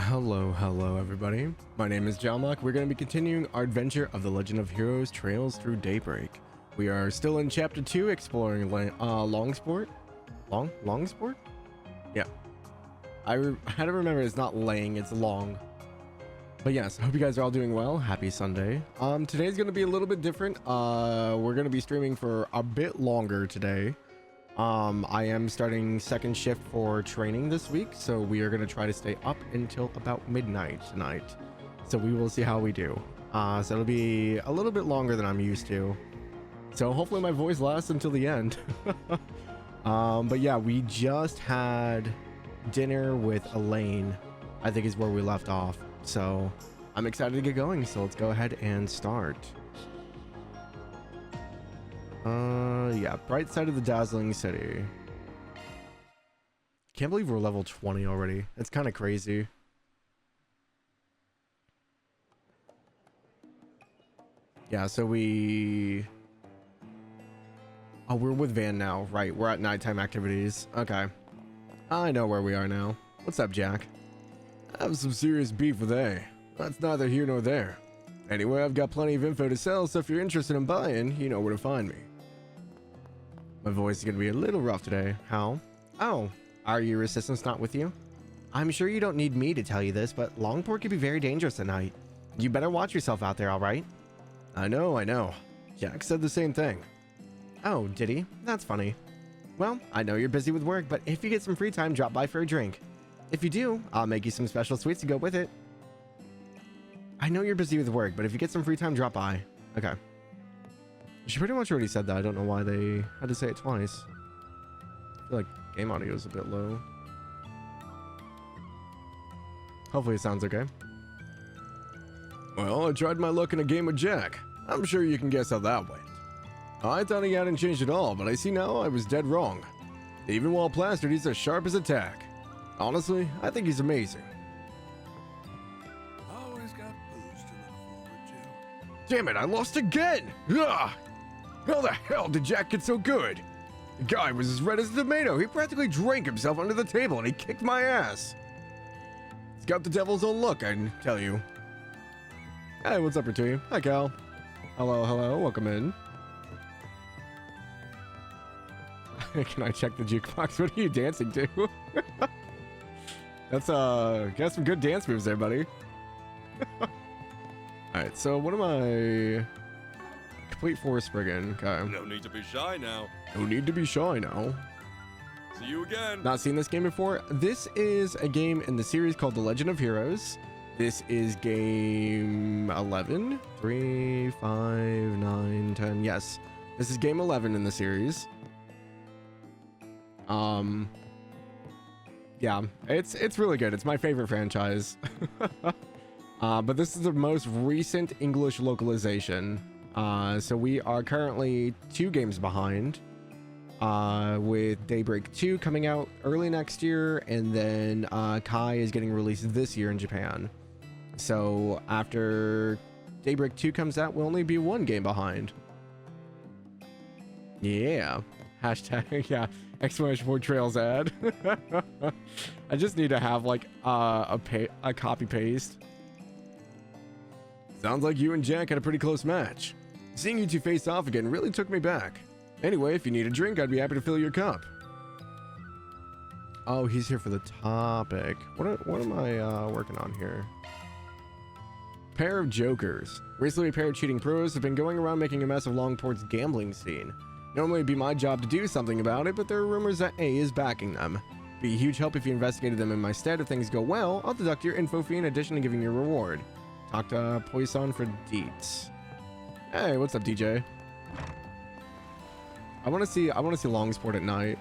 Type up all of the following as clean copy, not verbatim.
Hello everybody. My name is Jalmoc. We're going to be continuing our adventure of the Legend of Heroes Trails through Daybreak. We are still in Chapter 2, exploring Langport. Longsport? Yeah. I had to remember it's not Lang, it's Long. But yes, I hope you guys are all doing well. Happy Sunday. Today's going to be a little bit different. We're going to be streaming for a bit longer today. I am starting second shift for training this week, so we are going to try to stay up until about midnight tonight. So we will see how we do. So it'll be a little bit longer than I'm used to. So hopefully my voice lasts until the end. But yeah, we just had dinner with Elaine, I think is where we left off. So I'm excited to get going. So let's go ahead and start. Yeah, bright side of the dazzling city. Can't believe we're level 20 already. It's kind of crazy. Yeah, so we're with Van now, right? We're at nighttime activities. Okay. I know where we are now. What's up, Jack? I have some serious beef with A. That's neither here nor there. Anyway, I've got plenty of info to sell, so if you're interested in buying, you know where to find me. My voice is going to be a little rough today. How? Oh, are your assistants not with you? I'm sure you don't need me to tell you this, but Langport can be very dangerous at night. You better watch yourself out there, all right? I know. Jack said the same thing. Oh, did he? That's funny. Well, I know you're busy with work, but if you get some free time, drop by for a drink. If you do, I'll make you some special sweets to go with it. I know you're busy with work, but if you get some free time, drop by. Okay. She pretty much already said that. I don't know why they had to say it twice. I feel like game audio is a bit low. Hopefully it sounds okay. Well, I tried my luck in a game with Jack. I'm sure you can guess how that went. I thought he hadn't changed at all, but I see now I was dead wrong. Even while plastered, he's as sharp as a tack. Honestly, I think he's amazing. Always got booze to look forward to. Damn it, I lost again! Ugh! How the hell did Jack get so good? The guy was as red as a tomato. He practically drank himself under the table and he kicked my ass. He's got the devil's own look, I can tell you. Hey, what's up, Ratu? Hi, Cal. Hello, welcome in. Can I check the jukebox? What are you dancing to? That's got some good dance moves there, buddy. Alright, so what am I? Complete Forest Brigand. Okay. No need to be shy now. See you again. Not seen this game before. This is a game in the series called The Legend of Heroes. This is game 11. 3, 5, 9, 10. Yes. This is game 11 in the series. Yeah, it's really good. It's my favorite franchise. But this is the most recent English localization. So we are currently 2 games behind, with Daybreak 2 coming out early next year, and then Kai is getting released this year in Japan. So after Daybreak 2 comes out, we'll only be 1 game behind. Yeah. Hashtag, yeah, exclamation point trails ad. I just need to have like a copy paste. Sounds like you and Jack had a pretty close match. Seeing you two face off again really took me back. Anyway, if you need a drink, I'd be happy to fill your cup. Oh, he's here for the topic. What am I working on here? Pair of jokers. Recently, a pair of cheating pros have been going around making a mess of Longport's gambling scene. Normally it'd be my job to do something about it, but there are rumors that A is backing them. Be a huge help if you investigated them in my stead. If things go well, I'll deduct your info fee in addition to giving you a reward. Talk to Poisson for deets. Hey, what's up, DJ? I want to see Longsport at night.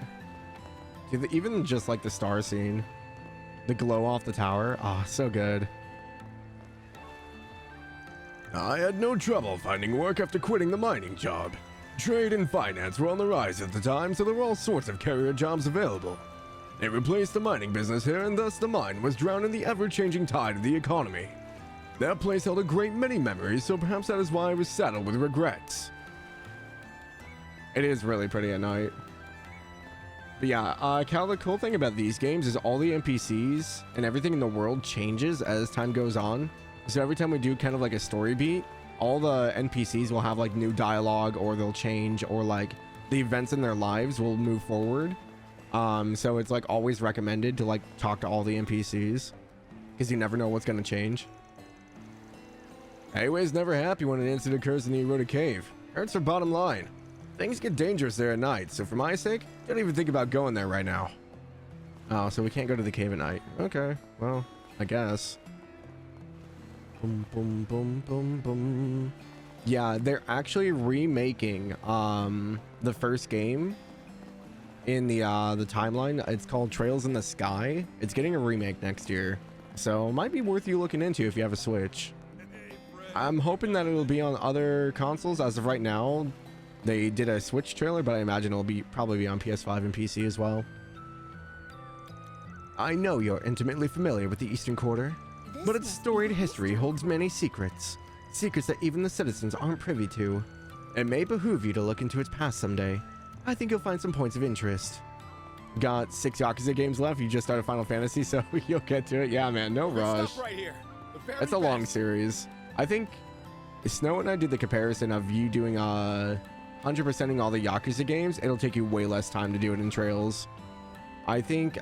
Dude, even just like the star scene, the glow off the tower. Oh, so good. I had no trouble finding work after quitting the mining job. Trade and finance were on the rise at the time, so there were all sorts of carrier jobs available. They replaced the mining business here, and thus the mine was drowned in the ever-changing tide of the economy. That place held a great many memories, so perhaps that is why I was saddled with regrets. It is really pretty at night. But yeah, Cal, the cool thing about these games is all the NPCs and everything in the world changes as time goes on. So every time we do kind of like a story beat, all the NPCs will have like new dialogue, or they'll change, or like the events in their lives will move forward. So it's like always recommended to like talk to all the NPCs, because you never know what's going to change. Anyways, never happy when an incident occurs in the eroded cave. Hurts our bottom line. Things get dangerous there at night, so for my sake, don't even think about going there right now. Oh, so we can't go to the cave at night. Okay, well, I guess. Boom, boom, boom, boom, boom. Yeah, they're actually remaking the first game in the timeline. It's called Trails in the Sky. It's getting a remake next year, so it might be worth you looking into if you have a Switch. I'm hoping that it'll be on other consoles. As of right now, they did a Switch trailer, but I imagine it'll probably be on PS5 and PC as well. I know you're intimately familiar with the Eastern Quarter, but its storied history holds many secrets. Secrets that even the citizens aren't privy to. It may behoove you to look into its past someday. I think you'll find some points of interest. Got 6 Yakuza games left. You just started Final Fantasy, so you'll get to it. Yeah, man, no rush. Stop right here. It's a long series. I think Snow and I did the comparison of you doing 100%ing all the Yakuza games. It'll take you way less time to do it in Trails. I think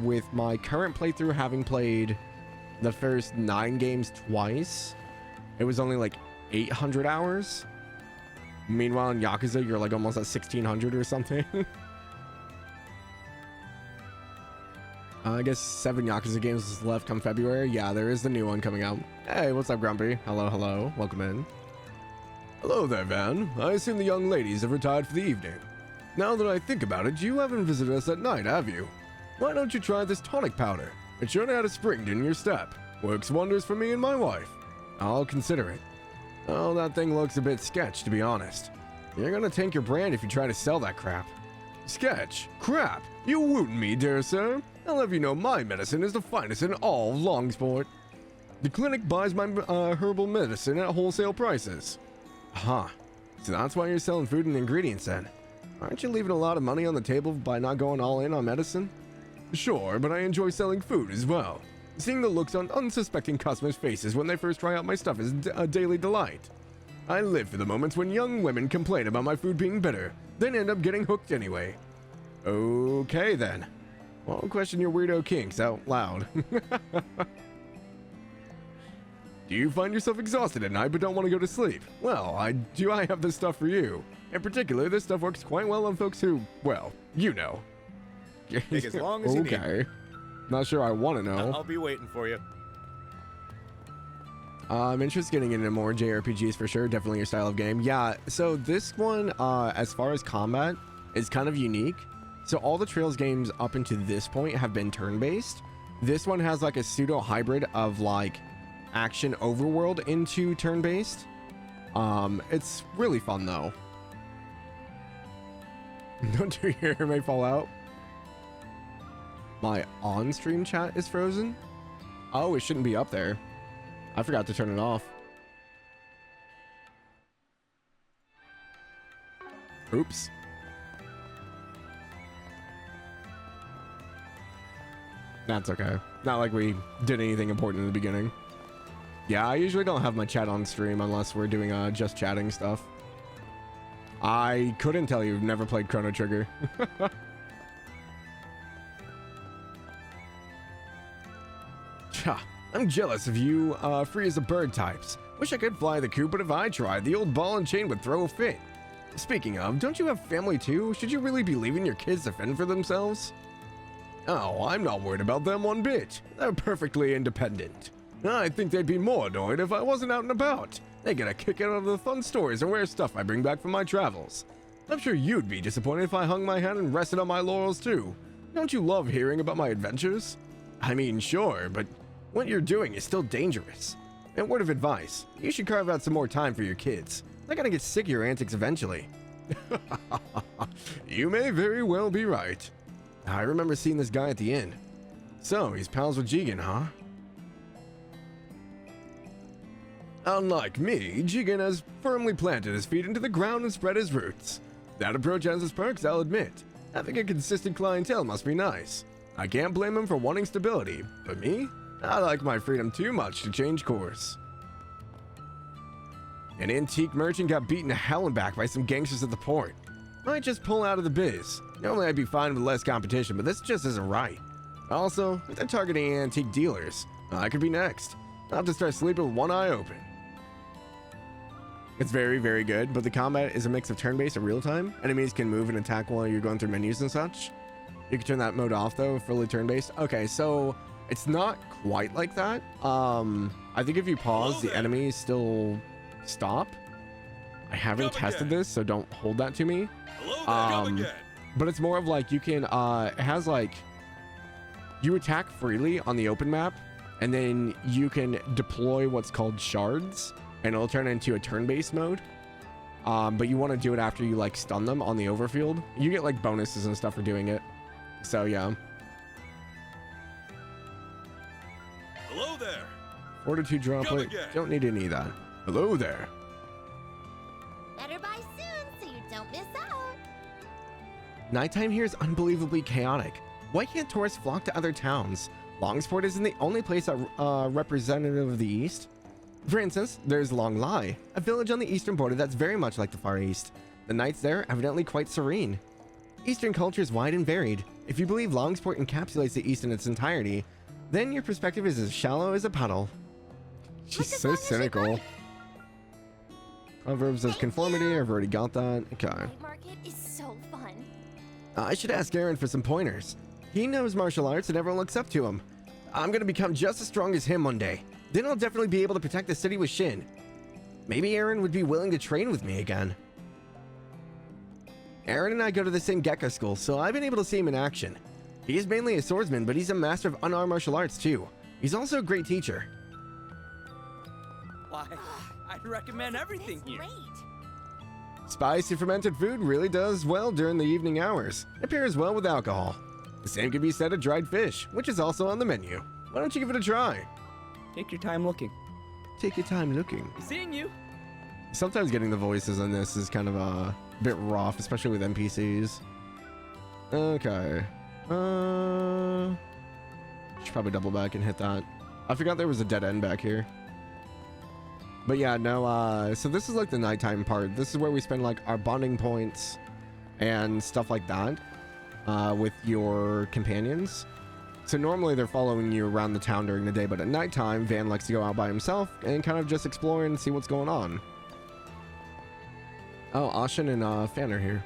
with my current playthrough, having played the first 9 games twice, it was only like 800 hours. Meanwhile, in Yakuza, you're like almost at 1600 or something. I guess 7 Yakuza games left come February. Yeah, there is the new one coming out. Hey, what's up, Grumpy? Hello, hello. Welcome in. Hello there, Van. I assume the young ladies have retired for the evening. Now that I think about it, you haven't visited us at night, have you? Why don't you try this tonic powder? It sure had a spring in your step. Works wonders for me and my wife. I'll consider it. Oh, that thing looks a bit sketch, to be honest. You're gonna tank your brand if you try to sell that crap. Sketch? Crap! You wootin' me, dear sir? I'll have you know my medicine is the finest in all Langport. The clinic buys my herbal medicine at wholesale prices. Huh. So that's why you're selling food and ingredients then. Aren't you leaving a lot of money on the table by not going all in on medicine? Sure, but I enjoy selling food as well. Seeing the looks on unsuspecting customers' faces when they first try out my stuff is a daily delight. I live for the moments when young women complain about my food being bitter, then end up getting hooked anyway. Okay then. Won't question your weirdo kinks out loud. Do you find yourself exhausted at night but don't want to go to sleep? Well, I have this stuff for you. In particular, this stuff works quite well on folks who, well, you know. Take as long as you need. Okay. Not sure I want to know. I'll be waiting for you. I'm interested in getting into more JRPGs for sure. Definitely your style of game. Yeah, so this one, as far as combat, is kind of unique. So all the Trails games up until this point have been turn-based. This one has like a pseudo hybrid of like action overworld into turn-based. It's really fun though. Don't you hear may fall out? My on-stream chat is frozen? Oh, it shouldn't be up there. I forgot to turn it off. Oops. That's okay. Not like we did anything important in the beginning. Yeah, I usually don't have my chat on stream unless we're doing just chatting stuff. I couldn't tell you, never played Chrono Trigger. I'm jealous of you free as a bird types. Wish I could fly the coop, but if I tried, the old ball and chain would throw a fit. Speaking of, don't you have family too? Should you really be leaving your kids to fend for themselves? Oh, I'm not worried about them one bit. They're perfectly independent. I think they'd be more annoyed if I wasn't out and about. They get a kick out of the fun stories and rare stuff I bring back from my travels. I'm sure you'd be disappointed if I hung my head and rested on my laurels too. Don't you love hearing about my adventures? I mean, sure, but what you're doing is still dangerous. And word of advice, you should carve out some more time for your kids. They're gonna get sick of your antics eventually. You may very well be right. I remember seeing this guy at the inn. So, he's pals with Jigen, huh? Unlike me, Jigen has firmly planted his feet into the ground and spread his roots. That approach has its perks, I'll admit. Having a consistent clientele must be nice. I can't blame him for wanting stability, but me? I like my freedom too much to change course. An antique merchant got beaten to hell and back by some gangsters at the port. Might just pull out of the biz. Normally I'd be fine with less competition, but this just isn't right. Also, if they're targeting antique dealers, I could be next. I'll have to start sleeping with one eye open. It's very, very good, but the combat is a mix of turn-based and real-time. Enemies can move and attack while you're going through menus and such. You can turn that mode off though, fully turn-based. Okay, so it's not quite like that. I think if you pause, the enemies still stop. I haven't tested this, so don't hold that to me. But it's more of like you can, it has like, you attack freely on the open map, and then you can deploy what's called shards, and it'll turn into a turn-based mode. But you want to do it after you like stun them on the overfield. You get like bonuses and stuff for doing it. So yeah. Hello there. Fortitude droplet. Don't need any of that. Hello there. Better buy soon so you don't miss out. Nighttime here is unbelievably chaotic. Why can't tourists flock to other towns? Langport isn't the only place that representative of the East. For instance, there's Long Lai, a village on the eastern border that's very much like the Far East. The nights there are evidently quite serene. Eastern culture is wide and varied. If you believe Langport encapsulates the East in its entirety, then your perspective is as shallow as a puddle. She's so cynical. Proverbs of conformity, I've already got that. Okay. Night market is so fun. I should ask Aaron for some pointers. He knows martial arts and everyone looks up to him. I'm gonna become just as strong as him one day. Then I'll definitely be able to protect the city with Shin. Maybe Aaron would be willing to train with me again. Aaron and I go to the same Gecko school, so I've been able to see him in action. He is mainly a swordsman, but he's a master of unarmed martial arts too. He's also a great teacher. Why, I'd recommend everything here. Great. Spicy fermented food really does well during the evening hours. It pairs well with alcohol. The same can be said of dried fish, which is also on the menu. Why don't you give it a try? Take your time looking. Take your time looking. Seeing you. Sometimes getting the voices in this is kind of a bit rough, especially with NPCs. Okay. Should probably double back and hit that. I forgot there was a dead end back here. But yeah, no, so this is like the nighttime part. This is where we spend like our bonding points and stuff like that with your companions. So normally they're following you around the town during the day, but at nighttime, Van likes to go out by himself and kind of just explore and see what's going on. Oh, Ashen and Fan are here.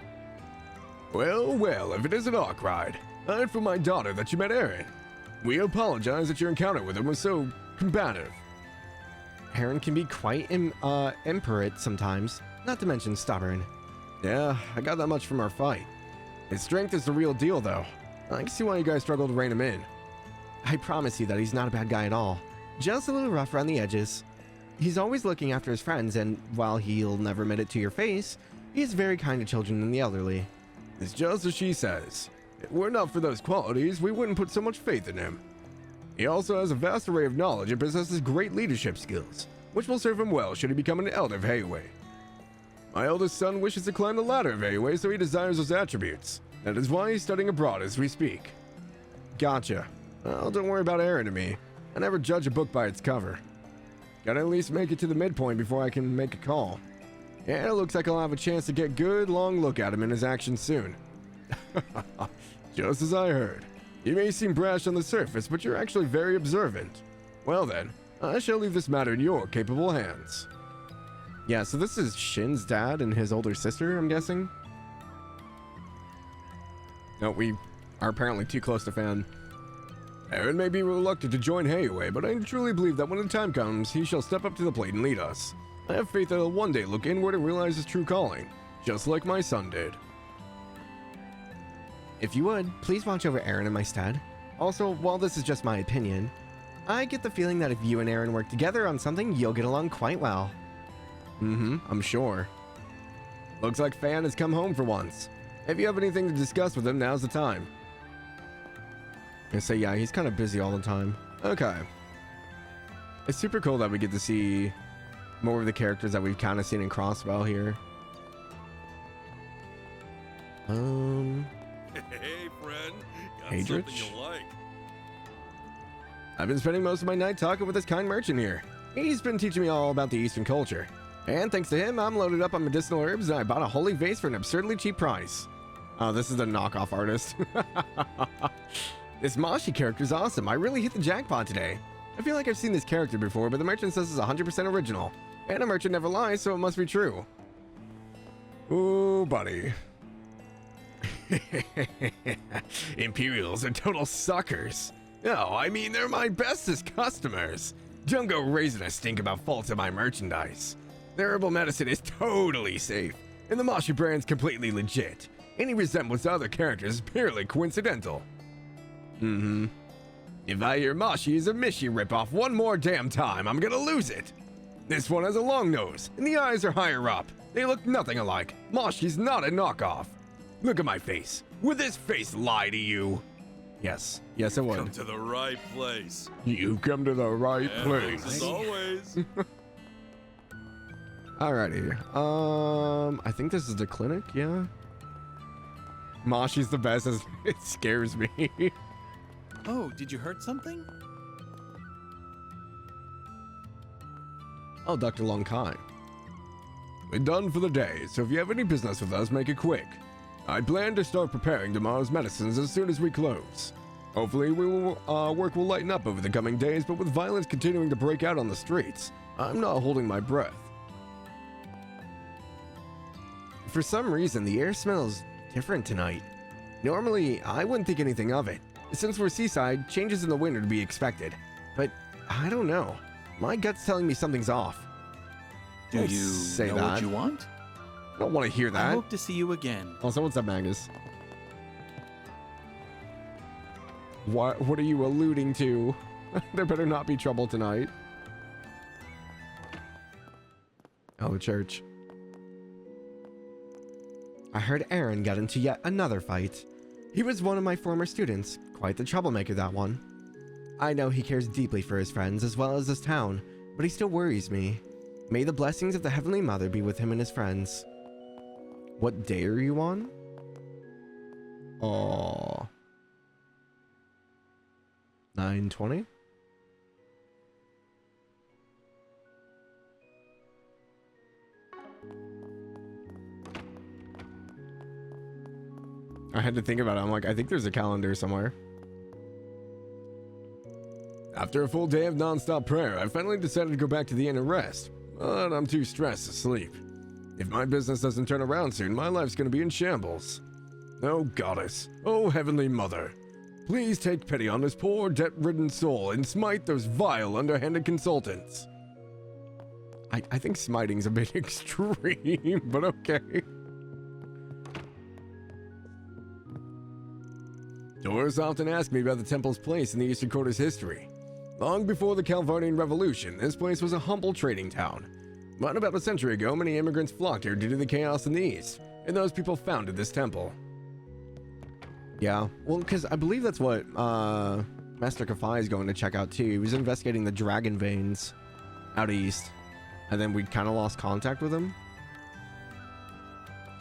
Well, well, if it isn't Arkride, I heard from my daughter that you met Aaron. We apologize that your encounter with him was so combative. Aaron can be quite imperate sometimes, not to mention stubborn. Yeah, I got that much from our fight. His strength is the real deal, though. I can see why you guys struggle to rein him in. I promise you that he's not a bad guy at all. Just a little rough around the edges. He's always looking after his friends, and while he'll never admit it to your face, he is very kind to children and the elderly. It's just as she says. If it were not for those qualities, we wouldn't put so much faith in him. He also has a vast array of knowledge and possesses great leadership skills, which will serve him well should he become an elder of Hayway. My eldest son wishes to climb the ladder of Hayway, so he desires those attributes. That is why he's studying abroad as we speak. Gotcha. Well, don't worry about Aaron and me. I never judge a book by its cover. Gotta at least make it to the midpoint before I can make a call. Yeah, it looks like I'll have a chance to get a good long look at him in his action soon. Just as I heard. You may seem brash on the surface, but you're actually very observant. Well then, I shall leave this matter in your capable hands. Yeah, so this is Shin's dad and his older sister, I'm guessing. No, we are apparently too close to Fan. Aaron may be reluctant to join Hayway, but I truly believe that when the time comes, he shall step up to the plate and lead us. I have faith that he'll one day look inward and realize his true calling, just like my son did. If you would, please watch over Aaron in my stead. Also, while this is just my opinion, I get the feeling that if you and Aaron work together on something, you'll get along quite well. I'm sure. Looks like Fan has come home for once. If you have anything to discuss with him, now's the time. I say, yeah, he's kind of busy all the time. Okay. It's super cool that we get to see more of the characters that we've kind of seen in Crossbow here. Hey, friend. Got Hey, something Dritch. you'll like. I've been spending most of my night talking with this kind merchant here. He's been teaching me all about the Eastern culture. And thanks to him, I'm loaded up on medicinal herbs and I bought a holy vase for an absurdly cheap price. Oh, this is the knockoff artist. This Mashi character's awesome. I really hit the jackpot today. I feel like I've seen this character before, but the merchant says it's 100% original. And a merchant never lies, so it must be true. Ooh, buddy. Imperials are total suckers. No, I mean, they're my bestest customers. Don't go raising a stink about faults in my merchandise. Their herbal medicine is totally safe, and the Mashi brand's completely legit. Any resemblance to other characters is purely coincidental. If I hear Mashi is a Mishi ripoff one more damn time, I'm gonna lose it. This one has a long nose, and the eyes are higher up. They look nothing alike. Mashi's not a knockoff. Look at my face. Would this face lie to you? Yes. Yes, it Come would. to the right place. You've come to the right And place. as always. Alrighty. I think this is the clinic, yeah? Mashi's the best as it scares me. Oh, did you hurt something? Oh, Dr. Long Kai. We're done for the day, so if you have any business with us, make it quick. I plan to start preparing tomorrow's medicines as soon as we close. Hopefully, work will lighten up over the coming days, but with violence continuing to break out on the streets, I'm not holding my breath. For some reason, the air smells different tonight. Normally, I wouldn't think anything of it. Since we're seaside, changes in the wind are to be expected. But I don't know. My gut's telling me something's off. Do Don't you say know that. what you want? I don't want to hear I that. hope to see you again. Also, what's up, Magus? What are you alluding to? There better not be trouble tonight. Oh, the church. I heard Aaron got into yet another fight. He was one of my former students. Quite the troublemaker, that one. I know he cares deeply for his friends as well as his town, but he still worries me. May the blessings of the Heavenly Mother be with him and his friends. What day are you on? Oh. 9:20? I had to think about it. I'm like, I think there's a calendar somewhere. After a full day of non-stop prayer, I finally decided to go back to the inn and rest. But I'm too stressed to sleep. If my business doesn't turn around soon, my life's gonna be in shambles. Oh goddess, oh heavenly mother, please take pity on this poor debt-ridden soul and smite those vile underhanded consultants. I think smiting's a bit extreme, but okay. Tourists often ask me about the temple's place in the Eastern Quarter's history. Long before the Calvardian Revolution, this place was a humble trading town. But about a century ago, many immigrants flocked here due to the chaos in the East, and those people founded this temple. Yeah, well, because I believe that's what Master Kafai is going to check out too. He was investigating the dragon veins out east, and then we kind of lost contact with him.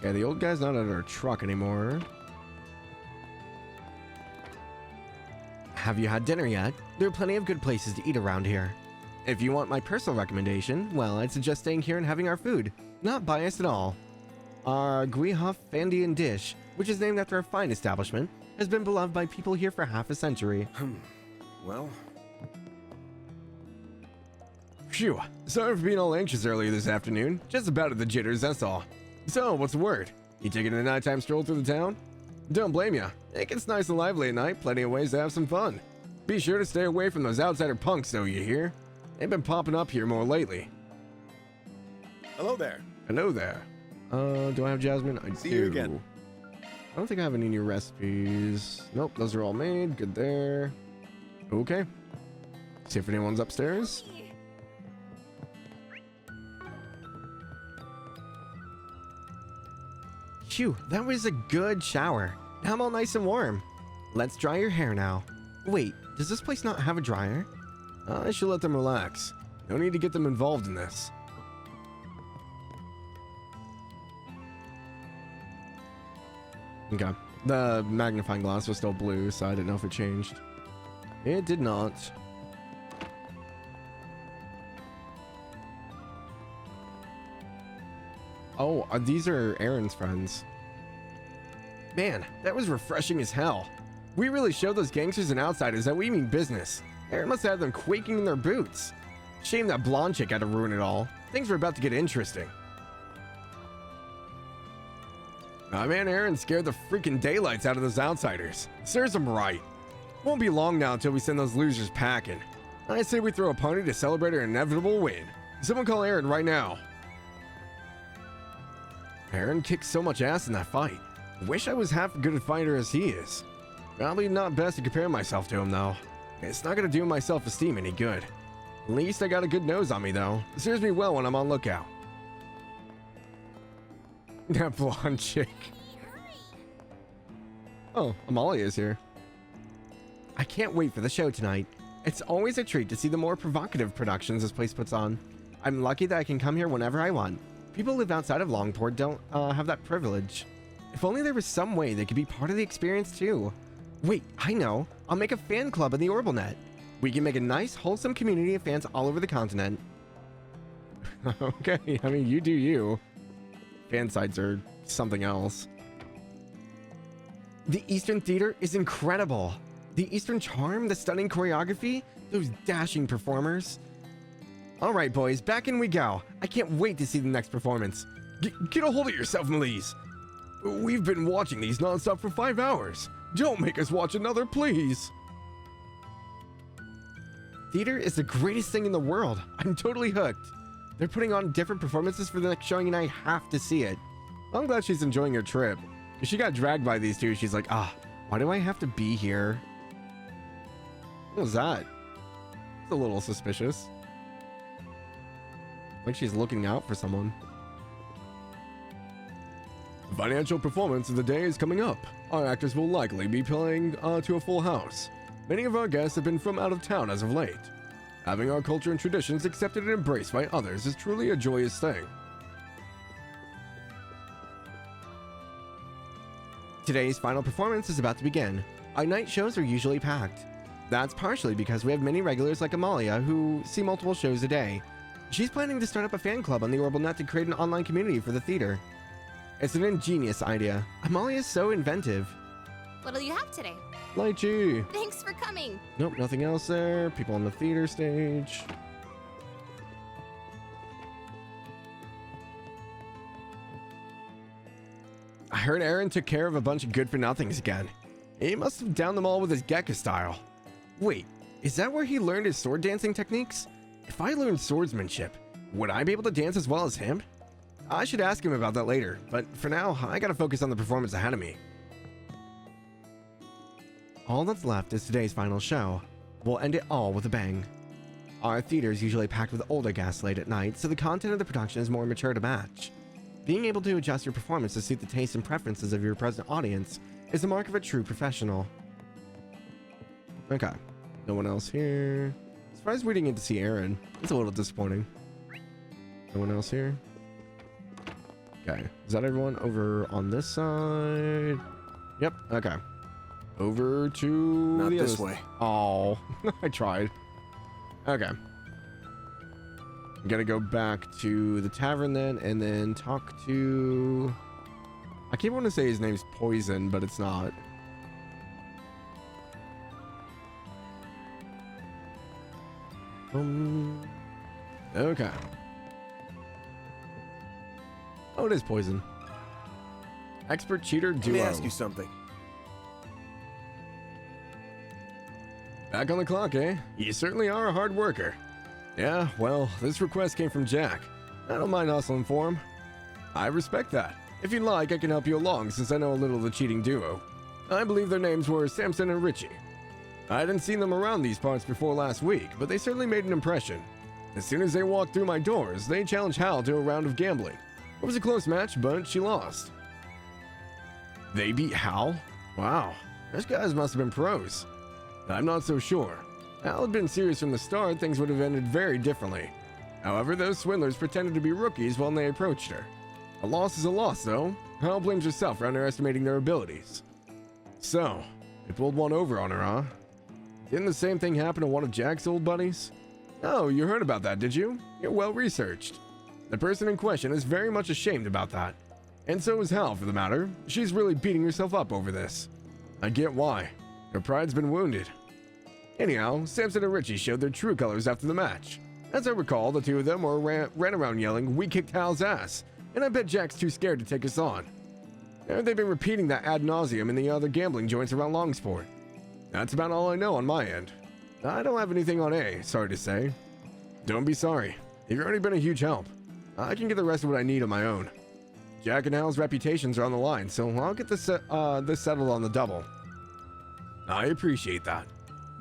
Yeah, the old guy's not at our truck anymore. Have you had dinner yet? There are plenty of good places to eat around here. If you want my personal recommendation, well, I'd suggest staying here and having our food. Not biased at all. Our Guihuff Fandian dish, which is named after a fine establishment, has been beloved by people here for half a century. Well, Phew, sorry for being all anxious earlier this afternoon. Just about at the jitters, that's all. So, what's the word? You taking a nighttime stroll through the town? Don't blame ya. It gets nice and lively at night, plenty of ways to have some fun. Be sure to stay away from those outsider punks, though, you hear? They've been popping up here more lately. Hello there. Hello there. Do I have Jasmine? I See do. you again. I don't think I have any new recipes. Nope, those are all made. Good there. Okay. See if anyone's upstairs. Phew, that was a good shower. Now I'm all nice and warm. Let's dry your hair now. Wait, does this place not have a dryer? I should let them relax. No need to get them involved in this. Okay, The magnifying glass was still blue, so I didn't know if it changed. It did not. Oh, these are Aaron's friends. Man, that was refreshing as hell. We really showed those gangsters and outsiders that we mean business. Aaron must have them quaking in their boots. Shame that blonde chick had to ruin it all. Things were about to get interesting. Aw man, Aaron scared the freaking daylights out of those outsiders. Serves them right. Won't be long now until we send those losers packing. I say we throw a party to celebrate our inevitable win. Someone call Aaron right now. Aaron kicked so much ass in that fight. Wish I was half as good a fighter as he is. Probably not best to compare myself to him though. It's not gonna do my self-esteem any good. At least I got a good nose on me though. It serves me well when I'm on lookout. That blonde chick. Oh, Amalia is here. I can't wait for the show tonight. It's always a treat to see the more provocative productions this place puts on. I'm lucky that I can come here whenever I want. People who live outside of Langport don't have that privilege. If only there was some way they could be part of the experience too. Wait, I know. I'll make a fan club in the OrbitNet. We can make a nice, wholesome community of fans all over the continent. Okay, I mean, you do you. Fan sites are something else. The Eastern Theater is incredible. The Eastern charm, the stunning choreography, those dashing performers. All right, boys, back in we go. I can't wait to see the next performance. Get a hold of yourself, Melise. We've been watching these nonstop for 5 hours. Don't make us watch another, please. Theater is the greatest thing in the world. I'm totally hooked. They're putting on different performances for the next showing and I have to see it. I'm glad she's enjoying her trip. If she got dragged by these two, she's like, why do I have to be here? What was that? It's a little suspicious. Like she's looking out for someone. The financial performance of the day is coming up. Our actors will likely be playing to a full house. Many of our guests have been from out of town as of late. Having our culture and traditions accepted and embraced by others is truly a joyous thing. Today's final performance is about to begin. Our night shows are usually packed. That's partially because we have many regulars like Amalia who see multiple shows a day. She's planning to start up a fan club on the OrbitNet to create an online community for the theater. It's an ingenious idea. Amalia is so inventive. What'll you have today? Lychee. Thanks for coming. Nope, nothing else there. People on the theater stage. I heard Aaron took care of a bunch of good-for-nothings again. He must have downed them all with his Gekka style. Wait, is that where he learned his sword dancing techniques? If I learned swordsmanship, would I be able to dance as well as him? I should ask him about that later, but for now, I gotta focus on the performance ahead of me. All that's left is today's final show. We'll end it all with a bang. Our theater is usually packed with older guests late at night, so the content of the production is more mature to match. Being able to adjust your performance to suit the tastes and preferences of your present audience is the mark of a true professional. Okay, no one else here. Surprised we didn't get to see Aaron. It's a little disappointing. No one else here. Okay, is that everyone over on this side? Yep, okay. Over to Not the this other way. Oh, I tried. Okay. I'm gonna go back to the tavern then, and then talk to... I keep wanting to say his name's Poison, but it's not. Okay. Oh, it is Poison. Expert cheater duo. Let me ask you something. Back on the clock, eh? You certainly are a hard worker. Yeah, well, this request came from Jack. I don't mind hustling for him. I respect that. If you'd like, I can help you along since I know a little of the cheating duo. I believe their names were Samson and Richie. I hadn't seen them around these parts before last week, but they certainly made an impression. As soon as they walked through my doors, they challenged Hal to a round of gambling. It was a close match, but she lost. They beat Hal? Wow, those guys must have been pros. I'm not so sure. Hal had been serious from the start, things would have ended very differently. However, those swindlers pretended to be rookies when they approached her. A loss is a loss, though. Hal blames herself for underestimating their abilities. So, they pulled one over on her, huh? Didn't the same thing happen to one of Jack's old buddies? Oh, you heard about that, did you? You're well researched. The person in question is very much ashamed about that. And so is Hal, for the matter. She's really beating herself up over this. I get why. Her pride's been wounded. Anyhow, Samson and Richie showed their true colors after the match. As I recall, the two of them ran around yelling, "We kicked Hal's ass," and I bet Jack's too scared to take us on. They've been repeating that ad nauseum in the other gambling joints around Longsport. That's about all I know on my end. I don't have anything on A, sorry to say. Don't be sorry. You've already been a huge help. I can get the rest of what I need on my own. Jack and Hal's reputations are on the line, so I'll get this settled on the double. I appreciate that.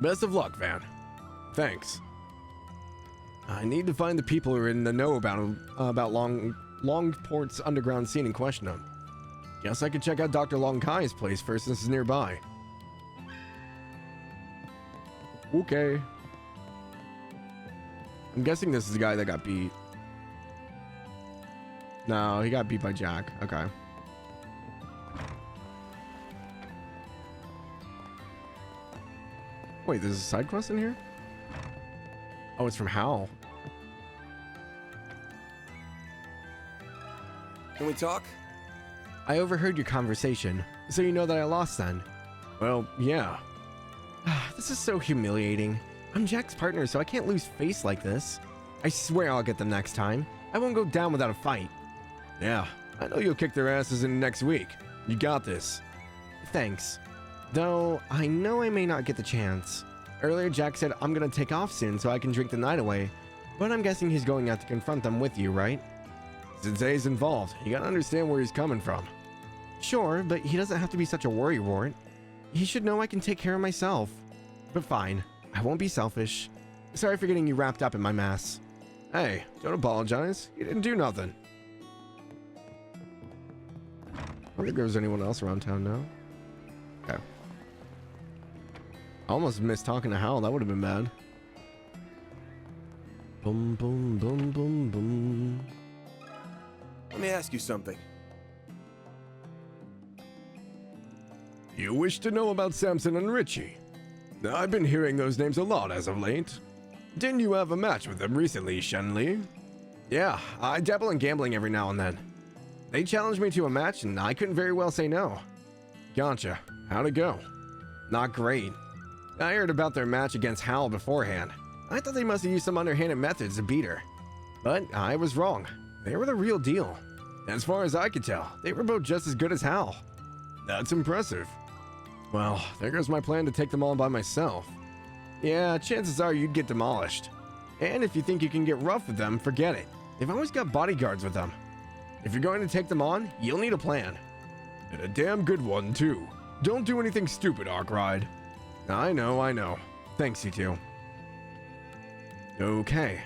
Best of luck, Van. Thanks. I need to find the people who are in the know about Longport's underground scene and question them. Guess I could check out Dr. Long Kai's place first since it's nearby. Okay. I'm guessing this is the guy that got beat. No, he got beat by Jack. Okay. Wait, there's a side quest in here? Oh, it's from Hal. Can we talk? I overheard your conversation, so you know that I lost then. Well, yeah. This is so humiliating. I'm Jack's partner, so I can't lose face like this. I swear I'll get them next time. I won't go down without a fight. Yeah, I know you'll kick their asses in next week. You got this. Thanks. Though, I know I may not get the chance. Earlier, Jack said I'm gonna take off soon so I can drink the night away, but I'm guessing he's going out to confront them with you, right? Since A's involved, you gotta understand where he's coming from. Sure, but he doesn't have to be such a worrywart. He should know I can take care of myself. But fine, I won't be selfish. Sorry for getting you wrapped up in my mess. Hey, don't apologize. You didn't do nothing. I don't think there was anyone else around town now. Okay. I almost missed talking to Hal. That would have been bad. Boom, boom, boom, boom, boom. Let me ask you something. You wish to know about Samson and Richie? I've been hearing those names a lot as of late. Didn't you have a match with them recently, Shenli? Yeah, I dabble in gambling every now and then. They challenged me to a match and I couldn't very well say no. Gotcha. How'd it go? Not great. I heard about their match against Hal beforehand. I thought they must have used some underhanded methods to beat her. But I was wrong. They were the real deal. As far as I could tell, they were both just as good as Hal. That's impressive. Well, there goes my plan to take them on by myself. Yeah, chances are you'd get demolished. And if you think you can get rough with them, forget it. They've always got bodyguards with them. If you're going to take them on, you'll need a plan. And a damn good one, too. Don't do anything stupid, Arkride. I know. Thanks, you two. Okay.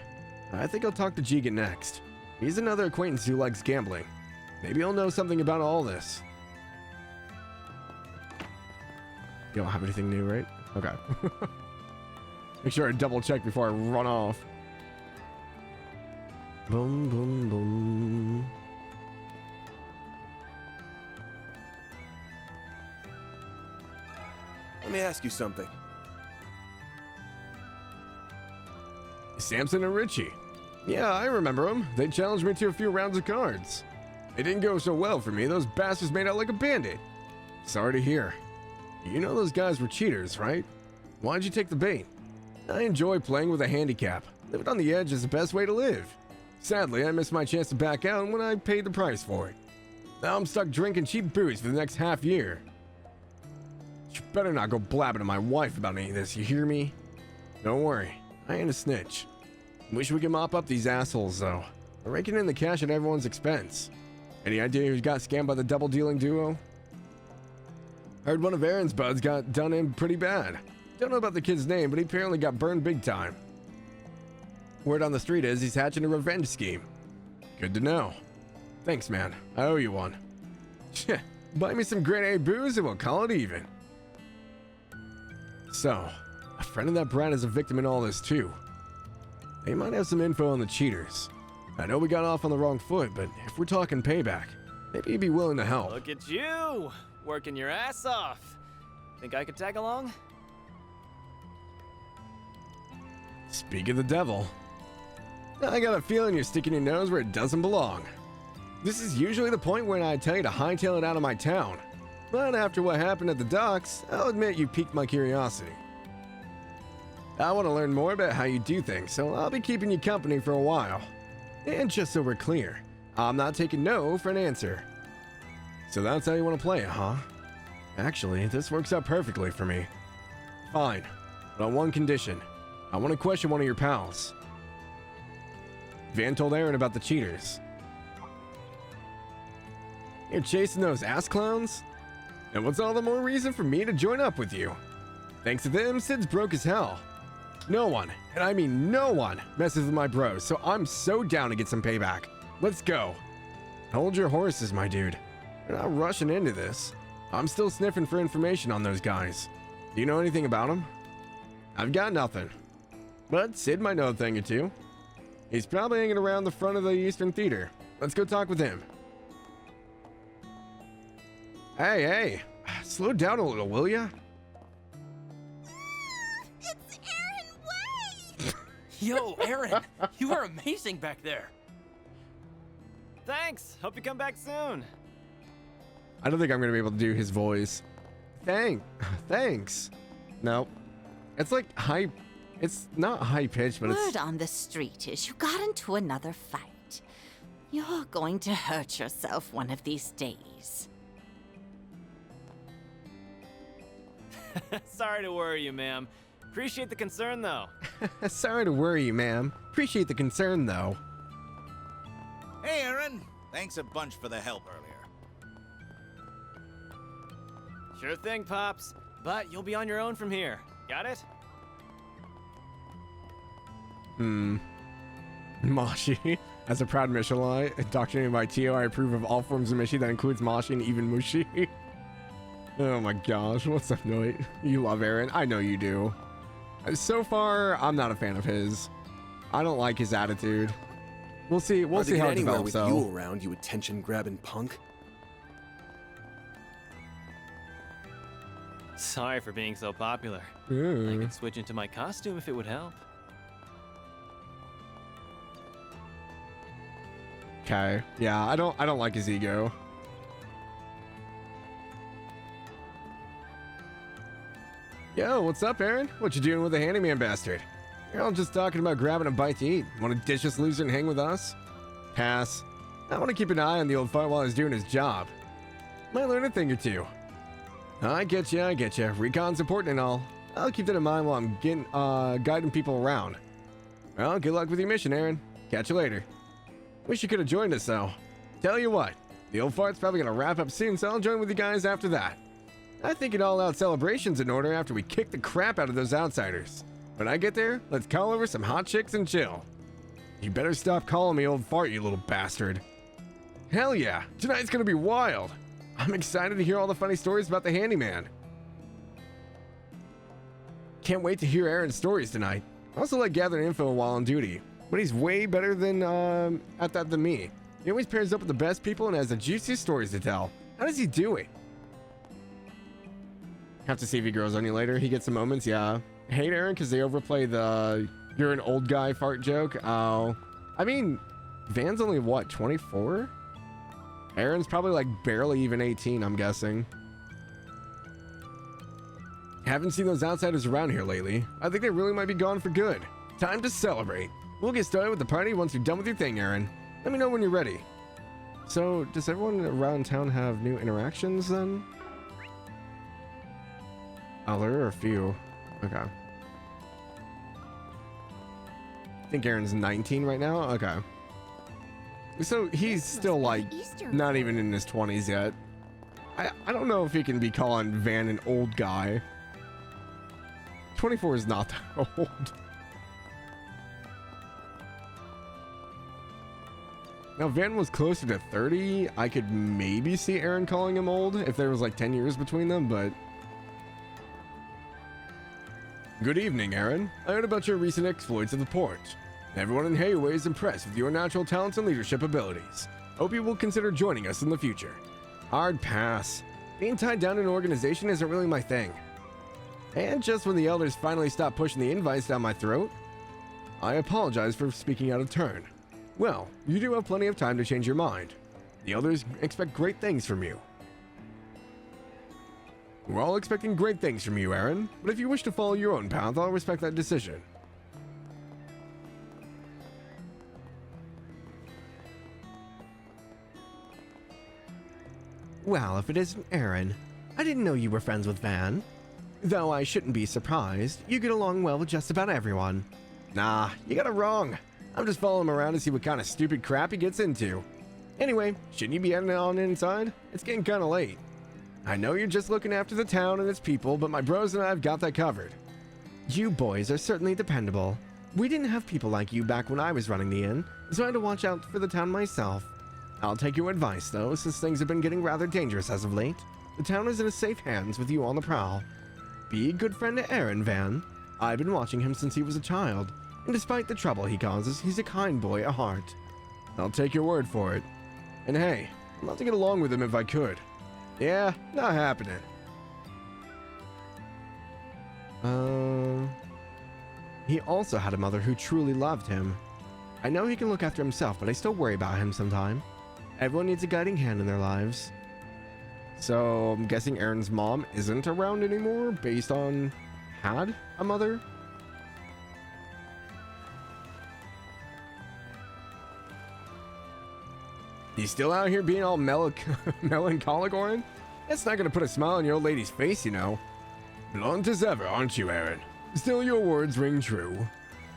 I think I'll talk to Jigen next. He's another acquaintance who likes gambling. Maybe he'll know something about all this. You don't have anything new, right? Okay. Make sure I double check before I run off. Boom, boom, boom. Let me ask you something. Samson and Richie. Yeah, I remember them. They challenged me to a few rounds of cards. It didn't go so well for me. Those bastards made out like a bandit. Sorry to hear. You know those guys were cheaters, right? Why'd you take the bait? I enjoy playing with a handicap. Living on the edge is the best way to live. Sadly, I missed my chance to back out when I paid the price for it. Now I'm stuck drinking cheap booze for the next half year. You better not go blabbing to my wife about any of this, you hear me? Don't worry, I ain't a snitch. Wish we could mop up these assholes, though. They're raking in the cash at everyone's expense. Any idea who got scammed by the double-dealing duo? Heard one of Aaron's buds got done in pretty bad. Don't know about the kid's name, but he apparently got burned big time. Word on the street is he's hatching a revenge scheme. Good to know. Thanks, man. I owe you one. Buy me some grade A booze and we'll call it even. So, a friend of that brat is a victim in all this too. They might have some info on the cheaters. I know we got off on the wrong foot, but if we're talking payback, maybe he'd be willing to help. Look at you, working your ass off. Think I could tag along? Speak of the devil. I got a feeling you're sticking your nose where it doesn't belong. This is usually the point when I tell you to hightail it out of my town. But after what happened at the docks, I'll admit you piqued my curiosity. I want to learn more about how you do things, so I'll be keeping you company for a while. And just so we're clear, I'm not taking no for an answer. So that's how you want to play it, huh? Actually, this works out perfectly for me. Fine, but on one condition. I want to question one of your pals. Van told Aaron about the cheaters. You're chasing those ass clowns? And what's all the more reason for me to join up with you? Thanks to them, Sid's broke as hell. No one, and I mean no one, messes with my bros, so I'm so down to get some payback. Let's go. Hold your horses, my dude. We're not rushing into this. I'm still sniffing for information on those guys. Do you know anything about them? I've got nothing. But Sid might know a thing or two. He's probably hanging around the front of the Eastern Theater. Let's go talk with him. Hey, slow down a little, will ya? It's Aaron Way! Yo, Aaron, you are amazing back there. Thanks. Hope you come back soon. I don't think I'm gonna be able to do his voice. Thanks. No, it's like high. It's not high pitched, but Word it's. on the street is you got into another fight. You're going to hurt yourself one of these days. Sorry to worry you, ma'am. Appreciate the concern, though. Sorry to worry you, ma'am. Appreciate the concern, though. Hey, Aaron. Thanks a bunch for the help earlier. Sure thing, Pops. But you'll be on your own from here. Got it? Moshi. As a proud Michelai, indoctrinated by Tio, I approve of all forms of Mishi that includes Moshi and even Mushi. Oh my gosh, what's up, Noit? You love Aaron. I know you do. So far, I'm not a fan of his. I don't like his attitude. We'll see. We'll see how it anywhere develops, with though. you around, you attention-grabbing punk. Sorry for being so popular. I Ooh. could switch into my costume if it would help. Okay. Yeah, I don't like his ego. Yo, what's up, Aaron? What you doing with the handyman bastard? You're all just talking about grabbing a bite to eat. Want to ditch this loser and hang with us? Pass. I want to keep an eye on the old fart while he's doing his job. Might learn a thing or two. I get you. Recon's important and all. I'll keep that in mind while I'm getting, guiding people around. Well, good luck with your mission, Aaron. Catch you later. Wish you could have joined us, though. Tell you what, the old fart's probably gonna wrap up soon, so I'll join with you guys after that. I think an all-out celebration's in order after we kick the crap out of those outsiders. When I get there, let's call over some hot chicks and chill. You better stop calling me old fart, you little bastard. Hell yeah, tonight's gonna be wild. I'm excited to hear all the funny stories about the handyman. Can't wait to hear Aaron's stories tonight. I also like gathering info while on duty, but he's way better than at that than me. He always pairs up with the best people and has the juiciest stories to tell. How does he do it? Have to see if he grows on you later. He gets some moments, yeah. Hate Aaron because they overplay the "you're an old guy" fart joke. Oh, I mean, Van's only what, 24? Aaron's probably like barely even 18, I'm guessing. Haven't seen those outsiders around here lately. I think they really might be gone for good. Time to celebrate. We'll get started with the party once you're done with your thing, Aaron. Let me know when you're ready. So, does everyone around town have new interactions then? Oh, there are a few. Okay. I think Aaron's 19 right now? Okay. So he's still like not even in his 20s yet. I don't know if he can be calling Van an old guy. 24 is not that old. Now Van was closer to 30. I could maybe see Aaron calling him old if there was like 10 years between them, but... Good evening, Aaron. I heard about your recent exploits at the port. Everyone in Hayway is impressed with your natural talents and leadership abilities. Hope you will consider joining us in the future. Hard pass. Being tied down in an organization isn't really my thing. And just when the elders finally stopped pushing the invites down my throat, I apologize for speaking out of turn. Well, you do have plenty of time to change your mind. The elders expect great things from you. We're all expecting great things from you, Aaron, but if you wish to follow your own path, I'll respect that decision. Well, if it isn't Aaron, I didn't know you were friends with Van. Though I shouldn't be surprised, you get along well with just about everyone. Nah, you got it wrong. I'm just following him around to see what kind of stupid crap he gets into. Anyway, shouldn't you be heading on inside? It's getting kind of late. I know you're just looking after the town and its people, but my bros and I have got that covered. You boys are certainly dependable. We didn't have people like you back when I was running the inn, so I had to watch out for the town myself. I'll take your advice, though, since things have been getting rather dangerous as of late. The town is in safe hands with you on the prowl. Be a good friend to Aaron, Van. I've been watching him since he was a child, and despite the trouble he causes, he's a kind boy at heart. I'll take your word for it. And hey, I'd love to get along with him if I could. Yeah, not happening. He also had a mother who truly loved him. I know he can look after himself, but I still worry about him sometime. Everyone needs a guiding hand in their lives. So I'm guessing Aaron's mom isn't around anymore based on had a mother? He's still out here being all melancholic, Orin? That's not gonna put a smile on your old lady's face, you know. Blunt as ever, aren't you, Aaron? Still, your words ring true.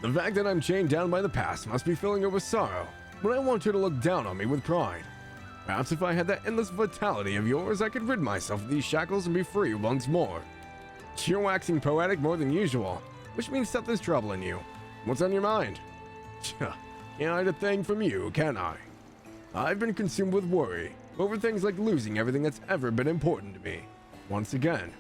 The fact that I'm chained down by the past must be filling her with sorrow, but I want her to look down on me with pride. Perhaps if I had that endless vitality of yours, I could rid myself of these shackles and be free once more. You're waxing poetic more than usual, which means something's troubling you. What's on your mind? Can't hide a thing from you, can I? I've been consumed with worry over things like losing everything that's ever been important to me. Once again.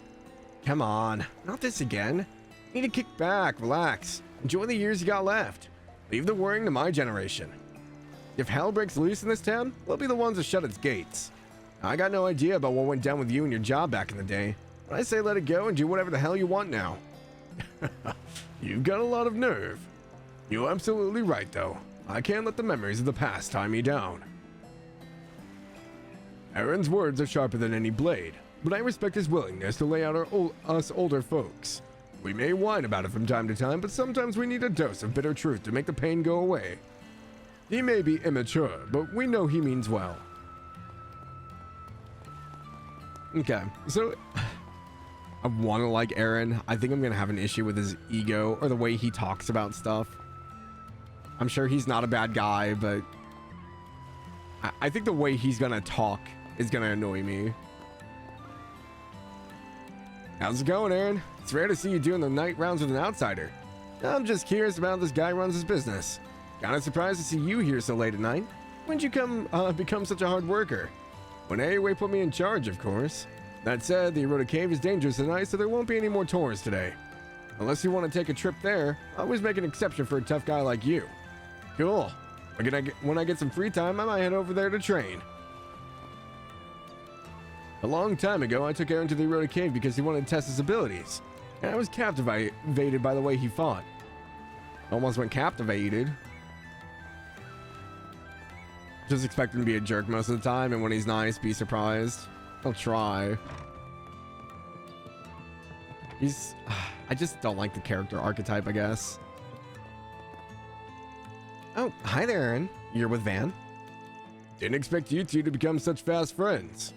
Come on, not this again. You need to kick back, relax, enjoy the years you got left. Leave the worrying to my generation. If hell breaks loose in this town, we'll be the ones to shut its gates. I got no idea about what went down with you and your job back in the day, but I say let it go and do whatever the hell you want now. You've got a lot of nerve. You're absolutely right, though. I can't let the memories of the past tie me down. Aaron's words are sharper than any blade, but I respect his willingness to lay out us older folks. We may whine about it from time to time, but sometimes we need a dose of bitter truth to make the pain go away. He may be immature, but we know he means well. Okay, so I want to like Aaron. I think I'm going to have an issue with his ego or the way he talks about stuff. I'm sure he's not a bad guy, but I think the way he's going to talk is going to annoy me. How's it going, Aaron? It's rare to see you doing the night rounds with an outsider. I'm just curious about how this guy runs his business. Kinda surprised to see you here so late at night. When'd you become such a hard worker? When AOA put me in charge, of course. That said, the eroded cave is dangerous tonight, so there won't be any more tours today. Unless you want to take a trip there, I always make an exception for a tough guy like you. Cool. When I get some free time, I might head over there to train. A long time ago, I took Aaron to the eroded cave because he wanted to test his abilities, and I was captivated by the way he fought. Almost went captivated. Just expect him to be a jerk most of the time, and when he's nice, be surprised. I'll try. I just don't like the character archetype, I guess. Oh, hi there, Aaron. You're with Van? Didn't expect you two to become such fast friends.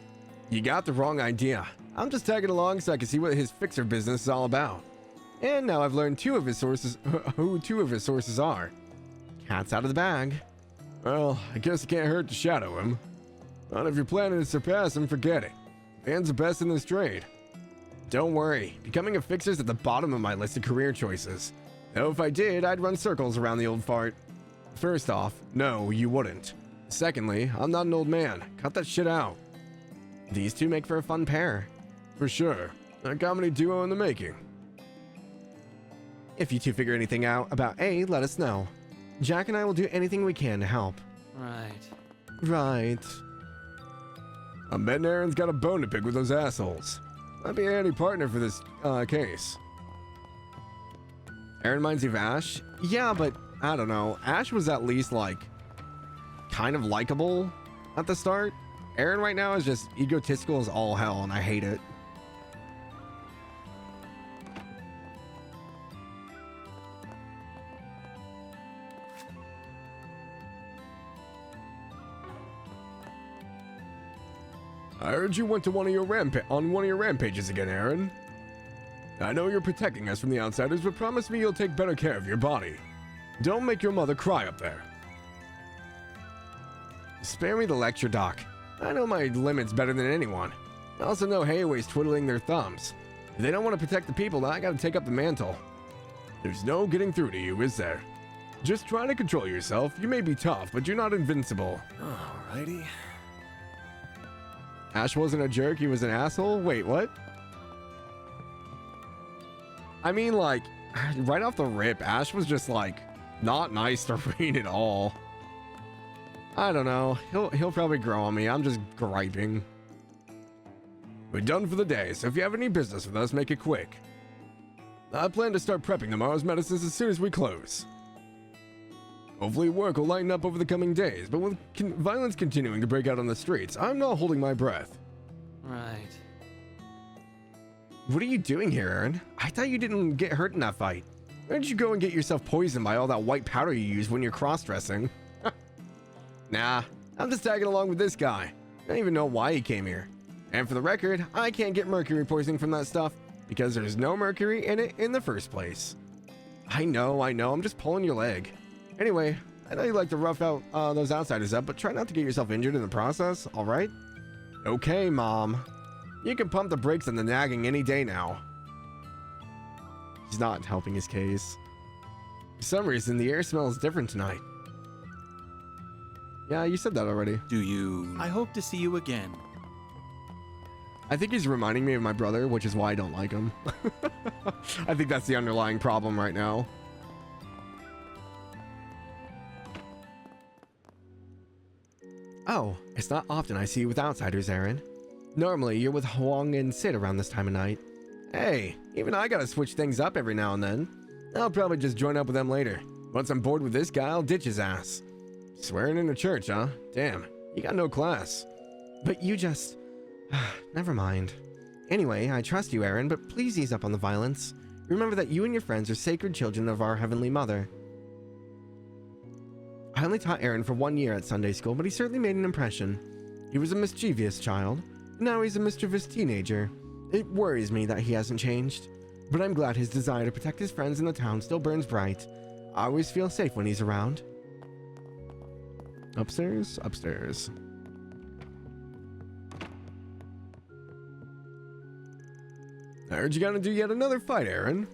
You got the wrong idea. I'm just tagging along so I can see what his fixer business is all about. And now I've learned who two of his sources are. Cat's out of the bag. Well, I guess it can't hurt to shadow him. But if you're planning to surpass him, forget it. Van's the best in this trade. Don't worry, becoming a fixer's at the bottom of my list of career choices. Though if I did, I'd run circles around the old fart. First off, no, you wouldn't. Secondly, I'm not an old man. Cut that shit out. These two make for a fun pair. For sure. A comedy duo in the making. If you two figure anything out about A, let us know. Jack and I will do anything we can to help. Right. I'm betting Aaron's got a bone to pick with those assholes. Might be a handy partner for this case. Aaron reminds you of Ash? Yeah, but I don't know. Ash was at least like kind of likable at the start. Aaron right now is just egotistical as all hell, and I hate it. I heard you went to one of your rampages again, Aaron. I know you're protecting us from the outsiders, but promise me you'll take better care of your body. Don't make your mother cry up there. Spare me the lecture, Doc. I know my limits better than anyone. I also know Hayaway's twiddling their thumbs. If they don't want to protect the people, I gotta take up the mantle. There's no getting through to you, is there? Just try to control yourself. You may be tough, but you're not invincible. Alrighty. Ash wasn't a jerk, he was an asshole? Wait, what? I mean, like, right off the rip, Ash was just, like, not nice to Reed at all. I don't know. He'll probably grow on me. I'm just griping. We're done for the day, so if you have any business with us, make it quick. I plan to start prepping tomorrow's medicines as soon as we close. Hopefully work will lighten up over the coming days, but with violence continuing to break out on the streets, I'm not holding my breath. Right. What are you doing here, Aaron? I thought you didn't get hurt in that fight. Why did you go and get yourself poisoned by all that white powder you use when you're cross-dressing? Nah, I'm just tagging along with this guy. I don't even know why he came here. And for the record, I can't get mercury poisoning from that stuff because there's no mercury in it in the first place. I know, I'm just pulling your leg. Anyway, I know you like to rough out those outsiders up, but try not to get yourself injured in the process, alright? Okay, Mom. You can pump the brakes on the nagging any day now. He's not helping his case. For some reason, the air smells different tonight. Yeah, you said that already. Do you? I hope to see you again. I think he's reminding me of my brother, which is why I don't like him. I think that's the underlying problem right now. Oh, it's not often I see you with outsiders, Aaron. Normally, you're with Huang and Sid around this time of night. Hey, even I gotta switch things up every now and then. I'll probably just join up with them later. Once I'm bored with this guy, I'll ditch his ass. Swearing in a church, huh? Damn, you got no class. But you just... Never mind. Anyway, I trust you, Aaron, but please ease up on the violence. Remember that you and your friends are sacred children of our Heavenly Mother. I only taught Aaron for 1 year at Sunday school, but he certainly made an impression. He was a mischievous child, and now he's a mischievous teenager. It worries me that he hasn't changed, but I'm glad his desire to protect his friends in the town still burns bright. I always feel safe when he's around. Upstairs? Upstairs. I heard you gotta do yet another fight, Aaron.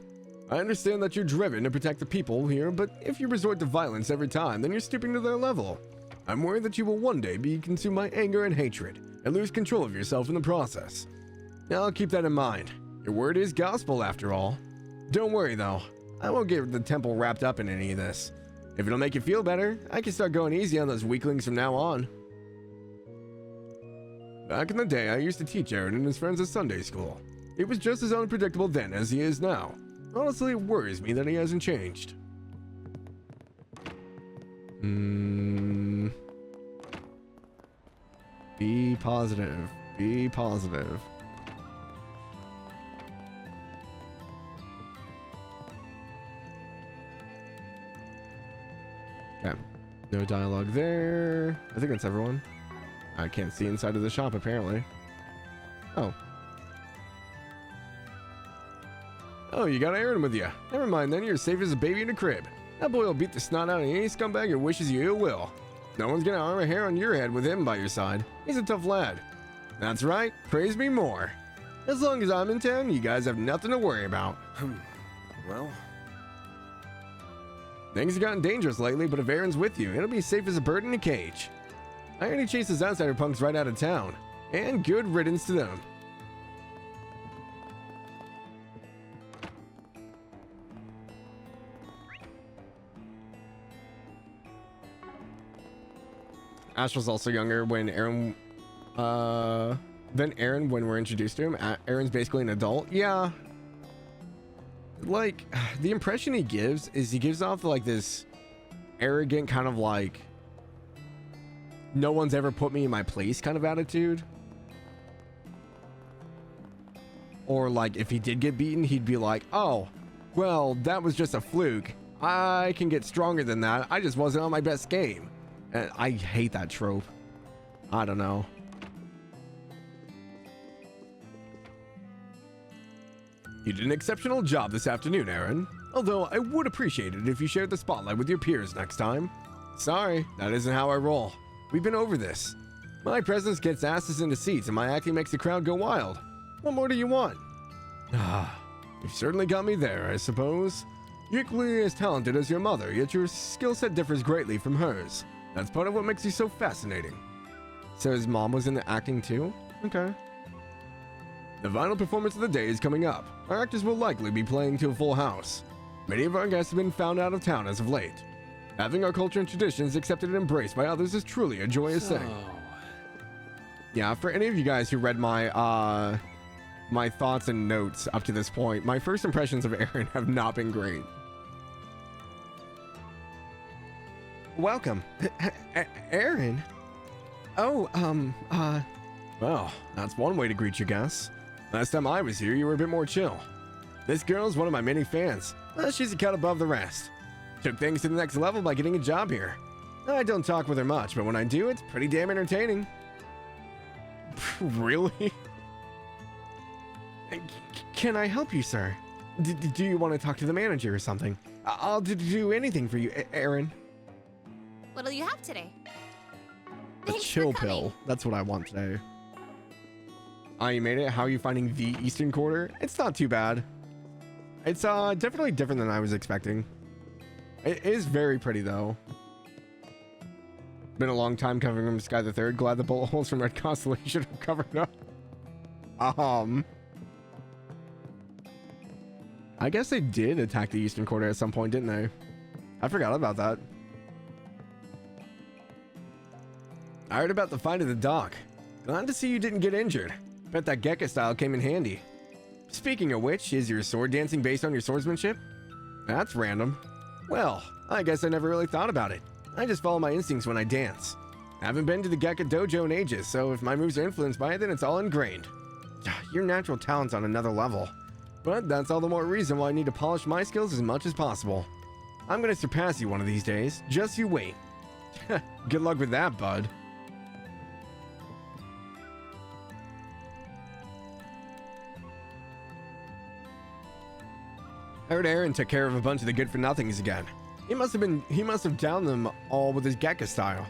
I understand that you're driven to protect the people here, but if you resort to violence every time, then you're stooping to their level. I'm worried that you will one day be consumed by anger and hatred, and lose control of yourself in the process. Now I'll keep that in mind. Your word is gospel after all. Don't worry though, I won't get the temple wrapped up in any of this. If it'll make you feel better, I can start going easy on those weaklings from now on. Back in the day, I used to teach Aaron and his friends at Sunday school. He was just as unpredictable then as he is now. Honestly, it worries me that he hasn't changed. Be positive. Be positive. Okay. No dialogue there. I think that's everyone. I can't see inside of the shop, apparently. Oh. Oh, you got Aaron with you. Never mind then, you're safe as a baby in a crib. That boy will beat the snot out of any scumbag who wishes you ill will. No one's gonna harm a hair on your head with him by your side. He's a tough lad. That's right, praise me more. As long as I'm in town, you guys have nothing to worry about. Well, Things have gotten dangerous lately, but if Aaron's with you, it'll be safe as a bird in a cage. I already chased his outsider punks right out of town. And good riddance to them. Ash was also younger when Aaron, when we're introduced to him. Aaron's basically an adult. Yeah. like, the impression he gives is he gives off like this arrogant kind of like no one's ever put me in my place kind of attitude. Or like if he did get beaten, he'd be like, oh, well, that was just a fluke. I can get stronger than that. I just wasn't on my best game. And I hate that trope. I don't know. You did an exceptional job this afternoon, Aaron. Although I would appreciate it if you shared the spotlight with your peers next time. Sorry, that isn't how I roll. We've been over this. My presence gets asses into seats and my acting makes the crowd go wild. What more do you want? You've certainly got me there, I suppose. You're equally as talented as your mother, yet your skill set differs greatly from hers. That's part of what makes you so fascinating. So his mom was into acting too? Okay. The final performance of the day is coming up. Our actors will likely be playing to a full house. Many of our guests have been found out of town as of late. Having our culture and traditions accepted and embraced by others is truly a joyous thing. Yeah, for any of you guys who read my my thoughts and notes up to this point, my first impressions of Aaron have not been great. Welcome. Aaron? Oh, well, that's one way to greet your guests. Last time I was here, you were a bit more chill. This girl's one of my many fans. She's a cut above the rest. Took things to the next level by getting a job here. I don't talk with her much, but when I do, it's pretty damn entertaining. Really? Can I help you, sir? Do you want to talk to the manager or something? I'll do anything for you, Aaron. What'll you have today? A chill pill. That's what I want today. You made it. How are you finding the Eastern Quarter? It's not too bad. It's definitely different than I was expecting. It is very pretty though. Been a long time covering from Sky the Third. Glad the bullet holes from Red Constellation are covered up. I guess they did attack the Eastern Quarter at some point, didn't they? I forgot about that. I heard about the fight at the dock. Glad to see you didn't get injured. Bet that Gekka style came in handy. Speaking of which, is your sword dancing based on your swordsmanship? That's random. Well, I guess I never really thought about it. I just follow my instincts when I dance. I haven't been to the Gekka dojo in ages, so if my moves are influenced by it, then it's all ingrained. Your natural talent's on another level. But that's all the more reason why I need to polish my skills as much as possible. I'm gonna surpass you one of these days. Just you wait. Good luck with that, bud. I heard Aaron took care of a bunch of the good-for-nothings again. He must have downed them all with his Gekka style.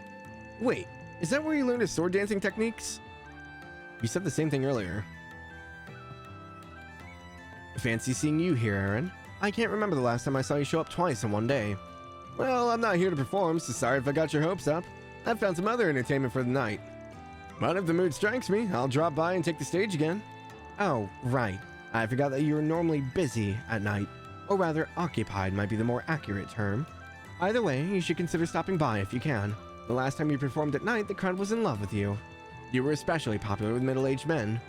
Wait, is that where you learned his sword dancing techniques? You said the same thing earlier. Fancy seeing you here, Aaron. I can't remember the last time I saw you show up twice in one day. Well, I'm not here to perform, so sorry if I got your hopes up. I've found some other entertainment for the night. But if the mood strikes me, I'll drop by and take the stage again. Oh, right. I forgot that you were normally busy at night. Or rather, occupied might be the more accurate term. Either way, you should consider stopping by if you can. The last time you performed at night, the crowd was in love with you. You were especially popular with middle-aged men.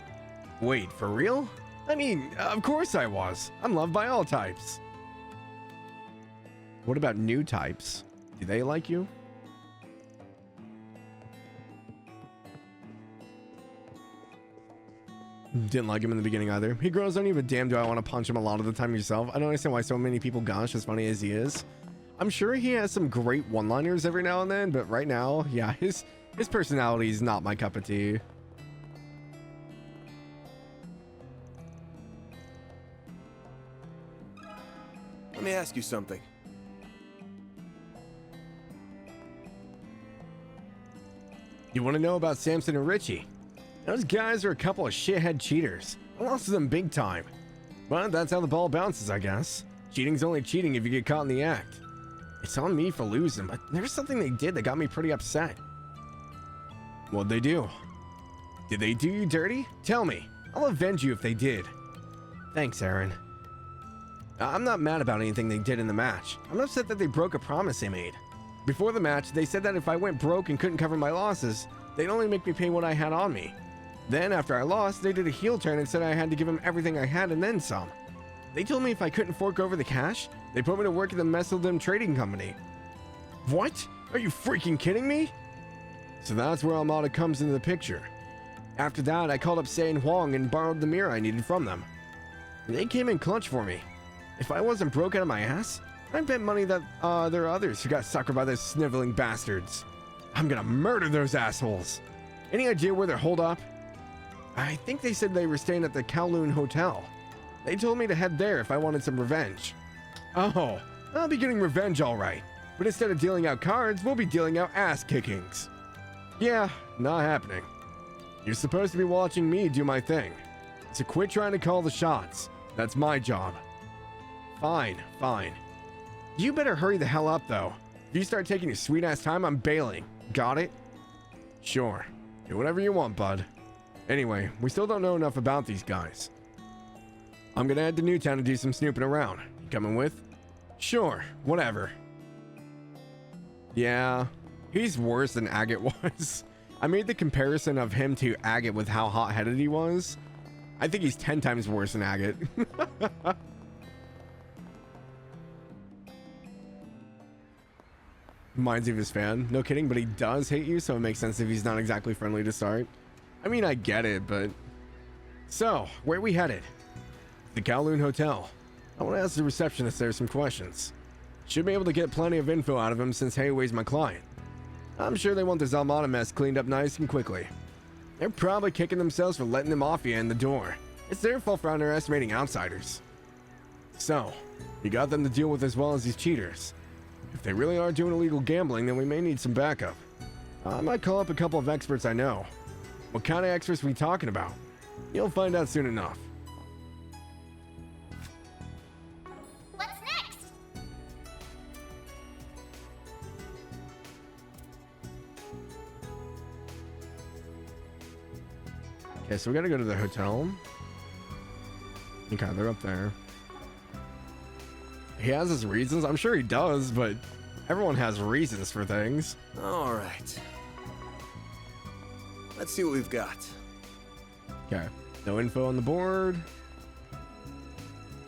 Wait, for real? I mean, of course I was. I'm loved by all types. What about new types? Do they like you? Didn't like him in the beginning either. He girls don't give a damn do I want to punch him a lot of the time yourself. I don't understand why so many people gosh as funny as he is. I'm sure he has some great one-liners every now and then, but right now, yeah, his personality is not my cup of tea. Let me ask you something. You want to know about Samson and Richie? Those guys are a couple of shithead cheaters. I lost to them big time. But that's how the ball bounces, I guess. Cheating's only cheating if you get caught in the act. It's on me for losing, but there's something they did that got me pretty upset. What'd they do? Did they do you dirty? Tell me. I'll avenge you if they did. Thanks, Aaron. I'm not mad about anything they did in the match. I'm upset that they broke a promise they made. Before the match, they said that if I went broke and couldn't cover my losses, they'd only make me pay what I had on me. Then, after I lost, they did a heel turn and said I had to give them everything I had and then some. They told me if I couldn't fork over the cash, they put me to work at the Messeldom Trading Company. What? Are you freaking kidding me? So that's where Armada comes into the picture. After that, I called up Say and Huang and borrowed the mirror I needed from them. They came in clutch for me. If I wasn't broke out of my ass, I bet money that there are others who got suckered by those sniveling bastards. I'm gonna murder those assholes. Any idea where they're holed up? I think they said they were staying at the Kowloon Hotel. They told me to head there if I wanted some revenge. Oh, I'll be getting revenge all right. But instead of dealing out cards, we'll be dealing out ass kickings. Yeah, not happening. You're supposed to be watching me do my thing. So quit trying to call the shots. That's my job. Fine, fine. You better hurry the hell up, though. If you start taking your sweet-ass time, I'm bailing. Got it? Sure. Do whatever you want, bud. Anyway, we still don't know enough about these guys. I'm gonna head to Newtown to do some snooping around. You coming with? Sure, whatever. Yeah, he's worse than Agate was. I made the comparison of him to Agate with how hot-headed he was. I think he's 10 times worse than Agate. Reminds me of his fan. No kidding, but he does hate you, so it makes sense if he's not exactly friendly to start. I mean, I get it, but... So, where are we headed? The Kowloon Hotel. I want to ask the receptionist there some questions. Should be able to get plenty of info out of him since Hayway's my client. I'm sure they want this Armada mess cleaned up nice and quickly. They're probably kicking themselves for letting the Mafia in the door. It's their fault for underestimating outsiders. So, you got them to deal with as well as these cheaters. If they really are doing illegal gambling, then we may need some backup. I might call up a couple of experts I know. What kind of experts are we talking about? You'll find out soon enough. What's next? Okay, so we gotta go to the hotel. Okay, they're up there. He has his reasons. I'm sure he does, but everyone has reasons for things. All right. Let's see what we've got. Okay, no info on the board.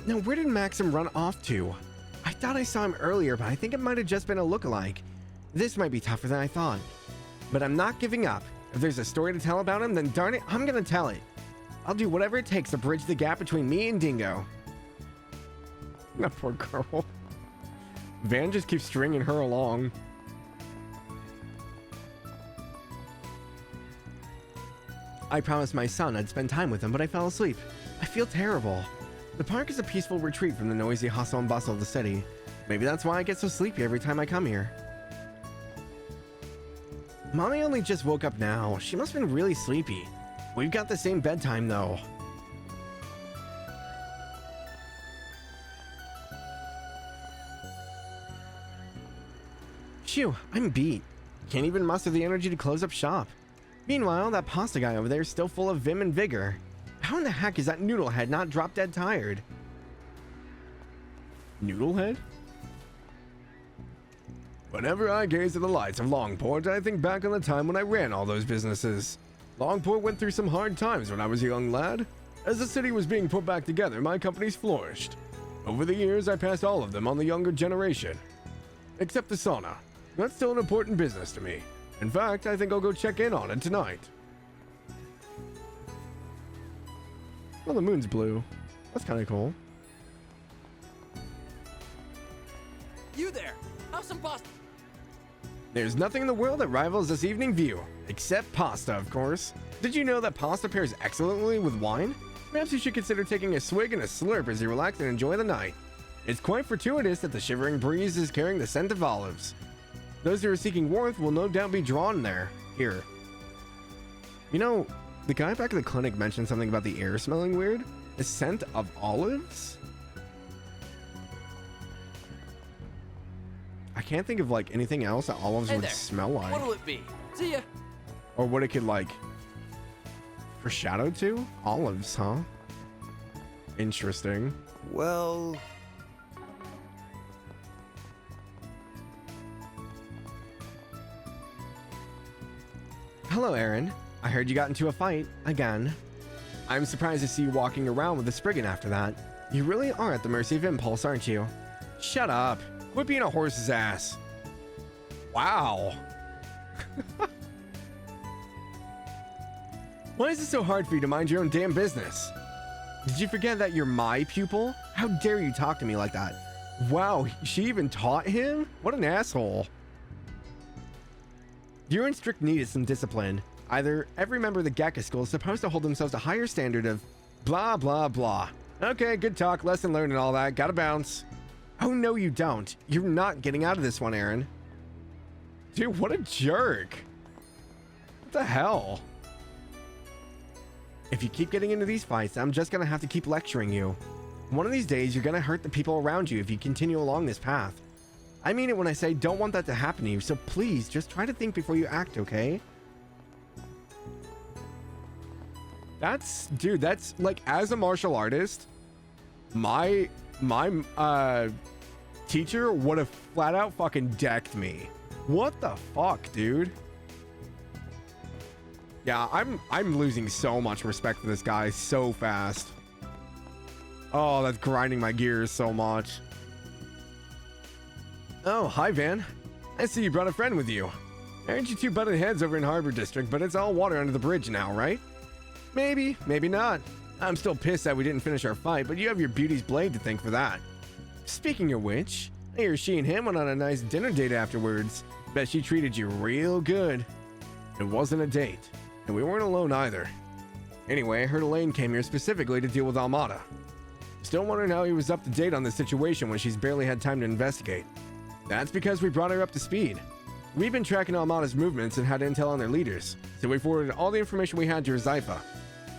Now, where did Maxim run off to? I thought I saw him earlier, but I think it might have just been a lookalike. This might be tougher than I thought. But I'm not giving up. If there's a story to tell about him, then darn it, I'm gonna tell it. I'll do whatever it takes to bridge the gap between me and Dingo. That poor girl. Van just keeps stringing her along. I promised my son I'd spend time with him, but I fell asleep. I feel terrible. The park is a peaceful retreat from the noisy hustle and bustle of the city. Maybe that's why I get so sleepy every time I come here. Mommy only just woke up now. She must have been really sleepy. We've got the same bedtime, though. Phew, I'm beat. Can't even muster the energy to close up shop. Meanwhile, that pasta guy over there is still full of vim and vigor. How in the heck is that noodlehead not drop dead tired? Noodlehead? Whenever I gaze at the lights of Langport, I think back on the time when I ran all those businesses. Langport went through some hard times when I was a young lad. As the city was being put back together, my companies flourished. Over the years, I passed all of them on the younger generation. Except the sauna. That's still an important business to me. In fact, I think I'll go check in on it tonight. Well, the moon's blue. That's kind of cool. You there? Have some pasta. There's nothing in the world that rivals this evening view. Except pasta, of course. Did you know that pasta pairs excellently with wine? Perhaps you should consider taking a swig and a slurp as you relax and enjoy the night. It's quite fortuitous that the shivering breeze is carrying the scent of olives. Those who are seeking warmth will no doubt be drawn there. Here. You know, the guy back at the clinic mentioned something about the air smelling weird. The scent of olives? I can't think of like anything else that olives Hey would there. smell like. What'll it be? See ya. Or what it could like foreshadow to? Olives, huh? Interesting. Well, Hello, Aaron. I heard you got into a fight again. I'm surprised to see you walking around with a Spriggan after that. You really are at the mercy of impulse, aren't you? Shut up. Quit being a horse's ass. Wow. Why is it so hard for you to mind your own damn business? Did you forget that you're my pupil? How dare you talk to me like that? Wow, she even taught him? What an asshole. You're in strict need of some discipline. Either every member of the Gekka school is supposed to hold themselves to a higher standard of blah, blah, blah. Okay, good talk, lesson learned and all that. Gotta bounce. Oh, no, you don't. You're not getting out of this one, Aaron. Dude, what a jerk. What the hell? If you keep getting into these fights, I'm just gonna have to keep lecturing you. One of these days, you're gonna hurt the people around you if you continue along this path. I mean it when I say don't want that to happen to you, so please just try to think before you act, okay? Dude, that's like, as a martial artist, my teacher would have flat out fucking decked me. What the fuck, dude? Yeah, I'm losing so much respect for this guy so fast. Oh, that's grinding my gears so much. Oh, hi, Van. I see you brought a friend with you. Aren't you two butted heads over in Harbor District, but it's all water under the bridge now, right? Maybe, maybe not. I'm still pissed that we didn't finish our fight, but you have your beauty's blade to thank for that. Speaking of which, I hear she and him went on a nice dinner date afterwards. Bet she treated you real good. It wasn't a date, and we weren't alone either. Anyway, I heard Elaine came here specifically to deal with Almada. Still wondering how he was up to date on the situation when she's barely had time to investigate. That's because we brought her up to speed. We've been tracking Almada's movements and had intel on their leaders, so we forwarded all the information we had to Rizaifa.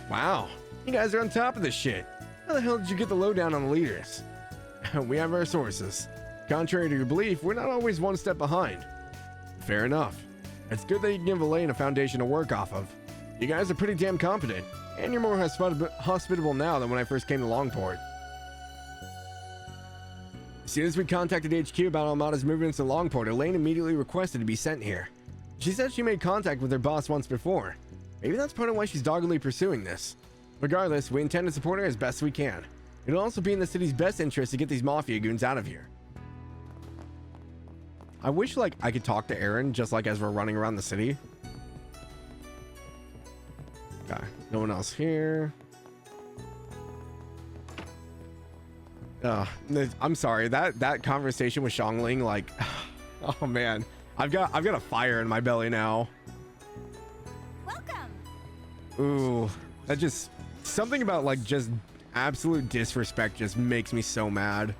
Wow, you guys are on top of this shit. How the hell did you get the lowdown on the leaders? We have our sources. Contrary to your belief, we're not always one step behind. Fair enough. It's good that you can give Elaine a foundation to work off of. You guys are pretty damn competent, and you're more hospitable now than when I first came to Langport. As soon as we contacted HQ about Almada's movements in Langport, Elaine immediately requested to be sent here. She said she made contact with her boss once before. Maybe that's part of why she's doggedly pursuing this. Regardless, we intend to support her as best we can. It'll also be in the city's best interest to get these mafia goons out of here. I wish, like, I could talk to Aaron just like as we're running around the city. Okay, no one else here. I'm sorry, that conversation with Xiangling, like, oh man, I've got a fire in my belly now. Welcome. Ooh, that just, something about like just absolute disrespect just makes me so mad.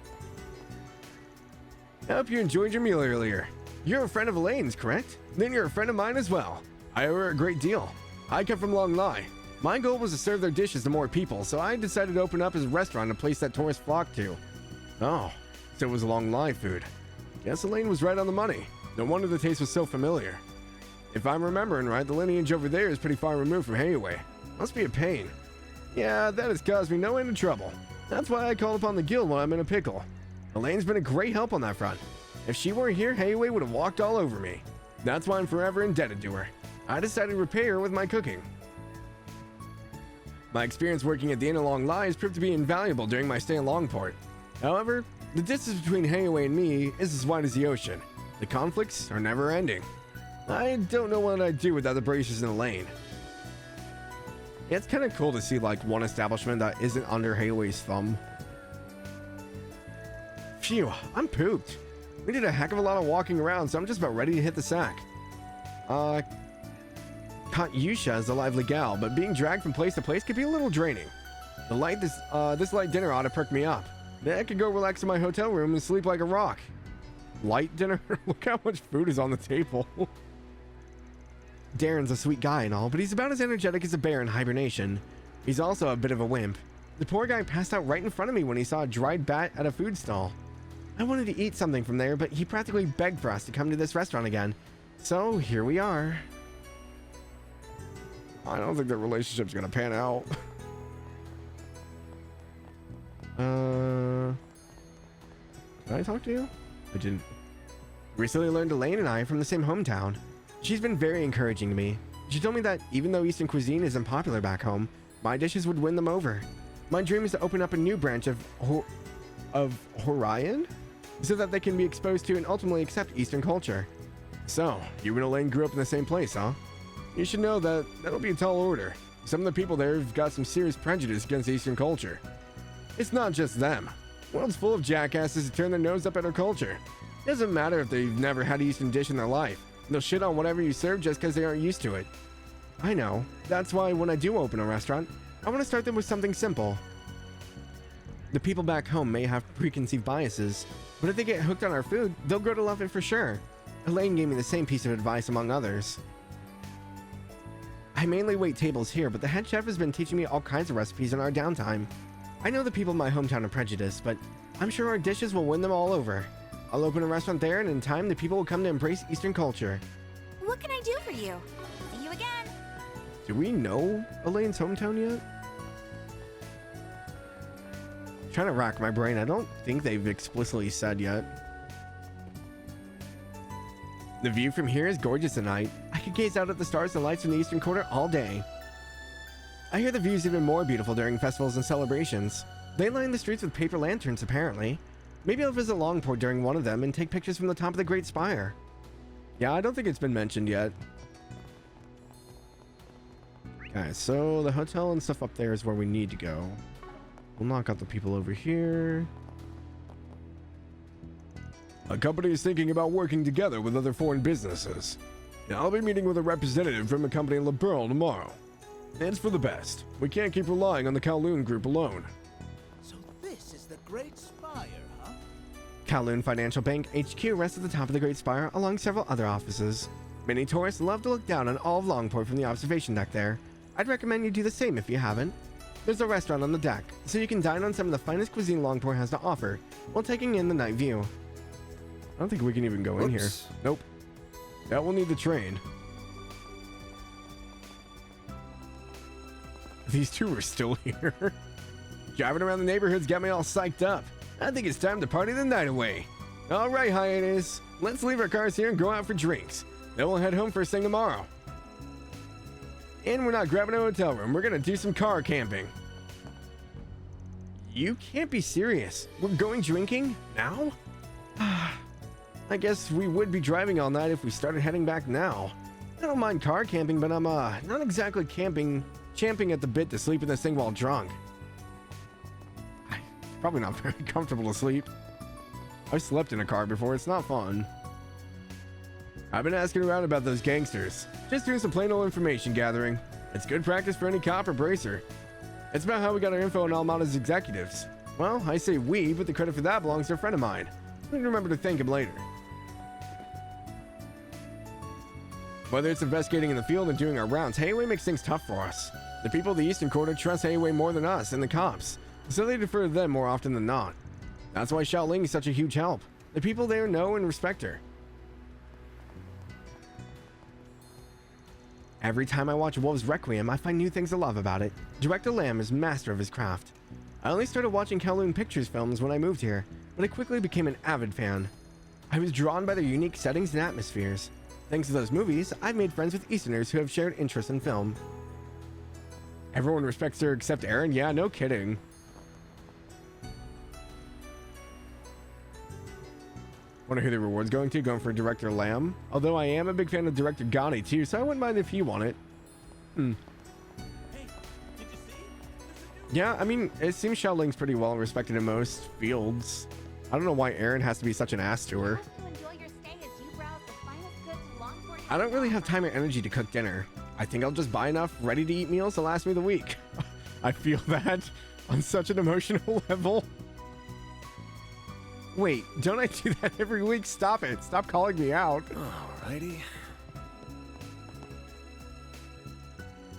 I hope you enjoyed your meal earlier. You're a friend of Elaine's, correct? Then you're a friend of mine as well. I owe her a great deal. I come from Long Lai. My goal was to serve their dishes to more people, so I decided to open up his restaurant, a place that tourists flock to. Oh, so it was Long Lai food. Guess Elaine was right on the money. No wonder the taste was so familiar. If I'm remembering right, the lineage over there is pretty far removed from Hayway. Must be a pain. Yeah, that has caused me no end of trouble. That's why I call upon the guild when I'm in a pickle. Elaine's been a great help on that front. If she weren't here, Hayway would have walked all over me. That's why I'm forever indebted to her. I decided to repay her with my cooking. My experience working at the Inn of Long Lai has proved to be invaluable during my stay in Longport. However, the distance between Hayway and me is as wide as the ocean. The conflicts are never ending. I don't know what I'd do without the Bracers and Elaine. Yeah, it's kind of cool to see like one establishment that isn't under Hayway's thumb. Phew, I'm pooped. We did a heck of a lot of walking around, so I'm just about ready to hit the sack. Katyusha is a lively gal, but being dragged from place to place could be a little draining. This light dinner ought to perk me up. Then I could go relax in my hotel room and sleep like a rock. Light dinner? Look how much food is on the table. Darren's a sweet guy and all, but he's about as energetic as a bear in hibernation. He's also a bit of a wimp. The poor guy passed out right in front of me when he saw a dried bat at a food stall. I wanted to eat something from there, but he practically begged for us to come to this restaurant again. So here we are. I don't think the relationship's gonna pan out. Did I talk to you? I didn't. Recently learned Elaine and I are from the same hometown. She's been very encouraging to me. She told me that even though Eastern cuisine isn't popular back home, my dishes would win them over. My dream is to open up a new branch of Horion, so that they can be exposed to and ultimately accept Eastern culture. So, you and Elaine grew up in the same place, huh? You should know that that'll be a tall order. Some of the people there have got some serious prejudice against Eastern culture. It's not just them. The world's full of jackasses who turn their nose up at our culture. It doesn't matter if they've never had an Eastern dish in their life. They'll shit on whatever you serve just because they aren't used to it. I know. That's why when I do open a restaurant, I want to start them with something simple. The people back home may have preconceived biases, but if they get hooked on our food, they'll grow to love it for sure. Elaine gave me the same piece of advice among others. I mainly wait tables here, but the head chef has been teaching me all kinds of recipes in our downtime. I know the people in my hometown are prejudiced, but I'm sure our dishes will win them all over. I'll open a restaurant there, and in time, the people will come to embrace Eastern culture. What can I do for you? See you again. Do we know Elaine's hometown yet? Trying to rack my brain. I don't think they've explicitly said yet. The view from here is gorgeous tonight. I could gaze out at the stars and lights in the eastern quarter all day. I hear the view's even more beautiful during festivals and celebrations. They line the streets with paper lanterns, apparently. Maybe I'll visit Langport during one of them and take pictures from the top of the Great Spire. Yeah, I don't think it's been mentioned yet. Okay, so the hotel and stuff up there is where we need to go. We'll knock out the people over here. A company is thinking about working together with other foreign businesses. Now, I'll be meeting with a representative from a company in Lair tomorrow. It's for the best. We can't keep relying on the Kowloon group alone. So this is the Great Spire, huh? Kowloon Financial Bank HQ rests at the top of the Great Spire along several other offices. Many tourists love to look down on all of Langport from the observation deck there. I'd recommend you do the same if you haven't. There's a restaurant on the deck, so you can dine on some of the finest cuisine Langport has to offer while taking in the night view. I don't think we can even go in here. Nope. Yeah, we'll need the train. These two are still here. Driving around the neighborhoods got me all psyched up. I think it's time to party the night away. All right, hiatus. Let's leave our cars here and go out for drinks. Then we'll head home first thing tomorrow. And we're not grabbing a hotel room. We're gonna do some car camping. You can't be serious. We're going drinking? Now? I guess we would be driving all night if we started heading back now. I don't mind car camping, but I'm not exactly champing at the bit to sleep in this thing while drunk. Probably not very comfortable to sleep. I've slept in a car before. It's not fun. I've been asking around about those gangsters. Just doing some plain old information gathering. It's good practice for any cop or bracer. It's about how we got our info on Almada's executives. Well, I say we, but the credit for that belongs to a friend of mine. I need to remember to thank him later. Whether it's investigating in the field and doing our rounds, Hayway makes things tough for us. The people of the Eastern Quarter trust Hayway more than us and the cops, so they defer to them more often than not. That's why Xiaoling is such a huge help. The people there know and respect her. Every time I watch Wolf's Requiem, I find new things to love about it. Director Lam is master of his craft. I only started watching Kowloon Pictures films when I moved here, but I quickly became an avid fan. I was drawn by their unique settings and atmospheres. Thanks to those movies, I've made friends with Easterners who have shared interests in film. Everyone respects her except Aaron? Yeah, no kidding. Wonder who the reward's going to? Going for Director Lam? Although I am a big fan of Director Gotti too, so I wouldn't mind if he won it. Hey, did you see? Yeah, I mean, it seems Xiaoling's pretty well respected in most fields. I don't know why Aaron has to be such an ass to her. I don't really have time or energy to cook dinner. I think I'll just buy enough ready-to-eat meals to last me the week. I feel that on such an emotional level. Wait, don't I do that every week? Stop it. Stop calling me out. Alrighty.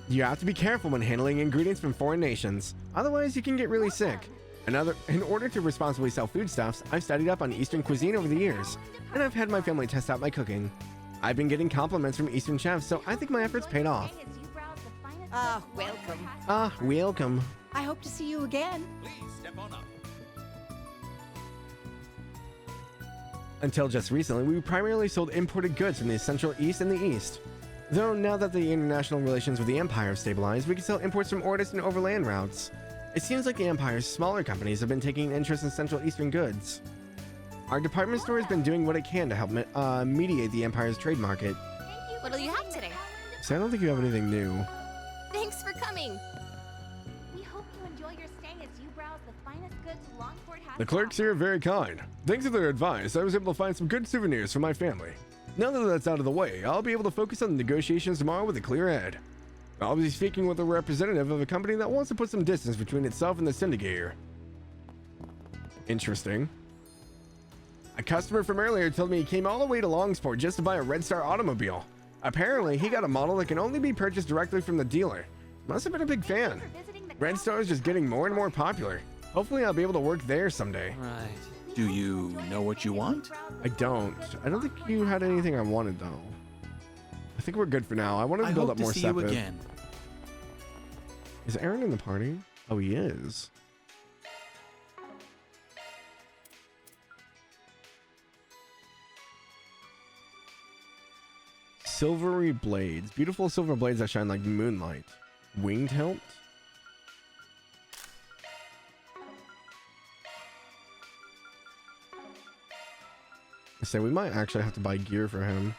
You have to be careful when handling ingredients from foreign nations. Otherwise, you can get really sick. In order to responsibly sell foodstuffs, I've studied up on Eastern cuisine over the years, and I've had my family test out my cooking. I've been getting compliments from Eastern chefs, so I think my efforts paid off. Welcome. Welcome. I hope to see you again. Please step on up. Until just recently, we primarily sold imported goods from the Central East and the East. Though now that the international relations with the Empire have stabilized, we can sell imports from Ordis and overland routes. It seems like the Empire's smaller companies have been taking an interest in Central Eastern goods. Our department store has been doing what it can to help mediate the Empire's trade market. Thank you. What'll you have today? So I don't think you have anything new. Thanks for coming. We hope you enjoy your stay as you browse the finest goods Langport has. The clerks here are very kind. Thanks to their advice, I was able to find some good souvenirs for my family. Now that that's out of the way, I'll be able to focus on the negotiations tomorrow with a clear head. I'll be speaking with a representative of a company that wants to put some distance between itself and the syndicate here. Interesting. A customer from earlier told me he came all the way to Langport just to buy a Red Star automobile. Apparently, he got a model that can only be purchased directly from the dealer. Must have been a big fan. Red Star is just getting more and more popular. Hopefully, I'll be able to work there someday. Right. Do you know what you want? I don't think you had anything I wanted, though. I think we're good for now. I wanted to build up more I hope to see you sepith. again. Is Aaron in the party? Oh, he is. Silvery blades. Beautiful silver blades that shine like moonlight. Winged hilt? So we might actually have to buy gear for him.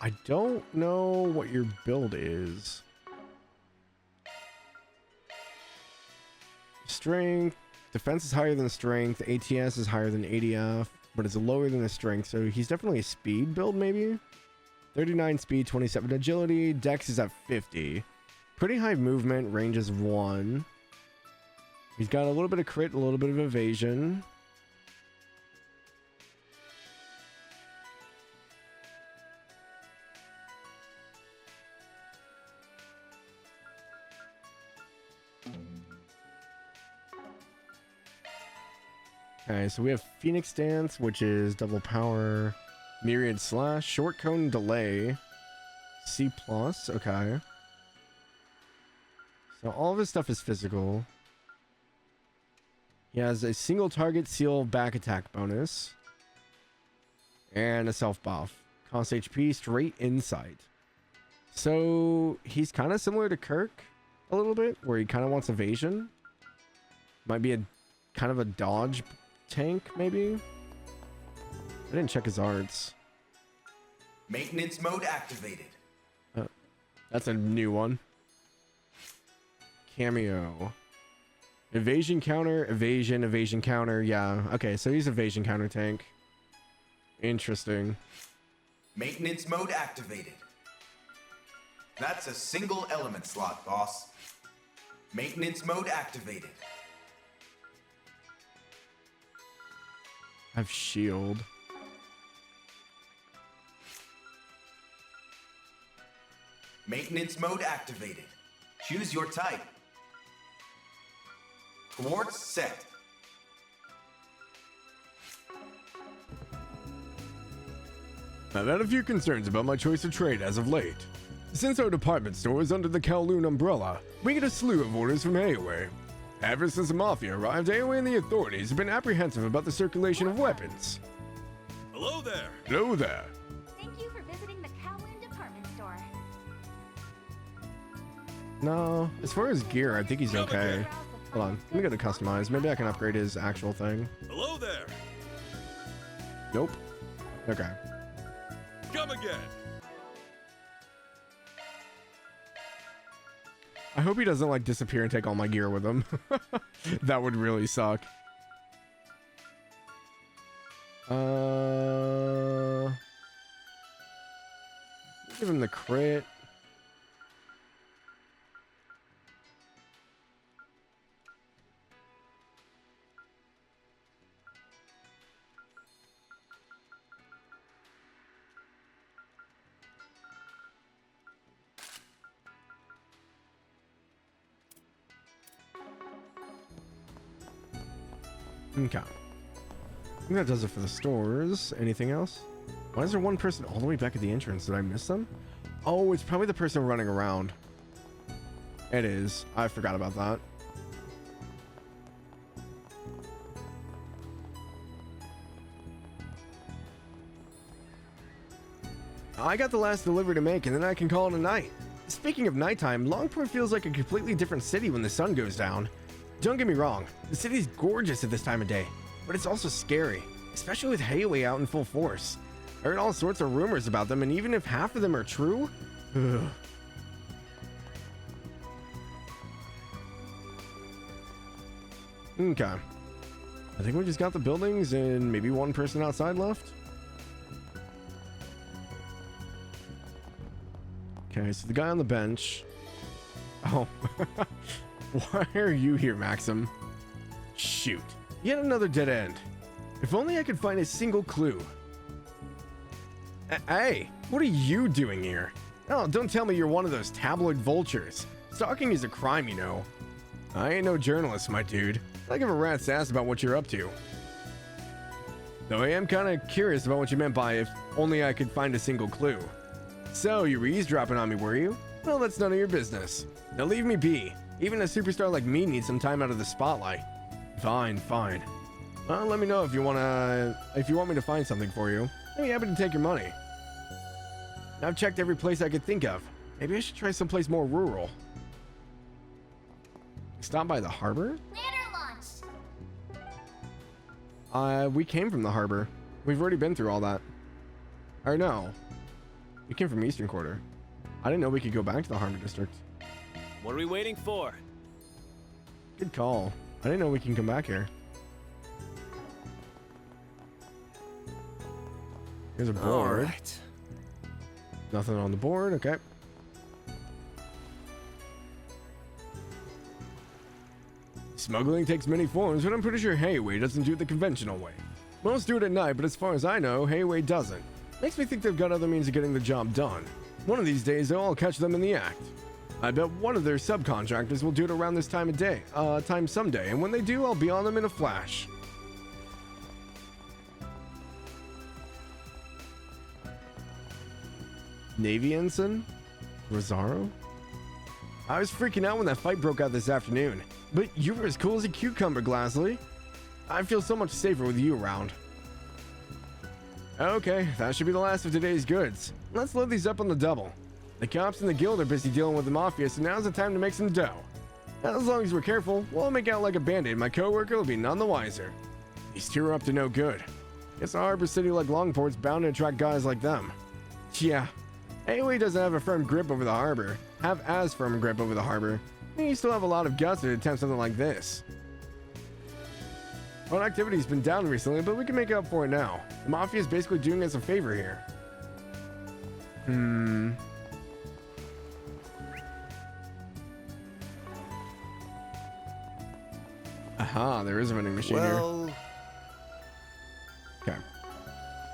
I don't know what your build is. Strength. Defense is higher than strength. ATS is higher than ADF, but it's lower than the strength. So he's definitely a speed build, maybe. 39 speed, 27 agility. Dex is at 50. Pretty high movement. Range is 1. He's got a little bit of crit, a little bit of evasion. Okay, so we have Phoenix Dance, which is double power, Myriad Slash, Short Cone Delay, C+, okay. So all of his stuff is physical. He has a single target seal back attack bonus. And a self buff. Cost HP, straight insight. So he's kind of similar to Kirk a little bit, where he kind of wants evasion. Might be a kind of a dodge tank, maybe? I didn't check his arts. Maintenance mode activated. That's a new one. Cameo. Evasion counter, evasion, evasion counter. Yeah, okay, so he's evasion counter tank. Interesting. Maintenance mode activated. That's a single element slot, boss. Maintenance mode activated. I have shield. Maintenance mode activated. Choose your type. Quartz set. I've had a few concerns about my choice of trade as of late. Since our department store is under the Kowloon umbrella, we get a slew of orders from AOA. Ever since the Mafia arrived, AOA and the authorities have been apprehensive about the circulation of weapons. Hello there. Hello there. Thank you for visiting the Kowloon department store. No, as far as gear, I think he's okay. Hold on, let me go to customize. Maybe I can upgrade his actual thing. Hello there. Nope. Okay. Come again. I hope he doesn't like disappear and take all my gear with him. That would really suck. Give him the crit. Okay. I think that does it for the stores. Anything else? Why is there one person all the way back at the entrance? Did I miss them? Oh, it's probably the person running around. It is. I forgot about that. I got the last delivery to make, and then I can call it a night. Speaking of nighttime, Langport feels like a completely different city when the sun goes down. Don't get me wrong, the city's gorgeous at this time of day, but it's also scary, especially with Hayway out in full force. I heard all sorts of rumors about them, and even if half of them are true, ugh. Okay. I think we just got the buildings and maybe one person outside left. Okay, so the guy on the bench. Oh. Why are you here, Maxim? Shoot. Yet another dead end. If only I could find a single clue. Hey, what are you doing here? Oh, don't tell me you're one of those tabloid vultures. Stalking is a crime, you know. I ain't no journalist, my dude. I give a rat's ass about what you're up to. Though I am kind of curious about what you meant by if only I could find a single clue. So, you were eavesdropping on me, were you? Well, that's none of your business. Now leave me be. Even a superstar like me needs some time out of the spotlight. Fine. Well, let me know if you want me to find something for you. I'd be happy to take your money. I've checked every place I could think of. Maybe I should try someplace more rural. Stop by the harbor? Lair launched. We came from the harbor. We've already been through all that. Or no. We came from Eastern Quarter. I didn't know we could go back to the harbor district. What are we waiting for? Good call. I didn't know we can come back here. Here's a board. All right. Nothing on the board. Okay. Smuggling takes many forms, but I'm pretty sure Hayway doesn't do it the conventional way. Most do it at night, but as far as I know, Hayway doesn't. Makes me think they've got other means of getting the job done. One of these days, I'll catch them in the act. I bet one of their subcontractors will do it around this time someday, and when they do, I'll be on them in a flash. Navy Ensign? Rosario? I was freaking out when that fight broke out this afternoon, but you were as cool as a cucumber, Glassley. I feel so much safer with you around. Okay, that should be the last of today's goods. Let's load these up on the double. The cops and the guild are busy dealing with the mafia, so now's the time to make some dough. As long as we're careful, we'll make out like a bandit and my coworker will be none the wiser. These two are up to no good. Guess a harbor city like Longport's bound to attract guys like them. Yeah, Hayway doesn't have a firm grip over the harbor. Have as firm a grip over the harbor. And you still have a lot of guts to attempt something like this. Our activity's been down recently, but we can make up for it now. The mafia is basically doing us a favor here. Aha, there is a vending machine here. Okay.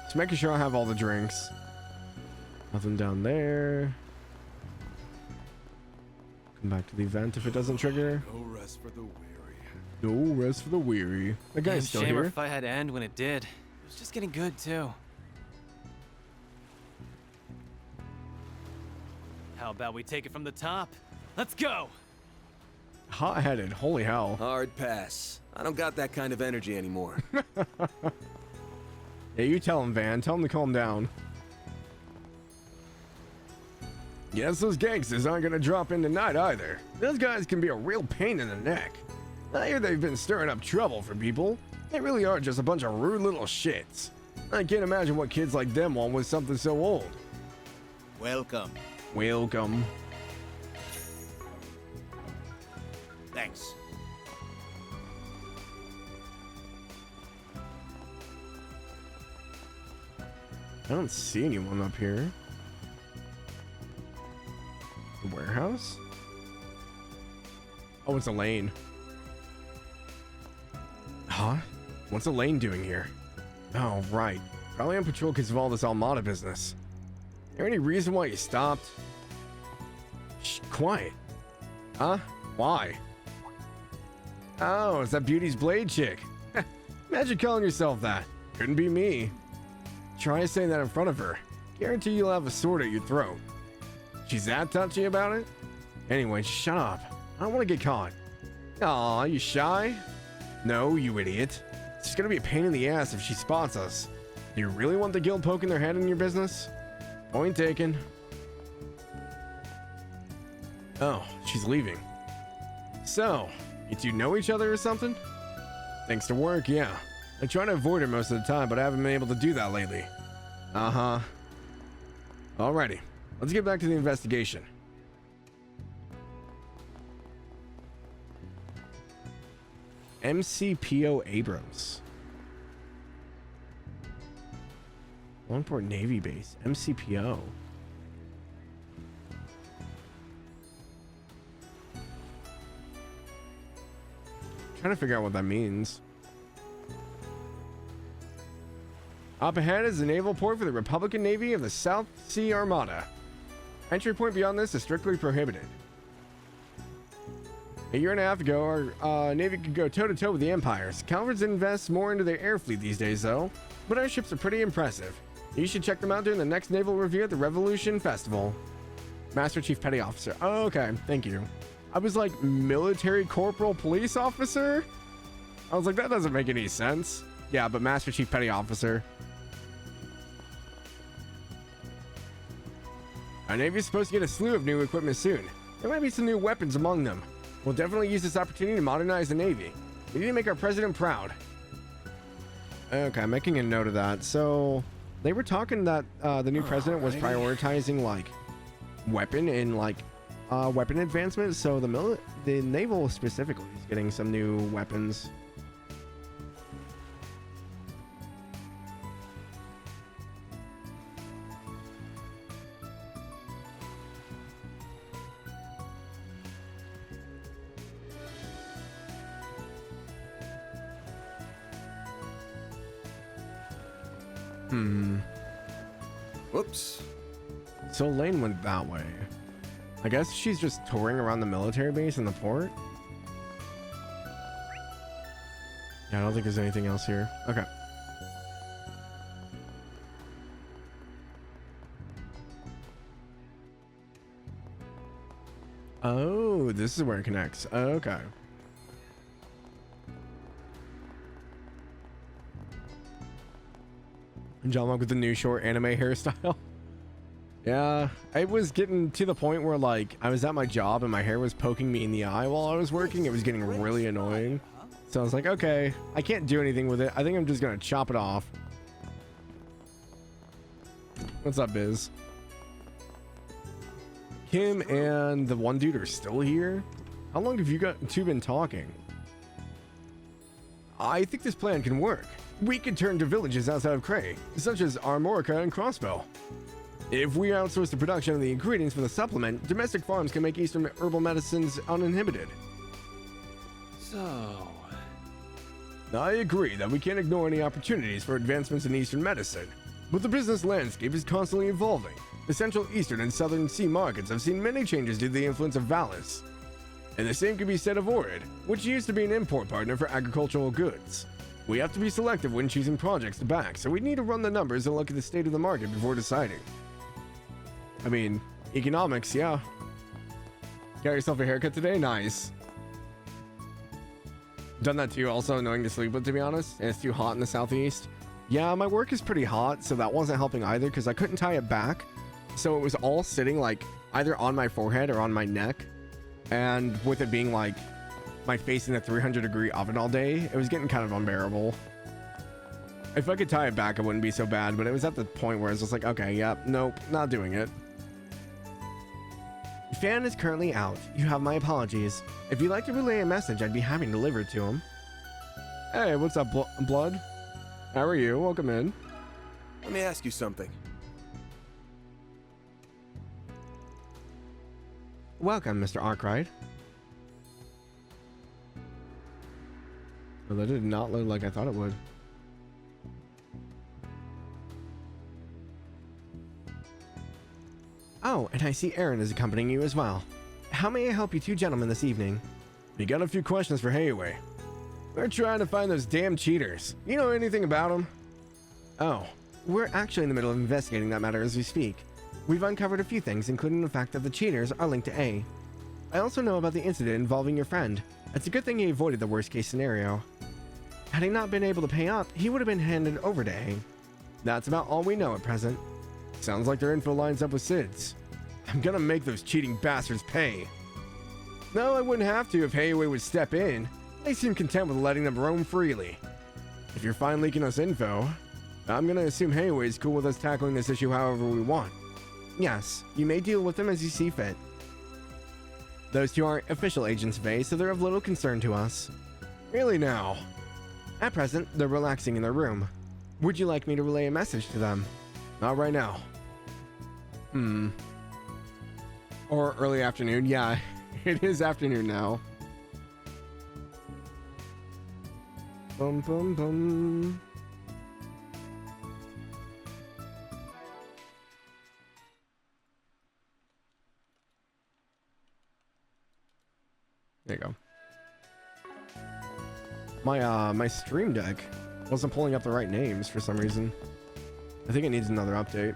Just making sure I have all the drinks. Nothing down there. Come back to the event if it doesn't trigger. No rest for the weary. No rest for the weary. The guy's still shame our here. fight had to end when it did. It was just getting good too. How about we take it from the top? Let's go! Hot-headed, holy hell. Hard pass. I don't got that kind of energy anymore. Yeah, you tell him, Van. Tell him to calm down. Yes, those gangsters aren't gonna drop in tonight either. Those guys can be a real pain in the neck. I hear they've been stirring up trouble for people. They really are just a bunch of rude little shits. I can't imagine what kids like them want with something so old. Welcome. Welcome. Thanks. I don't see anyone up here. The warehouse? Oh, it's Elaine. Huh? What's Elaine doing here? Oh, right. Probably on patrol because of all this Almada business. Is there any reason why you stopped? Shh, quiet. Huh? Why? Oh, it's that Beauty's Blade chick. Imagine calling yourself that. Couldn't be me. Try saying that in front of her. Guarantee you'll have a sword at your throat. She's that touchy about it? Anyway, shut up. I don't want to get caught. Aw, you shy? No, you idiot. It's gonna be a pain in the ass if she spots us. Do you really want the guild poking their head in your business? Point taken. Oh, she's leaving. So, you two know each other or something? Thanks to work, yeah. I try to avoid her most of the time, but I haven't been able to do that lately. Uh-huh. Alrighty, let's get back to the investigation. MCPO Abrams. Langport Navy Base. MCPO. Trying to figure out what that means. Up ahead is the naval port for the Republican Navy of the South Sea Armada. Entry point beyond this is strictly prohibited. A year and a half ago, our Navy could go toe-to-toe with the Empires. Calvert's invests more into their air fleet these days, though. But our ships are pretty impressive. You should check them out during the next naval review at the Revolution Festival. Master Chief Petty Officer. Oh, okay, thank you. I was like, military corporal police officer? I was like, that doesn't make any sense. Yeah, but Master Chief Petty Officer. Our Navy is supposed to get a slew of new equipment soon. There might be some new weapons among them. We'll definitely use this opportunity to modernize the Navy. We need to make our president proud. Okay, I'm making a note of that. So, they were talking that the new president was prioritizing like weapon and like weapon advancement. So the naval specifically is getting some new weapons. Whoops. So Lane went that way. I guess she's just touring around the military base in the port. Yeah, I don't think there's anything else here. Okay. Oh, this is where it connects. Okay. Jalmoc with the new short anime hairstyle. Yeah, I was getting to the point where like I was at my job and my hair was poking me in the eye while I was working. It was getting really annoying. So I was like, okay, I can't do anything with it. I think I'm just gonna chop it off. What's up, Biz? Kim and the one dude are still here? How long have you two been talking? I think this plan can work. We could turn to villages outside of Cray, such as Armorica and Crossbow. If we outsource the production of the ingredients for the supplement, domestic farms can make Eastern herbal medicines uninhibited. So, I agree that we can't ignore any opportunities for advancements in Eastern medicine, but the business landscape is constantly evolving. The Central, Eastern, and Southern Sea markets have seen many changes due to the influence of Valis. And the same can be said of Orid, which used to be an import partner for agricultural goods. We have to be selective when choosing projects to back, so we need to run the numbers and look at the state of the market before deciding. I mean, economics, yeah. Got yourself a haircut today? Nice. Done that too, also annoying to sleep with, to be honest. And it's too hot in the southeast. Yeah, my work is pretty hot, so that wasn't helping either because I couldn't tie it back. So it was all sitting like either on my forehead or on my neck. And with it being like my face in a 300-degree oven all day, it was getting kind of unbearable. If I could tie it back, it wouldn't be so bad, but it was at the point where I was just like, okay, yep, nope, not doing it. Fan is currently out. You have my apologies. If you'd like to relay a message, I'd be happy to deliver it to him. Hey, what's up, Blood? How are you? Welcome in. Let me ask you something. Welcome, Mr. Arkwright. Well, that did not look like I thought it would. Oh, and I see Aaron is accompanying you as well. How may I help you two gentlemen this evening? We got a few questions for Hayway. We're trying to find those damn cheaters. You know anything about them? Oh, we're actually in the middle of investigating that matter as we speak. We've uncovered a few things, including the fact that the cheaters are linked to A. I also know about the incident involving your friend. It's a good thing he avoided the worst case scenario. Had he not been able to pay up, he would have been handed over to A. That's about all we know at present. Sounds like their info lines up with Sid's. I'm gonna make those cheating bastards pay. No, I wouldn't have to if Hayway would step in. They seem content with letting them roam freely. If you're fine leaking us info, I'm gonna assume Hayway's cool with us tackling this issue however we want. Yes, you may deal with them as you see fit. Those two aren't official agents of A, so they're of little concern to us. Really now? At present, they're relaxing in their room. Would you like me to relay a message to them? Not right now. Or early afternoon. Yeah, it is afternoon now. Bum bum bum. There you go. My stream deck wasn't pulling up the right names for some reason. I think it needs another update.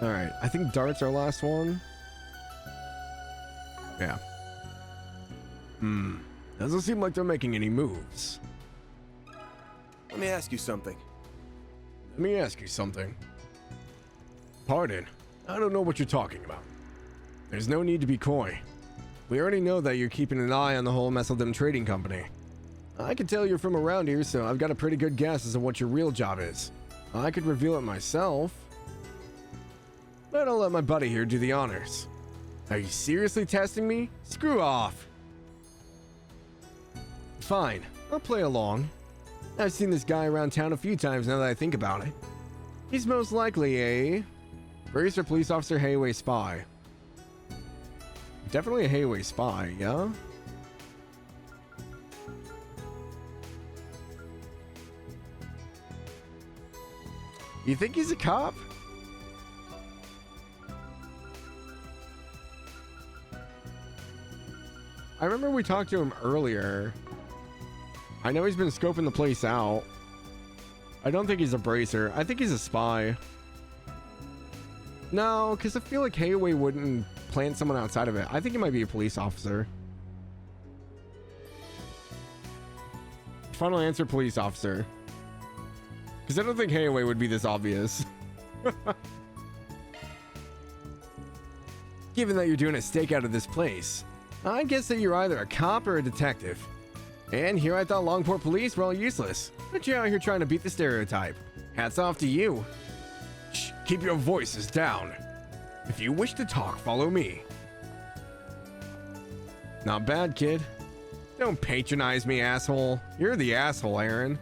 Alright, I think Dart's our last one. Yeah. Doesn't seem like they're making any moves. Let me ask you something. Pardon, I don't know what you're talking about. There's no need to be coy. We already know that you're keeping an eye on the whole Messeldom Trading Company. I can tell you're from around here, so I've got a pretty good guess as to what your real job is. I could reveal it myself, but I'll let my buddy here do the honors. Are you seriously testing me? Screw off. Fine, I'll play along. I've seen this guy around town a few times now that I think about it. He's most likely a Racer Police Officer Hayway spy. Definitely a Hayway spy, yeah? You think he's a cop? I remember we talked to him earlier. I know he's been scoping the place out. I don't think he's a bracer. I think he's a spy. No, because I feel like Hayway wouldn't plant someone outside of it. I think he might be a police officer. Final answer, police officer. Because I don't think Hayway would be this obvious. Given that you're doing a stakeout of this place, I guess that you're either a cop or a detective. And here I thought Langport police were all useless, but you're out here trying to beat the stereotype. Hats off to you. Shh, keep your voices down. If you wish to talk, follow me. Not bad, kid. Don't patronize me, asshole. You're the asshole, Aaron.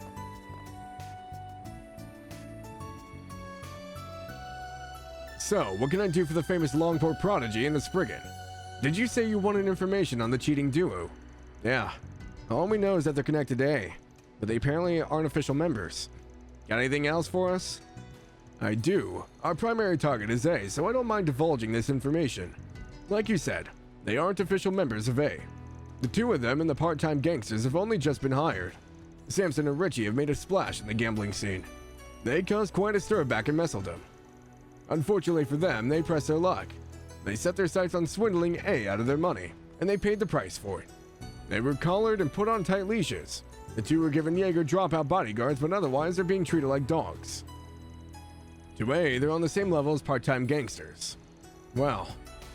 So, what can I do for the famous Longport prodigy and the Spriggan? Did you say you wanted information on the cheating duo? Yeah. All we know is that they're connected to A, but they apparently aren't official members. Got anything else for us? I do. Our primary target is A, so I don't mind divulging this information. Like you said, they aren't official members of A. The two of them and the part-time gangsters have only just been hired. Samson and Richie have made a splash in the gambling scene. They caused quite a stir back in Messeldom. Unfortunately for them, they pressed their luck. They set their sights on swindling A out of their money, and they paid the price for it. They were collared and put on tight leashes. The two were given Jaeger dropout bodyguards, but otherwise they're being treated like dogs. To A, they're on the same level as part-time gangsters. Well,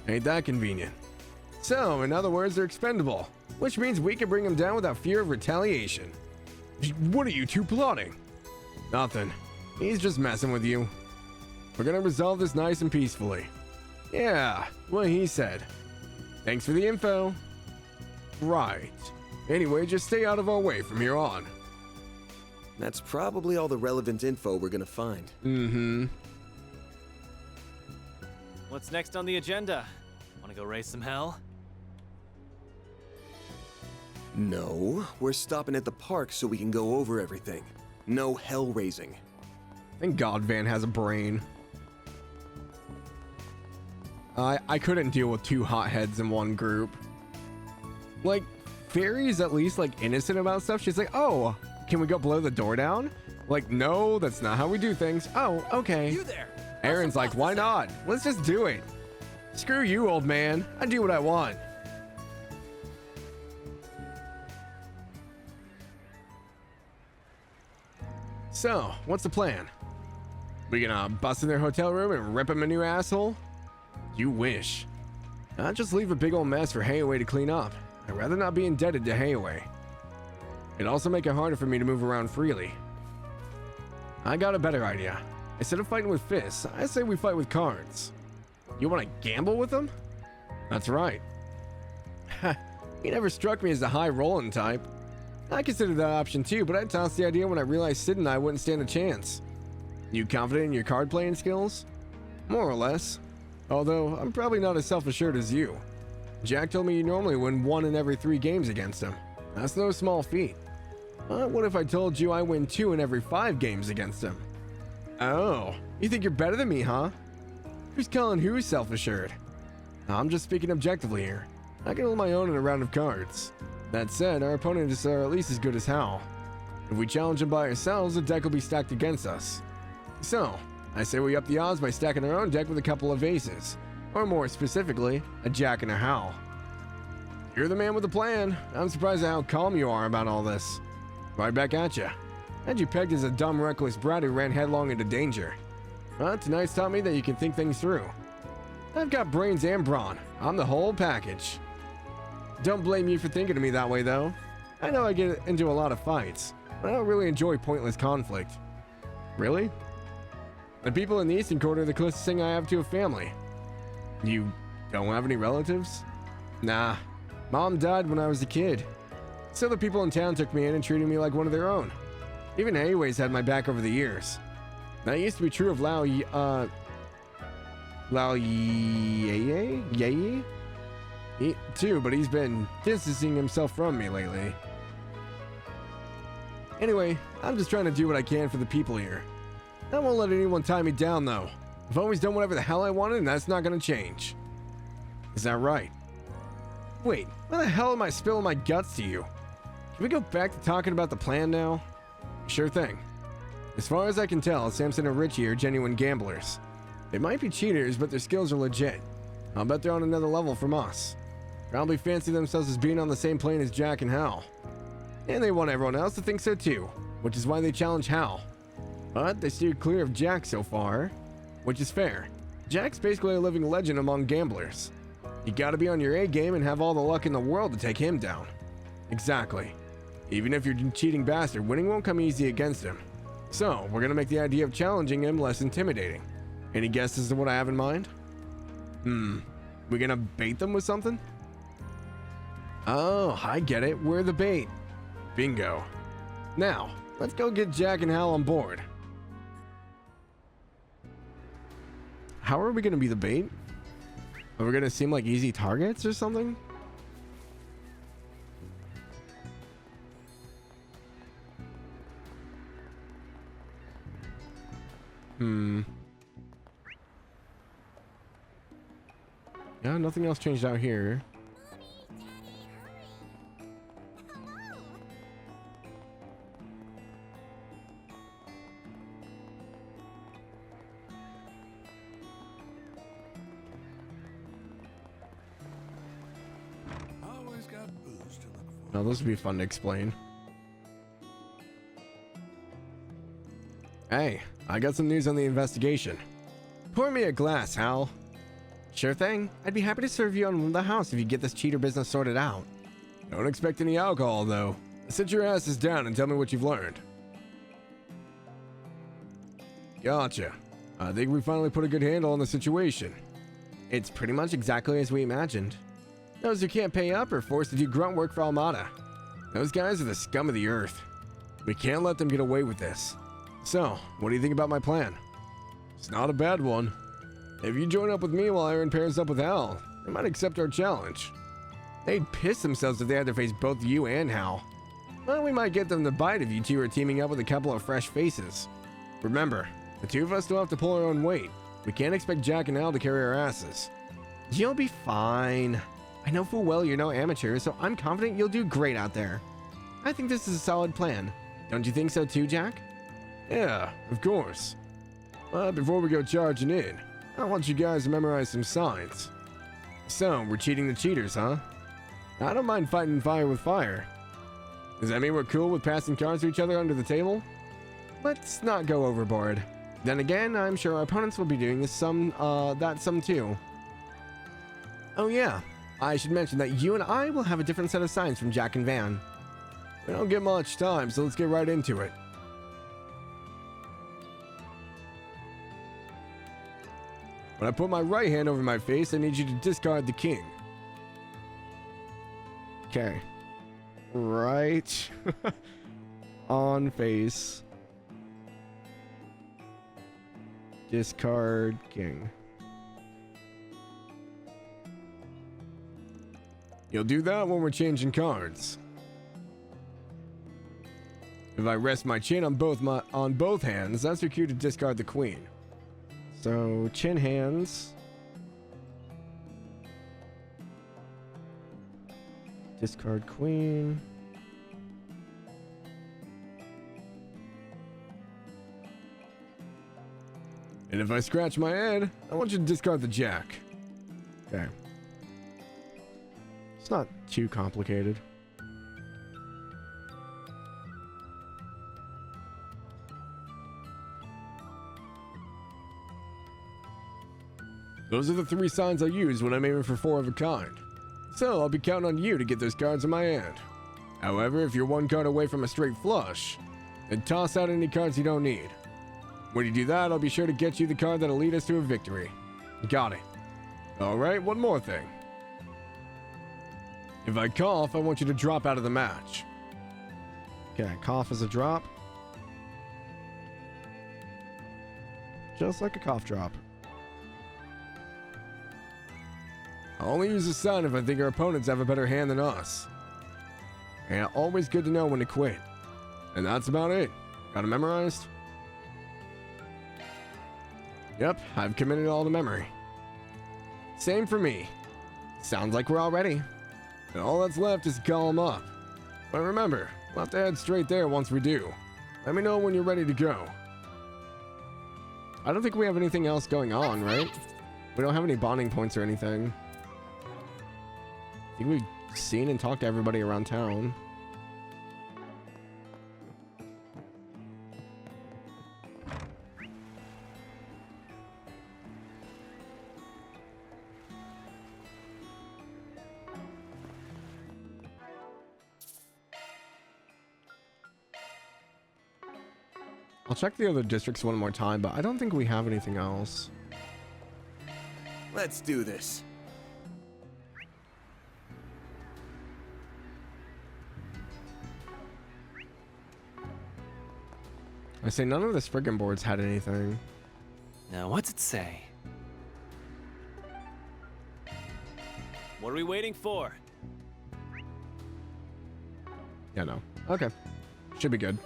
ain't that convenient. So, in other words, they're expendable, which means we can bring them down without fear of retaliation. What are you two plotting? Nothing. He's just messing with you. We're gonna resolve this nice and peacefully. Yeah, what he said. Thanks for the info. Right. Anyway, just stay out of our way from here on. That's probably all the relevant info we're gonna find. Mm-hmm. What's next on the agenda? Wanna go raise some hell? No, we're stopping at the park so we can go over everything. No hell raising. Thank God Van has a brain. I couldn't deal with two hotheads in one group. Like, Fairy's at least, like, innocent about stuff. She's like, oh, can we go blow the door down? Like, no, that's not how we do things. Oh, okay. You there? Aaron's like, why not? Let's just do it. Screw you, old man. I do what I want. So, what's the plan? We gonna bust in their hotel room and rip him a new asshole? You wish. I'd just leave a big old mess for Hayaway to clean up. I'd rather not be indebted to Hayaway. It'd also make it harder for me to move around freely. I got a better idea. Instead of fighting with fists, I say we fight with cards. You want to gamble with them? That's right. He never struck me as the high rolling type. I considered that option too, but I tossed the idea when I realized Sid and I wouldn't stand a chance. You confident in your card playing skills? More or less. Although, I'm probably not as self-assured as you. Jack told me you normally win 1 in every 3 games against him. That's no small feat. But what if I told you I win 2 in every 5 games against him? Oh, you think you're better than me, huh? Who's calling who self-assured? I'm just speaking objectively here. I can hold my own in a round of cards. That said, our opponents are at least as good as Hal. If we challenge him by ourselves, the deck will be stacked against us. So, I say we up the odds by stacking our own deck with a couple of aces. Or more specifically, a Jack and a Hal. You're the man with the plan. I'm surprised at how calm you are about all this. Right back at ya. Had you pegged as a dumb, reckless brat who ran headlong into danger. But tonight's taught me that you can think things through. I've got brains and brawn. I'm the whole package. Don't blame you for thinking of me that way, though. I know I get into a lot of fights, but I don't really enjoy pointless conflict. Really? The people in the Eastern Quarter are the closest thing I have to a family. You don't have any relatives? Nah. Mom died when I was a kid. So the people in town took me in and treated me like one of their own. Even Hayaway's had my back over the years. That used to be true of Lao Yeye? Too, but he's been distancing himself from me lately. Anyway, I'm just trying to do what I can for the people here. I won't let anyone tie me down, though. I've always done whatever the hell I wanted, and that's not gonna change. Is that right? Wait, why the hell am I spilling my guts to you? Can we go back to talking about the plan now? Sure thing. As far as I can tell, Samson and Richie are genuine gamblers. They might be cheaters, but their skills are legit. I'll bet they're on another level from us. Probably fancy themselves as being on the same plane as Jack and Hal. And they want everyone else to think so too, which is why they challenge Hal. But they steer clear of Jack so far, which is fair. Jack's basically a living legend among gamblers. You gotta be on your A game and have all the luck in the world to take him down. Exactly. Even if you're a cheating bastard, winning won't come easy against him. So, we're gonna make the idea of challenging him less intimidating. Any guesses as to what I have in mind? We gonna bait them with something? Oh, I get it. We're the bait. Bingo. Now, let's go get Jack and Hal on board. How are we gonna be the bait? Are we gonna seem like easy targets or something? Yeah, nothing else changed out here. Always got booze to look for. Now, this would be fun to explain. Hey, I got some news on the investigation. Pour me a glass, Hal. Sure thing. I'd be happy to serve you on the house if you get this cheater business sorted out. Don't expect any alcohol, though. Sit your asses down and tell me what you've learned. Gotcha. I think we finally put a good handle on the situation. It's pretty much exactly as we imagined. Those who can't pay up are forced to do grunt work for Almada. Those guys are the scum of the earth. We can't let them get away with this. So, what do you think about my plan? It's not a bad one. If you join up with me while Aaron pairs up with Hal, they might accept our challenge. They'd piss themselves if they had to face both you and Hal. Well, we might get them to bite if you two are teaming up with a couple of fresh faces. Remember, the two of us still have to pull our own weight. We can't expect Jack and Hal to carry our asses. You'll be fine. I know full well you're no amateur, so I'm confident you'll do great out there. I think this is a solid plan. Don't you think so too, Jack? Yeah, of course. But before we go charging in, I want you guys to memorize some signs. So, we're cheating the cheaters, huh? I don't mind fighting fire with fire. Does that mean we're cool with passing cards to each other under the table? Let's not go overboard. Then again, I'm sure our opponents will be doing this that some too. Oh yeah, I should mention that you and I will have a different set of signs from Jack and Van. We don't get much time, so let's get right into it. When I put my right hand over my face, I need you to discard the king. Okay. Right on face. Discard king. You'll do that when we're changing cards. If I rest my chin on both hands, that's your cue to discard the queen. So, chin hands. Discard queen. And if I scratch my head, I want you to discard the jack. Okay. It's not too complicated. Those are the 3 signs I use when I'm aiming for 4 of a kind. So I'll be counting on you to get those cards in my hand. However, if you're 1 card away from a straight flush, then toss out any cards you don't need. When you do that, I'll be sure to get you the card that'll lead us to a victory. Got it. Alright, one more thing. If I cough, I want you to drop out of the match. Okay, cough is a drop. Just like a cough drop. I'll only use a sign if I think our opponents have a better hand than us. And always good to know when to quit. And that's about it. Got it memorized? Yep, I've committed it all to memory. Same for me. Sounds like we're all ready. And all that's left is to call them up. But remember, we'll have to head straight there once we do. Let me know when you're ready to go. I don't think we have anything else going on, right? We don't have any bonding points or anything. I think we've seen and talked to everybody around town. I'll check the other districts one more time, but I don't think we have anything else. Let's do this. I say none of the friggin' boards had anything. Now, what's it say? What are we waiting for? Yeah, no. Okay. Should be good.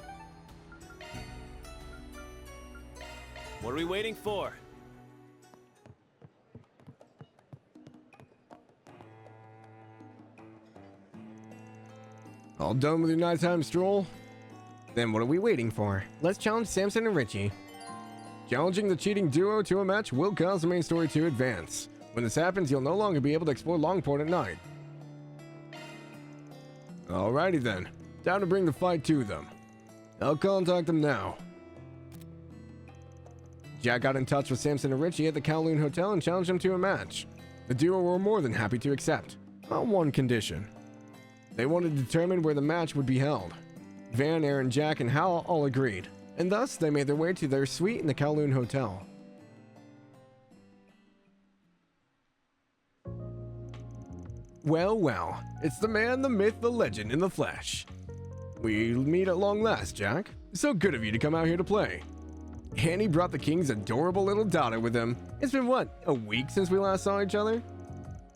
What are we waiting for? All done with your nighttime stroll? Then what are we waiting for? Let's challenge Samson and Richie. Challenging the cheating duo to a match will cause the main story to advance. When this happens, you'll no longer be able to explore Langport at night. Alrighty then. Time to bring the fight to them. I'll contact them now. Jack got in touch with Samson and Richie at the Kowloon Hotel and challenged them to a match. The duo were more than happy to accept, on one condition. They wanted to determine where the match would be held. Van, Aaron, Jack, and Hal all agreed, and thus they made their way to their suite in the Kowloon Hotel. Well, well, it's the man, the myth, the legend in the flesh. We meet at long last, Jack. So good of you to come out here to play. And he brought the king's adorable little daughter with him. It's been what, a week since we last saw each other?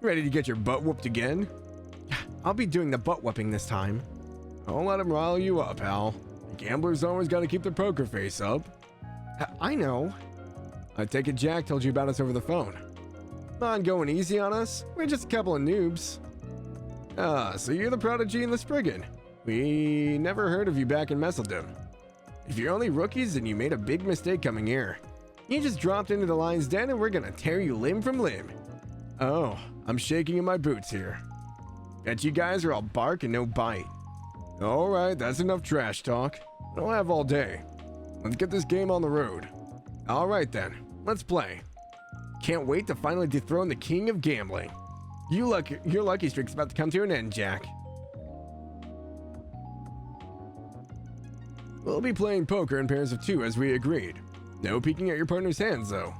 Ready to get your butt whooped again? I'll be doing the butt whooping this time. Don't let him rile you up, Hal. The gambler's always got to keep their poker face up. I know. I take it Jack told you about us over the phone. Not going easy on us? We're just a couple of noobs. Ah, so you're the prodigy in the Spriggan. We never heard of you back in Messeldom. If you're only rookies, then you made a big mistake coming here. You just dropped into the lion's den and we're gonna tear you limb from limb. Oh, I'm shaking in my boots here. Bet you guys are all bark and no bite. Alright, that's enough trash talk. I don't have all day. Let's get this game on the road. All right then, let's play. Can't wait to finally dethrone the king of gambling. Your lucky streak's about to come to an end, Jack. We'll be playing poker in pairs of 2 as we agreed. No peeking at your partner's hands, though.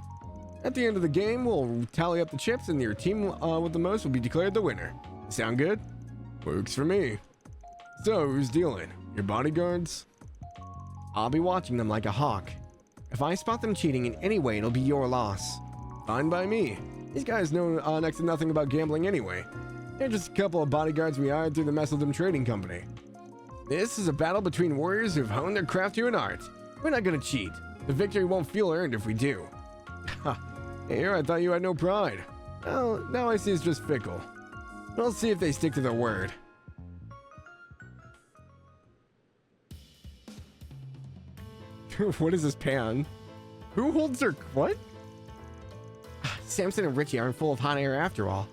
At the end of the game, we'll tally up the chips and your team with the most will be declared the winner. Sound good? Works for me. So, who's dealing? Your bodyguards? I'll be watching them like a hawk. If I spot them cheating in any way, it'll be your loss. Fine by me. These guys know next to nothing about gambling anyway. They're just a couple of bodyguards we hired through the Messeldom Trading Company. This is a battle between warriors who've honed their craft to an art. We're not gonna cheat. The victory won't feel earned if we do. Ha! Here, I thought you had no pride. Well, now I see it's just fickle. We'll see if they stick to their word. What is this pan? Who holds their... what? Samson and Richie aren't full of hot air after all.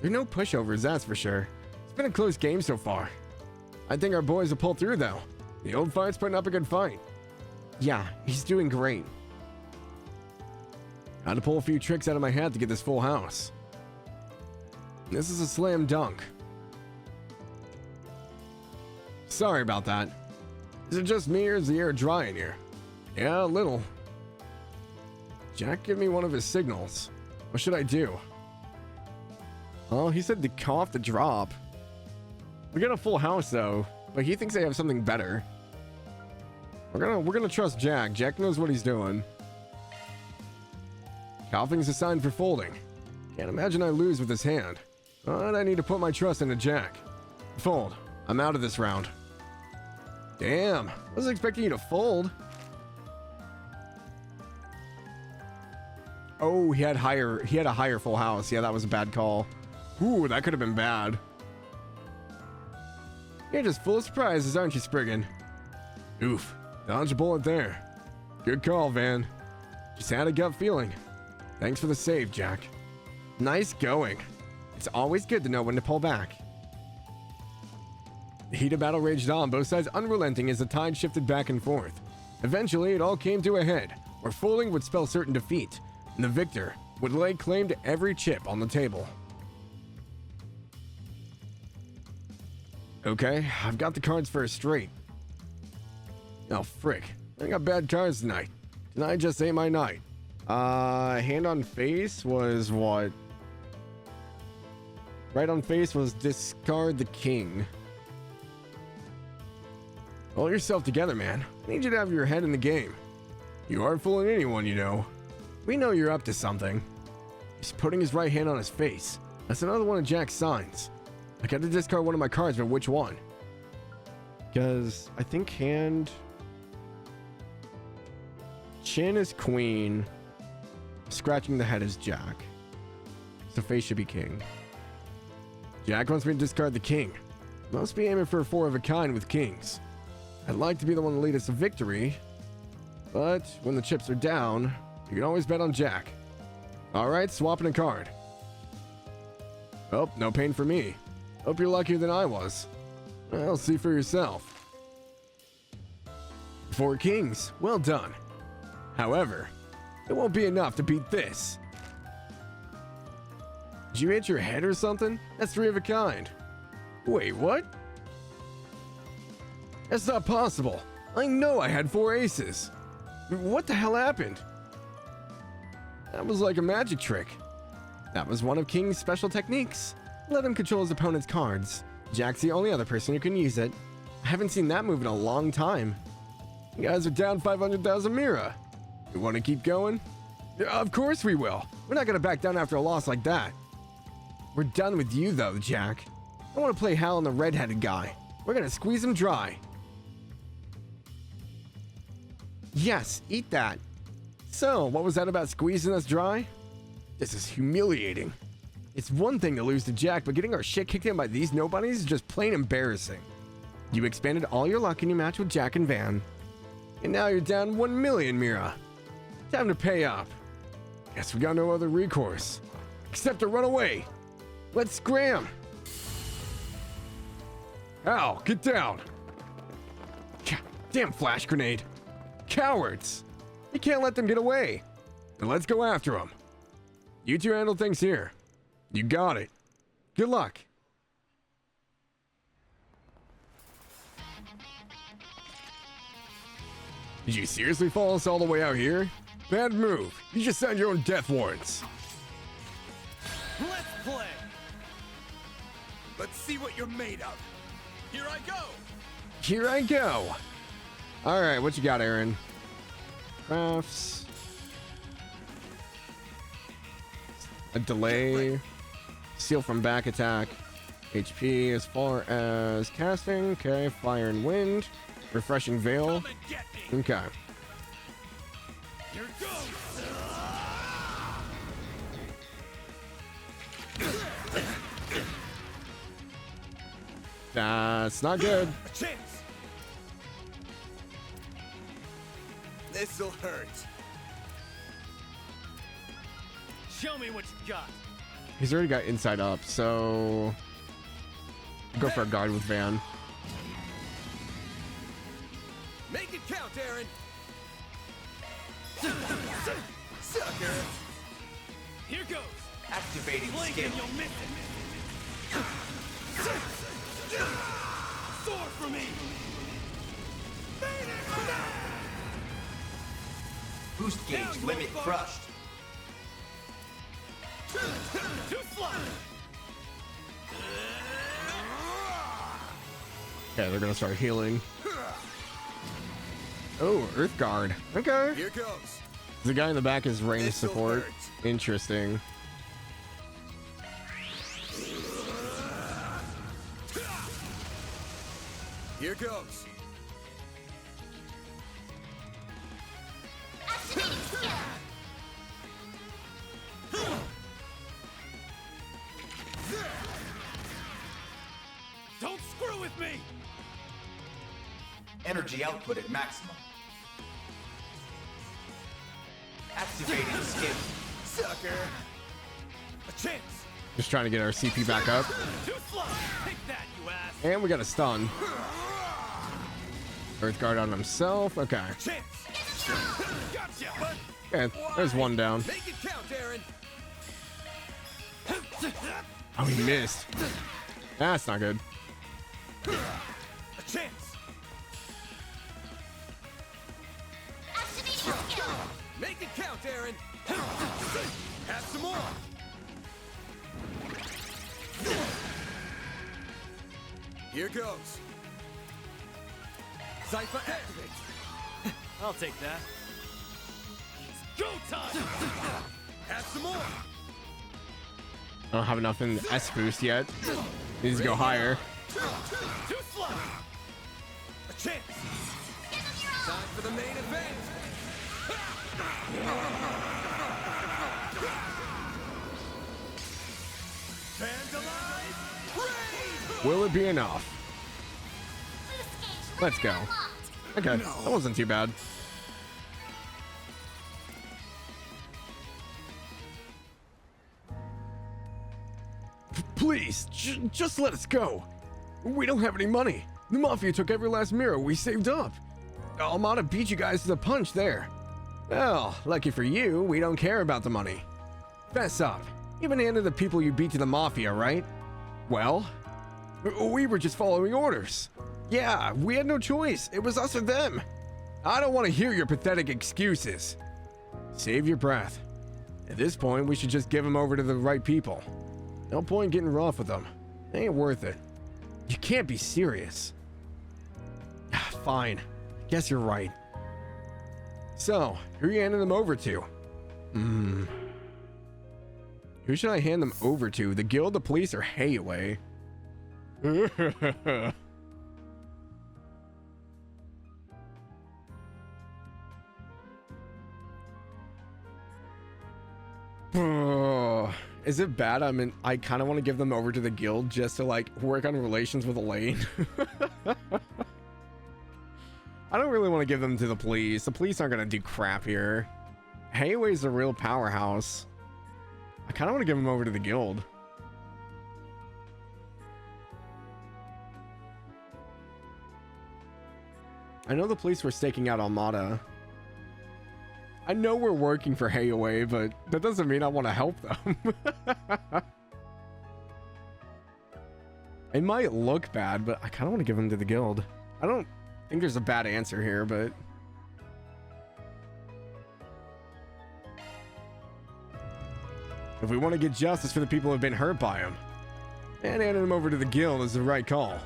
They're no pushovers, that's for sure. It's been a close game so far. I think our boys will pull through, though. The old fart's putting up a good fight. Yeah, he's doing great. Had to pull a few tricks out of my hat to get this full house. This is a slam dunk. Sorry about that. Is it just me or is the air dry in here? Yeah, a little. Jack gave me one of his signals. What should I do? Oh, he said to cough the drop. We got a full house though, but he thinks I have something better. We're gonna trust Jack. Jack knows what he's doing. Coughing's a sign for folding. Can't imagine I lose with this hand. But I need to put my trust into Jack. Fold. I'm out of this round. Damn, I wasn't expecting you to fold. Oh, he had a higher full house. Yeah, that was a bad call. Ooh, that could have been bad. You're just full of surprises, aren't you, Spriggan? Oof, dodge a bullet there. Good call, Van. Just had a gut feeling. Thanks for the save, Jack. Nice going. It's always good to know when to pull back. The heat of battle raged on, both sides unrelenting as the tide shifted back and forth. Eventually, it all came to a head, where folding would spell certain defeat, and the victor would lay claim to every chip on the table. Okay, I've got the cards for a straight. Oh, frick. I got bad cards tonight. Tonight just ain't my night. Hand on face was what? Right on face was discard the king. Hold yourself together, man. I need you to have your head in the game. You aren't fooling anyone, you know. We know you're up to something. He's putting his right hand on his face. That's another one of Jack's signs. I got to discard one of my cards, but which one? Because I think hand... Chin is queen. Scratching the head is Jack. So face should be king. Jack wants me to discard the king. Must be aiming for a 4 of a kind with kings. I'd like to be the one to lead us to victory. But when the chips are down, you can always bet on Jack. Alright, swapping a card. Oh, no pain for me. Hope you're luckier than I was. Well, see for yourself. 4 kings. Well done. However, it won't be enough to beat this. Did you hit your head or something? That's 3 of a kind. Wait, what? That's not possible. I know I had 4 aces. What the hell happened? That was like a magic trick. That was one of King's special techniques. Let him control his opponent's cards. Jack's the only other person who can use it. I haven't seen that move in a long time. You guys are down 500,000 Mira. You want to keep going? Of course we will. We're not going to back down after a loss like that. We're done with you though, Jack. I want to play Hal and the red-headed guy. We're going to squeeze him dry. Yes, eat that. So, what was that about squeezing us dry? This is humiliating. It's one thing to lose to Jack, but getting our shit kicked in by these nobodies is just plain embarrassing. You expended all your luck in your match with Jack and Van. And now you're down 1 million, Mira. Time to pay up. Guess we got no other recourse. Except to run away. Let's scram. Al, get down. Damn flash grenade. Cowards. You can't let them get away. Then let's go after them. You two handle things here. You got it. Good luck. Did you seriously follow us all the way out here? Bad move. You just signed your own death warrants. Let's play. Let's see what you're made of. Here I go. Here I go. All right, what you got, Aaron? Crafts. A delay. Seal from back attack. HP as far as casting. Okay, fire and wind. Refreshing veil. Come and get me. Okay. Here goes. That's not good. A chance. This'll hurt. Show me what you got. He's already got inside up, so go for a guard with Van. Make it count, Aaron. Sucker. Here goes. Activating Blink skill. and you'll miss it. Sword for me. Boost gauge limit crushed. Too slow. Okay, they're gonna start healing. Oh, Earth Guard. Okay. Here goes. The guy in the back is range This'll support. hurt. Interesting. Here goes. Activating skill. Don't screw with me. Energy output at maximum. Activating skill. Sucker. A chance. Just trying to get our CP back up. Too slow. Take that, you ass. And we got a stun. Earth Guard on himself. Okay. Chance. Gotcha. Okay, there's one down. Make it count, Aaron. Oh, he missed. That's not good. A chance. Activating skill. Make it count, Aaron. Have some more. Here goes. Cypher activate. I'll take that. It's go time. Have some more. I don't have enough in S boost yet. Needs to go higher. Too slow. A chance. Time for the main event. Vandalize. Raid. Will it be enough? Boost gauge Let's go. unlocked. Okay, that wasn't too bad. Please, just let us go. We don't have any money. The Mafia took every last mirror we saved up. Armada beat you guys to the punch there. Well, lucky for you, we don't care about the money. Fess up. You've been handed the people you beat to the Mafia, right? Well, we were just following orders. Yeah, we had no choice. It was us or them. I don't want to hear your pathetic excuses. Save your breath. At this point, we should just give them over to the right people. No point getting rough with them. They ain't worth it. You can't be serious. Fine. Guess you're right. So, who are you handing them over to? Who should I hand them over to? The guild, the police, or Hayaway? Is it bad? I kind of want to give them over to the guild just to like work on relations with Elaine. I don't really want to give them to the police. The police aren't gonna do crap here. Hayway's a real powerhouse. I kind of want to give them over to the guild. I know the police were staking out Armada. I know we're working for Hayaway, but that doesn't mean I want to help them. It might look bad, but I kind of want to give them to the guild. I don't think there's a bad answer here, but... if we want to get justice for the people who have been hurt by him, and handing them over to the guild is the right call.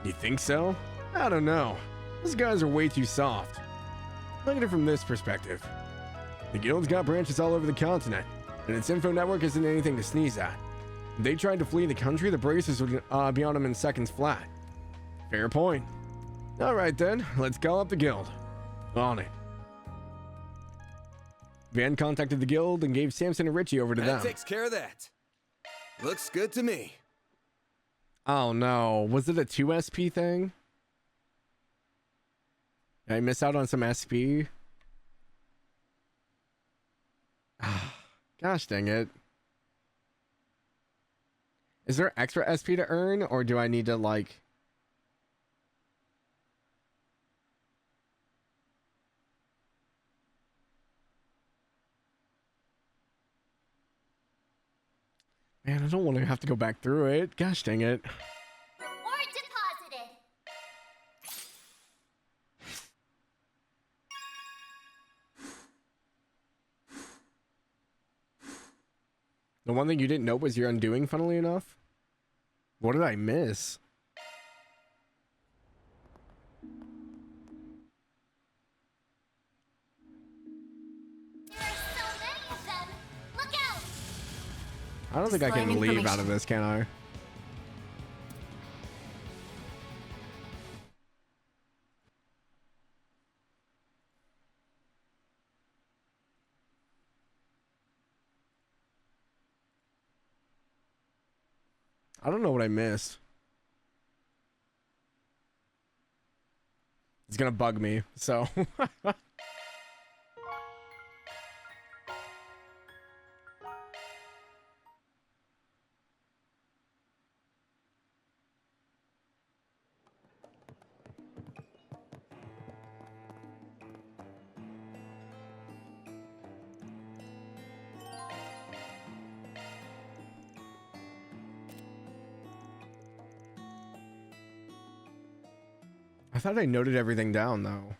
You think so? I don't know. These guys are way too soft. Look at it from this perspective. The guild's got branches all over the continent, and its info network isn't anything to sneeze at. If they tried to flee the country, the bracers would be on them in seconds flat. Fair point. Alright then, let's call up the guild. On it. Van contacted the guild and gave Samson and Richie over to them. That takes care of that. Looks good to me. Oh no, was it a 2 SP thing? Did I miss out on some SP? Gosh dang it. Is there extra SP to earn, or do I need to like... Man, I don't want to have to go back through it. Gosh dang it. Reward deposited. The one thing you didn't know was your undoing, funnily enough. What did I miss? There are so many of them. Look out! I don't think I can Displaying leave out of this, can I? I don't know what I missed. It's gonna bug me, so. I thought I noted everything down, though.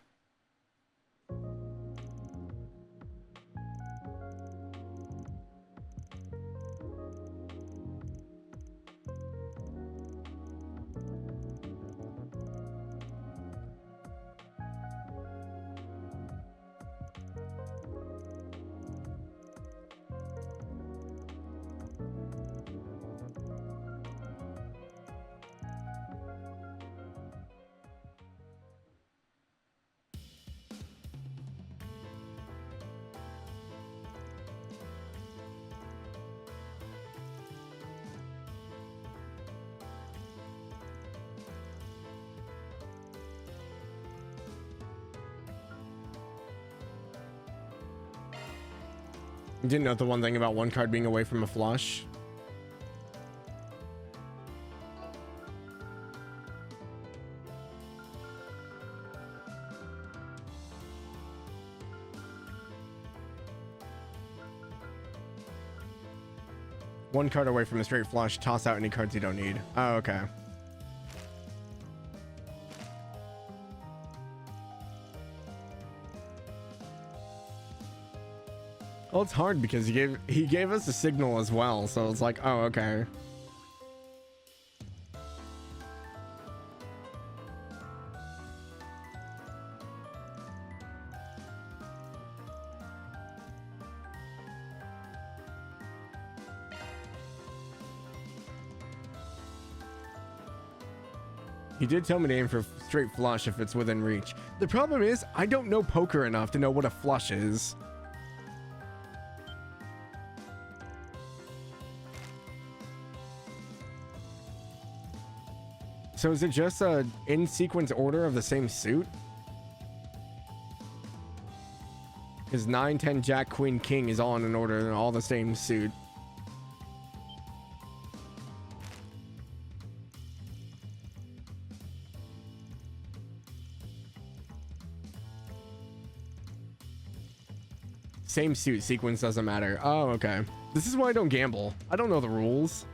You didn't note the one thing about one card being away from a flush? One card away from a straight flush, toss out any cards you don't need. Oh, okay. Well, it's hard because he gave us a signal as well, so it's like, oh, okay. He did tell me to aim for straight flush if it's within reach. The problem is, I don't know poker enough to know what a flush is. So is it just a in-sequence order of the same suit? Because 9, 10, Jack, Queen, King is all in an order and all the same suit. Same suit, sequence doesn't matter. Oh, okay. This is why I don't gamble. I don't know the rules.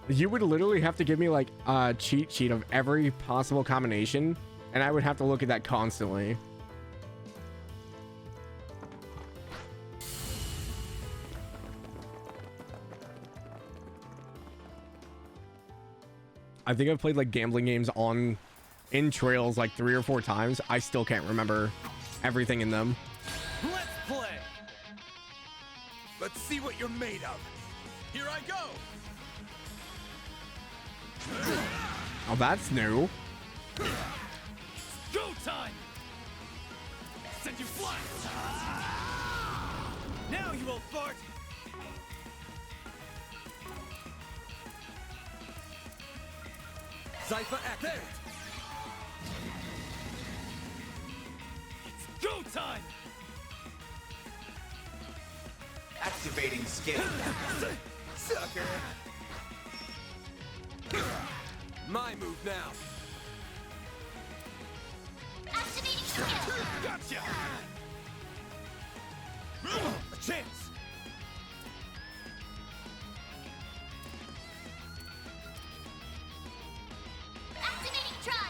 You would literally have to give me like a cheat sheet of every possible combination, and I would have to look at that constantly. I think I've played like gambling games in Trails like 3 or 4 times. I still can't remember everything in them. Let's play. Let's see what you're made of. Here I go. Oh, that's new. Go time. Send you flying. Now you old fart. Cypher active. It's go time. Activating skill. Sucker. My move now. Activating skill. Gotcha. A chance. Activating try.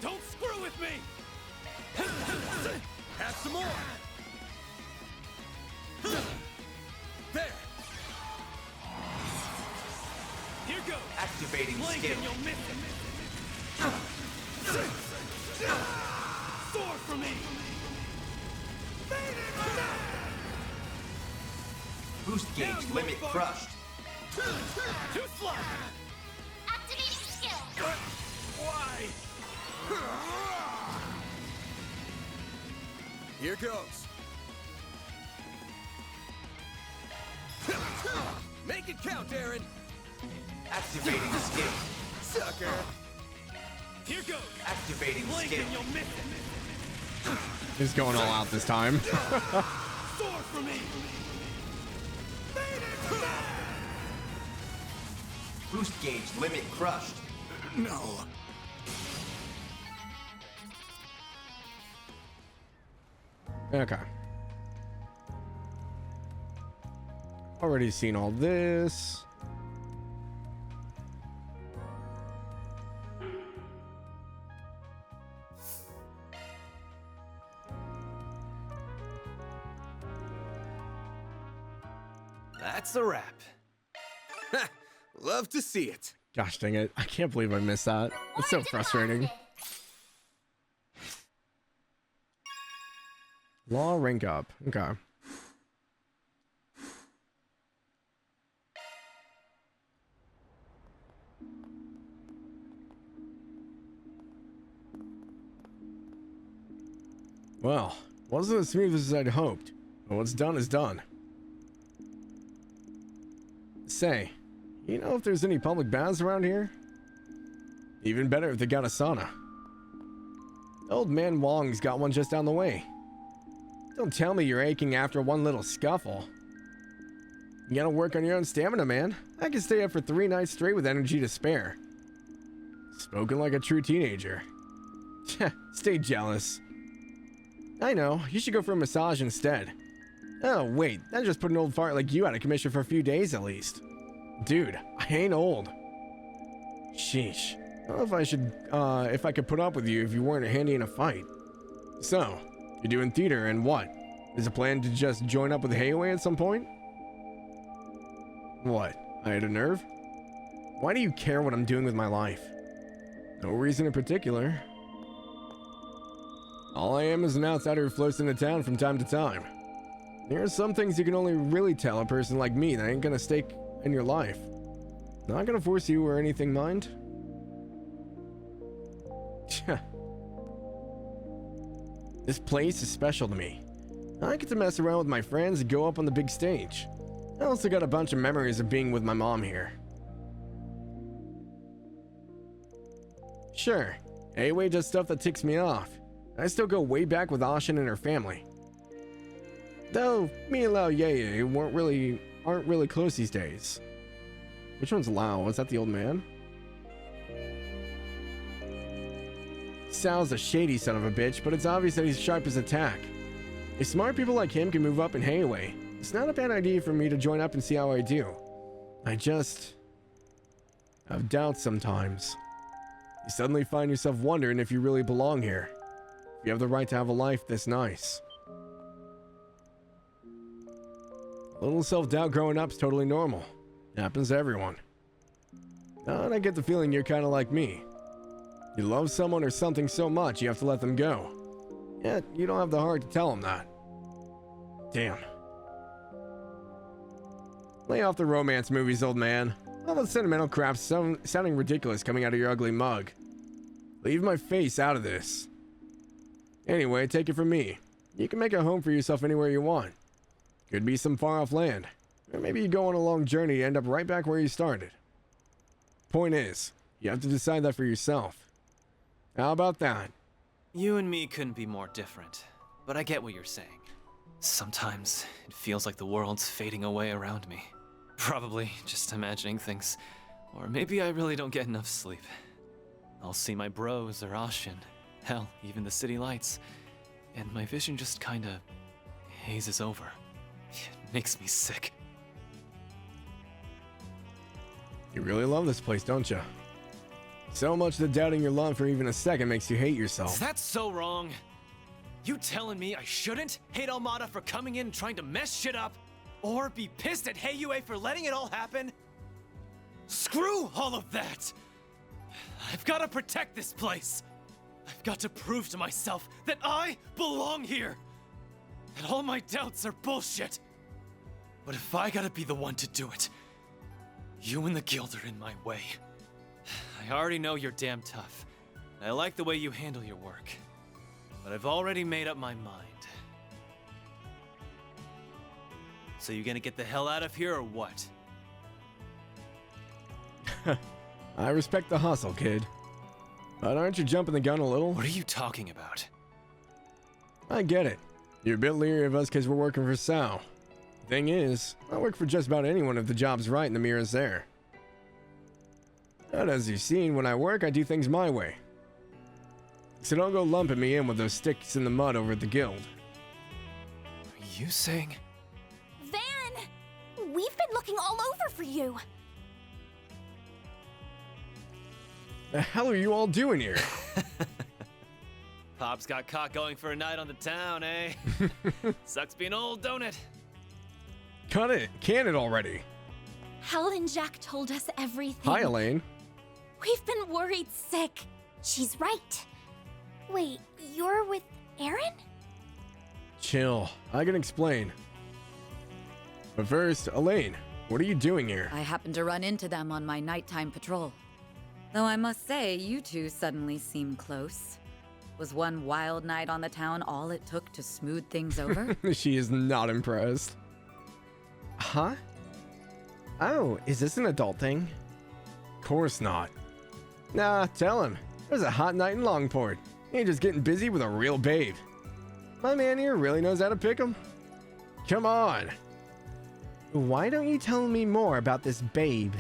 Don't screw with me. Have some more. There. Here goes. Activating Blink skill. and you'll miss it. Soar for me. Boost gauge Down, limit motherfucker. crushed. Too fly. Activating skill. Why? Here goes. Make it count, Aaron. Activating skill. Sucker. Here goes. Activating Blink skill. and you'll miss it. He's going all out this time. Soar for me. Boost gauge limit crushed. No. Okay. Already seen all this. That's a wrap. Ha! Love to see it. Gosh dang it. I can't believe I missed that. It's so frustrating. Law rank up. Okay. Well, wasn't as smooth as I'd hoped, but what's done is done. Say, you know if there's any public baths around here? Even better if they got a sauna. Old man Wong's got one just down the way. Don't tell me you're aching after one little scuffle. You gotta work on your own stamina, man. I can stay up for 3 nights straight with energy to spare. Spoken like a true teenager. Stay jealous. I know, you should go for a massage instead. Oh, wait, that just put an old fart like you out of commission for a few days at least. Dude, I ain't old. Sheesh. I don't know if I could put up with you if you weren't handy in a fight. So, you're doing theater and what? Is the plan to just join up with Hayway at some point? What? I had a nerve? Why do you care what I'm doing with my life? No reason in particular. All I am is an outsider who floats into town from time to time. There are some things you can only really tell a person like me that ain't gonna stay in your life. Not gonna force you or anything, mind? This place is special to me. I get to mess around with my friends and go up on the big stage. I also got a bunch of memories of being with my mom here. Sure, Hayway does stuff that ticks me off. I still go way back with Ashin and her family. Though, me and Lao Yeye aren't really close these days. Which one's Lao? Is that the old man? Sal's a shady son of a bitch, but it's obvious that he's sharp as a tack. If smart people like him can move up in Hayway, it's not a bad idea for me to join up and see how I do. I just have doubts sometimes. You suddenly find yourself wondering if you really belong here. If you have the right to have a life this nice. A little self-doubt growing up is totally normal. It happens to everyone. And I get the feeling you're kind of like me. You love someone or something so much you have to let them go. Yet you don't have the heart to tell them that. Damn. Lay off the romance movies, old man. All the sentimental crap's sounding ridiculous coming out of your ugly mug. Leave my face out of this. Anyway, take it from me. You can make a home for yourself anywhere you want. Could be some far off land. Or maybe you go on a long journey and end up right back where you started. Point is, you have to decide that for yourself. How about that? You and me couldn't be more different, but I get what you're saying. Sometimes it feels like the world's fading away around me. Probably just imagining things, or maybe I really don't get enough sleep. I'll see my bros or Ashin, hell, even the city lights, and my vision just kinda hazes over. It makes me sick. You really love this place, don't you? So much that doubting your love for even a second makes you hate yourself. Is that so wrong? You telling me I shouldn't hate Almada for coming in and trying to mess shit up? Or be pissed at Heiyue for letting it all happen? Screw all of that! I've got to protect this place. I've got to prove to myself that I belong here. That all my doubts are bullshit. But if I gotta be the one to do it, you and the guild are in my way. I already know you're damn tough. I like the way you handle your work. But I've already made up my mind. So you gonna get the hell out of here or what? I respect the hustle, kid. But aren't you jumping the gun a little? What are you talking about? I get it. You're a bit leery of us because we're working for Sao. Thing is, I work for just about anyone if the job's right and the mirror's there. But as you've seen, when I work, I do things my way. So don't go lumping me in with those sticks in the mud over at the guild. Are you saying? Van! We've been looking all over for you. The hell are you all doing here? Pops got caught going for a night on the town, eh? Sucks being old, don't it? Cut it. Can it already. Hal and Jack told us everything. Hi, Elaine. We've been worried sick. She's right. Wait, you're with Aaron? Chill. I can explain. But first, Elaine, what are you doing here? I happened to run into them on my nighttime patrol. Though I must say, you two suddenly seem close. Was one wild night on the town all it took to smooth things over? She is not impressed. Huh? Oh, is this an adult thing? Course not. Nah, tell him. It was a hot night in Langport. You're just getting busy with a real babe. My man here really knows how to pick 'em. Come on. Why don't you tell me more about this babe?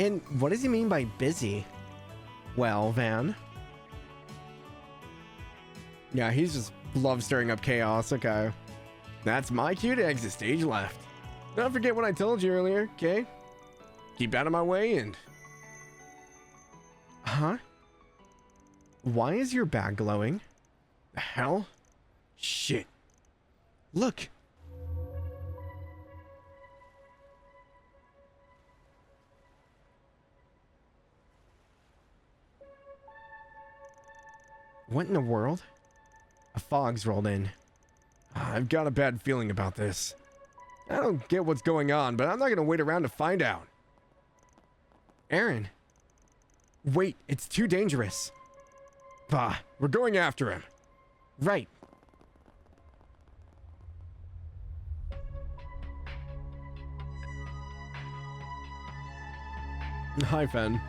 And what does he mean by busy? Well, Van. Yeah, he's just love stirring up chaos. Okay. That's my cue to exit stage left. Don't forget what I told you earlier, okay? Keep out of my way and... Huh? Why is your bag glowing? The hell? Shit. Look. What in the world? A fog's rolled in. I've got a bad feeling about this. I don't get what's going on, but I'm not gonna wait around to find out. Aaron. Wait, it's too dangerous. Bah, we're going after him. Right. Hi, Fen.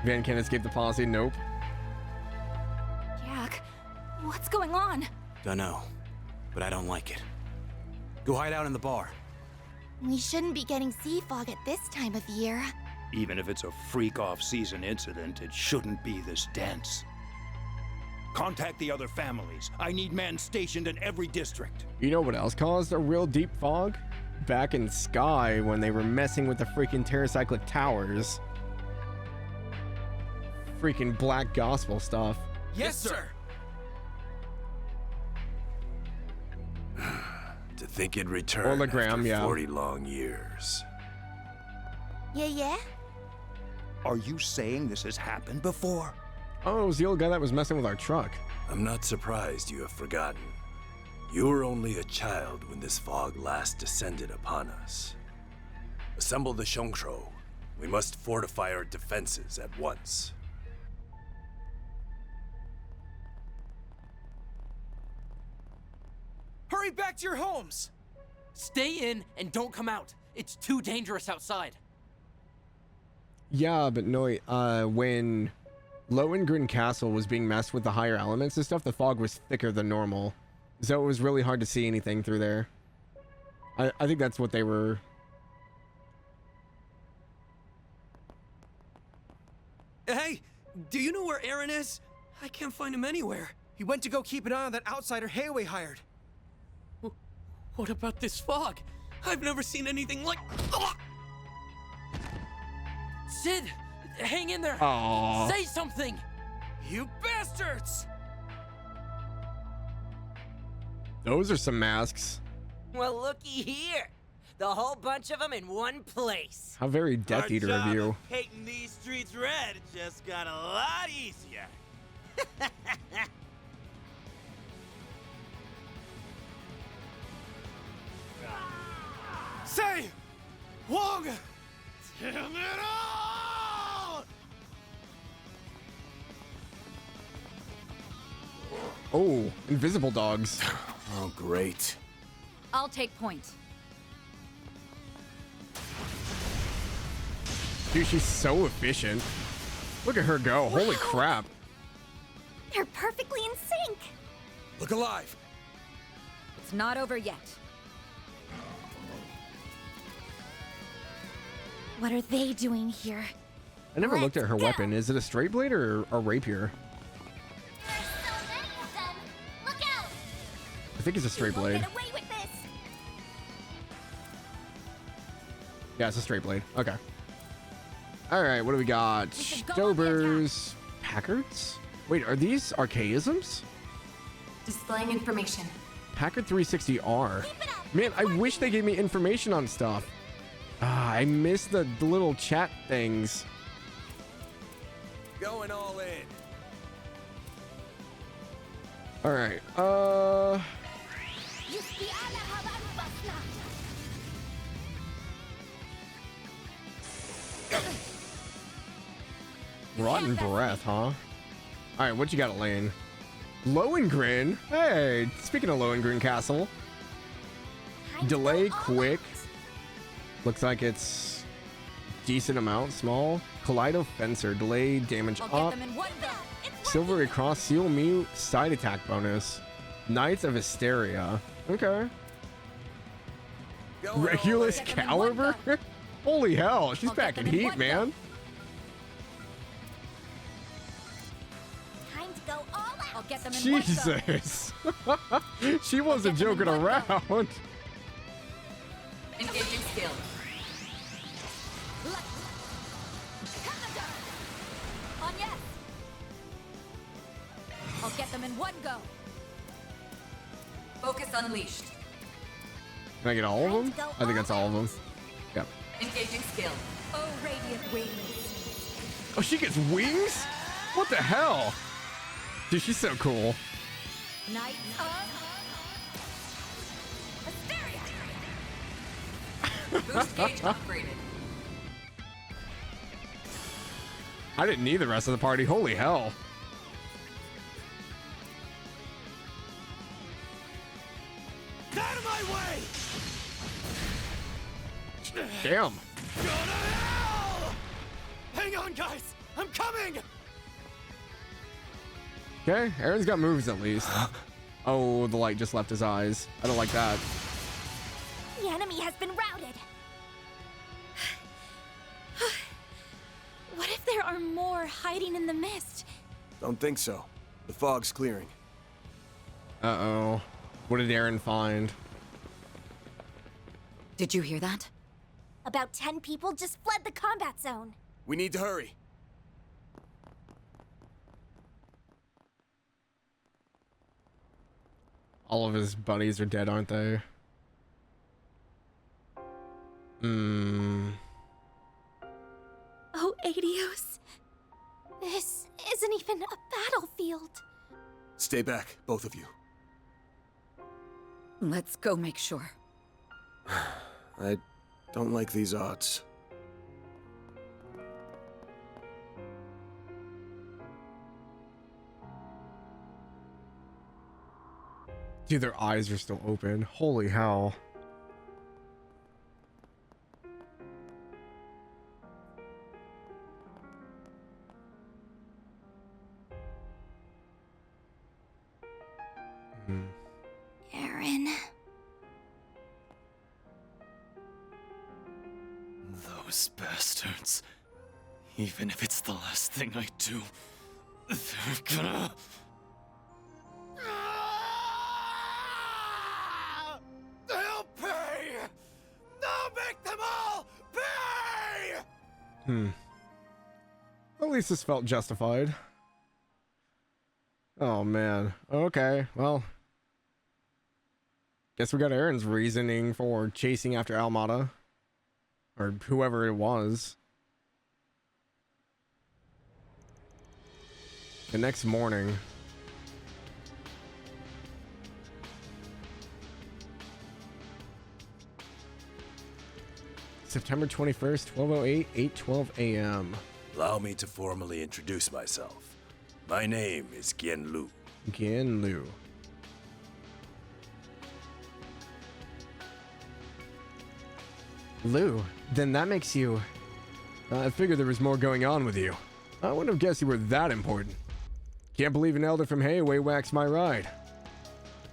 Van can't escape the policy, nope. Jack, what's going on? Dunno, but I don't like it. Go hide out in the bar. We shouldn't be getting sea fog at this time of year. Even if it's a freak off-season incident, it shouldn't be this dense. Contact the other families. I need men stationed in every district. You know what else caused a real deep fog? Back in Sky when they were messing with the freaking terracyclic towers. Freaking Black Gospel stuff. Yes, sir. To think it'd return Hologram, after yeah. 40 long years. Yeah? Are you saying this has happened before? Oh, it was the old guy that was messing with our truck. I'm not surprised you have forgotten. You were only a child when this fog last descended upon us. Assemble the Shongtro. We must fortify our defenses at once. Hurry back to your homes! Stay in and don't come out. It's too dangerous outside. Yeah, but no, when Lohengrin Castle was being messed with the higher elements and stuff, the fog was thicker than normal. So it was really hard to see anything through there. I think that's what they were... Hey, do you know where Aaron is? I can't find him anywhere. He went to go keep an eye on that outsider Hayway hired. What about this fog? I've never seen anything like... Sid, hang in there. Aww. Say something. You bastards! Those are some masks. Well, looky here. The whole bunch of them in one place. How very Death Eater of you. Painting these streets red just got a lot easier. Say! Wong! Damn it all! Oh, invisible dogs. Oh, great. I'll take point. Dude, she's so efficient. Look at her go. Holy crap. They're perfectly in sync. Look alive. It's not over yet. What are they doing here? I never looked at her weapon. Is it a straight blade or a rapier? There's so many of them. Look out! I think it's a straight blade. Get away with this. Yeah, it's a straight blade. Okay. All right, what do we got? Stobers, Packards? Wait, are these archaisms? Displaying information. Packard 360R. Man, I wish they gave me information on stuff. Ah, I missed the little chat things. Going all in. All right. Rotten breath, huh? All right, what you got, Elaine? Lohengrin. Hey, speaking of Lohengrin Castle. Delay quick. Looks like it's decent amount, small. Kaleido Fencer, delay damage up. Silvery Cross, Seal Mute, side attack bonus. Knights of Hysteria. Okay. Regulus Caliber? Holy hell, she's back in heat, man. Time to go all out. I'll get them in Jesus. She wasn't joking around. Engaging skill. On yes. I'll get them in one go. Focus unleashed. Can I get all of them? I think that's all of them. Yep. Engaging skill. Oh, radiant wings. Oh, she gets wings? What the hell? Dude, she's so cool. Knights of Hysteria. Boost gauge upgraded. I didn't need the rest of the party. Holy hell. Out of my way! Damn. Go to hell! Hang on, guys! I'm coming! Okay, Aaron's got moves at least. Oh, the light just left his eyes. I don't like that. The enemy has been routed. What if there are more hiding in the mist? Don't think so. The fog's clearing. Uh-oh. What did Aaron find? Did you hear that? About 10 people just fled the combat zone. We need to hurry. All of his buddies are dead, aren't they? Oh, Adios. This isn't even a battlefield. Stay back, both of you. Let's go make sure. I don't like these odds. Dude, their eyes are still open. Holy hell. Aaron. Those bastards. Even if it's the last thing I do, they're gonna... They'll pay! They'll make them all pay! At least this felt justified. Oh, man. Okay, well. Guess we got Aaron's reasoning for chasing after Almada. Or whoever it was. The next morning. September 21st, 12:08, 8:12 a.m. Allow me to formally introduce myself. My name is Gian Lu. Gian Lu. Lu, then that makes you... I figured there was more going on with you. I wouldn't have guessed you were that important. Can't believe an elder from Hayaway waxed my ride.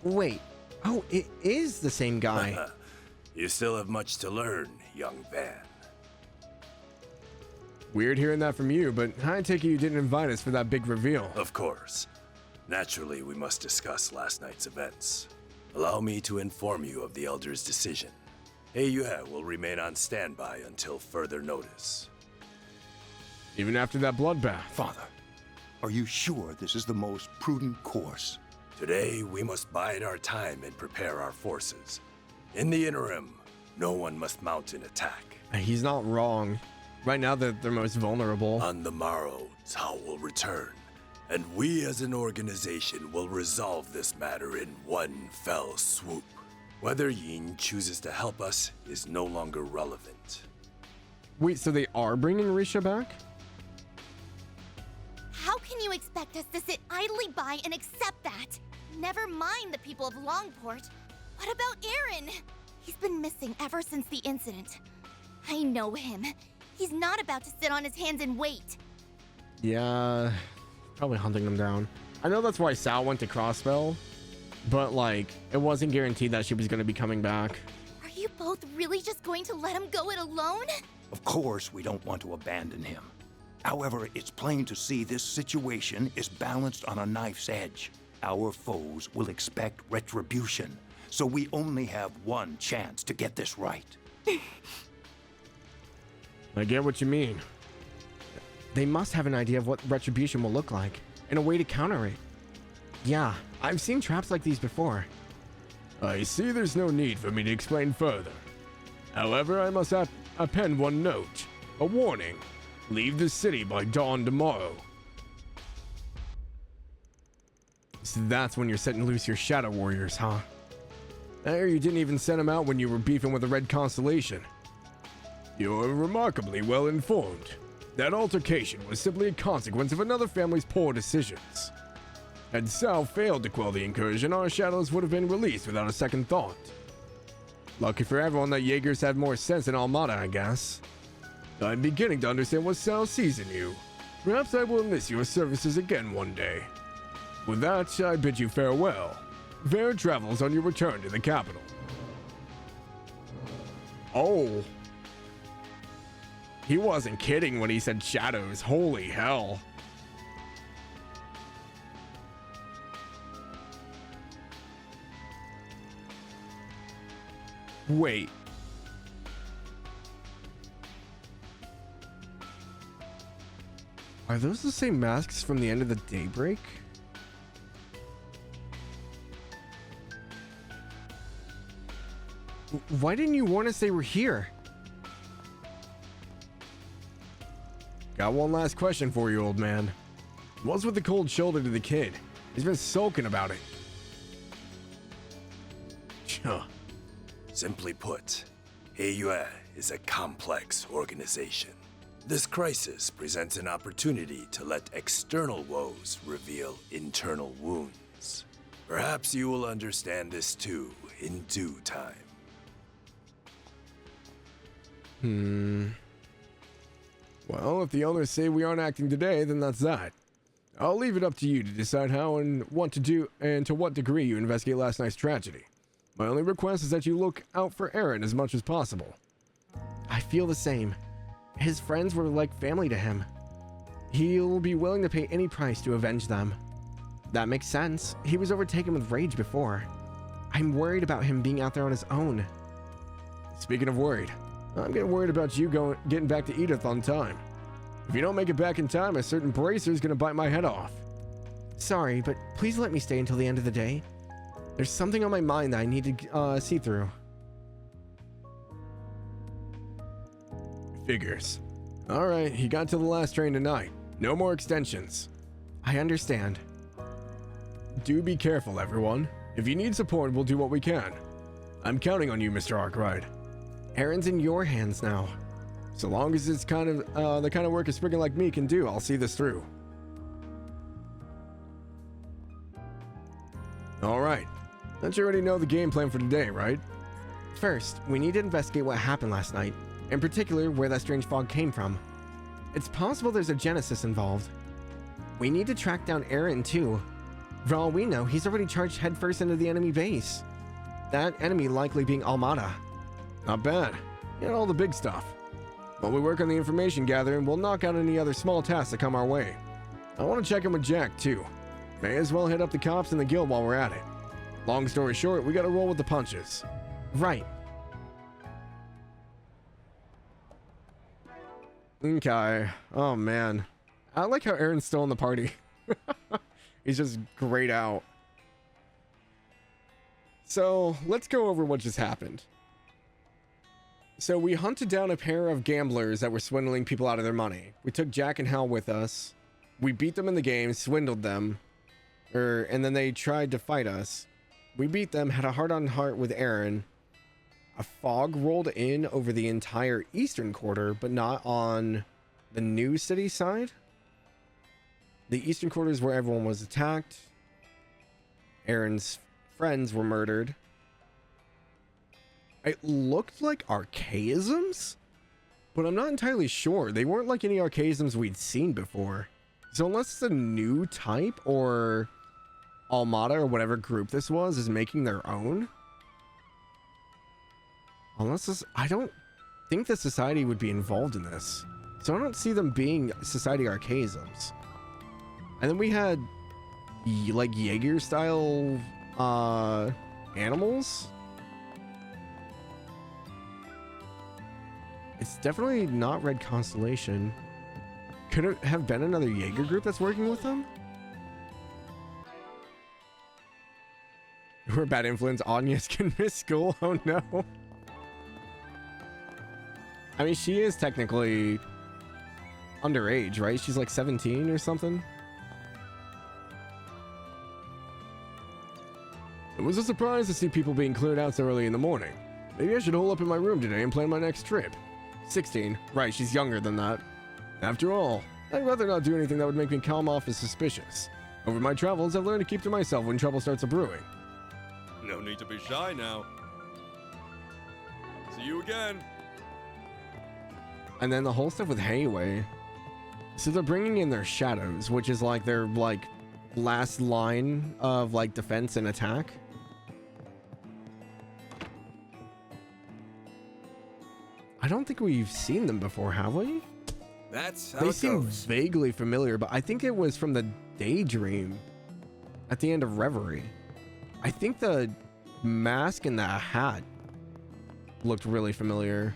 Wait. Oh, it is the same guy. You still have much to learn, young Van. Weird hearing that from you, but I take it you didn't invite us for that big reveal. Of course. Naturally, we must discuss last night's events. Allow me to inform you of the Elder's decision. Hayue will remain on standby until further notice. Even after that bloodbath. Father, are you sure this is the most prudent course? Today, we must bide our time and prepare our forces. In the interim, no one must mount an attack. He's not wrong. Right now, they're most vulnerable. On the morrow, Cao will return, and we as an organization will resolve this matter in one fell swoop. Whether Yin chooses to help us is no longer relevant. Wait, so they are bringing Risha back? How can you expect us to sit idly by and accept that? Never mind the people of Langport. What about Aaron? He's been missing ever since the incident. I know him. He's not about to sit on his hands and wait. Yeah, probably hunting them down. I know that's why Sal went to Crossbell, but like, it wasn't guaranteed that she was going to be coming back. Are you both really just going to let him go it alone? Of course, we don't want to abandon him. However, it's plain to see this situation is balanced on a knife's edge. Our foes will expect retribution, so we only have one chance to get this right. I get what you mean. They must have an idea of what retribution will look like, and a way to counter it. Yeah, I've seen traps like these before. I see there's no need for me to explain further. However, I must append one note. A warning. Leave the city by dawn tomorrow. So that's when you're setting loose your Shadow Warriors, huh? There, you didn't even send them out when you were beefing with the Red Constellation. You're remarkably well informed. That altercation was simply a consequence of another family's poor decisions. Had Sal failed to quell the incursion, our shadows would have been released without a second thought. Lucky for everyone that Jaegers had more sense than Almada, I guess. I'm beginning to understand what Sal sees in you. Perhaps I will enlist your services again one day. With that, I bid you farewell. Fair travels on your return to the capital. Oh. He wasn't kidding when he said shadows. Holy hell. Wait. Are those the same masks from the end of the Daybreak? Why didn't you warn us they were here? Got one last question for you, old man. What's with the cold shoulder to the kid? He's been sulking about it. Huh. Simply put, Heiyue is a complex organization. This crisis presents an opportunity to let external woes reveal internal wounds. Perhaps you will understand this too in due time. Well, if the owners say we aren't acting today, then that's that. I'll leave it up to you to decide how and what to do and to what degree you investigate last night's tragedy. My only request is that you look out for Aaron as much as possible. I feel the same. His friends were like family to him. He'll be willing to pay any price to avenge them. That makes sense. He was overtaken with rage before. I'm worried about him being out there on his own. Speaking of worried, I'm getting worried about you getting back to Edith on time. If you don't make it back in time, a certain bracer's gonna bite my head off. Sorry, but please let me stay until the end of the day. There's something on my mind that I need to see through. Figures. Alright, he got to the last train tonight. No more extensions. I understand. Do be careful, everyone. If you need support, we'll do what we can. I'm counting on you, Mr. Arkwright. Aaron's in your hands now. So long as it's kind of the kind of work a spriggan like me can do, I'll see this through. Alright. Don't you already know the game plan for today, right? First, we need to investigate what happened last night. In particular, where that strange fog came from. It's possible there's a Genesis involved. We need to track down Aaron too. For all we know, he's already charged headfirst into the enemy base. That enemy likely being Almada. Not bad. You know, all the big stuff. While we work on the information gathering, we'll knock out any other small tasks that come our way. I want to check in with Jack too. May as well hit up the cops and the guild while we're at it. Long story short, we gotta roll with the punches. Right. Okay. Oh man. I like how Aaron's still in the party. He's just grayed out. So let's go over what just happened. So we hunted down a pair of gamblers that were swindling people out of their money. We took Jack and Hal with us. We beat them in the game, swindled them. And then they tried to fight us. We beat them, had a heart-on-heart with Aaron. A fog rolled in over the entire eastern quarter, but not on the New City side. The eastern quarter is where everyone was attacked. Aaron's friends were murdered. It looked like archaisms, but I'm not entirely sure. They weren't like any archaisms we'd seen before. So unless it's a new type or Almada or whatever group this was is making their own. Unless this, I don't think the society would be involved in this. So I don't see them being society archaisms. And then we had like Jaeger style animals. It's definitely not Red Constellation. Could it have been another Jaeger group that's working with them? We're a bad influence. Anya's can miss school. Oh no. I mean, she is technically underage, right? She's like 17 or something. It was a surprise to see people being cleared out so early in the morning. Maybe I should hole up in my room today and plan my next trip. 16. Right, she's younger than that. After all, I'd rather not do anything that would make me come off as suspicious. Over my travels, I've learned to keep to myself when trouble starts a-brewing. No need to be shy now. See you again. And then the whole stuff with Heiyue. So they're bringing in their shadows, which is like their like last line of like defense and attack. I don't think we've seen them before, have we? That's how They it seem goes. vaguely familiar, but I think it was from the Daydream at the end of Reverie. I think the mask and the hat looked really familiar.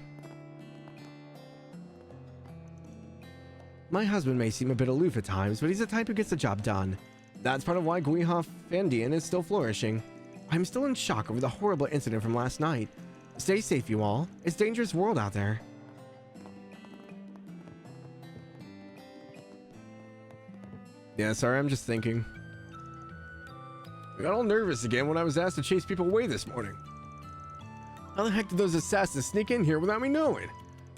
My husband may seem a bit aloof at times, but he's the type who gets the job done. That's part of why Guiha Fandian is still flourishing. I'm still in shock over the horrible incident from last night. Stay safe, you all. It's a dangerous world out there. Yeah, sorry, I'm just thinking. I got all nervous again when I was asked to chase people away this morning. How the heck did those assassins sneak in here without me knowing?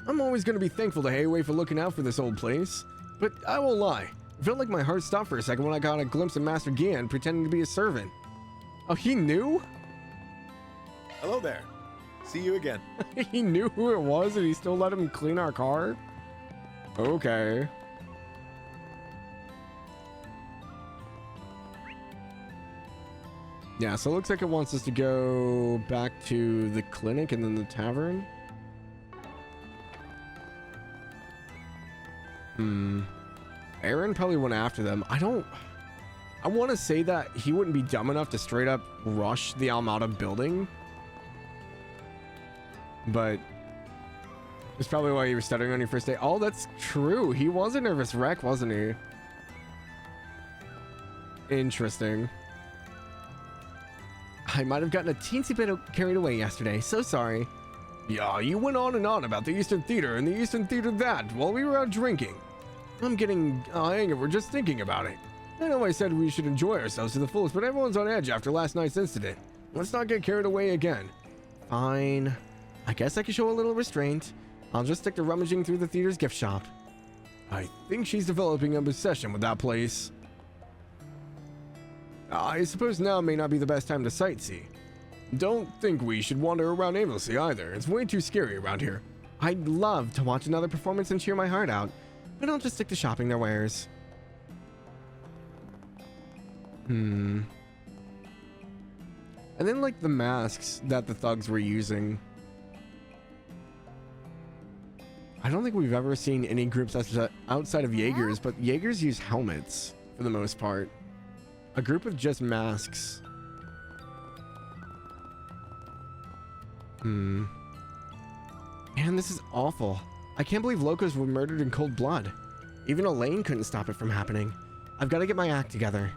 I'm always going to be thankful to Hayway for looking out for this old place. But I won't lie, it felt like my heart stopped for a second when I got a glimpse of Master Gian pretending to be a servant. Oh, he knew? Hello there. See you again. He knew who it was and he still let him clean our car? Okay. Yeah, so it looks like it wants us to go back to the clinic and then the tavern. Aaron probably went after them. I want to say that he wouldn't be dumb enough to straight up rush the Almada building. But it's probably why you were stuttering on your first day. Oh, that's true. He was a nervous wreck, wasn't he? Interesting. I might have gotten a teensy bit carried away yesterday. So sorry. Yeah, you went on and on about the Eastern Theater and the Eastern Theater that while we were out drinking. I'm getting hangover just thinking about it. I know I said we should enjoy ourselves to the fullest, but everyone's on edge after last night's incident. Let's not get carried away again. Fine. I guess I can show a little restraint. I'll just stick to rummaging through the theater's gift shop. I think she's developing a obsession with that place. I suppose now may not be the best time to sightsee. Don't think we should wander around aimlessly either. It's way too scary around here. I'd love to watch another performance and cheer my heart out, but I'll just stick to shopping their wares. And then like the masks that the thugs were using. I don't think we've ever seen any groups outside of Jaegers, but Jaegers use helmets for the most part. A group with just masks. Man, this is awful. I can't believe locals were murdered in cold blood. Even Elaine couldn't stop it from happening. I've got to get my act together.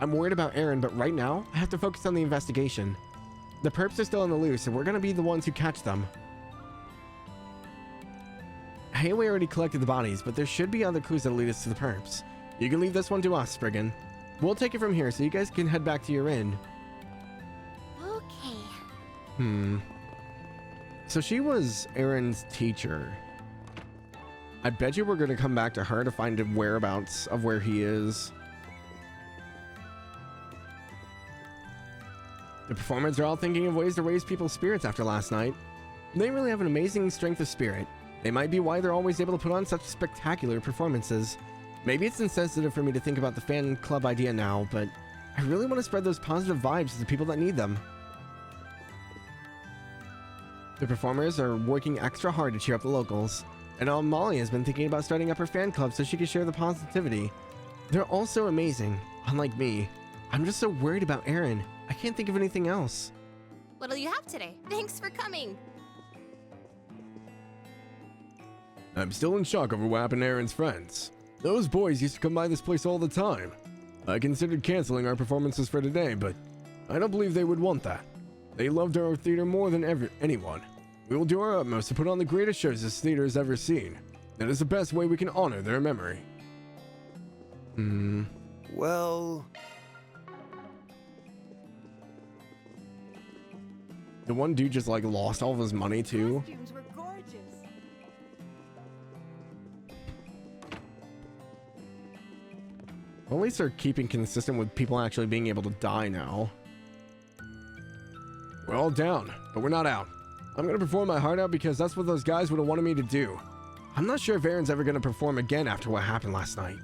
I'm worried about Aaron, but right now, I have to focus on the investigation. The perps are still on the loose, and we're going to be the ones who catch them. Hayway already collected the bodies, but there should be other clues that lead us to the perps. You can leave this one to us, Spriggan. We'll take it from here so you guys can head back to your inn. Okay. So she was Aaron's teacher. I bet you we're going to come back to her to find the whereabouts of where he is. The performers are all thinking of ways to raise people's spirits after last night. They really have an amazing strength of spirit. They might be why they're always able to put on such spectacular performances. Maybe it's insensitive for me to think about the fan club idea now, but I really want to spread those positive vibes to the people that need them. The performers are working extra hard to cheer up the locals, and Molly has been thinking about starting up her fan club so she can share the positivity. They're all so amazing, unlike me. I'm just so worried about Aaron. I can't think of anything else. What'll you have today? Thanks for coming. I'm still in shock over what happened to Aaron's friends. Those boys used to come by this place all the time. I considered canceling our performances for today, but I don't believe they would want that. They loved our theater more than anyone. We will do our utmost to put on the greatest shows this theater has ever seen. That is the best way we can honor their memory. Well... The one dude just like lost all of his money too. Costumes were gorgeous. Well, at least they're keeping consistent with people actually being able to die now. We're all down, but we're not out. I'm gonna perform my heart out because that's what those guys would have wanted me to do. I'm not sure if Aaron's ever gonna perform again after what happened last night.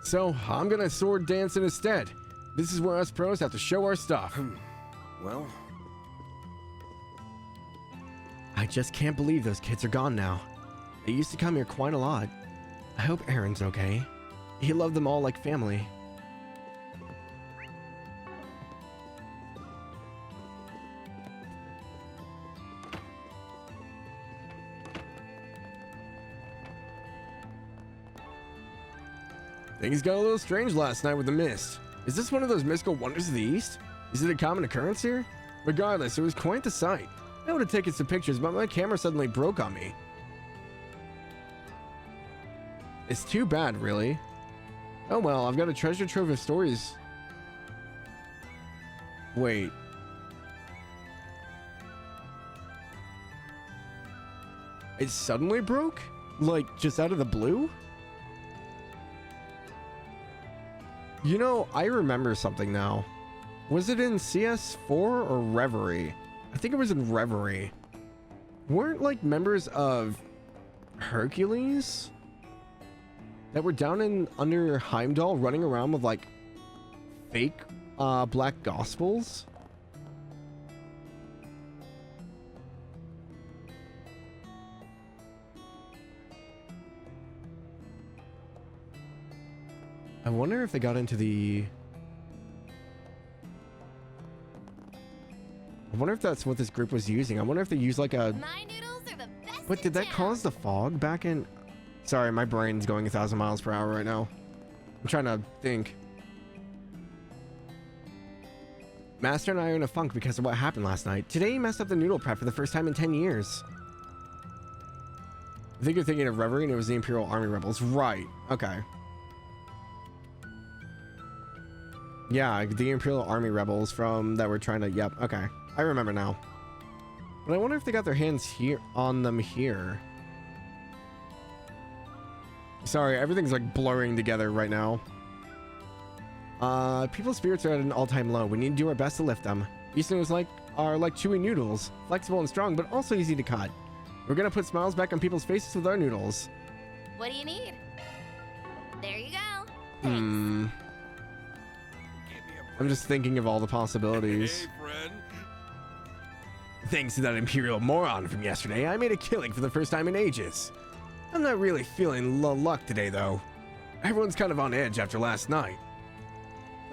So, I'm gonna sword dance instead. This is where us pros have to show our stuff. Well... I just can't believe those kids are gone now. They used to come here quite a lot. I hope Aaron's okay. He loved them all like family. Things got a little strange last night with the mist. Is this one of those mystical wonders of the East? Is it a common occurrence here? Regardless, it was quite the sight. I would have taken some pictures, but my camera suddenly broke on me. It's too bad, really. Oh well, I've got a treasure trove of stories. Wait. It suddenly broke? Like, just out of the blue? You know, I remember something now. Was it in CS4 or Reverie? I think it was in Reverie. Weren't, like, members of Hercules that were down in under Heimdall running around with, like, fake black gospels? I wonder if they got into the... I wonder if that's what this group was using. I wonder if they used like a... My noodles are the best. But did that cause the fog back in... Sorry, my brain's going 1,000 miles per hour right now. I'm trying to think. Master and I are in a funk because of what happened last night. Today he messed up the noodle prep for the first time in 10 years. I think you're thinking of Reverie and it was the Imperial Army Rebels. Right. Okay. Yeah, the Imperial Army Rebels from that were trying to... Yep, okay. I remember now. But I wonder if they got their hands here on them here. Sorry, everything's like blurring together right now. People's spirits are at an all-time low. We need to do our best to lift them. These things are like chewy noodles. Flexible and strong, but also easy to cut. We're gonna put smiles back on people's faces with our noodles. What do you need? There you go. I'm just thinking of all the possibilities. Hey, friend. Thanks to that Imperial moron from yesterday, I made a killing for the first time in ages. I'm not really feeling luck today, though. Everyone's kind of on edge after last night.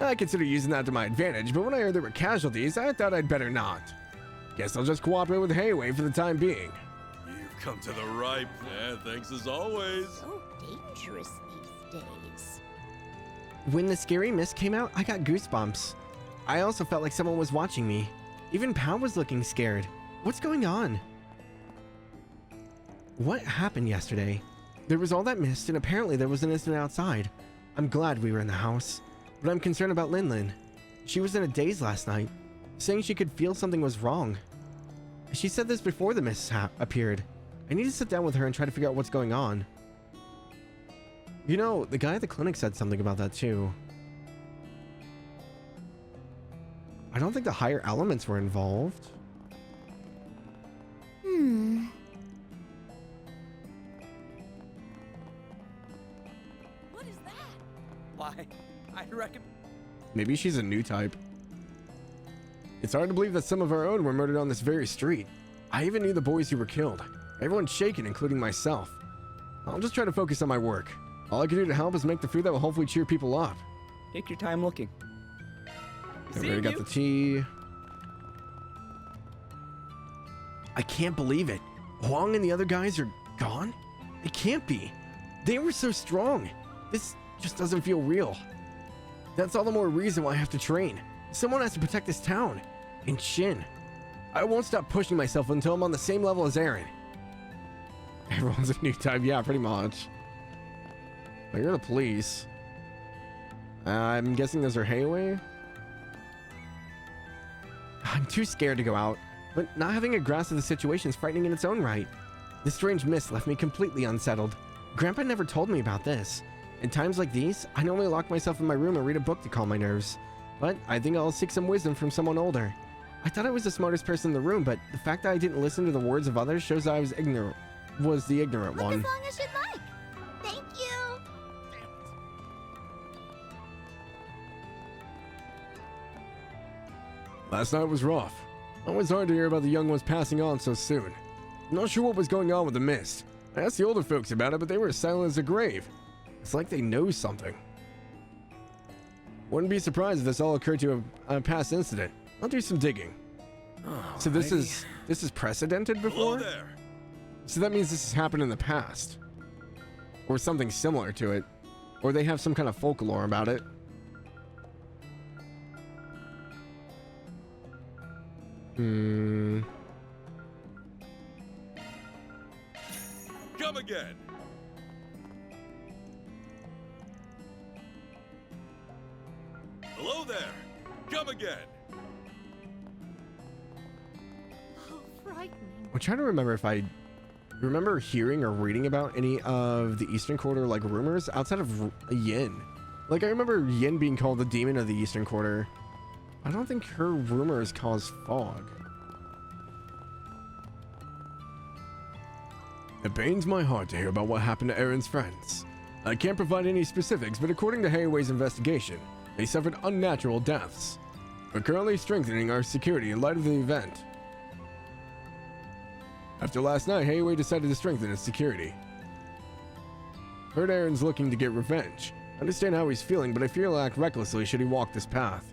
I consider using that to my advantage, but when I heard there were casualties, I thought I'd better not. Guess I'll just cooperate with Hayway for the time being. You've come to the right man. Thanks as always. So dangerous these days. When the scary mist came out, I got goosebumps. I also felt like someone was watching me. Even Pow was looking scared. What's going on? What happened yesterday? There was all that mist, and apparently there was an incident outside. I'm glad we were in the house, but I'm concerned about Lin. She was in a daze last night, saying she could feel something was wrong. She said this before the mist appeared. I need to sit down with her and try to figure out what's going on. You know, the guy at the clinic said something about that too. I don't think the higher elements were involved. What is that? Why, I reckon... Maybe she's a new type. It's hard to believe that some of our own were murdered on this very street. I even knew the boys who were killed. Everyone's shaken, including myself. I'll just try to focus on my work. All I can do to help is make the food that will hopefully cheer people up. Take your time looking. I already got the tea. I can't believe it. Huang and the other guys are gone? It can't be. They were so strong. This just doesn't feel real. That's all the more reason why I have to train. Someone has to protect this town. And Shin. I won't stop pushing myself until I'm on the same level as Aaron. Everyone's a new type. Yeah, pretty much. But you're the police. I'm guessing those are Hayway? I'm too scared to go out, but not having a grasp of the situation is frightening in its own right. This strange mist left me completely unsettled. Grandpa never told me about this. In times like these, I normally lock myself in my room and read a book to calm my nerves. But I think I'll seek some wisdom from someone older. I thought I was the smartest person in the room, but the fact that I didn't listen to the words of others shows that I was the ignorant one. Look as long as you'd like. Thank you. Last night was rough. Always hard to hear about the young ones passing on so soon. I'm not sure what was going on with the mist. I asked the older folks about it, but they were as silent as a grave. It's like they know something. Wouldn't be surprised if this all occurred to a past incident. I'll do some digging. So this is precedented before? Hello there. So that means this has happened in the past. Or something similar to it. Or they have some kind of folklore about it. Come again. Hello there. Come again. Oh, frightening. I'm trying to remember if I remember hearing or reading about any of the Eastern Quarter like rumors outside of Yin. Like I remember Yin being called the demon of the Eastern Quarter. I don't think her rumors cause fog. It pains my heart to hear about what happened to Aaron's friends. I can't provide any specifics, but according to Hayway's investigation, they suffered unnatural deaths. We're currently strengthening our security in light of the event. After last night, Hayway decided to strengthen its security. Heard Aaron's looking to get revenge. I understand how he's feeling, but I fear he'll act recklessly should he walk this path.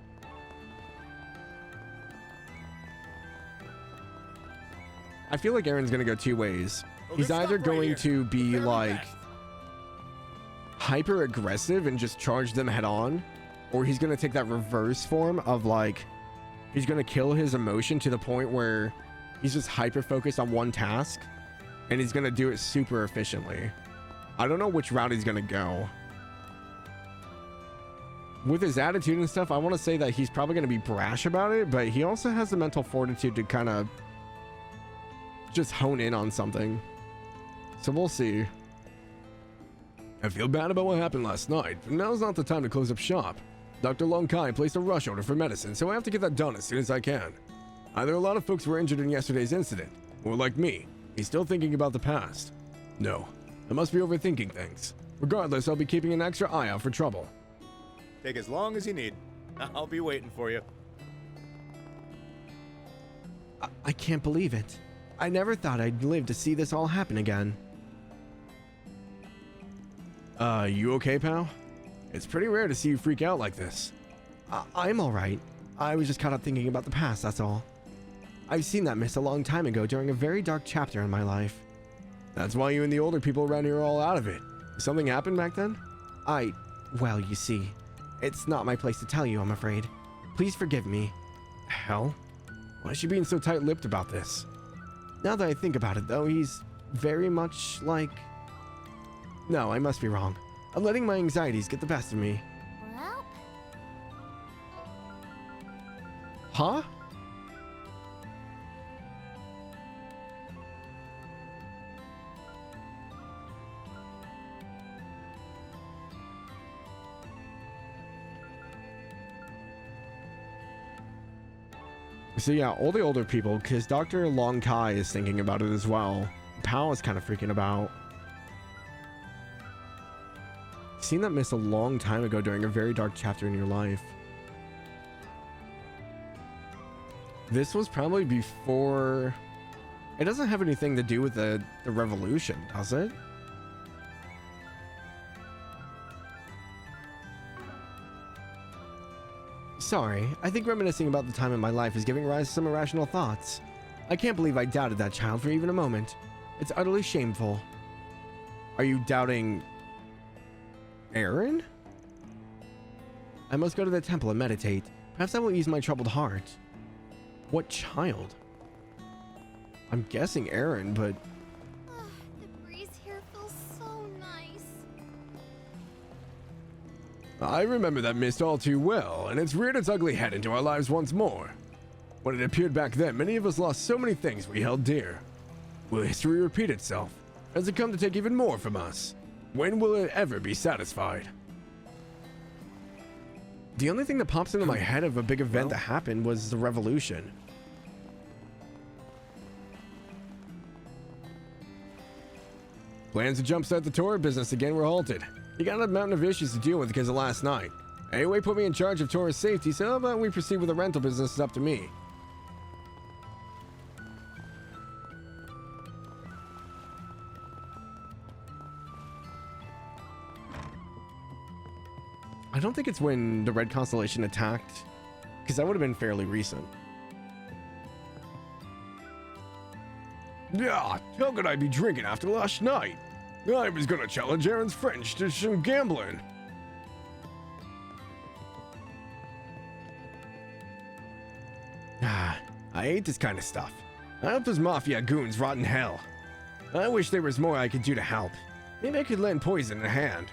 I feel like Aaron's gonna go two ways. He's either going to be like hyper aggressive and just charge them head on, or he's gonna take that reverse form of like he's gonna kill his emotion to the point where he's just hyper focused on one task and he's gonna do it super efficiently. I don't know which route he's gonna go. With his attitude and stuff, I want to say that he's probably gonna be brash about it, but he also has the mental fortitude to kind of just hone in on something. So we'll see. I feel bad about what happened last night, but now's not the time to close up shop. Dr. Long Kai placed a rush order for medicine, so I have to get that done as soon as I can. Either a lot of folks were injured in yesterday's incident, or like me, he's still thinking about the past. No, I must be overthinking things. Regardless, I'll be keeping an extra eye out for trouble. Take as long as you need. I'll be waiting for you. I can't believe it. I never thought I'd live to see this all happen again. You okay, pal? It's pretty rare to see you freak out like this. I'm alright. I was just caught up thinking about the past, that's all. I've seen that mist a long time ago during a very dark chapter in my life. That's why you and the older people around here are all out of it. Something happened back then? Well, you see, it's not my place to tell you, I'm afraid. Please forgive me. Hell? Why is she being so tight-lipped about this? Now that I think about it, though, he's very much like... No, I must be wrong. I'm letting my anxieties get the best of me. Well... Huh? So yeah, all the older people, because Dr. Long Kai is thinking about it as well. Pal is kind of freaking about. Seen that mist a long time ago during a very dark chapter in your life. This was probably before... It doesn't have anything to do with the revolution, does it? Sorry, I think reminiscing about the time in my life is giving rise to some irrational thoughts. I can't believe I doubted that child for even a moment. It's utterly shameful. Are you doubting... Aaron? I must go to the temple and meditate. Perhaps that will ease my troubled heart. What child? I'm guessing Aaron, but... The breeze here feels so nice. I remember that mist all too well, and it's reared its ugly head into our lives once more. When it appeared back then, many of us lost so many things we held dear. Will history repeat itself? Has it come to take even more from us? When will it ever be satisfied? The only thing that pops into my head of a big event that happened was the revolution. Plans to jumpstart the tour business again were halted. You got a mountain of issues to deal with because of last night. Anyway, put me in charge of tourist safety, so how about we proceed with the rental business? It's up to me. I don't think it's when the Red Constellation attacked, because that would have been fairly recent. Yeah, how could I be drinking after last night? I was gonna challenge Aaron's French to some gambling. I hate this kind of stuff. I hope those mafia goons rot in hell. I wish there was more I could do to help. Maybe I could lend poison in a hand.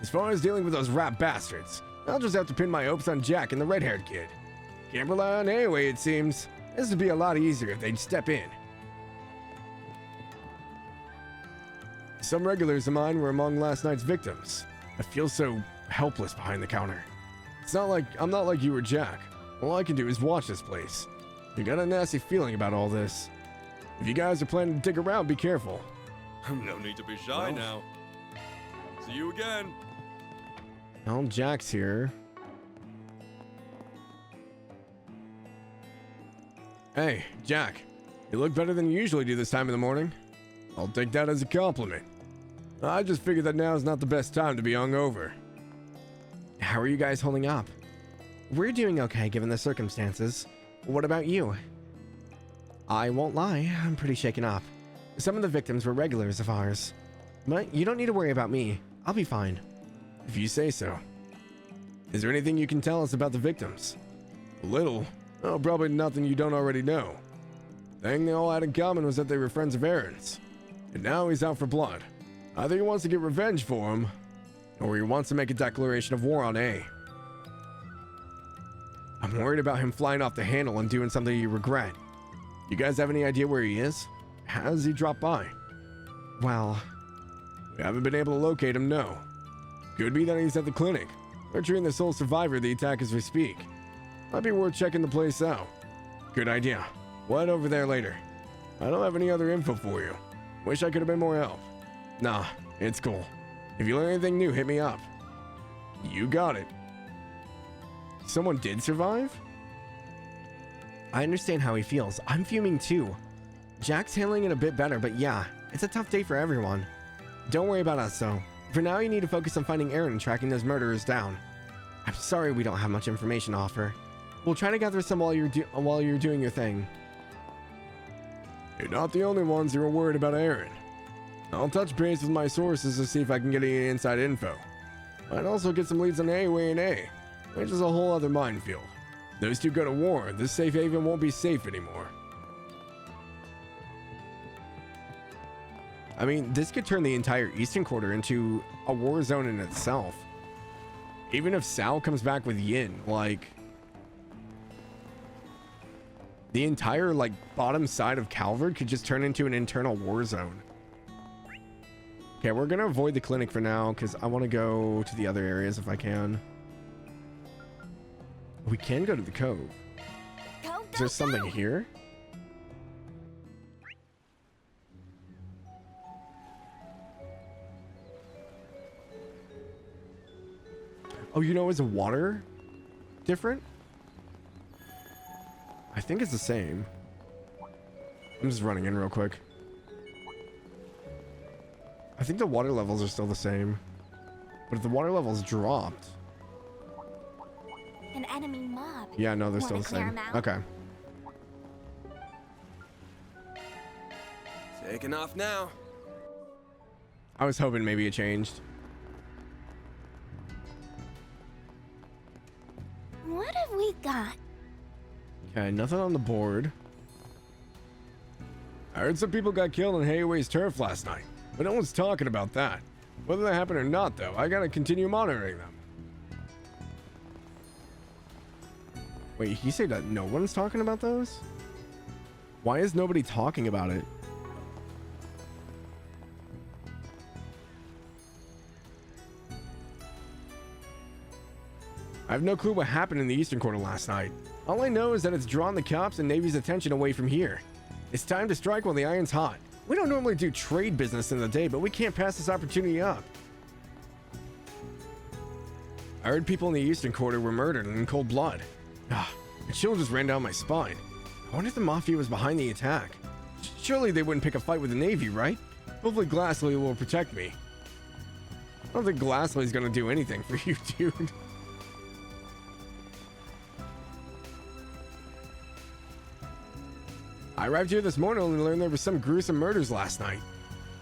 As far as dealing with those rat bastards, I'll just have to pin my hopes on Jack and the red-haired kid. Can't rely on anyway, it seems. This would be a lot easier if they'd step in. Some regulars of mine were among last night's victims. I feel so helpless behind the counter. I'm not like you or Jack. All I can do is watch this place. I got a nasty feeling about all this. If you guys are planning to dig around, be careful. No need to be shy now. See you again. Well, Jack's here. Hey, Jack. You look better than you usually do this time in the morning. I'll take that as a compliment. I just figured that now is not the best time to be hungover. How are you guys holding up? We're doing okay given the circumstances. What about you? I won't lie, I'm pretty shaken up. Some of the victims were regulars of ours. But you don't need to worry about me. I'll be fine. If you say so. Is there anything you can tell us about the victims? A little. Oh, probably nothing you don't already know. The thing they all had in common was that they were friends of Aaron's. And now he's out for blood. Either he wants to get revenge for him, or he wants to make a declaration of war on A. I'm worried about him flying off the handle and doing something you regret. You guys have any idea where he is? Has he dropped by? Well, we haven't been able to locate him, no. Could be that he's at the clinic. We're treating the sole survivor of the attack as we speak. Might be worth checking the place out. Good idea. We'll head over there later. I don't have any other info for you. Wish I could have been more help. Nah, it's cool. If you learn anything new, hit me up. You got it. Someone did survive? I understand how he feels. I'm fuming too. Jack's handling it a bit better, but yeah, it's a tough day for everyone. Don't worry about us though. For now, you need to focus on finding Aaron and tracking those murderers down. I'm sorry we don't have much information to offer. We'll try to gather some while you're doing your thing. You're not the only ones who are worried about Aaron. I'll touch base with my sources to see if I can get any inside info. I'd also get some leads on AOA and A, which is a whole other minefield. Those two go to war, this safe haven won't be safe anymore. I mean, this could turn the entire Eastern Quarter into a war zone in itself. Even if Sal comes back with Yin, like... the entire, like, bottom side of Calvard could just turn into an internal war zone. Okay, we're gonna avoid the clinic for now, because I want to go to the other areas if I can. We can go to the cove. Is there something here? Oh, you know, is the water different? I think it's the same. I'm just running in real quick. I think the water levels are still the same. But if the water levels dropped... An enemy mob. Yeah, no, they're still the same. Okay. Taking off now. I was hoping maybe it changed. What have we got? Okay, nothing on the board. I heard some people got killed on Hayway's turf last night, but no one's talking about that. Whether that happened or not, though, I gotta continue monitoring them. Wait, he said that no one's talking about those? Why is nobody talking about it? I have no clue what happened in the Eastern Quarter last night. All I know is that it's drawn the cops and Navy's attention away from here. It's time to strike while the iron's hot. We don't normally do trade business in the day, but we can't pass this opportunity up. I heard people in the Eastern Quarter were murdered in cold blood. A chill just ran down my spine. I wonder if the Mafia was behind the attack. Surely they wouldn't pick a fight with the Navy, right? Hopefully Glassley will protect me. I don't think Glassley's gonna do anything for you, dude. I arrived here this morning only to learn there were some gruesome murders last night.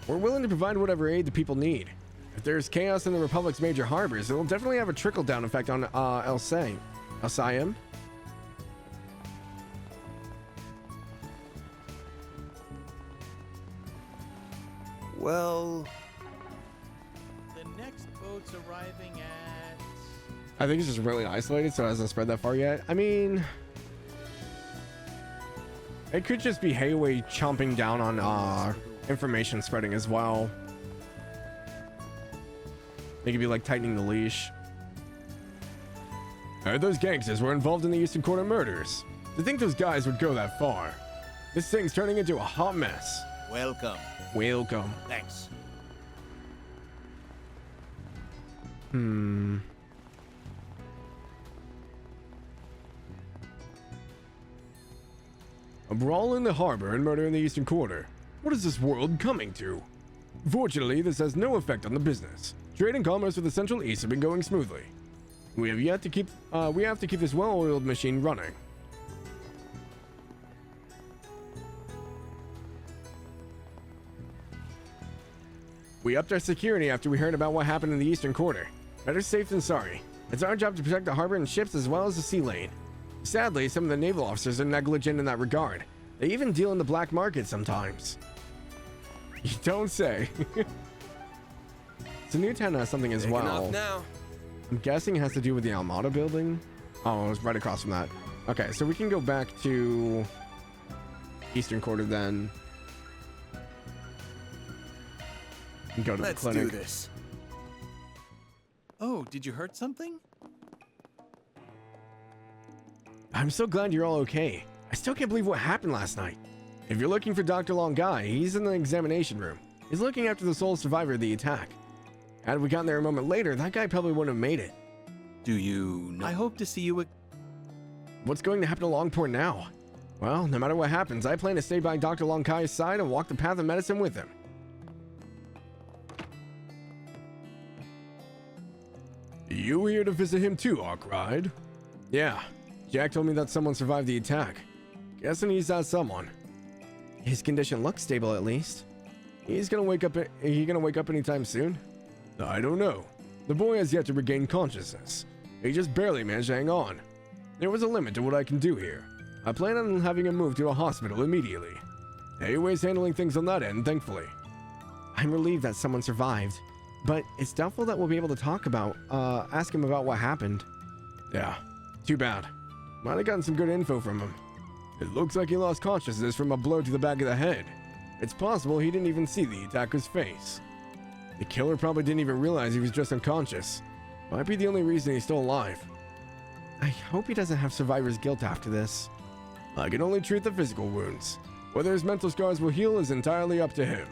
We're willing to provide whatever aid the people need. If there's chaos in the Republic's major harbors, it'll definitely have a trickle-down effect on El Sayem. Well... The next boat's arriving at... I think it's just really isolated, so it hasn't spread that far yet. I mean, it could just be Hayway chomping down on information spreading as well. They could be like tightening the leash. I heard those gangsters were involved in the Eastern Quarter murders. To think those guys would go that far. This thing's turning into a hot mess. Welcome. Welcome. Thanks. A brawl in the harbor and murder in the Eastern Quarter. What is this world coming to? Fortunately, this has no effect on the business. Trade and commerce with the Central East have been going smoothly. We have to keep this well-oiled machine running. We upped our security after we heard about what happened in the Eastern Quarter. Better safe than sorry. It's our job to protect the harbor and ships as well as the sea lane. Sadly, some of the naval officers are negligent in that regard. They even deal in the black market sometimes. You don't say. So Newtown has something as well. Now. I'm guessing it has to do with the Almada building. Oh, it was right across from that. Okay, so we can go back to Eastern Quarter then. And go to the clinic. Let's do this. Oh, did you hurt something? I'm so glad you're all okay. I still can't believe what happened last night. If you're looking for Dr. Long Guy, he's in the examination room. He's looking after the sole survivor of the attack. Had we gotten there a moment later, that guy probably wouldn't have made it. Do you know? I hope to see you. What's going to happen to Langport now? Well, no matter what happens, I plan to stay by Dr. Long Kai's side and walk the path of medicine with him. You here to visit him too, Arkride? Yeah, Jack told me that someone survived the attack. Guessing he's that someone. His condition looks stable at least. He's gonna wake up. He gonna wake up anytime soon? I don't know. The boy has yet to regain consciousness. He just barely managed to hang on. There was a limit to what I can do here. I plan on having him moved to a hospital immediately. Hayway's handling things on that end, thankfully. I'm relieved that someone survived, but it's doubtful that we'll be able to ask him about what happened. Yeah, too bad. Might have gotten some good info from him. It looks like he lost consciousness from a blow to the back of the head. It's possible he didn't even see the attacker's face. The killer probably didn't even realize he was just unconscious. Might be the only reason he's still alive. I hope he doesn't have survivor's guilt after this. I can only treat the physical wounds. Whether his mental scars will heal is entirely up to him.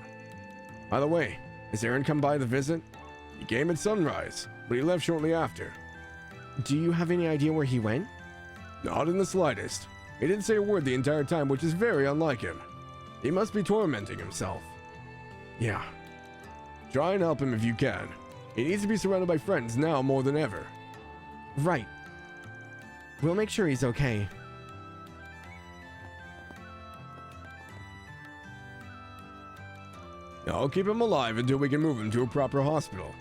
By the way, has Aaron come by the visit? He came at sunrise, but he left shortly after. Do you have any idea where he went? Not in the slightest. He didn't say a word the entire time, which is very unlike him. He must be tormenting himself. Yeah. Try and help him if you can. He needs to be surrounded by friends now more than ever. Right. We'll make sure he's okay. I'll keep him alive until we can move him to a proper hospital.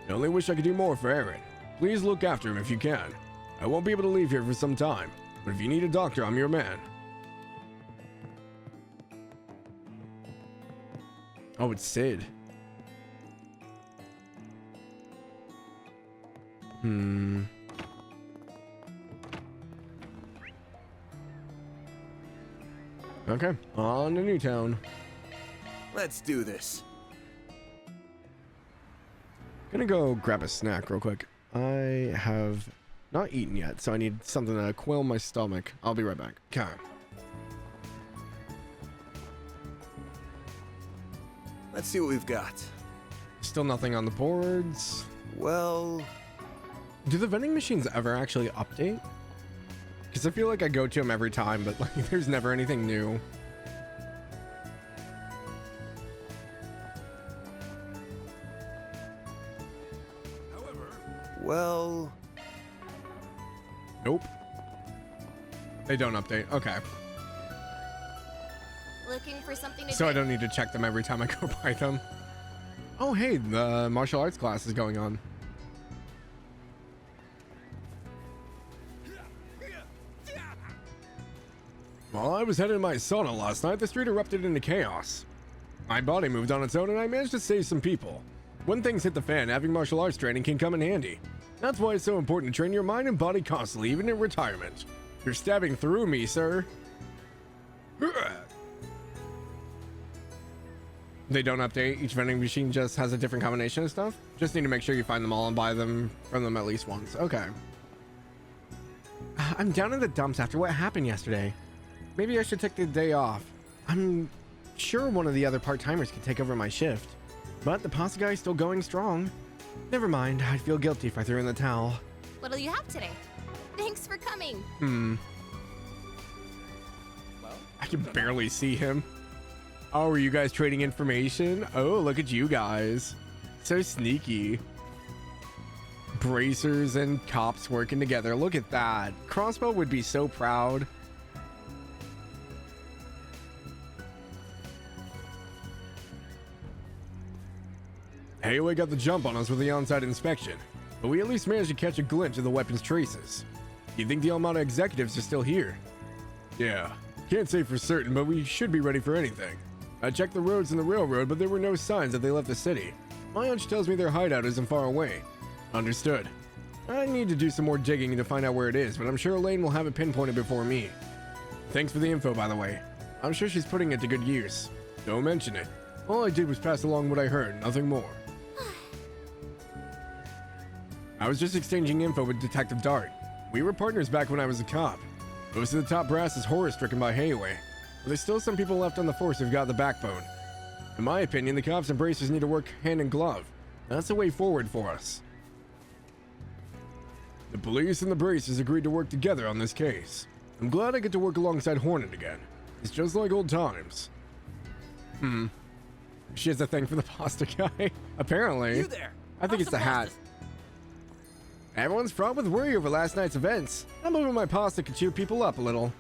I only wish I could do more for Aaron. Please look after him if you can. I won't be able to leave here for some time, but if you need a doctor, I'm your man. Oh, it's Sid. Okay, on to Newtown. Let's do this. Gonna go grab a snack real quick. I have not eaten yet, so I need something to quell my stomach. I'll be right back. Okay. Let's see what we've got. Still nothing on the boards. Well... Do the vending machines ever actually update? Because I feel like I go to them every time, but like there's never anything new. Well... Nope. They don't update. Okay. Looking for something to So do? I don't need to check them every time I go by them. Oh, hey, the martial arts class is going on. While I was headed to my sauna last night, the street erupted into chaos. My body moved on its own and I managed to save some people. When things hit the fan, having martial arts training can come in handy. That's why it's so important to train your mind and body constantly, even in retirement. You're stabbing through me, sir. They don't update. Each vending machine just has a different combination of stuff. Just need to make sure you find them all and buy them from them at least once. Okay. I'm down in the dumps after what happened yesterday. Maybe I should take the day off. I'm sure one of the other part-timers could take over my shift. But the pasta guy is still going strong. Never mind. I'd feel guilty if I threw in the towel. What'll you have today? Thanks for coming. I can barely see him. Oh, are you guys trading information? Oh, look at you guys. So sneaky. Bracers and cops working together. Look at that. Crossbow would be so proud. Hayway got the jump on us with the on-site inspection, but we at least managed to catch a glimpse of the weapon's traces. You think the Almada executives are still here? Yeah, can't say for certain, but we should be ready for anything. I checked the roads and the railroad, but there were no signs that they left the city. My hunch tells me their hideout isn't far away. Understood. I need to do some more digging to find out where it is, but I'm sure Elaine will have it pinpointed before me. Thanks for the info, by the way. I'm sure she's putting it to good use. Don't mention it. All I did was pass along what I heard, nothing more. I was just exchanging info with Detective Dart. We were partners back when I was a cop. Most of the top brass is horror-stricken by Hayway, but there's still some people left on the force who've got the backbone. In my opinion, the cops and bracers need to work hand in glove. That's the way forward for us. The police and the bracers agreed to work together on this case. I'm glad I get to work alongside Hornet again. It's just like old times. She has a thing for the pasta guy. Apparently. You there? I think it's the hat. Everyone's fraught with worry over last night's events. I'm hoping my pasta could cheer people up a little.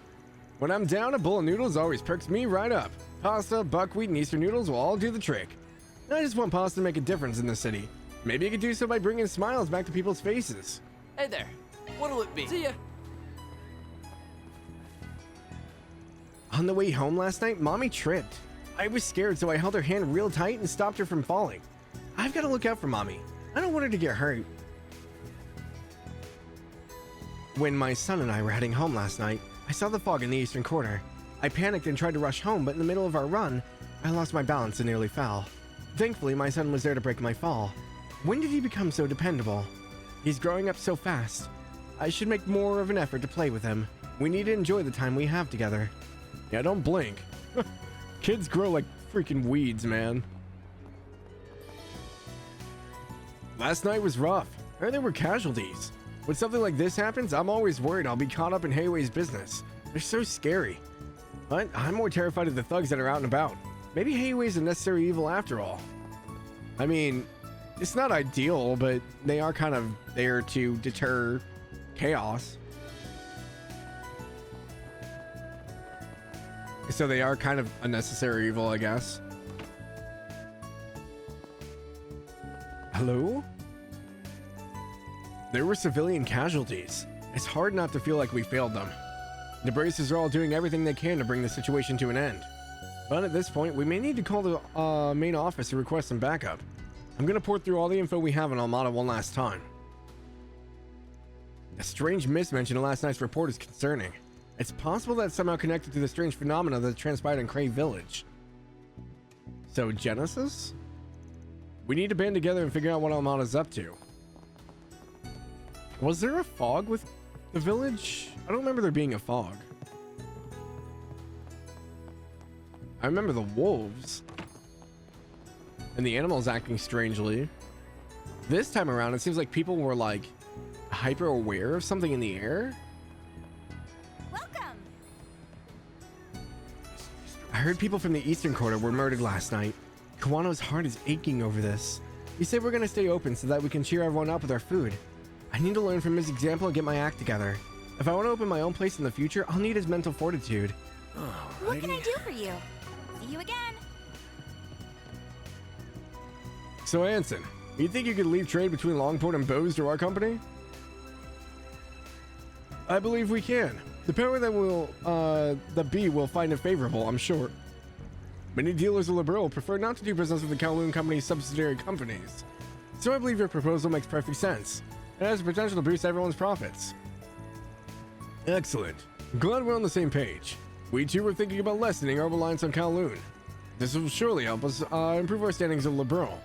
When I'm down, a bowl of noodles always perks me right up. Pasta, buckwheat, and Eastern noodles will all do the trick. I just want pasta to make a difference in the city. Maybe it could do so by bringing smiles back to people's faces. Hey there. What'll it be? See ya. On the way home last night, Mommy tripped. I was scared, so I held her hand real tight and stopped her from falling. I've got to look out for Mommy. I don't want her to get hurt. When my son and I were heading home last night, I saw the fog in the eastern quarter. I panicked and tried to rush home, but in the middle of our run, I lost my balance and nearly fell. Thankfully, my son was there to break my fall. When did he become so dependable? He's growing up so fast. I should make more of an effort to play with him. We need to enjoy the time we have together. Yeah, don't blink. Kids grow like freaking weeds, man. Last night was rough. I heard there were casualties. When something like this happens, I'm always worried I'll be caught up in Hayway's business. They're so scary. But I'm more terrified of the thugs that are out and about. Maybe Hayway's a necessary evil after all. I mean, it's not ideal, but they are kind of there to deter chaos. So they are kind of a necessary evil, I guess. Hello? There were civilian casualties. It's hard not to feel like we failed them. The bracers are all doing everything they can to bring the situation to an end. But at this point, we may need to call the main office to request some backup. I'm gonna port through all the info we have on Almada one last time. A strange mismention in last night's report is concerning. It's possible that it's somehow connected to the strange phenomena that transpired in Cray Village. So, Genesis? We need to band together and figure out what Almada's up to. Was there a fog with the village? I don't remember there being a fog. I remember the wolves. And the animals acting strangely. This time around, it seems like people were like hyper aware of something in the air. Welcome. I heard people from the Eastern Quarter were murdered last night. Kawano's heart is aching over this. He said we're gonna stay open so that we can cheer everyone up with our food. I need to learn from his example and get my act together. If I want to open my own place in the future, I'll need his mental fortitude. What can I do for you? See you again. So Anson, you think you could leave trade between Langport and Bose to our company? I believe we can. The power that will, the B will find it favorable, I'm sure. Many dealers of Liberal prefer not to do business with the Kowloon Company's subsidiary companies. So I believe your proposal makes perfect sense. It has the potential to boost everyone's profits. Excellent. Glad we're on the same page. We too were thinking about lessening our reliance on Kowloon. This will surely help us improve our standings of Liberal.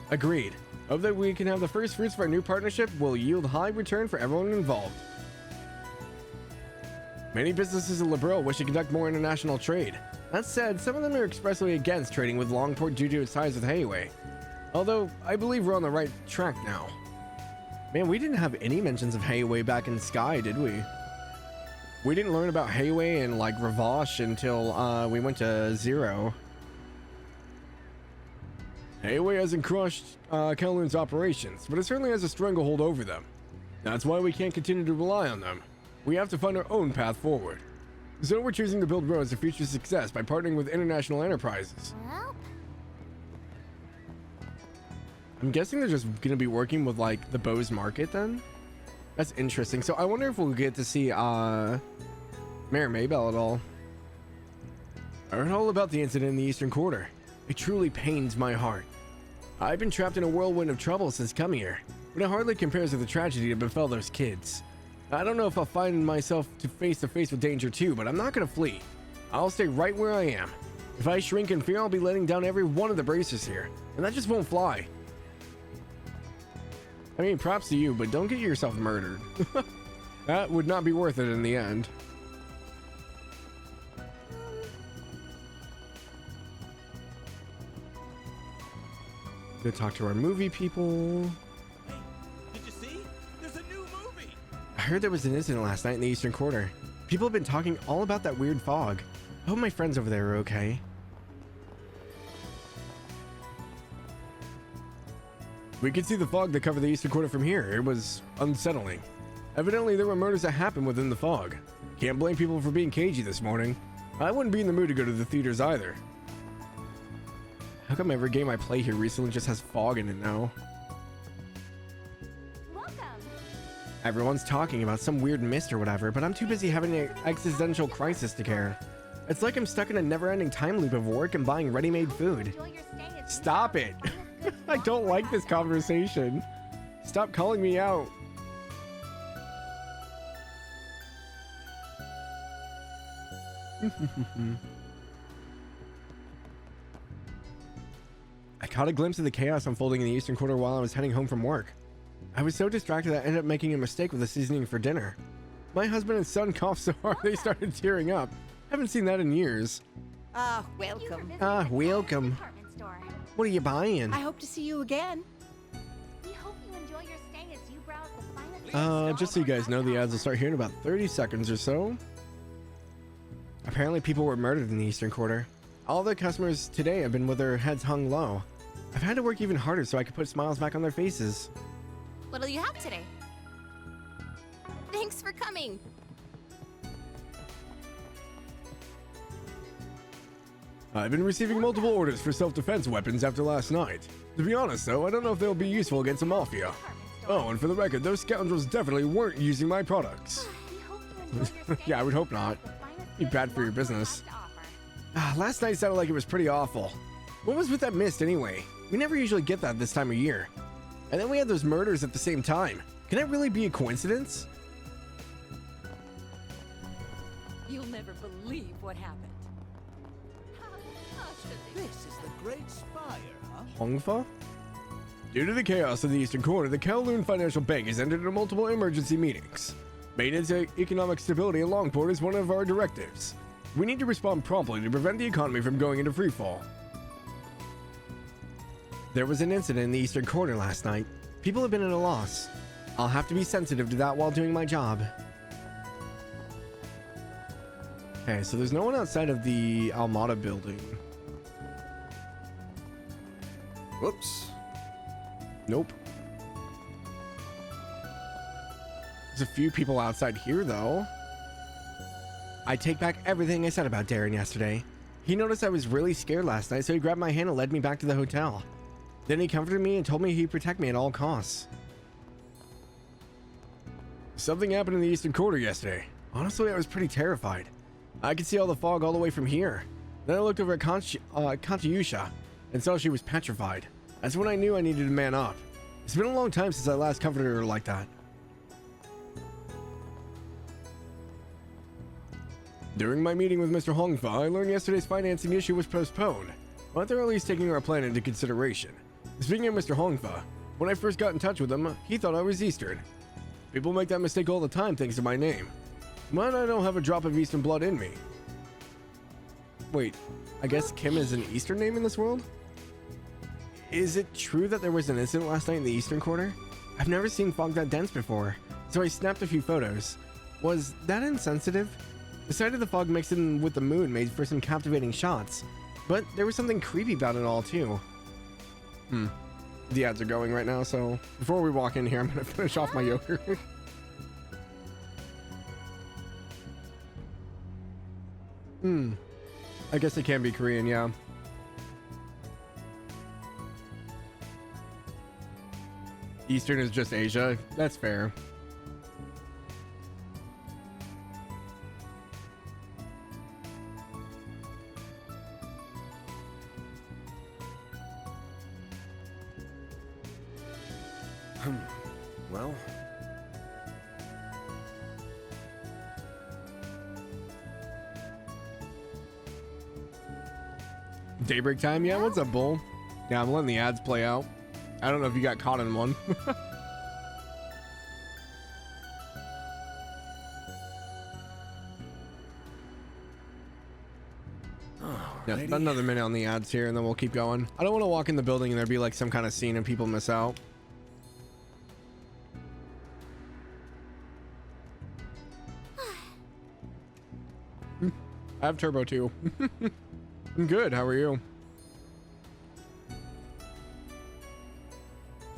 Agreed. Hope that we can have the first fruits of our new partnership will yield high return for everyone involved. Many businesses in Liberal wish to conduct more international trade. That said, some of them are expressly against trading with Langport due to its ties with Hayway. Although, I believe we're on the right track now. Man, we didn't have any mentions of Hayway back in Sky, did we? We didn't learn about Hayway and, like, Ravash until we went to Zero. Hayway hasn't crushed Kowloon's operations, but it certainly has a stranglehold over them. That's why we can't continue to rely on them. We have to find our own path forward. So we're choosing to build roads to future success by partnering with international enterprises. Well, I'm guessing they're just going to be working with, like, the Bose Market then? That's interesting. So I wonder if we'll get to see Mayor Maybell at all. I heard all about the incident in the Eastern Quarter. It truly pains my heart. I've been trapped in a whirlwind of trouble since coming here, but it hardly compares to the tragedy that befell those kids. I don't know if I'll find myself face to face with danger too, but I'm not gonna flee. I'll stay right where I am. If I shrink in fear, I'll be letting down every one of the bracers here, and that just won't fly. I mean, props to you, but don't get yourself murdered. That would not be worth it in the end. Go talk to our movie people. Hey, did you see? There's a new movie! I heard there was an incident last night in the Eastern Quarter. People have been talking all about that weird fog. I hope my friends over there are okay. We could see the fog that covered the Eastern Quarter from here. It was unsettling. Evidently, there were murders that happened within the fog. Can't blame people for being cagey this morning. I wouldn't be in the mood to go to the theaters either. How come every game I play here recently just has fog in it now? welcome. Everyone's talking about some weird mist or whatever, but I'm too busy having an existential crisis to care. It's like I'm stuck in a never-ending time loop of work and buying ready-made food. Enjoy your stay at Stop it! I don't like this conversation. Stop calling me out. I caught a glimpse of the chaos unfolding in the Eastern Quarter while I was heading home from work. I was so distracted that I ended up making a mistake with the seasoning for dinner. My husband and son coughed so hard they started tearing up. Haven't seen that in years. Welcome. Welcome. department store. What are you buying? I hope to see you again. We hope you enjoy your stay as you browse the finest. Just so you guys know, the ads will start here in about 30 seconds or so. Apparently people were murdered in the Eastern Quarter. All the customers today have been with their heads hung low. I've had to work even harder so I could put smiles back on their faces. What'll you have today? Thanks for coming. I've been receiving multiple orders for self-defense weapons after last night. To be honest though, I don't know if they'll be useful against the Mafia. Oh, and for the record, those scoundrels definitely weren't using my products. Yeah, I would hope not. Be bad for your business. Last night sounded like it was pretty awful. What was with that mist anyway? We never usually get that this time of year. And then we had those murders at the same time. Can that really be a coincidence? You'll never believe what happened. This is the Great Spire, huh? Hongfa? Due to the chaos of the Eastern Quarter, the Kowloon Financial Bank has entered into multiple emergency meetings. Maintenance economic stability in Longport is one of our directives. We need to respond promptly to prevent the economy from going into freefall. There was an incident in the Eastern Quarter last night. People have been at a loss. I'll have to be sensitive to that while doing my job. Okay, so there's no one outside of the Almada building. Whoops. Nope. There's a few people outside here, though. I take back everything I said about Darren yesterday. He noticed I was really scared last night, so he grabbed my hand and led me back to the hotel. Then he comforted me and told me he'd protect me at all costs. Something happened in the Eastern Quarter yesterday. Honestly, I was pretty terrified. I could see all the fog all the way from here. Then I looked over at Kantyusha and saw she was petrified. That's when I knew I needed to man up. It's been a long time since I last comforted her like that. During my meeting with Mr. Hongfa, I learned yesterday's financing issue was postponed, but they're at least taking our plan into consideration. Speaking of Mr. Hongfa, when I first got in touch with him, he thought I was Eastern. People make that mistake all the time thanks to my name. But I don't have a drop of Eastern blood in me. Wait, I guess Kim is an Eastern name in this world? Is it true that there was an incident last night in the Eastern Quarter? I've never seen fog that dense before, so I snapped a few photos. Was that insensitive? The sight of the fog mixed in with the moon made for some captivating shots, but there was something creepy about it all too. The ads are going right now, so before we walk in here, I'm gonna finish off my yogurt. I guess it can be Korean, yeah. Eastern is just Asia. That's fair. Well... Daybreak time? Yeah, what's up, Bull? Yeah, I'm letting the ads play out. I don't know if you got caught in one. Yeah, about another minute on the ads here, and then we'll keep going. I don't want to walk in the building and there be like some kind of scene and people miss out. I have turbo too. I'm good. How are you?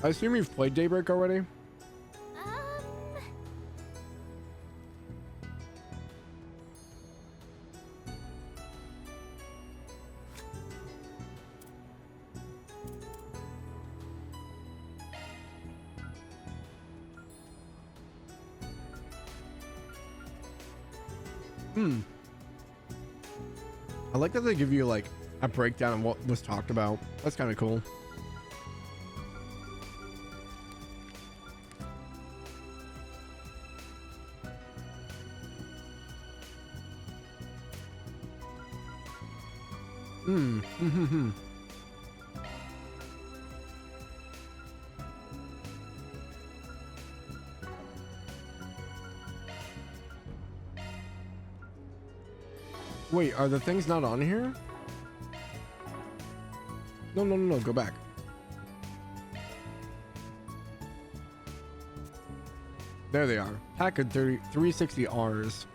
I assume you've played Daybreak already? I like that they give you like a breakdown of what was talked about. That's kind of cool. Wait, are the things not on here? No, go back. There they are. Packard 360Rs.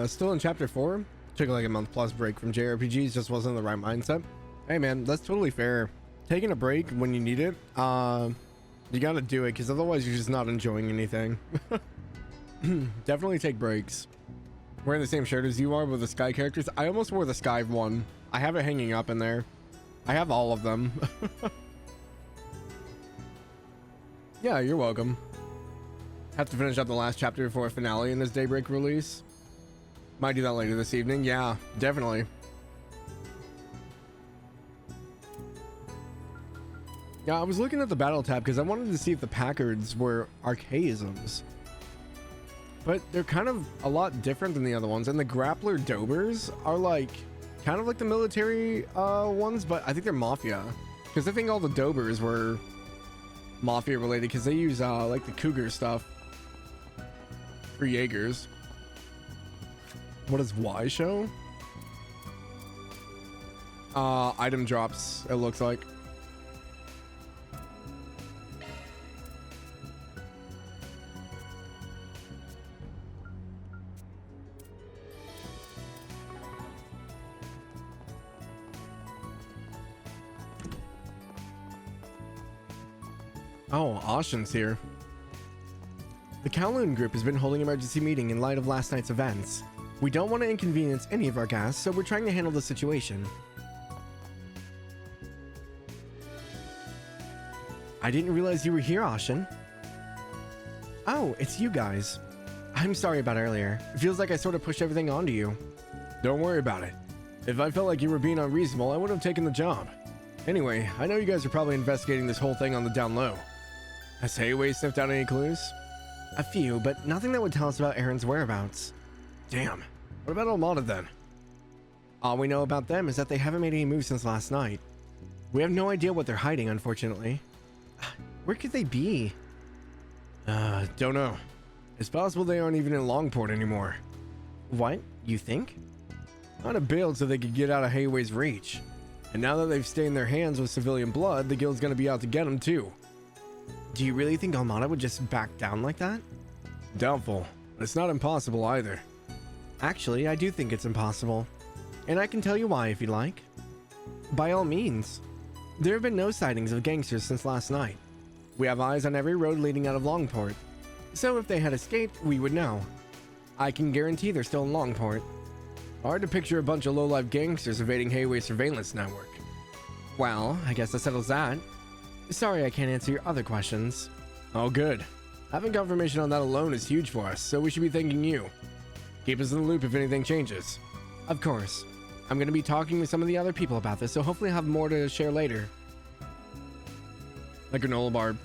Still in chapter 4. Took like a month plus break from JRPGs, just wasn't the right mindset. Hey man, that's totally fair. Taking a break when you need it, you gotta do it, because otherwise you're just not enjoying anything. Definitely take breaks. Wearing the same shirt as you are with the Sky characters. I almost wore the Sky one. I have it hanging up in there. I have all of them. Yeah, you're welcome. Have to finish up the last chapter before a finale in this Daybreak release. Might do that later this evening. Yeah, definitely. Yeah, I was looking at the battle tab because I wanted to see if the Packards were archaisms. But they're kind of a lot different than the other ones. And the Grappler Dobers are like, kind of like the military ones, but I think they're Mafia. Because I think all the Dobers were Mafia related because they use like the Cougar stuff for Jaegers. What does Y show? Item drops, it looks like. Oh, Ashen's here. The Kowloon group has been holding an emergency meeting in light of last night's events. We don't want to inconvenience any of our guests, so we're trying to handle the situation. I didn't realize you were here, Ashen. Oh, it's you guys. I'm sorry about earlier. It feels like I sort of pushed everything onto you. Don't worry about it. If I felt like you were being unreasonable, I would have taken the job. Anyway, I know you guys are probably investigating this whole thing on the down low. Has Hayway sniffed out any clues? A few, but nothing that would tell us about Aaron's whereabouts. Damn. What about Almada then? All we know about them is that they haven't made any moves since last night. We have no idea what they're hiding, unfortunately. Where could they be? Don't know. It's possible they aren't even in Langport anymore. What? You think? Might have bailed so they could get out of Hayway's reach. And now that they've stained their hands with civilian blood, the guild's gonna be out to get them too. Do you really think Almada would just back down like that? Doubtful. But it's not impossible either. Actually, I do think it's impossible. And I can tell you why if you'd like. By all means. There have been no sightings of gangsters since last night. We have eyes on every road leading out of Langport. So if they had escaped, we would know. I can guarantee they're still in Langport. Hard to picture a bunch of low-life gangsters evading Hayway's surveillance network. Well, I guess that settles that. Sorry I can't answer your other questions. Oh, good. Having confirmation on that alone is huge for us, so we should be thanking you. Keep us in the loop if anything changes. Of course. I'm going to be talking with some of the other people about this, so hopefully I'll have more to share later. That granola bar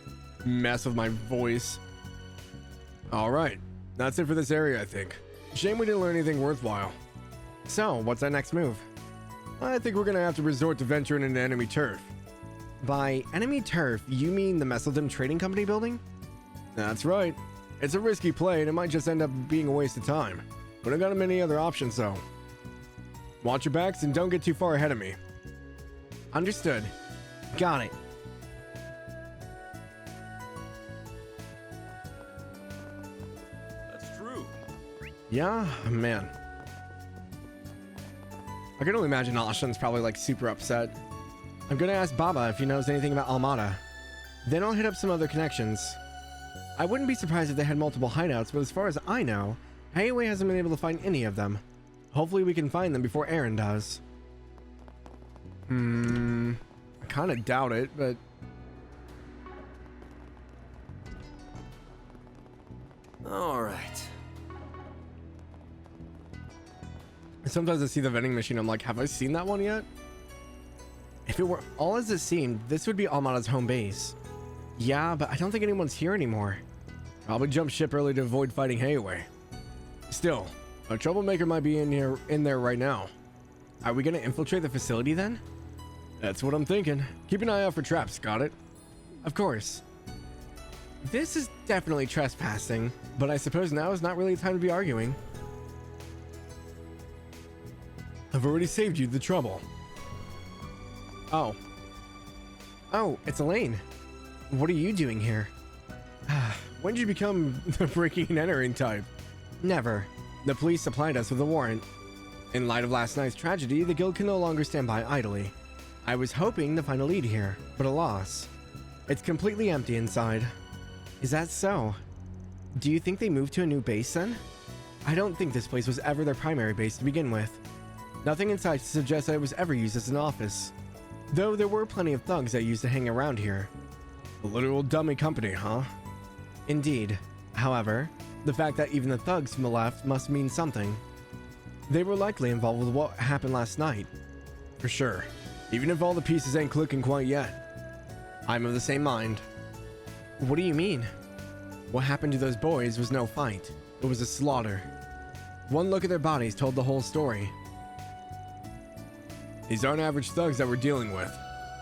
mess with my voice. Alright, that's it for this area, I think. Shame we didn't learn anything worthwhile. So, what's our next move? I think we're gonna have to resort to venturing into enemy turf. By enemy turf, you mean the Messeldom Trading Company building? That's right. It's a risky play and it might just end up being a waste of time. But I've got many other options though. Watch your backs and don't get too far ahead of me. Understood. Got it. That's true. Yeah, man. I can only imagine Ashen's probably like super upset. I'm gonna ask Baba if he knows anything about Almada. Then I'll hit up some other connections. I wouldn't be surprised if they had multiple hideouts, but as far as I know, Hayway hasn't been able to find any of them. Hopefully we can find them before Aaron does. I kind of doubt it, but... Alright. Sometimes I see the vending machine, I'm like, have I seen that one yet? If it were all as it seemed, this would be Almada's home base. Yeah, but I don't think anyone's here anymore. Probably jumped ship early to avoid fighting Hayway. Still, a troublemaker might be in there right now. Are we gonna infiltrate the facility then? That's what I'm thinking. Keep an eye out for traps, got it? Of course. This is definitely trespassing, but I suppose now is not really the time to be arguing. I've already saved you the trouble. Oh. Oh, it's Elaine. What are you doing here? When did you become the breaking and entering type? Never. The police supplied us with a warrant. In light of last night's tragedy, the guild can no longer stand by idly. I was hoping to find a lead here, but alas. It's completely empty inside. Is that so? Do you think they moved to a new base then? I don't think this place was ever their primary base to begin with. Nothing inside suggests that it was ever used as an office. Though there were plenty of thugs that used to hang around here. A literal dummy company, huh? Indeed. However, the fact that even the thugs from the left must mean something. They were likely involved with what happened last night. For sure. Even if all the pieces ain't clicking quite yet. I'm of the same mind. What do you mean? What happened to those boys was no fight. It was a slaughter. One look at their bodies told the whole story. These aren't average thugs that we're dealing with.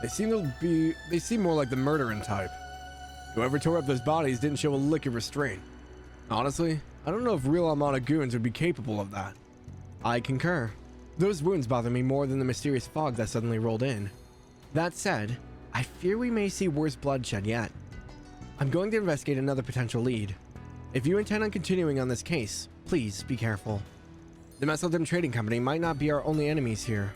They seem more like the murdering type. Whoever tore up those bodies didn't show a lick of restraint. Honestly, I don't know if real Almada goons would be capable of that. I concur. Those wounds bother me more than the mysterious fog that suddenly rolled in. That said, I fear we may see worse bloodshed yet. I'm going to investigate another potential lead. If you intend on continuing on this case, please be careful. The Messeldom Trading Company might not be our only enemies here.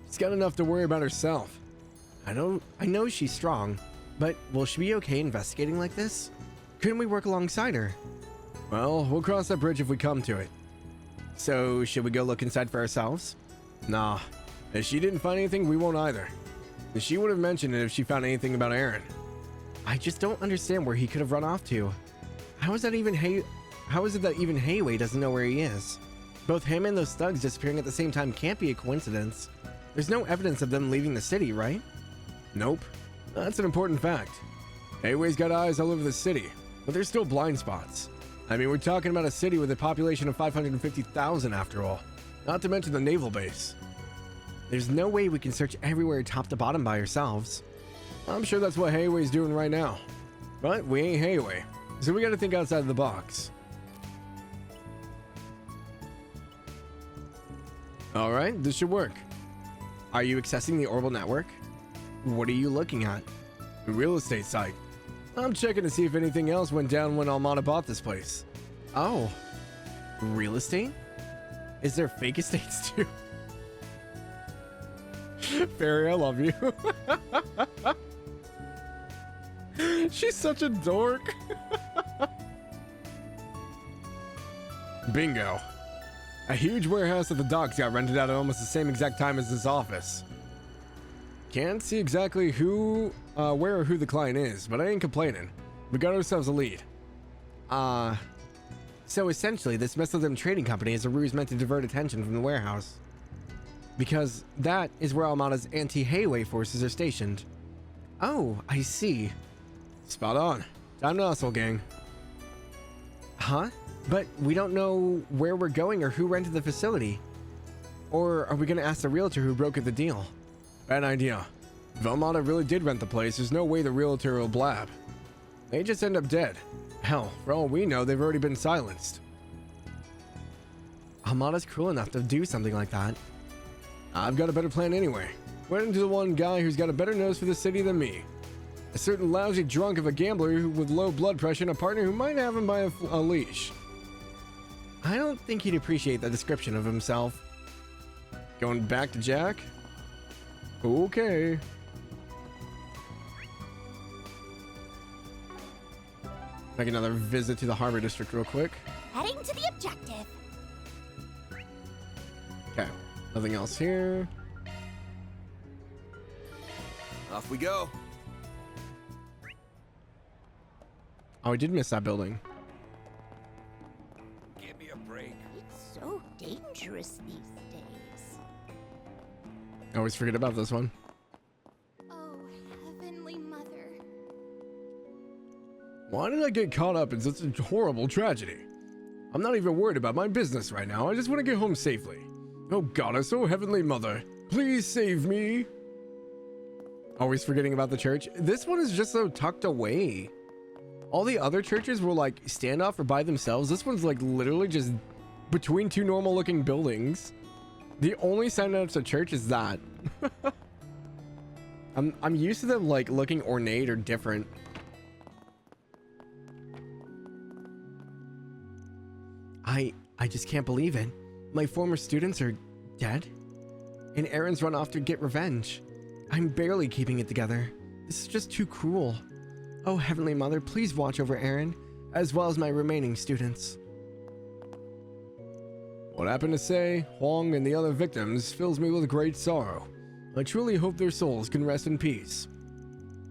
It's got enough to worry about herself. I know she's strong, but will she be okay investigating like this? Couldn't we work alongside her? Well, we'll cross that bridge if we come to it. So, should we go look inside for ourselves? Nah. If she didn't find anything, we won't either. She would have mentioned it if she found anything about Aaron. I just don't understand where he could have run off to. How is it that even Hayway doesn't know where he is? Both him and those thugs disappearing at the same time can't be a coincidence. There's no evidence of them leaving the city, right? Nope. That's an important fact. Hayway's got eyes all over the city, but there's still blind spots. I mean, we're talking about a city with a population of 550,000 after all, not to mention the naval base. There's no way we can search everywhere top to bottom by ourselves. I'm sure that's what Hayway's doing right now. But we ain't Hayway, so we gotta think outside the box. Alright, this should work. Are you accessing the orbital network? What are you looking at? A real estate site. I'm checking to see if anything else went down when Almada bought this place. Oh. Real estate? Is there fake estates too? Fairy, I love you. She's such a dork. Bingo. A huge warehouse at the docks got rented out at almost the same exact time as this office. Can't see exactly who, where or who the client is, but I ain't complaining. We got ourselves a lead. So essentially, this Messeldom trading company is a ruse meant to divert attention from the warehouse. Because that is where Almada's anti-Hayway forces are stationed. Oh, I see. Spot on. Time to hustle, gang. Huh? But we don't know where we're going or who rented the facility. Or are we gonna ask the realtor who brokered the deal? Bad idea. If Almada really did rent the place, there's no way the realtor will blab. They just end up dead. Hell, for all we know, they've already been silenced. Almada's cruel enough to do something like that. I've got a better plan anyway. Went into the one guy who's got a better nose for the city than me. A certain lousy drunk of a gambler with low blood pressure and a partner who might have him by a leash. I don't think he'd appreciate the description of himself. Going back to Jack? Okay. Make another visit to the Harbor District real quick. Heading to the objective. Okay, nothing else here. Off we go. Oh, I did miss that building. Give me a break. It's so dangerous these days. I always forget about this one. Oh, Heavenly Mother. Why did I get caught up in such a horrible tragedy? I'm not even worried about my business right now. I just want to get home safely. Oh Goddess, oh Heavenly Mother, please save me. Always forgetting about the church. This one is just so tucked away. All the other churches were like standoff or by themselves. This one's like literally just between two normal looking buildings. The only sign that it's a church is that. I'm used to them like looking ornate or different. I just can't believe it. My former students are dead, and Aaron's run off to get revenge. I'm barely keeping it together. This is just too cruel. Oh, Heavenly Mother, please watch over Aaron, as well as my remaining students. What happened to say, Huang and the other victims fills me with great sorrow. I truly hope their souls can rest in peace.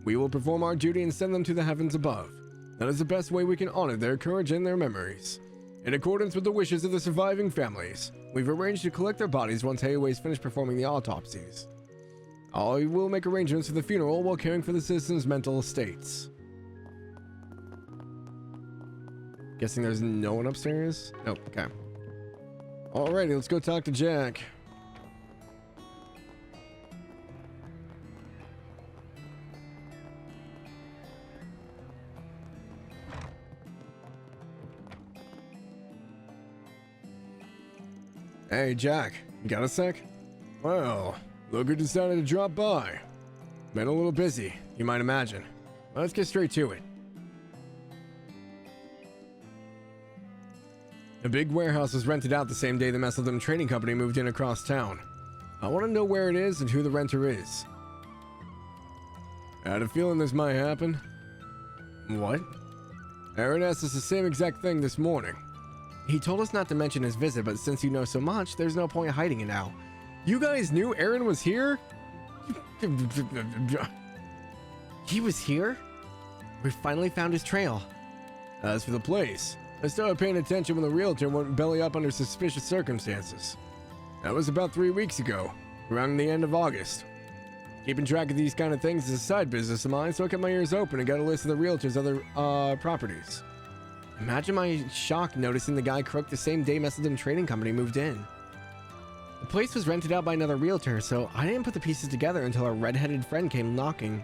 We will perform our duty and send them to the heavens above. That is the best way we can honor their courage and their memories. In accordance with the wishes of the surviving families, we've arranged to collect their bodies once Hayway's finished performing the autopsies. I will make arrangements for the funeral while caring for the citizens' mental states. Guessing there's no one upstairs? Nope, okay. Alrighty, let's go talk to Jack. Hey, Jack, you got a sec? Well, look who decided to drop by. Been a little busy, you might imagine. Let's get straight to it. A big warehouse was rented out the same day the Messeldom Trading Company moved in across town. I want to know where it is and who the renter is. I had a feeling this might happen. What? Aaron asked us the same exact thing this morning. He told us not to mention his visit, but since you know so much, there's no point hiding it now. You guys knew Aaron was here? He was here? We finally found his trail. As for the place, I started paying attention when the realtor went belly up under suspicious circumstances. That was about 3 weeks ago, around the end of August. Keeping track of these kind of things is a side business of mine, so I kept my ears open and got a list of the realtor's other properties. Imagine my shock noticing the guy croaked the same day Messeldon Trading Company moved in. The place was rented out by another realtor, so I didn't put the pieces together until our red-headed friend came knocking.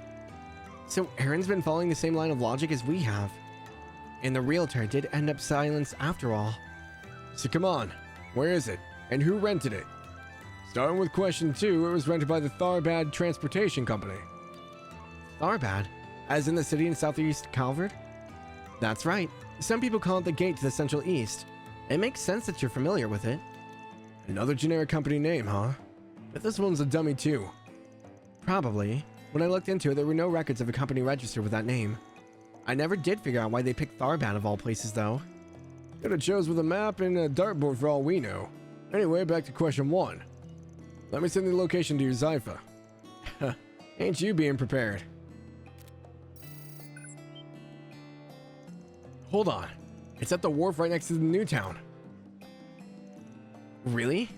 So Aaron's been following the same line of logic as we have. And the realtor did end up silenced after all. So come on, where is it? And who rented it? Starting with question 2, it was rented by the Tharbad Transportation Company. Tharbad? As in the city in southeast Calvert? That's right. Some people call it the gate to the Central East. It makes sense that you're familiar with it. Another generic company name, huh? But this one's a dummy too. Probably. When I looked into it, there were no records of a company registered with that name. I never did figure out why they picked Tharbad of all places, though. Could have chose with a map and a dartboard for all we know. Anyway, back to question 1. Let me send the location to your Zypha. Ain't you being prepared? Hold on. It's at the wharf right next to the new town. Really?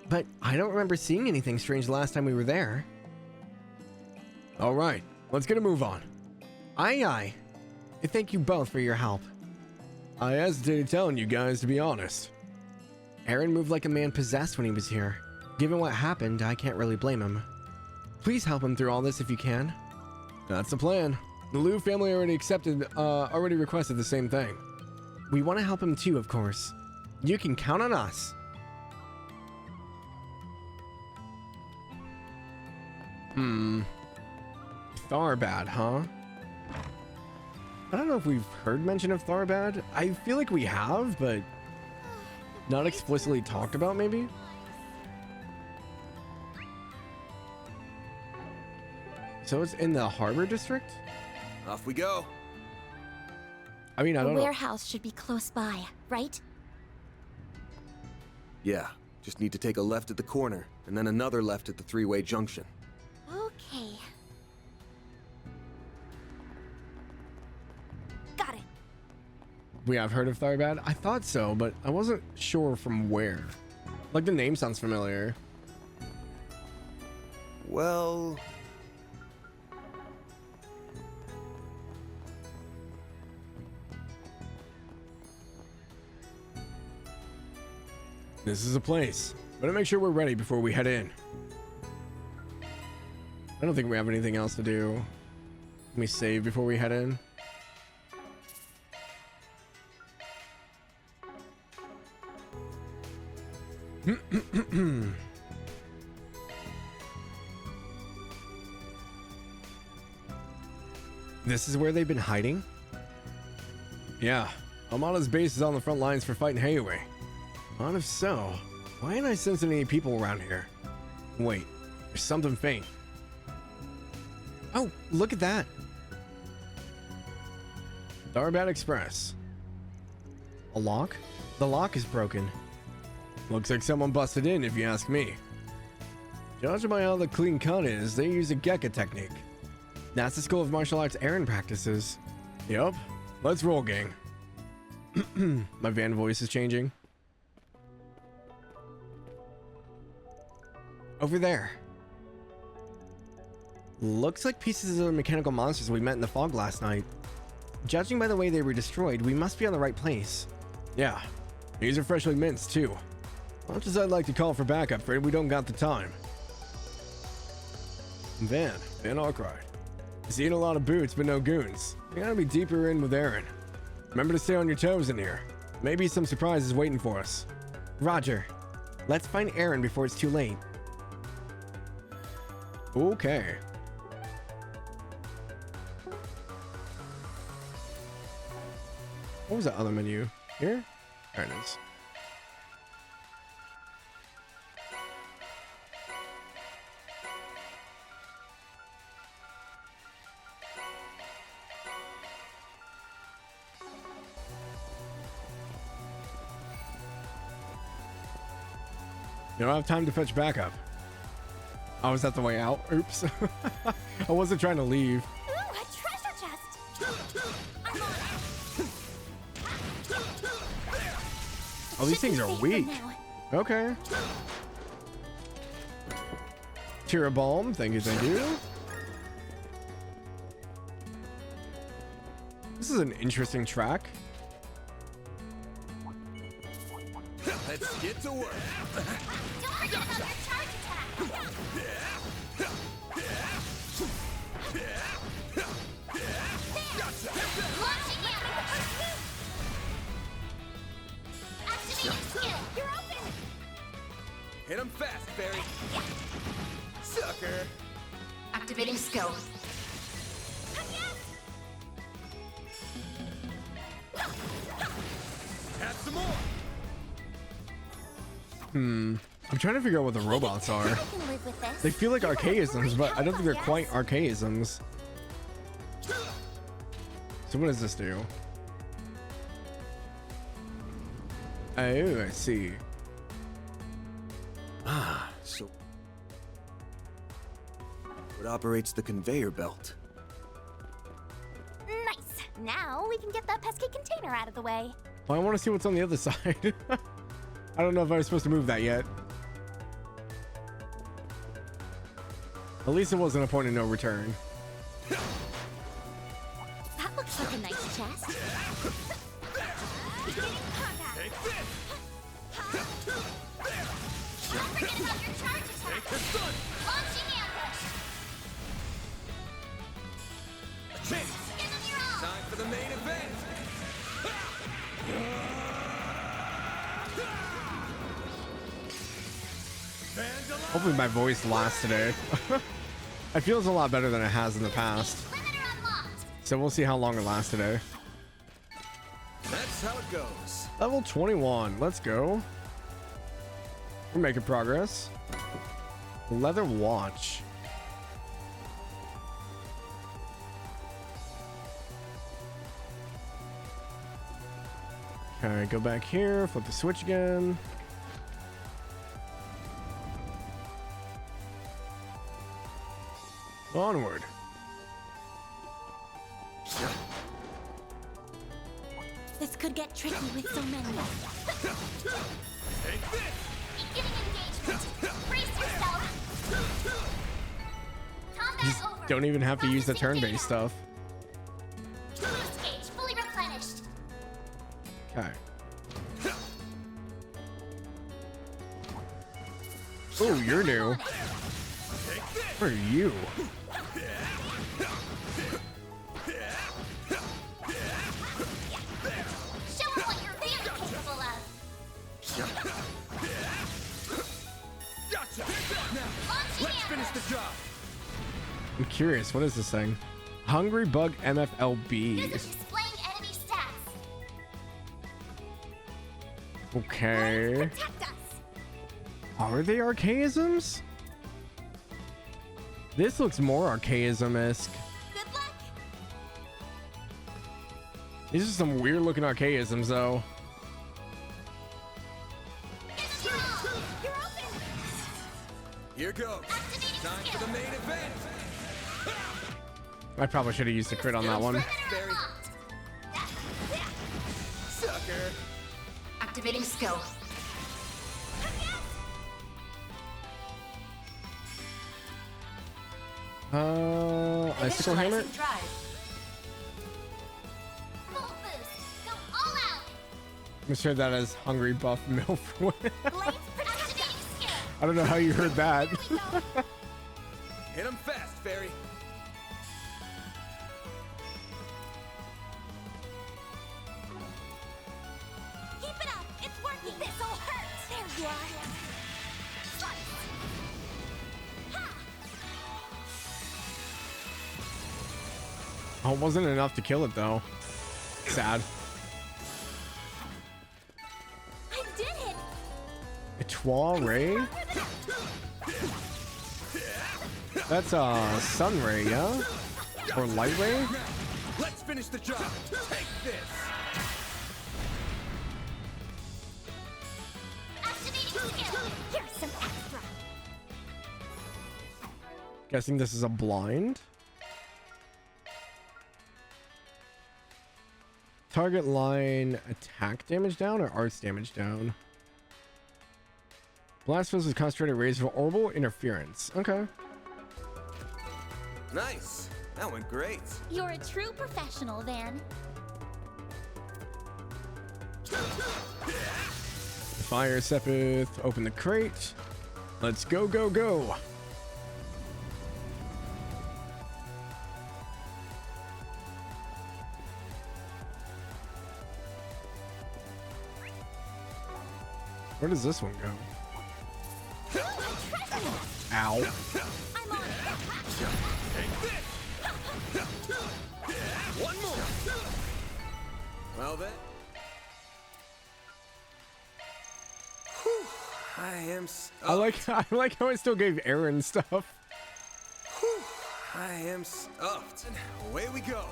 But I don't remember seeing anything strange the last time we were there. Alright, let's get a move on. Aye aye. Thank you both for your help. I hesitated telling you guys, to be honest. Aaron moved like a man possessed when he was here. Given what happened, I can't really blame him. Please help him through all this if you can. That's the plan. The Liu family already requested the same thing. We want to help him too, of course. You can count on us. Tharbad, huh? I don't know if we've heard mention of Tharbad. I feel like we have, but not explicitly talked about, maybe? So it's in the harbor district? Off we go. I mean, I don't know. The warehouse should be close by, right? Yeah, just need to take a left at the corner, and then another left at the three-way junction. Okay. Got it. We have heard of Tharbad? I thought so, but I wasn't sure from where. Like, the name sounds familiar. Well... This is a place. Better make sure we're ready before we head in. I don't think we have anything else to do. Let me save before we head in. This is where they've been hiding? Yeah. Amada's base is on the front lines for fighting Hayue. What if so? Why ain't I sensing any people around here? Wait, there's something faint. Oh, look at that. Tharbad Express. A lock? The lock is broken. Looks like someone busted in, if you ask me. Judging by how the clean cut is, they use a Gekka technique. That's the school of martial arts Aaron practices. Yup. Let's roll, gang. My van voice is changing. Over there. Looks like pieces of the mechanical monsters we met in the fog last night. Judging by the way they were destroyed, we must be on the right place. Yeah. These are freshly minced, too. Much as I'd like to call for backup, afraid we don't got the time. Van Arkwright. Seen a lot of boots, but no goons. You gotta be deeper in with Aaron. Remember to stay on your toes in here. Maybe some surprises waiting for us. Roger. Let's find Aaron before it's too late. Okay. What was that other menu? Here? There it is. You don't have time to fetch backup. I was at the way out. Oops. I wasn't trying to leave. Ooh, a treasure chest! I'm on it. Oh, these things are weak. Okay. Tira Balm, thank you, thank you. This is an interesting track. Let's get to work. Don't forget about your charge attack! Launching you! Activating skill! You're open! Hit him fast, Barry. Sucker. Activating skill. Have some more. I'm trying to figure out what the robots are. I can live with this. They feel like archaisms, but I don't think they're quite archaisms. So what does this do? Oh, I see. Ah, so what operates the conveyor belt? Nice. Now we can get that pesky container out of the way. Well, I want to see what's on the other side. I don't know if I was supposed to move that yet. At least it wasn't a point of no return. That looks like a nice chest. Beginning combat. Don't forget about your charge attack. Launching ambush. Chase. Give them your all. Time for the main event. Hopefully my voice lasts today. It feels a lot better than it has in the past. So we'll see how long it lasts today. That's how it goes. Level 21. Let's go. We're making progress. Leather watch. Okay, go back here, flip the switch again. Onward. This could get tricky with so many. Take this. Beginning engagement. Brace yourself. Combat Just over. don't even have to use the turn-based stuff. Boost gauge fully replenished. Okay. Oh, you're new. Where are you? Show them what you're really capable of. Gotcha. Now, let's finish the job. I'm curious, what is this thing? Hungry Bug MFLB. Use it displaying enemy stats. Okay. Protect us. Are they archaisms? This looks more archaism-esque. Good luck. These are some weird looking archaisms though. Give them your all. You're open. Here goes. Time for the main event. I probably should have used the crit on that one. Barry. Sucker. Activating skill. Icicle hammer? Full boost. Go all out. I'm sure that as hungry buff milf. Activating skill. I don't know how you heard that. Hit him fast, Barry. Keep it up. It's working. This'll hurt. There you are. Slice. Ha! Oh, it wasn't enough to kill it though. Sad. I did it. Etoile Ray? That's a Sun Ray, yeah? Or Light Ray? Let's finish the job. Take this. Activating skill. Here's some extra. Guessing this is a blind. Target line attack damage down or arts damage down? Blast fills with concentrated rays of orbital interference. Okay. Nice. That went great. You're a true professional, Van. Fire Sepith. Open the crate. Let's go, go, go. Where does this one go? Ow. I'm on it. One more. Well then. Whew. I am stuffed. I like how I still gave Aaron stuff. Whew. I am stuffed. Away we go.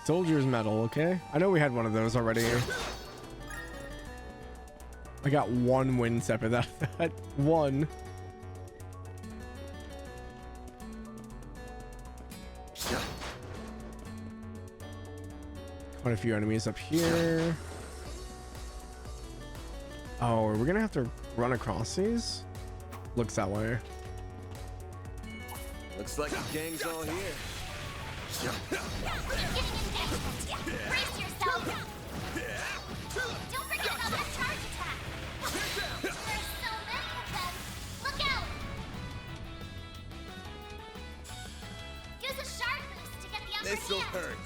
Soldier's medal, okay? I know we had one of those already. I got one win step of that. One. Quite a few enemies up here. Oh, are we gonna have to run across these? Looks that way. Looks like the gang's all here. Brace yourself. Don't forget about that charge attack. There's so many of them. Look out. Use a sharp boost to get the upper This'll hand. hurt.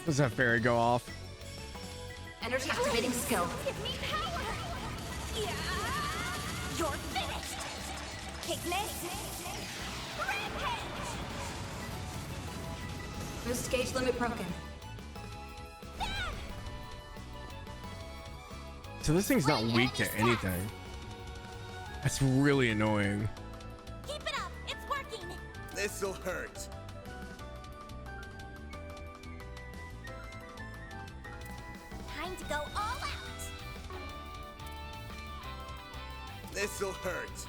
Does that fairy go off? Energy activating skill. Give me power. Yeah. You're finished. Kick this. Rampage. Boost gauge limit broken. So this thing's not weak to anything. That's really annoying. Keep it up. It's working. This'll hurt. Time to go all out. This'll hurt.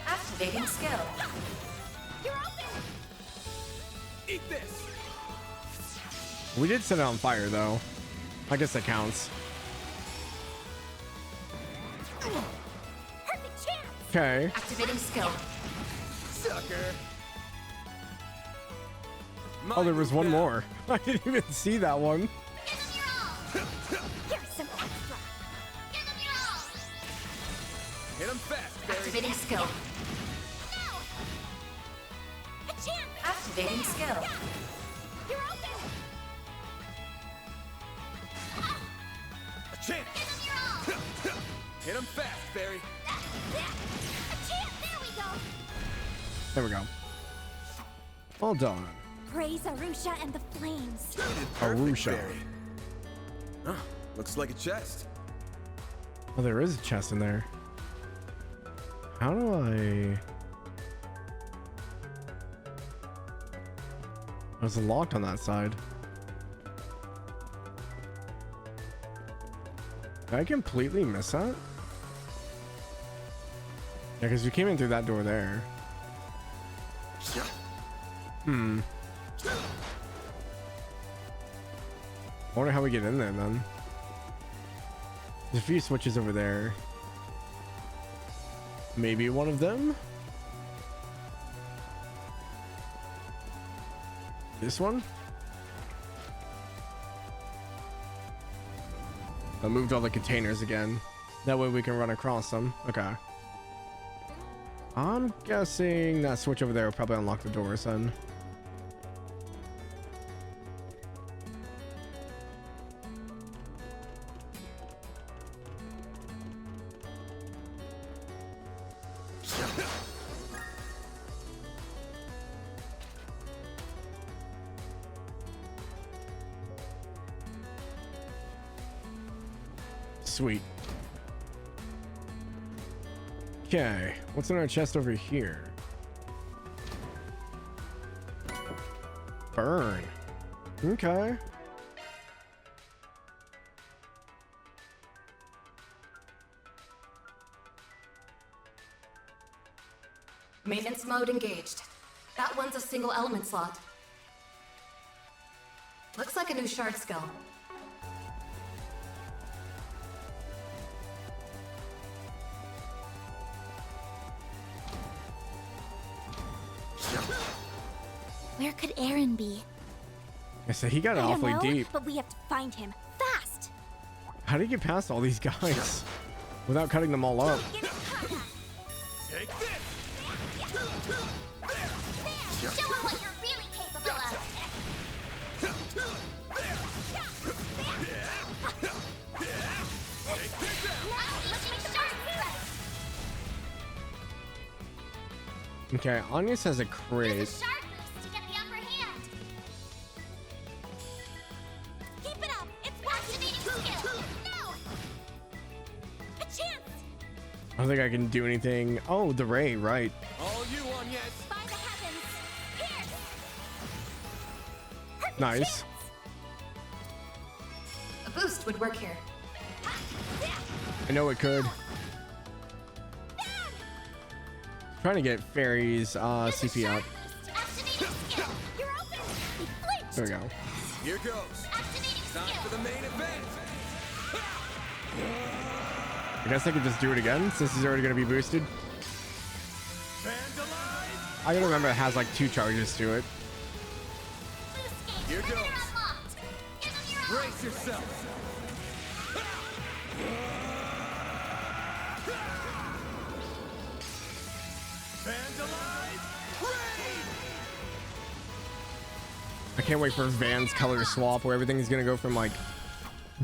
Activating skill. You're open. Eat this. We did set it on fire though. I guess that counts. Perfect chance. Okay. Activating skill. Sucker. Oh, there was one more. I didn't even see that one. Give them your all. Here's some extra. Give them your all. Hit him fast, Barry. Activating skill. Now. A chance. Activating skill. You're open. A chance. Give them your all. Hit him fast, Barry. A chance. There we go. There we go. All done. Praise Arusha and the flames. Arusha. Barry. Huh, looks like a chest. Oh, there is a chest in there. How do I... I was locked on that side. Did I completely miss that? Yeah, because we came in through that door there. I wonder how we get in there then. There's a few switches over there. Maybe one of them? This one? I moved all the containers again. That way we can run across them. Okay. I'm guessing that switch over there will probably unlock the doors then. Sweet. Okay, what's in our chest over here? Burn. Okay. Maintenance mode engaged. That one's a single element slot. Looks like a new shard skill. Where could Aaron be? I said he got I don't awfully know, deep. but we have to find him fast. How do you get past all these guys without cutting them all up? Take this! Show him what you're really capable of. Okay, Anya has a crit. Use a sharp boost to get the upper hand. Keep it up. It's activating skill. No. A chance. I don't think I can do anything. Oh, the ray, right. All you on, yes. By the heavens. Here. Perfect Nice. chance. A boost would work here. I know it could. Trying to get Fairy's CP up. Activating skill. You're open. He flinched. There we go. Here goes. Activating Time skill. for the main event. I guess I could just do it again since he's already going to be boosted. Vandalize. I gotta remember it has like 2 charges to it. Here goes. Brace yourself. Vandalize. Raid. I can't wait for Van's color swap where everything's gonna go from like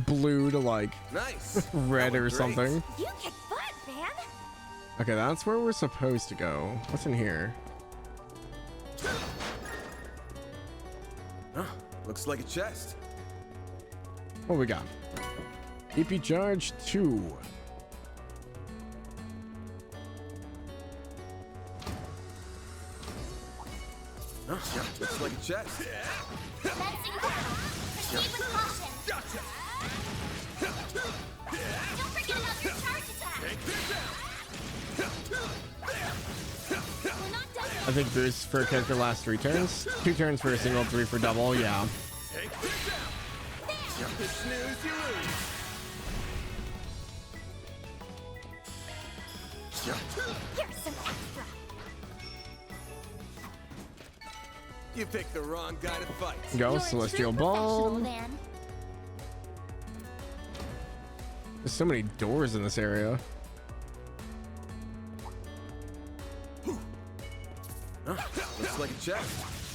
blue to like Nice. red or Great. something. You kick butt, man. Okay, that's where we're supposed to go. What's in here? Huh, looks like a chest. What we got? EP charge 2. Huh, looks like a chest. Fencing battle. Proceed with caution. Don't forget about your charge attack. We're not done. I think boost for a character lasts 3 turns. 2 turns for a single, 3 for double. Yeah. Take this out. You snooze, you lose. Here's some extra. You picked the wrong guy to fight. Go, You're a Celestial true professional, Ball. Van. There's so many doors in this area. Huh, looks like a chest.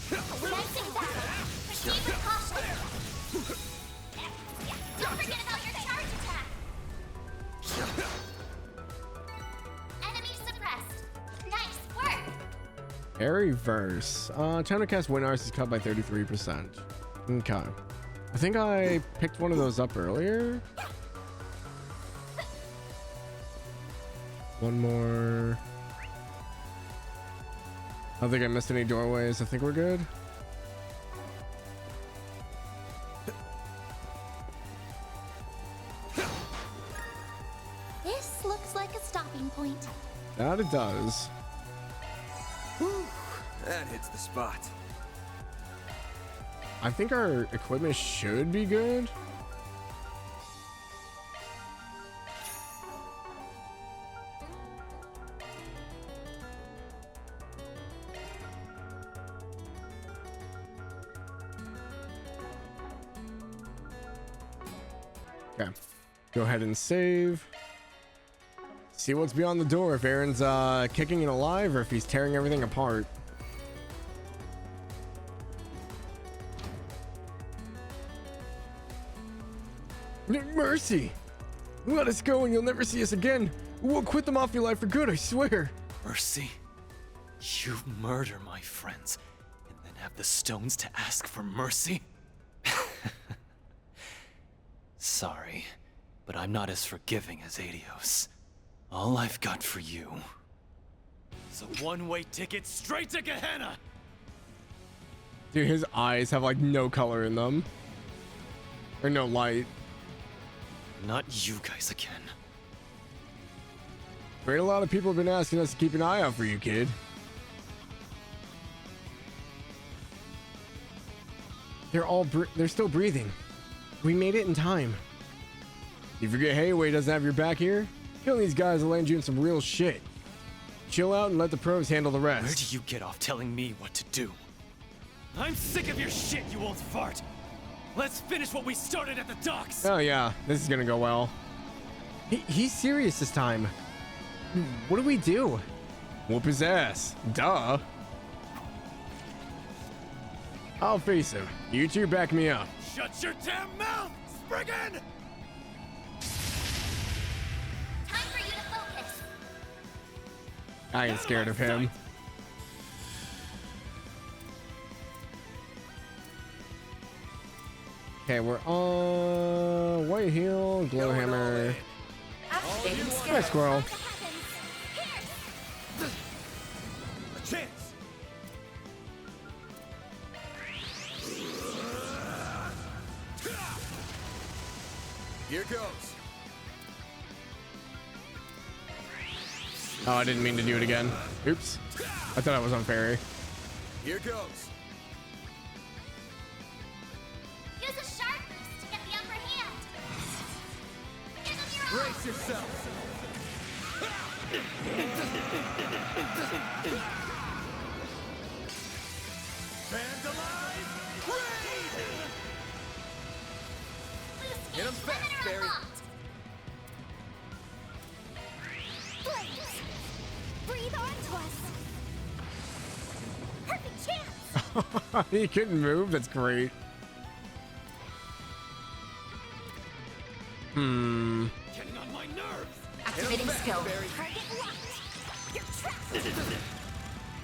Fencing battle. Proceed with caution. Don't forget about your charge attack. Enemy suppressed. Nice work. Airy Verse. Time to cast Wind Arts is cut by 33%. Okay. I think I picked one of those up earlier. One more. I don't think I missed any doorways. I think we're good. This looks like a stopping point. That it does. Whew, that hits the spot. I think our equipment should be good. Okay. Go ahead and save. See what's beyond the door. If Aaron's kicking it alive or if he's tearing everything apart. Mercy! Let us go and you'll never see us again. We'll quit the Mafia life for good, I swear. Mercy? You murder my friends and then have the stones to ask for mercy? Sorry, but I'm not as forgiving as Adios. All I've got for you is a one-way ticket straight to Gehenna! Dude, his eyes have like no color in them. Or no light. Not you guys again. Great, a lot of people have been asking us to keep an eye out for you, kid. they're still breathing. We made it in time. You forget Hayway doesn't have your back here? Killing these guys will land you in some real shit. Chill out and let the pros handle the rest. Where do you get off telling me what to do? I'm sick of your shit, you old fart. Let's finish what we started at the docks. Oh yeah, this is gonna go well. He's serious this time. What do we do? Whoop his ass. Duh. I'll face him. You two back me up. Shut your damn mouth, Spriggan! Time for you to focus. I ain't scared of him. Okay, we're on White Heel, Glowhammer. Nice squirrel. A chance. Here goes. Oh, I didn't mean to do it again. Oops. I thought I was on fairy. Here goes. Use a sharp boost to get the upper hand. Give them your all. Brace yourself. Vandalize! Raid! Hit him fast, Barry. Flames! Breathe onto us. Perfect chance. He couldn't move. That's great. Getting on my nerves. Activating skill. Target locked. You're trapped.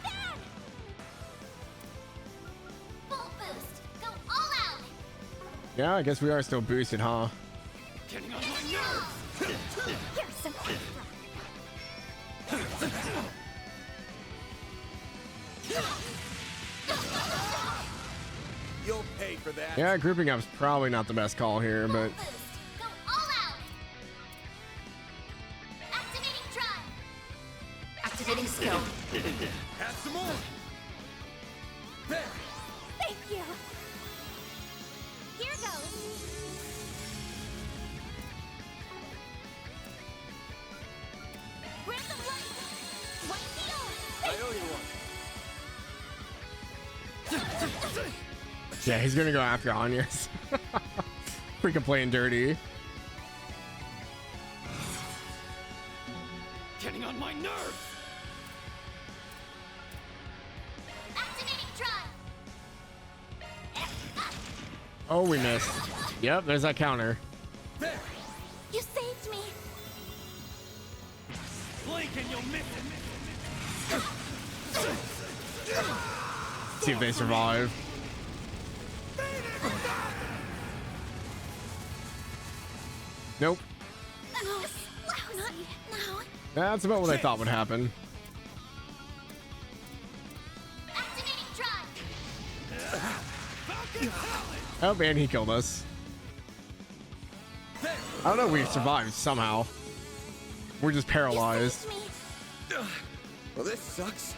Bam! Full boost. Go all out. Yeah, I guess we are still boosted, huh? Getting on my nerves. Here's some You'll pay for that. Yeah, grouping up's probably not the best call here, but boost. Go all out. Activating drive. Activating skill. Have some more. There. Thank you. Here goes. Grant them light. White heel. I owe you one. yeah, he's gonna go after Anya's. Freaking playing dirty. Getting on my nerves. Activating drive. Oh, we missed. Yep, there's that counter. There. You saved me. Blink and you'll miss it. See if they survive. Nope. Oh, lousy. Now. That's about what I thought would happen. Activating drive. Oh, and he killed us. I don't know, we survived somehow. We're just paralyzed. Well, this sucks.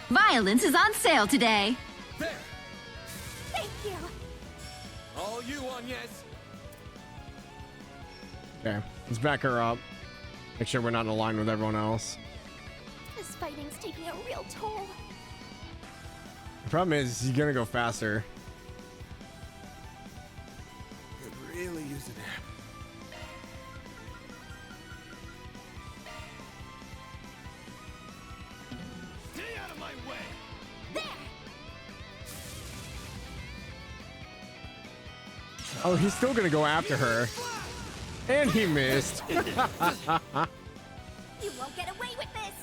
Violence is on sale today. There. Thank you. All you on, yes. Okay, let's back her up. Make sure we're not in line with everyone else. This fighting's taking a real toll. The problem is, he's gonna go faster. Could really use a nap. Stay out of my way. There. Oh, he's still gonna go after her. And he missed. You won't get away with this.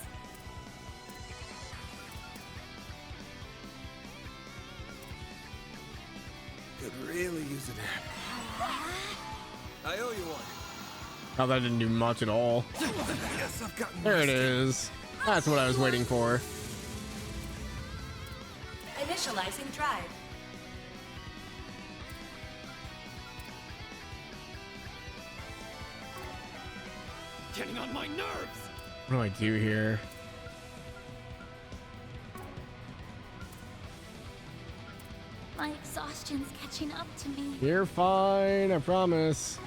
Could really use a nap. I owe you one. Oh, that didn't do much at all. Yes, I've gotten There it rusty. is. That's what I was waiting for. Initializing drive. Getting on my nerves. What do I do here? exhaustion's catching up to me. You're fine, I promise.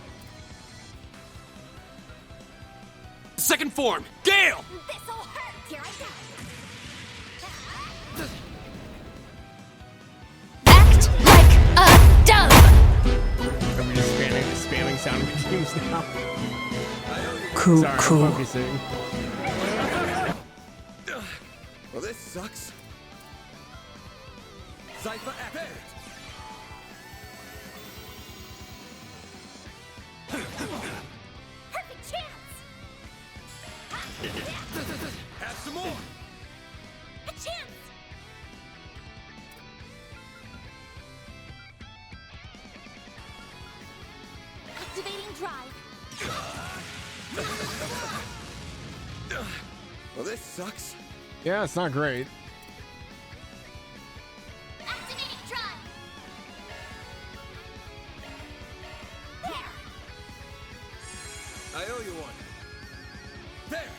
Second form, Gale! This'll hurt. Here I go. Act like a dove! Are we just spamming sound cues now? Cool, Sorry, I'm focusing. Well, this sucks. Cypher activate. Perfect chance. Have some more! A chance. Activating drive. Well, this sucks. Yeah, it's not great. Activating drive. There. I owe you one. There!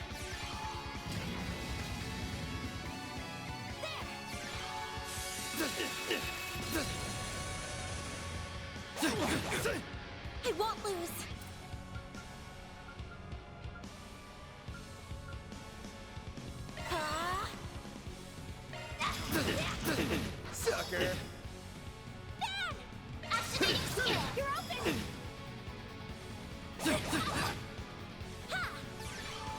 I won't lose. Sucker. Activating skill. You're open.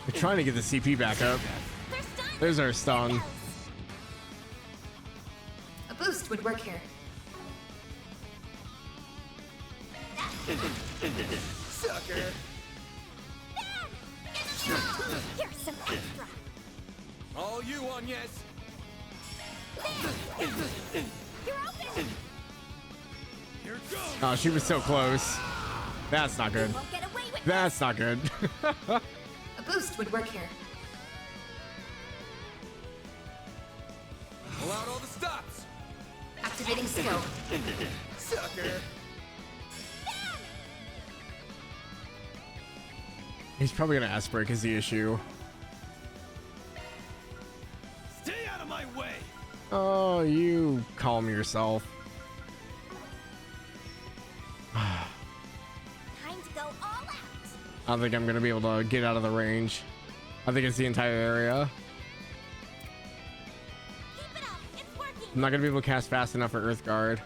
We're trying to get the CP back up. There's our stun. A boost would work here. Sucker. Here's some extra. All you on, yes. You're open. Here goes. Oh, she was so close. That's not good. Won't get away with That's not good. A boost would work here. Pull out all the stops. Activating skill. Sucker. He's probably gonna ass break is the issue. Stay out of my way. Oh, you calm yourself. Time to go all out. I don't think I'm gonna be able to get out of the range. I think it's the entire area. Keep it up. It's working. I'm not gonna be able to cast fast enough for Earth Guard.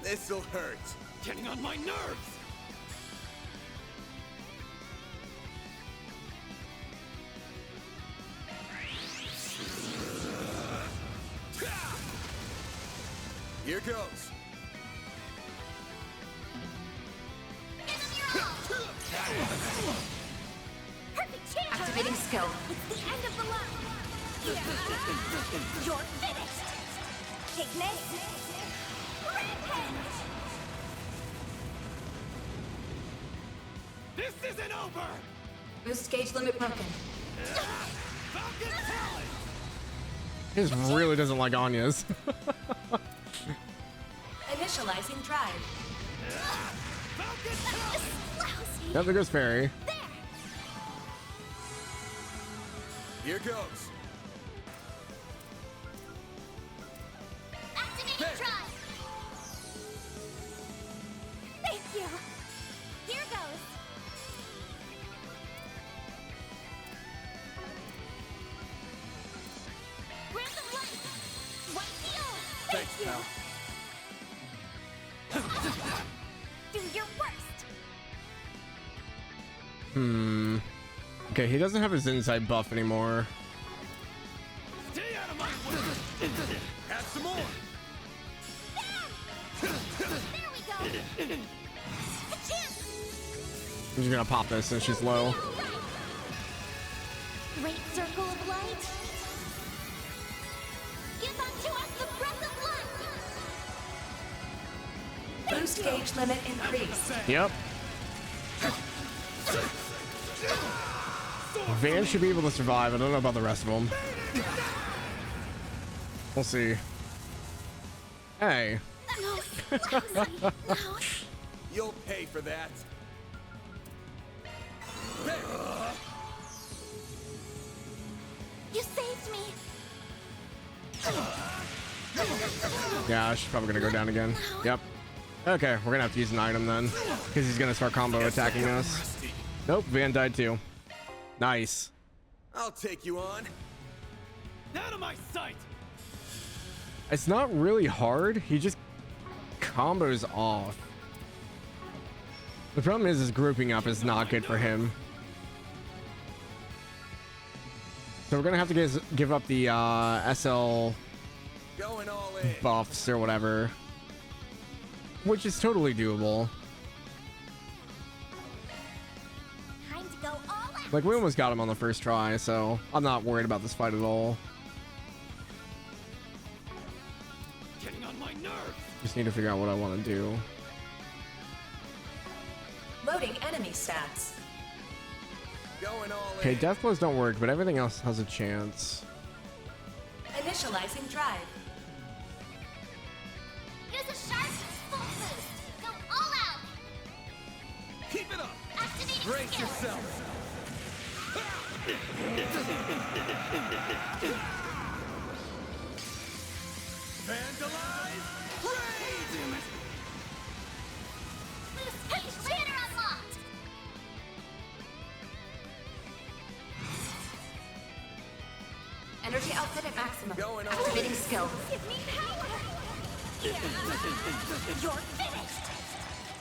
This'll hurt. Getting on my nerves. Here goes. Perfect chance. Activating skill. It's the end of the line. You're finished. Take me. Rampage. This isn't over. Boost gauge limit broken. Falcon talent. He just really doesn't like Anya's. Initializing drive. Falcon talent. Yep, there goes Fairy. Here goes. Activating drive. Thank you. Here goes. Breath of life. White heal. Thanks, pal. Do your worst. Okay, he doesn't have his insight buff anymore. Stay out of my way. Have some more. There we go. A chance. I'm just gonna pop this since she's low. Great circle of light. Give unto us the breath of life. Boost gauge limit increased. Yep. Van should be able to survive. I don't know about the rest of them. We'll see. Hey. No, lousy. No. You'll pay for that. You saved me. Yeah, she's probably gonna go down again. Yep. Okay, we're gonna have to use an item then, because he's gonna start combo attacking us. Nope, Van died too. Nice. I'll take you on. Out of my sight! It's not really hard. He just combos off. The problem is his grouping up is not good for him. So we're gonna have to give up the SL buffs or whatever, which is totally doable. Time to go all out. Like, we almost got him on the first try, so I'm not worried about this fight at all. Getting on my nerves. Just need to figure out what I want to do. Loading enemy stats. Okay, death blows don't work, but everything else has a chance. Initializing drive. Use a sharpness full boost. Go all out. Keep it up. Activating Brace skill. yourself. Vandalize. Rage. Boost each banner unlocked. Energy output at maximum. Activating skill. Give me power. You're finished.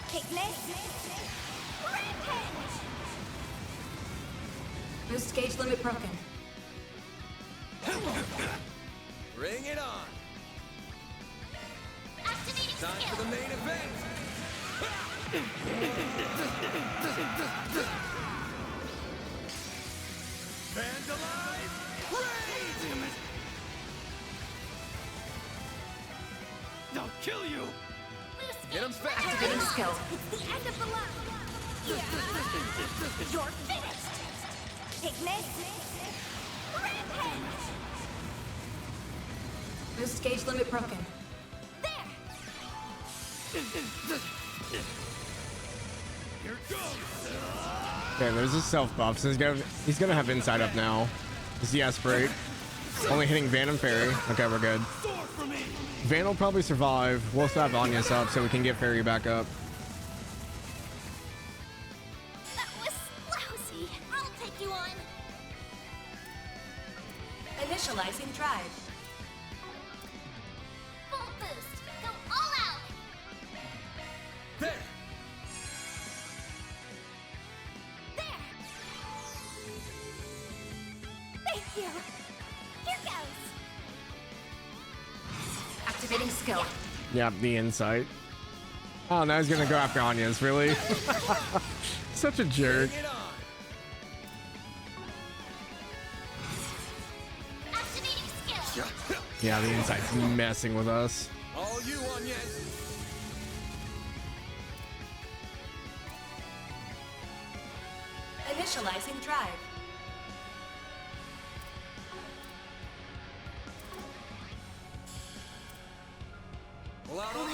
Take this. Rampage. Boost gauge limit broken. Bring it on. Activating Time skill. for the main event. Vandalize. Rage. I'll kill you. Boost Get him each fast. Activating skill. It's the end of the line. You're finished. Take this. Rampage. Boost gauge limit broken. There. Here goes. Okay, there's a self buff, so he's gonna have inside up now. Is the break. Only hitting Van and Fairy. Okay, we're good. Sword for me. Van will probably survive. We'll still have Anya's up so we can get Fairy back up. That was lousy. I'll take you on. Initializing drive. full boost. Go all out. There. There. Thank you. Here goes. Activating skill. Yep, the insight. Oh, now he's gonna go after Anya's, really? Such a jerk. Bring it on. Activating skill. Yeah, the insight's messing with us. All you on yes. Initializing drive. Pull out all the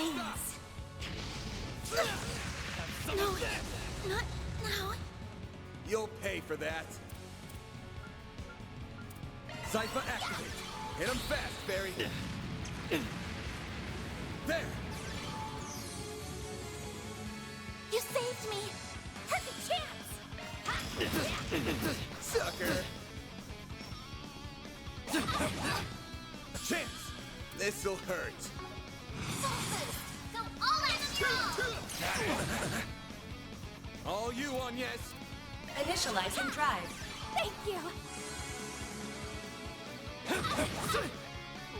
stuff. No, not now. You'll pay for that. Cypher activate. Hit him fast, Barry. There. You saved me. Perfect chance. Sucker. Chance. This'll hurt. Full boost. Go all out strong. All you on yes. Initializing drive. Thank you.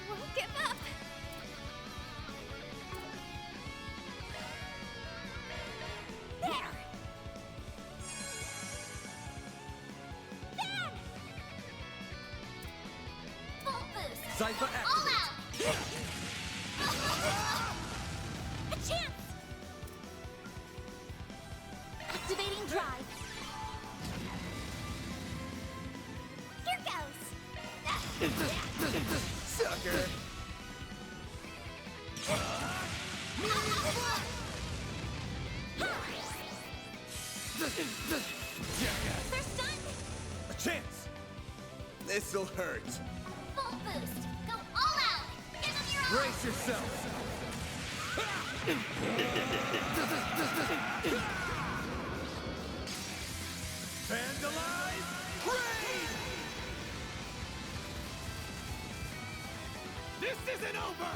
Won't give up. There. There. Full boost. Cypher All activate. out. A chance. Activating drive. Here goes. Sucker. They're stunned. A chance. This'll hurt. Full boost. Go all out. Give them your all. Brace yourself. Vandalize! Raid! This isn't over!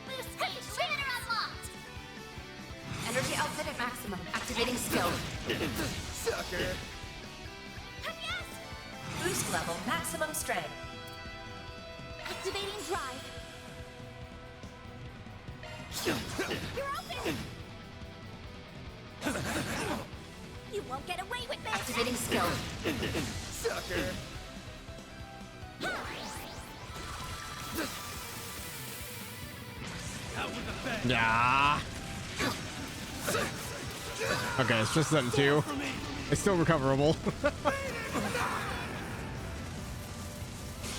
Boost stage trigger unlocked! Energy output at maximum. Activating skill. Sucker! Yes! Boost level maximum strength. Activating drive. You're open! You won't get away with this! Activating skill. Sucker! Out with a bang! Yeah. Okay, it's just them two. It's still recoverable.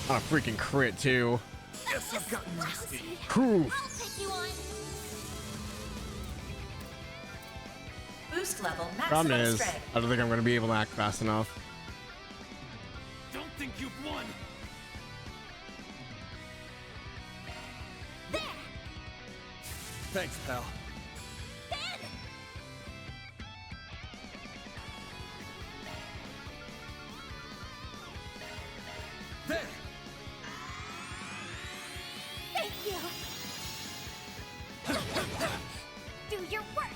On a freaking crit too. Yes, I've gotten rusty. Whew. I'll take you on! Boost level Problem maximum is, strength. I don't think I'm going to be able to act fast enough. Don't think you've won! There! Thanks, pal. Ben! There! Thank you. Do your worst.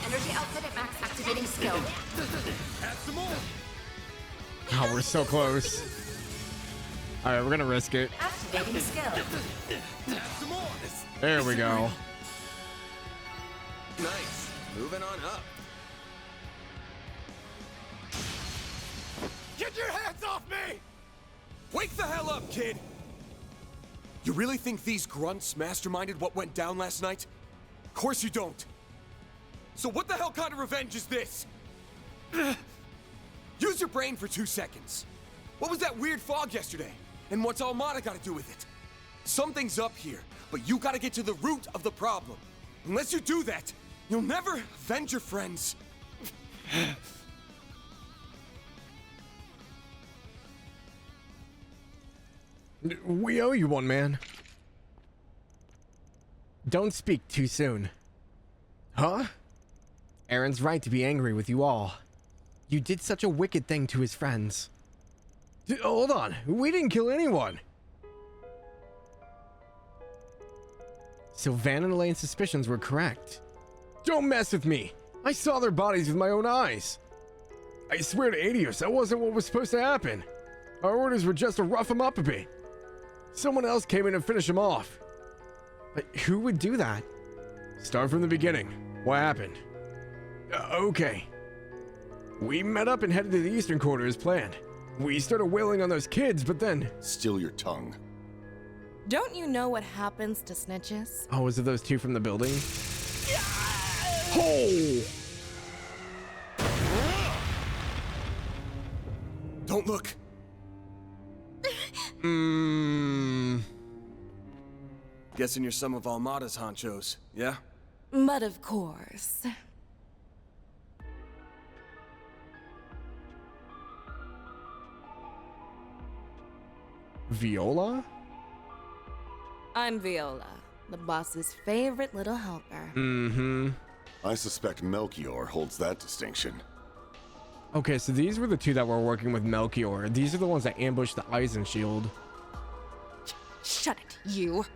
Energy output at max. Activating skill. Have some more! Oh, we're so close. All right, we're gonna risk it. Activating skill. Have some more! There we go. Nice. Moving on up. Get your hands off me! Wake the hell up, kid! You really think these grunts masterminded what went down last night? Of course you don't. So what the hell kind of revenge is this? Use your brain for 2 seconds. What was that weird fog yesterday? And what's Almada got to do with it? Something's up here, but you got to get to the root of the problem. Unless you do that, you'll never avenge your friends. We owe you one, man. Don't speak too soon. Huh? Aaron's right to be angry with you all. You did such a wicked thing to his friends. Hold on, we didn't kill anyone. So Van and Elaine's suspicions were correct. Don't mess with me. I saw their bodies with my own eyes. I swear to Adios, that wasn't what was supposed to happen. Our orders were just to rough them up a bit. Someone else came in and finished him off. But who would do that? Start from the beginning. What happened? Okay. We met up and headed to the eastern quarter as planned. We started wailing on those kids, but then... Still your tongue. Don't you know what happens to snitches? Oh, was it those two from the building? Oh! Don't look. Guessing you're some of Almada's honchos, yeah? But of course. Viola? I'm Viola, the boss's favorite little helper. Mm-hmm. I suspect Melchior holds that distinction. Okay, so these were the two that were working with Melchior. These are the ones that ambushed the Eisen shield. Shut it, you.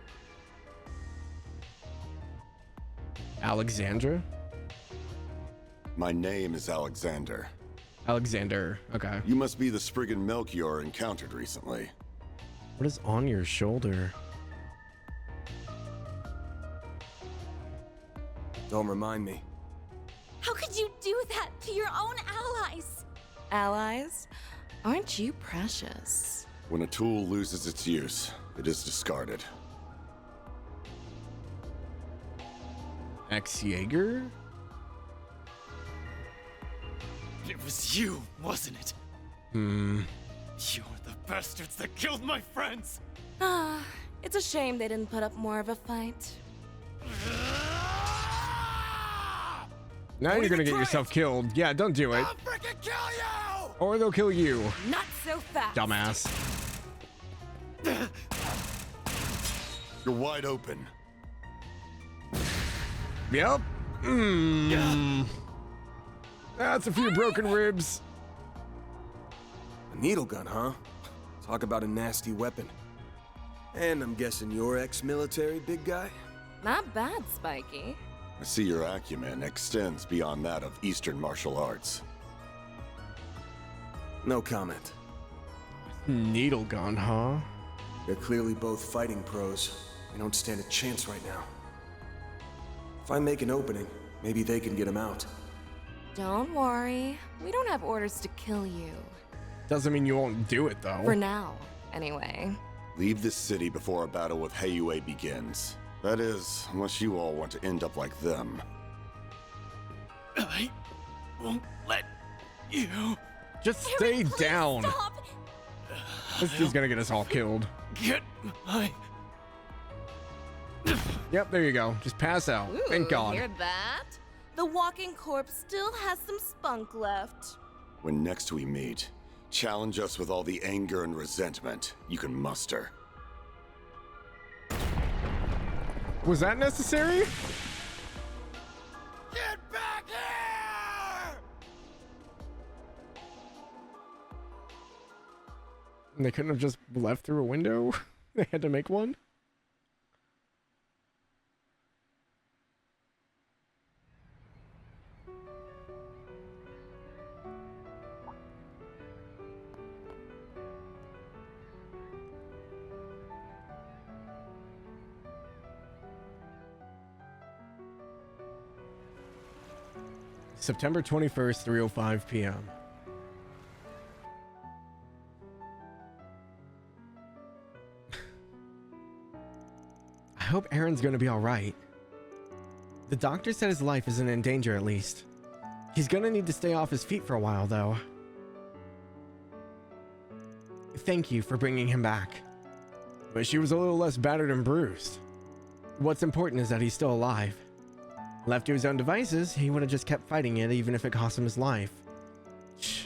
Alexandra? My name is Alexander. Alexander, okay. You must be the Spriggan Melchior encountered recently. What is on your shoulder? Don't remind me. How could you do that to your own allies? Allies? Aren't you precious? When a tool loses its use, it is discarded. Ex-Jaeger? It was you, wasn't it? Hmm. You're the bastards that killed my friends! Ah, it's a shame they didn't put up more of a fight. Now you're gonna get yourself killed. Yeah, don't do it. I'll freaking kill you! Or they'll kill you. Not so fast. Dumbass. You're wide open. Yep. That's a few broken ribs. A needle gun, huh? Talk about a nasty weapon. And I'm guessing you're ex-military, big guy? Not bad, Spiky. I see your acumen extends beyond that of Eastern martial arts. No comment. Needle gun, huh? They're clearly both fighting pros. They don't stand a chance right now. If I make an opening, maybe they can get him out. Don't worry. We don't have orders to kill you. Doesn't mean you won't do it, though. For now, anyway. Leave this city before a battle with Heiyue begins. That is, unless you all want to end up like them. I won't let you. Just stay down. Stop! This dude's gonna get us all killed. Get my... Yep, there you go. Just pass out. Ooh, Thank God. Hear that? The walking corpse still has some spunk left. When next we meet, challenge us with all the anger and resentment you can muster. Was that necessary? Get back here! And they couldn't have just left through a window? They had to make one? September 21st, 3:05 p.m. I hope Aaron's gonna be alright. The doctor said his life isn't in danger, at least. He's gonna need to stay off his feet for a while, though. Thank you for bringing him back. But she was a little less battered and bruised. What's important is that he's still alive. Left to his own devices, he would have just kept fighting it even if it cost him his life. Shh.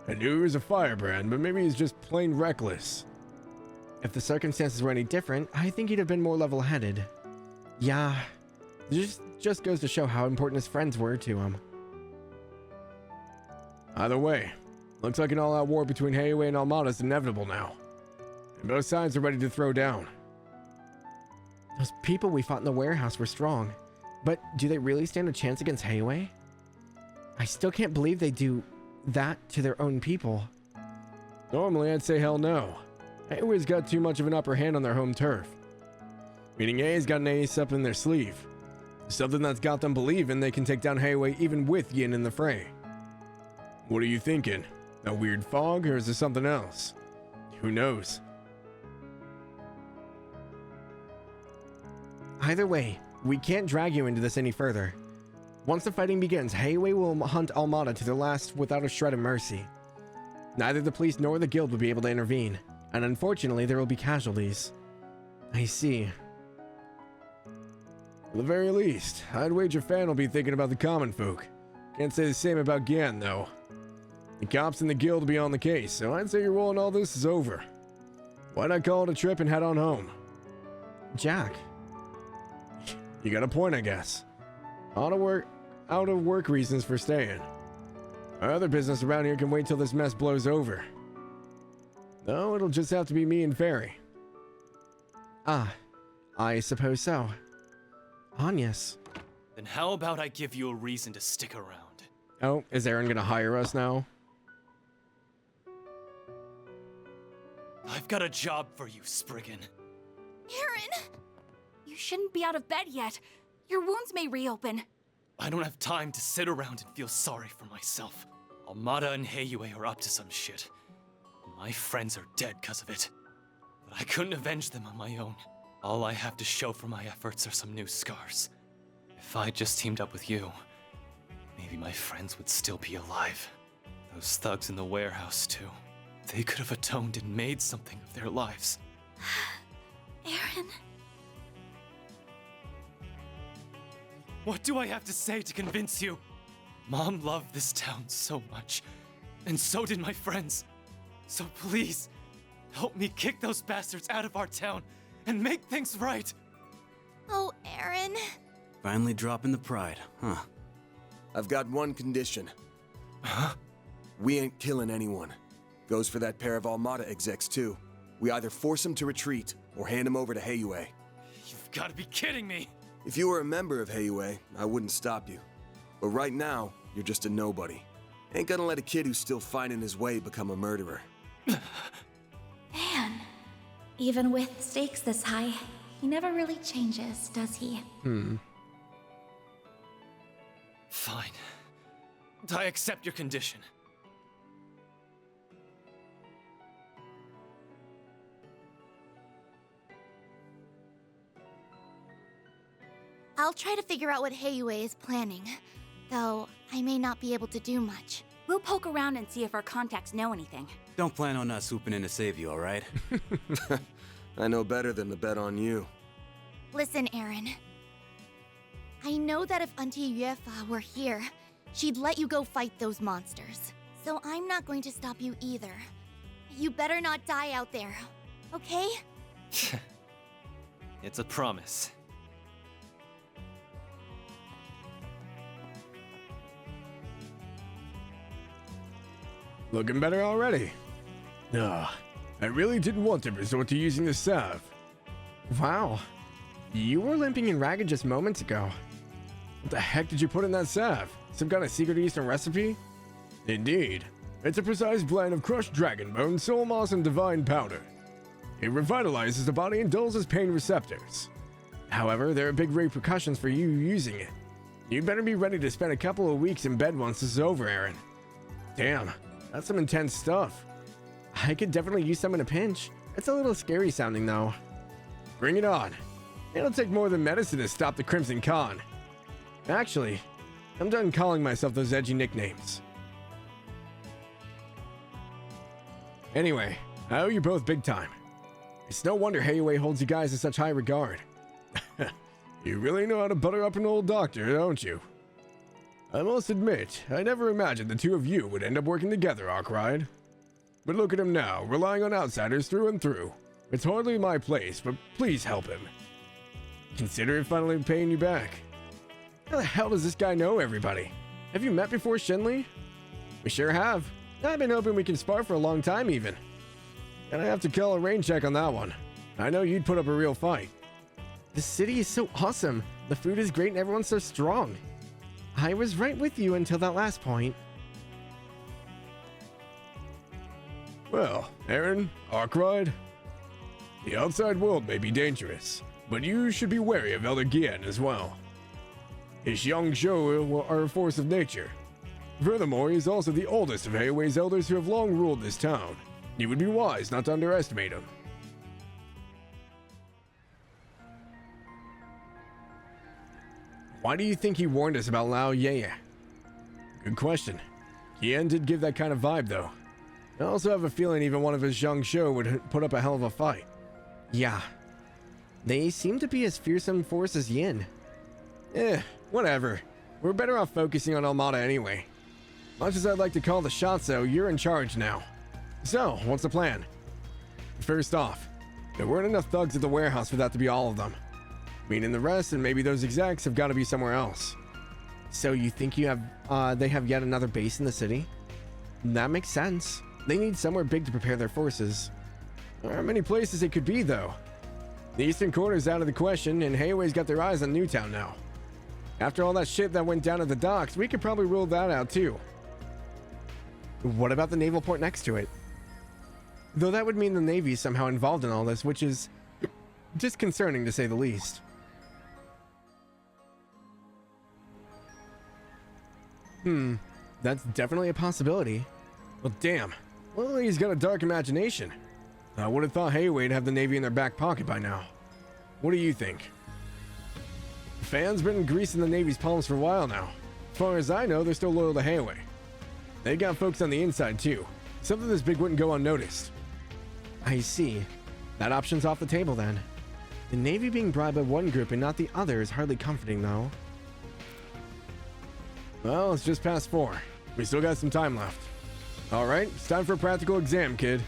I knew he was a firebrand, but maybe he's just plain reckless. If the circumstances were any different, I think he'd have been more level-headed. Yeah, this just goes to show how important his friends were to him. Either way, looks like an all-out war between Heiyue and Almada is inevitable now. And both sides are ready to throw down. Those people we fought in the warehouse were strong. But do they really stand a chance against Heiyue? I still can't believe they do that to their own people. Normally, I'd say hell no. Heiyue's got too much of an upper hand on their home turf. Meaning A's got an ace up in their sleeve. Something that's got them believing they can take down Heiyue even with Yin in the fray. What are you thinking? A weird fog, or is there something else? Who knows? Either way, we can't drag you into this any further. Once the fighting begins, Heiyue will hunt Almada to the last without a shred of mercy. Neither the police nor the guild will be able to intervene, and unfortunately there will be casualties. I see. At the very least, I'd wager Fan will be thinking about the common folk. Can't say the same about Gian, though. The cops and the guild will be on the case, so I'd say your role in all this is over. Why not call it a trip and head on home? Jack. You got a point, I guess. Out of work reasons for staying. Our other business around here can wait till this mess blows over. No, it'll just have to be me and Fairy. Ah, I suppose so. Yes. Then how about I give you a reason to stick around? Oh, is Aaron gonna hire us now? I've got a job for you, Spriggan. Aaron! You shouldn't be out of bed yet. Your wounds may reopen. I don't have time to sit around and feel sorry for myself. Almada and Heiyue are up to some shit. My friends are dead because of it. But I couldn't avenge them on my own. All I have to show for my efforts are some new scars. If I just teamed up with you, maybe my friends would still be alive. Those thugs in the warehouse, too. They could have atoned and made something of their lives. Aaron... What do I have to say to convince you? Mom loved this town so much, and so did my friends. So please, help me kick those bastards out of our town and make things right. Oh, Aaron. Finally dropping the pride, huh? I've got one condition. Huh? We ain't killing anyone. Goes for that pair of Almada execs, too. We either force them to retreat, or hand them over to Heiyue. You've got to be kidding me. If you were a member of Heiyue, I wouldn't stop you. But right now, you're just a nobody. Ain't gonna let a kid who's still finding his way become a murderer. Man, even with stakes this high, he never really changes, does he? Fine. I accept your condition. I'll try to figure out what Heiyue is planning, though I may not be able to do much. We'll poke around and see if our contacts know anything. Don't plan on us swooping in to save you, alright? I know better than to bet on you. Listen, Aaron. I know that if Auntie Yuefa were here, she'd let you go fight those monsters. So I'm not going to stop you either. You better not die out there, okay? It's a promise. Looking better already. I really didn't want to resort to using the salve. Wow. You were limping and ragged just moments ago. What the heck did you put in that salve? Some kind of secret Eastern recipe? Indeed. It's a precise blend of crushed dragon bone, soul moss, and divine powder. It revitalizes the body and dulls its pain receptors. However, there are big repercussions for you using it. You'd better be ready to spend a couple of weeks in bed once this is over, Aaron. Damn, that's some intense stuff. I could definitely use some in a pinch. It's a little scary sounding though. Bring it on. It'll take more than medicine to stop the Crimson Khan. Actually, I'm done calling myself those edgy nicknames. Anyway, I owe you both big time. It's no wonder Heiyue holds you guys in such high regard. You really know how to butter up an old doctor, don't you? I must admit, I never imagined the two of you would end up working together, Arkwright. But look at him now, relying on outsiders through and through. It's hardly my place, but please help him. Consider it finally paying you back. How the hell does this guy know everybody? Have you met before, Shinley? We sure have. I've been hoping we can spar for a long time even. And I have to call a rain check on that one. I know you'd put up a real fight. The city is so awesome. The food is great and everyone's so strong. I was right with you until that last point. Well, Aaron, Arkwright, the outside world may be dangerous, but you should be wary of Elder Gian as well. His young Shou are a force of nature. Furthermore, he is also the oldest of Heiyue's elders who have long ruled this town. You would be wise not to underestimate him. Why do you think he warned us about Lao Ye? Good question. Gian did give that kind of vibe, though. I also have a feeling even one of his young Shou would put up a hell of a fight. Yeah. They seem to be as fearsome force as Yin. Whatever. We're better off focusing on Almada anyway. Much as I'd like to call the shots, though, you're in charge now. So, what's the plan? First off, there weren't enough thugs at the warehouse for that to be all of them. Meaning the rest and maybe those execs have got to be somewhere else. So you think they have yet another base in the city? That makes sense. They need somewhere big to prepare their forces. There are many places it could be, though. The eastern corner's out of the question, and Heiyue's got their eyes on Newtown now. After all that shit that went down at the docks, we could probably rule that out, too. What about the naval port next to it? Though that would mean the Navy's somehow involved in all this, which is disconcerting to say the least. That's definitely a possibility. Well, damn. Well, he's got a dark imagination. I would have thought Heiyue'd have the Navy in their back pocket by now. What do you think? The fans been greasing the Navy's palms for a while now. As far as I know, they're still loyal to Heiyue. They got folks on the inside, too. Something this big wouldn't go unnoticed. I see. That option's off the table, then. The Navy being bribed by one group and not the other is hardly comforting, though. Well, it's just past 4. We still got some time left. Alright, it's time for a practical exam, kid.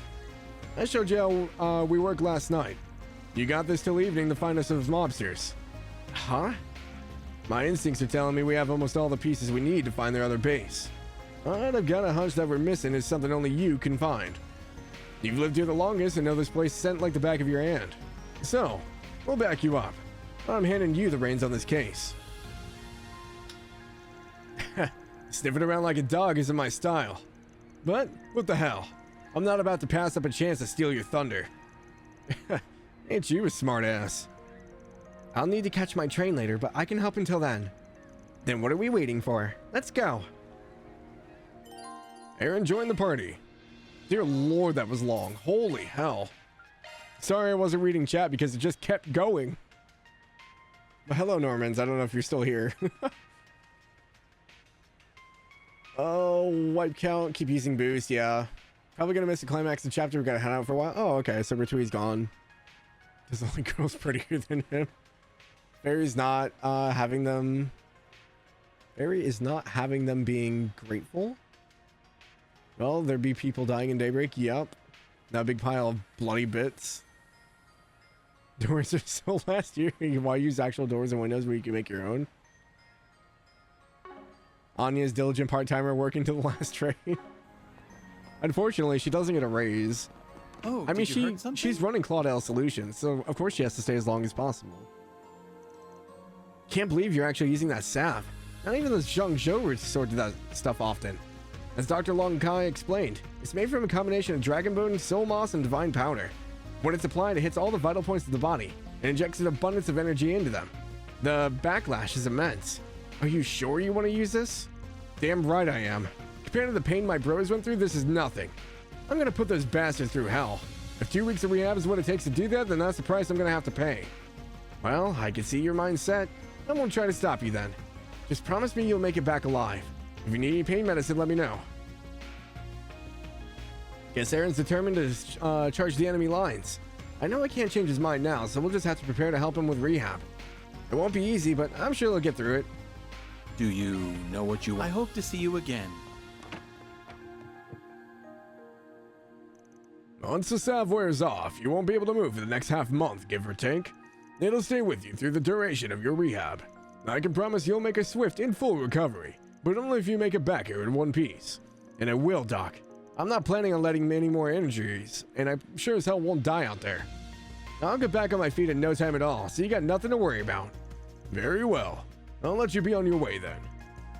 I showed you how we worked last night. You got this till evening to find us those mobsters. Huh? My instincts are telling me we have almost all the pieces we need to find their other base. But I've got a hunch that we're missing is something only you can find. You've lived here the longest and know this place scent like the back of your hand. So, we'll back you up. I'm handing you the reins on this case. Sniffing around like a dog isn't my style. But, what the hell? I'm not about to pass up a chance to steal your thunder. Ain't you a smartass? I'll need to catch my train later, but I can help until then. Then what are we waiting for? Let's go. Aaron joined the party. Dear Lord, that was long. Holy hell. Sorry I wasn't reading chat because it just kept going. But hello, Normans. I don't know if you're still here. Oh, wipe count. Keep using boost. Yeah. Probably gonna miss the climax of the chapter. We gotta head out for a while. Oh, okay. So Ritui's gone. Because the only girl's prettier than him. Barry's not having them. Barry is not having them being grateful. Well, there be people dying in Daybreak. Yep. That big pile of bloody bits. Doors are so last year. Why use actual doors and windows where you can make your own? Anya's diligent part-timer working to the last train. Unfortunately, she doesn't get a raise. Oh, I mean, she's running Claudel Solutions, so of course she has to stay as long as possible. Can't believe you're actually using that salve. Not even the Zhangzhou routes sort of that stuff often. As Dr. Long Kai explained, it's made from a combination of dragon bone, soul moss, and divine powder. When it's applied, it hits all the vital points of the body and injects an abundance of energy into them. The backlash is immense. Are you sure you want to use this? Damn right I am. Compared to the pain my bros went through, this is nothing. I'm gonna put those bastards through hell. If 2 weeks of rehab is what it takes to do that, then that's the price I'm gonna have to pay. Well, I can see your mind's set. I won't try to stop you then. Just promise me you'll make it back alive. If you need any pain medicine, let me know. Guess Aaron's determined to charge the enemy lines. I know I can't change his mind now, so we'll just have to prepare to help him with rehab. It won't be easy, but I'm sure he'll get through it. Do you know what you want? I hope to see you again. Once the salve wears off, you won't be able to move for the next half month, give or take. It'll stay with you through the duration of your rehab. I can promise you'll make a swift and full recovery, but only if you make it back here in one piece. And I will, Doc. I'm not planning on letting many more injuries, and I sure as hell won't die out there. I'll get back on my feet in no time at all, so you got nothing to worry about. Very well. I'll let you be on your way then.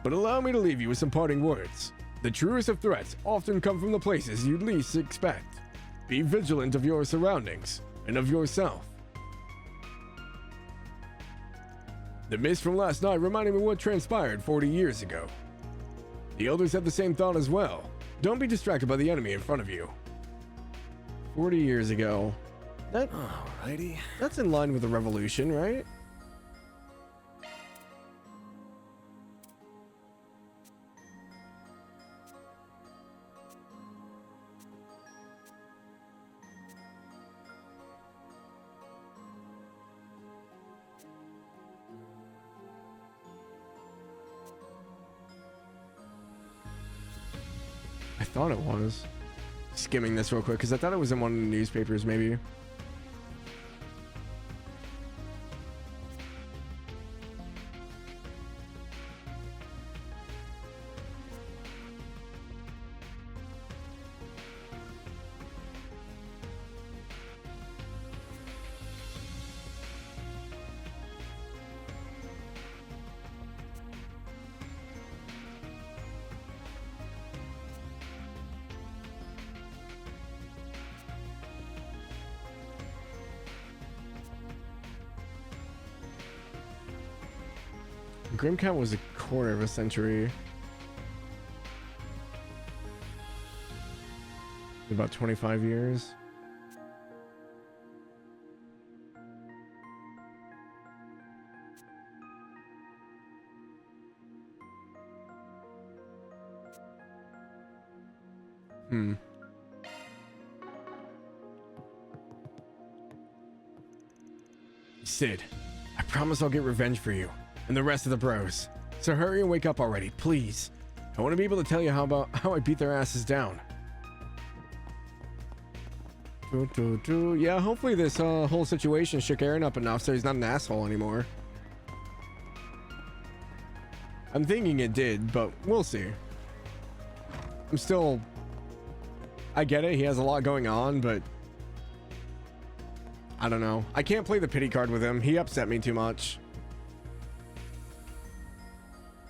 But allow me to leave you with some parting words. The truest of threats often come from the places you'd least expect. Be vigilant of your surroundings and of yourself. The mist from last night reminded me of what transpired 40 years ago. The elders had the same thought as well. Don't be distracted by the enemy in front of you. 40 years ago. Alrighty. That's in line with the revolution, right? I thought it was. Skimming this real quick because I thought it was in one of the newspapers, maybe. Grimcat was a quarter of a century. About 25 years. Sid, I promise I'll get revenge for you. And the rest of the bros. So hurry and wake up already, please. I want to be able to tell you how I beat their asses down. Yeah, hopefully this whole situation shook Aaron up enough so he's not an asshole anymore. I'm thinking it did, but we'll see. I get it, he has a lot going on, but I don't know. I can't play the pity card with him. He upset me too much.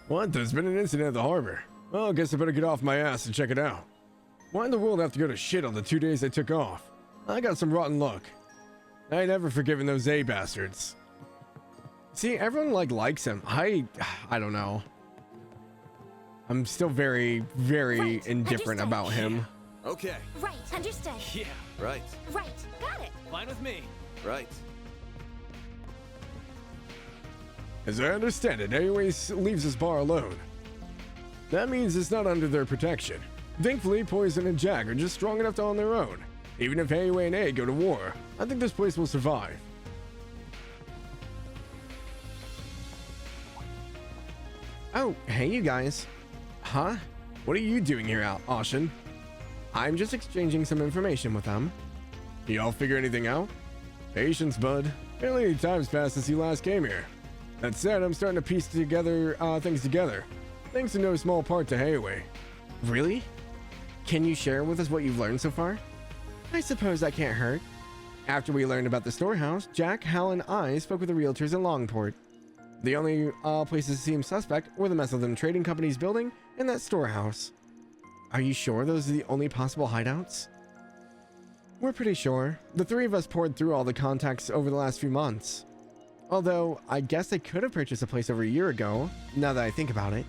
What? There's been an incident at the harbor. Well, I guess I better get off my ass and check it out. Why in the world have to go to shit on the 2 days I took off? I got some rotten luck. I ain't never forgiven those A bastards. See, everyone likes him. I don't know. I'm still very, very indifferent about him. Okay. Right, understood. Yeah. Right. Right, got it. Fine with me. Right. As I understand it, AOA leaves this bar alone. That means it's not under their protection. Thankfully, Poison and Jack are just strong enough to on their own. Even if AOA and A go to war, I think this place will survive. Oh, hey you guys. Huh? What are you doing here, Ashen? I'm just exchanging some information with them. Y'all figure anything out? Patience, bud. Barely any time's passed since you last came here. That said, I'm starting to piece together things together. Thanks in no small part to Hayway. Really? Can you share with us what you've learned so far? I suppose that can't hurt. After we learned about the storehouse, Jack, Hal, and I spoke with the realtors in Langport. The only places seemed suspect were the Mesotham Trading Company's building and that storehouse. Are you sure those are the only possible hideouts? We're pretty sure. The three of us poured through all the contacts over the last few months. Although, I guess they could have purchased a place over a year ago, now that I think about it.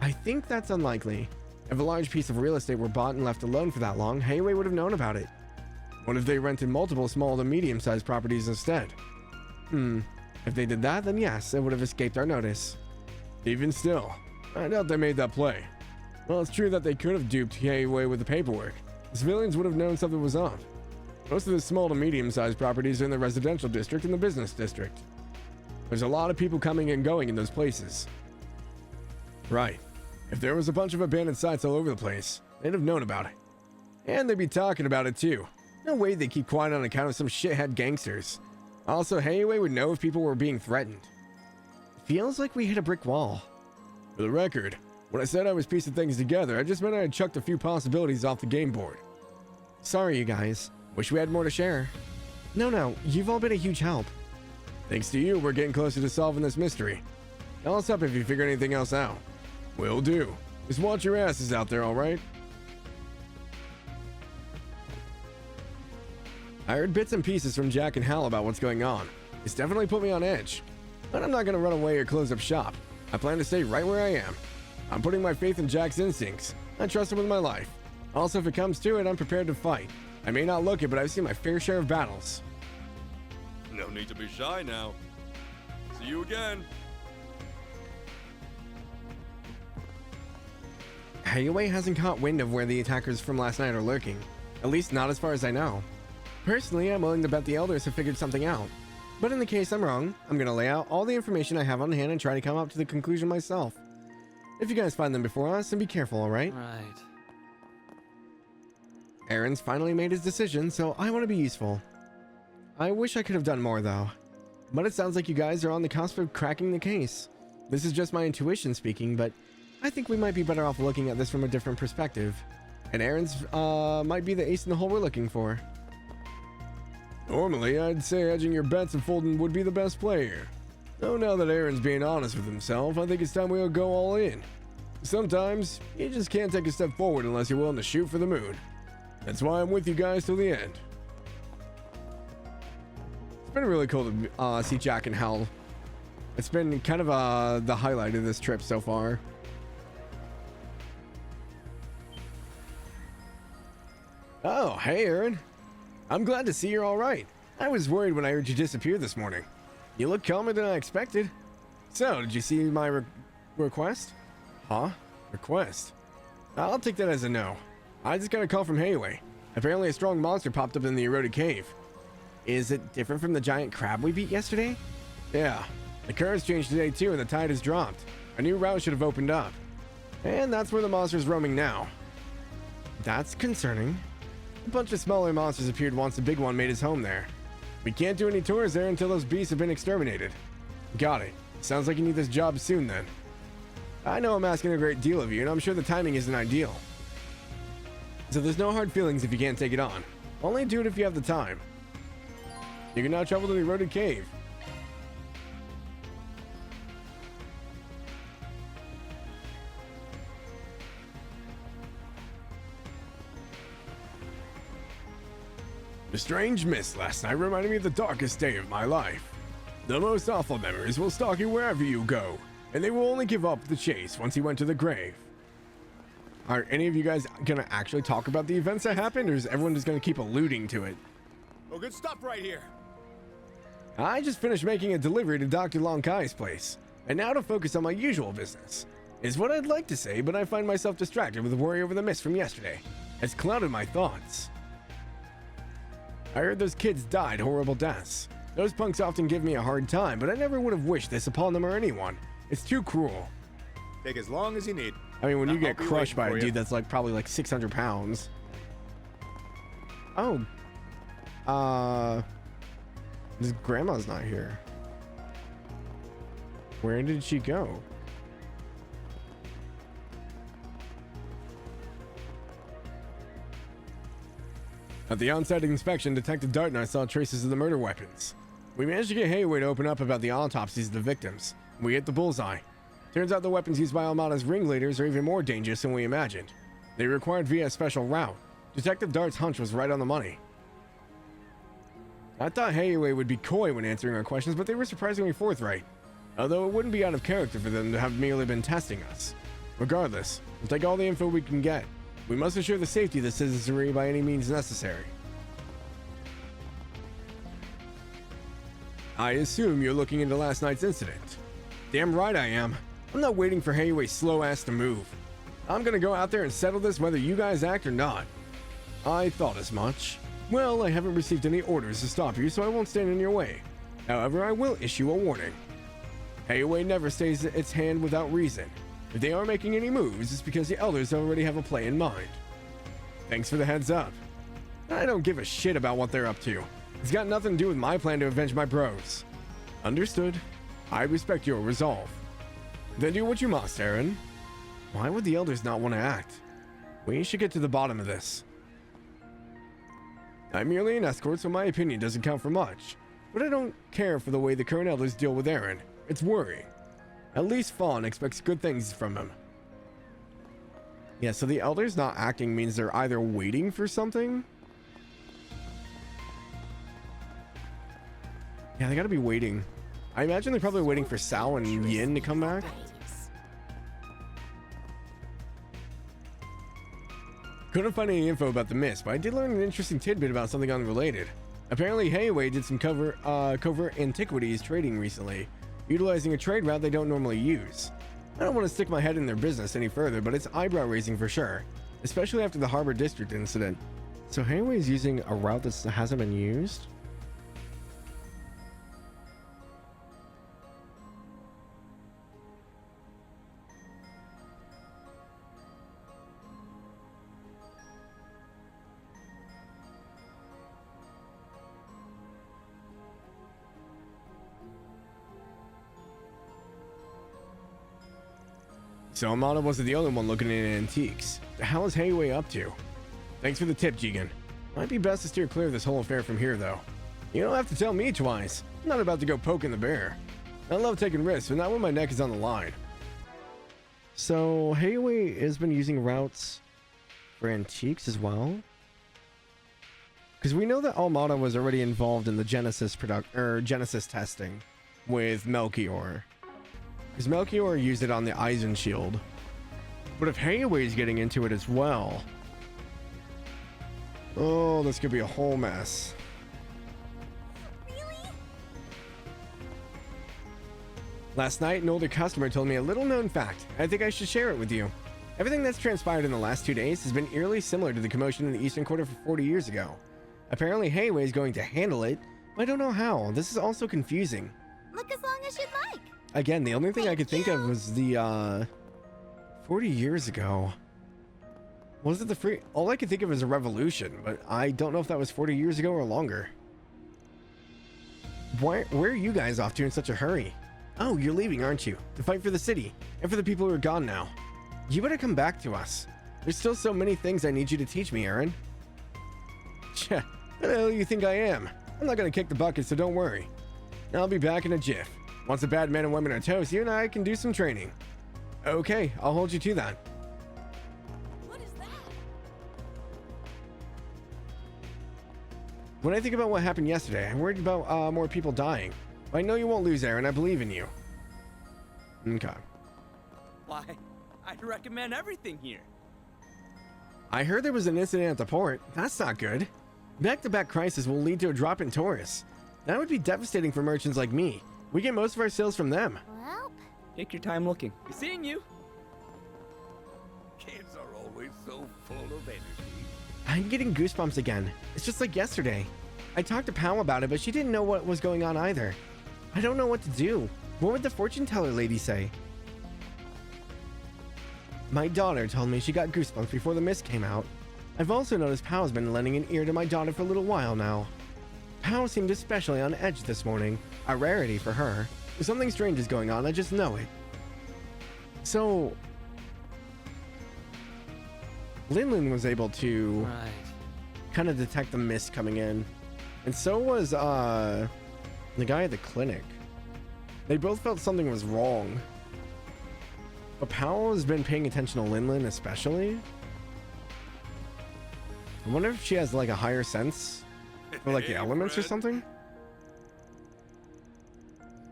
I think that's unlikely. If a large piece of real estate were bought and left alone for that long, Hayway would have known about it. What if they rented multiple small to medium-sized properties instead? If they did that, then yes, it would have escaped our notice. Even still, I doubt they made that play. Well, it's true that they could have duped Hayway with the paperwork. The civilians would have known something was up. Most of the small to medium-sized properties are in the residential district and the business district. There's a lot of people coming and going in those places. Right. If there was a bunch of abandoned sites all over the place, they'd have known about it. And they'd be talking about it too. No way they keep quiet on account of some shithead gangsters. Also, Hayway would know if people were being threatened. Feels like we hit a brick wall. For the record, when I said I was piecing things together, I just meant I had chucked a few possibilities off the game board. Sorry, you guys. Wish we had more to share. No, you've all been a huge help. Thanks to you, we're getting closer to solving this mystery. Tell us up if you figure anything else out. Will do. Just watch your asses out there, alright? I heard bits and pieces from Jack and Hal about what's going on. It's definitely put me on edge. But I'm not gonna run away or close up shop. I plan to stay right where I am. I'm putting my faith in Jack's instincts. I trust him with my life. Also, if it comes to it, I'm prepared to fight. I may not look it, but I've seen my fair share of battles. No need to be shy now. See you again. Hayway hasn't caught wind of where the attackers from last night are lurking. At least not as far as I know. Personally, I'm willing to bet the elders have figured something out. But in the case I'm wrong, I'm gonna lay out all the information I have on hand and try to come up to the conclusion myself. If you guys find them before us, then be careful, alright? Right. Aaron's finally made his decision, so I want to be useful. I wish I could have done more, though. But it sounds like you guys are on the cusp of cracking the case. This is just my intuition speaking, but I think we might be better off looking at this from a different perspective. And Aaron's might be the ace in the hole we're looking for. Normally, I'd say hedging your bets and folding would be the best play here. Though now that Aaron's being honest with himself, I think it's time we'll go all in. Sometimes, you just can't take a step forward unless you're willing to shoot for the moon. That's why I'm with you guys till the end. It's been really cool to see Jack and Hal. It's been kind of the highlight of this trip so far. Oh, hey Aaron. I'm glad to see you're alright. I was worried when I heard you disappear this morning. You look calmer than I expected. So, did you see my request? Huh? Request? I'll take that as a no. I just got a call from Hayway. Apparently a strong monster popped up in the eroded cave. Is it different from the giant crab we beat yesterday? Yeah. The currents changed today too and the tide has dropped. A new route should have opened up. And that's where the monster's roaming now. That's concerning. A bunch of smaller monsters appeared once the big one made his home there. We can't do any tours there until those beasts have been exterminated. Got it. Sounds like you need this job soon then. I know I'm asking a great deal of you, and I'm sure the timing isn't ideal. So there's no hard feelings if you can't take it on. Only do it if you have the time. You can now travel to the eroded cave. The strange mist last night reminded me of the darkest day of my life. The most awful memories will stalk you wherever you go, and they will only give up the chase once he went to the grave. Are any of you guys gonna actually talk about the events that happened, or is everyone just gonna keep alluding to it? Oh, good stuff right here. I just finished making a delivery to Dr. Lonkai's place, and now to focus on my usual business. Is what I'd like to say, but I find myself distracted with worry over the mist from yesterday. It's clouded my thoughts. I heard those kids died horrible deaths. Those punks often give me a hard time, but I never would have wished this upon them or anyone. It's too cruel. Take as long as you need. I mean, when you get I'll be crushed by waiting a for dude that's like probably like 600 pounds. Oh. His grandma's not here. Where did she go? At the on-site inspection, Detective Dart and I saw traces of the murder weapons. We managed to get Hayway to open up about the autopsies of the victims. We hit the bullseye. Turns out the weapons used by Almada's ringleaders are even more dangerous than we imagined. They were acquired via a special route. Detective Dart's hunch was right on the money. I thought Hayway would be coy when answering our questions, but they were surprisingly forthright. Although it wouldn't be out of character for them to have merely been testing us. Regardless, we'll take all the info we can get. We must ensure the safety of the citizenry by any means necessary. I assume you're looking into last night's incident. Damn right I am. I'm not waiting for Hayway's slow ass to move. I'm gonna go out there and settle this whether you guys act or not. I thought as much. Well, I haven't received any orders to stop you, so I won't stand in your way. However, I will issue a warning. Hayway never stays its hand without reason. If they are making any moves, it's because the elders already have a play in mind. Thanks for the heads up. I don't give a shit about what they're up to. It's got nothing to do with my plan to avenge my bros. Understood. I respect your resolve. Then do what you must, Aaron. Why would the elders not want to act? We should get to the bottom of this. I'm merely an escort, so my opinion doesn't count for much. But I don't care for the way the current elders deal with Aaron. It's worrying. At least Fawn expects good things from him. Yeah, so the elders not acting means they're either waiting for something. Yeah, they gotta be waiting. I imagine they're probably waiting for Sao and Yin to come back. Couldn't find any info about the mist, but I did learn an interesting tidbit about something unrelated. Apparently, Hayway did some covert antiquities trading recently, utilizing a trade route they don't normally use. I don't want to stick my head in their business any further, but it's eyebrow-raising for sure, especially after the Harbor District incident. So Hayway is using a route that hasn't been used? So Amada wasn't the only one looking into antiques. The hell is Hayway up to? Thanks for the tip, Jigen. Might be best to steer clear of this whole affair from here, though. You don't have to tell me twice. I'm not about to go poking the bear. I love taking risks, but not when my neck is on the line. So Hayway has been using routes for antiques as well? Because we know that Almada was already involved in the Genesis testing with Melchior. Because Melchior used it on the Eisen shield. But if Hayway's getting into it as well... Oh, this could be a whole mess. Really? Last night, an older customer told me a little known fact. I think I should share it with you. Everything that's transpired in the last 2 days has been eerily similar to the commotion in the Eastern Quarter for 40 years ago. Apparently Hayway's going to handle it, but I don't know how. This is also confusing. Look as long as you'd like. Again, the only thing I could think of was the 40 years ago. Was it the free? All I could think of is a revolution, but I don't know if that was 40 years ago or longer. Where are you guys off to in such a hurry? Oh, you're leaving, aren't you? To fight for the city, and for the people who are gone now. You better come back to us. There's still so many things I need you to teach me, Aaron. Tch, who the hell do you think I am? I'm not gonna kick the bucket, so don't worry. I'll be back in a jiff. Once the bad men and women are toast, you and I can do some training. Okay, I'll hold you to that. What is that? When I think about what happened yesterday, I'm worried about more people dying. I know you won't lose, Aaron. I believe in you. Okay. Why, I'd recommend everything here. I heard there was an incident at the port. That's not good. Back-to-back crisis will lead to a drop in tourists. That would be devastating for merchants like me. We get most of our sales from them. Well, Take your time looking. Be seeing you. Kids are always so full of energy. I'm getting goosebumps again. It's just like yesterday. I talked to Pal about it, but she didn't know what was going on either. I don't know what to do. What would the fortune teller lady say? My daughter told me she got goosebumps before the mist came out. I've also noticed Pal's been lending an ear to my daughter for a little while now. Pal seemed especially on edge this morning, a rarity for her. Something strange is going on, I just know it. So, Linlin was able to kind of detect the mist coming in. And so was the guy at the clinic. They both felt something was wrong. But Pal has been paying attention to Linlin especially. I wonder if she has like a higher sense for like the elements or something.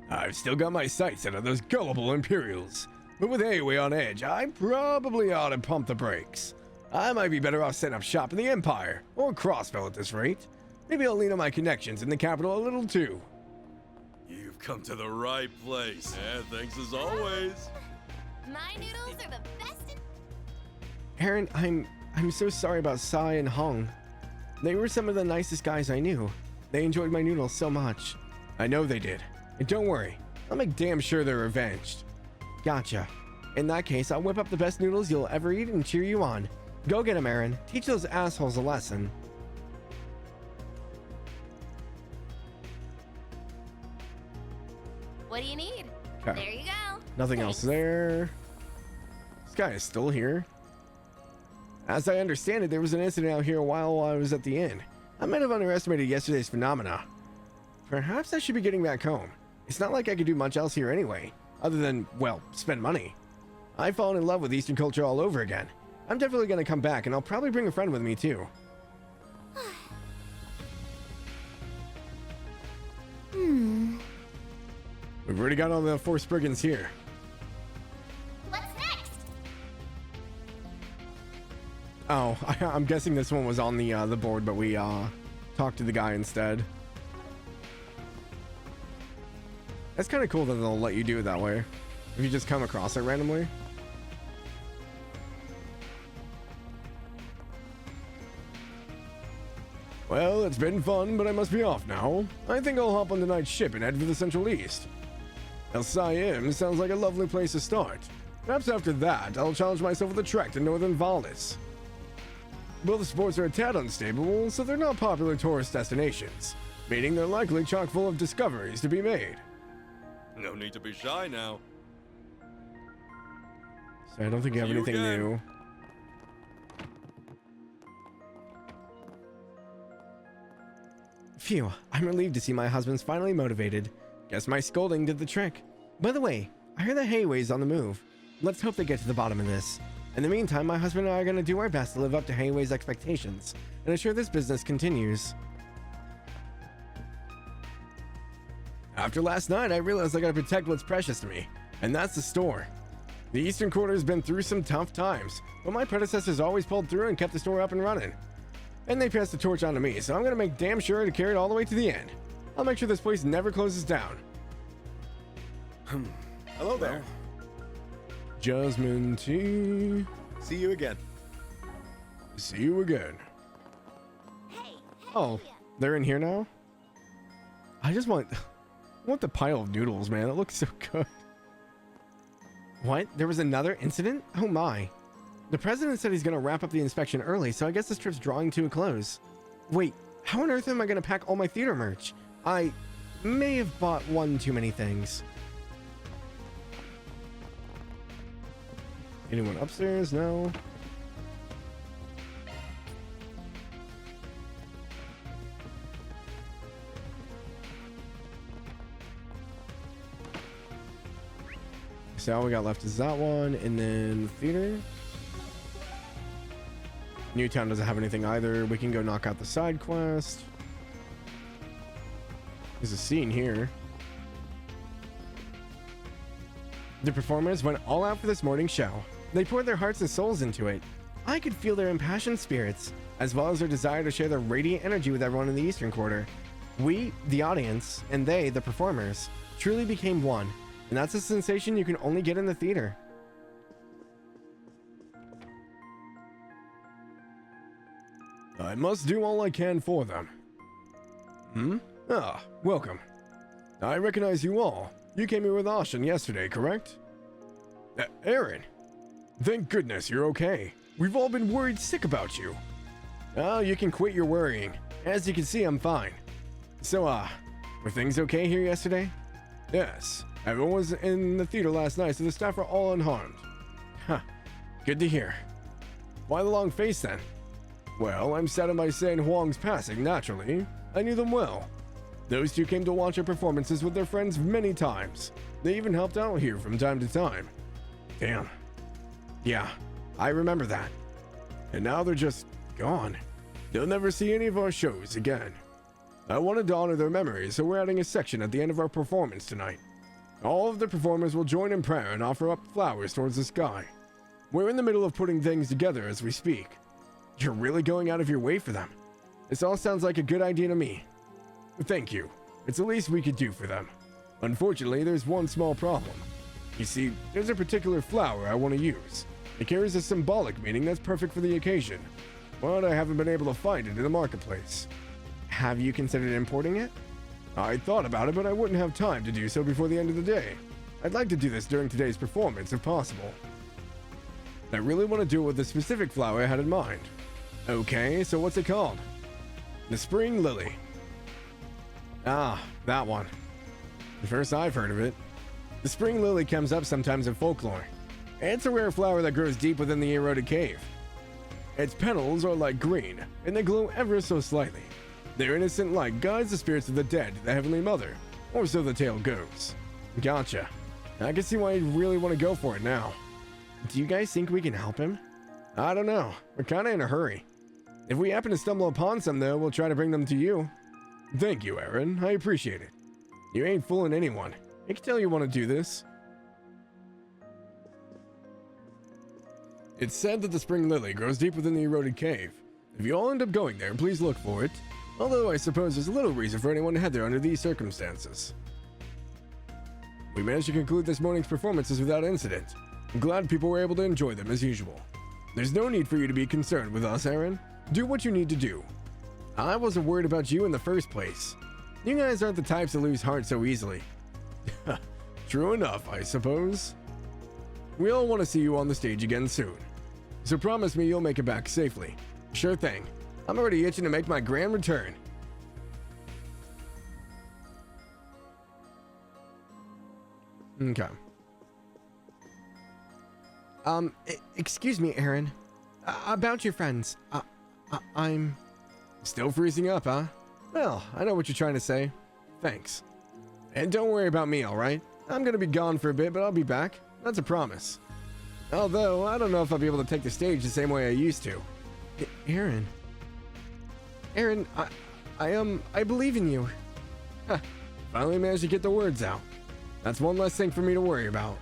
I've still got my sights set on those gullible Imperials. But with AOA on edge, I probably ought to pump the brakes. I might be better off setting up shop in the Empire, or Crossbell at this rate. Maybe I'll lean on my connections in the capital a little too. You've come to the right place. Yeah, thanks as always. my noodles are the best in... Aaron, I'm so sorry about Sai and Hong. They were some of the nicest guys I knew. They enjoyed my noodles so much. I know they did. And don't worry, I'll make damn sure they're avenged. Gotcha. In that case, I'll whip up the best noodles you'll ever eat and cheer you on. Go get 'em, Aaron. Teach those assholes a lesson. What do you need? Okay. There you go. Nothing else there. This guy is still here. As I understand it, there was an incident out here while I was at the inn. I might have underestimated yesterday's phenomena. Perhaps I should be getting back home. It's not like I could do much else here anyway, other than, well, spend money. I've fallen in love with Eastern culture all over again. I'm definitely going to come back, and I'll probably bring a friend with me too. We've already got all the 4 Spriggans here. What's next? Oh, I'm guessing this one was on the board, but we talked to the guy instead. That's kind of cool that they'll let you do it that way, if you just come across it randomly. Well, it's been fun, but I must be off now. I think I'll hop on tonight's ship and head for the Central East. El Sayim sounds like a lovely place to start. Perhaps after that, I'll challenge myself with a trek to Northern Valis. Both sports are a tad unstable, so they're not popular tourist destinations, meaning they're likely chock full of discoveries to be made. No need to be shy now. So I don't think you have anything new. Phew, I'm relieved to see my husband's finally motivated. Guess my scolding did the trick. By the way, I hear the Hayway's on the move. Let's hope they get to the bottom of this. In the meantime, my husband and I are going to do our best to live up to Hayway's expectations and ensure this business continues. After last night, I realized I gotta protect what's precious to me, and that's the store. The Eastern Quarter has been through some tough times, but my predecessors always pulled through and kept the store up and running. And they passed the torch on to me, so I'm gonna make damn sure to carry it all the way to the end. I'll make sure this place never closes down. Hello there. Jasmine tea. See you again. See you again. Oh, they're in here now? I just want the pile of noodles, man. It looks so good. What? There was another incident? Oh my. The president said he's gonna wrap up the inspection early, so I guess this trip's drawing to a close. Wait, how on earth am I gonna pack all my theater merch? I may have bought one too many things. Anyone upstairs? No. So all we got left is that one, and then theater. Newtown doesn't have anything either. We can go knock out the side quest. There's a scene here. The performers went all out for this morning's show. They poured their hearts and souls into it. I could feel their impassioned spirits, as well as their desire to share their radiant energy with everyone in the Eastern Quarter. We, the audience, and they, the performers, truly became one, and that's a sensation you can only get in the theater. I must do all I can for them. Ah, welcome. I recognize you all. You came here with Ashen yesterday, correct? Aaron! Thank goodness you're okay. We've all been worried sick about you. Oh, you can quit your worrying. As you can see, I'm fine. So, were things okay here yesterday? Yes. Everyone was in the theater last night, so the staff are all unharmed. Huh. Good to hear. Why the long face, then? Well, I'm saddened by saying Huang's passing, naturally. I knew them well. Those two came to watch our performances with their friends many times. They even helped out here from time to time. Damn. Yeah, I remember that. And now they're just gone. They'll never see any of our shows again. I wanted to honor their memories, so we're adding a section at the end of our performance tonight. All of the performers will join in prayer and offer up flowers towards the sky. We're in the middle of putting things together as we speak. You're really going out of your way for them. This all sounds like a good idea to me. Thank you. It's the least we could do for them. Unfortunately, there's one small problem. You see, there's a particular flower I want to use. It carries a symbolic meaning that's perfect for the occasion, but I haven't been able to find it in the marketplace. Have you considered importing it? I thought about it, but I wouldn't have time to do so before the end of the day. I'd like to do this during today's performance, if possible. I really want to do it with the specific flower I had in mind. Okay, so what's it called? The Spring Lily. Ah, that one. The first I've heard of it. The Spring Lily comes up sometimes in folklore. It's a rare flower that grows deep within the eroded cave. Its petals are light green, and they glow ever so slightly. Their innocent light guides the spirits of the dead to the Heavenly Mother, or so the tale goes. Gotcha. I can see why you really want to go for it now. Do you guys think we can help him? I don't know. We're kinda in a hurry. If we happen to stumble upon some, though, we'll try to bring them to you. Thank you, Aaron. I appreciate it. You ain't fooling anyone. I can tell you want to do this. It's said that the Spring Lily grows deep within the eroded cave. If you all end up going there, please look for it. Although I suppose there's little reason for anyone to head there under these circumstances. We managed to conclude this morning's performances without incident. I'm glad people were able to enjoy them as usual. There's no need for you to be concerned with us, Aaron. Do what you need to do. I wasn't worried about you in the first place. You guys aren't the types to lose heart so easily. True enough, I suppose. We all want to see you on the stage again soon. So promise me you'll make it back safely. Sure thing. I'm already itching to make my grand return. Okay. Excuse me, Aaron. About your friends. I'm still freezing up, huh? Well, I know what you're trying to say. Thanks. And don't worry about me, alright? I'm gonna be gone for a bit, but I'll be back. That's a promise. Although, I don't know if I'll be able to take the stage the same way I used to. Aaron. Aaron, I believe in you. Huh. Finally managed to get the words out. That's one less thing for me to worry about.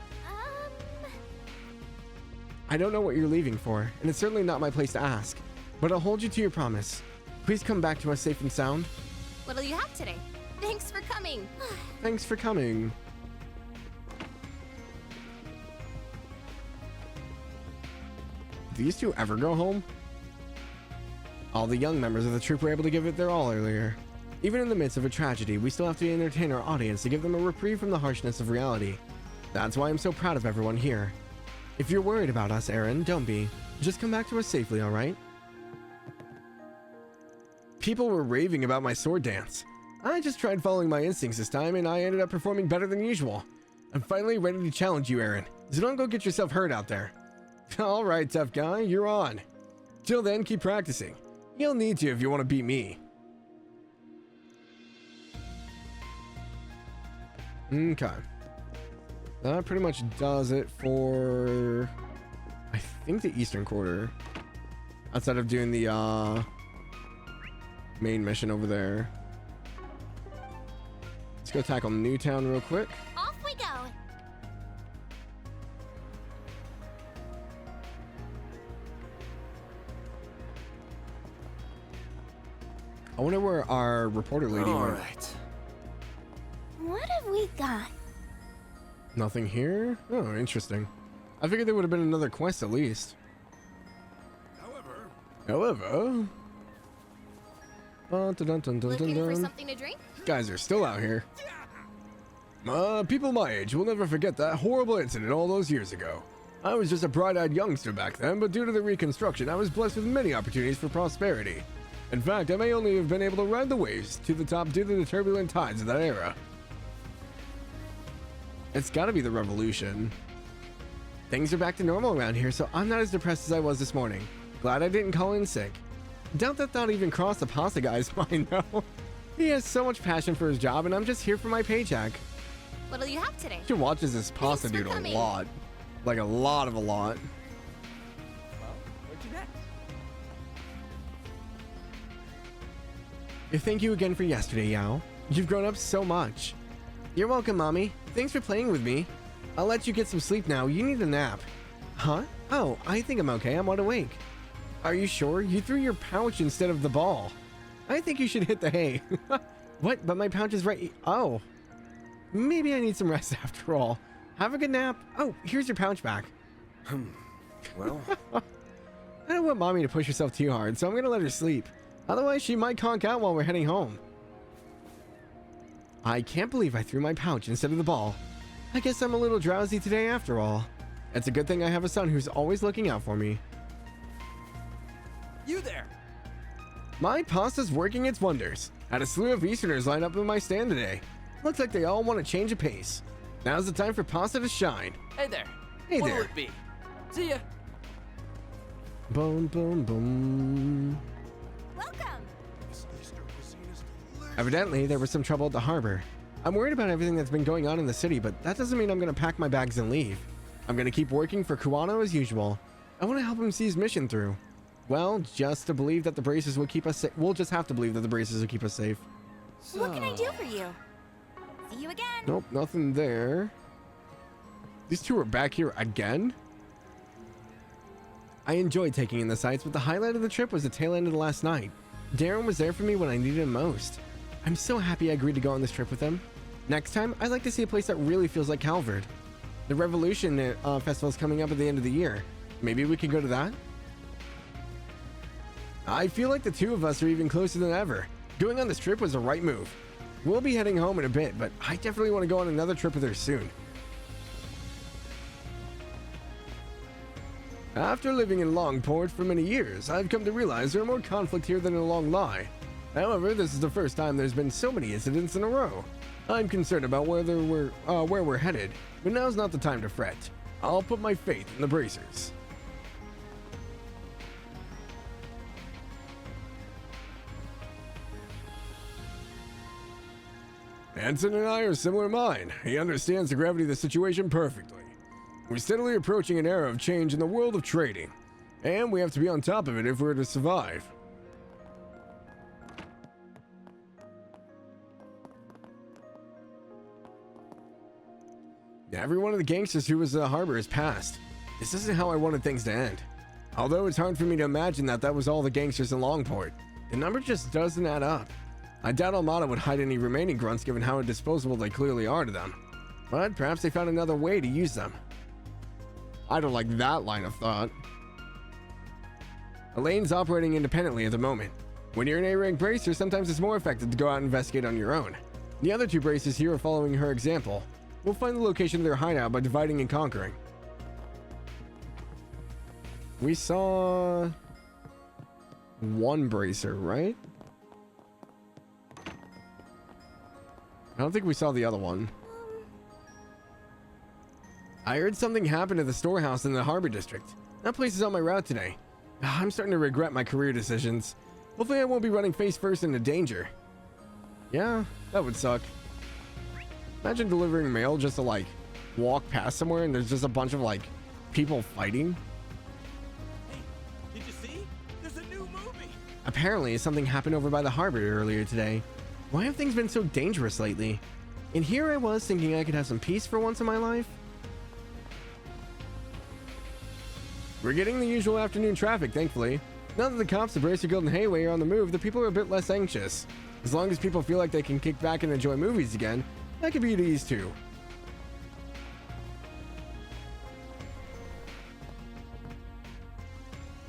I don't know what you're leaving for, and it's certainly not my place to ask. But I'll hold you to your promise. Please come back to us safe and sound. What'll you have today? Thanks for coming. Thanks for coming. Do these two ever go home? All the young members of the troupe were able to give it their all earlier. Even in the midst of a tragedy, we still have to entertain our audience to give them a reprieve from the harshness of reality. That's why I'm so proud of everyone here. If you're worried about us, Aaron, don't be. Just come back to us safely, all right? People were raving about my sword dance. I just tried following my instincts this time, and I ended up performing better than usual. I'm finally ready to challenge you, Aaron. So don't go get yourself hurt out there. All right, tough guy, you're on. Till then, keep practicing. You'll need to if you want to beat me. Okay. That pretty much does it for, I think, the Eastern Quarter. Outside of doing the main mission over there. Let's go tackle Newtown real quick. Off we go. I wonder where our reporter lady went. Alright. What have we got? Nothing here? Oh, interesting. I figured there would have been another quest at least. However... Looking for something to drink? Guys are still out here. People my age will never forget that horrible incident all those years ago. I was just a bright-eyed youngster back then, but due to the reconstruction, I was blessed with many opportunities for prosperity. In fact, I may only have been able to ride the waves to the top due to the turbulent tides of that era. It's gotta be the revolution. Things are back to normal around here, so I'm not as depressed as I was this morning. Glad I didn't call in sick. Doubt that thought even crossed the pasta guy's mind, though. He has so much passion for his job, and I'm just here for my paycheck. What'll you have today? She watches this pasta dude a lot. Like a lot. Well, where'd you next? Thank you again for yesterday, Yao. You've grown up so much. You're welcome, Mommy. Thanks for playing with me. I'll let you get some sleep now. You need a nap. Huh? Oh, I think I'm okay. I'm wide awake. Are you sure? You threw your pouch instead of the ball. I think you should hit the hay. What? But my pouch is right. Oh. Maybe I need some rest after all. Have a good nap. Oh, here's your pouch back. Well. I don't want Mommy to push herself too hard, so I'm gonna let her sleep. Otherwise, she might conk out while we're heading home. I can't believe I threw my pouch instead of the ball. I guess I'm a little drowsy today after all. It's a good thing I have a son who's always looking out for me. You there! My pasta's working its wonders. Had a slew of Easterners line up in my stand today. Looks like they all want to change a pace. Now's the time for pasta to shine. Hey there. Hey What'll there. it be? See ya. Boom, boom, boom. Welcome. Evidently, there was some trouble at the harbor. I'm worried about everything that's been going on in the city, but that doesn't mean I'm going to pack my bags and leave. I'm going to keep working for Kuwano as usual. I want to help him see his mission through. Well, just to believe that the braces will keep us safe. We'll just have to believe that the braces will keep us safe. What can I do for you? See you again. Nope, nothing there. These two are back here again? I enjoyed taking in the sights, but the highlight of the trip was the tail end of the last night. Darren was there for me when I needed him most. I'm so happy I agreed to go on this trip with him. Next time, I'd like to see a place that really feels like Calvard. The Revolution Festival is coming up at the end of the year. Maybe we can go to that? I feel like the two of us are even closer than ever. Going on this trip was the right move. We'll be heading home in a bit, but I definitely want to go on another trip with her soon. After living in Langport for many years, I've come to realize there's more conflict here than in Long Lie. However, this is the first time there's been so many incidents in a row. I'm concerned about where we're headed, but now's not the time to fret. I'll put my faith in the bracers. Anson and I are similar in mind. He understands the gravity of the situation perfectly. We're steadily approaching an era of change in the world of trading, and we have to be on top of it if we're to survive. Every one of the gangsters who was at the harbor is passed. This isn't how I wanted things to end. Although it's hard for me to imagine that was all the gangsters in Langport. The number just doesn't add up. I doubt Almada would hide any remaining grunts given how disposable they clearly are to them. But perhaps they found another way to use them. I don't like that line of thought. Elaine's operating independently at the moment. When you're an A-rank bracer, sometimes it's more effective to go out and investigate on your own. The other two bracers here are following her example. We'll find the location of their hideout by dividing and conquering. We saw one bracer, right? I don't think we saw the other one. I heard something happened at the storehouse in the Harbor District. That place is on my route today. I'm starting to regret my career decisions. Hopefully I won't be running face first into danger. Yeah, that would suck. Imagine delivering mail just to like walk past somewhere and there's just a bunch of like people fighting. Hey, did you see? There's a new movie. Apparently something happened over by the harbor earlier today. Why have things been so dangerous lately? And here I was thinking I could have some peace for once in my life. We're getting the usual afternoon traffic, thankfully. Now that the cops, the Bracer Guild, and Hayway are on the move, the people are a bit less anxious. As long as people feel like they can kick back and enjoy movies again, that could be at ease too.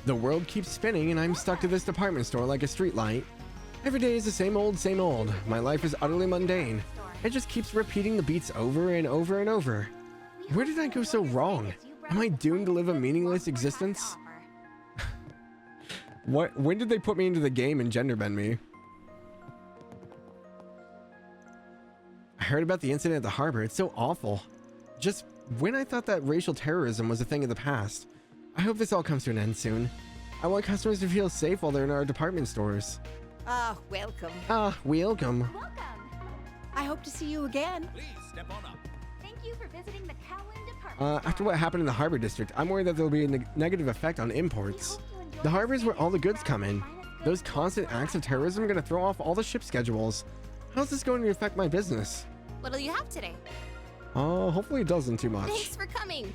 The world keeps spinning and I'm stuck to this department store like a streetlight. Every day is the same old, same old. My life is utterly mundane. It just keeps repeating the beats over and over and over. Where did I go so wrong? Am I doomed to live a meaningless existence? What? When did they put me into the game and gender bend me? I heard about the incident at the harbor. It's so awful. Just when I thought that racial terrorism was a thing of the past. I hope this all comes to an end soon. I want customers to feel safe while they're in our department stores. Ah, welcome. Ah, welcome. Welcome. I hope to see you again. Please step on up. Thank you for visiting the Cowan Department. After what happened in the Harbor District, I'm worried that there'll be a negative effect on imports. The harbor is where all the goods come in. Those constant acts of terrorism are going to throw off all the ship schedules. How's this going to affect my business? What'll you have today? Hopefully it doesn't too much. Thanks for coming.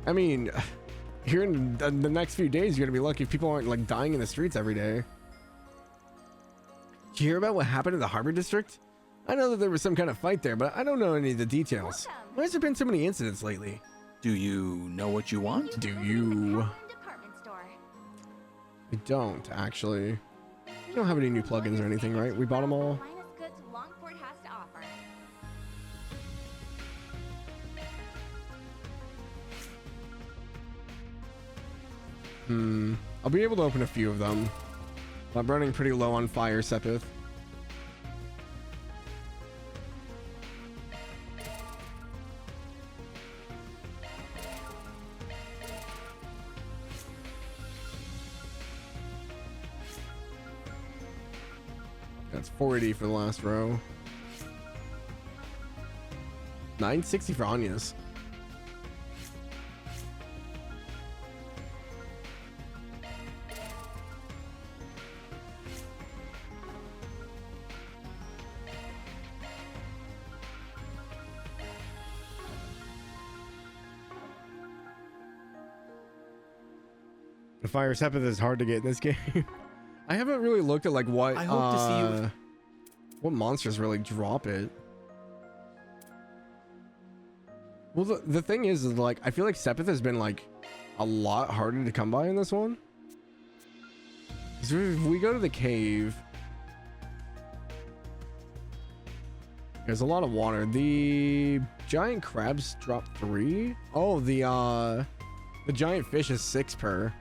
I mean, here in the next few days, you're going to be lucky if people aren't like dying in the streets every day. Did you hear about what happened in the Harbor District? I know that there was some kind of fight there, but I don't know any of the details. Why has there been so many incidents lately? Do you know what you want? Do you? Department store. I don't, actually. We don't have any new plugins or anything, right? We bought them all. Finest goods Langport has to offer. I'll be able to open a few of them. I'm running pretty low on fire, Sepith. That's 480 for the last row. 960 for Anya's. The fire Sepith is hard to get in this game. I haven't really looked at like what I hope to see you. What monsters really drop it. Well, the thing is like I feel like Sepith has been like a lot harder to come by in this one. So if we go to the cave, there's a lot of water. The giant crabs drop 3. Oh, the giant fish is 6 per.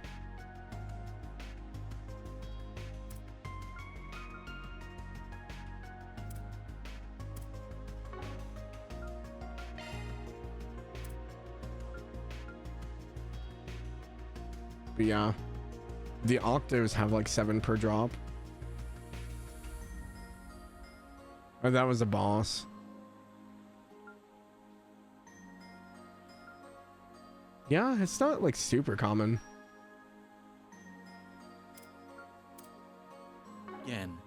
But yeah, the octaves have like 7 per drop. Oh, that was a boss. Yeah, it's not like super common. Again.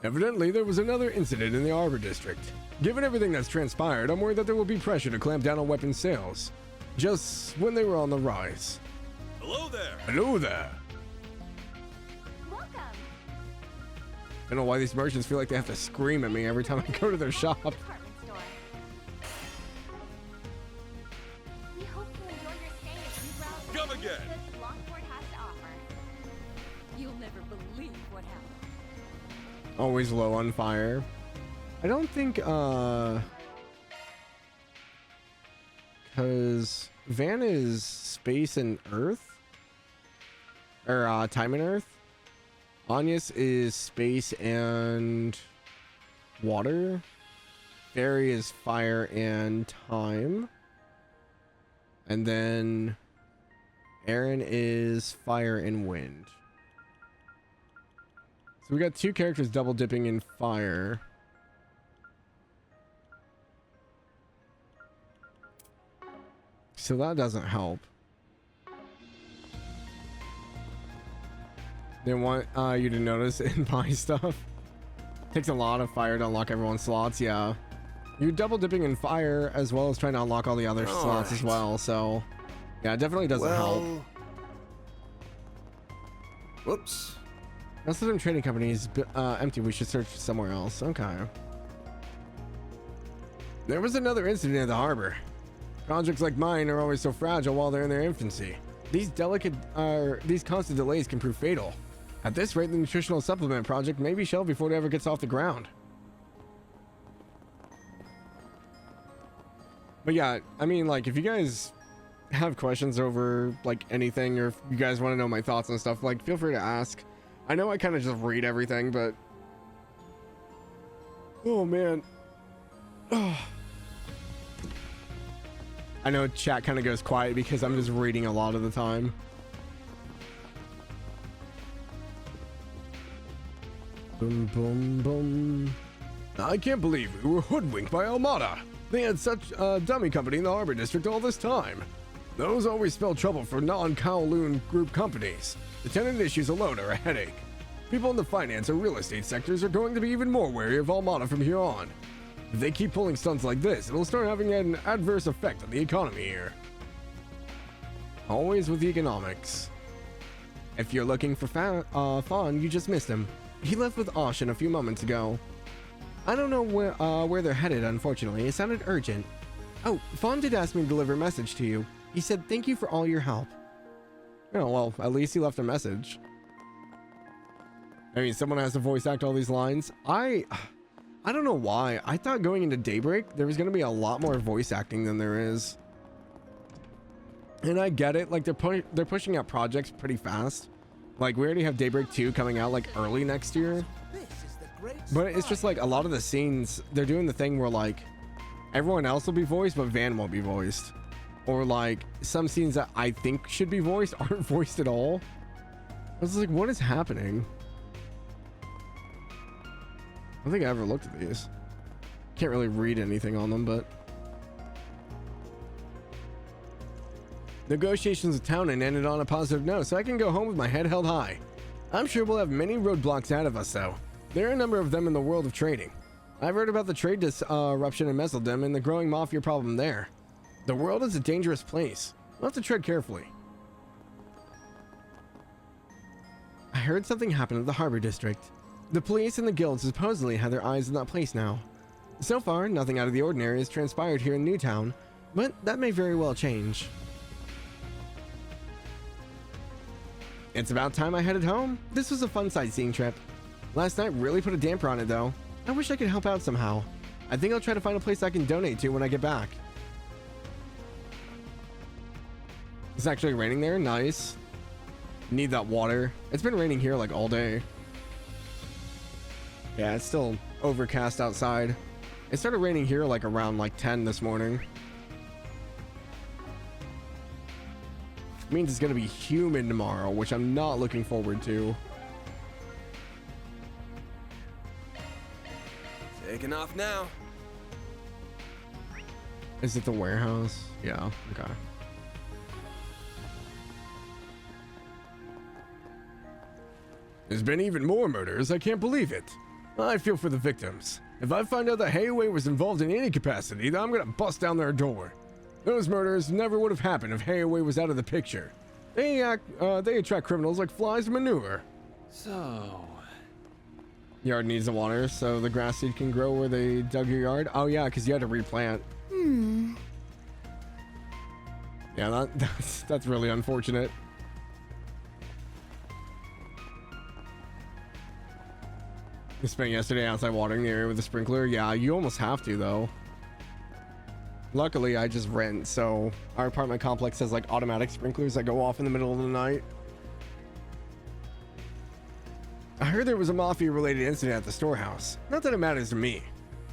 Evidently, there was another incident in the Arbor District. Given everything that's transpired, I'm worried that there will be pressure to clamp down on weapons sales. Just when they were on the rise. Hello there. Hello there. Welcome. I don't know why these merchants feel like they have to scream at me every time I go to their shop. Department store. We hope you enjoy your stay as you browse the Come finest again. goods Langport has to offer. You'll never believe what happened. Always low on fire. I don't think because Van is space and Earth, or time and Earth. Anyas is space and water. Fairy is fire and time. And then Aaron is fire and wind. So we got two characters double dipping in fire. So that doesn't help. They want you to notice and buy stuff. Takes a lot of fire to unlock everyone's slots, yeah. You're double dipping in fire as well as trying to unlock all the other slots as well, so yeah, it definitely doesn't help. Whoops. Most of them trading companies empty. We should search somewhere else. Okay. There was another incident at the harbor. Projects like mine are always so fragile while they're in their infancy. These constant delays can prove fatal. At this rate, the nutritional supplement project may be shelved before it ever gets off the ground. But yeah, I mean, like, if you guys have questions over, like, anything, or if you guys want to know my thoughts and stuff, like, feel free to ask. I know I kind of just read everything, but... Oh, man. Oh. I know chat kind of goes quiet because I'm just reading a lot of the time. Boom, boom, boom. I can't believe we were hoodwinked by Armada. They had such a dummy company in the Harbor District all this time. Those always spell trouble for non-Kowloon group companies. The tenant issues alone are a headache. People in the finance or real estate sectors are going to be even more wary of Armada from here on. If they keep pulling stunts like this, it'll start having an adverse effect on the economy here. Always with economics. If you're looking for Fawn, you just missed him. He left with Oshin a few moments ago. I don't know where they're headed, unfortunately. It sounded urgent. Oh, Fawn did ask me to deliver a message to you. He said thank you for all your help. Oh, well, at least he left a message. I mean, someone has to voice act all these lines. I don't know why. I thought going into Daybreak, there was going to be a lot more voice acting than there is. And I get it. Like, they're pushing out projects pretty fast. Like, we already have Daybreak 2 coming out, like, early next year. But it's just, like, a lot of the scenes, they're doing the thing where, like, everyone else will be voiced, but Van won't be voiced. Or, like, some scenes that I think should be voiced aren't voiced at all. I was like, what is happening? I don't think I ever looked at these. Can't really read anything on them, but... Negotiations with Townend ended on a positive note, so I can go home with my head held high. I'm sure we'll have many roadblocks out of us, though. There are a number of them in the world of trading. I've heard about the trade disruption in Messeldom and the growing mafia problem there. The world is a dangerous place. We'll have to tread carefully. I heard something happened at the Harbor District. The police and the guilds supposedly have their eyes on that place now. So far, nothing out of the ordinary has transpired here in Newtown, but that may very well change. It's about time I headed home. This was a fun sightseeing trip. Last night really put a damper on it, though. I wish I could help out somehow. I think I'll try to find a place I can donate to when I get back. It's actually raining there. Nice. Need that water. It's been raining here like all day. Yeah, it's still overcast outside. It started raining here like around like 10 this morning. Means it's gonna be humid tomorrow, which I'm not looking forward to. Taking off now. Is it the warehouse? Yeah, okay. There's been even more murders. I can't believe it. I feel for the victims. If I find out that Hayaway was involved in any capacity, then I'm gonna bust down their door. Those murders never would have happened if Hayaway was out of the picture. They attract criminals like flies to manure. So... Yard needs the water so the grass seed can grow where they dug your yard. Oh yeah, because you had to replant. Yeah, that's really unfortunate. I spent yesterday outside watering the area with a sprinkler. Yeah, you almost have to though. Luckily, I just rent, so our apartment complex has like automatic sprinklers that go off in the middle of the night. I heard there was a mafia-related incident at the storehouse. Not that it matters to me.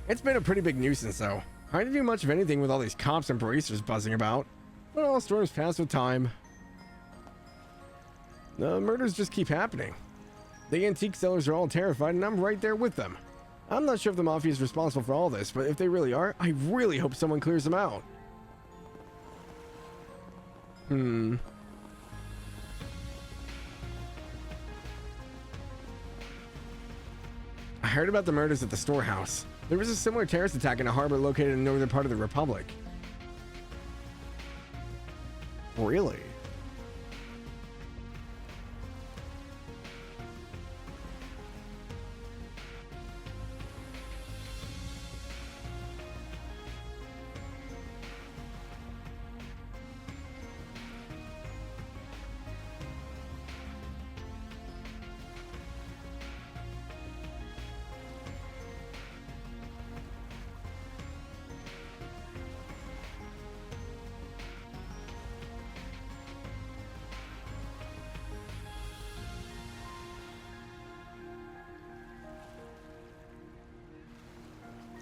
It's been a pretty big nuisance, though. Hard to do much of anything with all these cops and bracers buzzing about. But all storms pass with time. The murders just keep happening. The antique sellers are all terrified, and I'm right there with them. I'm not sure if the mafia is responsible for all this, but if they really are, I really hope someone clears them out. I heard about the murders at the storehouse. There was a similar terrorist attack in a harbor located in the northern part of the Republic. Really?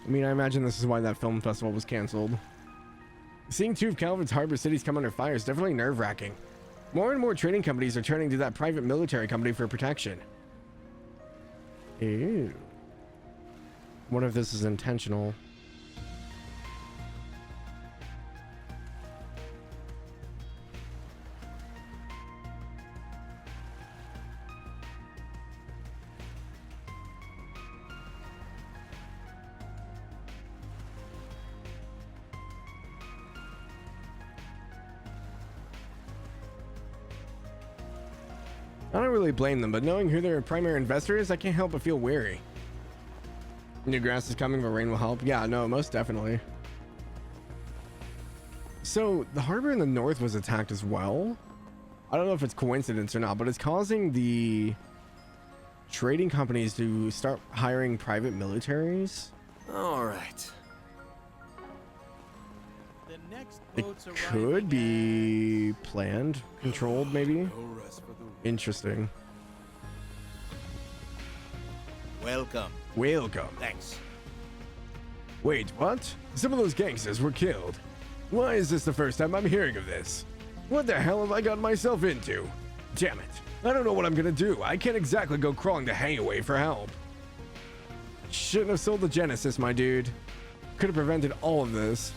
I mean, I imagine this is why that film festival was canceled. Seeing two of Calvin's harbor cities come under fire is definitely nerve-wracking. More and more trading companies are turning to that private military company for protection. Ew. What if this is intentional? I don't really blame them, but knowing who their primary investor is, I can't help but feel wary. New grass is coming, but rain will help. Yeah, no, most definitely. So, the harbor in the north was attacked as well. I don't know if it's coincidence or not, but it's causing the trading companies to start hiring private militaries. All right. It could be planned, controlled, maybe. Interesting. Welcome. Welcome. Thanks. Wait, what? Some of those gangsters were killed. Why is this the first time I'm hearing of this? What the hell have I got myself into? Damn it. I don't know what I'm gonna do. I can't exactly go crawling to Hangaway for help. Shouldn't have sold the Genesis, my dude. Could have prevented all of this.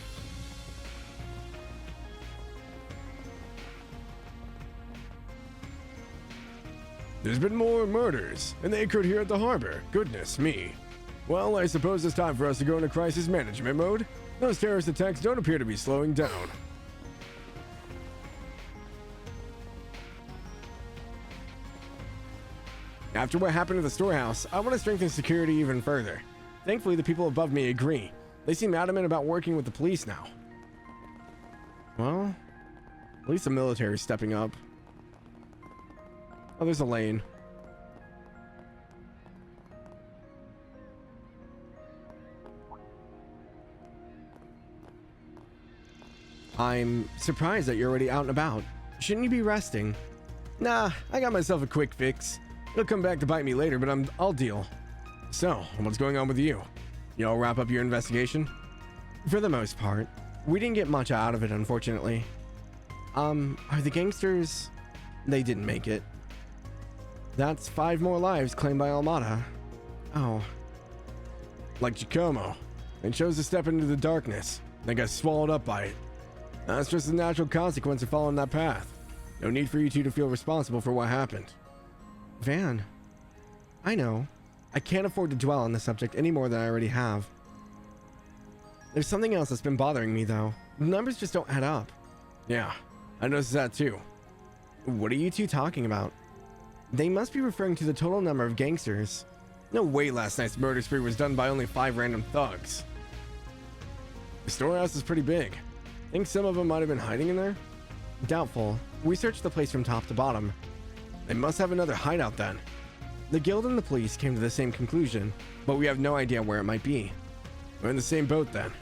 There's been more murders, and they occurred here at the harbor. Goodness me. Well, I suppose it's time for us to go into crisis management mode. Those terrorist attacks don't appear to be slowing down. After what happened at the storehouse, I want to strengthen security even further. Thankfully, the people above me agree. They seem adamant about working with the police now. Well, at least the military is stepping up. Oh, there's a lane. I'm surprised that you're already out and about. Shouldn't you be resting? Nah, I got myself a quick fix. It'll come back to bite me later, but I'll deal. So, what's going on with you? You all wrap up your investigation? For the most part. We didn't get much out of it, unfortunately. Are the gangsters... They didn't make it. That's 5 more lives claimed by Almada. Oh. Like Giacomo. They chose to step into the darkness. They got swallowed up by it. That's just a natural consequence of following that path. No need for you two to feel responsible for what happened. Van. I know. I can't afford to dwell on the subject any more than I already have. There's something else that's been bothering me, though. The numbers just don't add up. Yeah, I noticed that too. What are you two talking about? They must be referring to the total number of gangsters. No way last night's murder spree was done by only 5 random thugs. The storehouse is pretty big. Think some of them might have been hiding in there? Doubtful. We searched the place from top to bottom. They must have another hideout then. The guild and the police came to the same conclusion, but we have no idea where it might be. We're in the same boat then.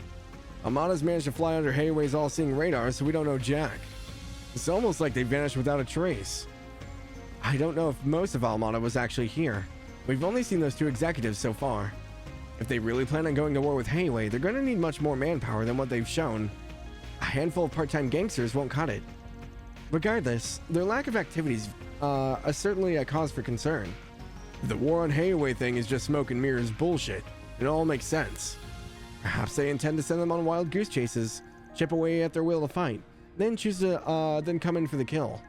Amada's managed to fly under Hayway's all-seeing radar, so we don't know jack. It's almost like they vanished without a trace. I don't know if most of Almada was actually here. We've only seen those two executives so far. If they really plan on going to war with Hayway, they're going to need much more manpower than what they've shown. A handful of part-time gangsters won't cut it. Regardless, their lack of activities is certainly a cause for concern. If the war on Hayway thing is just smoke and mirrors bullshit, it all makes sense. Perhaps they intend to send them on wild goose chases, chip away at their will to fight, then choose to then come in for the kill.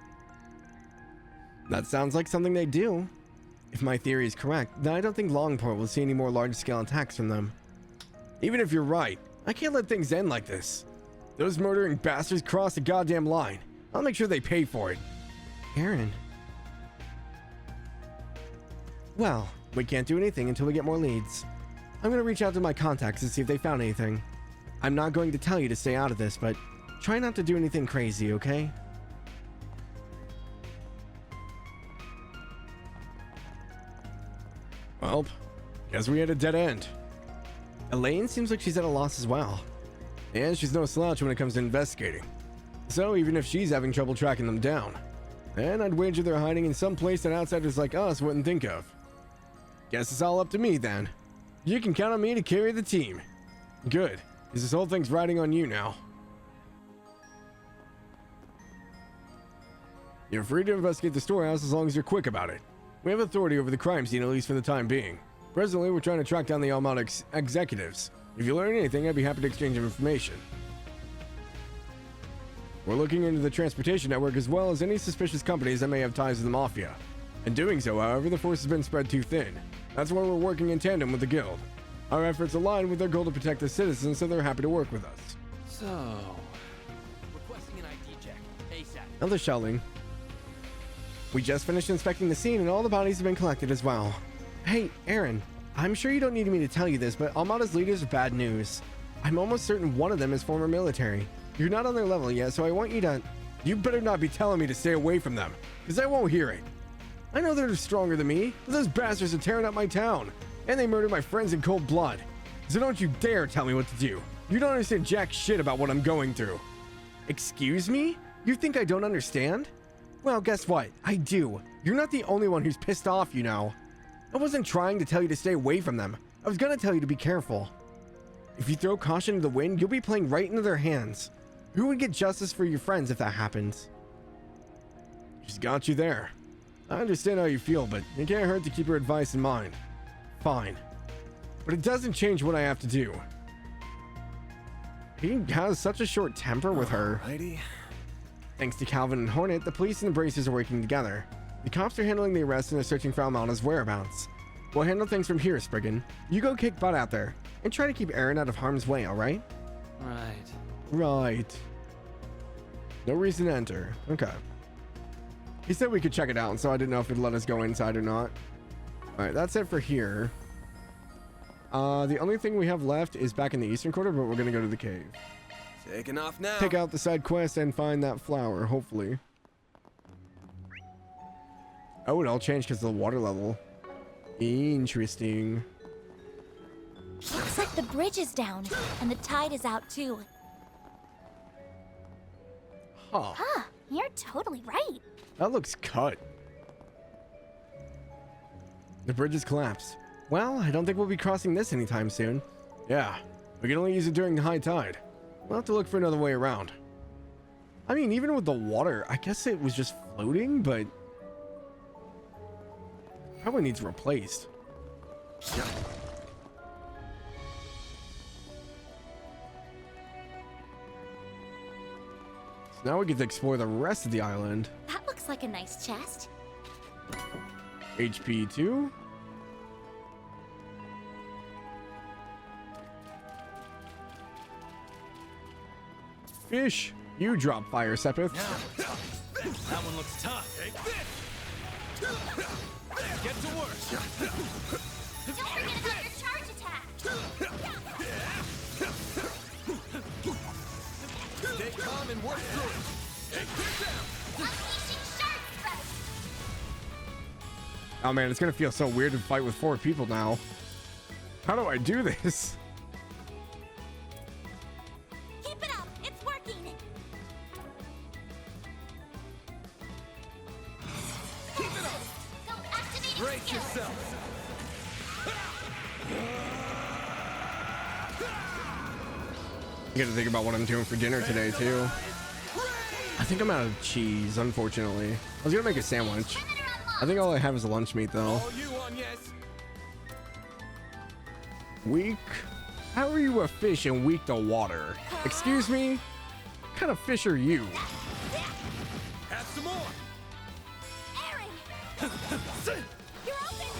That sounds like something they do. If my theory is correct, then I don't think Langport will see any more large-scale attacks from them. Even if you're right, I can't let things end like this. Those murdering bastards crossed the goddamn line. I'll make sure they pay for it. Aaron. Well, we can't do anything until we get more leads. I'm gonna reach out to my contacts to see if they found anything. I'm not going to tell you to stay out of this, but try not to do anything crazy, okay? Well, guess we had a dead end. Elaine seems like she's at a loss as well. And she's no slouch when it comes to investigating. So even if she's having trouble tracking them down, then I'd wager they're hiding in some place that outsiders like us wouldn't think of. Guess it's all up to me then. You can count on me to carry the team. Good, because this whole thing's riding on you now. You're free to investigate the storehouse as long as you're quick about it. We have authority over the crime scene, at least for the time being. Presently, we're trying to track down the Almada executives. If you learn anything, I'd be happy to exchange information. We're looking into the transportation network as well as any suspicious companies that may have ties to the Mafia. In doing so, however, the force has been spread too thin. That's why we're working in tandem with the Guild. Our efforts align with their goal to protect the citizens, so they're happy to work with us. So... requesting an ID check. ASAP. Another shelling. We just finished inspecting the scene and all the bodies have been collected as well. Hey, Aaron, I'm sure you don't need me to tell you this, but Almada's leaders are bad news. I'm almost certain one of them is former military. You're not on their level yet, so I want you to... You better not be telling me to stay away from them, because I won't hear it. I know they're stronger than me, but those bastards are tearing up my town, and they murdered my friends in cold blood. So don't you dare tell me what to do. You don't understand jack shit about what I'm going through. Excuse me? You think I don't understand? Well, guess what? I do. You're not the only one who's pissed off, you know. I wasn't trying to tell you to stay away from them. I was gonna tell you to be careful. If you throw caution to the wind, you'll be playing right into their hands. Who would get justice for your friends if that happens? She's got you there. I understand how you feel, but it can't hurt to keep her advice in mind. Fine. But it doesn't change what I have to do. He has such a short temper with her. Alrighty. Thanks to Calvin and Hornet, the police and the Bracers are working together. The cops are handling the arrest and are searching for Almada's whereabouts. We'll handle things from here, Spriggan. You go kick butt out there, and try to keep Aaron out of harm's way, alright? Right. Right. No reason to enter. Okay. He said we could check it out, so I didn't know if it'd let us go inside or not. Alright, that's it for here. The only thing we have left is back in the eastern quarter, but we're gonna go to the cave. Taking off now. Take out the side quest and find that flower, hopefully. Oh, it all changed because of the water level. Interesting. Looks like the bridge is down, and the tide is out too. Huh. Huh, you're totally right. That looks cut. The bridge has collapsed. Well, I don't think we'll be crossing this anytime soon. Yeah, we can only use it during the high tide. We'll have to look for another way around. I mean, even with the water, I guess it was just floating, but... probably needs replaced. So now we get to explore the rest of the island. That looks like a nice chest. HP 2. Fish, you drop fire, Sepith. That one looks tough. Get to work. Don't forget about your charge attack. Stay calm and work through it. Take this down. Unleashing shark breath. Oh man, it's gonna feel so weird to fight with 4 people now. How do I do this? Brace yourself. I gotta think about what I'm doing for dinner today too. I think I'm out of cheese, unfortunately. I was gonna make a sandwich. I think all I have is lunch meat though. All you on, yes. Weak? How are you a fish and weak to water? Excuse me? What kind of fish are you? Have some more. Aaron! You're open!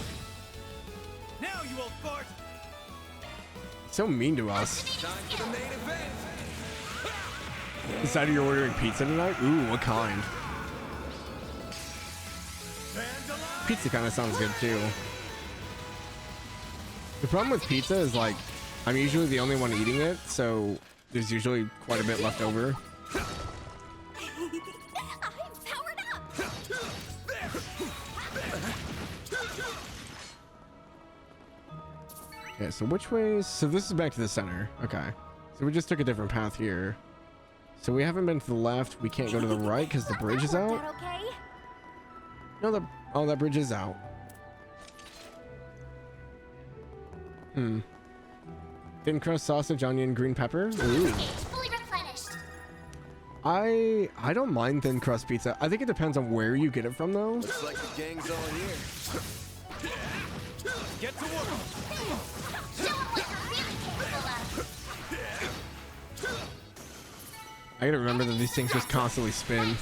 Now, you old fart! So mean to us. Time for the main event. Decided you're ordering pizza tonight? Ooh, what kind? Pizza kind of sounds good too. The problem with pizza is like, I'm usually the only one eating it, so there's usually quite a bit left over. I'm powered up! Yeah, so which way? So this is back to the center. Okay. So we just took a different path here. So we haven't been to the left. We can't go to the right because the bridge is out. Okay? No, oh, that bridge is out. Thin crust sausage, onion, green pepper. Ooh. Fully replenished. I don't mind thin crust pizza. I think it depends on where you get it from though. Looks like the gang's all here. Get to work! Show 'em what you're really capable of. I gotta remember that these things just constantly spin.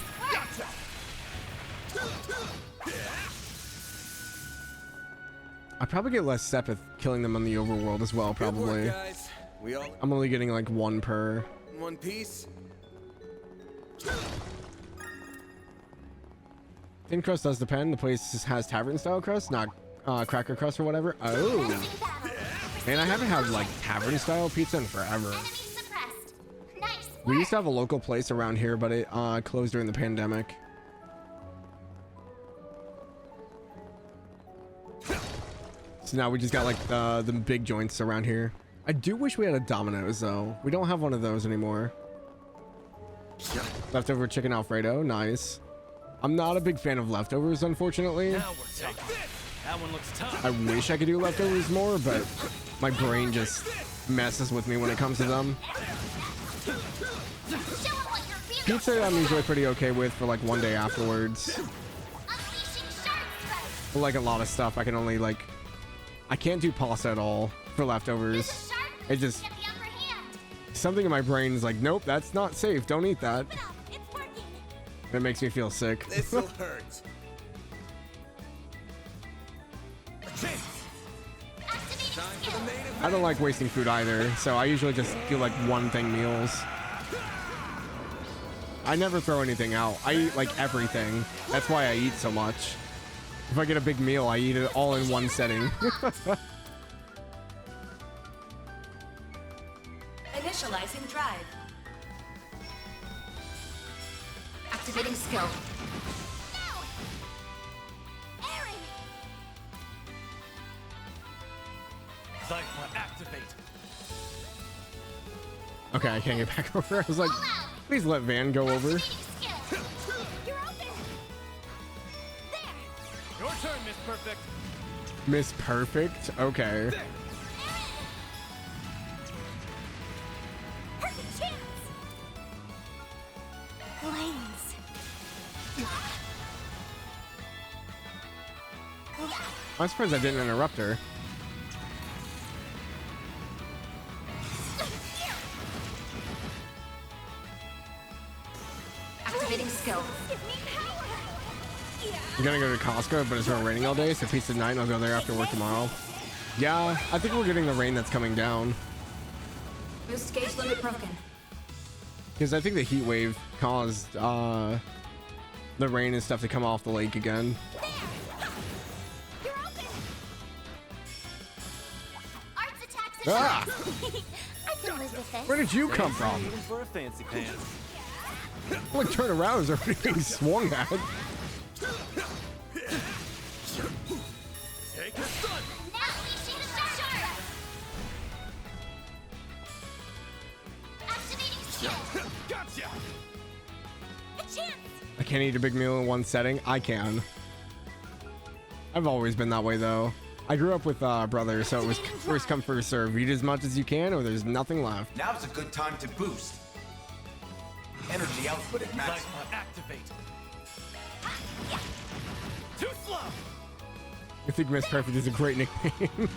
I probably get less sepith killing them on the overworld as well, probably. Good work, guys. We all I'm only getting like one per. in one piece. Thin crust does depend. The place has tavern style crust, not cracker crust or whatever. Oh. Man, I haven't had like tavern style pizza in forever. We used to have a local place around here, but it closed during the pandemic. So now we just got like the big joints around here. I do wish we had a Domino's though. We don't have one of those anymore. Leftover chicken Alfredo, nice. I'm not a big fan of leftovers, unfortunately. Now we're talking. That one looks tough. I wish I could do leftovers more, but my brain just messes with me when it comes to them. Pizza I'm usually pretty okay with for like one day afterwards. But like a lot of stuff, I can only like, I can't do pasta at all for leftovers. It just, something in my brain is like, nope, that's not safe. Don't eat that. It makes me feel sick. This'll hurt. I don't like wasting food either, so I usually just do like one thing meals. I never throw anything out. I eat like everything. That's why I eat so much. If I get a big meal, I eat it all in one setting. Initializing drive. Activating skill. Zypher, activate. Okay, I can't get back over. I was like, please let Van go over. Your turn, Miss Perfect. Miss Perfect? Okay. I'm surprised I didn't interrupt her. Activating skill. I'm gonna go to Costco, but it's been raining all day, so pizza night, and I'll go there after work tomorrow. Yeah, I think we're getting the rain that's coming down. Boost gauge limit broken. Because I think the heat wave caused the rain and stuff to come off the lake again. Ah! I can live with this. Where did you come from? For a fancy pants. Look, turn around, is already being swung at. Take the sun. Now unleashing the shark. Activating skill. Gotcha. A chance. I can't eat a big meal in one setting. I can. I've always been that way though. I grew up with brothers, so it was first come first serve. Eat as much as you can, or there's nothing left. Now's a good time to boost. Energy output at max. Activate. Too slow. I think Miss Perfect is a great nickname.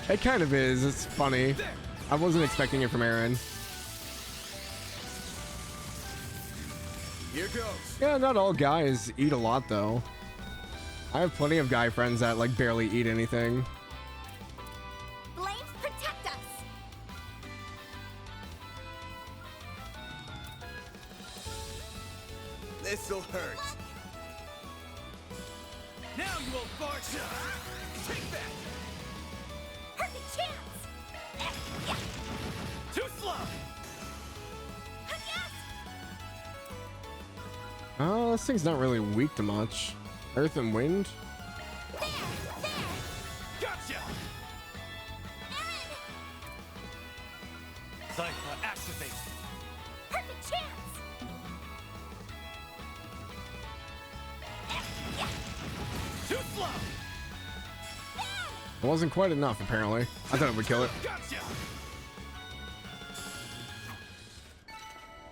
It kind of is. It's funny. I wasn't expecting it from Aaron. Here goes. Yeah, not all guys eat a lot though. I have plenty of guy friends that like barely eat anything. Flames protect us. This'll hurt. Now you won't fart. Take that. Perfect chance. Too slow. This thing's not really weak to much. Earth and wind. Gotcha. Cypher, activate. Perfect chance. Too slow. It wasn't quite enough, apparently. I thought it would kill it. Gotcha.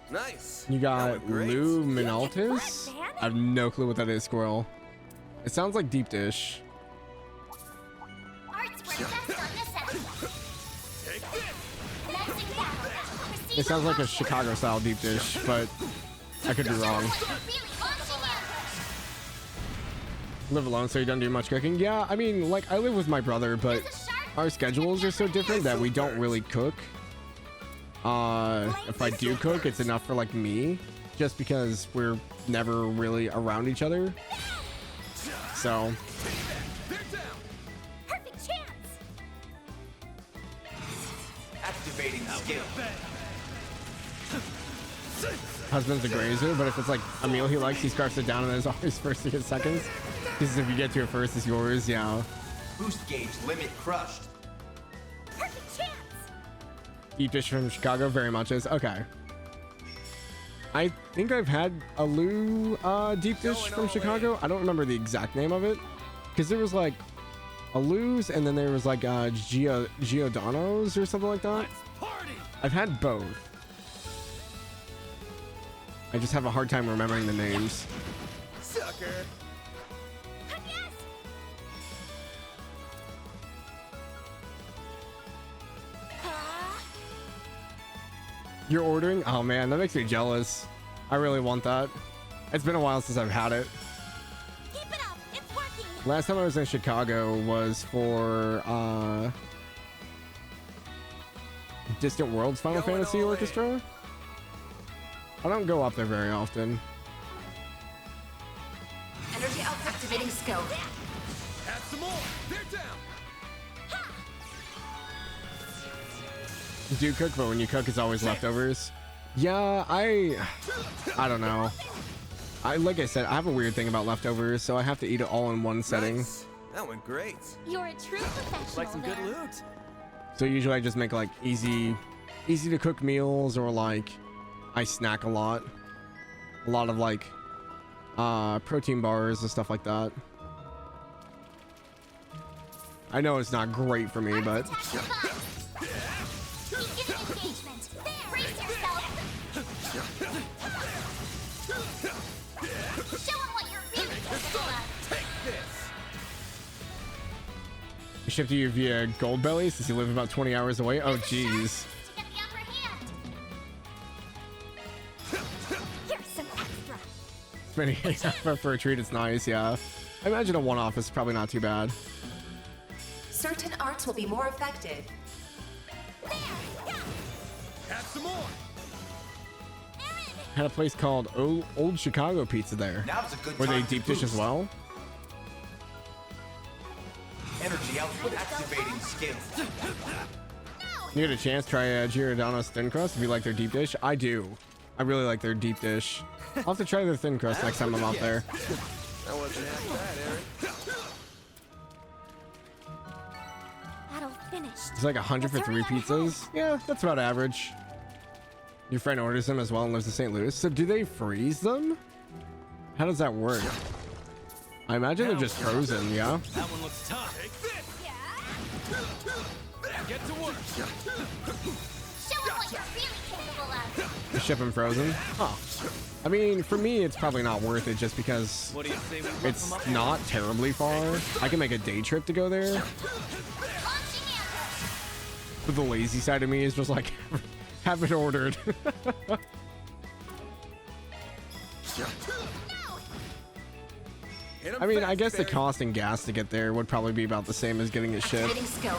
Nice. You got Luminaltus? I have no clue what that is, Squirrel. It sounds like deep dish. It sounds like a Chicago style deep dish, but I could be wrong. Live alone, so you don't do much cooking? Yeah, I mean, like, I live with my brother, but our schedules are so different that we don't really cook. If I do cook, it's enough for like me, just because we're never really around each other. So Perfect chance. Activating skill. husband's a grazer, but if it's like a meal he likes, he scarfs it down and then it's always first to get seconds. Because if you get to it first, it's yours. Yeah. Boost gauge limit crushed. Perfect chance. Deep dish from Chicago very much is okay. I think I've had a Lou deep dish from Chicago. I don't remember the exact name of it because there was like a Lou's and then there was like Giordano's or something like that. I've had both. I just have a hard time remembering the names. Sucker. You're ordering? Oh man, that makes me jealous. I really want that. It's been a while since I've had it. Keep it up. It's working. Last time I was in Chicago was for Distant Worlds Final Fantasy Orchestra. I don't go up there very often. Energy output activating skill. Add some more. They're down. You do cook, but when you cook, it's always leftovers. Yeah, I don't know. Like I said, I have a weird thing about leftovers, so I have to eat it all in one setting. Nice. That went great. You're a true professional. Like some good loot. So usually I just make like easy to cook meals, or like I snack a lot of like protein bars and stuff like that. I know it's not great for me, but I shipped you via Gold Belly since you live about 20 hours away. Oh geez. Spending for a treat, it's nice, yeah. I imagine a one-off is probably not too bad. Certain arts will be more effective. Add some more. Had a place called Old Chicago Pizza there. Now's a good Were they time to deep dish as boost. well? Energy output activating skill. You get a chance, try Giordano's thin crust if you like their deep dish. I do. I really like their deep dish. I'll have to try their thin crust next time I'm out there. That wasn't half bad, Aaron. Battle finished. It's like 100 for 3 pizzas. Yeah, that's about average. Your friend orders them as well and lives in St. Louis. So do they freeze them? How does that work? I imagine they're just frozen, yeah? That one looks tough. Take this. Get to work. Show 'em what you're really capable of. The ship them frozen? Huh. I mean, for me, it's probably not worth it just because What do you say we rough it's 'em up? not terribly far. I can make a day trip to go there. But the lazy side of me is just like, have it ordered. I mean, I guess the cost and gas to get there would probably be about the same as getting a ship. Activating skill.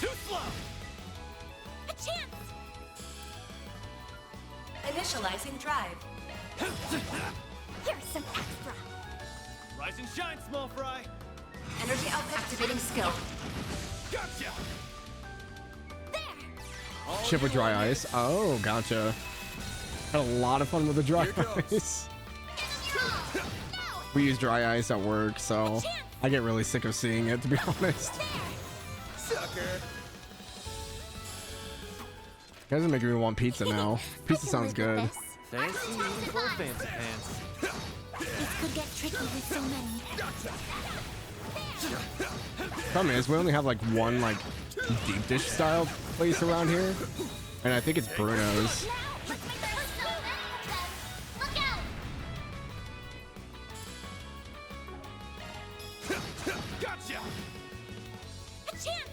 Too slow. A chance. Initializing drive. Here's some extra. Rise and shine, small fry. Energy output. Activating skill. Gotcha. Ship with dry ice. Oh, gotcha. Had a lot of fun with the dry ice. We use dry ice at work, so I get really sick of seeing it, to be honest. Sucker. Guys are making me want pizza now. Pizza sounds good. Fancy even for fancy pants. This could get tricky with so many. Problem is, we only have like one like deep dish style place around here, and I think it's Bruno's. Gotcha. A chance.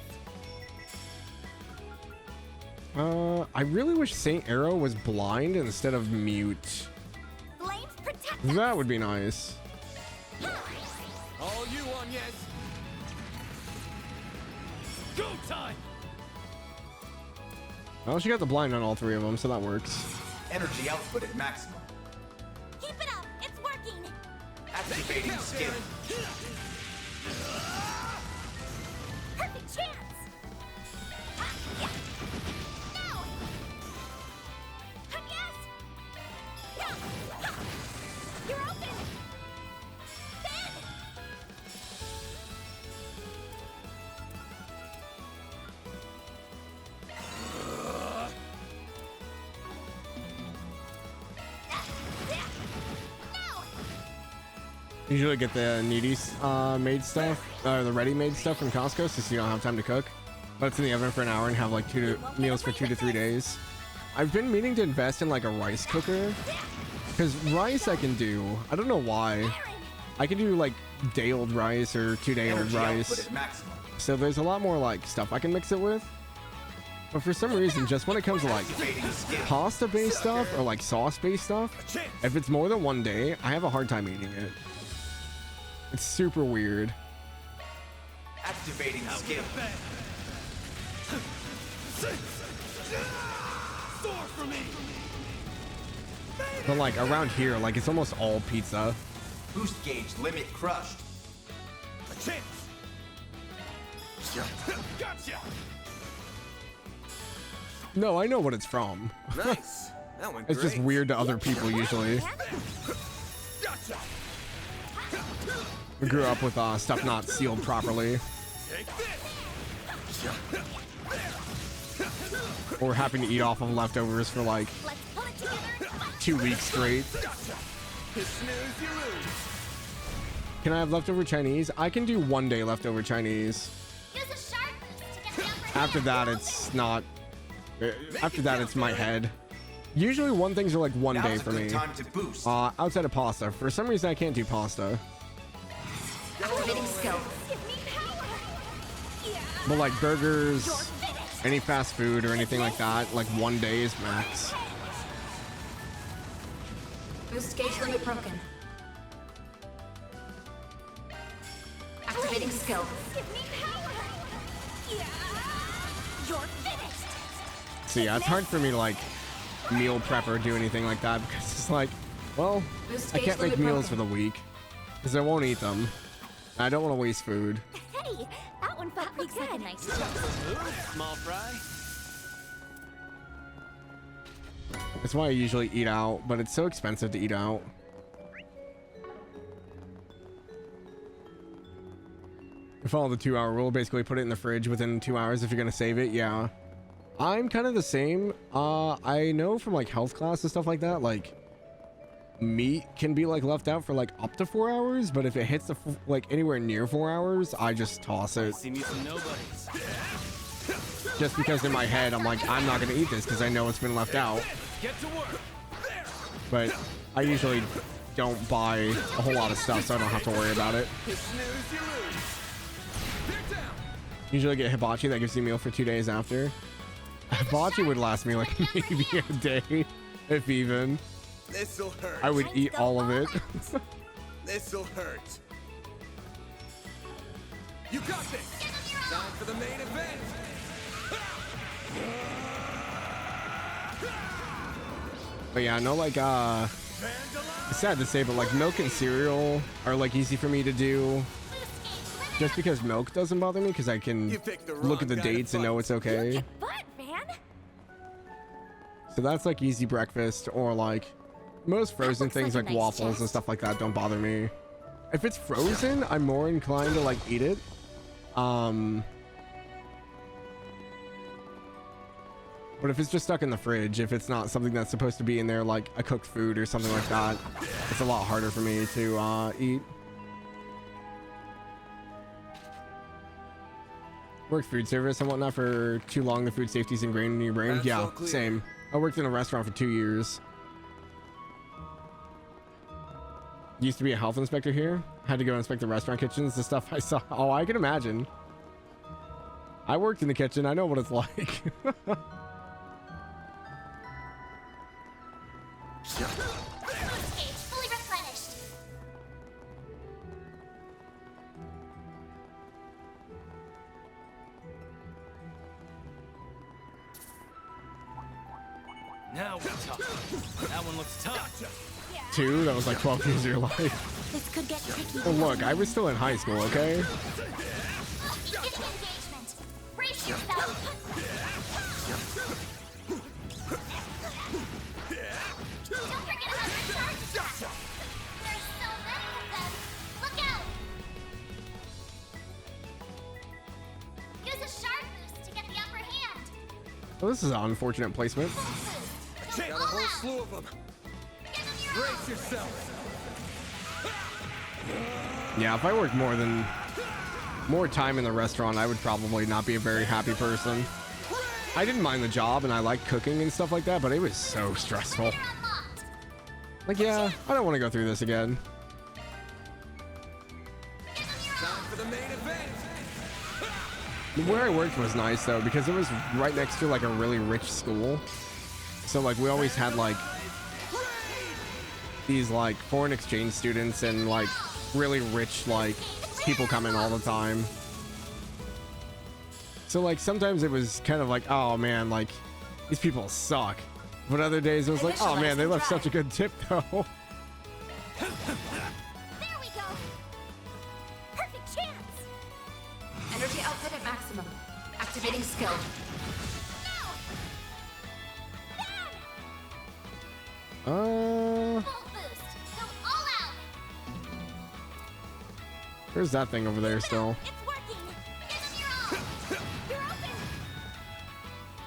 I really wish Saint Arrow was blind instead of mute. Flames protect. That would be nice. All you on, yes. Go time. Well, she got the blind on all three of them, so that works. Energy output at maximum. Keep it up. It's working. Activating skill. Perfect chance. Yeah. No. Yes. Yeah. You're open. Ben. Usually get the needy made stuff, or the ready-made stuff from Costco, so you don't have time to cook. But it's in the oven for an hour and have like meals for 2 to 3 days. I've been meaning to invest in like a rice cooker, because rice I can do. I don't know why. I can do like day-old rice or 2-day-old rice. So there's a lot more like stuff I can mix it with. But for some reason, just when it comes to like pasta-based stuff or like sauce-based stuff, if it's more than 1 day, I have a hard time eating it. It's super weird. Activating skill. For me. But like around here, like it's almost all pizza. Boost gauge limit crushed. A chance. Gotcha. No, I know what it's from. Nice. That went It's just great. weird to other people usually. Gotcha. We grew up with stuff not sealed properly. Take this. Or having to eat off of leftovers for like 2 weeks straight. Can I have leftover Chinese? I can do 1 day leftover Chinese. After that, it's not. After that, it's my head. Usually, one things are like 1 day for me. Time to boost. Outside of pasta. For some reason, I can't do pasta. Activating skill. But like burgers, any fast food or anything like that, like 1 day is max. Boost gauge limit broken. Activating skill. So yeah, it's hard for me to like meal prep or do anything like that because it's like, well, I can't make meals for the week because I won't eat them. I don't want to waste food. Hey, that one felt pretty good. Like a nice Small fry. That's why I usually eat out, but it's so expensive to eat out. You follow the 2-hour rule, basically put it in the fridge within 2 hours if you're gonna save it. Yeah, I'm kind of the same. I know from like health class and stuff like that, like meat can be like left out for like up to 4 hours, but if it hits the like anywhere near 4 hours, I just toss it. See me some nobodies. Just because in my head I'm like, I'm not gonna eat this because I know it's been left out. Get to work. But I usually don't buy a whole lot of stuff, so I don't have to worry about it. Usually get hibachi that gives you a meal for 2 days after. Hibachi would last me like maybe a day, if even. This'll hurt. I would eat all of it. This'll hurt. You got this. Time for the main event. But yeah, no, like it's sad to say, but like milk and cereal are like easy for me to do. Just because milk doesn't bother me, because I can look at the dates and know it's okay. So that's like easy breakfast, or like most frozen things like waffles and stuff like that don't bother me. If it's frozen, I'm more inclined to like eat it. But if it's just stuck in the fridge, if it's not something that's supposed to be in there like a cooked food or something like that, it's a lot harder for me to eat. Worked food service and whatnot for too long. The food safety's ingrained in your brain. Yeah, same. I worked in a restaurant for 2 years. Used to be a health inspector here. Had to go inspect the restaurant kitchens. The stuff I saw. Oh, I can imagine. I worked in the kitchen. I know what it's like. Fully replenished. Now we're tough. That one looks tough. 2? That was like 12 years of your life. This could get tricky. Well, look, I was still in high school, okay? Begin engagement. Brace yourself. Don't forget about your charge attack. There's so many of them. Look out. Use a sharp boost to get the upper hand. Well, this is an unfortunate placement. Got a whole slew of them. Brace yourself. Yeah, if I worked more time in the restaurant, I would probably not be a very happy person. I didn't mind the job and I liked cooking and stuff like that, but it was so stressful. Like, yeah, I don't want to go through this again. Time for the main event. Where I worked was nice though, because it was right next to like a really rich school. So like we always had like these like foreign exchange students and like really rich like people come in all the time. So like sometimes it was kind of like, oh man, like these people suck. But other days it was like, oh man, they left such a good tip though. There we go. Perfect chance. Energy output at maximum. Activating skill. Full boost. Go all out. There's that thing over there still. It's working. Give them your all. You're open.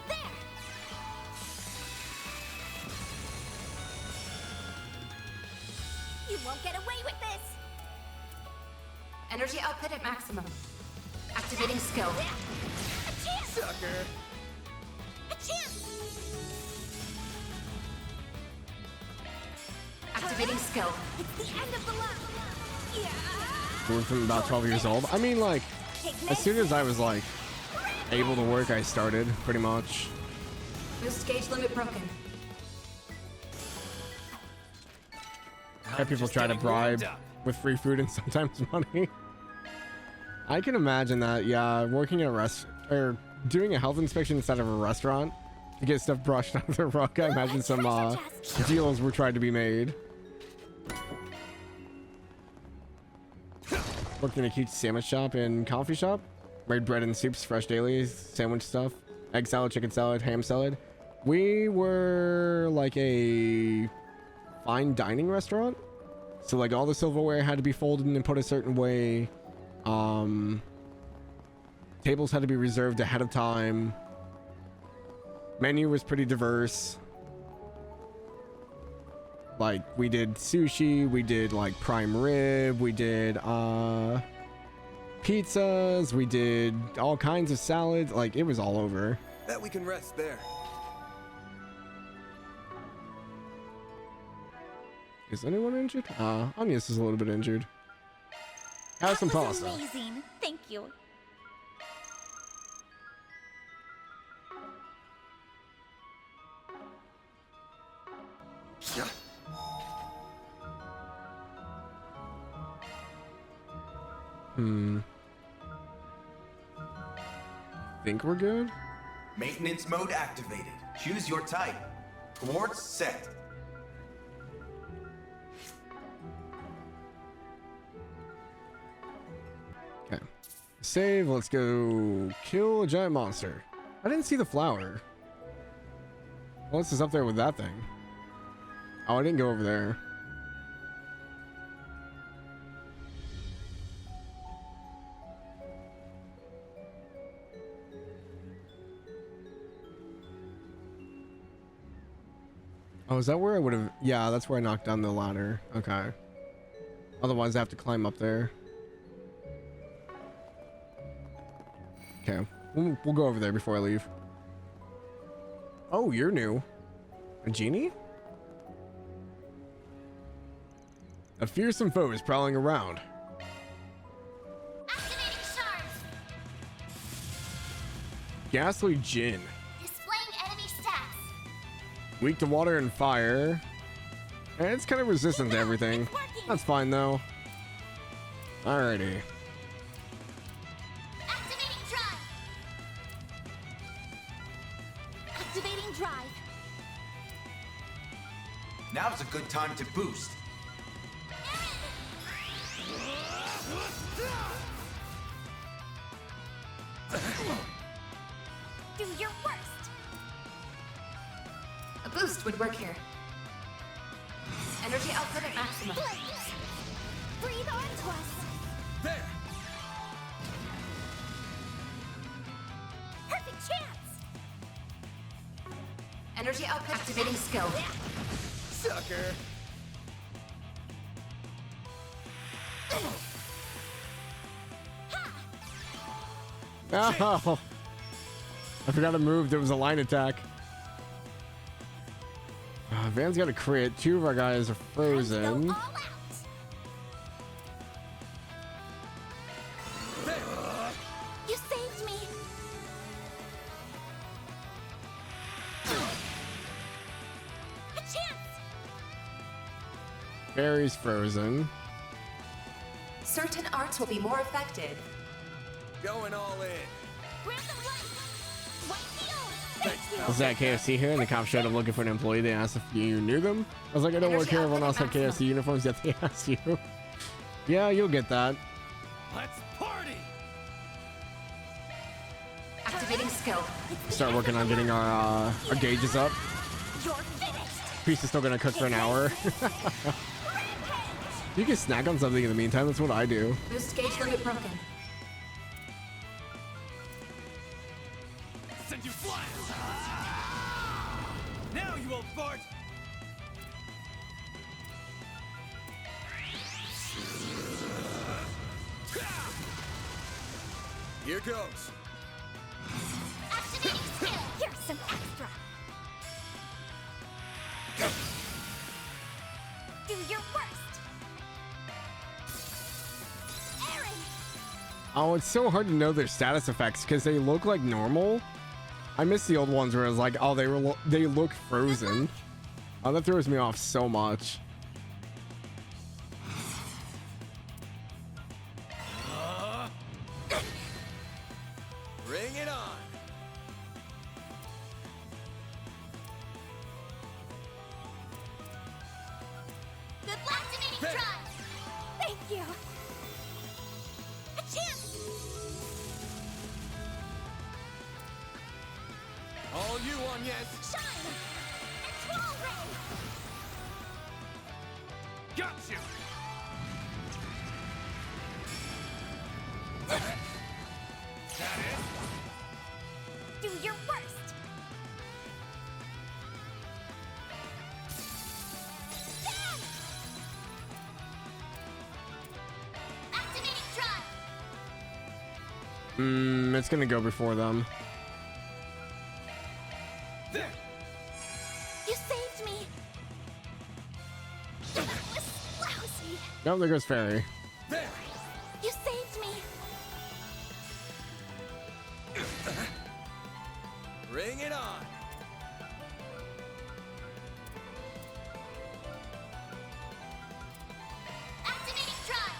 There. You won't get away with this. Energy output at maximum. Activating skill. A chance. Sucker. A chance. Activating skill. It's the end of the line. Yeah. Worked from about 12 years old. I mean, like, as soon as I was like able to work, I started pretty much. Boost gauge limit broken. Have people try to bribe with free food and sometimes money. I can imagine that, yeah, working at or doing a health inspection inside of a restaurant to get stuff brushed out of the rug. I imagine some deals were tried to be made. Worked in a cute sandwich shop and coffee shop. Made bread and soups, fresh daily, sandwich stuff, egg salad, chicken salad, ham salad. We were like a fine dining restaurant. So like all the silverware had to be folded and put a certain way. Tables had to be reserved ahead of time. Menu was pretty diverse. Like, we did sushi, we did like prime rib, we did pizzas, we did all kinds of salads. Like, it was all over. Bet we can rest there. Is anyone injured? Agnes is a little bit injured. Have some pasta. Amazing. Thank you. Yeah. Think we're good? Maintenance mode activated. Choose your type. Coordinates set. Okay. Save. Let's go kill a giant monster. I didn't see the flower. What's this up there with that thing? Oh, I didn't go over there. Oh, is that where I would have... Yeah, that's where I knocked down the ladder. Okay. Otherwise, I have to climb up there. Okay. We'll go over there before I leave. Oh, you're new. A genie? A fearsome foe is prowling around. Activating shards. Ghastly Djinn. Displaying enemy stats. Weak to water and fire. And it's kind of resistant to everything. That's fine though. Alrighty. Activating drive. Activating drive. Now's a good time to boost. Do your worst. A boost would work here. Energy output at maximum. Blaze. Breathe onto us. There! Perfect chance. Energy output activating skill. Sucker! Oh! I forgot to move. There was a line attack. Van's got a crit. Two of our guys are frozen. You saved me. A chance. Barry's frozen. Certain arts will be more affected. Going all in. Random light. White field. Was that KFC here? And the cop showed up looking for an employee. They asked if you knew them. I was like, I don't work here. Everyone else had KFC uniforms, yet they asked you. Yeah, you'll get that. Let's party! Activating skill. Start working on getting our gauges up. You're finished. Priest is still gonna cook for an hour. You can snack on something in the meantime. That's what I do. Boost gauge limit broken. Send you flying! Now you won't fart! Here goes. Activating skill. Here's some extra. Do your worst. Aaron. Oh, it's so hard to know their status effects because they look like normal. I miss the old ones where it was like, oh, they look frozen. Oh, that throws me off so much. Bring it on. Good luck. Activating drive. Thank you. A chance. All you on, yes. Shine. Control ray. Got you! That it? Do your worst. It's gonna go before them. There. You saved me. That was lousy. Oh, there goes Fairy. There. You saved me. Bring it on. Activating drive.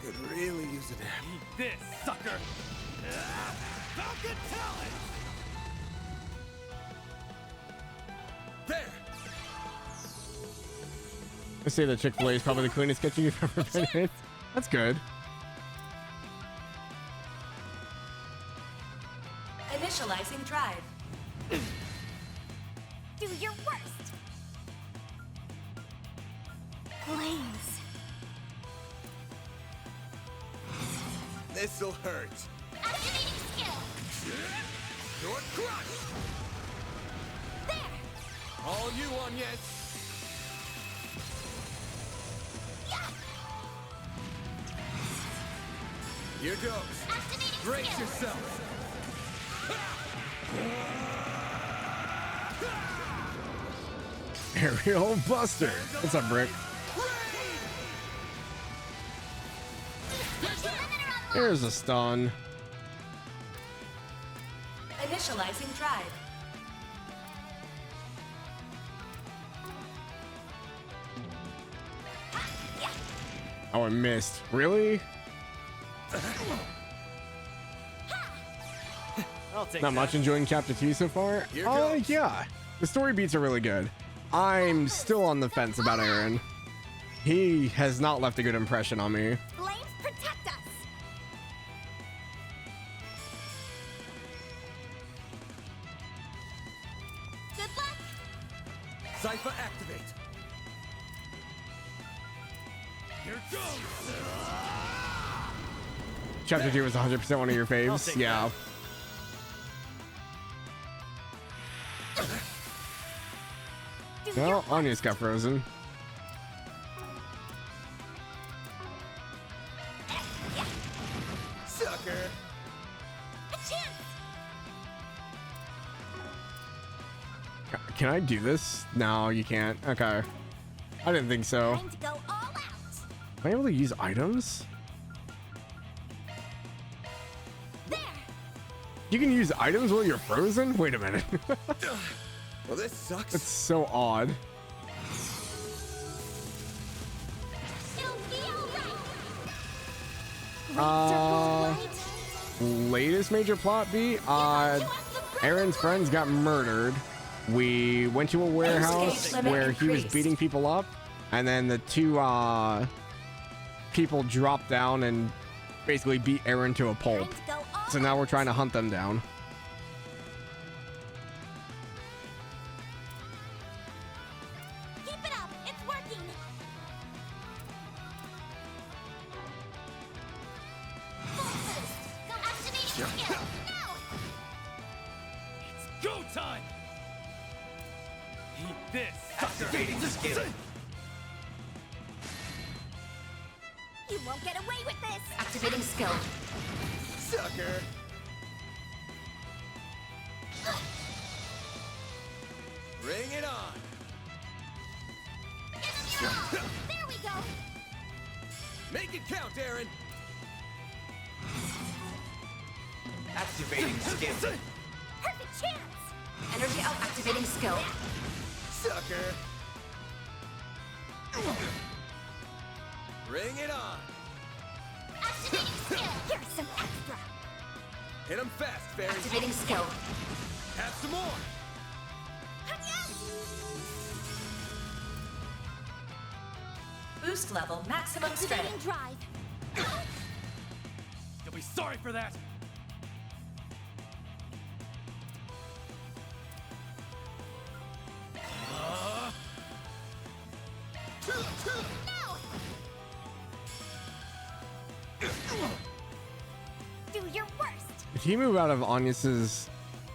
Could really use it. Eat this, sucker. Falcon talent. There. I say that Chick-fil-A is probably the cleanest kitchen you've ever been in. That's good. Initializing drive. Do your worst. Blaze. This'll hurt. Activating skill. Your crush. There. All you on yet? Here goes. Activating Brace skill. yourself. Aerial Buster. What's up, Brick? There's a stun. Initializing drive. Oh, I missed. Really? I'll take Not that. much enjoying Chapter 2 so far? Here goes. Yeah. The story beats are really good. I'm still on the fence about Aaron. He has not left a good impression on me. Flames protect us. Good luck. Cypher activate. Here goes. Chapter 2 was 100% one of your faves. take Yeah. Well, Anya's got frozen. Sucker. A chance. Can I do this? No, you can't. Okay. I didn't think so. Time to go all out. Am I able to use items? There. You can use items while you're frozen? Wait a minute. Well, this sucks. That's so odd. It'll be all right. Latest major plot beat. Aaron's friends got murdered. We went to a warehouse where he was beating people up, and then the two people dropped down and basically beat Aaron to a pulp. So now we're trying to hunt them down. Keep it up. It's working. Go activating skill. Now. It's go time. Eat this, sucker. Activating the skill. You won't get away with this. Activating skill. Sucker. Bring it on. There we go. Make it count, Aaron. Activating skill. Perfect chance. Energy out. Activating skill. Sucker. Bring it on. Activating skill. Here's some extra. Hit him fast, Fairy. Activating skill. Have some more. Boost level. Maximum Activating strength. drive. You'll be sorry for that. Do your worst. Did he move out of Anya's?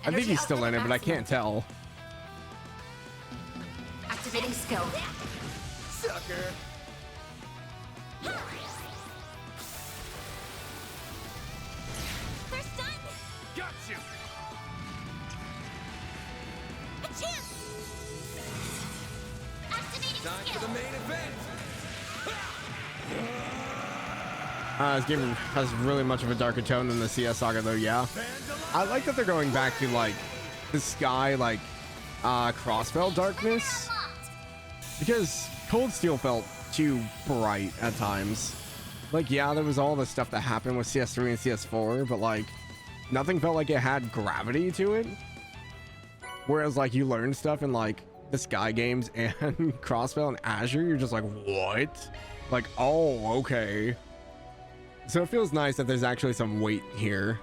I think he's still in it, but I can't tell. Activating skill. sucker. They're stunned! Got you! A chance! Activating Time skill. for the main event. This game has really much of a darker tone than the CS Saga, though. Yeah, I like that they're going back to like the sky, like crossfell darkness, because Cold Steel felt too bright at times. Like, yeah, there was all the stuff that happened with CS3 and CS4, but like nothing felt like it had gravity to it. Whereas like you learn stuff in like the Sky games and Crossfell and Azure, you're just like, what? Like, oh, okay. So it feels nice that there's actually some weight here.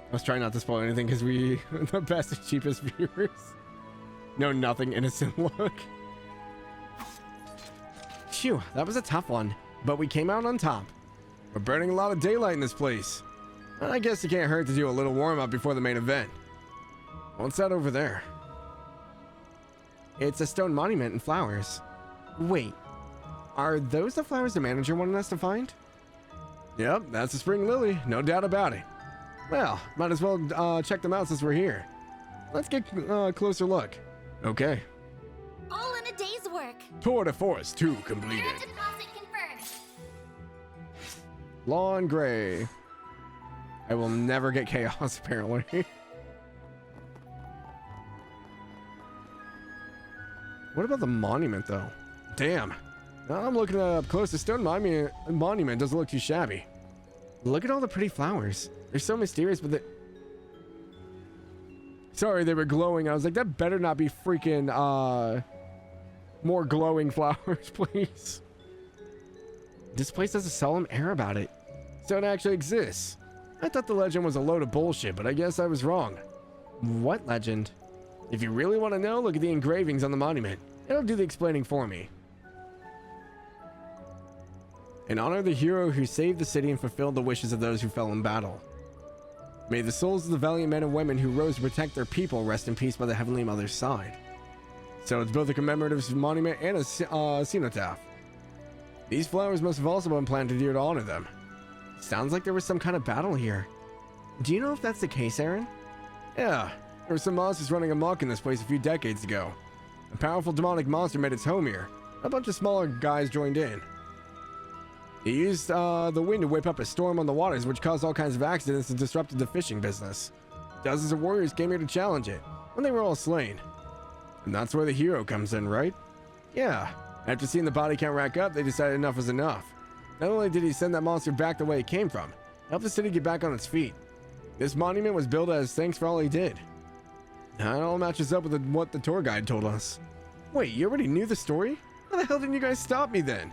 I was trying not to spoil anything because we the best and cheapest viewers. No, nothing innocent look. Phew, that was a tough one, but we came out on top. We're burning a lot of daylight in this place. I guess it can't hurt to do a little warm-up before the main event. What's that over there? It's a stone monument and flowers. Wait, are those the flowers the manager wanted us to find? Yep, that's a spring lily, no doubt about it. Well, might as well check them out since we're here. Let's get a closer look. Okay. All in a day's work. Tour de Force 2 completed. Deposit confirmed. Lawn gray. I will never get chaos, apparently. What about the monument, though? Damn. Now I'm looking up close. The stone monument doesn't look too shabby. Look at all the pretty flowers. They're so mysterious, but sorry, they were glowing. I was like, that better not be freaking, more glowing flowers, please. This place has a solemn air about it. Stone actually exists. I thought the legend was a load of bullshit, but I guess I was wrong. What legend? If you really want to know, look at the engravings on the monument. It'll do the explaining for me. In honor of the hero who saved the city and fulfilled the wishes of those who fell in battle. May the souls of the valiant men and women who rose to protect their people rest in peace by the Heavenly Mother's side. So it's both a commemorative monument and a cenotaph. These flowers must have also been planted here to honor them. Sounds like there was some kind of battle here. Do you know if that's the case, Aaron? Yeah, there were some monsters running amok in this place a few decades ago. A powerful demonic monster made its home here. A bunch of smaller guys joined in. He used the wind to whip up a storm on the waters, which caused all kinds of accidents and disrupted the fishing business. Dozens of warriors came here to challenge it, and they were all slain. And that's where the hero comes in, right? Yeah. After seeing the body count rack up, they decided enough was enough. Not only did he send that monster back the way it came from, help the city get back on its feet. This monument was built as thanks for all he did. Now it all matches up with what the tour guide told us. Wait, you already knew the story? How the hell didn't you guys stop me then?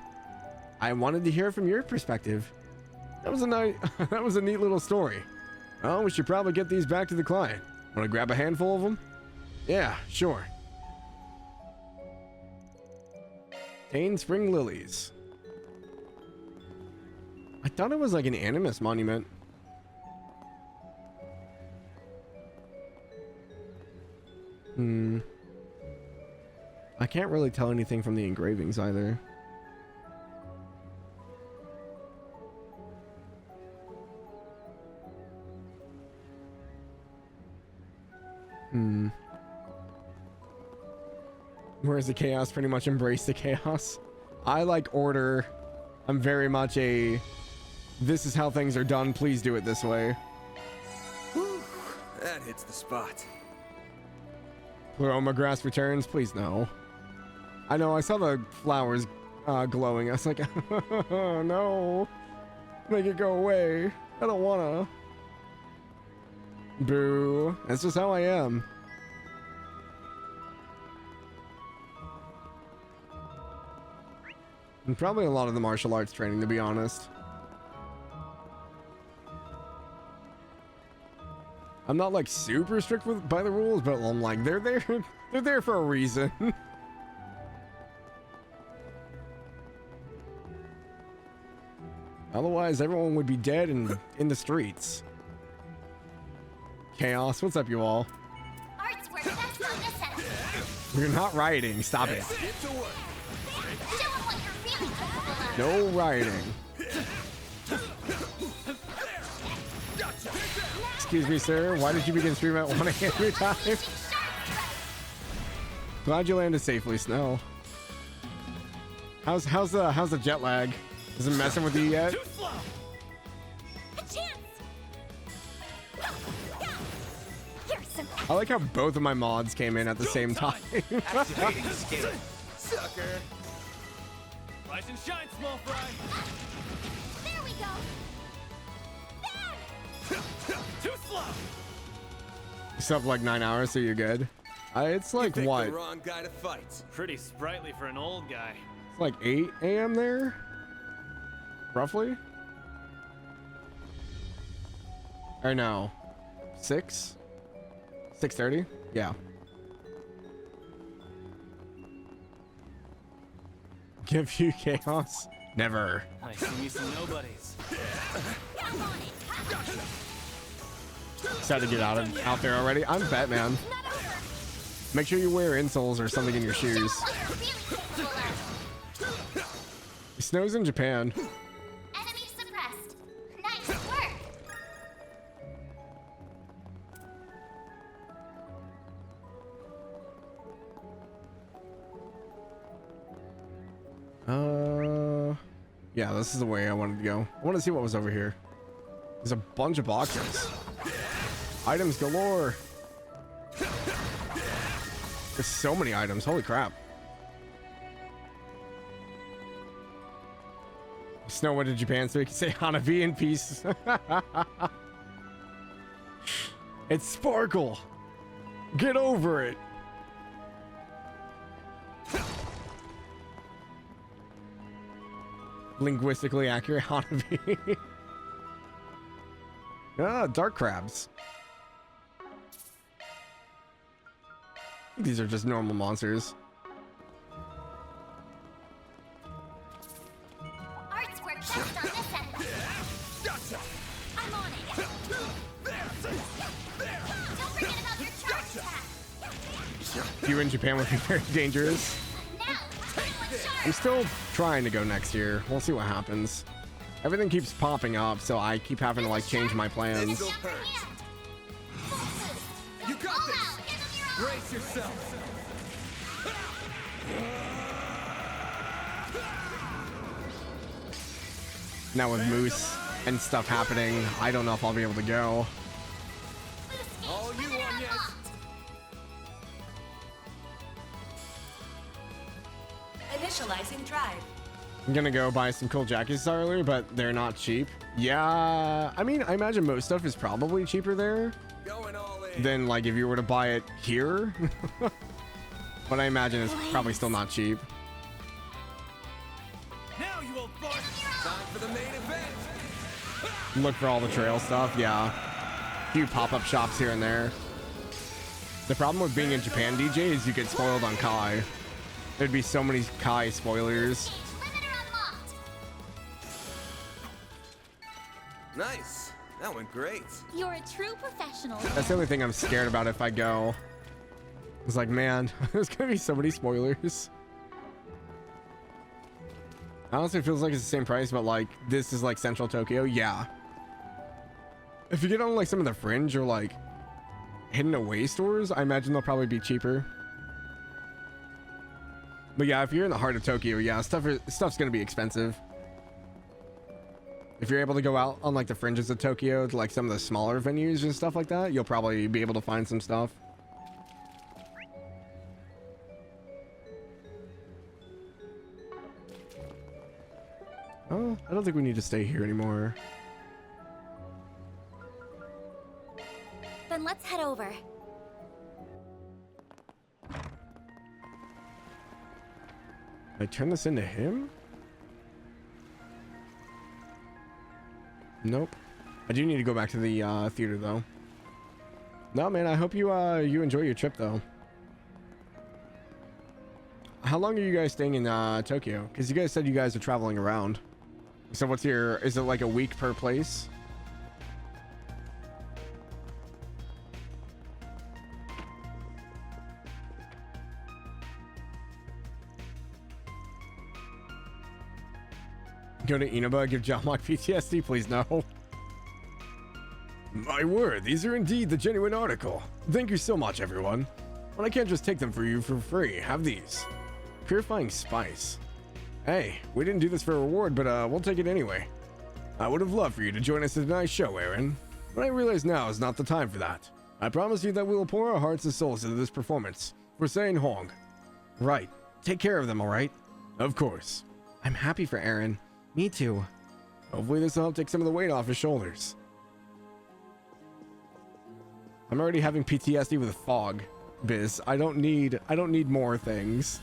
I wanted to hear from your perspective. That was a neat little story. Oh, we should probably get these back to the client. Want to grab a handful of them? Yeah, sure. Tane Spring Lilies. I thought it was like an Animus monument. I can't really tell anything from the engravings either. Where's the chaos? Pretty much embrace the chaos. I like order. I'm very much a, this is how things are done, please do it this way. Whew, that hits the spot. Chloroma grass returns, please no. I know, I saw the flowers glowing. I was like, oh, no. Make it go away. I don't wanna. Boo. That's just how I am. And probably a lot of the martial arts training, to be honest. I'm not like super strict by the rules, but I'm like, they're there for a reason. Otherwise, everyone would be dead and in the streets. Chaos, what's up, you all? Art's work, that's not a setup. You're not riding. Stop it. Get to work. Show 'em what you're really capable of. No riding. Excuse me, sir. Why did you begin streaming at 1 a.m. every time? Glad you landed safely, Snow. How's the jet lag? Is it messing with you yet? A chance. Here's some. I like how both of my mods came in at the same time. Activating skill. Sucker. Rise and shine, small fry. There we go. Too slow. You slept like 9 hours, so you're good. It's like Picked what? the wrong guy to fight. Pretty sprightly for an old guy. It's like 8 a.m. there, roughly. Or no, 6:30. Yeah. Give you chaos? Never. I see me some nobodies. Decided to get out there already. I'm Batman. Make sure you wear insoles or something in your shoes. It snows in Japan. Enemy suppressed. Nice work. Yeah, this is the way I wanted to go. I want to see what was over here. There's a bunch of boxes. Items galore. There's so many items. Holy crap. Snow went to Japan so he can say Hanabi in peace. It's Sparkle. Get over it. Linguistically accurate Hanabi. Ah, dark crabs. These are just normal monsters. Arts work best on this end. I'm on it. Don't forget about your charge attack. You in Japan would be very dangerous. Now, I'm still trying to go next year. We'll see what happens. Everything keeps popping up, so I keep having to like change my plans. You got this. Brace yourself. Now with Moose and stuff happening, I don't know if I'll be able to go. All you on yet? Initializing drive. I'm gonna go buy some cool jackets earlier, but they're not cheap. Yeah, I mean, I imagine most stuff is probably cheaper there Going all in. than like if you were to buy it here. But I imagine it's probably still not cheap. Now, you old fart. Time for the main event. Look for all the trail stuff, yeah. A few pop-up shops here and there. The problem with being in Japan, DJ, is you get spoiled on Kai. There'd be so many Kai spoilers. Nice. That went great. You're a true professional. That's the only thing I'm scared about if I go. It's like, man, there's gonna be so many spoilers. Honestly, it feels like it's the same price, but like, this is like Central Tokyo. Yeah. If you get on like some of the fringe or like hidden away stores, I imagine they'll probably be cheaper. But yeah, if you're in the heart of Tokyo, yeah, stuff's gonna be expensive. If you're able to go out on like the fringes of Tokyo to like some of the smaller venues and stuff like that, you'll probably be able to find some stuff. Oh, I don't think we need to stay here anymore. Then let's head over. I turn this into him? Nope. I do need to go back to the theater though. No, man, I hope you you enjoy your trip though. How long are you guys staying in Tokyo? Because you guys said you guys are traveling around. So what's your, is it like a week per place? Go to Inaba, give Jalmoc PTSD, please no. My word, these are indeed the genuine article. Thank you so much, everyone. But I can't just take them for you for free. Have these. Purifying spice. Hey, we didn't do this for a reward, but we'll take it anyway. I would have loved for you to join us at tonight's show, Aaron, but I realize now is not the time for that. I promise you that we will pour our hearts and souls into this performance. For saying Hong. Right. Take care of them, alright? Of course. I'm happy for Aaron. Me too. Hopefully this will help take some of the weight off his shoulders. I'm already having PTSD with fog, Biz. I don't need more things.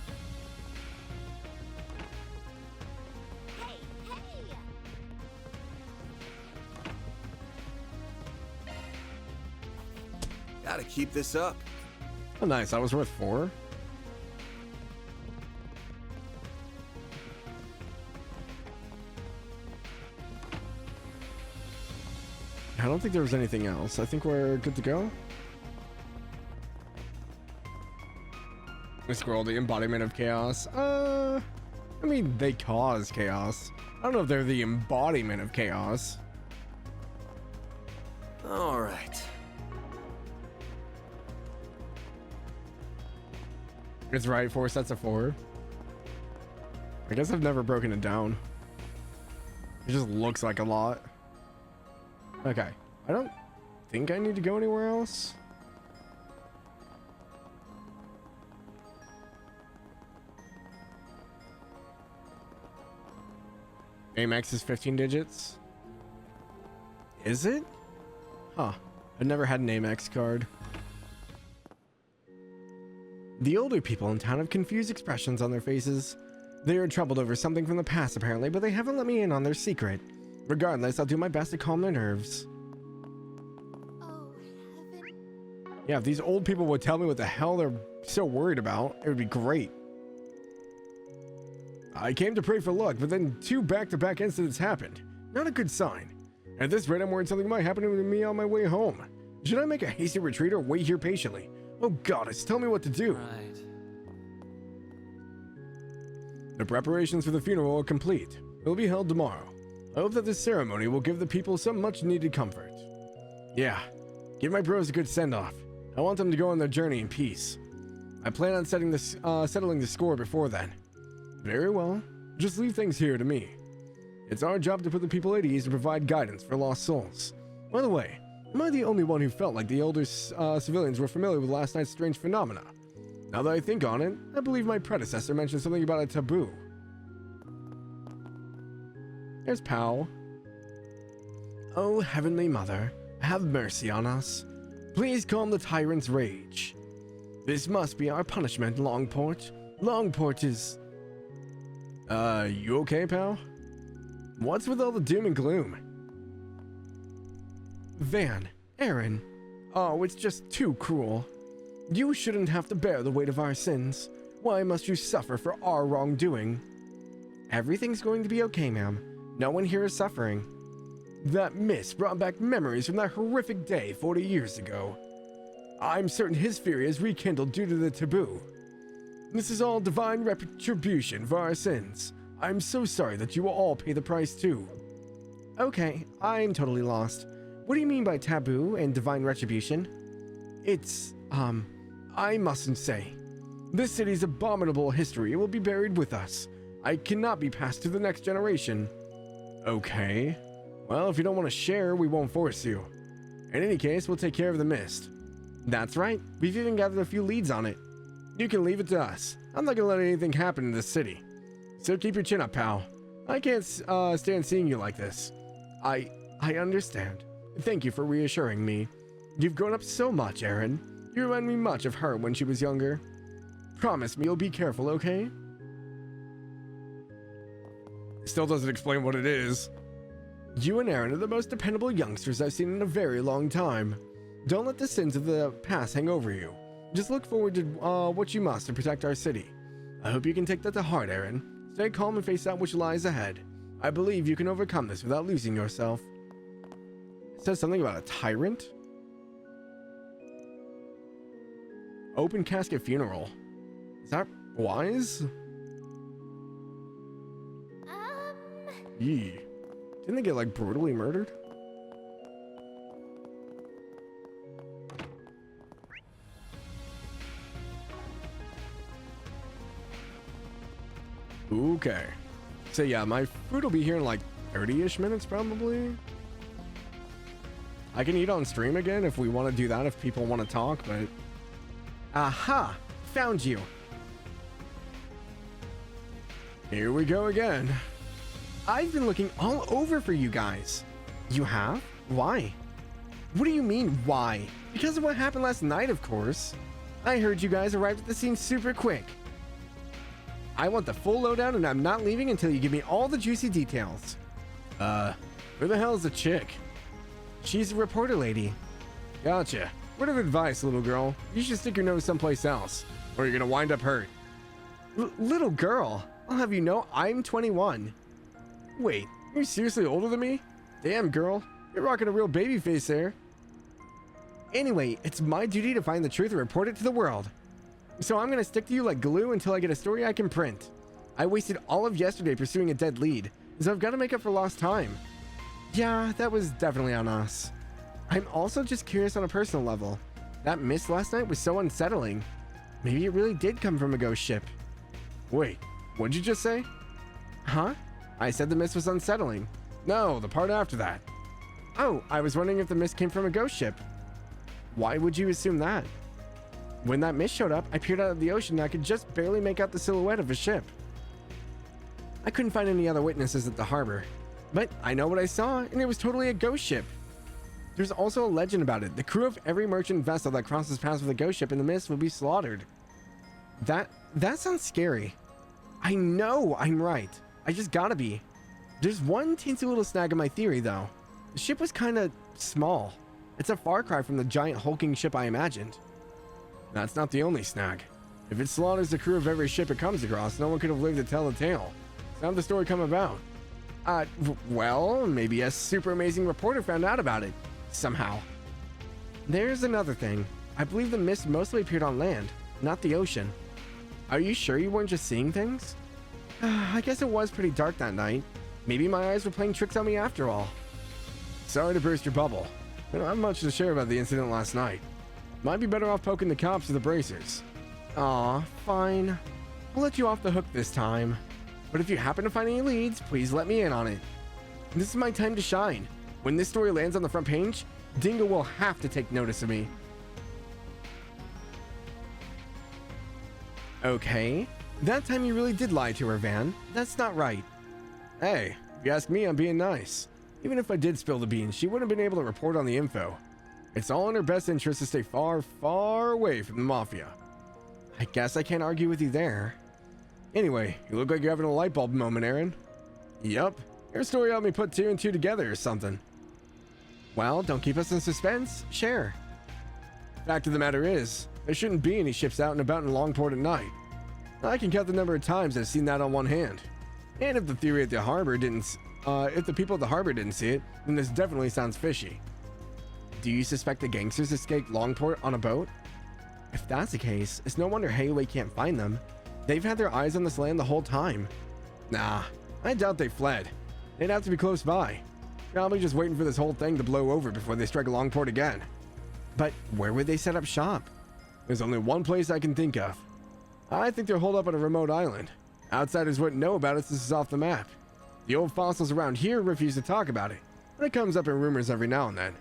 Gotta keep this up. Oh, nice. I was worth 4. I don't think there was anything else. I think we're good to go. Scroll, the embodiment of chaos. I mean, they cause chaos. I don't know if they're the embodiment of chaos. All right. It's right, 4 sets of 4. I guess I've never broken it down. It just looks like a lot. Okay. I don't think I need to go anywhere else. Amex is 15 digits. Is it? Huh. I've never had an Amex card. The older people in town have confused expressions on their faces. They are troubled over something from the past apparently, but they haven't let me in on their secret. Regardless, I'll do my best to calm their nerves. Oh, heaven. Yeah, if these old people would tell me what the hell they're so worried about, it would be great. I came to pray for luck, but then 2 back-to-back incidents happened. Not a good sign. At this rate, I'm worried something might happen to me on my way home. Should I make a hasty retreat or wait here patiently? Oh goddess, tell me what to do. Right. The preparations for the funeral are complete. It will be held tomorrow. I hope that this ceremony will give the people some much-needed comfort. Yeah, give my bros a good send-off. I want them to go on their journey in peace. I plan on settling the score before then. Very well. Just leave things here to me. It's our job to put the people at ease and provide guidance for lost souls. By the way, am I the only one who felt like the older civilians were familiar with last night's strange phenomena? Now that I think on it, I believe my predecessor mentioned something about a taboo. There's Pow. Oh, Heavenly Mother, have mercy on us. Please calm the tyrant's rage. This must be our punishment, Langport. Langport is... you okay, pal? What's with all the doom and gloom? Van, Aaron. Oh, it's just too cruel. You shouldn't have to bear the weight of our sins. Why must you suffer for our wrongdoing? Everything's going to be okay, ma'am. No one here is suffering. That mist brought back memories from that horrific day 40 years ago. I'm certain his fury is rekindled due to the taboo. This is all divine retribution for our sins. I'm so sorry that you will all pay the price too. Okay, I'm totally lost. What do you mean by taboo and divine retribution? It's, I mustn't say. This city's abominable history will be buried with us. I cannot be passed to the next generation. Okay. Well, if you don't want to share, we won't force you. In any case, we'll take care of the mist. That's right. We've even gathered a few leads on it. You can leave it to us. I'm not gonna let anything happen in this city. So keep your chin up, pal. I can't stand seeing you like this. I understand. Thank you for reassuring me. You've grown up so much, Aaron. You remind me much of her when she was younger. Promise me you'll be careful, okay? Still doesn't explain what it is. You and Aaron are the most dependable youngsters I've seen in a very long time. Don't let the sins of the past hang over you. Just look forward to what you must to protect our city. I hope you can take that to heart, Aaron. Stay calm and face out which lies ahead. I believe you can overcome this without losing yourself. It says something about a tyrant? Open casket funeral. Is that wise? Yee. Didn't they get like brutally murdered? Okay. So yeah, my food will be here in like 30-ish minutes probably. I can eat on stream again if we want to do that, if people want to talk, but... Aha! Found you! Here we go again. I've been looking all over for you guys. You have? Why? What do you mean, why? Because of what happened last night, of course. I heard you guys arrived at the scene super quick. I want the full lowdown and I'm not leaving until you give me all the juicy details. Where the hell is the chick? She's a reporter lady. Gotcha. Word of advice, little girl. You should stick your nose someplace else, or you're gonna wind up hurt. Little girl? I'll have you know I'm 21. Wait, you're seriously older than me? Damn, girl. You're rocking a real baby face there. Anyway, it's my duty to find the truth and report it to the world. So I'm gonna stick to you like glue until I get a story I can print. I wasted all of yesterday pursuing a dead lead, so I've got to make up for lost time. Yeah, that was definitely on us. I'm also just curious on a personal level. That mist last night was so unsettling. Maybe it really did come from a ghost ship. Wait, what'd you just say? Huh? I said the mist was unsettling. No, the part after that. Oh, I was wondering if the mist came from a ghost ship. Why would you assume that? When that mist showed up, I peered out of the ocean and I could just barely make out the silhouette of a ship. I couldn't find any other witnesses at the harbor, but I know what I saw, and it was totally a ghost ship. There's also a legend about it. The crew of every merchant vessel that crosses paths with a ghost ship in the mist will be slaughtered. That sounds scary. I know I'm right. I just gotta be. There's one teensy little snag in my theory, though. The ship was kinda small. It's a far cry from the giant hulking ship I imagined. That's not the only snag. If it slaughters the crew of every ship it comes across, no one could have lived to tell the tale. So how'd the story come about? Well, maybe a super amazing reporter found out about it. Somehow. There's another thing. I believe the mist mostly appeared on land, not the ocean. Are you sure you weren't just seeing things? I guess it was pretty dark that night. Maybe my eyes were playing tricks on me after all. Sorry to burst your bubble. I don't have much to share about the incident last night. Might be better off poking the cops or the bracers. Aw, fine. I'll let you off the hook this time. But if you happen to find any leads, please let me in on it. This is my time to shine. When this story lands on the front page, Dingo will have to take notice of me. Okay, that time you really did lie to her, Van. That's not right. Hey, if you ask me, I'm being nice. Even if I did spill the beans, she wouldn't have been able to report on the info. It's all in her best interest to stay far, far away from the Mafia. I guess I can't argue with you there. Anyway, you look like you're having a light bulb moment, Aaron. Yup, your story helped me put 2 and 2 together or something. Well, don't keep us in suspense. Share. Fact of the matter is, there shouldn't be any ships out and about in Langport at night. I can count the number of times I've seen that on one hand. And if the theory at the harbor didn't, if the people at the harbor didn't see it, then this definitely sounds fishy. Do you suspect the gangsters escaped Langport on a boat? If that's the case, it's no wonder Hayway can't find them. They've had their eyes on this land the whole time. Nah, I doubt they fled. They'd have to be close by. Probably just waiting for this whole thing to blow over before they strike Langport again. But where would they set up shop? There's only one place I can think of. I think they're holed up on a remote island. Outsiders wouldn't know about it since it's off the map. The old fossils around here refuse to talk about it, but it comes up in rumors every now and then.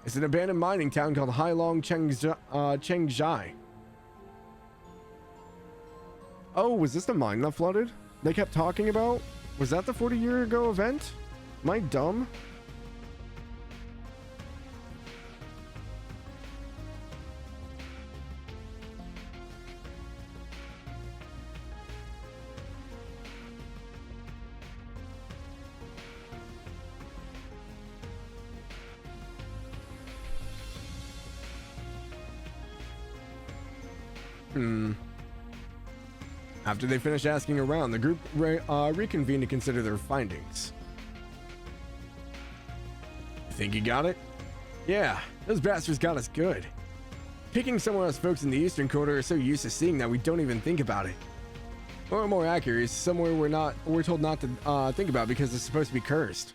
It's an abandoned mining town called Hailong Chengjai. Oh, was this the mine that flooded? They kept talking about? Was that the 40-year ago event? Am I dumb? After they finished asking around, the group reconvened to consider their findings. Think you got it? Yeah, those bastards got us good. Picking somewhere us folks in the Eastern Quarter are so used to seeing that we don't even think about it. Or more accurate, it's somewhere we're told not to think about because it's supposed to be cursed.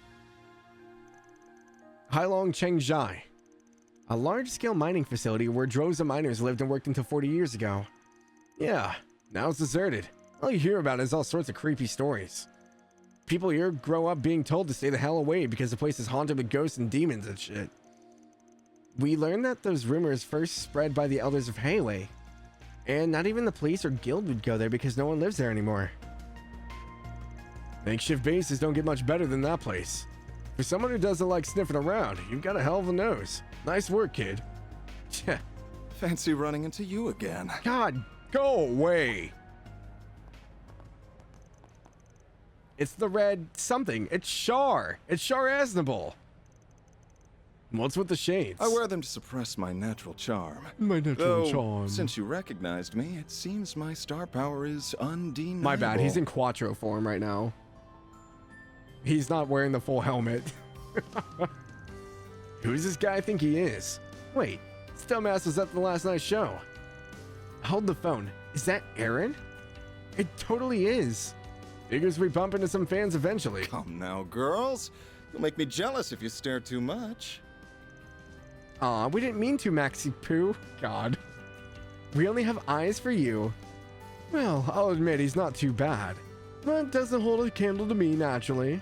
Hailong Chengjai, a large-scale mining facility where droves of miners lived and worked until 40 years ago. Yeah, now it's deserted. All you hear about is all sorts of creepy stories. People here grow up being told to stay the hell away because the place is haunted with ghosts and demons and shit. We learned that those rumors first spread by the elders of Hayway, and not even the police or guild would go there because no one lives there anymore. Makeshift bases don't get much better than that place. For someone who doesn't like sniffing around, you've got a hell of a nose. Nice work, kid. Fancy running into you again. God, go away. It's the red something. It's Char. It's Char Aznable. What's with the shades? I wear them to suppress my natural charm. My natural Though, charm. Since you recognized me, it seems my star power is undeniable. My bad. He's in Quattro form right now. He's not wearing the full helmet. Who's this guy think he is? Wait, this dumbass was at the last night's show. Hold the phone. Is that Aaron? It totally is. Figures we bump into some fans eventually. Come now, girls. You'll make me jealous if you stare too much. Aw, we didn't mean to, Maxi Poo. God. We only have eyes for you. Well, I'll admit he's not too bad, but doesn't hold a candle to me naturally.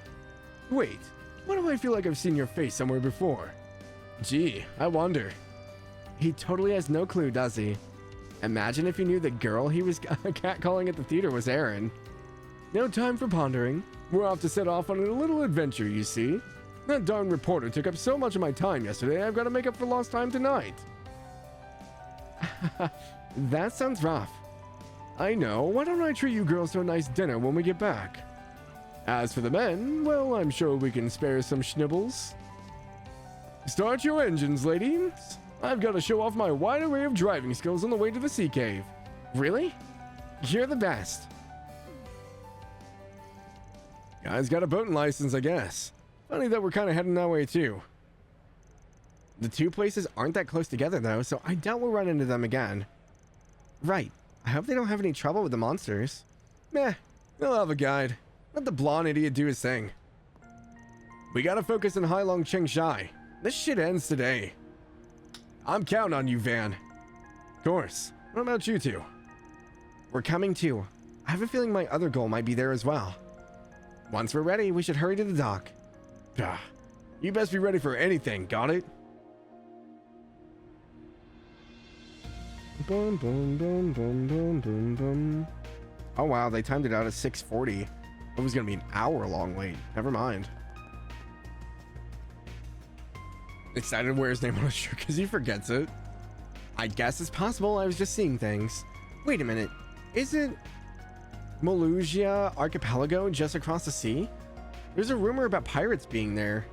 Wait, why do I feel like I've seen your face somewhere before? Gee, I wonder. He totally has no clue, does he? Imagine if he knew the girl he was catcalling at the theater was Aaron. No time for pondering. We're off to set off on a little adventure, you see. That darn reporter took up so much of my time yesterday, I've got to make up for lost time tonight. That sounds rough. I know, why don't I treat you girls to a nice dinner when we get back? As for the men, well, I'm sure we can spare some schnibbles. Start your engines, ladies. I've got to show off my wide array of driving skills on the way to the sea cave. Really? You're the best. Guy's got a boating license, I guess. Funny that we're kind of heading that way too. The two places aren't that close together though, so I doubt we'll run into them again. Right. I hope they don't have any trouble with the monsters. Meh, they'll have a guide. Let the blonde idiot do his thing. We gotta focus on Hailong Chengjai. This shit ends today. I'm counting on you, Van. Of course. What about you two? We're coming too. I have a feeling my other goal might be there as well. Once we're ready, we should hurry to the dock. You best be ready for anything, got it? Boom, boom, boom, boom, boom, boom, boom. Oh wow, they timed it out at 6:40. It was gonna be an hour-long wait. Never mind. Excited to wear his name on his shirt because he forgets it. I guess it's possible I was just seeing things. Wait a minute. Is it Malusia Archipelago just across the sea? There's a rumor about pirates being there.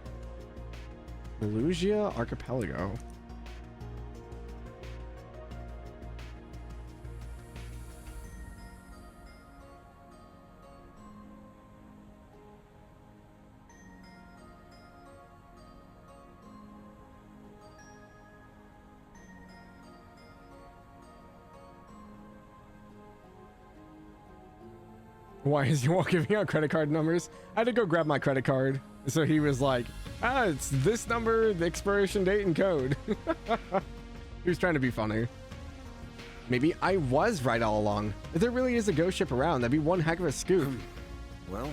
Malusia Archipelago. Why is he giving out credit card numbers? I had to go grab my credit card. So he was like, it's this number, the expiration date, and code. He was trying to be funny. Maybe I was right all along. If there really is a ghost ship around, that'd be one heck of a scoop. Well...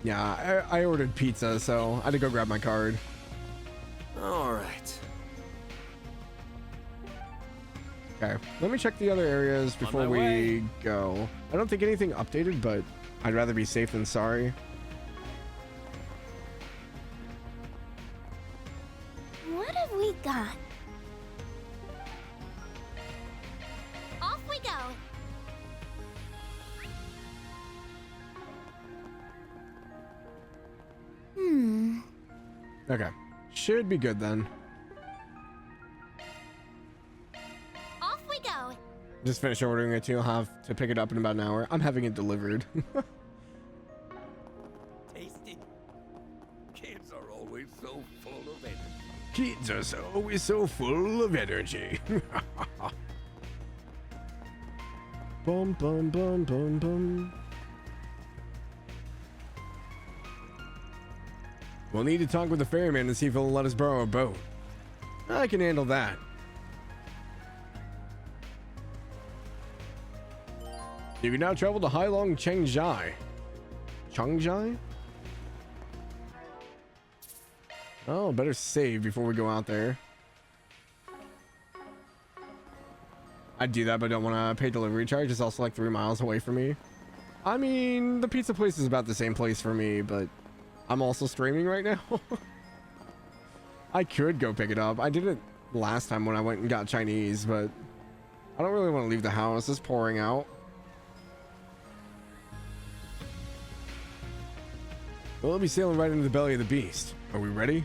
Yeah, I ordered pizza, so I had to go grab my card. All right. Okay, let me check the other areas before we go. I don't think anything updated, but I'd rather be safe than sorry. What have we got? Off we go. Okay, should be good then. Off we go. Just finish ordering it too. I'll have to pick it up in about an hour. I'm having it delivered. Tasty. Kids are always so full of energy. kids are always so full of energy. Bum bum bum bum bum. We'll need to talk with the ferryman to see if he'll let us borrow a boat. I can handle that. You can now travel to Hailong Chengjai. Chengjai? Oh, better save before we go out there. I'd do that, but I don't want to pay delivery charge. It's also like 3 miles away from me. I mean, the pizza place is about the same place for me, but I'm also streaming right now. I could go pick it up. I did it last time when I went and got Chinese, but I don't really want to leave the house. It's pouring out. We'll be sailing right into the belly of the beast. Are we ready?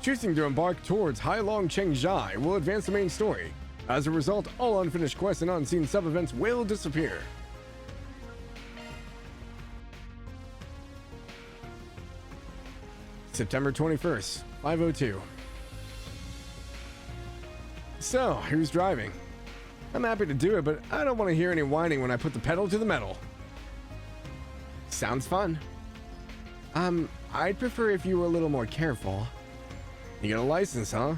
Choosing to embark towards Hailong Chengjai will advance the main story. As a result, all unfinished quests and unseen sub-events will disappear. September 21st, 5:02. So, who's driving? I'm happy to do it, but I don't want to hear any whining when I put the pedal to the metal. Sounds fun. I'd prefer if you were a little more careful. You got a license, huh?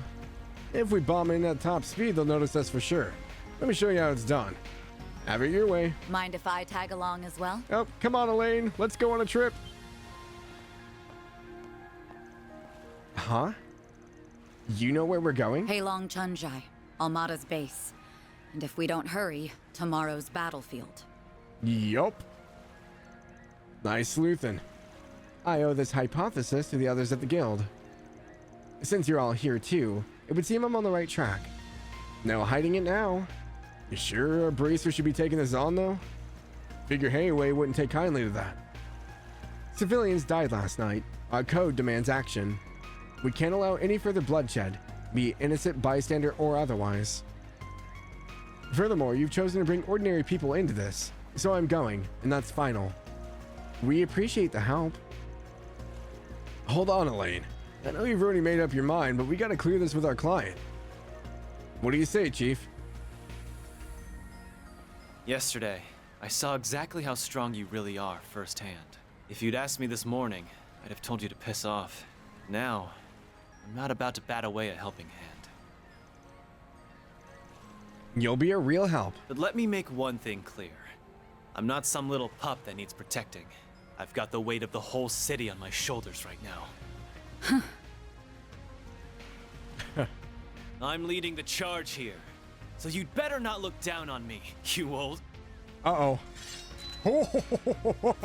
If we bomb in at top speed, they'll notice us for sure. Let me show you how it's done. Have it your way. Mind if I tag along as well? Oh, come on, Elaine. Let's go on a trip. Huh? You know where we're going? Hailong Chengjai, Almada's base. And if we don't hurry, tomorrow's battlefield. Yup. Nice sleuthin'. I owe this hypothesis to the others at the guild. Since you're all here too, it would seem I'm on the right track. No hiding it now. You sure a bracer should be taking this on though? Figure Hayway wouldn't take kindly to that. Civilians died last night. Our code demands action. We can't allow any further bloodshed, be it innocent bystander or otherwise. Furthermore, you've chosen to bring ordinary people into this, so I'm going, and that's final. We appreciate the help. Hold on, Elaine. I know you've already made up your mind, but we gotta clear this with our client. What do you say, Chief? Yesterday, I saw exactly how strong you really are firsthand. If you'd asked me this morning, I'd have told you to piss off. Now, I'm not about to bat away a helping hand. You'll be a real help. But let me make one thing clear. I'm not some little pup that needs protecting. I've got the weight of the whole city on my shoulders right now. I'm leading the charge here, so you'd better not look down on me, you old... Uh-oh.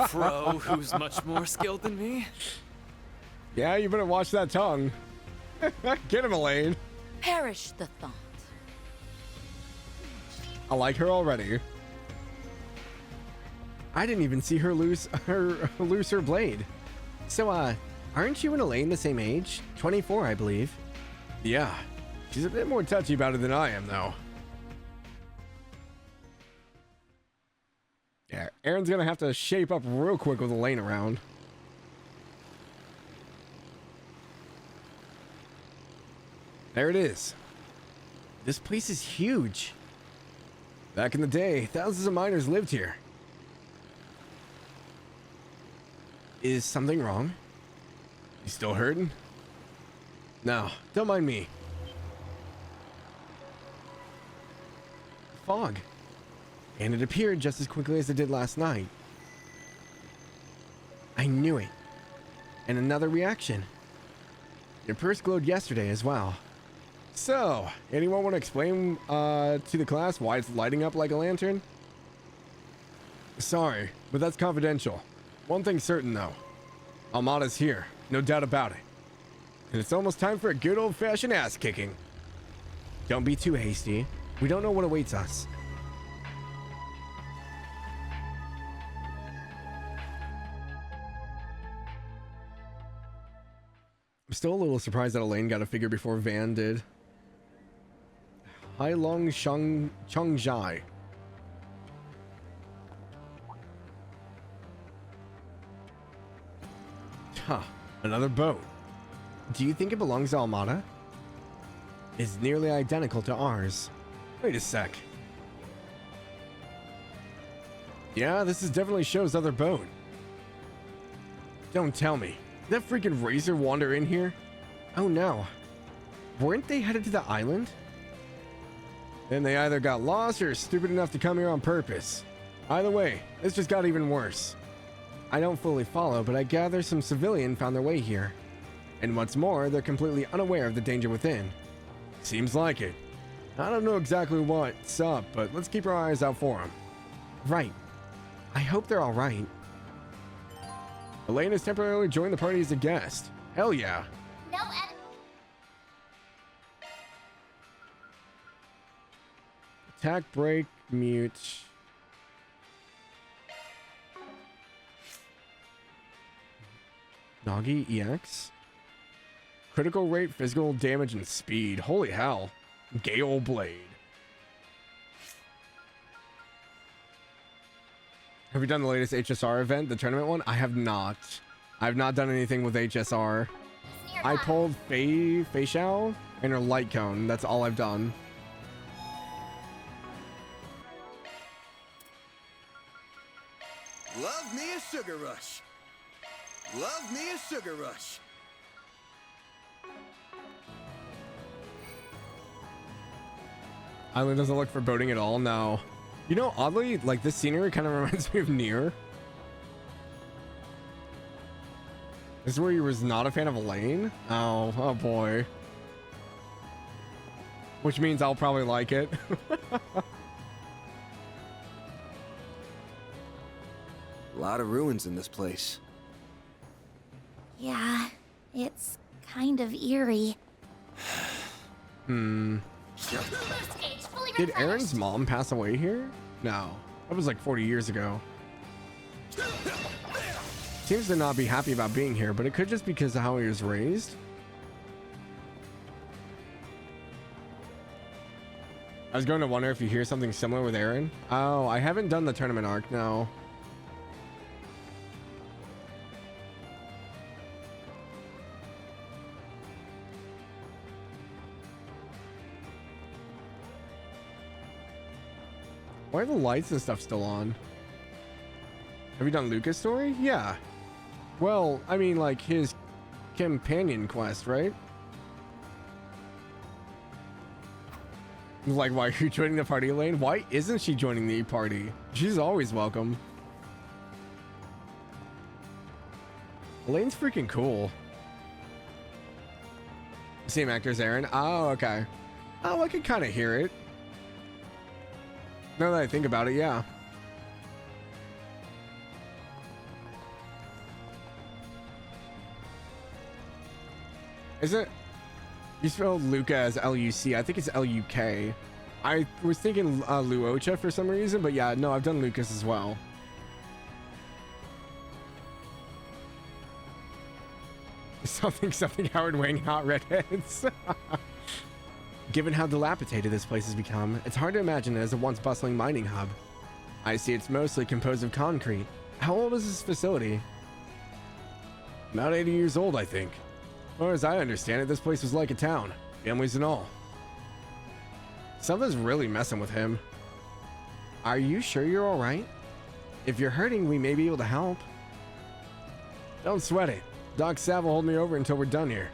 Pro who's much more skilled than me. Yeah, you better watch that tongue. Get him, Elaine. Perish the thought. I like her already. I didn't even see her lose her blade. So, aren't you and Elaine the same age? 24, I believe. Yeah. She's a bit more touchy about it than I am, though. Yeah, Aaron's gonna have to shape up real quick with Elaine around. There it is. This place is huge. Back in the day, thousands of miners lived here. Is something wrong? You still hurting? No, don't mind me. Fog. And it appeared just as quickly as it did last night. I knew it. And another reaction. Your purse glowed yesterday as well. So, anyone want to explain to the class why it's lighting up like a lantern? Sorry, but that's confidential. One thing's certain though. Almada's here, no doubt about it. And it's almost time for a good old-fashioned ass-kicking. Don't be too hasty. We don't know what awaits us. I'm still a little surprised that Elaine got a figure before Van did. Hailong Chengjai. Huh, another boat. Do you think it belongs to Almada? It's nearly identical to ours. Wait a sec. Yeah, this is definitely Sho's other boat. Don't tell me. Did that freaking Razor wander in here? Oh no. Weren't they headed to the island? Then they either got lost or stupid enough to come here on purpose. Either way, this just got even worse. I don't fully follow, but I gather some civilian found their way here. And what's more, they're completely unaware of the danger within. Seems like it. I don't know exactly what's up, but let's keep our eyes out for them. Right. I hope they're all right. Elaine has temporarily joined the party as a guest. Hell yeah. No, Attack, break, mute. Nagi EX. Critical rate, physical damage, and speed. Holy hell. Gale Blade. Have you done the latest HSR event, the tournament one? I have not. I've not done anything with HSR. I pulled Fei Xiao and her light cone. That's all I've done. Love me a sugar rush. Love me a sugar rush. Island doesn't look for boating at all. No. You know, oddly, like this scenery kind of reminds me of Nier. This is where you was not a fan of Elaine? Oh boy. Which means I'll probably like it. A lot of ruins in this place. Yeah, it's kind of eerie. Did Aaron's mom pass away here? No. That was like 40 years ago. Seems to not be happy about being here, but it could just be because of how he was raised. I was going to wonder if you hear something similar with Aaron. Oh, I haven't done the tournament arc, no. Why are the lights and stuff still on? Have you done Lucas' story? Yeah. Well, I mean, like his companion quest, right? Like, why are you joining the party, Elaine? Why isn't she joining the party? She's always welcome. Elaine's freaking cool. Same actor as Aaron. Oh, okay. Oh, I can kind of hear it. Now that I think about it, yeah. Is it? You spelled Luca as L-U-C. I think it's L-U-K. I was thinking Luocha for some reason, but yeah, no, I've done Lucas as well. Something Howard Wayne, hot redheads. Given how dilapidated this place has become, it's hard to imagine it as a once bustling mining hub. I see it's mostly composed of concrete. How old is this facility? About 80 years old, I think. As far as I understand it, this place was like a town, families and all. Something's really messing with him. Are you sure you're all right? If you're hurting, we may be able to help. Don't sweat it. Doc Sav will hold me over until we're done here.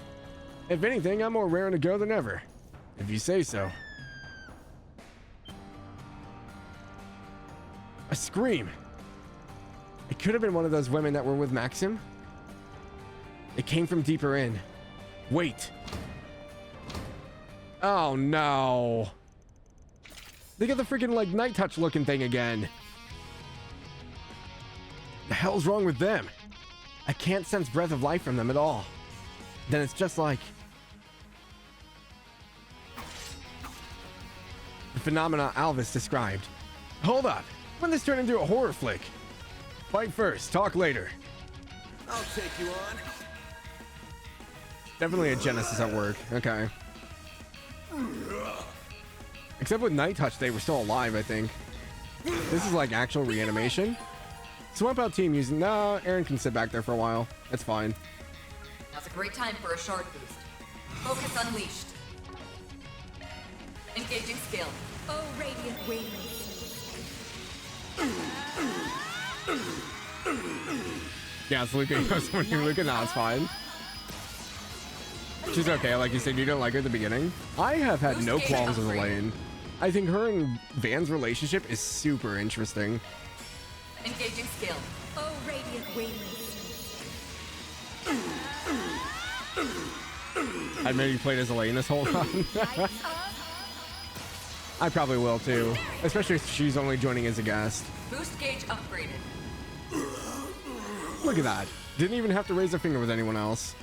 If anything, I'm more raring to go than ever. If you say so. A scream. It could have been one of those women that were with Maxim. It came from deeper in. Wait. Oh no. They got the freaking like night touch looking thing again. The hell's wrong with them? I can't sense breath of life from them at all. Then it's just like the phenomena Alvis described. Hold up. When this turned into a horror flick? Fight first, talk later. I'll take you on. Definitely a Genesis at work. Okay. Except with Night Touch, they were still alive, I think. This is like actual reanimation. Swamp out team using... Nah, Aaron can sit back there for a while. That's fine. How's it great time for a shard boost. Focus unleashed. Engaging skill. Oh, radiant wings. Yeah, it's Luca. Luca, no, it's fine. She's okay. Like you said, you don't like her at the beginning. I have had no qualms with Elaine. I think her and Van's relationship is super interesting. Engaging skill. Oh, radiant wings. I maybe played as Elaine this whole time. I probably will too, especially if she's only joining as a guest. Boost gauge upgraded. Look at that. Didn't even have to raise a finger with anyone else.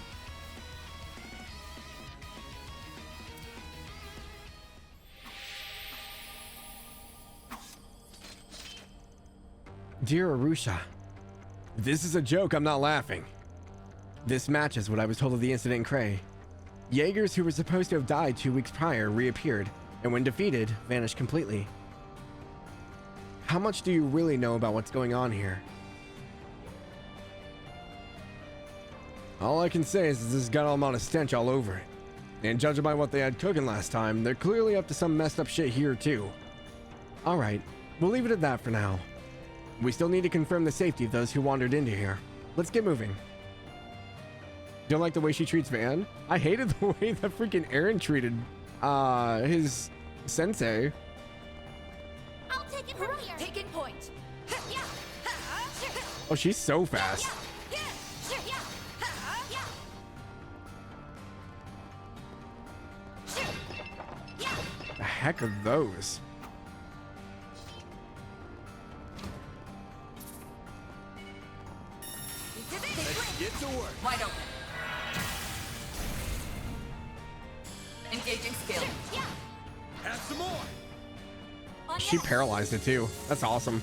Dear Arusha, this is a joke, I'm not laughing. This matches what I was told of the incident in Cray. Jaegers who were supposed to have died 2 weeks prior reappeared, and when defeated, vanished completely. How much do you really know about what's going on here? All I can say is this has got a stench all over it. And judging by what they had cooking last time, they're clearly up to some messed up shit here too. Alright, we'll leave it at that for now. We still need to confirm the safety of those who wandered into here. Let's get moving. Don't like the way she treats Van? I hated the way that freaking Aaron treated his sensei. I'll take it from here. Taking point. Oh, she's so fast. The heck are those? Let's get to work. Wide open. Engaging skill. Have some more. She paralyzed it too. That's awesome.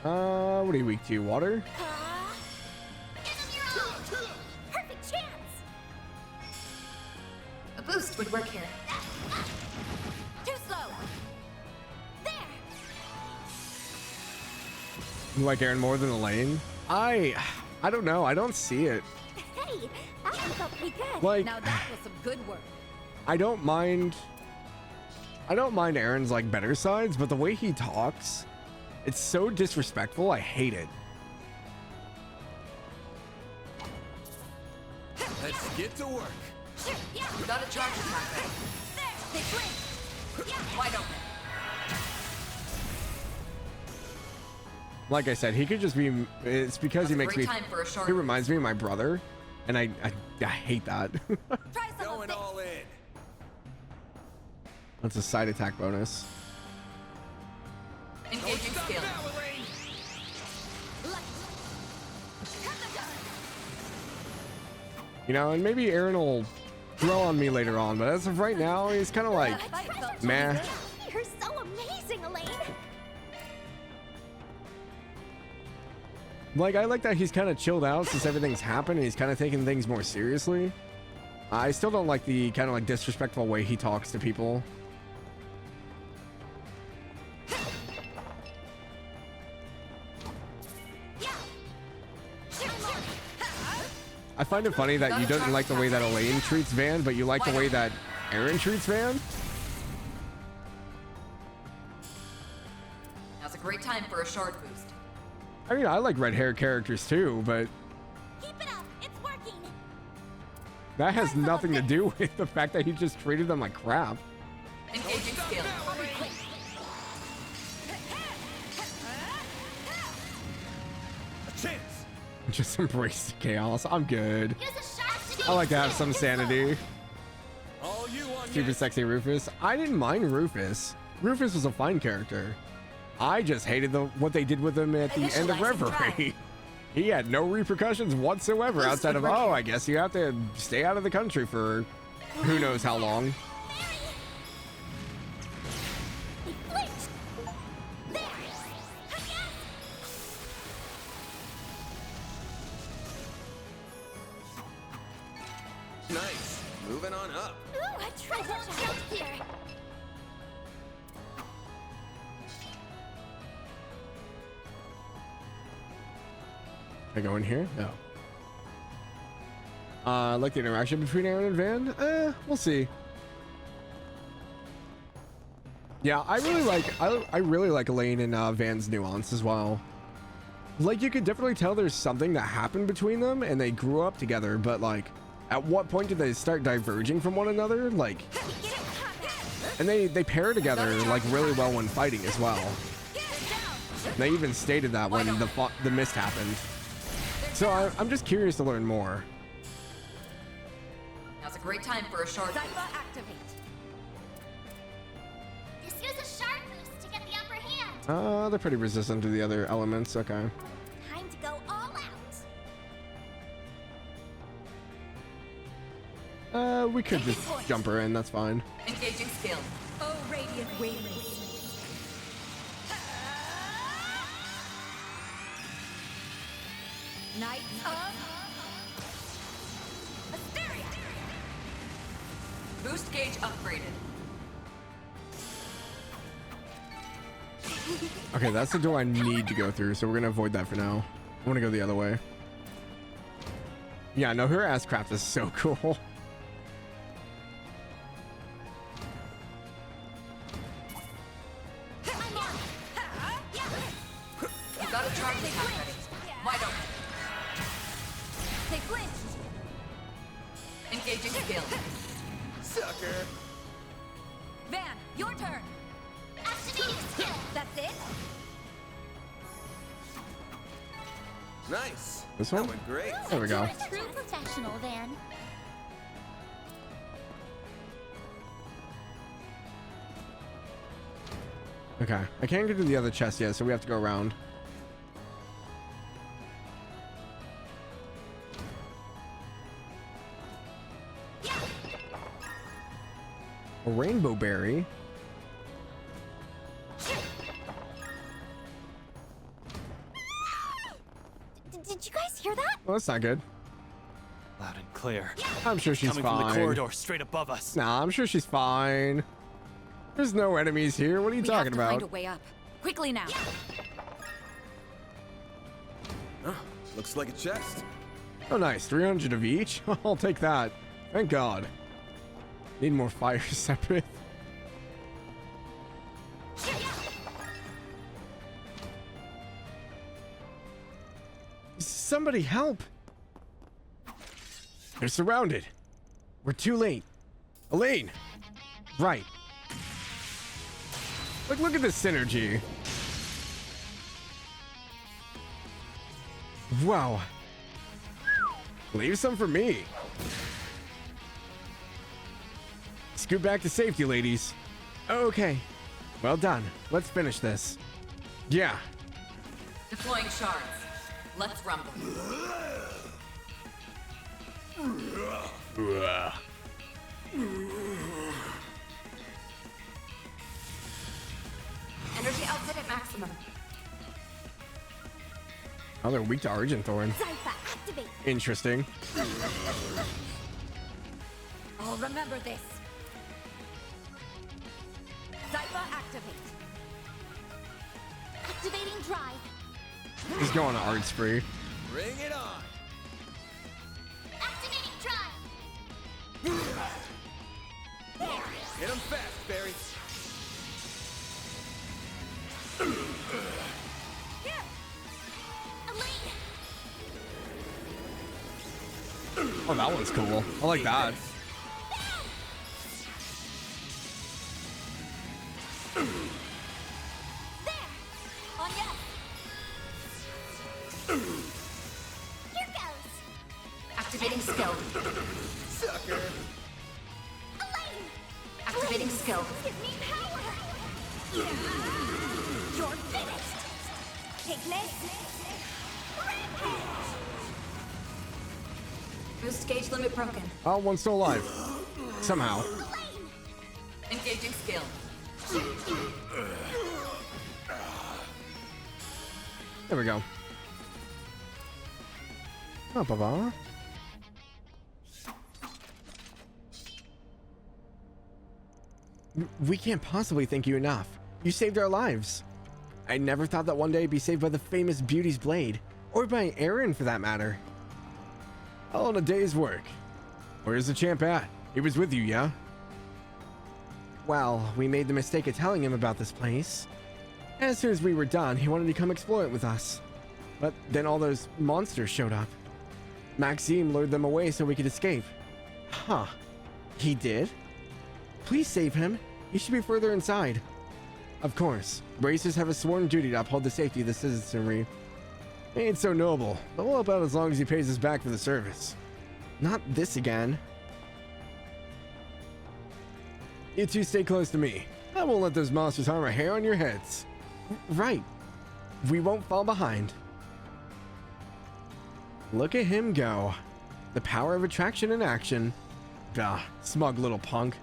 What are you weak to? Water? Perfect chance. A boost would work here. Too slow. There. You like Aaron more than Elaine? I don't know. I don't see it. Hey, that one felt pretty good. Like, Now that was some good work. I don't mind Aaron's like better sides, but the way he talks, it's so disrespectful. I hate it. Let's get to work. You got a charge attack ready. They blink. Wide open. Like I said, he could just be. It's because he makes me. He reminds me of my brother, and I hate that. Going all in. That's a side attack bonus. Engaging skill. You know, and maybe Aaron will grow on me later on, but as of right now, he's kind of like, meh. You're so amazing, Elaine. Like, I like that he's kind of chilled out since everything's happened and he's kind of taking things more seriously. I still don't like the kind of like disrespectful way he talks to people. I find it funny that you don't like the way that Elaine treats Van, but you like the way that Aaron treats Van. Now's a great time for a shard boost. I mean, I like red hair characters too, but Keep it up. It's working. that has nothing to do with the fact that he just treated them like crap. Engaging skill. A chance. Just embrace the chaos. I'm good. I like to have some sanity. All you on Stupid sexy Rufus. I didn't mind Rufus. Rufus was a fine character. I just hated what they did with him at the end of Reverie. He had no repercussions whatsoever outside of, oh, I guess you have to stay out of the country for who knows how long. Nice. Moving on up. Ooh, a treasure chest here. I go in here? No. Like the interaction between Aaron and Van. We'll see. Yeah, I really like Lane and Van's nuance as well. Like, you could definitely tell there's something that happened between them and they grew up together, but like, at what point did they start diverging from one another? Like, and they pair together like really well when fighting as well. They even stated that when the mist happened. So I'm just curious to learn more. Now's a great time for a shard boost. Activate. Just use a shard boost to get the upper hand. They're pretty resistant to the other elements. Okay. Time to go all out. We could just jump her in. That's fine. Engaging skill. Oh, radiant wings. Knights of Asteria. Boost gauge upgraded. Okay, that's the door I need to go through, so we're gonna avoid that for now. I want to go the other way. Yeah, no, her ass craft is so cool. Got a charge attack ready. Wide open. They flinched. Engaging skill. Sucker. Van, your turn. Activating skill. That's it. Nice. This one? That went great. There we go. You're a true professional, Van. Okay, I can't get to the other chest yet, so we have to go around. A rainbow berry. Did you guys hear that? Well, that's not good. Loud and clear. I'm sure she's Coming fine. from the corridor straight above us. Nah, I'm sure she's fine. There's no enemies here. What are you talking about? Find a way up. Quickly now. Huh, looks like a chest. Oh, nice. 300 of each. I'll take that. Thank God. Need more fire separate. Somebody help! They're surrounded. We're too late. Elaine! Right. Look at this synergy. Wow. Leave some for me. Scoot back to safety, ladies. Okay. Well done. Let's finish this. Yeah. Deploying shards. Let's rumble. Energy output at maximum. Oh, they're weak to Argenthorn. Zypha, activate. Interesting. I'll remember this. Zypha, activate. Activating drive. He's going to art spree. Bring it on. Activating drive. Hit him fast, Barry. Oh, that one's cool. I like that. On yes. Here goes. Activating skill. Sucker. Elaine. Activating skill. Give me power. You're finished. Take this. Rampage. Boost gauge limit broken. Oh, one's still alive. Somehow. Engaging skill. There we go. Oh, Baba. We can't possibly thank you enough. You saved our lives. I never thought that one day I'd be saved by the famous Beauty's Blade, or by Aaron for that matter. All in a day's work. Where's the champ at? He was with you, yeah? Well, we made the mistake of telling him about this place. As soon as we were done, he wanted to come explore it with us. But then all those monsters showed up. Maxime lured them away so we could escape. Huh. He did? Please save him. He should be further inside. Of course. Racers have a sworn duty to uphold the safety of the citizenry. He ain't so noble, but we'll help out as long as he pays us back for the service. Not this again. You two stay close to me. I won't let those monsters harm a hair on your heads. Right. We won't fall behind. Look at him go. The power of attraction in action. Ah, smug little punk.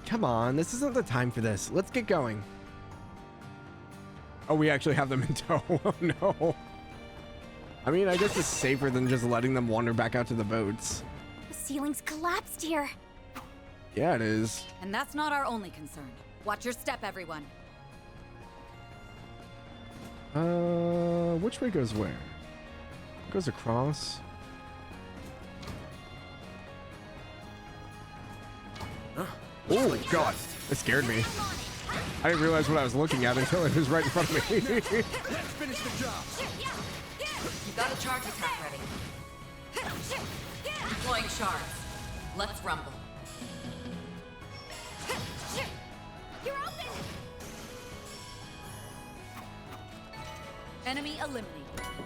Come on, this isn't the time for this. Let's get going. Oh, we actually have them in tow. Oh, no. I mean, I guess it's safer than just letting them wander back out to the boats. The ceiling's collapsed here. Yeah, it is. And that's not our only concern. Watch your step, everyone. Which way goes where? Goes across. Oh, God. It scared me. I didn't realize what I was looking at until it was right in front of me. Let's finish the job. You got a charge attack ready. Deploying shards. Let's rumble. You're open! Enemy eliminated.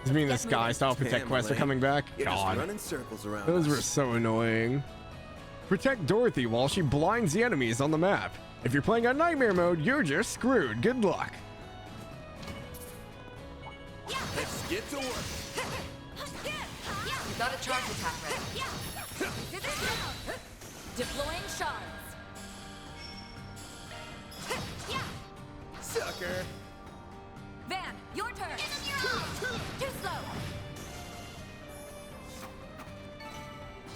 Does mean the Sky Style Protect quests are coming back? You're just God. running circles around Those us. were so annoying. Protect Dorothy while she blinds the enemies on the map. If you're playing on Nightmare mode, you're just screwed. Good luck. Let's get to work. You got a charge attack ready. Deploying shards. Sucker. Van, your turn. Too slow.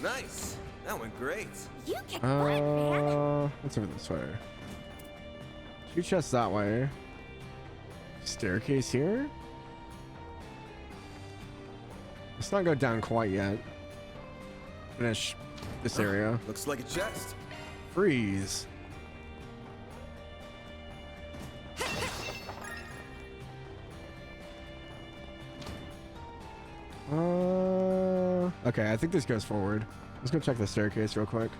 Nice. That went great. You kick butt, man. What's over this way? 2 chests that way. Staircase here? Let's not go down quite yet. Finish this area. Looks like a chest. Freeze. Okay, I think this goes forward. Let's go check the staircase real quick.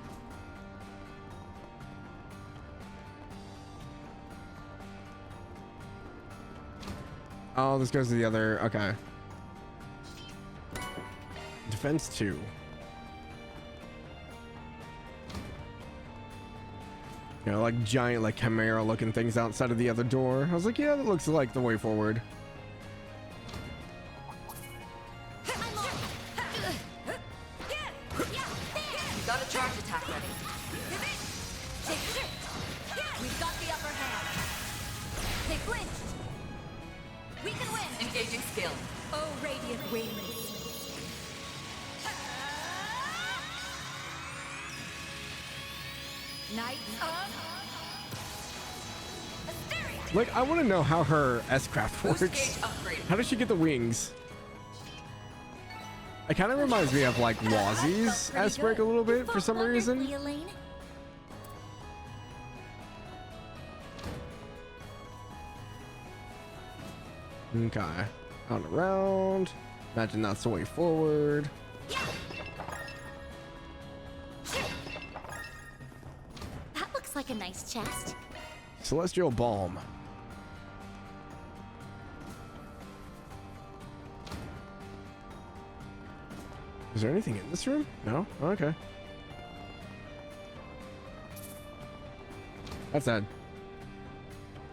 Oh, this goes to the other. Okay. Defense 2. You know, like giant, like chimera looking things outside of the other door. I was like, yeah, that looks like the way forward. You got a charge attack ready. We've got the upper hand. They flinched. We can win. Engaging skill. Oh, radiant wings. Knights up. Like, I want to know how her S-Craft works. How does she get the wings? It kind of reminds me of like Wazzy's S-Break a little bit for some reason. Okay. Out and around. Imagine that's the way forward. That looks like a nice chest. Celestial Balm. Is there anything in this room? No? Okay. That's that.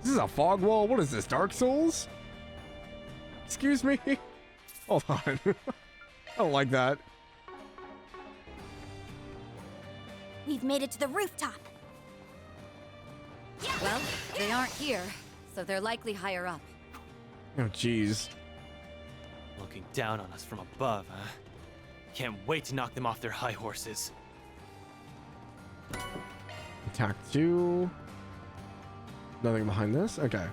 This is a fog wall? What is this, Dark Souls? Excuse me? Hold on. I don't like that. We've made it to the rooftop. Well, they aren't here, so they're likely higher up. Oh, jeez. Looking down on us from above, huh? Can't wait to knock them off their high horses. Attack 2. Nothing behind this? Okay.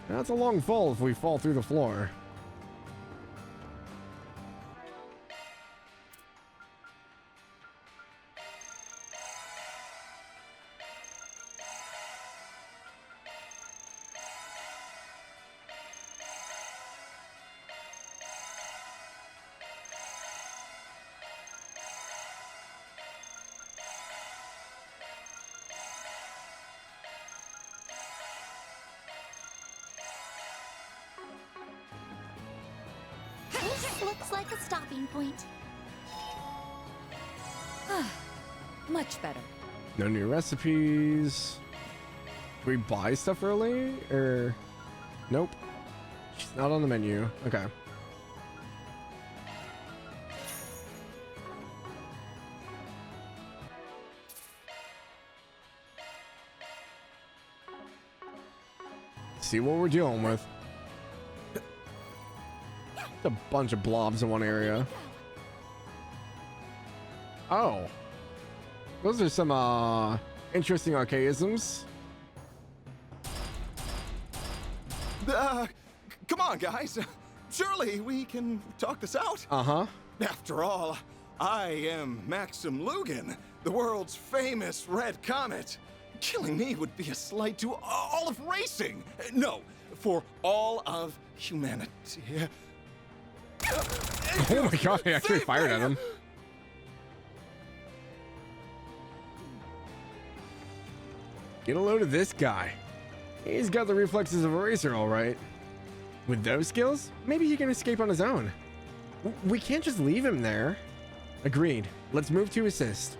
That's a long fall if we fall through the floor. Looks like a stopping point. Much better. No new recipes. Can we buy stuff early? Or nope. She's not on the menu. Okay. See what we're dealing with. A bunch of blobs in one area. Oh. Those are some interesting archaisms. Come on, guys. Surely we can talk this out. Uh-huh. After all, I am Maxim Lugan, the world's famous Red Comet. Killing me would be a slight to all of racing. No, for all of humanity. Oh my god, I actually fired at him. Get a load of this guy. He's got the reflexes of a racer, all right. With those skills, maybe he can escape on his own. We can't just leave him there. Agreed. Let's move to assist.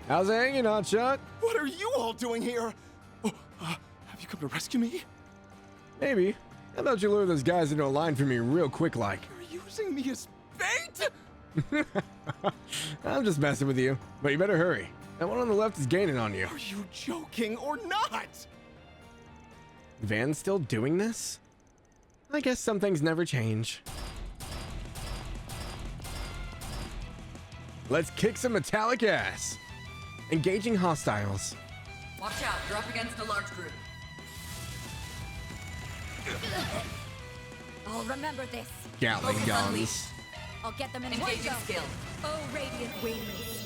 How's it hanging, Hotshot? What are you all doing here? Oh, have you come to rescue me? Maybe. I thought you lured those guys into a line for me real quick like. You're using me as bait? I'm just messing with you, but you better hurry. That one on the left is gaining on you. Are you joking or not? Van's still doing this? I guess some things never change. Let's kick some metallic ass. Engaging hostiles. Watch out, drop against a large group. I'll remember this. Gatling guns. I'll get them in engaging skill. Oh, radiant wings.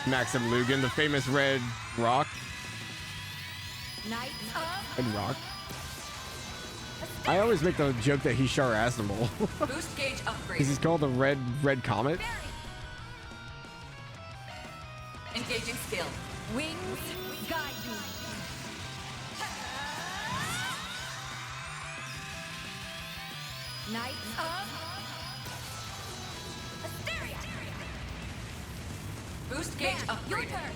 Maxim Lugan, the famous red rock. Knights of Red rock. I always make the joke that he's Char-Aznable. boost gauge upgrade. Because he's called the red comet. Engaging skill. Wings guide me. Knights of Asteria. Boost gauge upgrade. Your turn.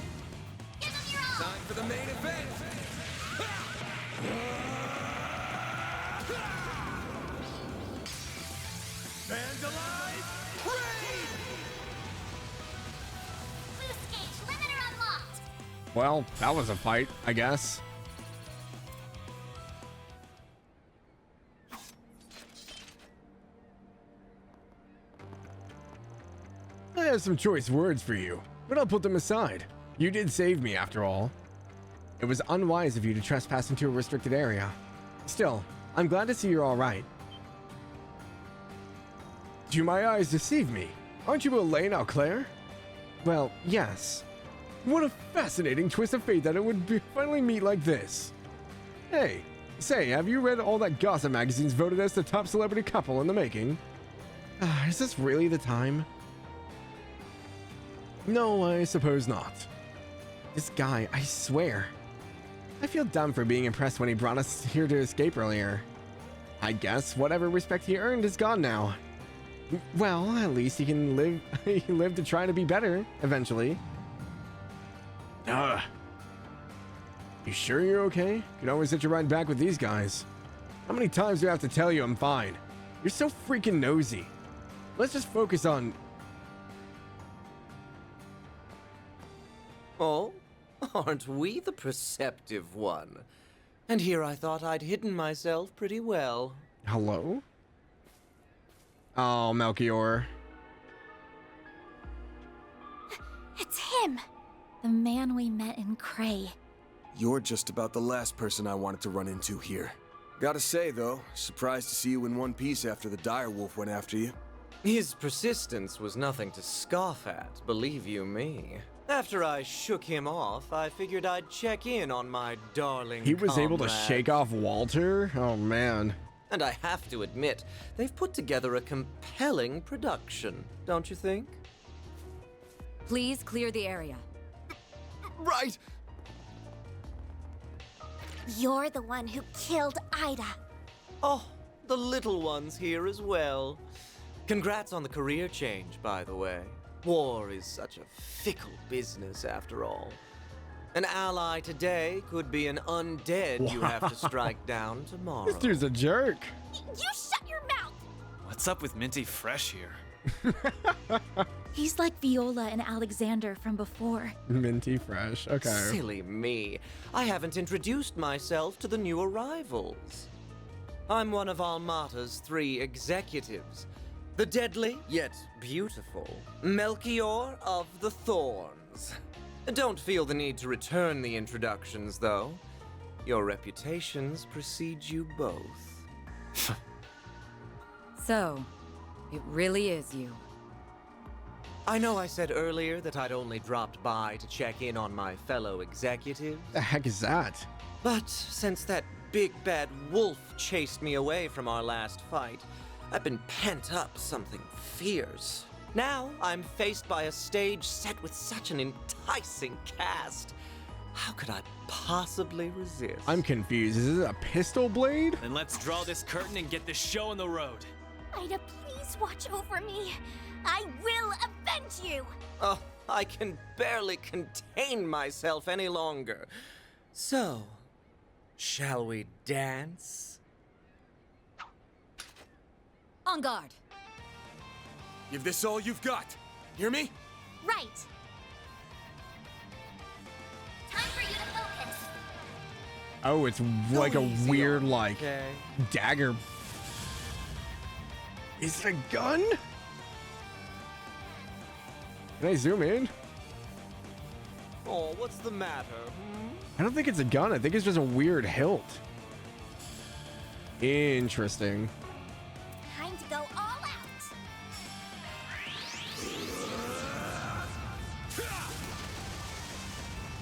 Give them your all. Time for the main event. Fans alive, raid! Boost gauge limiter unlocked. Well, that was a fight, I guess. I have some choice words for you, but I'll put them aside. You did save me, after all. It was unwise of you to trespass into a restricted area. Still, I'm glad to see you're all right. Do my eyes deceive me? Aren't you Elaine Claire? Well, yes. What a fascinating twist of fate that it would finally meet like this. Hey, say, have you read all that gossip magazines voted as the top celebrity couple in the making? Is this really the time? No, I suppose not. This guy, I swear. I feel dumb for being impressed when he brought us here to escape earlier. I guess whatever respect he earned is gone now. Well, at least he can live he lived to try to be better, eventually. You sure you're okay? Can always hitch a ride back with these guys. How many times do I have to tell you I'm fine? You're so freaking nosy. Let's just focus on... Oh, aren't we the perceptive one? And here I thought I'd hidden myself pretty well. Hello? Oh, Melchior. It's him! The man we met in Cray. You're just about the last person I wanted to run into here. Gotta say, though, surprised to see you in one piece after the direwolf went after you. His persistence was nothing to scoff at, believe you me. After I shook him off, I figured I'd check in on my darling He was able to comrade. shake off Walter? Oh, man. And I have to admit, they've put together a compelling production, don't you think? Please clear the area. Right! You're the one who killed Ida. Oh, the little ones here as well. Congrats on the career change, by the way. War is such a fickle business, after all. An ally today could be an undead you have to strike down tomorrow. This dude's a jerk. You shut your mouth! What's up with Minty Fresh here? He's like Viola and Alexander from before. Minty Fresh, okay. Silly me. I haven't introduced myself to the new arrivals. I'm one of Almata's 3 executives. The deadly, yet beautiful, Melchior of the Thorns. Don't feel the need to return the introductions, though. Your reputations precede you both. So, it really is you. I know I said earlier that I'd only dropped by to check in on my fellow executives. The heck is that? But since that big bad wolf chased me away from our last fight, I've been pent up something fierce. Now I'm faced by a stage set with such an enticing cast. How could I possibly resist? I'm confused. Is this a pistol blade? Then let's draw this curtain and get this show on the road. Ida, please watch over me. I will avenge you! Oh, I can barely contain myself any longer. So, shall we dance? On guard. Give this all you've got. Hear me? Right. Time for you to focus. Oh, it's like a weird, like, dagger. Is it a gun? Can I zoom in? Oh, what's the matter? I don't think it's a gun. I think it's just a weird hilt. Interesting. Time to go all out.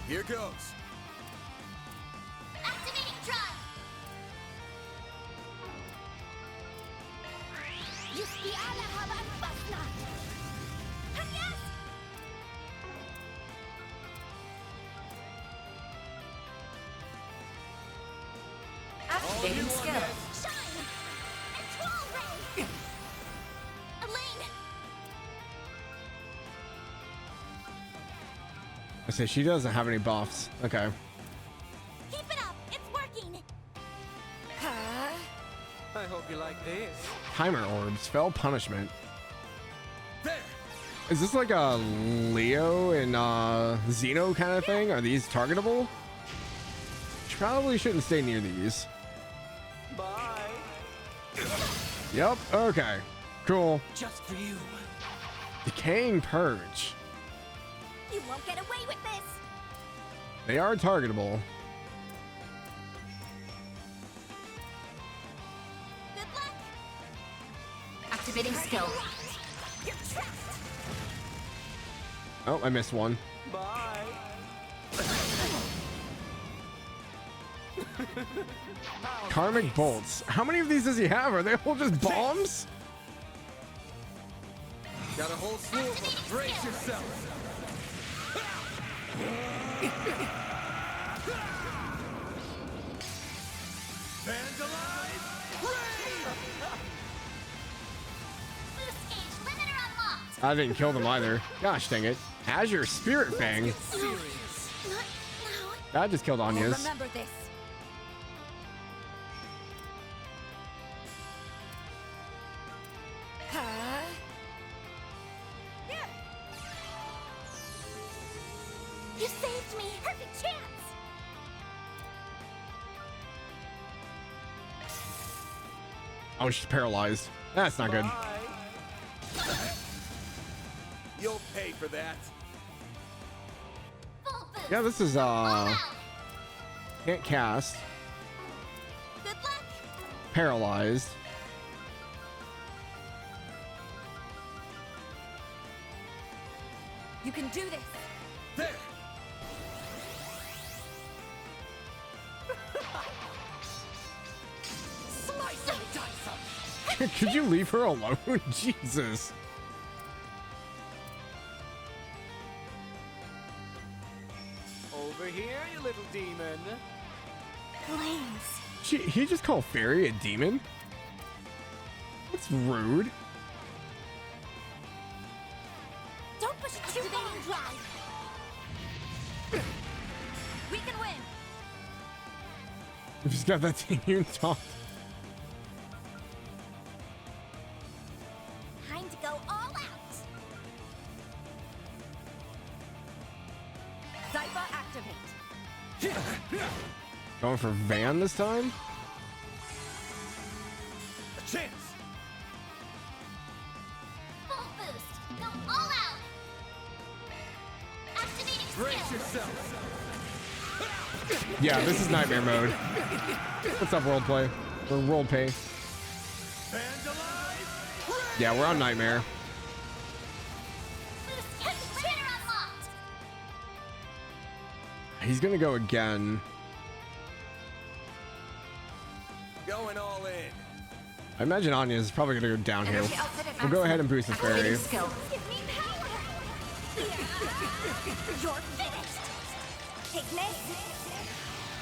Here goes. Activating drive. Yusbi ala haban basna. Yes! Activating skill. Shine! And Twirl Ray! Elaine! I say she doesn't have any buffs. Okay. Keep it up! It's working! I hope you like this. Timer orbs. Fell punishment. There! Is this like a Leo and Xeno kind of thing? Are these targetable? Probably shouldn't stay near these. Bye. Yep. Okay. Cool. Just for you. Decaying Purge. You won't get away with this! They are targetable. Good luck! Activating skill. You're trapped! Oh, I missed one. Bye. Karmic bolts. How many of these does he have? Are they all just bombs? Got a whole slew of them. Brace yourself. Vandalize! Boost gauge limiter unlocked. I didn't kill them either. Gosh dang it. Azure Spirit Fang. That just killed Anya's. Remember this. You saved me! Perfect chance! Oh, she's paralyzed. That's not good. You'll pay for that. Full boost. Yeah, this is can't cast. Good luck! Paralyzed. You can do this. There! Slice and dice them. Could you leave her alone? Jesus. Over here, you little demon. Flames. He just called Fairy a demon? That's rude. Don't push it too far. We can win. We just got that team talk. Time to go all out. Zyba activate. Going for Van this time? A chance. Full boost. Go all out. Activating Brace skill. yourself. Yeah, this is nightmare mode. What's up, world play? Or world pay? Yeah, we're on nightmare. Boost trigger unlocked. He's gonna go again. Going all in. I imagine Anya is probably gonna go downhill. We'll go ahead and boost the fairy. Skill. Give me power. You're finished. Take me.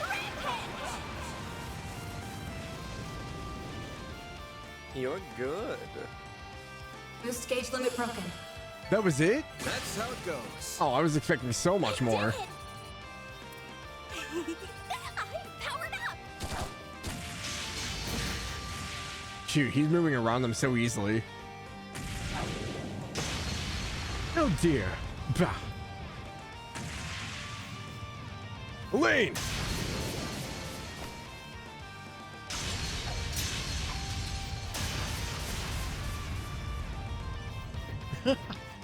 Rampage. You're good. Boost gauge limit broken. That was it? That's how it goes. Oh, I was expecting so much more. I'm powered up. Shoot, he's moving around them so easily. Oh dear. Bah. Lane!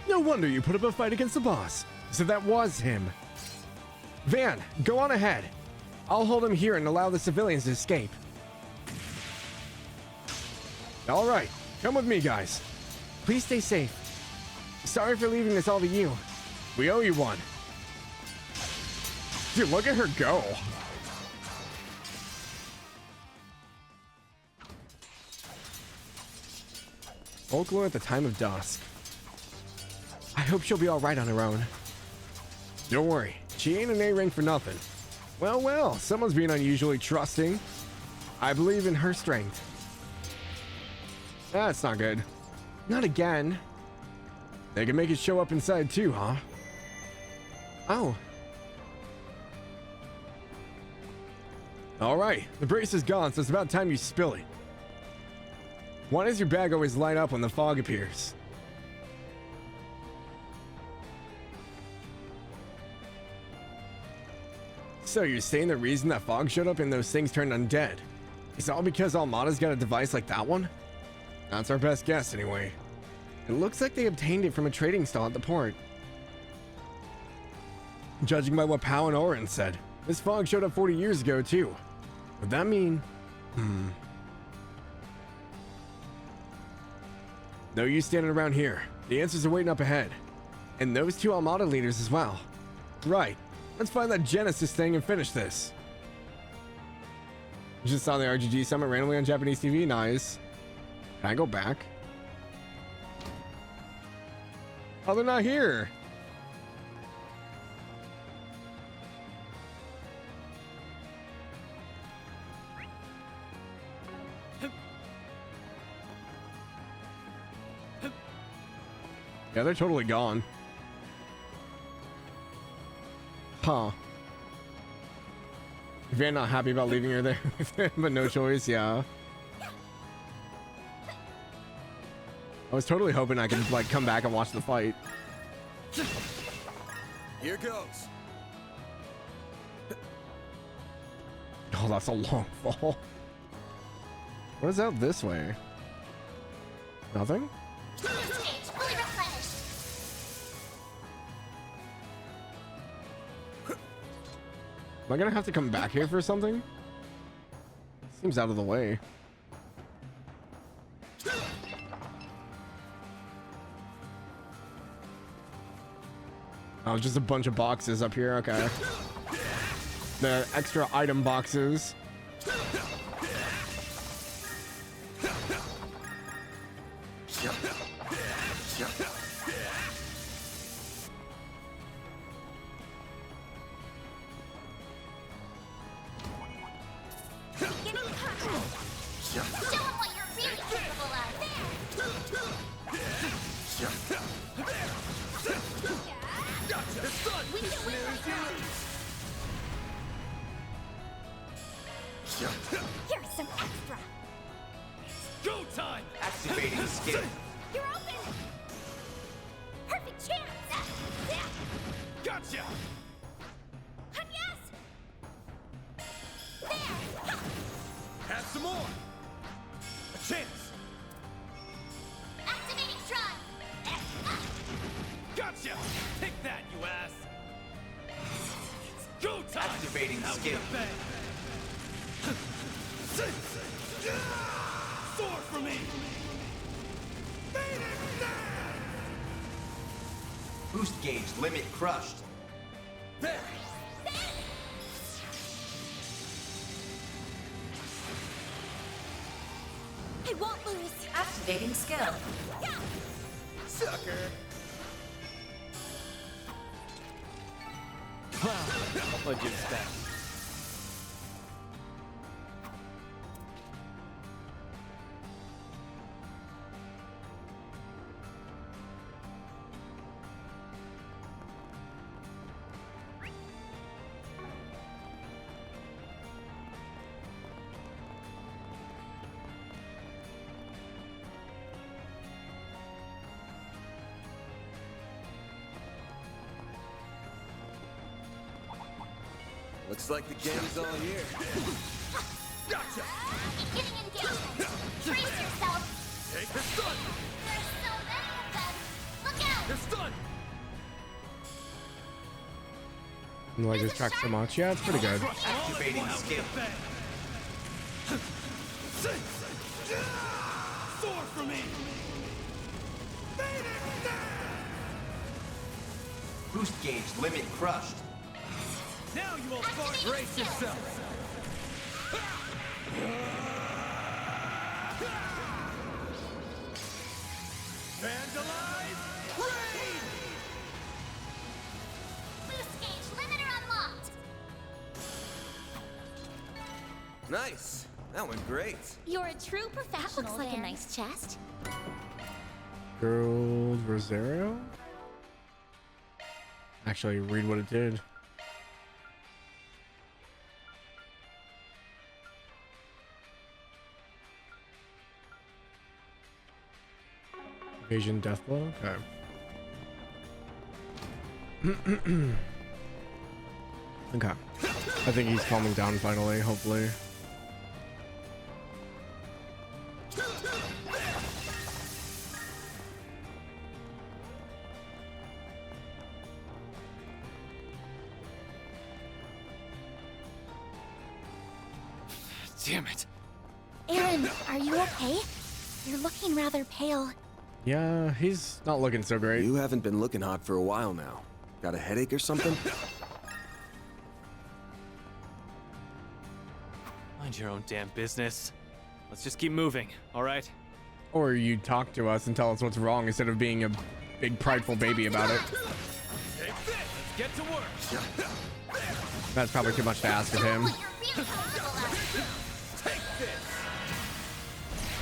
No wonder you put up a fight against the boss. So that was him. Van, go on ahead. I'll hold him here and allow the civilians to escape. All right, come with me, guys. Please stay safe. Sorry for leaving this all to you. We owe you one. Dude, look at her go. Folklore at the time of dusk. I hope she'll be all right on her own. Don't worry, she ain't an A-ring for nothing. Well, well, someone's being unusually trusting. I believe in her strength. That's not good. Not again. They can make it show up inside too, huh? Oh. All right, the brace is gone, so it's about time you spill it. Why does your bag always light up when the fog appears? So you're saying the reason that fog showed up and those things turned undead is all because Almada's got a device like that one? That's our best guess anyway. It looks like they obtained it from a trading stall at the port. Judging by what Pow and Oren said, this fog showed up 40 years ago too. Would that mean... No use standing around here. The answers are waiting up ahead. And those two Almada leaders as well. Right. Let's find that Genesis thing and finish this. Just saw the RGG summit randomly on Japanese TV. Nice. Can I go back? Oh, they're not here. Yeah, they're totally gone. Huh. Van not happy about leaving her there, but no choice, yeah. I was totally hoping I could like come back and watch the fight. Here goes. Oh, that's a long fall. What is out this way? Nothing? Fully replenished. Am I gonna have to come back here for something? Seems out of the way. Oh, just a bunch of boxes up here. Okay. The extra item boxes. Activating skill. You're open! Perfect chance! Gotcha! Yes! There! Have some more! A chance! Activating Tron! Gotcha! Take that, you ass! It's go time! Activating Out skill. with a bang. Sword for me! Boost gauge limit crushed. There! I won't lose! Activating skill. Sucker! What'd you expect? Looks like the gang's all here. Gotcha! Beginning engagement! Brace yourself! Take the stun! There's so many of them! Look out! They're stunned! I like this track so much. Yeah, it's pretty good. Activating skill. Sword for me! Boost gauge limit crushed. Now you won't fart! Brace yourself! Vandalize! Raid! Boost gauge limiter unlocked! Nice. That went great. You're a true professional. Looks like a there. nice chest. Girls Rosario? Actually, read what it did. Evasion Deathblow? Okay. Okay. I think he's calming down finally, hopefully. Damn it. Aaron, are you okay? You're looking rather pale. Yeah, he's not looking so great. You haven't been looking hot for a while now. Got a headache or something? Mind your own damn business. Let's just keep moving, all right? Or you talk to us and tell us what's wrong instead of being a big prideful baby about it. Take this. Let's get to work. That's probably too much to ask of him. Take this!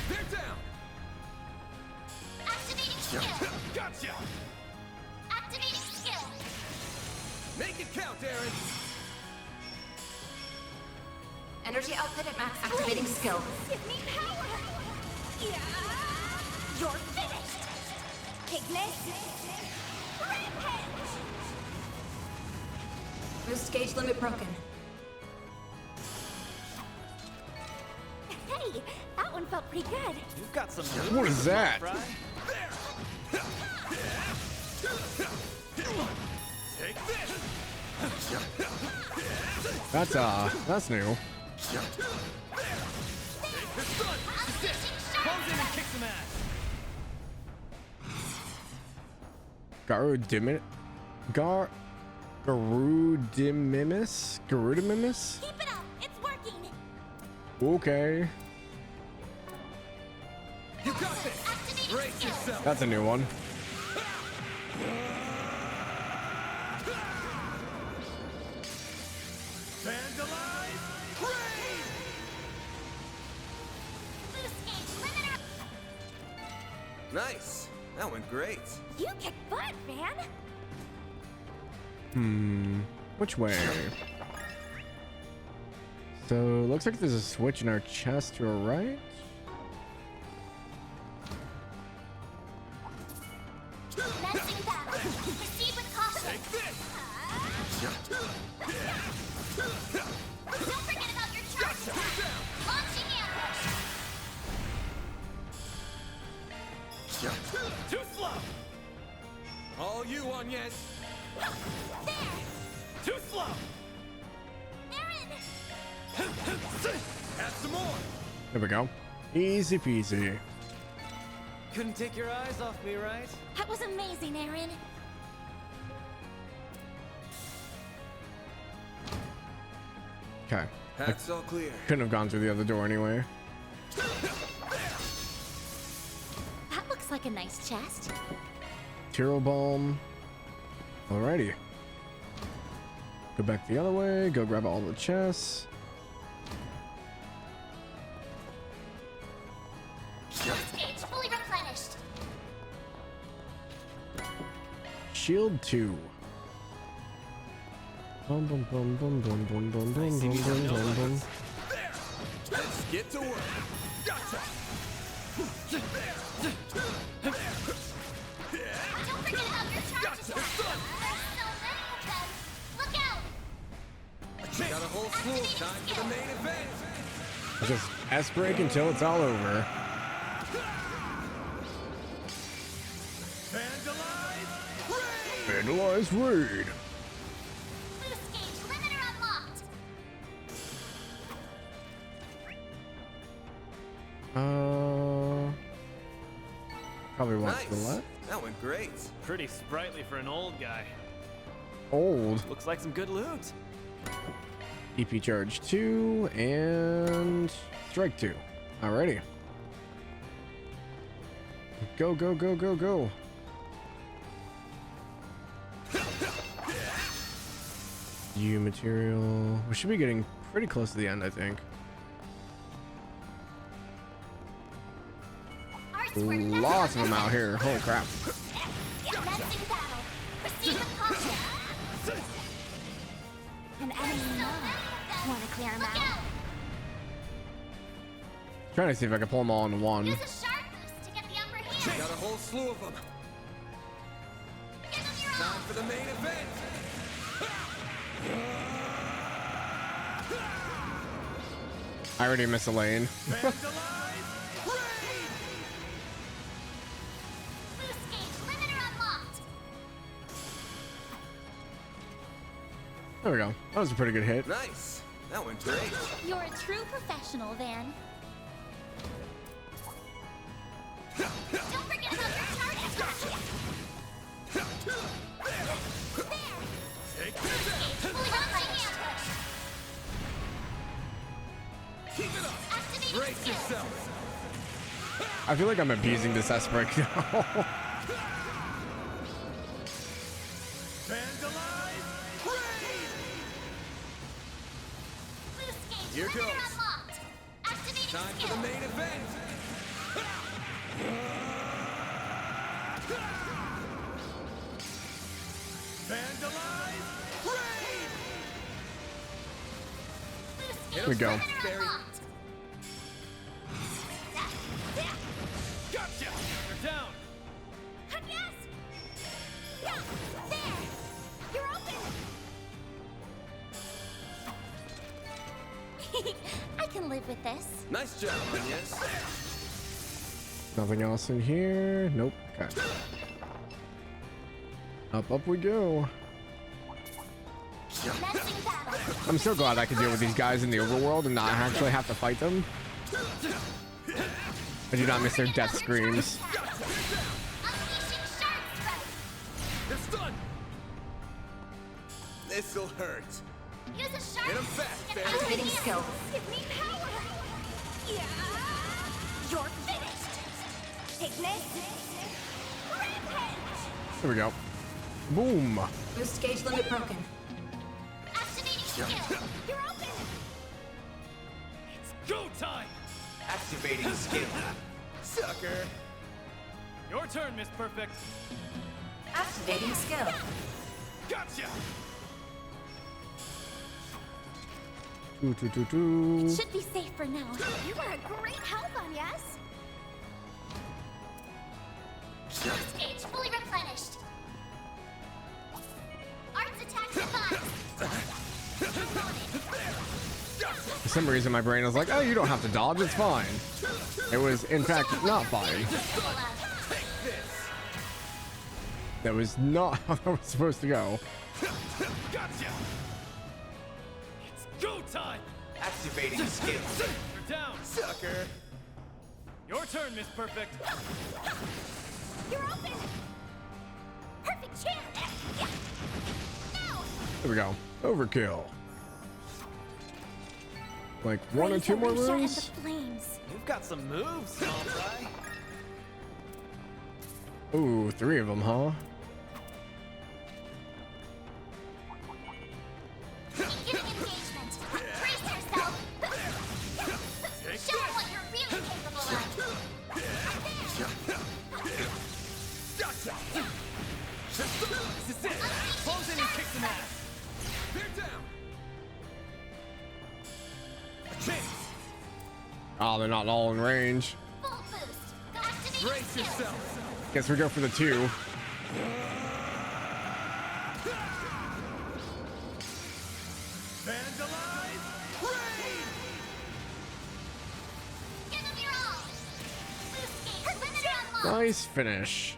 They're down! Activating skill! Gotcha! Activating skill! Make it count, Aaron! Energy output at max. Activating skill. Give me power! Yeah! You're finished! Piglet! Rampage! Boost gauge limit broken. Hey, that one felt pretty good. You've got some. What is that? Take this. That's new. Close in and kick some ass. Garudimimus? Garudimimus? Keep it up. It's working. Okay. You got this! Brace yourself! That's a new one. Vandalize! Raid! Boost gauge limiter! Nice. That went great. You kick butt, man. Which way? So looks like there's a switch in our chest to our right. Commencing battle. Proceed with caution. Don't forget about your charge attack. Launching ambush. Too slow. All you, Agnes. There. Too slow. Aaron. Have some more. There we go. Easy peasy. Couldn't take your eyes off me, right? That was amazing, Aaron. Okay. Path's all clear. Couldn't have gone through the other door anyway. That looks like a nice chest. Tyrrell Balm. Alrighty. Go back the other way. Go grab all the chests. Stage fully replenished. Shield 2. Bum bum bum bum bum bum bum bum bum bum bum bum. Let's get to work. Gotcha. Don't forget about your charge attack. There's so many of them. Look out. Got a whole slew of time for the main event. Just S-break until it's all over. Vandalize raid. Boost gauge limiter unlocked. Probably want Nice. to the left. That went great. Pretty sprightly for an old guy. Old. Looks like some good loot. EP charge 2 and strike 2. Alrighty. Go, go, go, go, go. U material. We should be getting pretty close to the end, I think. Lots of them out here. Holy crap. Commencing battle. Proceed with caution. An enemy mob. Want to clear him out? Trying to see if I can pull them all into one. Use a sharp boost to get the upper hand. Got a whole slew of them. Give them your all. Time for the main event. I already missed a lane. Boost gauge limiter unlocked. There we go. That was a pretty good hit. Nice. That went great. You're a true professional, Van. Don't forget about your charge attack. There. Take Boost gauge fully replenished. Keep it up. Activating Brace skill. yourself. I feel like I'm abusing this S-break now. Vandalize raid. Boost gauge Here limiter goes. unlocked. Activating Time for skill. the main event. Vandalize raid. Boost Here we go. limiter unlocked. Gotcha. You're down. Yes. Yeah. There. You're open. I can live with this. Nice job, Agnes. Nothing else in here. Nope. Okay. Up we go. Commencing battle. I'm so glad I can deal with these guys in the overworld and not actually have to fight them. I do not miss their death screams. Unleashing shark strike. It's done. This'll hurt. Use a sharp Hit him boost fast, to get Van. the upper Activating hand. skill. Give me power. Yeah. You're finished. Ignis. Rampage. There we go. Boom. Boost gauge limit broken. Activating skill. You're open. It's go time. Activating skill. Sucker. Your turn, Miss Perfect. Activating skill. Gotcha. It should be safe for now. You are a great help, Agnes. Boost gauge fully replenished. some reason my brain was like, oh, you don't have to dodge, it's fine. It was, in fact, not fine. That was not how that was supposed to go. Gotcha! It's go time! Activating skill. You're down, sucker! Your turn, Miss Perfect. You're open! Perfect chance! Now! There we go. Overkill. Like one or two more rooms? You've got some moves, small fry. Ooh, 3 of them, huh? Beginning engagement. Brace yourself. Show them what you're really capable of. Gotcha! This is it! Close in and kick some ass! They're down! A chance! Oh, they're not all in range. Full boost. Brace yourself! Guess we go for the 2. Vandalize! Rain! Give them your all. Boost gauge. Limiter unlocked. Nice finish.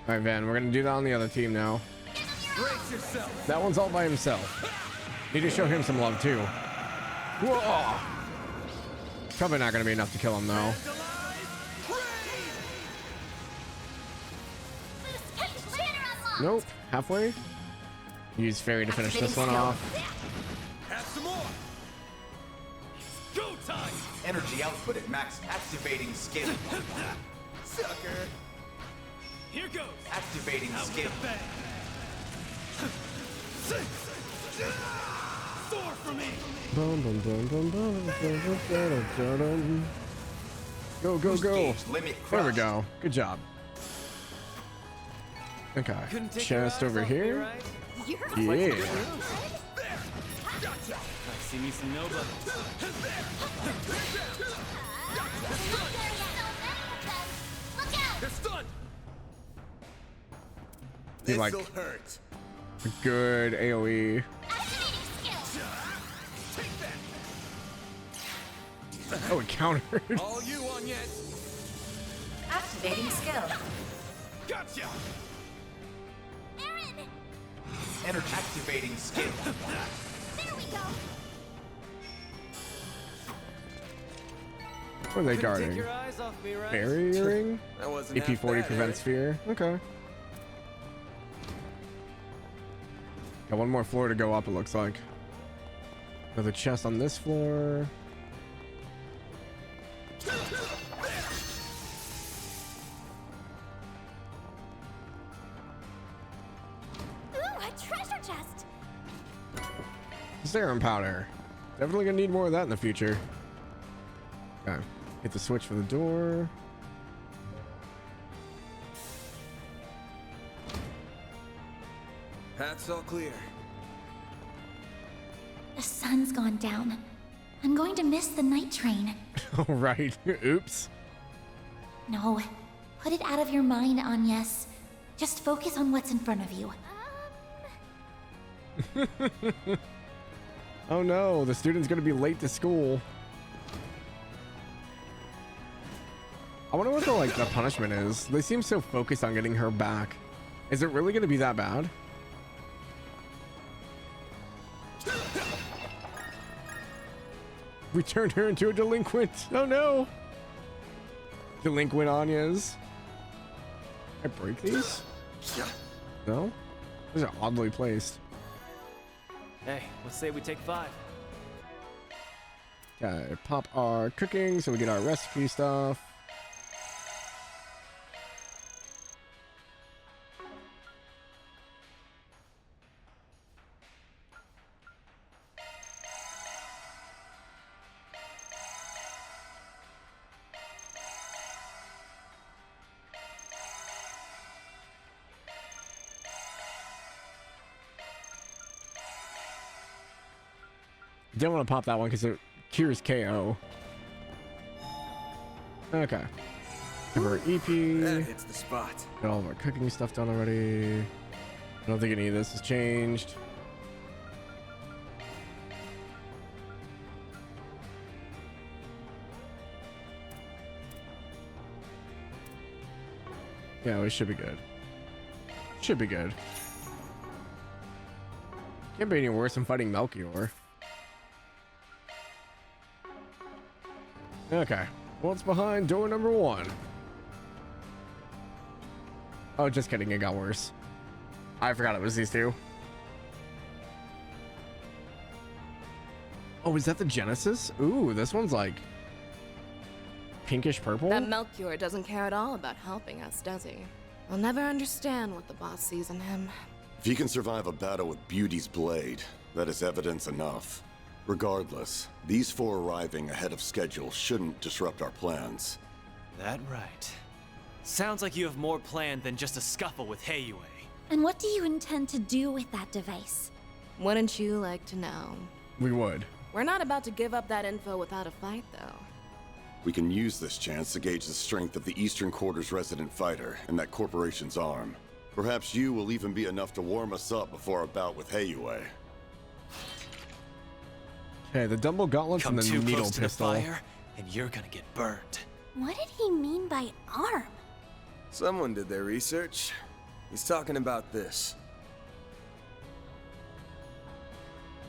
All right, Van, we're gonna do that on the other team now. Brace yourself! That one's all by himself. Need to show him some love too. Whoa! Probably not gonna be enough to kill him though. Nope. Halfway. Use fairy to finish this one off. Have some more! Go time! Energy output at max. Activating skill. Sucker! Here goes! Activating Out skill. with the bang. Soar for me! Bum, bum, bum, bum, bum, bum, bum, bum, bum. Go, go, go. There we go. Good job. Okay. Chest over here. Yeah. See me some Nova. They're stunned! You like hurt. a good AoE. Oh, it countered. All you on yet? Activating skill. Gotcha! Aaron! Energy activating skill. There we go. What are they Couldn't guarding? take your eyes off me, right? Barriering? That wasn't AP half 40 bad, prevents Eric. fear. Okay. Got one more floor to go up, it looks like. Another chest on this floor. Ooh, a treasure chest! Serum powder. Definitely gonna need more of that in the future. Okay. Hit the switch for the door. Path's all clear. The sun's gone down. I'm going to miss the night train. All right. Oops. No. Put it out of your mind, Agnes. Just focus on what's in front of you. Oh no, the student's gonna be late to school. I wonder what the punishment is. They seem so focused on getting her back. Is it really gonna be that bad? We turned her into a delinquent. Oh no. Delinquent Anya's. Can I break these? No? These are oddly placed. Hey, let's say we take 5. Okay, pop our cooking so we get our recipe stuff. Didn't want to pop that one because it cures KO. Okay. Give her EP. That hits the spot. Got all of our cooking stuff done already. I don't think any of this has changed. Yeah, we should be good. Should be good. Can't be any worse than fighting Melchior. Okay. What's behind door number 1? Oh, just kidding. It got worse. I forgot it was these two. Oh, is that the Genesis? Ooh, this one's like pinkish purple. That Melchior doesn't care at all about helping us, does he? I'll never understand what the boss sees in him. If he can survive a battle with Beauty's blade, that is evidence enough. Regardless, these 4 arriving ahead of schedule shouldn't disrupt our plans. That right. Sounds like you have more planned than just a scuffle with Heiyue. And what do you intend to do with that device? Wouldn't you like to know? We would. We're not about to give up that info without a fight, though. We can use this chance to gauge the strength of the Eastern Quarter's resident fighter and that corporation's arm. Perhaps you will even be enough to warm us up before our bout with Heiyue. Okay, the Dumble Gauntlets and the Come too Needle close to Pistol. the fire, and you're gonna get burned. What did he mean by arm? Someone did their research. He's talking about this.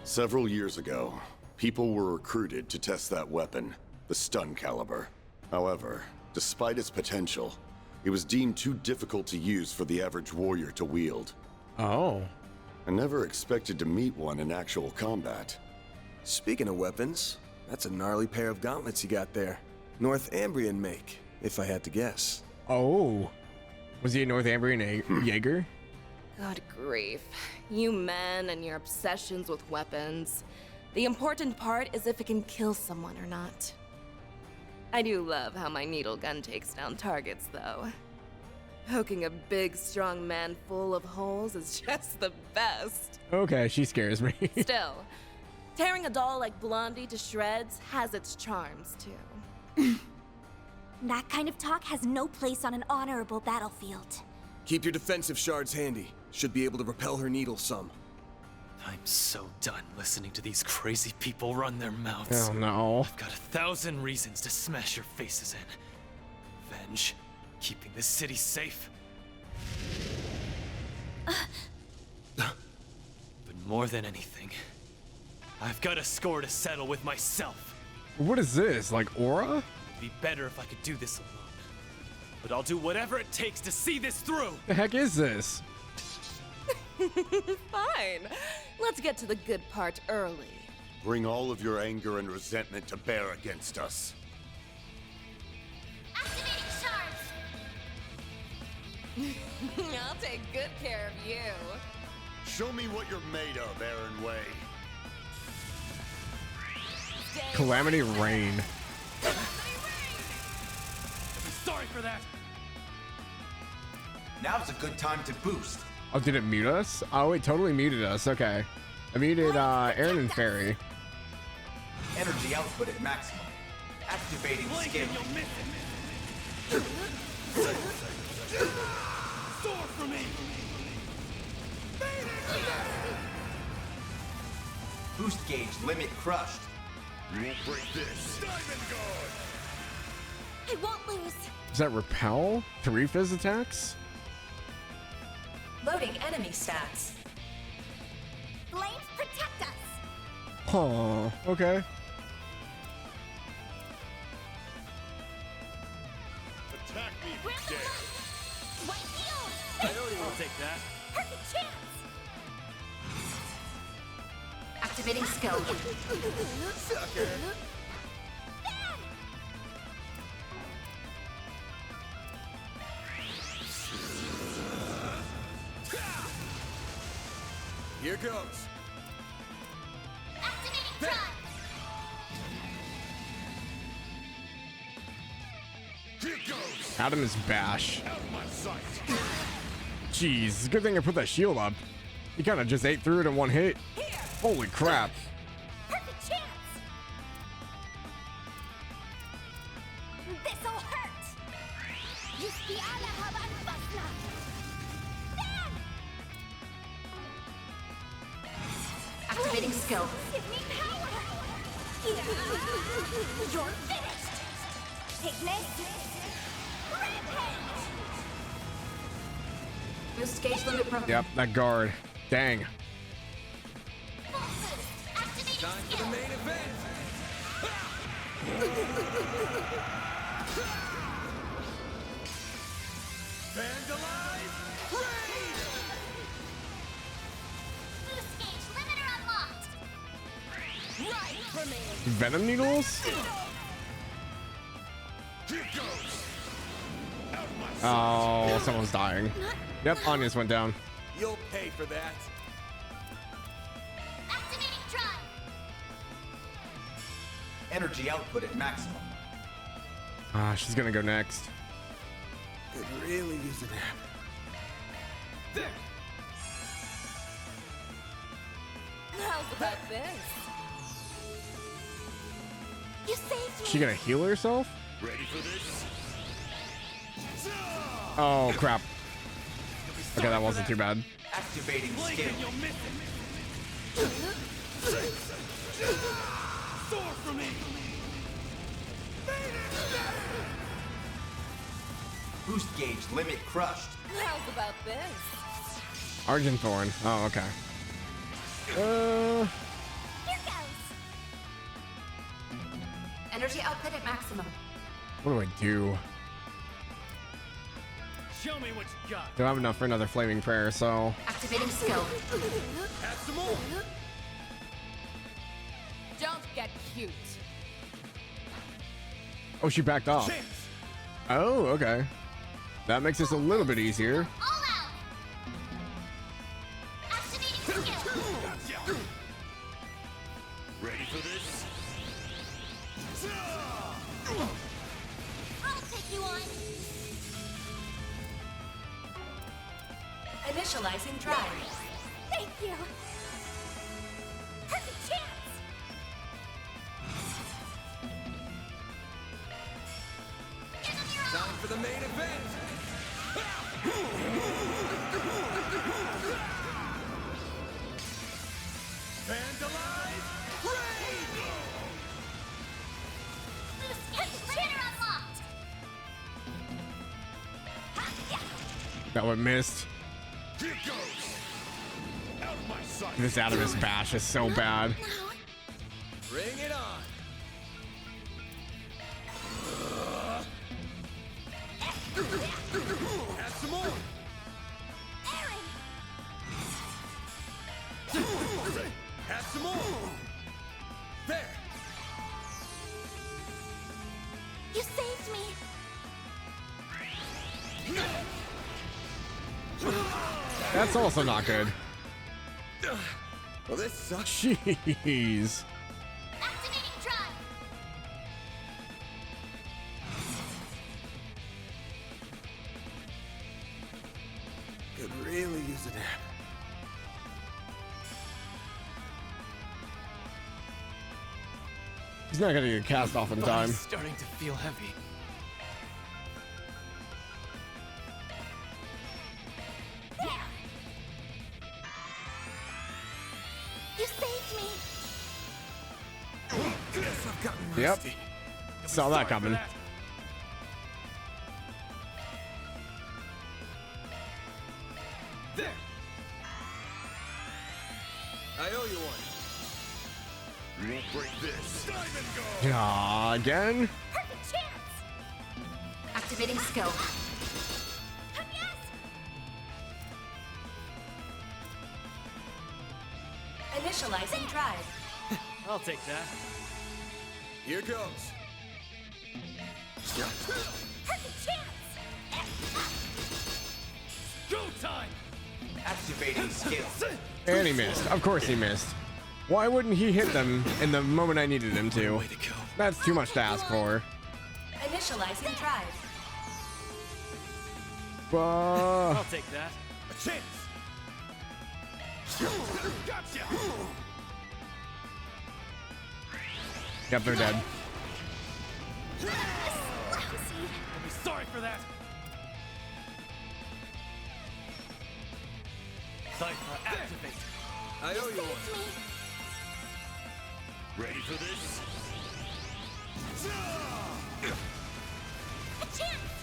Several years ago, people were recruited to test that weapon, the stun caliber. However, despite its potential, it was deemed too difficult to use for the average warrior to wield. Oh. I never expected to meet one in actual combat. Speaking of weapons, that's a gnarly pair of gauntlets you got there. Northumbrian make, if I had to guess. Oh. Was he a Northumbrian Jaeger? God grief. You men and your obsessions with weapons. The important part is if it can kill someone or not. I do love how my needle gun takes down targets, though. Poking a big, strong man full of holes is just the best. Okay, she scares me. Still, tearing a doll like Blondie to shreds has its charms, too. That kind of talk has no place on an honorable battlefield. Keep your defensive shards handy. Should be able to repel her needle some. I'm so done listening to these crazy people run their mouths. Oh no. I've got 1,000 reasons to smash your faces in. Revenge, keeping this city safe. But more than anything, I've got a score to settle with myself. What is this? Like aura? It'd be better if I could do this alone. But I'll do whatever it takes to see this through. The heck is this? Fine. Let's get to the good part early. Bring all of your anger and resentment to bear against us. Activating shards! I'll take good care of you. Show me what you're made of, Aaron Way. Calamity Rain. Sorry for that. Now's a good time to boost. Oh, did it mute us? Oh, it totally muted us. Okay. I muted Aaron and Fairy. Energy output at maximum. Activating skill. Soar for me. Boost gauge limit crushed. You won't break this. Diamond Guard! I won't lose. Does that repel 3 fizz attacks? Loading enemy stats. Flames protect us. Huh. Okay. Attack me, dead. What heal? Coyote will take that. Perfect chance. Activating skill. Sucker. Here goes. Activating drive! Here goes. Out in his bash. Out of my sight. Jeez, good thing I put that shield up. He kind of just ate through it in one hit. Holy crap. Perfect chance. This'll hurt. Activating skill. Give me power. You're finished. Take this. Rampage. Boost gauge limit broken. Yep, that guard. Dang. Time for the main event. Vandalize! Raid! Boost gauge limiter unlocked. Right for me. Venom needles? Here goes. Oh, someone's dying. Yep, Anya's went down. You'll pay for that. Activating drive. Energy output at maximum. Ah, she's gonna go next. Could really use a nap. There. How's about this? You saved me. She gonna heal herself? Ready for this? Oh, crap. Okay, that wasn't too bad. Activating skill. Soar for me. Boost gauge limit crushed. How's about this? Argent Thorn. Oh, okay. Here goes. Energy output at maximum. What do I do? Show me what you got. Don't have enough for another flaming prayer, so. Activating skill. Have some more. Don't get cute. Oh, she backed off. Oh, okay. That makes this a little bit easier. All out. Activating skill. Gotcha. Ready for this? I'll take you on. Initializing drive. Thank you. Perfect chance. Time for the main event. Vandalize! Raid! Boost gauge limiter unlocked. That one missed. Here goes. Out of my sight. This Adamus bash is so bad. Bring it on. Have some more. Have some more. There. You saved me. That's also not good. Well, this sucks. Jeez. Activating drive. Could really use a nap. He's not gonna get cast off in time. Body's starting to feel heavy. You saved me. Guess I've gotten Yep. rusty. Saw that coming. There. I owe you one. You won't break this. Diamond go. Aw, again? Perfect chance. Activating skill. Yes. Initializing drive. I'll take that. Here goes. Perfect chance. Go time. Activating skill. And he missed. Of course he missed. Why wouldn't he hit them in the moment I needed him to? That's too much to ask for. Initializing drive. I'll take that. A chance. Gotcha. Yep, they're dead. I'll be sorry for that. Cypher, activate. I owe you one. Ready for this? A chance.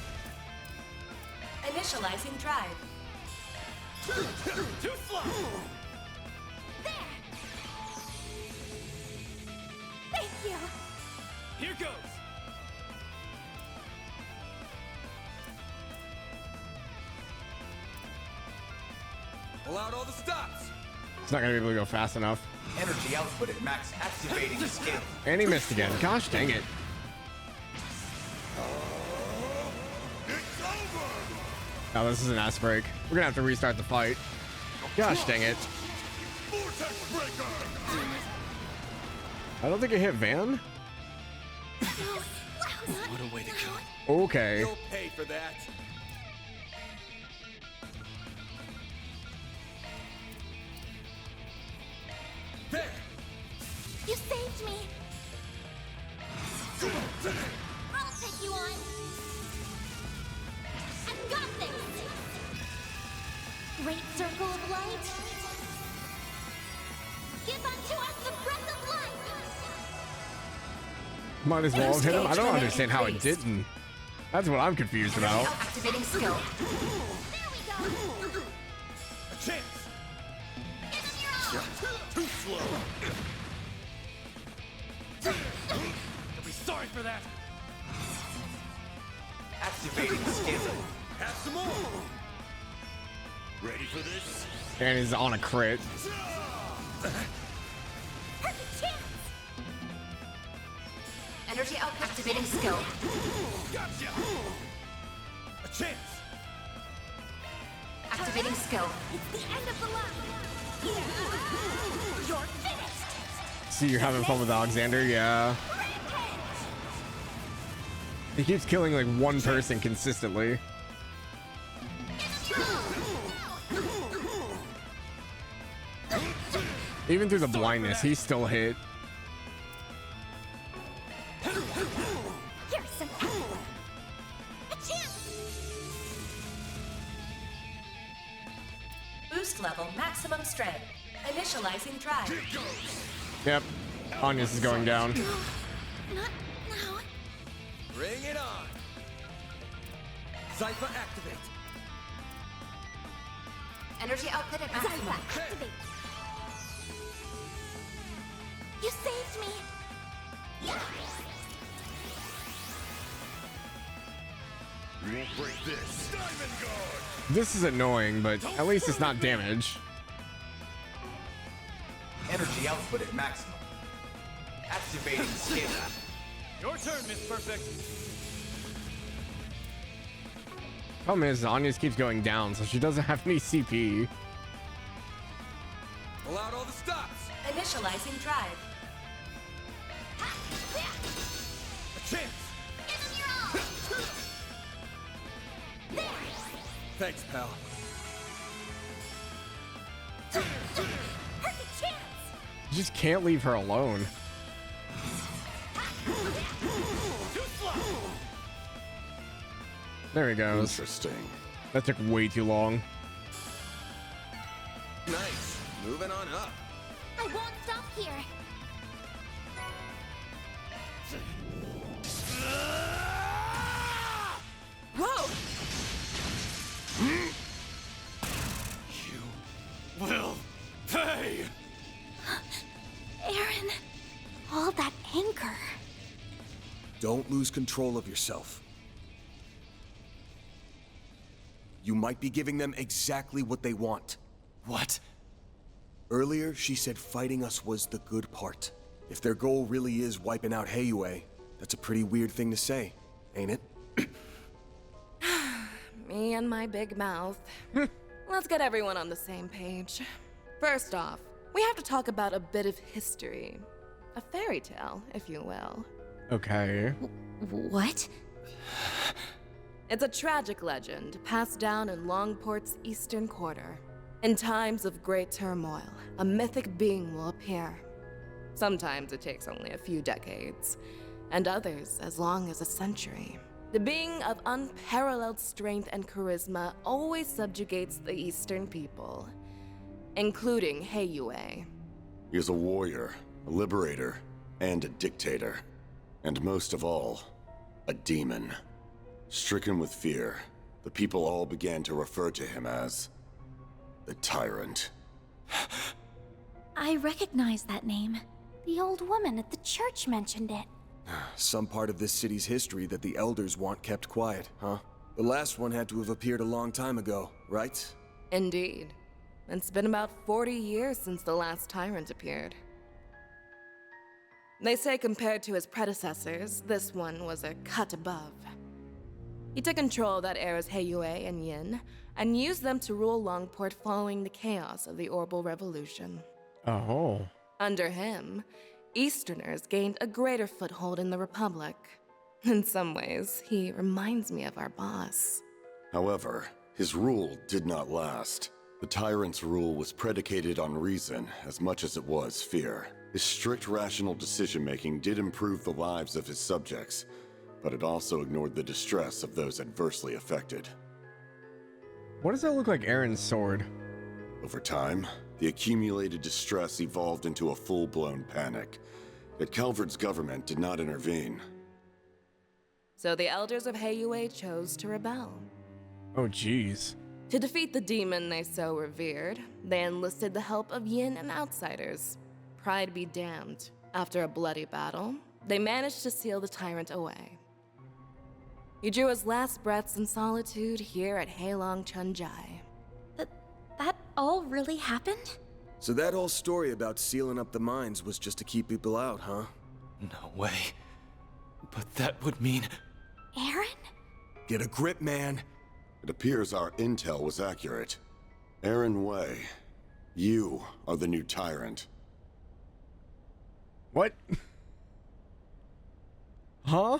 Initializing drive. Too slow! There! Thank you! Here goes! Pull out all the stops! It's not gonna be able to go fast enough. Energy output at max, activating skill. And he missed again. Gosh dang it. Oh, this is an ass break. We're gonna have to restart the fight. Gosh dang it. I don't think it hit Van. What a way to go. Okay. You'll pay for that. There! You saved me! I'll take you on! I've got this! Great circle of light! Give unto us the breath of life! Might as well have hit him. I don't understand how it didn't. That's what I'm confused about. Activating skill. There we go! A chance! Too slow! You'll be sorry for that! Activating skill. Have some more! Ready for this? And he's on a crit. Perfect chance! Energy out. Activating skill. Gotcha! A chance! Activating skill. It's the end of the line! You're finished! See, you're having fun with Alexander? Yeah. He keeps killing like one person consistently. Even through the blindness, he's still hit. Here's some a chance! Boost level maximum strength. Initializing drive. Yep. Anya's is going down. Not now. Bring it on! Zypher activate! Energy output at maximum. Zypher, activate! You saved me! Won't break this. Diamond Guard! This is annoying, but at least it's not damage. Energy output at maximum. Activating skill. Your turn, Miss Perfect! Problem is, Anya keeps going down, so she doesn't have any CP. Pull out all the stops! Initializing drive. A chance! Give him your all! There! Thanks, pal. Perfect chance! You just can't leave her alone. There he goes. Interesting. That took way too long. Nice. Moving on up. I won't stop here. Whoa! You will pay! Aaron, all that anger. Don't lose control of yourself. You might be giving them exactly what they want. What? Earlier, she said fighting us was the good part. If their goal really is wiping out Heiyue, that's a pretty weird thing to say, ain't it? Me and my big mouth. Let's get everyone on the same page. First off, we have to talk about a bit of history. A fairy tale, if you will. Okay. What? It's a tragic legend passed down in Langport's eastern quarter. In times of great turmoil, a mythic being will appear. Sometimes it takes only a few decades, and others as long as a century. The being of unparalleled strength and charisma always subjugates the eastern people, including Heiyue. He is a warrior, a liberator, and a dictator. And most of all, a demon. Stricken with fear, the people all began to refer to him as The Tyrant. I recognize that name. The old woman at the church mentioned it. Some part of this city's history that the elders want kept quiet, huh? The last one had to have appeared a long time ago, right? Indeed. It's been about 40 years since the last tyrant appeared. They say compared to his predecessors, this one was a cut above. He took control of that era's Heiyue and Yin, and used them to rule Langport following the chaos of the Orbital Revolution. Oh. Under him, Easterners gained a greater foothold in the Republic. In some ways, he reminds me of our boss. However, his rule did not last. The Tyrant's rule was predicated on reason as much as it was fear. His strict rational decision-making did improve the lives of his subjects, but it also ignored the distress of those adversely affected. What does that look like Aaron's sword? Over time, the accumulated distress evolved into a full-blown panic. Yet Calvard's government did not intervene. So the elders of Heiyue chose to rebel. Oh, jeez. To defeat the demon they so revered, they enlisted the help of Yin and outsiders. Pride be damned. After a bloody battle, they managed to seal the tyrant away. He drew his last breaths in solitude here at Heilong Chunjai. That all really happened? So that whole story about sealing up the mines was just to keep people out, huh? No way. But that would mean... Aaron? Get a grip, man. It appears our intel was accurate. Aaron Wei, you are the new tyrant. What? Huh?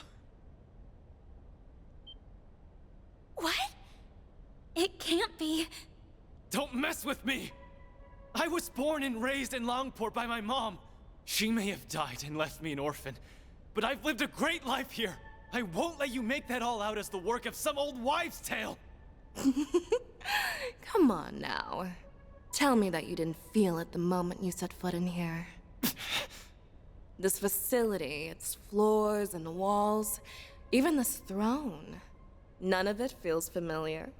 What? It can't be. Don't mess with me! I was born and raised in Langport by my mom. She may have died and left me an orphan, but I've lived a great life here. I won't let you make that all out as the work of some old wives' tale. Come on now. Tell me that you didn't feel it the moment you set foot in here. This facility, its floors and walls, even this throne, none of it feels familiar.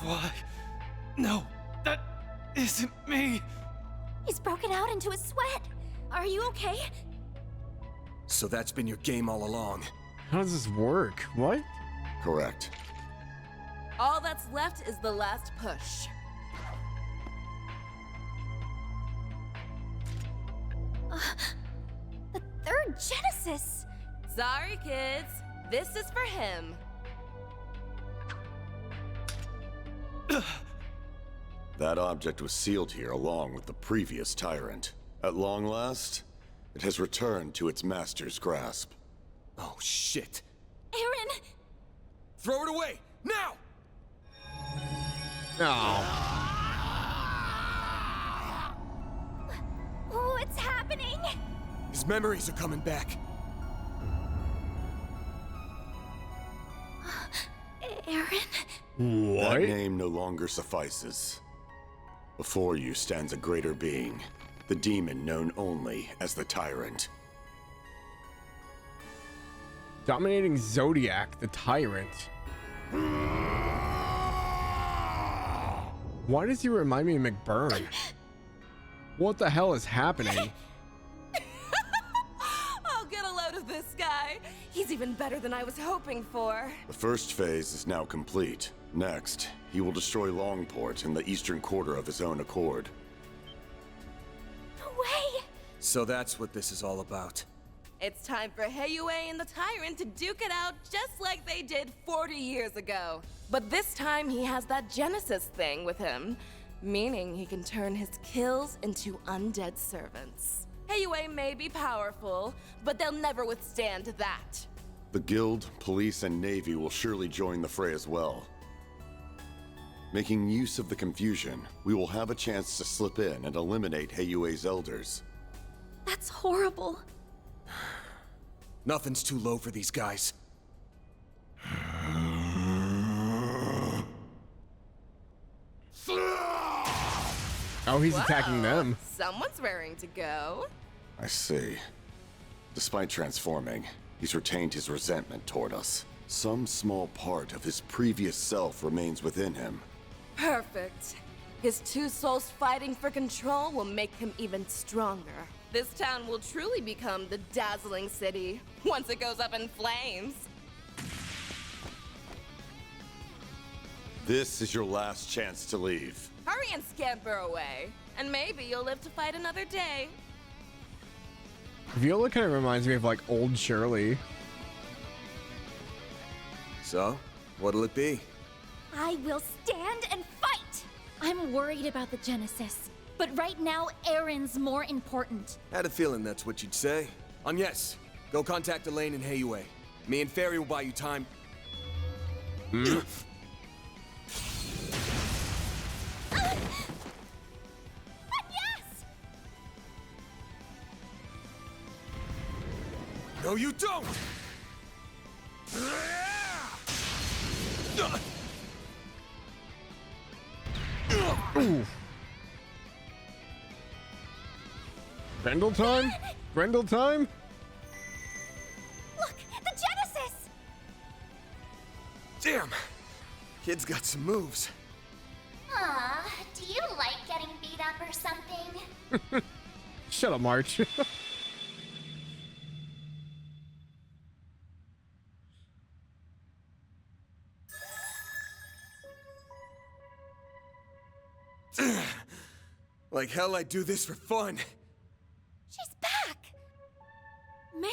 Why? No, that isn't me. He's broken out into a sweat. Are you okay? So that's been your game all along. How does this work? What? Correct. All that's left is the last push. The third Genesis! Sorry, kids. This is for him. That object was sealed here along with the previous tyrant. At long last, it has returned to its master's grasp. Oh, shit. Aaron! Throw it away, now! Oh. What's happening? His memories are coming back. Aaron? That name no longer suffices. Before you stands a greater being, the demon known only as the Tyrant. Dominating Zodiac, the Tyrant. Why does he remind me of McBurn? What the hell is happening? I'll get a load of this guy. He's even better than I was hoping for. The first phase is now complete. Next, he will destroy Langport in the eastern quarter of his own accord. No way! So that's what this is all about. It's time for Heiyue and the Tyrant to duke it out just like they did 40 years ago. But this time he has that Genesis thing with him, meaning he can turn his kills into undead servants. Heiyue may be powerful, but they'll never withstand that. The Guild, Police, and Navy will surely join the fray as well. Making use of the confusion, we will have a chance to slip in and eliminate Heiyue's elders. That's horrible. Nothing's too low for these guys. Oh, he's attacking them. Someone's raring to go. I see. Despite transforming, he's retained his resentment toward us. Some small part of his previous self remains within him. Perfect. His two souls fighting for control will make him even stronger. This town will truly become the dazzling city once it goes up in flames. This is your last chance to leave. Hurry and scamper away, and maybe you'll live to fight another day. Viola kind of reminds me of like old Shirley. So, what'll it be? I will stand and fight! I'm worried about the Genesis, but right now, Aaron's more important. Had a feeling that's what you'd say. Yes, go contact Elaine and Heiyue. Me and Fairy will buy you time. No, you don't! Ooh. Grendel time? Grendel time? Look, the Genesis! Damn! Kid's got some moves. Aw, do you like getting beat up or something? Shut up, March. Like hell, I do this for fun. She's back! Mare!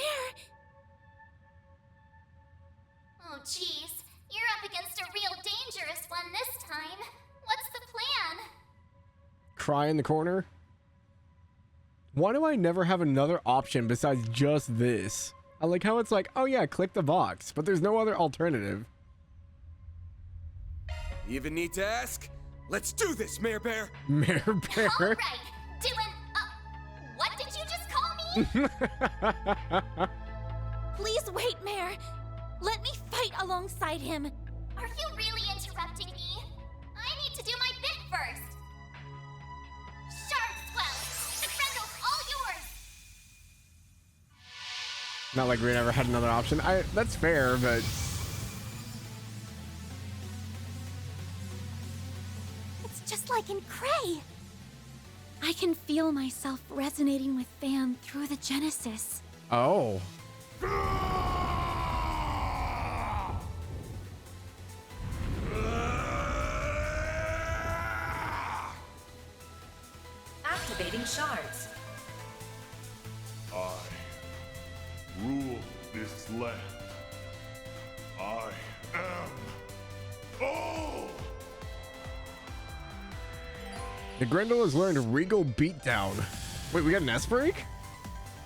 Oh, geez. You're up against a real dangerous one this time. What's the plan? Cry in the corner? Why do I never have another option besides just this? I like how it's like, oh yeah, click the box, but there's no other alternative. You even need to ask? Let's do this, Mare Bear! Mare Bear? Alright, doing, what did you just call me? Please wait, Mare. Let me fight alongside him. Are you really interrupting me? I need to do my bit first. Sharp swell! The Grendel's all yours! Not like we never had another option. That's fair, but It's just like in Cray. I can feel myself resonating with Van through the Genesis. oh. Activating shards. I rule this land. I am all. The Grendel has learned Regal Beatdown. Wait, we got an S-break?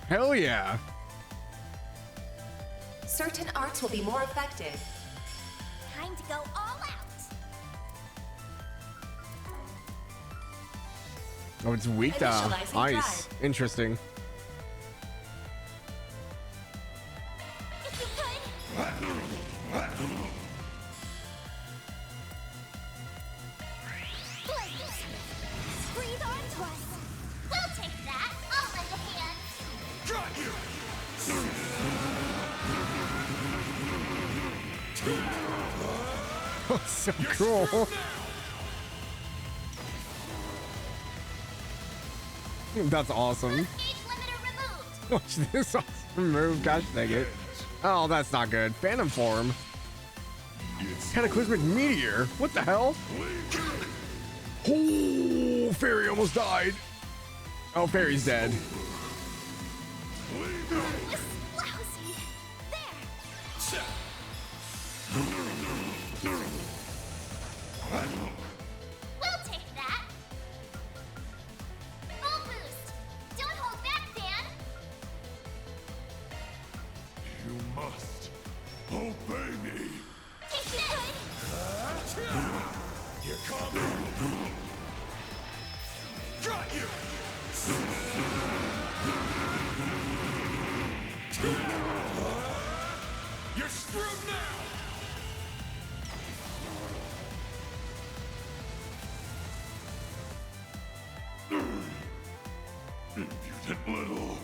Hell yeah. Certain arts will be more effective. Time to go all out. Oh, it's weak down. Initializing Ice. drive. Interesting. If you could. Please. Breathe onto us. We'll take that. I'll lend a hand. Got you! Oh, so cool. That's awesome. Gauge limiter removed. Watch this awesome move. Gosh dang it. Oh, that's not good. Phantom form. Cataclysmic meteor. What the hell? Oh, Fairy almost died. Oh, Fairy's dead. This lousy. There. We'll take that. Full boost. Don't hold back, Dan. You must obey me. Take this. Here come. Got you! You're screwed now! Impudent little.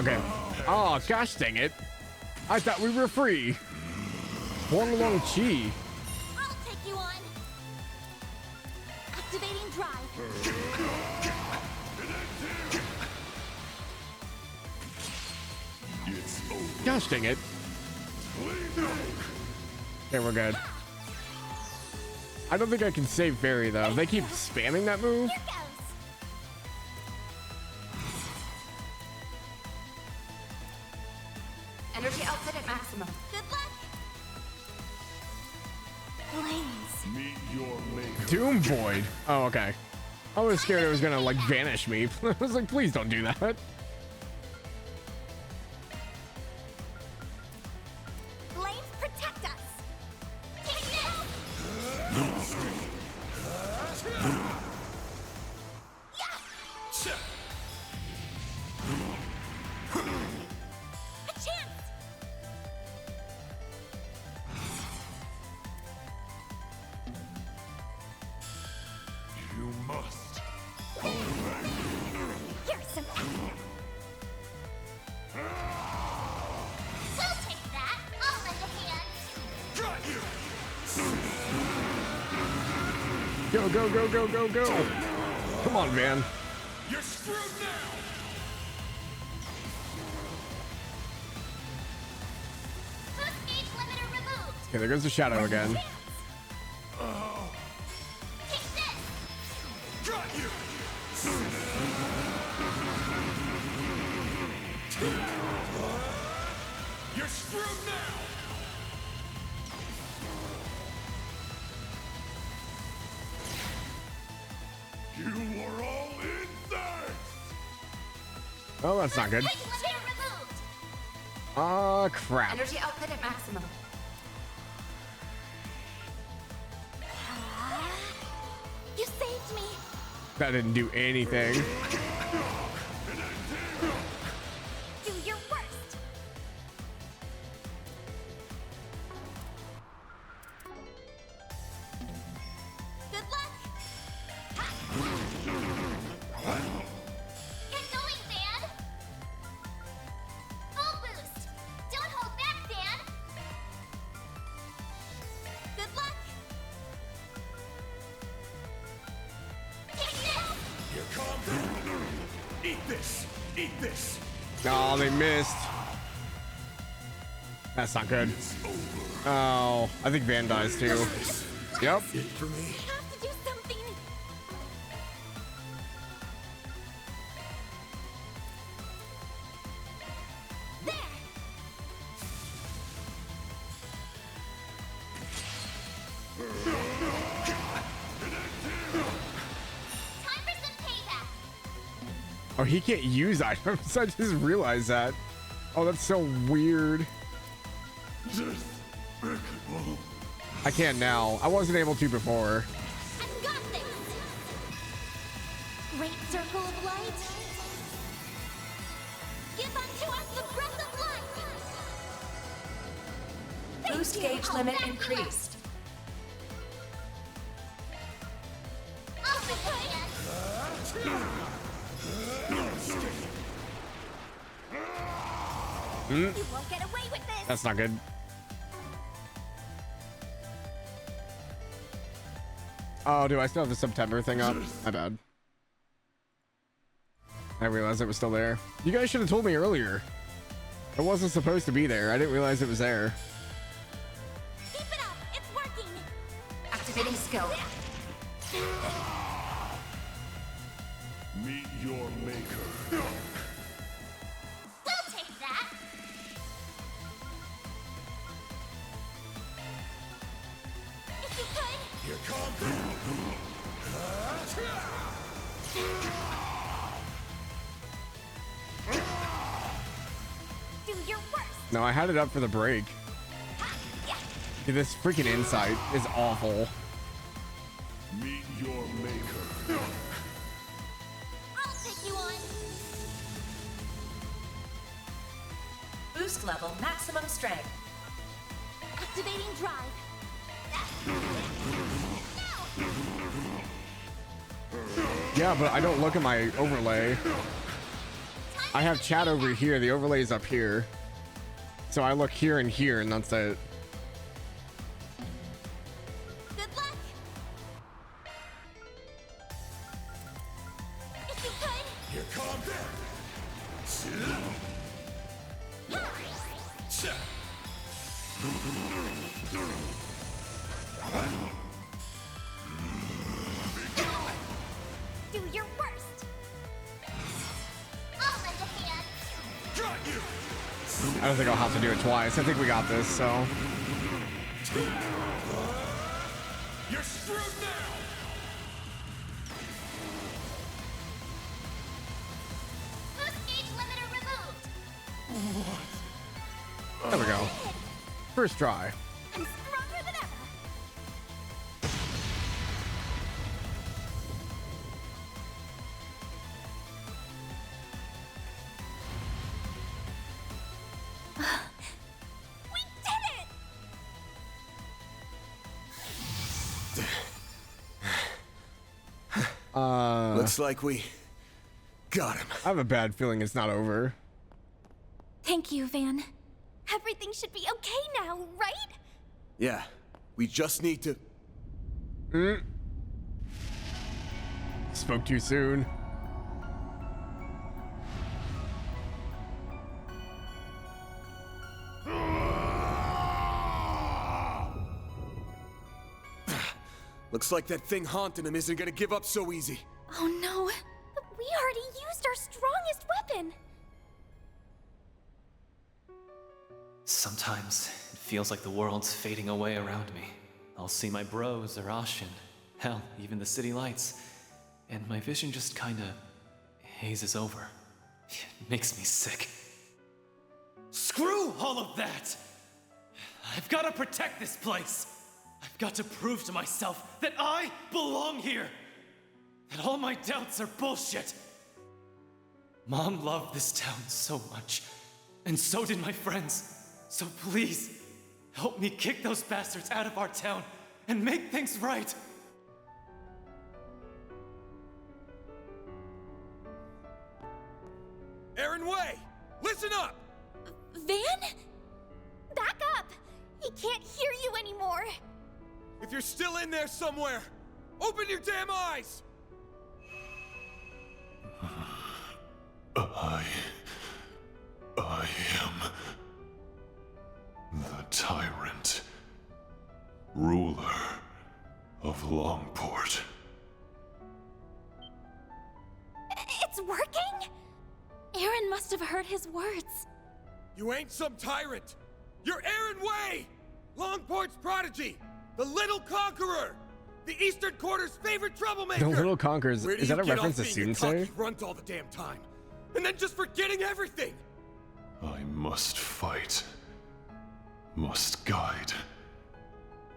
Okay. Oh, gosh dang it. I thought we were free. Long chi. I'll take you on. Activating drive. Gosh dang it. Okay, we're good. I don't think I can save Fairy though. If they keep spamming that move. Here goes. Energy output at maximum. Good luck. Blaze. Meet your maker. Doom Void. Oh, okay. I was scared it was gonna like vanish me. I was like, please don't do that. Flames protect us. Take this. A chance. You must. Here's some. We'll take that. I'll lend a hand. Got you. Go, go, go, go, go, go. Come on, man. You're screwed now. Boost gauge limiter removed. Okay, there goes the shadow again. Take this. Got you. You're screwed now. You are all insects. Oh, that's not good. Limiter removed. Ah, crap. Energy output at maximum. You saved me. That didn't do anything. Do your worst. Good luck. Get going, Dan. Full boost. Don't hold back, Dan. Good luck. Take this. Here comes. Eat this. Eat this. Oh, they missed. That's not good. Oh, I think Van dies too. Yep. It for me. I have to do something. There. Time for some payback. Oh, he can't use items. I just realized that. Oh, that's so weird. Despicable. I can now. I wasn't able to before. I've got this. Great circle of light. Give unto us the breath of life. Boost gauge limit increased. I'll lend a hand. Hmm? You won't get away with this. That's not good. Oh, do I still have the September thing up? My bad. I realized it was still there. You guys should have told me earlier. It wasn't supposed to be there. I didn't realize it was there. Keep it up. It's working. Activating skill. Meet your maker. We'll take that. If you could. Here comes. Do your worst. No, I had it up for the break. Dude, this freaking insight is awful. Meet your maker. I'll take you on. Boost level maximum strength. Activating drive. Yeah, but I don't look at my overlay. Time I have chat over here. The overlay's up here. So I look here and here, and that's it. Good luck. If you could. Here comes it. Do your worst. I'll lend a hand. Got you. I don't think I'll have to do it twice. I think we got this, so. You're screwed now. Boost gauge limiter removed. There we go. First try. I'm stronger than ever. We did it! Looks like we got him. I have a bad feeling it's not over. Thank you, Van. Everything should be okay now, right? Yeah, we just need to... Spoke too soon. Looks like that thing haunting him isn't gonna give up so easy. Oh no, but we already used our strongest weapon. Sometimes it feels like the world's fading away around me. I'll see my bros or Ashin, hell, even the city lights, and my vision just kinda hazes over. It makes me sick. Screw all of that! I've gotta protect this place! I've got to prove to myself that I belong here! That all my doubts are bullshit! Mom loved this town so much, and so did my friends. So please, help me kick those bastards out of our town and make things right! Aaron Way, listen up! Van? Back up! He can't hear you anymore! If you're still in there somewhere, open your damn eyes! I am the tyrant, ruler of Langport. It's working? Aaron must have heard his words. You ain't some tyrant! You're Aaron Way! Longport's prodigy! The Little Conqueror! The Eastern Quarter's favorite troublemaker! The Little Conquerors, Where do is that you a get reference to off being a Sensei? cocky runt all the damn time? And then just forgetting everything! I must fight, must guide,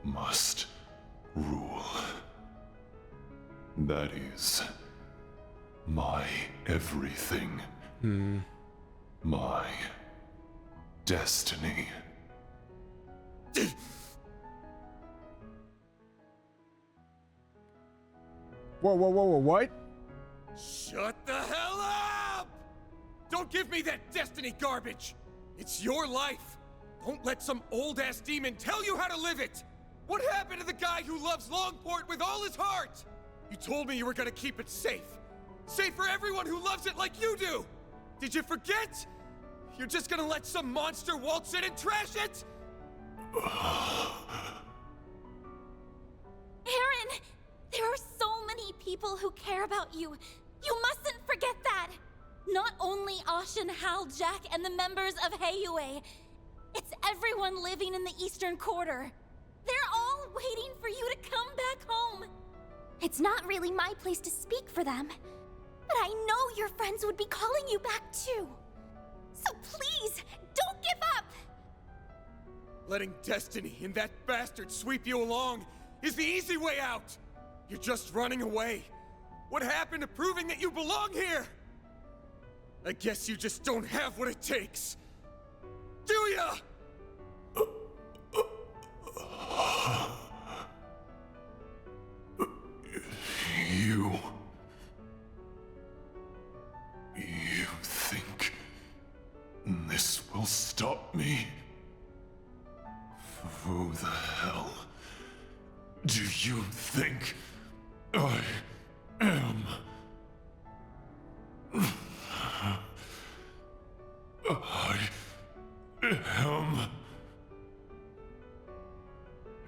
must rule. That is my everything. My destiny. Whoa, what? Shut the hell up! Don't give me that destiny garbage! It's your life! Don't let some old-ass demon tell you how to live it! What happened to the guy who loves Longport with all his heart? You told me you were gonna keep it safe. Safe for everyone who loves it like you do! Did you forget? You're just gonna let some monster waltz in and trash it? Aaron! There are so many people who care about you. You mustn't forget that! Not only Ashin, Hal, Jack, and the members of Heiyue. It's everyone living in the Eastern Quarter. They're all waiting for you to come back home. It's not really my place to speak for them, but I know your friends would be calling you back too. So please, don't give up! Letting destiny and that bastard sweep you along is the easy way out! You're just running away. What happened to proving that you belong here? I guess you just don't have what it takes. Do ya? You think me? Who the hell do you think I am? I am...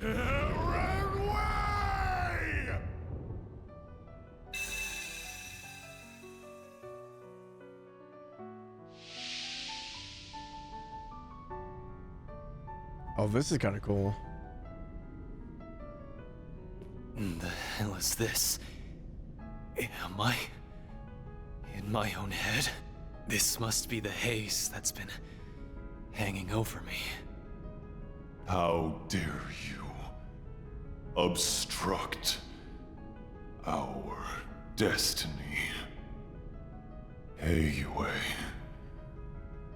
Aaron Way! Oh, this is kind of cool. The hell is this? Am I in my own head? This must be the haze that's been hanging over me. How dare you obstruct our destiny? Heiyue,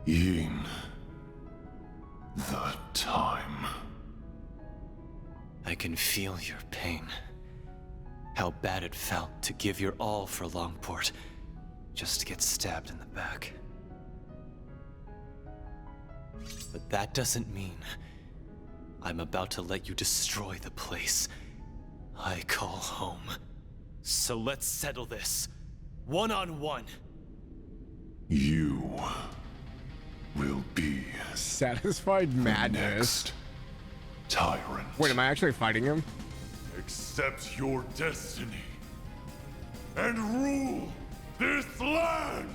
Yin, the time. I can feel your pain. How bad it felt to give your all for Langport, just to get stabbed in the back. But that doesn't mean I'm about to let you destroy the place I call home. So let's settle this, one-on-one. You will be Satisfied madness. next tyrant. Wait, am I actually fighting him? Accept your destiny and rule this land.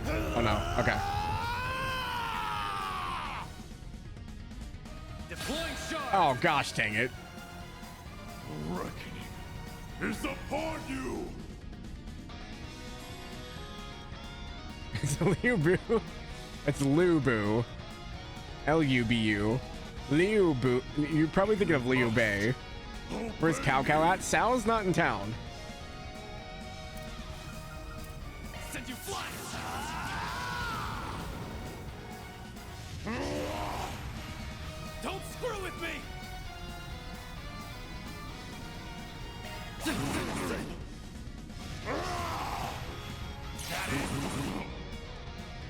Oh no. Okay. Deploying charge. Oh gosh, dang it. Reckoning is upon you. It's Lubu. It's Lubu. Lubu. Lubu. You're probably thinking of Liu Bei. Where's Cao Cao at? Sal's not in town. Send you flying. Don't screw with me.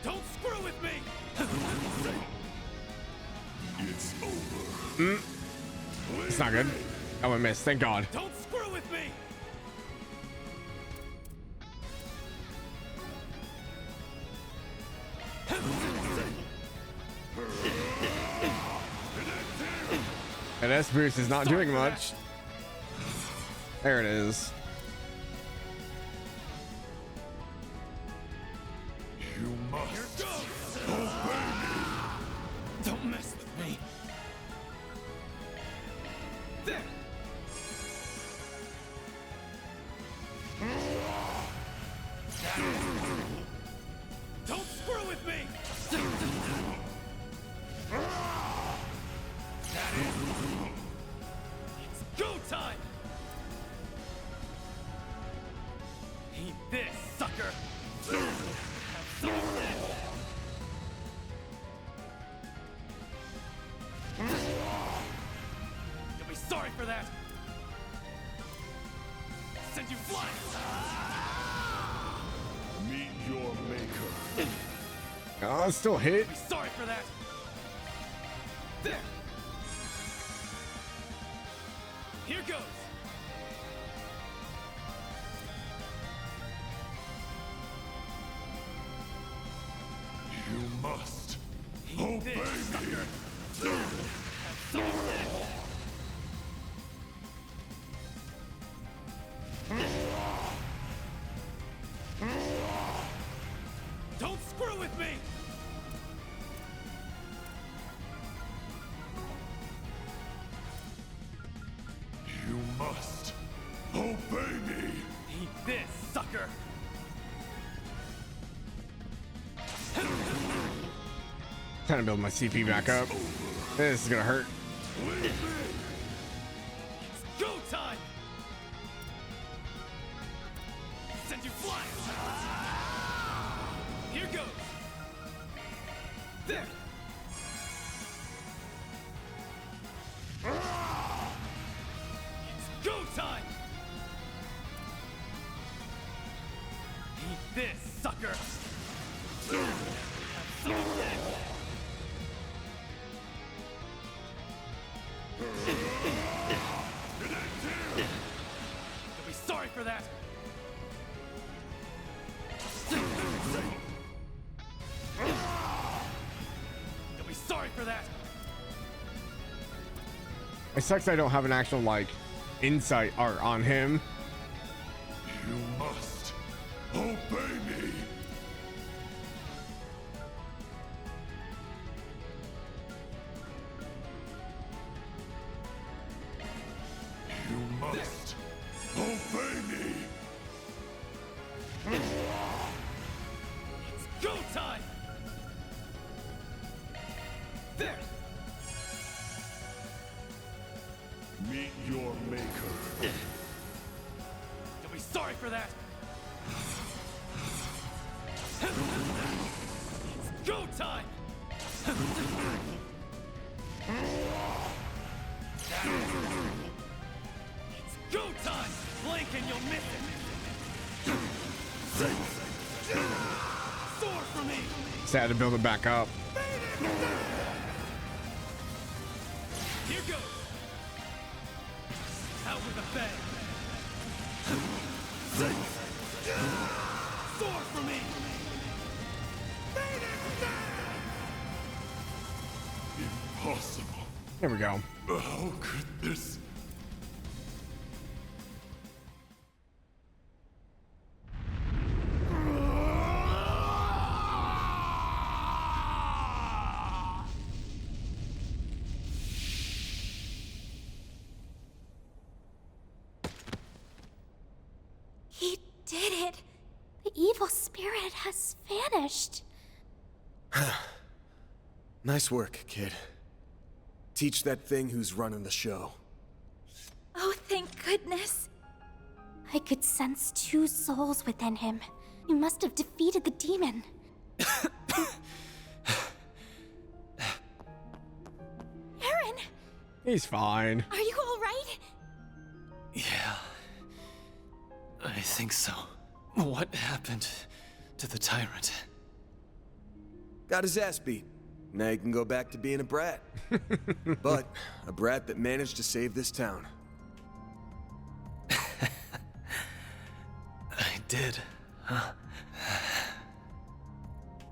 Don't screw with me. It's over. It's not good. Oh, I missed. Thank God. Don't screw with me. And S boost is not doing much. There it is. You must obey me. Don't mess with me. There. Don't screw with me. It's go time. Eat this, sucker. Have some of this. You'll be sorry for that. Send you flying. Meet your maker. Oh, it's still hit. You'll be sorry for that. There. Here goes. You must obey me. Don't screw with me. You must obey me. Eat this, sucker. Trying to build my CP back up. This is gonna hurt. It's go time. Send you flying. Here goes. There. It's go time. Eat this, sucker. You'll be sorry for that! You'll be sorry for that! It sucks I don't have an actual, like, insight art on him. You must obey me. You must obey me. It's go time! There! Meet your maker. You'll be sorry for that! It's go time! It's go time! Blink and you'll miss it! Soar for me! Sad to build it back up. Here goes! Out with a bang! Soar for me! Impossible. There we go. How could this? He did it. The evil spirit has vanished. Nice work, kid. Teach that thing who's running the show. Oh, thank goodness. I could sense two souls within him. You must have defeated the demon. Aaron! He's fine. Are you all right? Yeah. I think so. What happened to the tyrant? Got his ass beat. Now he can go back to being a brat. But a brat that managed to save this town. I did, huh?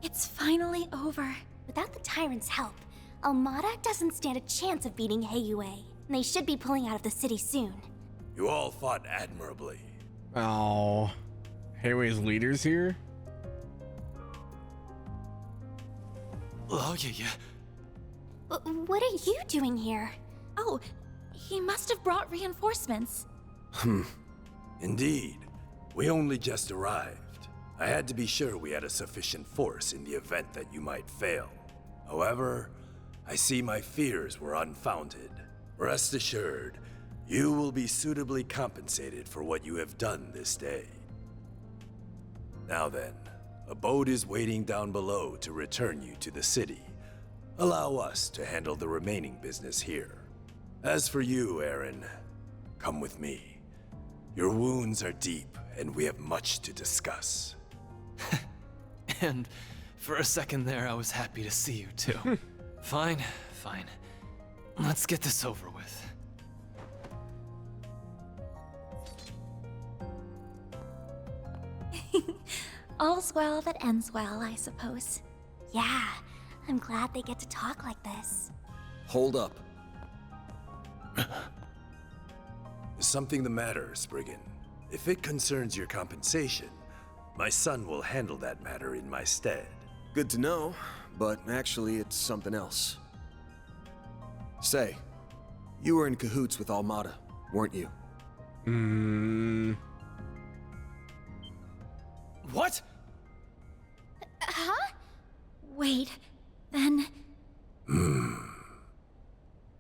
It's finally over. Without the tyrant's help, Almada doesn't stand a chance of beating Heiyue. They should be pulling out of the city soon. You all fought admirably. Oh. Heiyue's leaders here? Oh, yeah. What are you doing here? Oh, he must have brought reinforcements. Indeed. We only just arrived. I had to be sure we had a sufficient force in the event that you might fail. However, I see my fears were unfounded. Rest assured, you will be suitably compensated for what you have done this day. Now then, a boat is waiting down below to return you to the city. Allow us to handle the remaining business here. As for you, Aaron, come with me. Your wounds are deep, and we have much to discuss. And for a second there, I was happy to see you too. Fine. Let's get this over with. All's well that ends well, I suppose. Yeah, I'm glad they get to talk like this. Hold up. Is something the matter, Spriggan? If it concerns your compensation, my son will handle that matter in my stead. Good to know, but actually it's something else. Say, you were in cahoots with Almada, weren't you? What? Huh? Wait, then...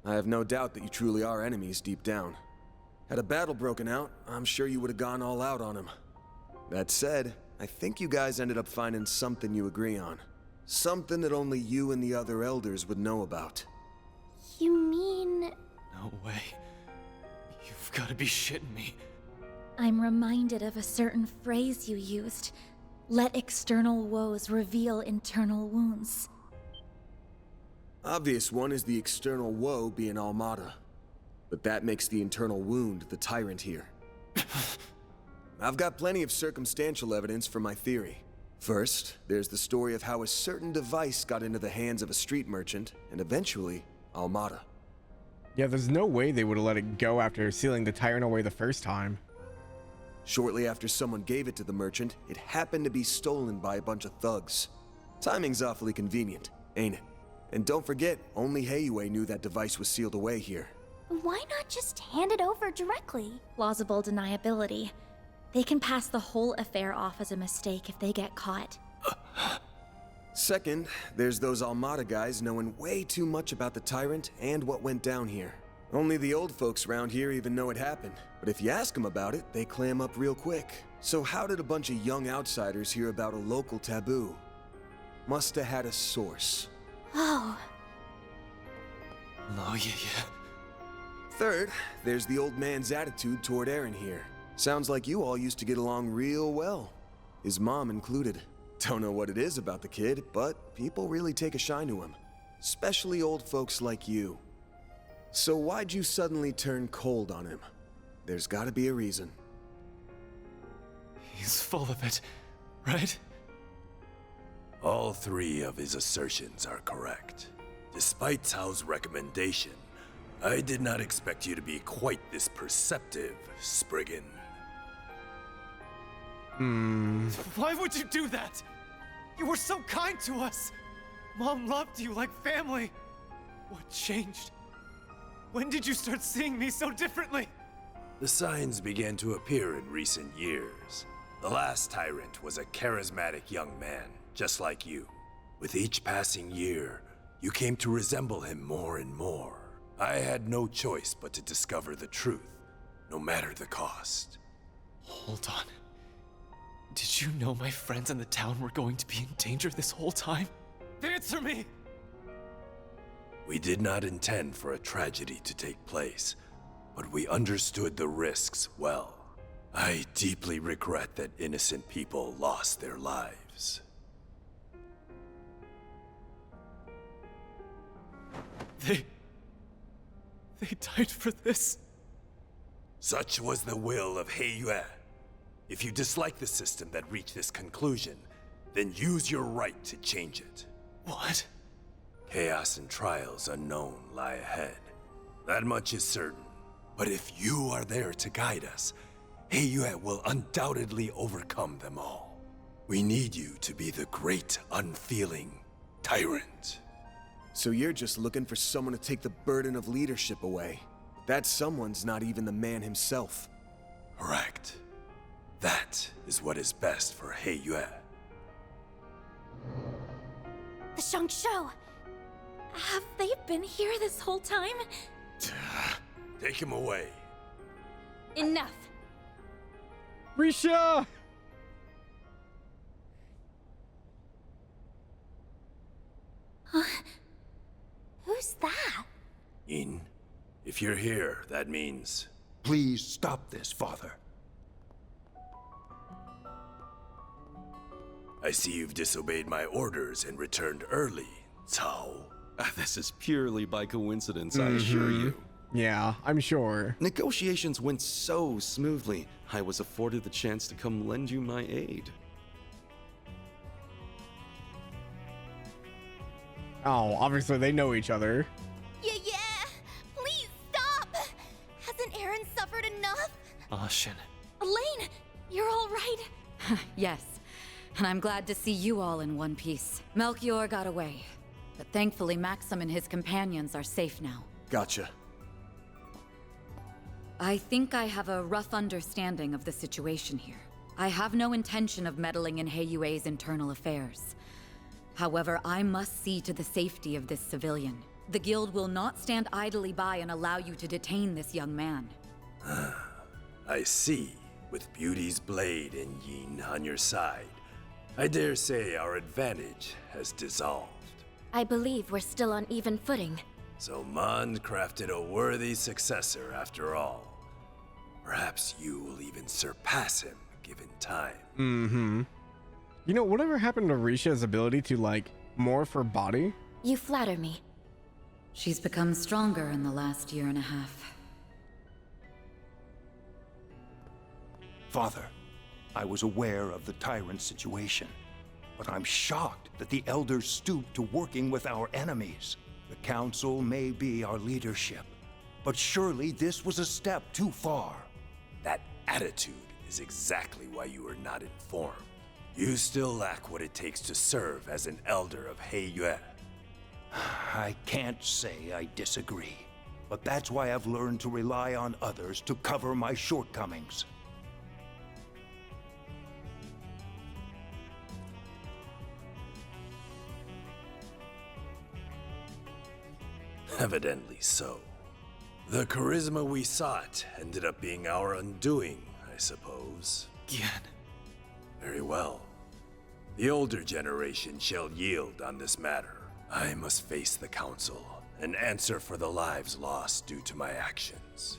I have no doubt that you truly are enemies deep down. Had a battle broken out, I'm sure you would have gone all out on him. That said, I think you guys ended up finding something you agree on. Something that only you and the other elders would know about. You mean... No way. You've got to be shitting me. I'm reminded of a certain phrase you used. Let external woes reveal internal wounds. Obvious one is the external woe being Almada. But that makes the internal wound the tyrant here. I've got plenty of circumstantial evidence for my theory. First, there's the story of how a certain device got into the hands of a street merchant, and eventually, Almada. Yeah, there's no way they would have let it go after sealing the tyrant away the first time. Shortly after someone gave it to the merchant, it happened to be stolen by a bunch of thugs. Timing's awfully convenient, ain't it? And don't forget, only Heiyue knew that device was sealed away here. Why not just hand it over directly? Plausible deniability. They can pass the whole affair off as a mistake if they get caught. Second, there's those Almada guys knowing way too much about the tyrant and what went down here. Only the old folks around here even know it happened, but if you ask them about it, they clam up real quick. So how did a bunch of young outsiders hear about a local taboo? Must have had a source. Oh. Oh, yeah. Third, there's the old man's attitude toward Aaron here. Sounds like you all used to get along real well. His mom included. Don't know what it is about the kid, but people really take a shine to him. Especially old folks like you. So why'd you suddenly turn cold on him? There's gotta be a reason. He's full of it, right? All three of his assertions are correct. Despite Cao's recommendation, I did not expect you to be quite this perceptive, Spriggan. Why would you do that? You were so kind to us. Mom loved you like family. What changed? When did you start seeing me so differently? The signs began to appear in recent years. The last tyrant was a charismatic young man, just like you. With each passing year, you came to resemble him more and more. I had no choice but to discover the truth, no matter the cost. Hold on. Did you know my friends in the town were going to be in danger this whole time? Answer me! We did not intend for a tragedy to take place, but we understood the risks well. I deeply regret that innocent people lost their lives. They died for this? Such was the will of Heiyue. If you dislike the system that reached this conclusion, then use your right to change it. What? Chaos and trials unknown lie ahead. That much is certain. But if you are there to guide us, Heiyue will undoubtedly overcome them all. We need you to be the great, unfeeling tyrant. So you're just looking for someone to take the burden of leadership away. That someone's not even the man himself. Correct. That is what is best for Heiyue. The Shangshu! Have they been here this whole time? Take him away. Enough! Risha! Who's that? In, if you're here, that means... Please stop this, Father. I see you've disobeyed my orders and returned early, Cao. This is purely by coincidence, I assure you. Yeah, I'm sure. Negotiations went so smoothly, I was afforded the chance to come lend you my aid. Oh, obviously they know each other. Yeah. Please stop. Hasn't Aaron suffered enough? Ashen. Elaine, you're all right? Yes, and I'm glad to see you all in one piece. Melchior got away, but thankfully Maxim and his companions are safe now. Gotcha. I think I have a rough understanding of the situation here. I have no intention of meddling in Heiyue's internal affairs. However, I must see to the safety of this civilian. The guild will not stand idly by and allow you to detain this young man. I see. With Beauty's blade and Yin on your side, I dare say our advantage has dissolved. I believe we're still on even footing. So Mond crafted a worthy successor after all. Perhaps you will even surpass him, given time. You know, whatever happened to Risha's ability to, like, morph her body? You flatter me. She's become stronger in the last year and a half. Father, I was aware of the tyrant's situation, but I'm shocked that the elders stooped to working with our enemies. The council may be our leadership, but surely this was a step too far. That attitude is exactly why you are not informed. You still lack what it takes to serve as an elder of Heiyue. I can't say I disagree, but that's why I've learned to rely on others to cover my shortcomings. Evidently so. The charisma we sought ended up being our undoing, I suppose. Gian. Very well. The older generation shall yield on this matter. I must face the council and answer for the lives lost due to my actions.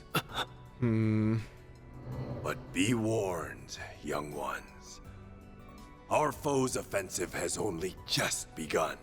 But be warned, young ones. Our foe's offensive has only just begun.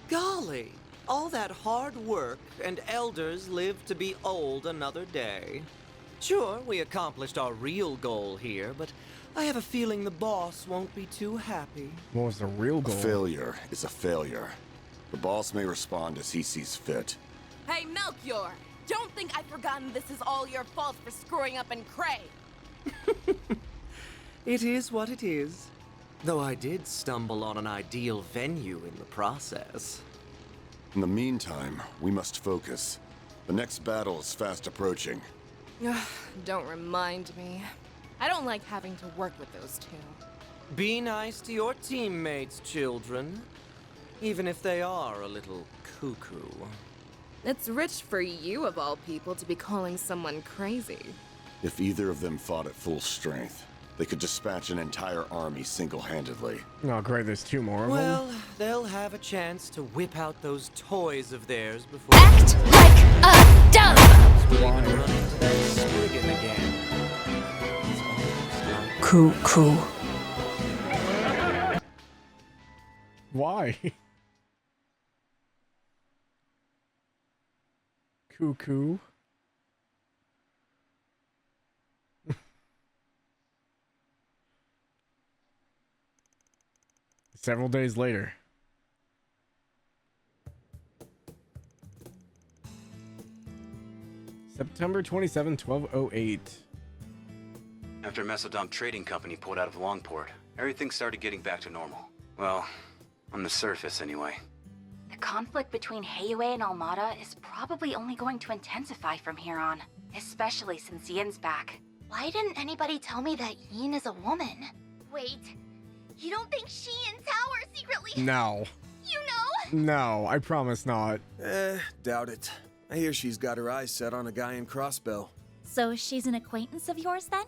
Golly, all that hard work and elders live to be old another day. Sure, we accomplished our real goal here, but I have a feeling the boss won't be too happy. What was the real goal? A failure is a failure. The boss may respond as he sees fit. Hey, Melchior! Don't think I've forgotten this is all your fault for screwing up in Cray! It is what it is. Though I did stumble on an ideal venue in the process. In the meantime, we must focus. The next battle is fast approaching. Don't remind me. I don't like having to work with those two. Be nice to your teammates, children. Even if they are a little cuckoo. It's rich for you, of all people, to be calling someone crazy. If either of them fought at full strength, they could dispatch an entire army single-handedly. Oh, great, there's two more of them. Well, they'll have a chance to whip out those toys of theirs before— Act like a dove! Run into that Spriggan again. Cuckoo. Why? Cuckoo. Several days later. September 27, 1208. After Mesodom Trading Company pulled out of Langport, everything started getting back to normal. Well, on the surface anyway. The conflict between Heiyue and Almada is probably only going to intensify from here on, especially since Yin's back. Why didn't anybody tell me that Yin is a woman? Wait, you don't think she and Tao are secretly— No. You know? No, I promise not. Doubt it. I hear she's got her eyes set on a guy in Crossbell. So she's an acquaintance of yours then?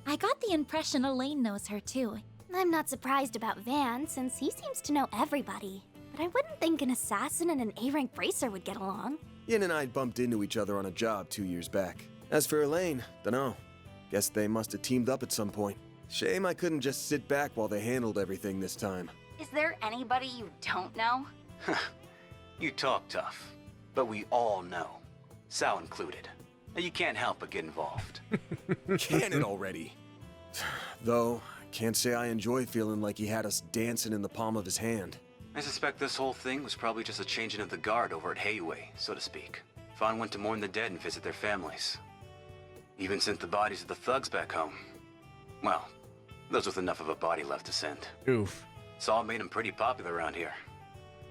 I got the impression Elaine knows her too. I'm not surprised about Van, since he seems to know everybody. But I wouldn't think an assassin and an A-rank bracer would get along. Yin and I bumped into each other on a job 2 years back. As for Elaine, dunno. Guess they must have teamed up at some point. Shame I couldn't just sit back while they handled everything this time. Is there anybody you don't know? You talk tough, but we all know. Sal included. You can't help but get involved. Can it already? Though, I can't say I enjoy feeling like he had us dancing in the palm of his hand. I suspect this whole thing was probably just a changing of the guard over at Heiyue, so to speak. Fawn went to mourn the dead and visit their families. Even sent the bodies of the thugs back home. Well, those with enough of a body left to send. Oof. Saul made him pretty popular around here.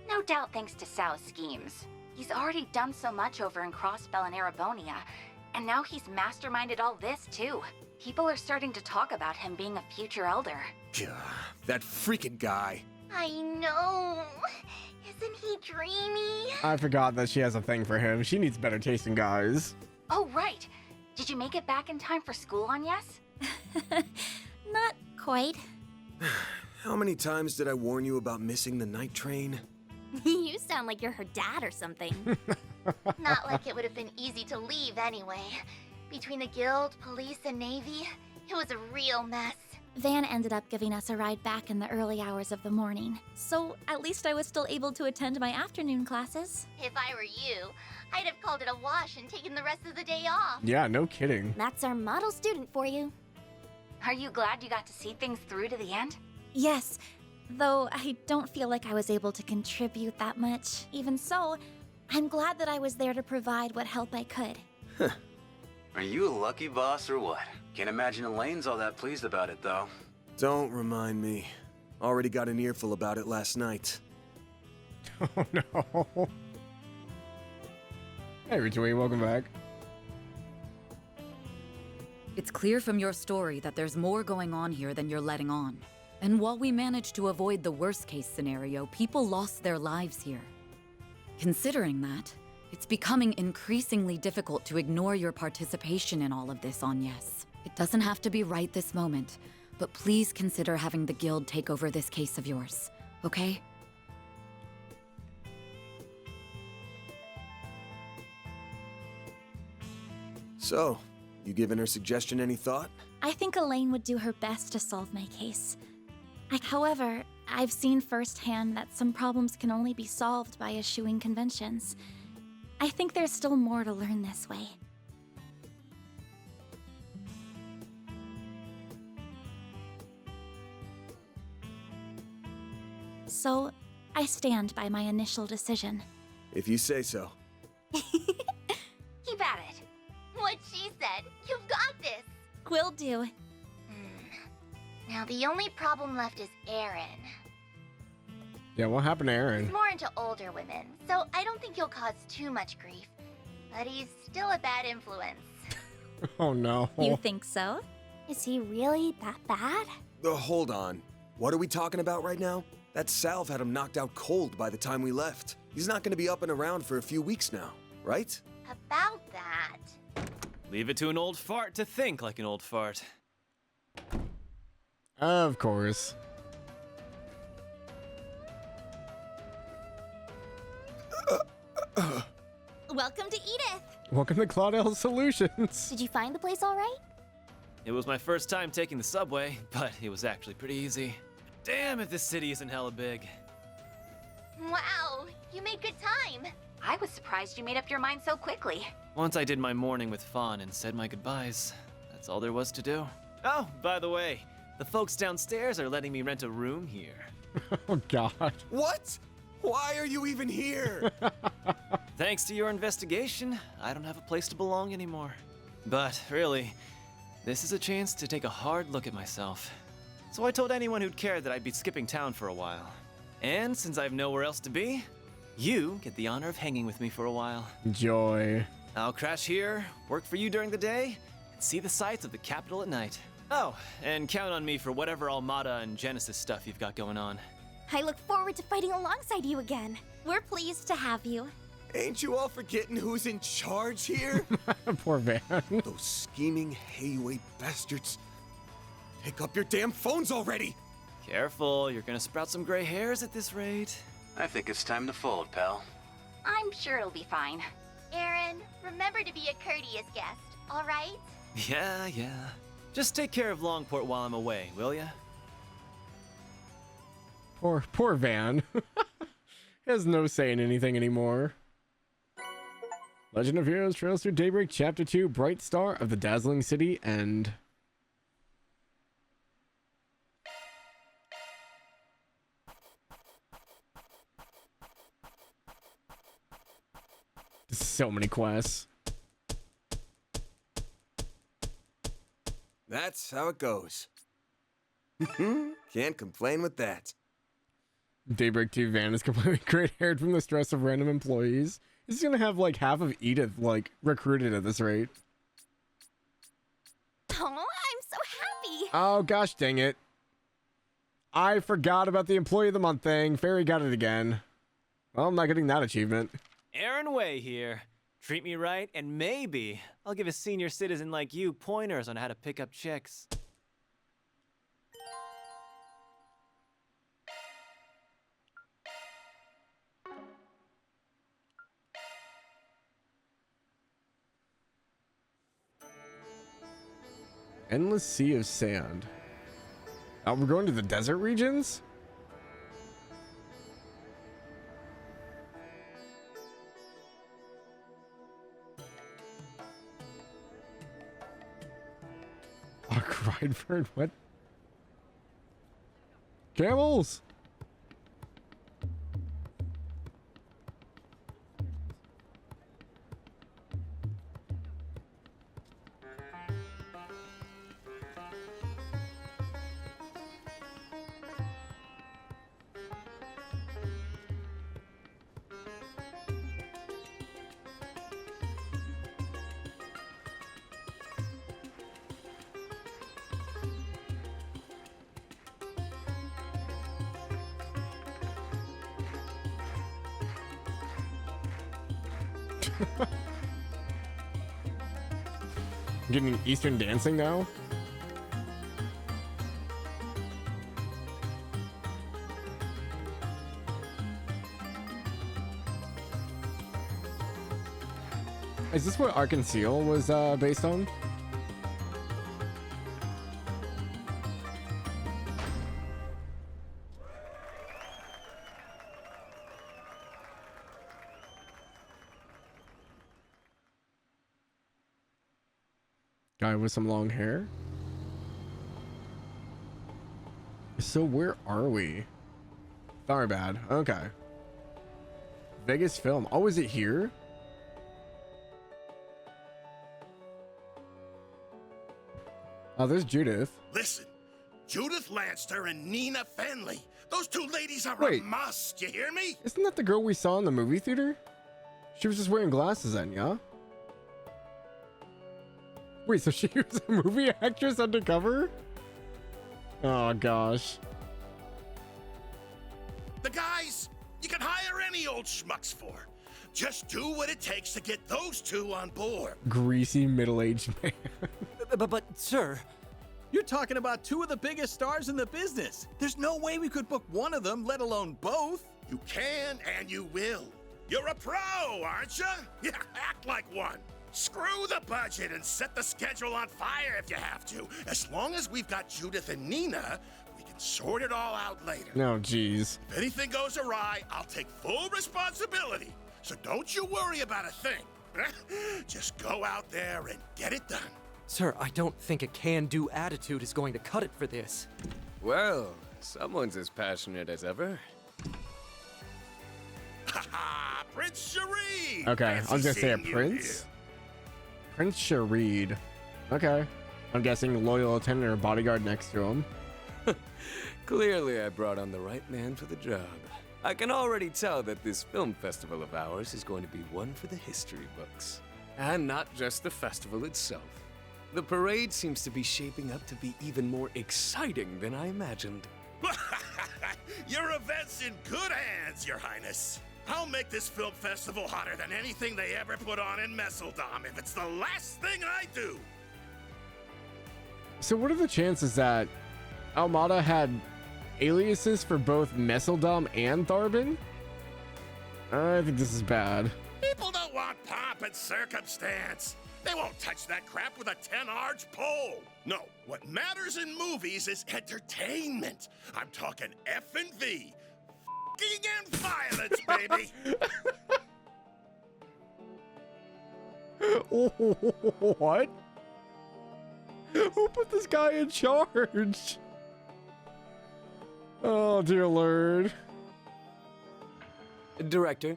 No doubt thanks to Sal's schemes. He's already done so much over in Crossbell and Erebonia, and now he's masterminded all this too. People are starting to talk about him being a future elder. Gah, that freaking guy. I know. Isn't he dreamy? I forgot that she has a thing for him. She needs better taste in guys. Oh, right. Did you make it back in time for school on Yes? Not quite. How many times did I warn you about missing the night train? You sound like you're her dad or something. Not like it would have been easy to leave anyway. Between the guild, police, and navy, it was a real mess. Van ended up giving us a ride back in the early hours of the morning, so at least I was still able to attend my afternoon classes. If I were you, I'd have called it a wash and taken the rest of the day off. Yeah, no kidding. That's our model student for you. Are you glad you got to see things through to the end? Yes, though I don't feel like I was able to contribute that much. Even so, I'm glad that I was there to provide what help I could. Are you a lucky boss or what? Can't imagine Elaine's all that pleased about it, though. Don't remind me. Already got an earful about it last night. Oh no. Hey, Retweet, welcome back. It's clear from your story that there's more going on here than you're letting on. And while we managed to avoid the worst-case scenario, people lost their lives here. Considering that, it's becoming increasingly difficult to ignore your participation in all of this, Agnes. It doesn't have to be right this moment, but please consider having the guild take over this case of yours, okay? So, you giving her suggestion any thought? I think Elaine would do her best to solve my case. However, I've seen firsthand that some problems can only be solved by eschewing conventions. I think there's still more to learn this way. So, I stand by my initial decision. If you say so. Keep at it. What she said. You've got this. Will do. Now the only problem left is Aaron. Yeah, what happened to Aaron? He's more into older women, so I don't think he'll cause too much grief. But he's still a bad influence. Oh no. You think so? Is he really that bad? Hold on. What are we talking about right now? That salve had him knocked out cold by the time we left. He's not going to be up and around for a few weeks now, right? About that. Leave it to an old fart to think like an old fart. Of course. Welcome to Edith! Welcome to Claudel Solutions. Did you find the place all right? It was my first time taking the subway, but it was actually pretty easy. Damn if this city isn't hella big. Wow, you made good time. I was surprised you made up your mind so quickly. Once I did my morning with Fawn and said my goodbyes, that's all there was to do. Oh, by the way, the folks downstairs are letting me rent a room here. Oh god. What? Why are you even here? Thanks to your investigation, I don't have a place to belong anymore. But really, this is a chance to take a hard look at myself. So I told anyone who'd cared that I'd be skipping town for a while. And since I have nowhere else to be, you get the honor of hanging with me for a while. Joy. I'll crash here, work for you during the day, and see the sights of the capital at night. Oh, and count on me for whatever Armada and Genesis stuff you've got going on. I look forward to fighting alongside you again. We're pleased to have you. Ain't you all forgetting who's in charge here? Poor Van. Those scheming Hayway bastards. Pick up your damn phones already! Careful, you're gonna sprout some gray hairs at this rate. I think it's time to fold, pal. I'm sure it'll be fine. Aaron, remember to be a courteous guest, all right? Yeah. Just take care of Langport while I'm away, will ya? Poor Van. He has no say in anything anymore. Legend of Heroes Trails Through Daybreak Chapter 2 Bright Star of the Dazzling City End. So many quests. That's how it goes. Can't complain with that. Daybreak 2 Van is completely gray-haired from the stress of random employees. He's gonna have like half of Edith like recruited at this rate. Oh, I'm so happy! Oh gosh dang it. I forgot about the Employee of the Month thing. Fairy got it again. Well, I'm not getting that achievement. Aaron Way here. Treat me right, and maybe I'll give a senior citizen like you pointers on how to pick up chicks. Endless sea of sand. Oh, we're going to the desert regions? Rydberg, what? Camels! Getting Eastern dancing now? Is this what Ark and Seal was based on? Guy with some long hair. So where are we? Sorry, bad. Okay. Vegas film. Oh, is it here? Oh, there's Judith. Listen, Judith Lancer and Nina Fenley. Those two ladies are Wait. a must. You hear me? Isn't that the girl we saw in the movie theater? She was just wearing glasses then, yeah? Wait, so she was a movie actress undercover? Oh, gosh. The guys you can hire any old schmucks for. Just do what it takes to get those two on board. Greasy middle-aged man. But, sir, you're talking about two of the biggest stars in the business. There's no way we could book one of them, let alone both. You can and you will. You're a pro, aren't you? Yeah, act like one. Screw the budget and set the schedule on fire if you have to. As long as we've got Judith and Nina, we can sort it all out later. No, jeez. If anything goes awry, I'll take full responsibility. So don't you worry about a thing. Just go out there and get it done. Sir, I don't think a can-do attitude is going to cut it for this. Well, someone's as passionate as ever. Haha, Prince Shareed! Okay, I was gonna say a Fancy seeing you prince? Prince Shareed. Okay. I'm guessing loyal attendant or bodyguard next to him. Clearly, I brought on the right man for the job. I can already tell that this film festival of ours is going to be one for the history books. And not just the festival itself. The parade seems to be shaping up to be even more exciting than I imagined. Your event's in good hands, Your Highness. I'll make this film festival hotter than anything they ever put on in Messeldom if it's the last thing I do. So what are the chances that Almada had aliases for both Messeldom and Tharbin? I think this is bad. People don't want pomp and circumstance. They won't touch that crap with a 10-arch pole. No, what matters in movies is entertainment. I'm talking F&V. F***ing and violence, baby. What? Who put this guy in charge? Oh, dear Lord. Director,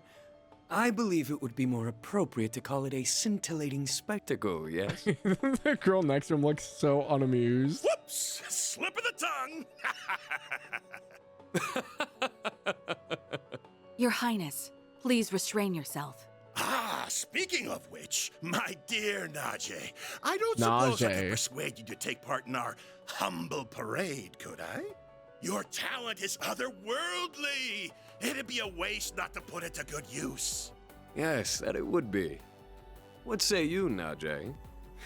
I believe it would be more appropriate to call it a scintillating spectacle, yes? The girl next to him looks so unamused. Whoops! Slip of the tongue. Your Highness, please restrain yourself. Ah, speaking of which, my dear Najee, I don't suppose I could persuade you to take part in our humble parade, could I? Your talent is otherworldly. It'd be a waste not to put it to good use. Yes, that it would be. What say you, Najee?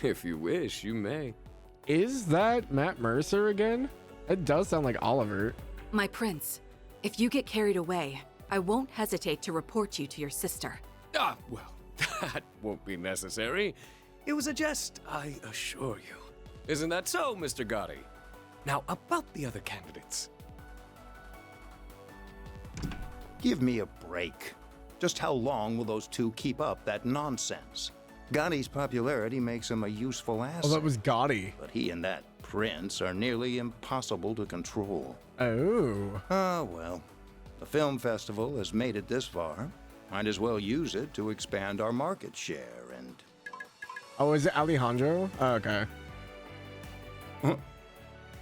If you wish, you may. Is that Matt Mercer again? It does sound like Oliver. My prince, if you get carried away, I won't hesitate to report you to your sister. Ah, well, that won't be necessary. It was a jest, I assure you. Isn't that so, Mr. Gotti? Now, about the other candidates. Give me a break. Just how long will those two keep up that nonsense? Gotti's popularity makes him a useful asset. Oh, that was Gotti. But he and that prince are nearly impossible to control. Oh. Ah, well. The film festival has made it this far. Might as well use it to expand our market share and... Oh, is it Alejandro? Oh, okay. Huh?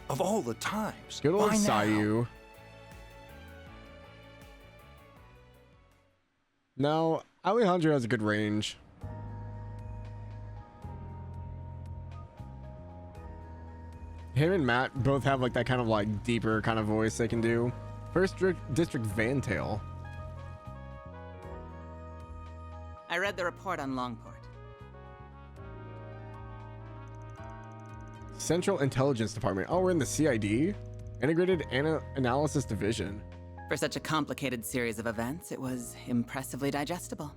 Of all the times. Good old why now? Sayu. No, Alejandro has a good range. Him and Matt both have like that kind of like deeper kind of voice they can do. First District Vantail. I read the report on Langport. Central Intelligence Department. Oh, we're in the CID? Integrated Analysis Division. For such a complicated series of events, it was impressively digestible.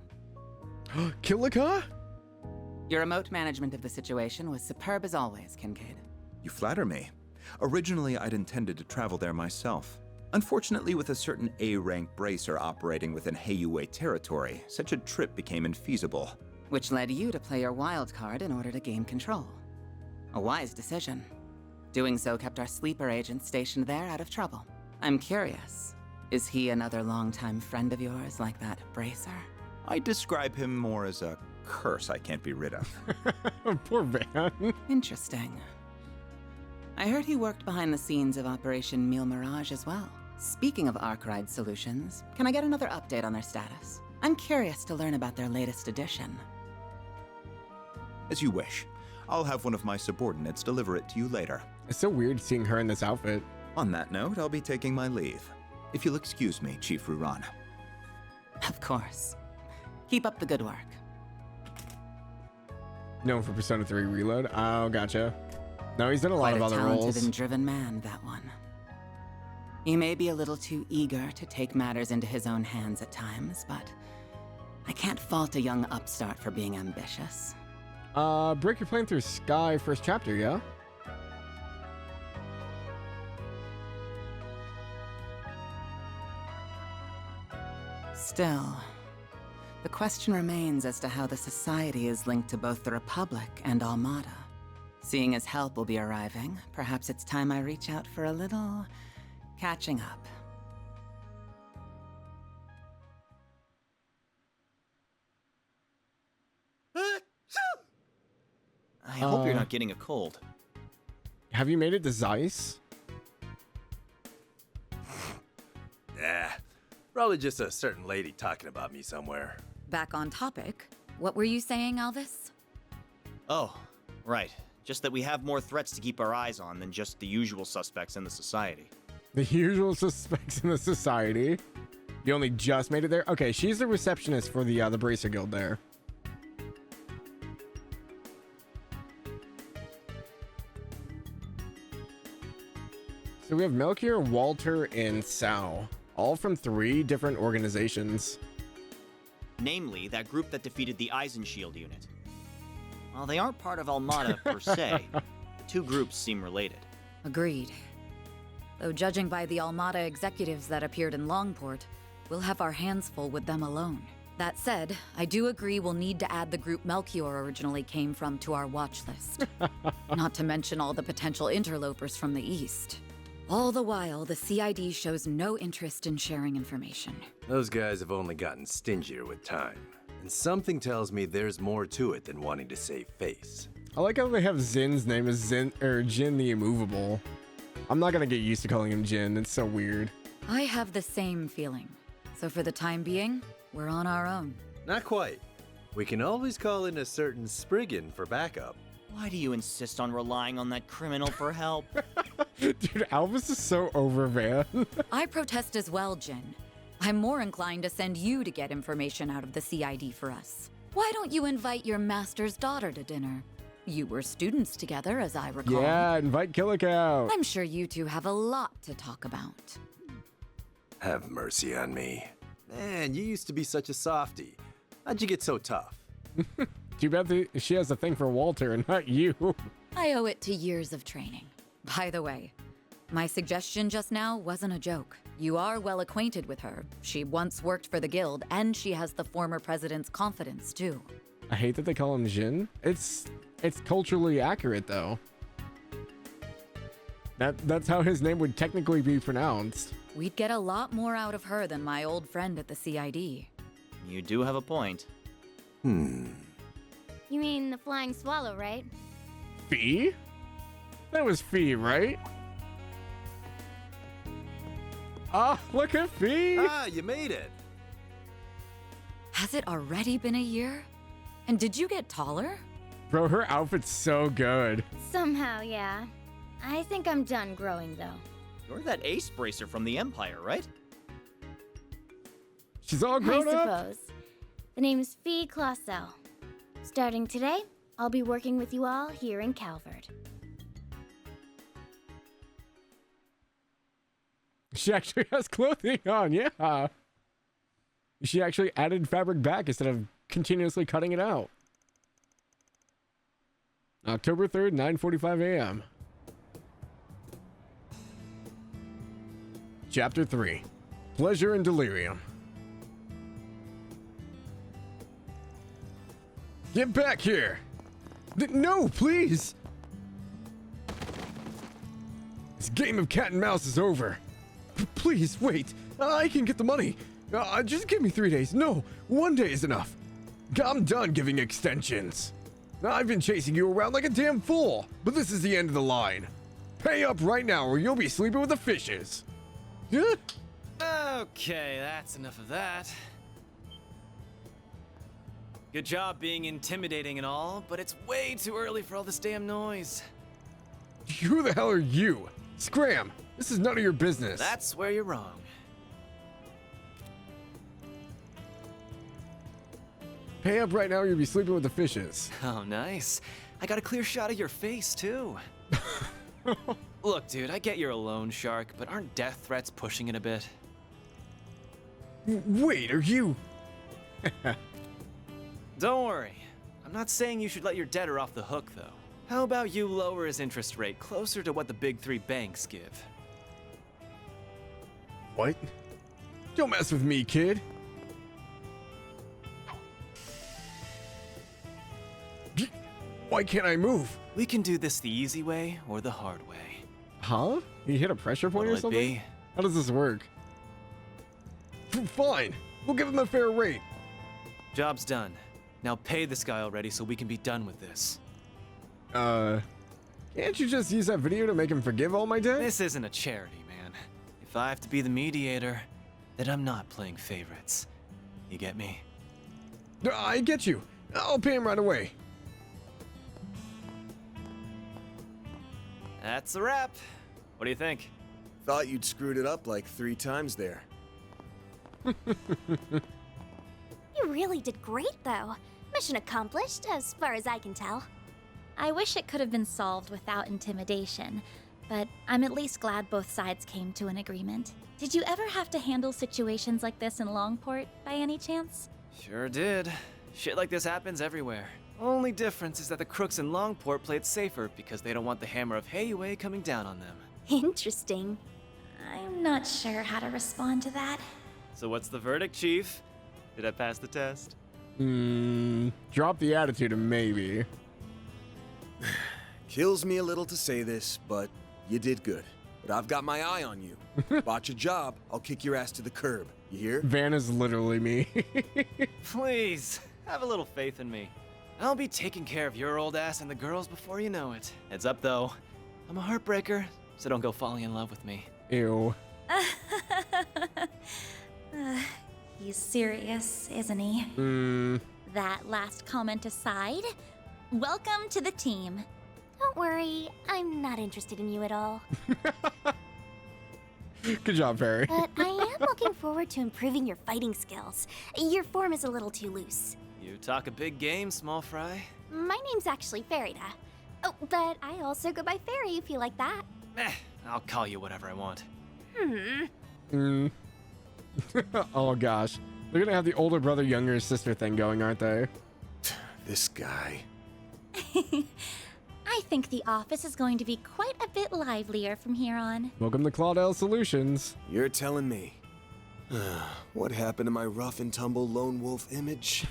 Kilika? Your remote management of the situation was superb as always, Kincaid. You flatter me. Originally, I'd intended to travel there myself. Unfortunately, with a certain A-rank bracer operating within Heiyue territory, such a trip became infeasible. Which led you to play your wild card in order to gain control. A wise decision. Doing so kept our sleeper agent stationed there out of trouble. I'm curious, is he another longtime friend of yours like that bracer? I describe him more as a curse I can't be rid of. Poor Van. Interesting. I heard he worked behind the scenes of Operation Mille Mirage as well. Speaking of Arkwright Solutions, can I get another update on their status? I'm curious to learn about their latest addition. As you wish. I'll have one of my subordinates deliver it to you later. It's so weird seeing her in this outfit. On that note, I'll be taking my leave. If you'll excuse me, Chief Ruran. Of course. Keep up the good work. Known for Persona 3 Reload. Oh, gotcha. No, he's done a lot of other roles. Quite a talented and driven man, that one. He may be a little too eager to take matters into his own hands at times, but I can't fault a young upstart for being ambitious. Break your plane through Sky first chapter, yeah? Still, the question remains as to how the Society is linked to both the Republic and Armada. Seeing as help will be arriving, perhaps it's time I reach out for a little catching up. I hope you're not getting a cold. Have you made it to Zeiss? Probably just a certain lady talking about me somewhere. Back on topic, what were you saying, Alvis? Oh, right. Just that we have more threats to keep our eyes on than just the usual suspects in the Society. The usual suspects in the Society? You only just made it there? Okay, she's the receptionist for the Bracer Guild there. So we have Melchior, Walter, and Sao, all from 3 different organizations. Namely, that group that defeated the Eisenshield unit. While they aren't part of Almada per se, the 2 groups seem related. Agreed. Though judging by the Almada executives that appeared in Langport, we'll have our hands full with them alone. That said, I do agree we'll need to add the group Melchior originally came from to our watch list. Not to mention all the potential interlopers from the east. All the while, the CID shows no interest in sharing information. Those guys have only gotten stingier with time. And something tells me there's more to it than wanting to save face. I like how they have Zin's name as Jin the Immovable. I'm not gonna get used to calling him Jin, it's so weird. I have the same feeling. So for the time being, we're on our own. Not quite. We can always call in a certain Spriggan for backup. Why do you insist on relying on that criminal for help? Dude, Alvis is so over Van. I protest as well, Jin. I'm more inclined to send you to get information out of the CID for us. Why don't you invite your master's daughter to dinner? You were students together, as I recall. Yeah, invite Killick out. I'm sure you two have a lot to talk about. Have mercy on me. Man, you used to be such a softie. How'd you get so tough? Too bad she has a thing for Walter and not you. I owe it to years of training. By the way, my suggestion just now wasn't a joke. You are well acquainted with her. She once worked for the guild, and she has the former president's confidence, too. I hate that they call him Jin. It's culturally accurate, though. That's how his name would technically be pronounced. We'd get a lot more out of her than my old friend at the CID. You do have a point. You mean the flying swallow, right? Fee? That was Fee, right? Ah, look at Fee! Ah, you made it. Has it already been a year? And did you get taller? Bro, her outfit's so good. Somehow, yeah. I think I'm done growing, though. You're that ace bracer from the Empire, right? She's all grown I up. suppose. The name's Fee Clausel. Starting today, I'll be working with you all here in Calvard. She actually has clothing on, yeah. She actually added fabric back instead of continuously cutting it out. October 3rd, 9:45 a.m. Chapter 3. Pleasure and Delirium. Get back here! No, please! This game of cat and mouse is over. Please, wait. I can get the money. Just give me 3 days. No, 1 day is enough. I'm done giving extensions. I've been chasing you around like a damn fool, but this is the end of the line. Pay up right now or you'll be sleeping with the fishes. Okay, that's enough of that. Good job being intimidating and all, but it's way too early for all this damn noise. Who the hell are you? Scram! This is none of your business. That's where you're wrong. Pay up right now or you'll be sleeping with the fishes. Oh, nice. I got a clear shot of your face, too. Look, dude, I get you're a loan shark, but aren't death threats pushing it a bit? Wait, are you... Don't worry. I'm not saying you should let your debtor off the hook, though. How about you lower his interest rate closer to what the big three banks give? What? Don't mess with me, kid. Why can't I move? We can do this the easy way or the hard way. Huh? You hit a pressure point What'll or something? it be? How does this work? Fine. We'll give him a fair rate. Job's done. Now pay this guy already so we can be done with this. Can't you just use that video to make him forgive all my debt? This isn't a charity, man. If I have to be the mediator, then I'm not playing favorites. You get me? I get you. I'll pay him right away. That's a wrap. What do you think? Thought you'd screwed it up like 3 times there. You really did great, though. Mission accomplished, as far as I can tell. I wish it could have been solved without intimidation, but I'm at least glad both sides came to an agreement. Did you ever have to handle situations like this in Langport, by any chance? Sure did. Shit like this happens everywhere. Only difference is that the crooks in Langport play it safer because they don't want the hammer of Heiyue coming down on them. Interesting. I'm not sure how to respond to that. So what's the verdict, Chief? Did I pass the test? Drop the attitude and maybe. Kills me a little to say this, but you did good. But I've got my eye on you. Botch a job, I'll kick your ass to the curb. You hear? Van is literally me. Please, have a little faith in me. I'll be taking care of your old ass and the girls before you know it. Heads up, though. I'm a heartbreaker, so don't go falling in love with me. Ew. He's serious, isn't he? That last comment aside, welcome to the team. Don't worry, I'm not interested in you at all. Good job, Perry. But I am looking forward to improving your fighting skills. Your form is a little too loose. You talk a big game, small fry. My name's actually Farida. Oh, but I also go by Fairy if you like that. I'll call you whatever I want. Oh gosh. They're gonna have the older brother, younger sister thing going, aren't they? This guy. I think the office is going to be quite a bit livelier from here on. Welcome to Claudel Solutions. You're telling me. What happened to my rough and tumble lone wolf image?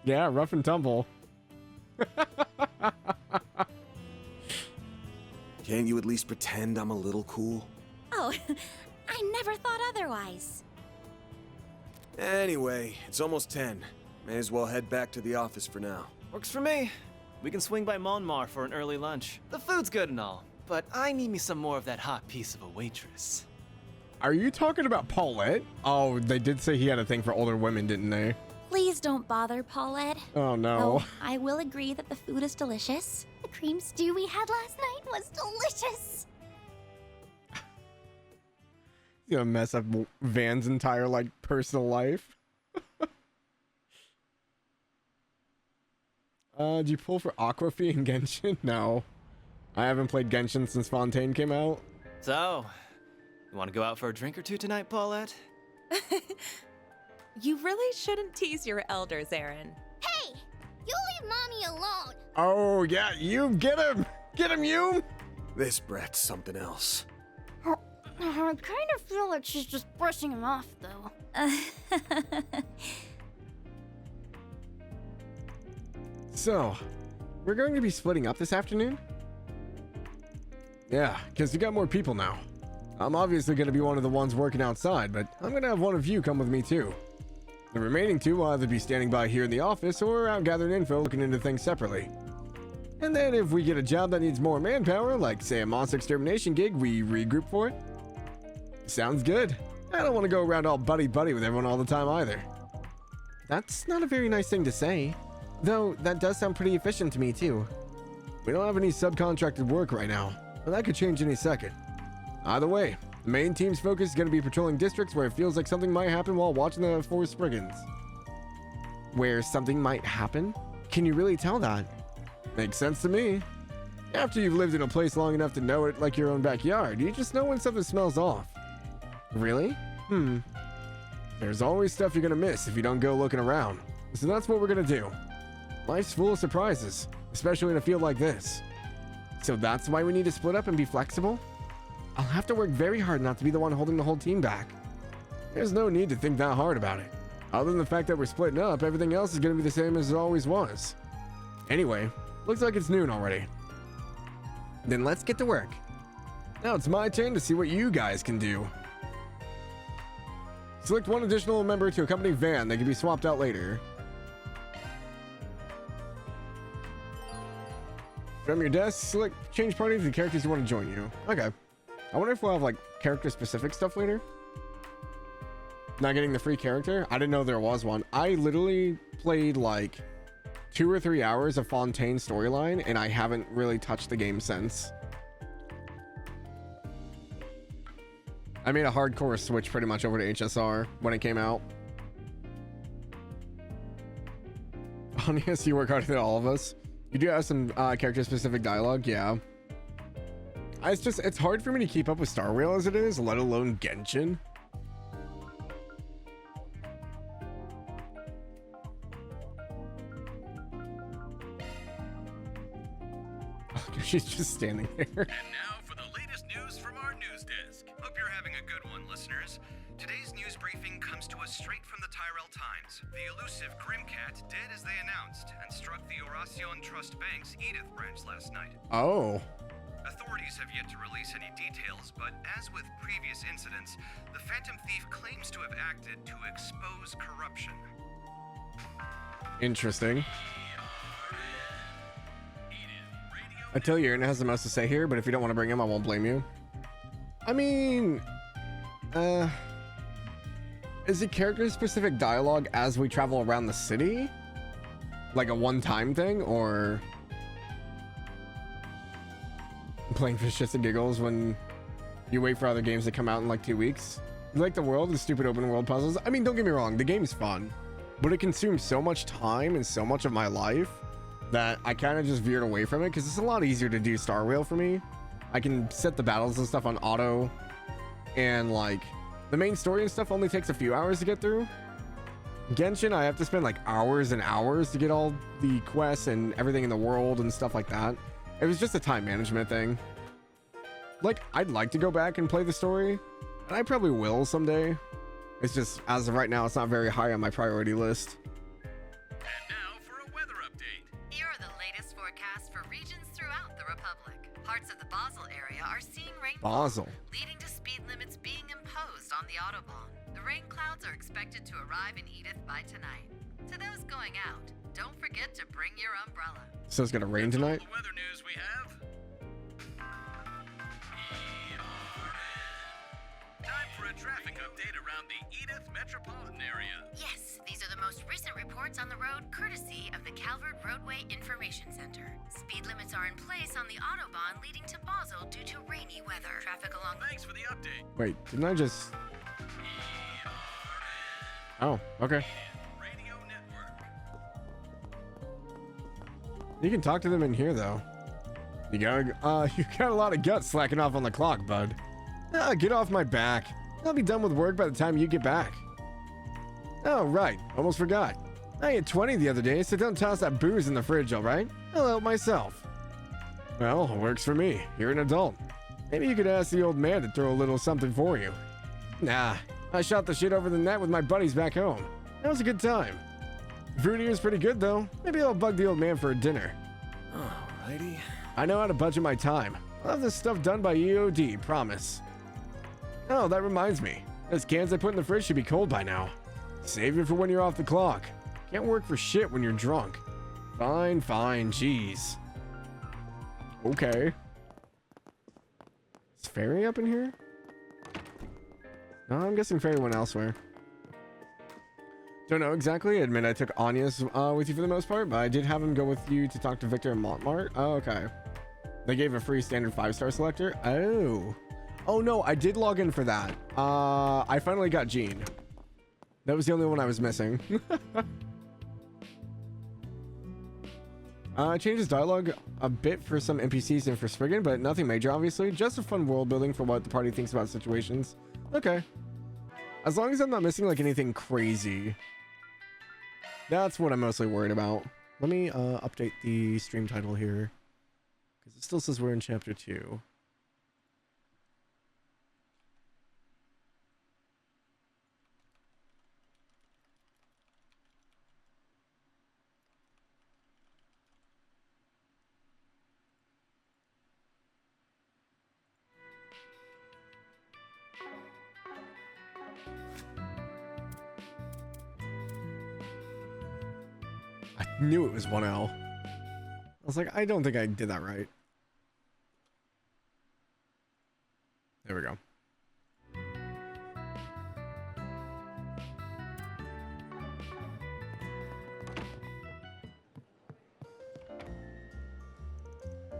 Yeah, rough and tumble. Can't you at least pretend I'm a little cool? Oh, I never thought otherwise. Anyway, it's almost 10. May as well head back to the office for now. Works for me. We can swing by Monmar for an early lunch. The food's good and all, but I need me some more of that hot piece of a waitress. Are you talking about Paulette? Oh, they did say he had a thing for older women, didn't they? Please don't bother, Paulette. Oh, no. Though I will agree that the food is delicious. The cream stew we had last night was delicious. He's gonna mess up Van's entire, like, personal life. Did you pull for Aquafy and Genshin? No. I haven't played Genshin since Fontaine came out. So, you want to go out for a drink or two tonight, Paulette? You really shouldn't tease your elders, Aaron. Hey! You leave Mommy alone! Oh, yeah, you get him! Get him, you! This brat's something else. I kind of feel like she's just brushing him off, though. So, we're going to be splitting up this afternoon? Yeah, because you got more people now. I'm obviously going to be one of the ones working outside, but I'm going to have one of you come with me too. The remaining two will either be standing by here in the office or out gathering info looking into things separately. And then if we get a job that needs more manpower, like say a monster extermination gig, we regroup for it. Sounds good. I don't want to go around all buddy-buddy with everyone all the time either. That's not a very nice thing to say. Though, that does sound pretty efficient to me too. We don't have any subcontracted work right now, but that could change any second. Either way, the main team's focus is going to be patrolling districts where it feels like something might happen while watching the Forest Brigands. Where something might happen? Can you really tell that? Makes sense to me. After you've lived in a place long enough to know it like your own backyard, you just know when something smells off. Really? There's always stuff you're going to miss if you don't go looking around. So that's what we're going to do. Life's full of surprises, especially in a field like this. So that's why we need to split up and be flexible? I'll have to work very hard not to be the one holding the whole team back. There's no need to think that hard about it. Other than the fact that we're splitting up, everything else is going to be the same as it always was. Anyway, looks like it's noon already. Then let's get to work. Now it's my turn to see what you guys can do. Select one additional member to accompany Van. They can be swapped out later. From your desk, select change party to the characters who want to join you. Okay. I wonder if we'll have like character-specific stuff later. Not getting the free character? I didn't know there was one. I literally played like 2 or 3 hours of Fontaine's storyline, and I haven't really touched the game since. I made a hardcore switch pretty much over to HSR when it came out. Oh, yes, you work harder than all of us. You do have some character-specific dialogue, yeah. It's hard for me to keep up with Star Rail as it is, let alone Genshin. She's just standing there. And now for the latest news from our news desk. Hope you're having a good one, listeners. Today's news briefing comes to us straight from the Tyrell Times. The elusive Grimcat dead as they announced and struck the Oracion Trust Bank's Edith branch last night. Oh. Authorities have yet to release any details, but as with previous incidents, the Phantom Thief claims to have acted to expose corruption. Interesting. I tell you, Aaron has the most to say here, but if you don't want to bring him, I won't blame you. I mean, is it character-specific dialogue as we travel around the city? Like a one-time thing, or playing for shits and giggles when you wait for other games to come out in like 2 weeks? You like the world, the stupid open world puzzles? I mean, don't get me wrong, the game's fun, but it consumes so much time and so much of my life that I kind of just veered away from it because it's a lot easier to do Star Rail for me. I can set the battles and stuff on auto, and like the main story and stuff only takes a few hours to get through. Genshin, I have to spend like hours and hours to get all the quests and everything in the world and stuff like that. It was just a time management thing. Like, I'd like to go back and play the story, and I probably will someday. It's just, as of right now, it's not very high on my priority list. And now for a weather update. Here are the latest forecasts for regions throughout the Republic. Parts of the Basel area are seeing rainfall, Basel. leading to speed limits being imposed on the Autobahn. The rain clouds are expected to arrive in Edith by tonight. To those going out, don't forget to bring your umbrella. So it's gonna rain tonight? The weather news we have. Time for a traffic update around the Edith metropolitan area. Yes, these are the most recent reports on the road courtesy of the Calvert Roadway Information Center. Speed limits are in place on the Autobahn leading to Basel due to rainy weather. Traffic along. Thanks for the update. Wait, didn't I just... Oh, okay. You can talk to them in here, though. You got a lot of guts slacking off on the clock, bud. Get off my back. I'll be done with work by the time you get back. Oh, right. Almost forgot. I had 20 the other day, so don't toss that booze in the fridge, all right? I'll help myself. Well, it works for me. You're an adult. Maybe you could ask the old man to throw a little something for you. Nah, I shot the shit over the net with my buddies back home. That was a good time. Fruit here's pretty good, though. Maybe I'll bug the old man for a dinner. Alrighty. I know how to budget my time. I'll have this stuff done by EOD, promise. Oh, that reminds me. Those cans I put in the fridge should be cold by now. Save it for when you're off the clock. Can't work for shit when you're drunk. Fine, jeez. Okay. Is Fairy up in here? No, I'm guessing Fairy went elsewhere. Don't know exactly. I admit I took Anya's with you for the most part, but I did have him go with you to talk to Victor and Montmart. Oh, okay. They gave a free standard 5-star selector. Oh no, I did log in for that. I finally got Jean. That was the only one I was missing. Changes dialogue a bit for some NPCs and for Spriggan, but nothing major, obviously. Just a fun world building for what the party thinks about situations. Okay. As long as I'm not missing like anything crazy. That's what I'm mostly worried about. Let me update the stream title here, because it still says we're in chapter 2. I knew it was 1L. I was like, I don't think I did that right. There we go.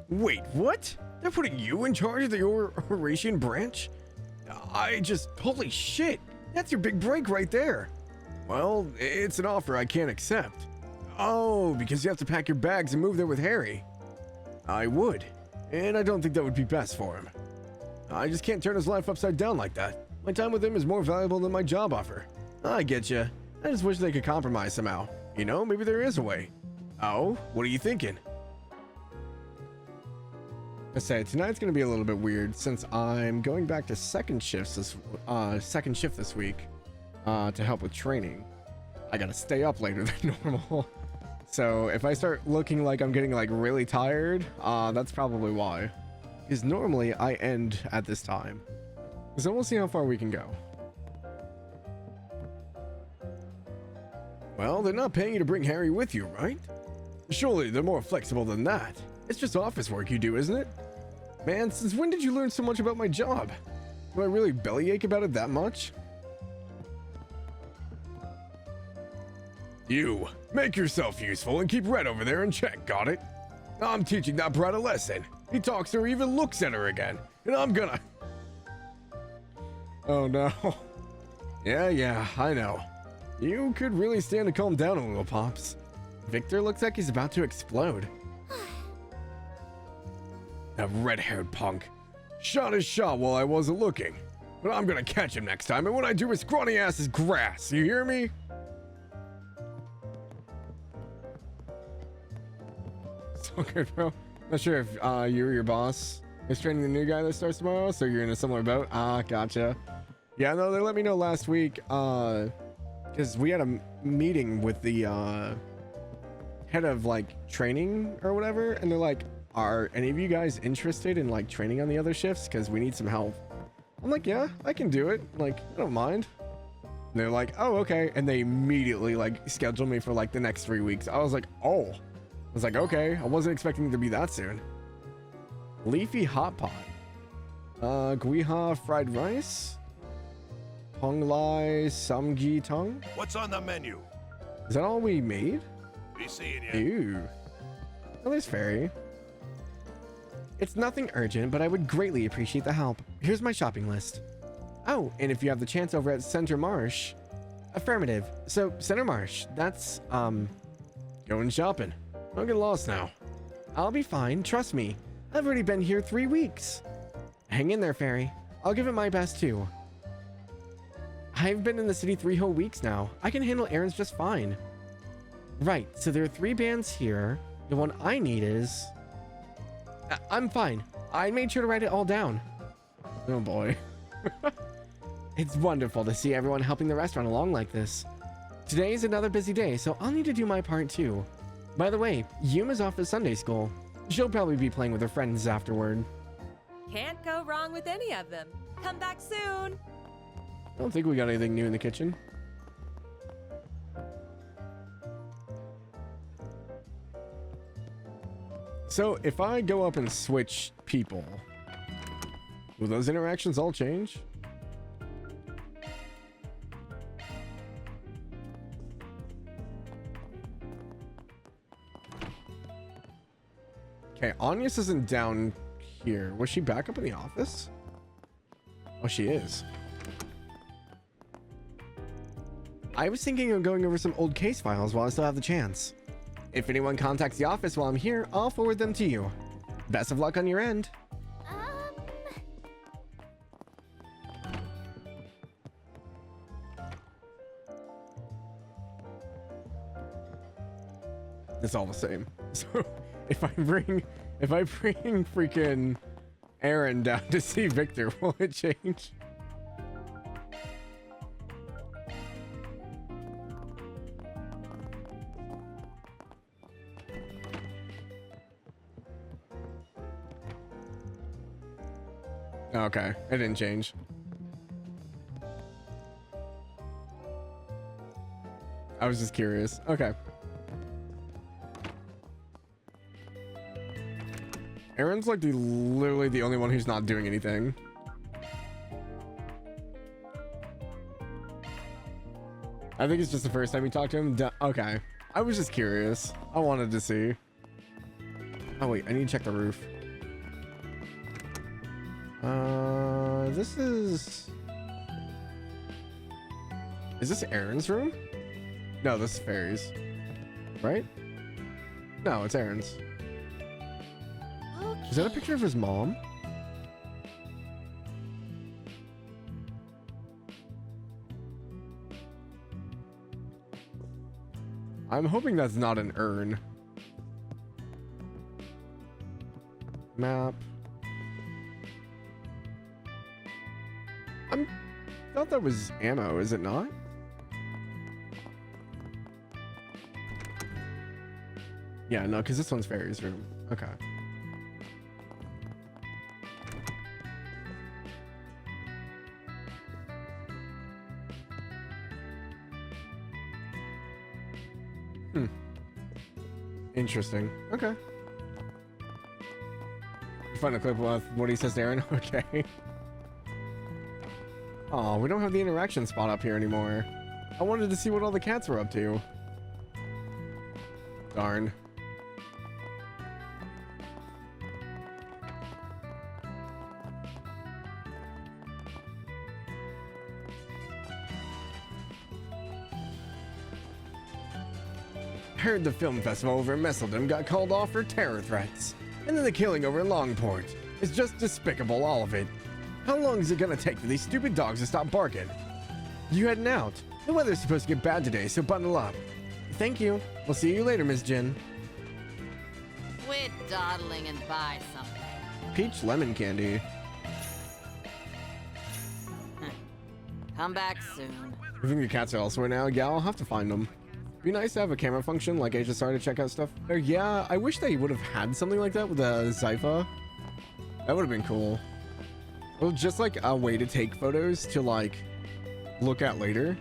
Wait, what? They're putting you in charge of the Eurasian branch? Holy shit. That's your big break right there. Well, it's an offer I can't accept. Oh, because you have to pack your bags and move there with Harry. I would, and I don't think that would be best for him. I just can't turn his life upside down like that. My time with him is more valuable than my job offer. I get you. I just wish they could compromise somehow. You know, maybe there is a way. Oh, what are you thinking? I say tonight's gonna be a little bit weird since I'm going back to second shift this week to help with training. I gotta stay up later than normal. So if I start looking like I'm getting like really tired, that's probably why. Because normally I end at this time. So we'll see how far we can go. Well, they're not paying you to bring Harry with you, right? Surely they're more flexible than that. It's just office work you do, isn't it? Man, since when did you learn so much about my job? Do I really bellyache about it that much? You, make yourself useful and keep Red over there in check, got it? I'm teaching that brat a lesson. He talks to her, even looks at her again, and I'm gonna... Oh no. Yeah, I know. You could really stand to calm down a little, Pops. Victor looks like he's about to explode. That red-haired punk. Shot his shot while I wasn't looking. But I'm gonna catch him next time, and when I do, his scrawny ass is grass, you hear me? It's all good, bro. Not sure if you or your boss is training the new guy that starts tomorrow, so you're in a similar boat. Ah, gotcha. Yeah, no, they let me know last week, because we had a meeting with the head of like training or whatever, and they're like, are any of you guys interested in like training on the other shifts? Because we need some help. I'm like, yeah, I can do it. Like, I don't mind. And they're like, oh, okay. And they immediately like scheduled me for like the next 3 weeks. I was like, oh. I was like, okay. I wasn't expecting it to be that soon. Leafy hot pot. Guiha fried rice. Hong Lai samgi tong. What's on the menu? Is that all we made? Be seeing you. Ew. Oh, there's Fairy. It's nothing urgent, but I would greatly appreciate the help. Here's my shopping list. Oh, and if you have the chance over at Center Marsh. Affirmative. So, Center Marsh, that's, going shopping. Don't get lost now. I'll be fine, trust me. I've already been here 3 weeks. Hang in there, Fairy. I'll give it my best, too. I've been in the city 3 whole weeks now. I can handle errands just fine. Right, so there are 3 bands here. The one I need is... I'm fine. I made sure to write it all down. Oh boy. It's wonderful to see everyone helping the restaurant along like this. Today is another busy day, so I'll need to do my part too. By the way, Yuma's off at Sunday school. She'll probably be playing with her friends afterward. Can't go wrong with any of them. Come back soon. I don't think we got anything new in the kitchen. So if I go up and switch people, will those interactions all change? Okay, Agnes isn't down here. Was she back up in the office? Oh, she is. I was thinking of going over some old case files while I still have the chance. If anyone contacts the office while I'm here, I'll forward them to you. Best of luck on your end. It's all the same. So if I bring freaking Aaron down to see Victor, will it change? Okay, it didn't change. I was just curious. Okay. Aaron's like literally the only one who's not doing anything. I think it's just the first time we talked to him. Okay. I was just curious. I wanted to see. Oh wait, I need to check the roof. This is this Aaron's room? No, this is Fairy's. Right? No, it's Aaron's. Okay. Is that a picture of his mom? I'm hoping that's not an urn. Map. I thought that was ammo, is it not? Yeah, no, because this one's Fairy's room. Okay. Interesting. Okay. You find a clip of what he says to Aaron? Okay. Oh, we don't have the interaction spot up here anymore. I wanted to see what all the cats were up to. Darn. Heard the film festival over in Messeldom got called off for terror threats. And then the killing over in Langport. It's just despicable, all of it. How long is it gonna take for these stupid dogs to stop barking? You heading out? The weather's supposed to get bad today, so bundle up. Thank you. We'll see you later, Miss Jin. Quit dawdling and buy something. Peach lemon candy. Come back soon. I think the cats are elsewhere now. Yeah, I'll have to find them. Be nice to have a camera function like HSR to check out stuff. Yeah, I wish they would have had something like that with the Zypha. That would have been cool. Well, just like a way to take photos to like look at later.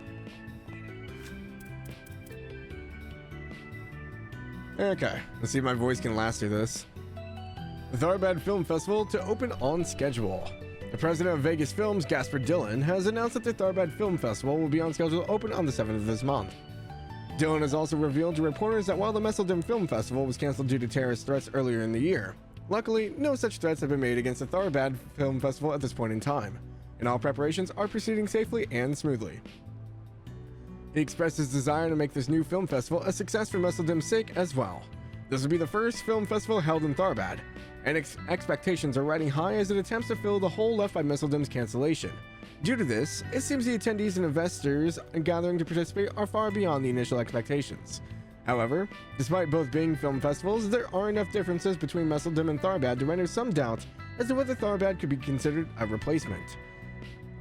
Okay, let's see if my voice can last through this. The Tharbad Film Festival to open on schedule. The president of Vegas Films, Gasper Dillon, has announced that the Tharbad Film Festival will be on schedule to open on the 7th of this month. Dillon has also revealed to reporters that while the Messeldom Film Festival was canceled due to terrorist threats earlier in the year, luckily, no such threats have been made against the Tharbad Film Festival at this point in time, and all preparations are proceeding safely and smoothly. He expressed his desire to make this new film festival a success for Messeldom's sake as well. This will be the first film festival held in Tharbad, and expectations are riding high as it attempts to fill the hole left by Messeldom's cancellation. Due to this, it seems the attendees and investors gathering to participate are far beyond the initial expectations. However, despite both being film festivals, there are enough differences between Messeldom and Tharbad to render some doubt as to whether Tharbad could be considered a replacement.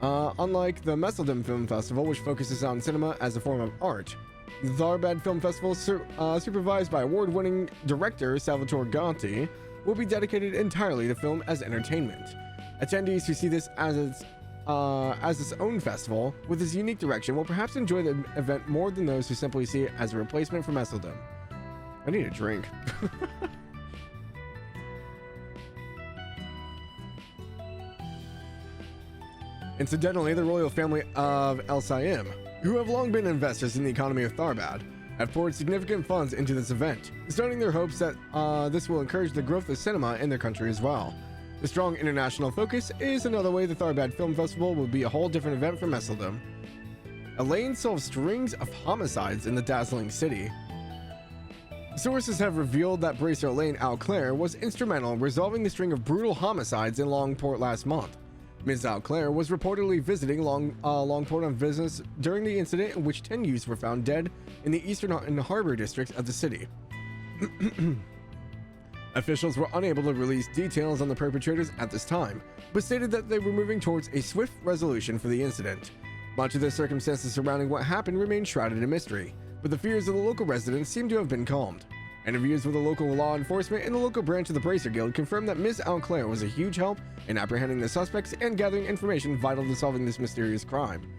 Unlike the Messeldom Film Festival, which focuses on cinema as a form of art, the Tharbad Film Festival, supervised by award-winning director Salvatore Gonti, will be dedicated entirely to film as entertainment. Attendees who see this as its own festival, with its unique direction, will perhaps enjoy the event more than those who simply see it as a replacement for Messeldom. I need a drink. Incidentally, the royal family of El Sayem, who have long been investors in the economy of Tharbad, have poured significant funds into this event, starting their hopes that this will encourage the growth of cinema in their country as well. The strong international focus is another way the Tharbad Film Festival will be a whole different event for Messeldom. Elaine solves strings of homicides in the dazzling city. Sources have revealed that Bracer Elaine Alclair was instrumental in resolving the string of brutal homicides in Langport last month. Ms. Alclair was reportedly visiting Langport on business during the incident in which 10 youths were found dead in the eastern and harbor districts of the city. Officials were unable to release details on the perpetrators at this time, but stated that they were moving towards a swift resolution for the incident. Much of the circumstances surrounding what happened remain shrouded in mystery, but the fears of the local residents seem to have been calmed. Interviews with the local law enforcement and the local branch of the Bracer Guild confirmed that Ms. Alclair was a huge help in apprehending the suspects and gathering information vital to solving this mysterious crime.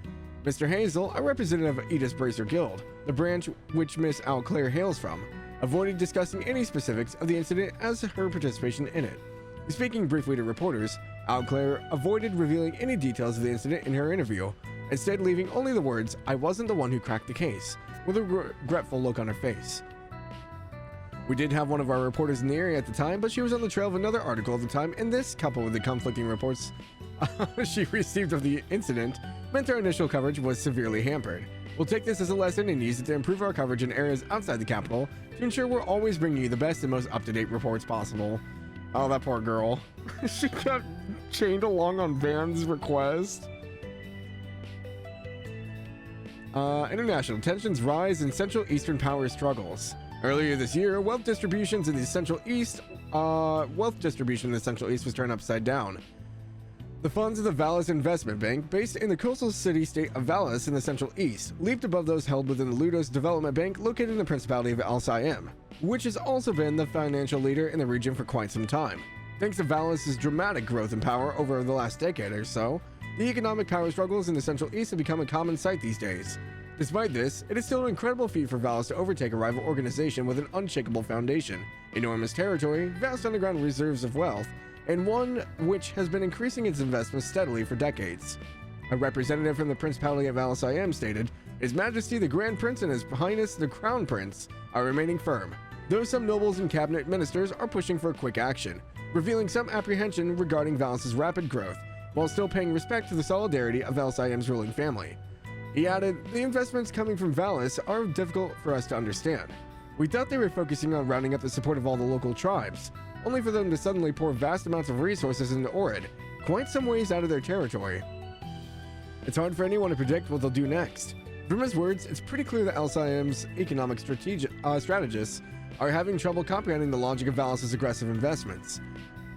Mr. Hazel, a representative of Edith's Bracer Guild, the branch which Ms. Alclair hails from, avoided discussing any specifics of the incident as her participation in it. Speaking briefly to reporters, Alclair avoided revealing any details of the incident in her interview, instead leaving only the words, "I wasn't the one who cracked the case," with a regretful look on her face. We did have one of our reporters in the area at the time, but she was on the trail of another article at the time, and this, coupled with the conflicting reports she received of the incident, meant our initial coverage was severely hampered. We'll take this as a lesson and use it to improve our coverage in areas outside the capital to ensure we're always bringing you the best and most up-to-date reports possible. Oh, that poor girl. She got chained along on Van's request. International tensions rise and Central Eastern power struggles. Earlier this year, wealth distribution in the Central East was turned upside down. The funds of the Vallis Investment Bank, based in the coastal city-state of Vallis in the Central East, leaped above those held within the Ludos Development Bank located in the Principality of El Sayem, which has also been the financial leader in the region for quite some time. Thanks to Vallis' dramatic growth in power over the last decade or so, the economic power struggles in the Central East have become a common sight these days. Despite this, it is still an incredible feat for Vallis to overtake a rival organization with an unshakable foundation, enormous territory, vast underground reserves of wealth, and one which has been increasing its investments steadily for decades. A representative from the Principality of El Sayem stated, "His Majesty the Grand Prince and His Highness the Crown Prince are remaining firm, though some nobles and cabinet ministers are pushing for quick action, revealing some apprehension regarding Vallis' rapid growth, while still paying respect to the solidarity of El Sayem's ruling family." He added, "The investments coming from Vallis are difficult for us to understand. We thought they were focusing on rounding up the support of all the local tribes, only for them to suddenly pour vast amounts of resources into Orid, quite some ways out of their territory. It's hard for anyone to predict what they'll do next." From his words, it's pretty clear that El Sayem's economic strategists are having trouble comprehending the logic of Valis' aggressive investments.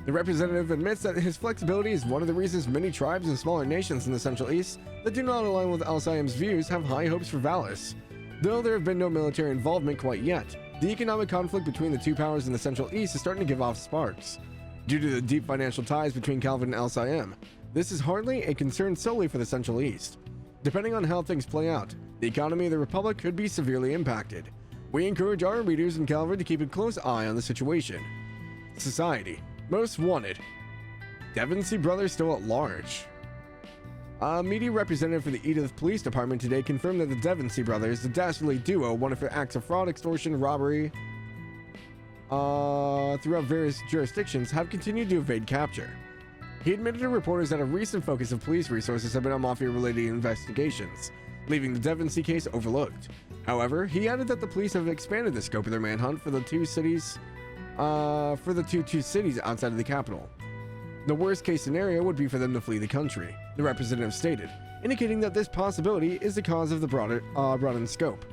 The representative admits that his flexibility is one of the reasons many tribes and smaller nations in the Central East that do not align with LSIM's views have high hopes for Valis. Though there have been no military involvement quite yet, the economic conflict between the two powers in the Central East is starting to give off sparks. Due to the deep financial ties between Calvin and LSIM, this is hardly a concern solely for the Central East. Depending on how things play out, the economy of the Republic could be severely impacted. We encourage our readers in Calvin to keep a close eye on the situation. Society. Most wanted. Devoncy brothers still at large. A media representative for the Edith Police Department today confirmed that the Devoncy brothers, the dastardly duo, wanted for acts of fraud, extortion, robbery, throughout various jurisdictions, have continued to evade capture. He admitted to reporters that a recent focus of police resources have been on mafia-related investigations, leaving the Devoncy case overlooked. However, he added that the police have expanded the scope of their manhunt for the two cities outside of the capital. The worst-case scenario would be for them to flee the country, the representative stated, indicating that this possibility is the cause of the broadened scope.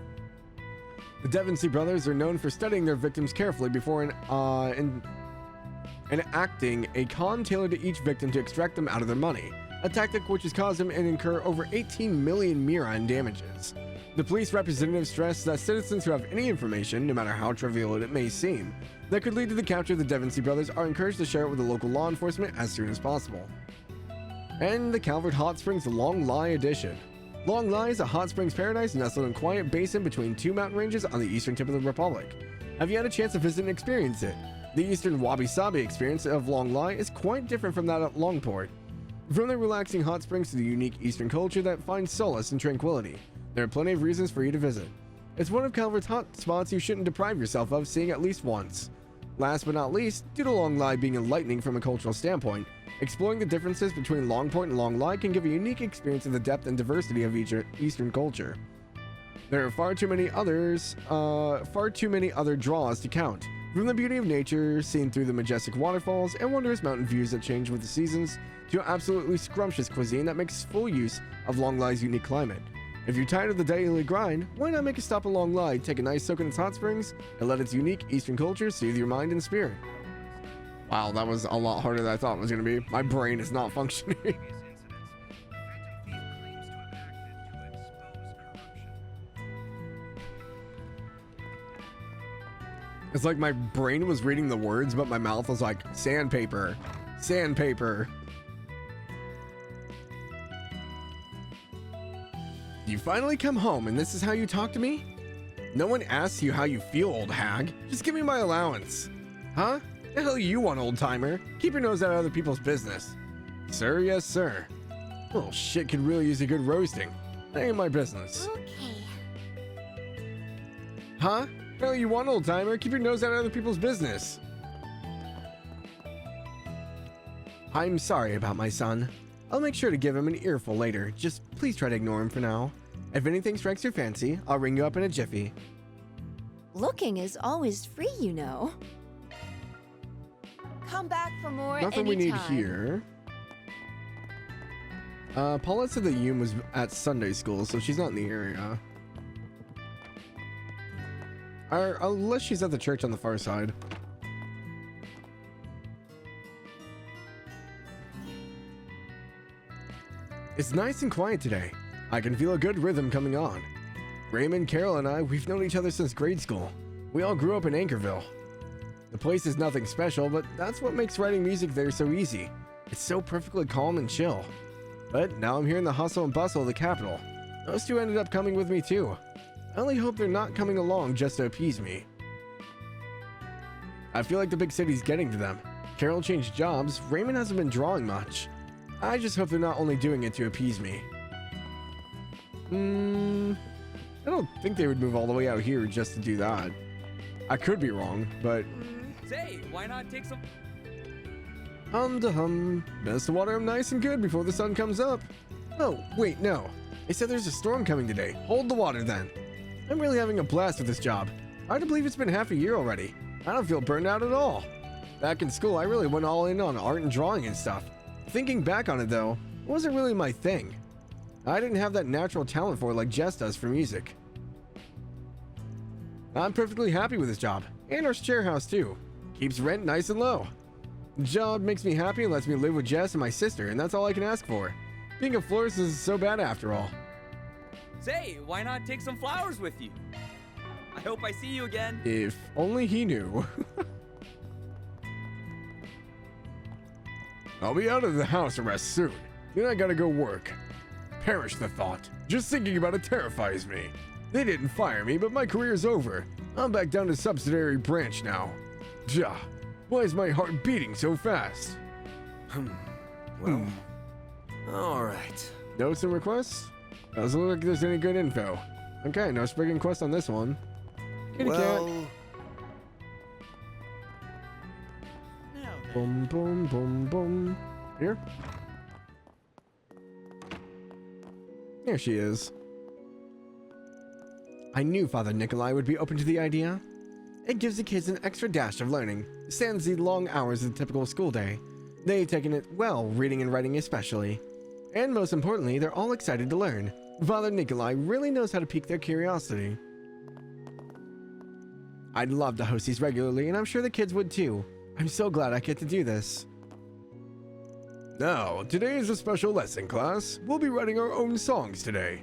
The Devoncy brothers are known for studying their victims carefully before enacting a con tailored to each victim to extract them out of their money, a tactic which has caused them to incur over 18 million Mira in damages. The police representative stressed that citizens who have any information, no matter how trivial it may seem, that could lead to the capture of the Devoncy brothers are encouraged to share it with the local law enforcement as soon as possible. And the Calvert Hot Springs Long Lie Edition. Long Lie is a hot springs paradise nestled in a quiet basin between two mountain ranges on the eastern tip of the Republic. Have you had a chance to visit and experience it? The eastern wabi-sabi experience of Long Lie is quite different from that at Langport. From the relaxing hot springs to the unique eastern culture that finds solace and tranquility, there are plenty of reasons for you to visit. It's one of Calvert's hot spots you shouldn't deprive yourself of seeing at least once. Last but not least, due to Long Lie being enlightening from a cultural standpoint, exploring the differences between Langport and Long Lie can give a unique experience of the depth and diversity of each eastern culture. There are far too many other draws to count, from the beauty of nature seen through the majestic waterfalls and wondrous mountain views that change with the seasons, to absolutely scrumptious cuisine that makes full use of Long Lie's unique climate. If you're tired of the daily grind, why not make a stop at Long Lie, take a nice soak in its hot springs, and let its unique eastern culture soothe your mind and spirit? Wow, that was a lot harder than I thought it was going to be. My brain is not functioning. It's like my brain was reading the words, but my mouth was like, sandpaper, sandpaper. You finally come home and this is how you talk to me? No one asks you how you feel, old hag. Just give me my allowance. Huh? The hell you want, old timer? Keep your nose out of other people's business. Sir, yes, sir. Little shit could really use a good roasting. That ain't my business. Okay. Huh? The hell you want, old timer? Keep your nose out of other people's business. I'm sorry about my son. I'll make sure to give him an earful later. Just please try to ignore him for now. If anything strikes your fancy, I'll ring you up in a jiffy. Looking is always free, you know. Come back for more Nothing we need here. Paulette said that Yoon was at Sunday school, so she's not in the area. Or unless she's at the church on the far side. It's nice and quiet today. I can feel a good rhythm coming on. Raymond, Carol, and I, we've known each other since grade school. We all grew up in Anchorville. The place is nothing special, but that's what makes writing music there so easy. It's so perfectly calm and chill. But now I'm here in the hustle and bustle of the capital. Those two ended up coming with me too. I only hope they're not coming along just to appease me. I feel like the big city's getting to them. Carol changed jobs, Raymond hasn't been drawing much. I just hope they're not only doing it to appease me. I don't think they would move all the way out here just to do that. I could be wrong, but... Say, why not take some... Best to water them nice and good before the sun comes up. Oh, wait, no. They said there's a storm coming today. Hold the water then. I'm really having a blast with this job. Hard to believe it's been half a year already. I don't feel burned out at all. Back in school, I really went all in on art and drawing and stuff. Thinking back on it though, it wasn't really my thing. I didn't have that natural talent for it like Jess does for music. I'm perfectly happy with this job. And our share house too. Keeps rent nice and low. The job makes me happy and lets me live with Jess and my sister, and that's all I can ask for. Being a florist isn't so bad after all. Say, why not take some flowers with you? I hope I see you again. If only he knew. I'll be out of the house arrest soon. Then I gotta go work. Perish the thought. Just thinking about it terrifies me. They didn't fire me, but my career's over. I'm back down to subsidiary branch now. Jah, why is my heart beating so fast? Well, all right. Notes and requests? Doesn't look like there's any good info. Okay, no sprigging quest on this one. Kitty cat. Boom, boom, boom, boom. Here? There she is. I knew Father Nikolai would be open to the idea. It gives the kids an extra dash of learning, sans the long hours of the typical school day. They've taken it well, reading and writing especially. And most importantly, they're all excited to learn. Father Nikolai really knows how to pique their curiosity. I'd love to host these regularly, and I'm sure the kids would too. I'm so glad I get to do this. Now, today is a special lesson class. We'll be writing our own songs today.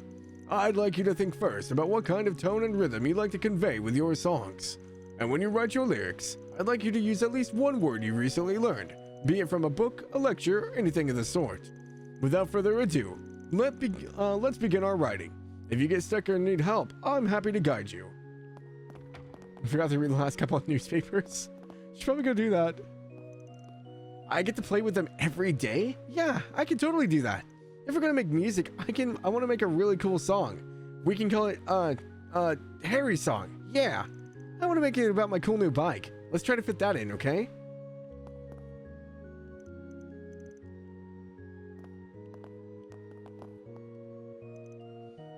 I'd like you to think first about what kind of tone and rhythm you'd like to convey with your songs. And when you write your lyrics, I'd like you to use at least one word you recently learned, be it from a book, a lecture, or anything of the sort. Without further ado, let's begin our writing. If you get stuck or need help, I'm happy to guide you. I forgot to read the last couple of newspapers. Should probably go do that. I get to play with them every day? Yeah, I can totally do that. If we're gonna make music, I want to make a really cool song. We can call it, Harry's song. Yeah. I want to make it about my cool new bike. Let's try to fit that in, okay?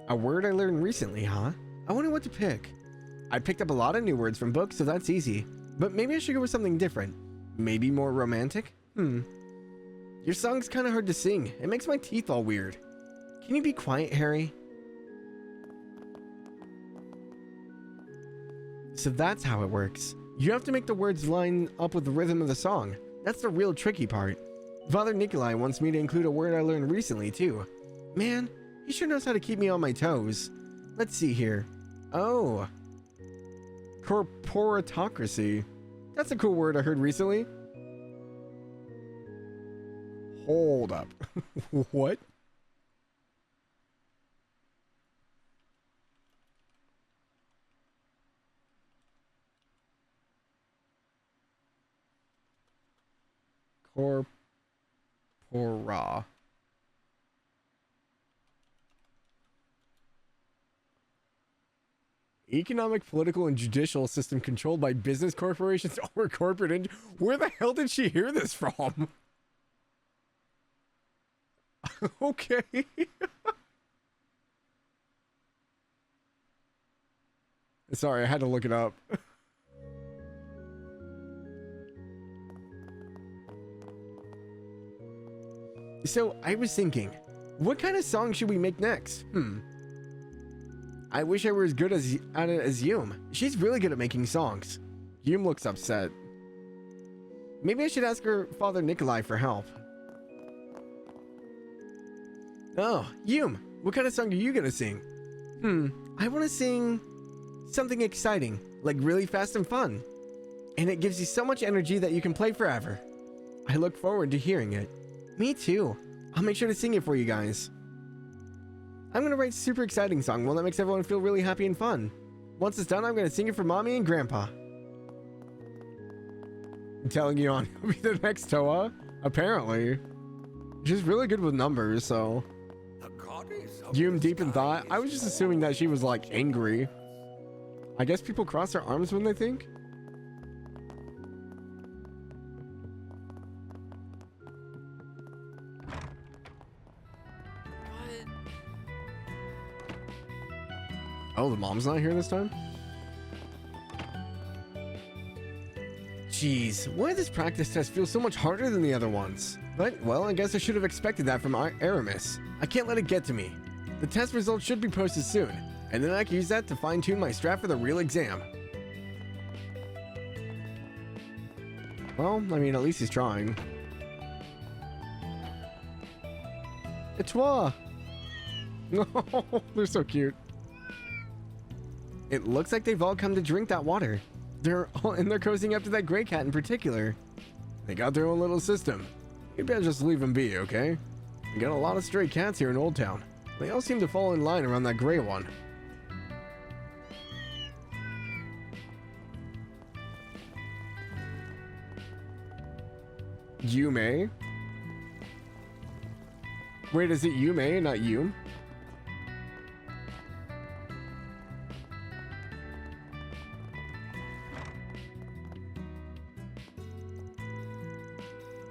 A word I learned recently, huh? I wonder what to pick. I picked up a lot of new words from books, so that's easy. But maybe I should go with something different. Maybe more romantic? Your song's kind of hard to sing. It makes my teeth all weird. Can you be quiet, Harry? So that's how it works. You have to make the words line up with the rhythm of the song. That's the real tricky part. Father Nikolai wants me to include a word I learned recently, too. Man, he sure knows how to keep me on my toes. Let's see here. Oh. Corporatocracy. That's a cool word I heard recently. Hold up. What? Corpora. Economic, political, and judicial system controlled by business corporations or corporate. Where the hell did she hear this from? Okay. Sorry, I had to look it up. So, I was thinking, what kind of song should we make next? I wish I were as good at it as Yum. She's really good at making songs. Yum looks upset. Maybe I should ask her Father Nikolai for help. Oh, Yum, what kind of song are you gonna sing? I want to sing something exciting, like really fast and fun. And it gives you so much energy that you can play forever. I look forward to hearing it. Me too. I'll make sure to sing it for you guys. I'm gonna write a super exciting song, one that makes everyone feel really happy and fun. Once it's done, I'm gonna sing it for Mommy and Grandpa. I'm telling you, I'm gonna be the next Toa. Apparently. She's really good with numbers, so. Yum deep in thought. I was just assuming that she was like angry. I guess people cross their arms when they think. Oh, the mom's not here this time? Jeez, why does this practice test feel so much harder than the other ones? But, well, I guess I should have expected that from Aramis. I can't let it get to me. The test results should be posted soon, and then I can use that to fine-tune my strat for the real exam. Well, I mean, at least he's trying. It's toi! Oh, they're so cute. It looks like they've all come to drink that water. They're cozying up to that gray cat in particular. They got their own little system. You better just leave them be, okay? We got a lot of stray cats here in Old Town. They all seem to fall in line around that gray one. Yume? Wait, is it Yume, not Yum?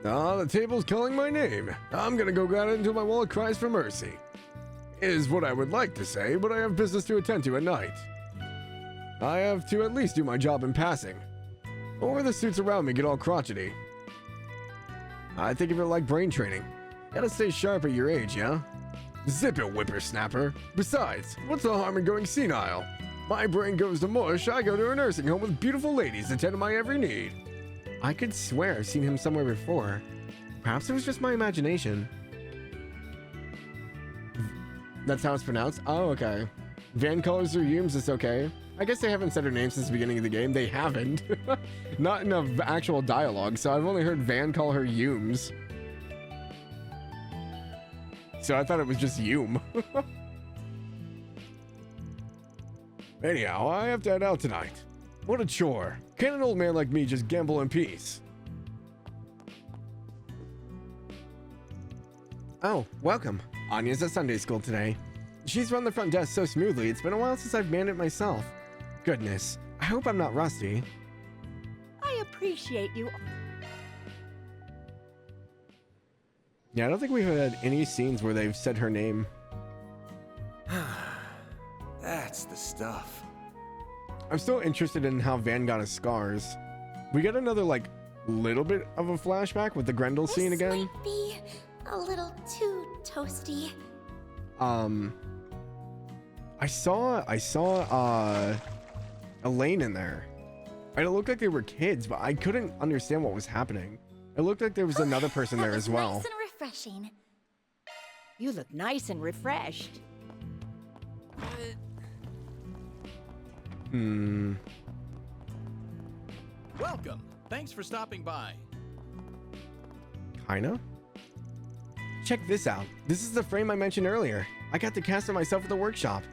Ah, the table's calling my name. I'm gonna go out until my wallet cries for mercy. Is what I would like to say, but I have business to attend to at night. I have to at least do my job in passing. Or the suits around me get all crotchety. I think of it like brain training. Gotta stay sharp at your age, yeah? Zip it, whippersnapper. Besides, what's the harm in going senile? My brain goes to mush, I go to a nursing home with beautiful ladies to tend to my every need. I could swear I've seen him somewhere before. Perhaps it was just my imagination. That's how it's pronounced? Oh, okay. Van calls her Yums, it's okay. I guess they haven't said her name since the beginning of the game. They haven't. Not in an actual dialogue, so I've only heard Van call her Yums. So I thought it was just Yum. Anyhow, I have to head out tonight. What a chore. Can an old man like me just gamble in peace? Oh, welcome. Anya's at Sunday school today. She's run the front desk so smoothly, it's been a while since I've manned it myself. Goodness, I hope I'm not rusty. I appreciate you. Yeah, I don't think we've had any scenes where they've said her name. That's the stuff. I'm still interested in how Van got his scars. We get another, like, little bit of a flashback with the Grendel scene again. Might be a little too toasty. I saw Elaine in there. And it looked like they were kids, but I couldn't understand what was happening. It looked like there was another person there as well. Nice and refreshing. You look nice and refreshed. Welcome. Thanks for stopping by. Kinda? Check this out. This is the frame I mentioned earlier. I got to cast it myself at the workshop.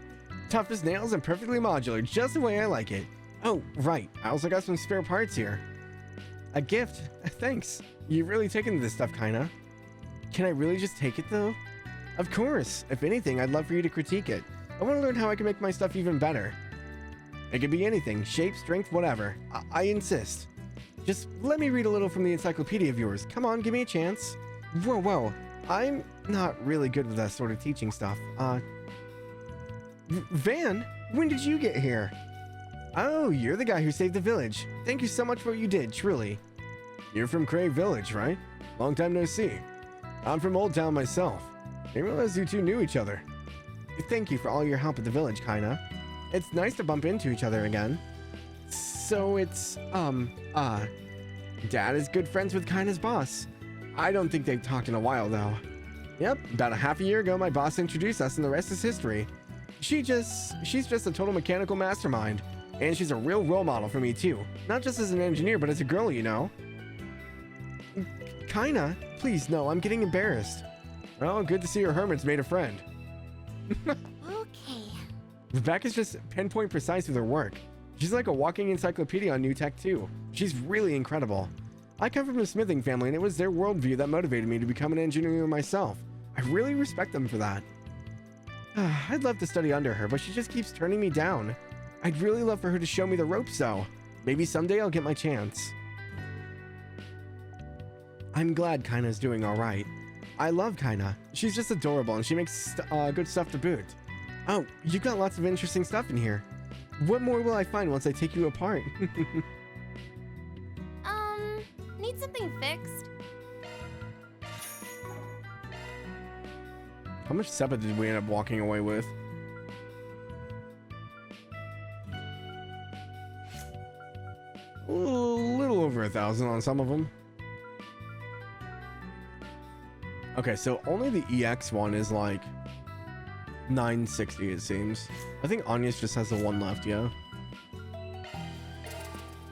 Tough as nails and perfectly modular, just the way I like it. Oh, right. I also got some spare parts here. A gift. Thanks. You've really taken to this stuff, kinda. Can I really just take it, though? Of course. If anything, I'd love for you to critique it. I want to learn how I can make my stuff even better. It could be anything. Shape, strength, whatever. I insist. Just let me read a little from the encyclopedia of yours. Come on, give me a chance. Whoa. I'm not really good with that sort of teaching stuff. Van, when did you get here? Oh, you're the guy who saved the village. Thank you so much for what you did, truly. You're from Crave Village, right? Long time no see. I'm from Old Town myself. Didn't realize you two knew each other. Thank you for all your help at the village, kinda. It's nice to bump into each other again. So it's, Dad is good friends with Kina's boss. I don't think they've talked in a while, though. Yep, about a half a year ago, my boss introduced us and the rest is history. She's just a total mechanical mastermind. And she's a real role model for me, too. Not just as an engineer, but as a girl, you know. Kina, please, no, I'm getting embarrassed. Well, good to see your hermit's made a friend. Okay. Rebecca's just pinpoint precise with her work. She's like a walking encyclopedia on new tech, too. She's really incredible. I come from a smithing family, and it was their worldview that motivated me to become an engineer myself. I really respect them for that. I'd love to study under her, but she just keeps turning me down. I'd really love for her to show me the ropes, though. Maybe someday I'll get my chance. I'm glad Kina's doing all right. I love Kina. She's just adorable, and she makes good stuff to boot. Oh, you've got lots of interesting stuff in here. What more will I find once I take you apart? Need something fixed? How much Seppa did we end up walking away with? A little over over 1,000 on some of them. Okay, so only the EX one is like 960, it seems. I think Anya's just has the one left, yeah.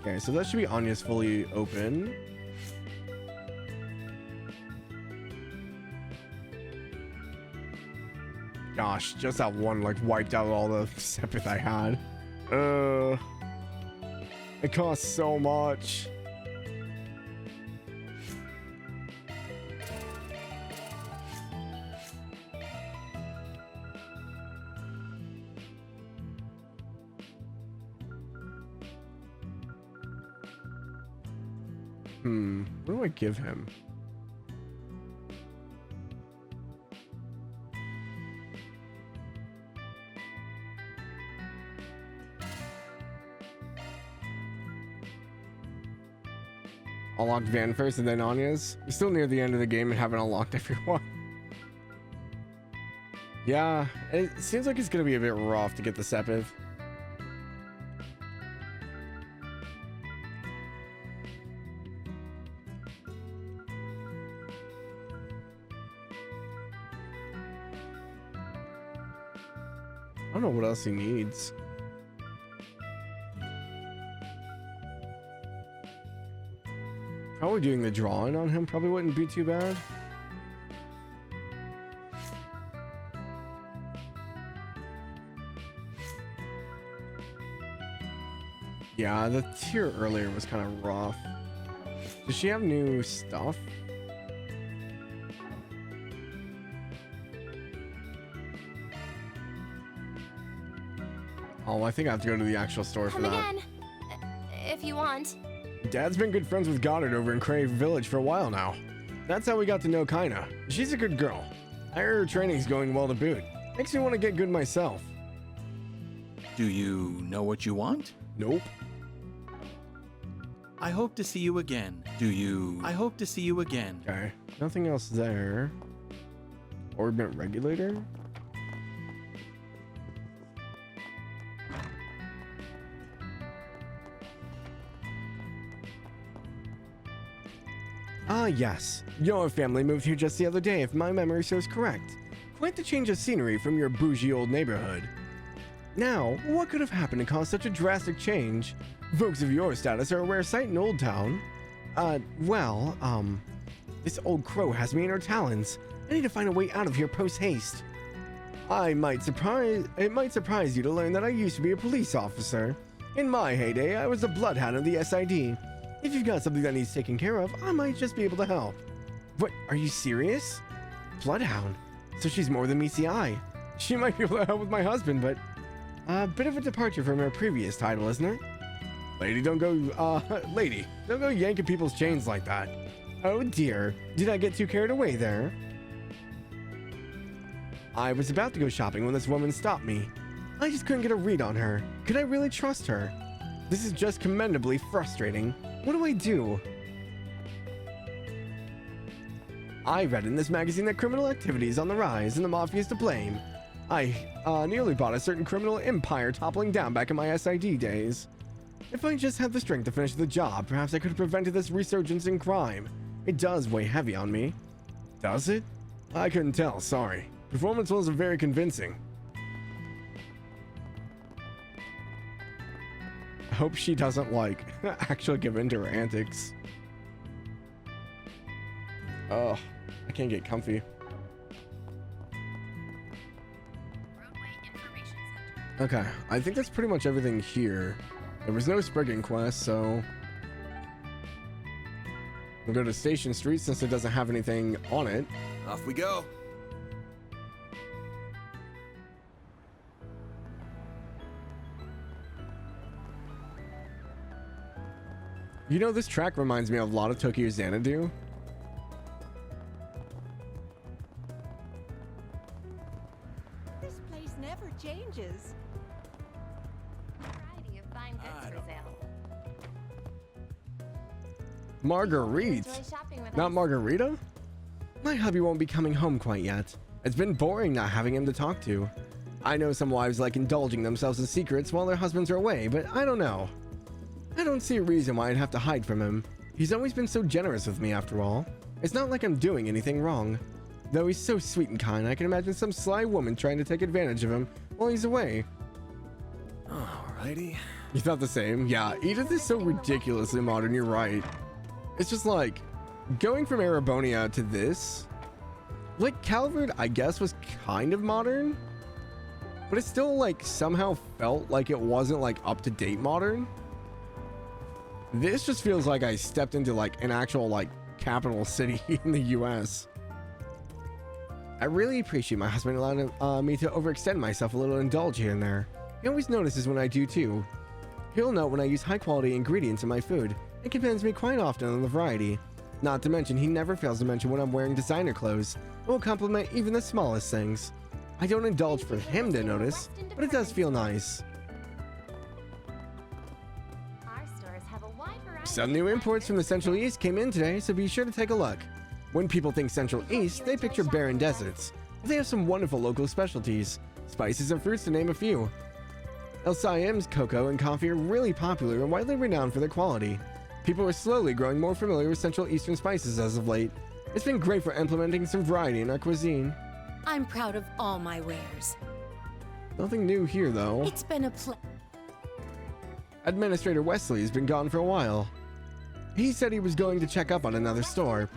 Okay, so that should be Anya's fully open. Gosh, just that one like wiped out all the Sepith I had. It costs so much. What do I give him? Unlocked Van first and then Anya's. We're still near the end of the game and haven't unlocked everyone. Yeah, it seems like it's gonna be a bit rough to get the Sepith. I don't know what else he needs. Probably doing the drawing on him probably wouldn't be too bad. Yeah, the tier earlier was kind of rough. Does she have new stuff? Oh, I think I have to go to the actual store for that. Come again, if you want. Dad's been good friends with Goddard over in Crave Village for a while now. That's how we got to know Kaina. She's a good girl. I heard her training's going well to boot. Makes me want to get good myself. Do you know what you want? Nope. I hope to see you again. Do you? I hope to see you again. Okay. Nothing else there. Orbit regulator? Ah, yes. Your family moved here just the other day, if my memory serves correct. Quite the change of scenery from your bougie old neighborhood. Now, what could have happened to cause such a drastic change? Folks of your status are a rare sight in Old Town. This old crow has me in her talons. I need to find a way out of here post-haste. It might surprise you to learn that I used to be a police officer. In my heyday, I was the bloodhound of the SID. If you've got something that needs taken care of, I might just be able to help. What, are you serious? Bloodhound? So she's more than meets the eye. She might be able to help with my husband, but a bit of a departure from her previous title, isn't it? Lady, don't go yanking people's chains like that. Oh dear, did I get too carried away there? I was about to go shopping when this woman stopped me. I just couldn't get a read on her. Could I really trust her? This is just commendably frustrating. What do I do? I read in this magazine that criminal activity is on the rise and the mafia is to blame. I nearly bought a certain criminal empire toppling down back in my SID days. If I just had the strength to finish the job, perhaps I could have prevented this resurgence in crime. It does weigh heavy on me. Does it? I couldn't tell, sorry. Performance wasn't very convincing. I hope she doesn't, like, actually give in to her antics. Oh, I can't get comfy. Okay, I think that's pretty much everything here. There was no Sprigging quest, so we'll go to Station Street since it doesn't have anything on it. Off we go. You know, this track reminds me of a lot of Tokyo Xanadu. This place never changes. Variety of fine goods for sale. Marguerite? Enjoy shopping with Not us. Margarita? My hubby won't be coming home quite yet. It's been boring not having him to talk to. I know some wives like indulging themselves in secrets while their husbands are away, but I don't know. I don't see a reason why I'd have to hide from him. He's always been so generous with me after all. It's not like I'm doing anything wrong. Though he's so sweet and kind, I can imagine some sly woman trying to take advantage of him while he's away. Alrighty. You thought the same? Yeah, Edith is so ridiculously modern, you're right. It's just like, going from Erebonia to this, like Calvert, I guess, was kind of modern, but it still like somehow felt like it wasn't like up-to-date modern. This just feels like I stepped into like an actual like capital city in the US. I really appreciate my husband allowing me to overextend myself a little and indulge here and there. He always notices when I do too. He'll note when I use high quality ingredients in my food and commends me quite often on the variety. Not to mention, he never fails to mention when I'm wearing designer clothes and will compliment even the smallest things. I don't indulge for him to notice, but it does feel nice. Some new imports from the Central East came in today, so be sure to take a look. When people think Central East, they picture barren deserts. But they have some wonderful local specialties, spices and fruits to name a few. El Siam's cocoa and coffee are really popular and widely renowned for their quality. People are slowly growing more familiar with Central Eastern spices as of late. It's been great for implementing some variety in our cuisine. I'm proud of all my wares. Nothing new here, though. It's been a Administrator Wesley has been gone for a while. He said he was going to check up on another store,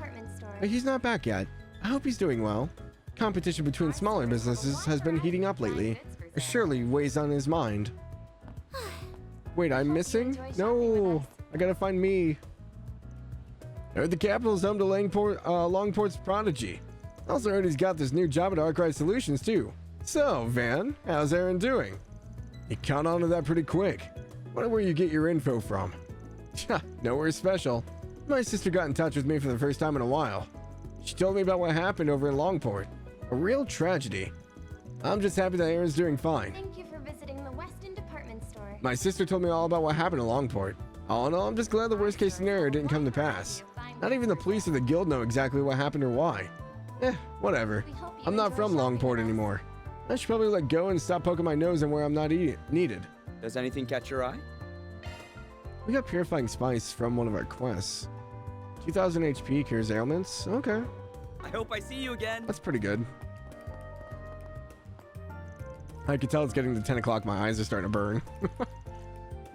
but he's not back yet. I hope he's doing well. Competition between smaller businesses has been heating up lately. It surely weighs on his mind. Wait, I'm missing? No, I gotta find me. I heard the capital's home to Longport's prodigy. Also heard he's got this new job at Arkwright Solutions too. So, Van, how's Aaron doing? You caught on to that pretty quick. Wonder where you get your info from. Nowhere special. My sister got in touch with me for the first time in a while. She told me about what happened over in Langport. A real tragedy. I'm just happy that Aaron's doing fine. Thank you for visiting the Weston department store. My sister told me all about what happened in Langport. All in all, I'm just glad the worst case scenario didn't come to pass. Not even the police or the guild know exactly what happened or why. Whatever. I'm not from Langport anymore. I should probably let go and stop poking my nose in where I'm not needed. Does anything catch your eye? We got Purifying Spice from one of our quests. 2000 HP, cures ailments. Okay. I hope I see you again. That's pretty good. I can tell it's getting to 10 o'clock. My eyes are starting to burn.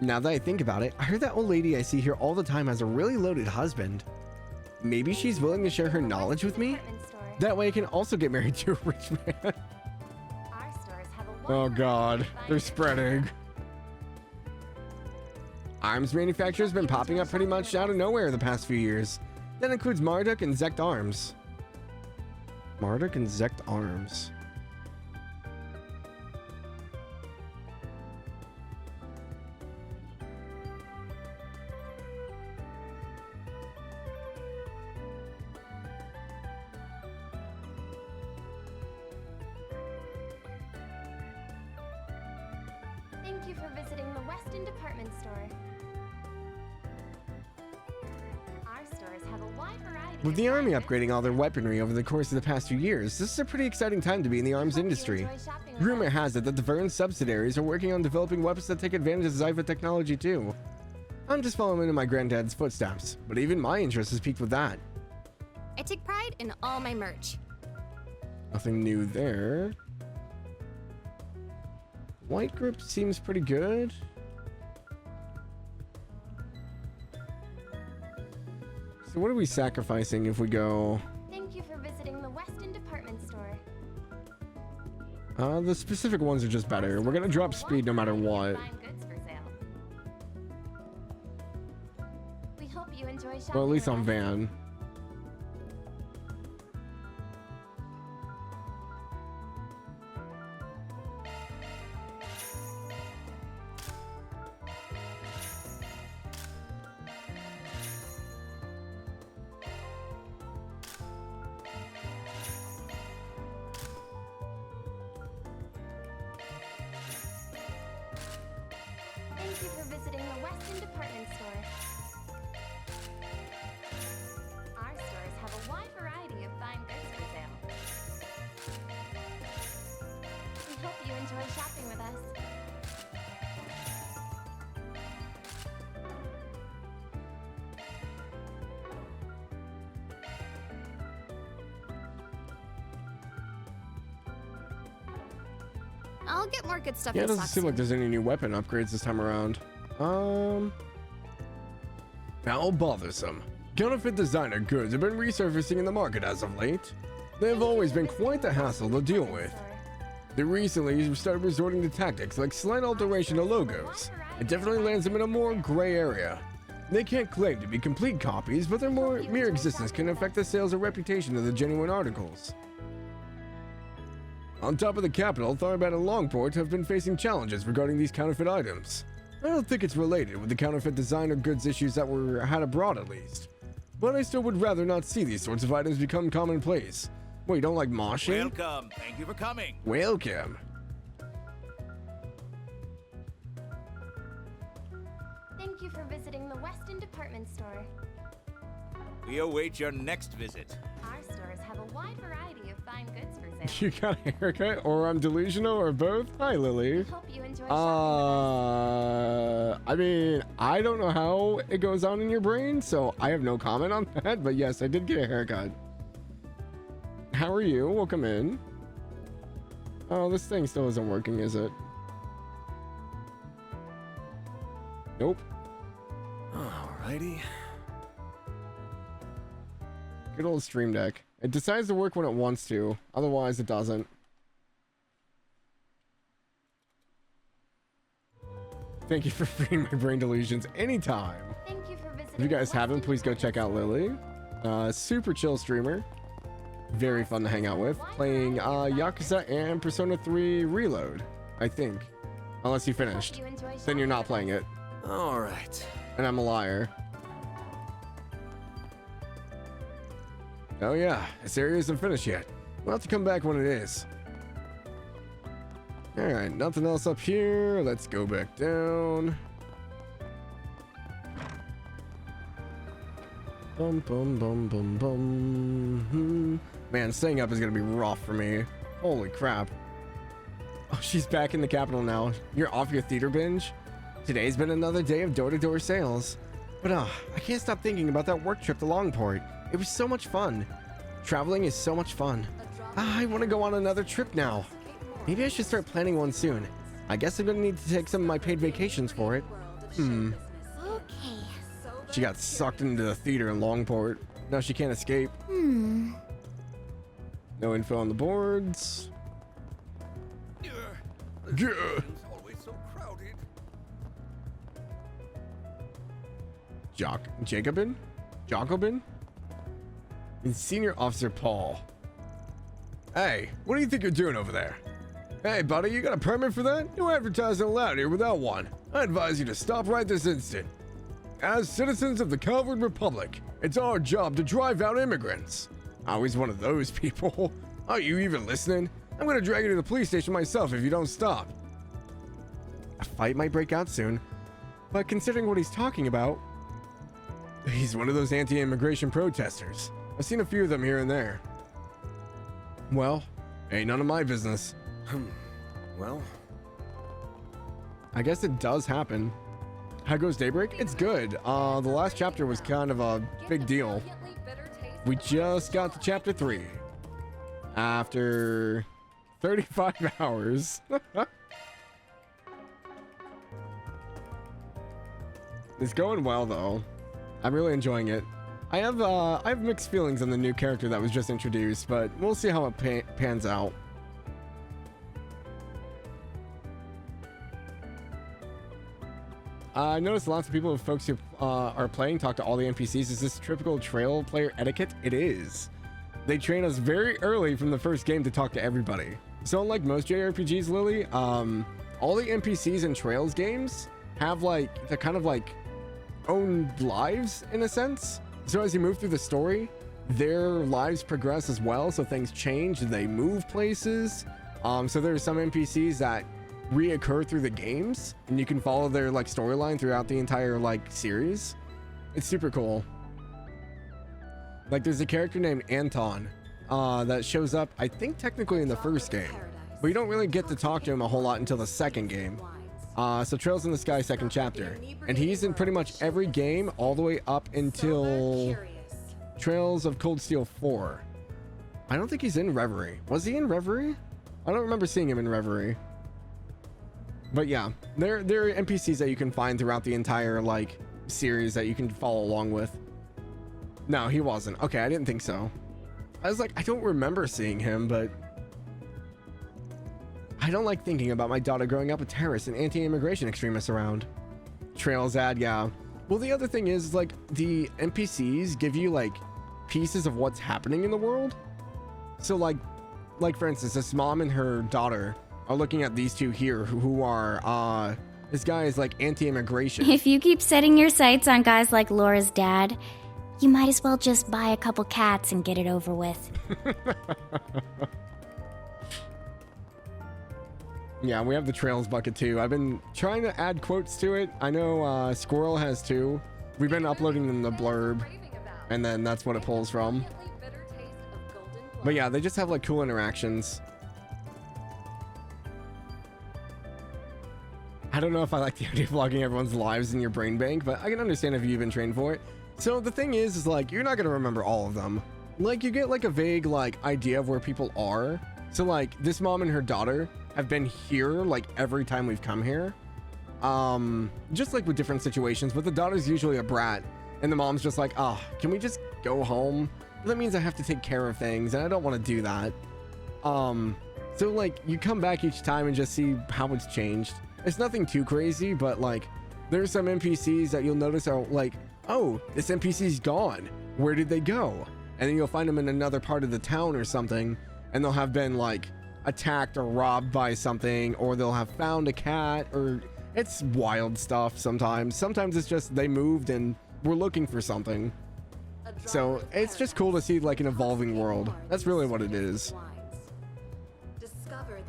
Now that I think about it, I heard that old lady I see here all the time has a really loaded husband. Maybe she's willing to share her knowledge with me? That way I can also get married to a rich man. Oh god, they're spreading. Arms manufacturers been popping up pretty much out of nowhere the past few years. That includes Marduk and Zect Arms. Marduk and Zect Arms. Thank you for visiting the Weston department store. Our stores have a wide variety. With the army upgrading all their weaponry over the course of the past few years, this is a pretty exciting time to be in the arms industry. Rumor has it that the Vern subsidiaries are working on developing weapons that take advantage of Zypha technology too. I'm just following in my granddad's footsteps, but even my interest has peaked with that. I take pride in all my merch. Nothing new there. White group seems pretty good. So what are we sacrificing if we go? Thank you for visiting the Weston department store. The specific ones are just better. We're gonna drop speed no matter what. Goods for sale. We hope you enjoy shopping. Well, at least on Van. Thank you for visiting the Weston department store. Our stores have a wide variety of fine goods for sale. We hope you enjoy shopping with us. I'll get more good stuff. Yeah, it in doesn't stock seem like soon. there's any new weapon upgrades this time around. How bothersome. Counterfeit designer goods have been resurfacing in the market as of late. They have always been quite the hassle to deal with. They recently started resorting to tactics like slight alteration of logos. It definitely lands them in a more gray area. They can't claim to be complete copies, but their mere existence can affect the sales or reputation of the genuine articles. On top of the capital, Tharbad and Langport have been facing challenges regarding these counterfeit items. I don't think it's related with the counterfeit designer goods issues that were had abroad at least. But I still would rather not see these sorts of items become commonplace. Wait, you don't like moshing? Welcome. Thank you for coming. Welcome. Thank you for visiting the Weston Department Store. We await your next visit. Our stores have a wide variety of fine goods for sale. You got a haircut, or I'm delusional, or both? Hi, Lily. Hope you enjoy I mean, I don't know how it goes on in your brain, so I have no comment on that, but yes, I did get a haircut. How are you? Welcome in. Oh, this thing still isn't working, is it? Nope. Alrighty. Good old Stream Deck. It decides to work when it wants to, otherwise it doesn't. Thank you for freeing my brain delusions anytime. Thank you for visiting. If you guys haven't, please go check out Lily. Super chill streamer. Very fun to hang out with. Playing Yakuza and Persona 3 Reload, I think. Unless you finished. Then you're not playing it. Alright. And I'm a liar. Oh yeah, this area isn't finished yet. We'll have to come back when it is. Alright, nothing else up here. Let's go back down. Bum bum bum bum bum. Man, staying up is gonna be rough for me. Holy crap. Oh, she's back in the capital now. You're off your theater binge? Today's been another day of door-to-door sales. But I can't stop thinking about that work trip to Langport. It was so much fun. Traveling is so much fun. I want to go on another trip now. Maybe I should start planning one soon. I guess I'm gonna need to take some of my paid vacations for it. Okay. She got sucked into the theater in Langport. Now she can't escape. No info on the boards. Yeah. Always so crowded. Jacobin? And Senior Officer Paul. Hey, what do you think you're doing over there? Hey, buddy, you got a permit for that? No advertising allowed here without one. I advise you to stop right this instant. As citizens of the Calvary Republic, it's our job to drive out immigrants. I was one of those people. Are you even listening? I'm gonna drag you to the police station myself if you don't stop. A fight might break out soon, but considering what he's talking about, he's one of those anti-immigration protesters. I've seen a few of them here and there. Well, ain't none of my business. Well, I guess it does happen. How goes Daybreak? It's good. The last chapter was kind of a big deal. We just got to chapter 3 after 35 hours. It's going well though. I'm really enjoying it. I have mixed feelings on the new character that was just introduced, but we'll see how it pans out. I noticed lots of people, folks who are playing, talk to all the NPCs. Is this typical trail player etiquette? It is. They train us very early from the first game to talk to everybody. So unlike most JRPGs, Lily, all the NPCs in Trails games have like, they're kind of like own lives in a sense. So as you move through the story, their lives progress as well. So things change, they move places. So there's some NPCs that reoccur through the games and you can follow their like storyline throughout the entire like series. It's super cool. Like there's a character named Anton that shows up, I think technically in the first game, but you don't really get to talk to him a whole lot until the second game. So Trails in the Sky second chapter, and he's in pretty much every game all the way up until Trails of Cold Steel 4. I don't think he's in Reverie. Was he in Reverie? I don't remember seeing him in Reverie. But yeah, there are NPCs that you can find throughout the entire like series that you can follow along with. No, he wasn't. Okay, I didn't think so. I was like, I don't remember seeing him, but I don't like thinking about my daughter growing up with terrorists and anti-immigration extremists around. Trails ad, yeah. Well, the other thing is like the NPCs give you like pieces of what's happening in the world. So like for instance, this mom and her daughter are looking at these two here who are this guy is like anti-immigration. If you keep setting your sights on guys like Laura's dad, you might as well just buy a couple cats and get it over with. Yeah, we have the trails bucket too. I've been trying to add quotes to it. I know Squirrel has too. We've been uploading them the blurb, and then that's what it pulls from. But yeah, they just have like cool interactions. I don't know if I like the idea of logging everyone's lives in your brain bank, but I can understand if you've been trained for it. So the thing is like, you're not going to remember all of them. Like, you get like a vague like idea of where people are. So like, this mom and her daughter have been here like every time we've come here. Just like with different situations, but the daughter's usually a brat, and the mom's just like, oh, can we just go home? That means I have to take care of things, and I don't want to do that. So like, you come back each time and just see how it's changed. It's nothing too crazy, but like, there's some NPCs that you'll notice are like, oh, this NPC's gone. Where did they go? And then you'll find them in another part of the town or something, and they'll have been like attacked or robbed by something, or they'll have found a cat, or it's wild stuff sometimes. Sometimes it's just they moved and we're looking for something. So it's just cool to see like an evolving world. That's really what it is.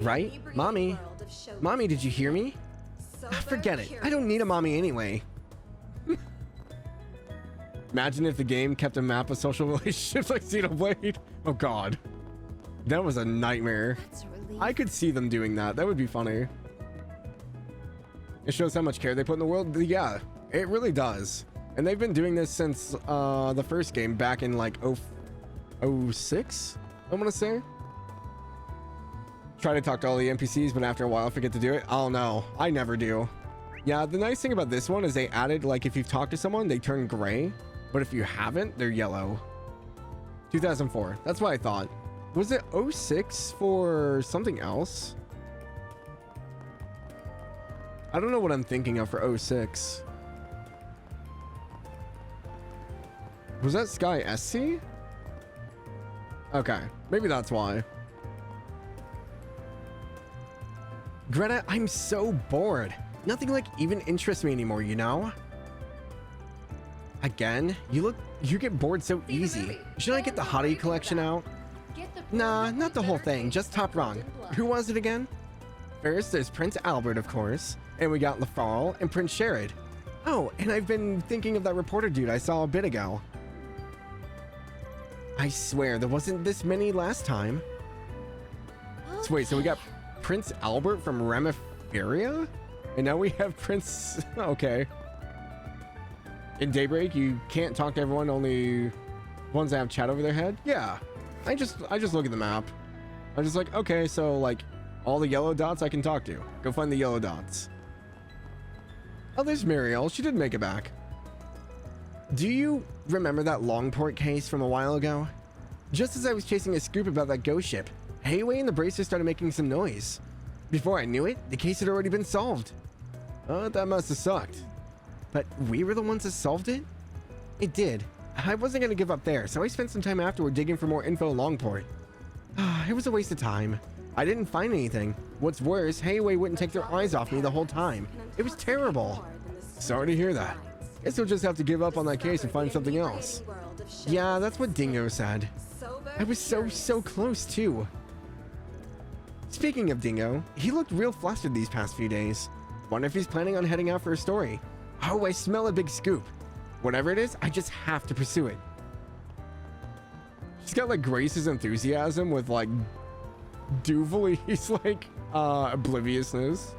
Right? Mommy? Mommy, did you hear me? Forget it. I don't need a mommy anyway. Imagine if the game kept a map of social relationships like Xenoblade. Oh god. That was a nightmare. I could see them doing that. That would be funny. It shows how much care they put in the world. Yeah, it really does. And they've been doing this since the first game back in like 06, I want to say. Try to talk to all the NPCs, but after a while I forget to do it. Oh no, I never do. Yeah, the nice thing about this one is they added like if you've talked to someone, they turn gray. But if you haven't, they're yellow. 2004, that's what I thought. Was it 06 for something else? I don't know what I'm thinking of for 06. Was that Sky SC? Okay, maybe that's why. Greta, I'm so bored. Nothing like even interests me anymore, you know? Again? You get bored so easy. Should I get the hottie collection out? Nah, not the whole thing, just top rung. Who was it again? First, there's Prince Albert, of course. And we got Lafal and Prince Sherrod. Oh, and I've been thinking of that reporter dude I saw a bit ago. I swear, there wasn't this many last time. So wait, so we got Prince Albert from Remiferia? And now we have Prince... Okay. In Daybreak, you can't talk to everyone, only ones that have chat over their head? Yeah. I just look at the map. I'm just like, okay, so like all the yellow dots I can talk to. Go find the yellow dots. Oh, there's Muriel. She did make it back. Do you remember that Langport case from a while ago? Just as I was chasing a scoop about that ghost ship, Hayway and the Bracers started making some noise. Before I knew it, the case had already been solved. Oh, that must have sucked. But we were the ones that solved it? It did. I wasn't going to give up there, so I spent some time afterward digging for more info on Langport. It was a waste of time. I didn't find anything. What's worse, Hayway wouldn't take their eyes off me the whole time. It was terrible. Sorry to hear that. Guess we'll just have to give up on that case and find something else. Yeah, that's what Dingo said. I was so close too. Speaking of Dingo, he looked real flustered these past few days. Wonder if he's planning on heading out for a story. Oh, I smell a big scoop. Whatever it is, I just have to pursue it. He's got like Grace's enthusiasm with like Duvalie's like obliviousness.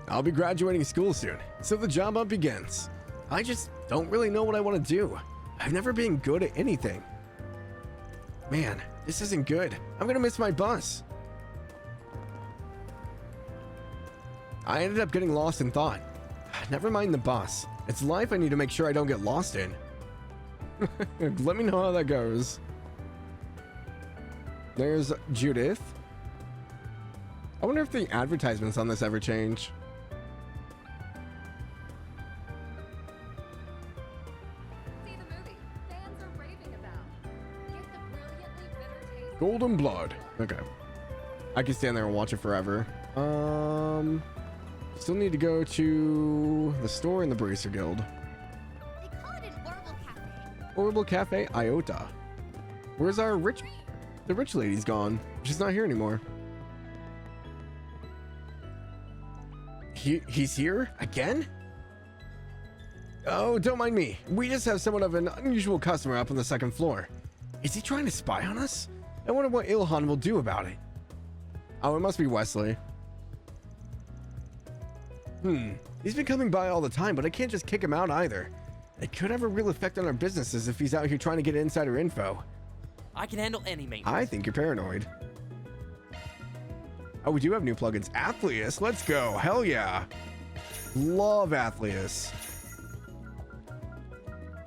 I'll be graduating school soon, so the job hunt begins. I just don't really know what I want to do. I've never been good at anything. Man, this isn't good. I'm gonna miss my bus. I ended up getting lost in thought. Never mind the bus. It's life I need to make sure I don't get lost in. Let me know how that goes. There's Judith. I wonder if the advertisements on this ever change. Golden Blood. Okay. I can stand there and watch it forever. Still need to go to the store in the Bracer Guild. They call it an Orbital Cafe. Orbital Cafe Iota. Where's our rich... The rich lady's gone. She's not here anymore. He's here? Again? Oh, don't mind me. We just have somewhat of an unusual customer up on the second floor. Is he trying to spy on us? I wonder what Ilhan will do about it. Oh, it must be Wesley. He's been coming by all the time, but I can't just kick him out either. It could have a real effect on our businesses if he's out here trying to get insider info. I can handle any maintenance. I think you're paranoid. Oh, we do have new plugins. Athleus, let's go. Hell yeah. Love Athleus.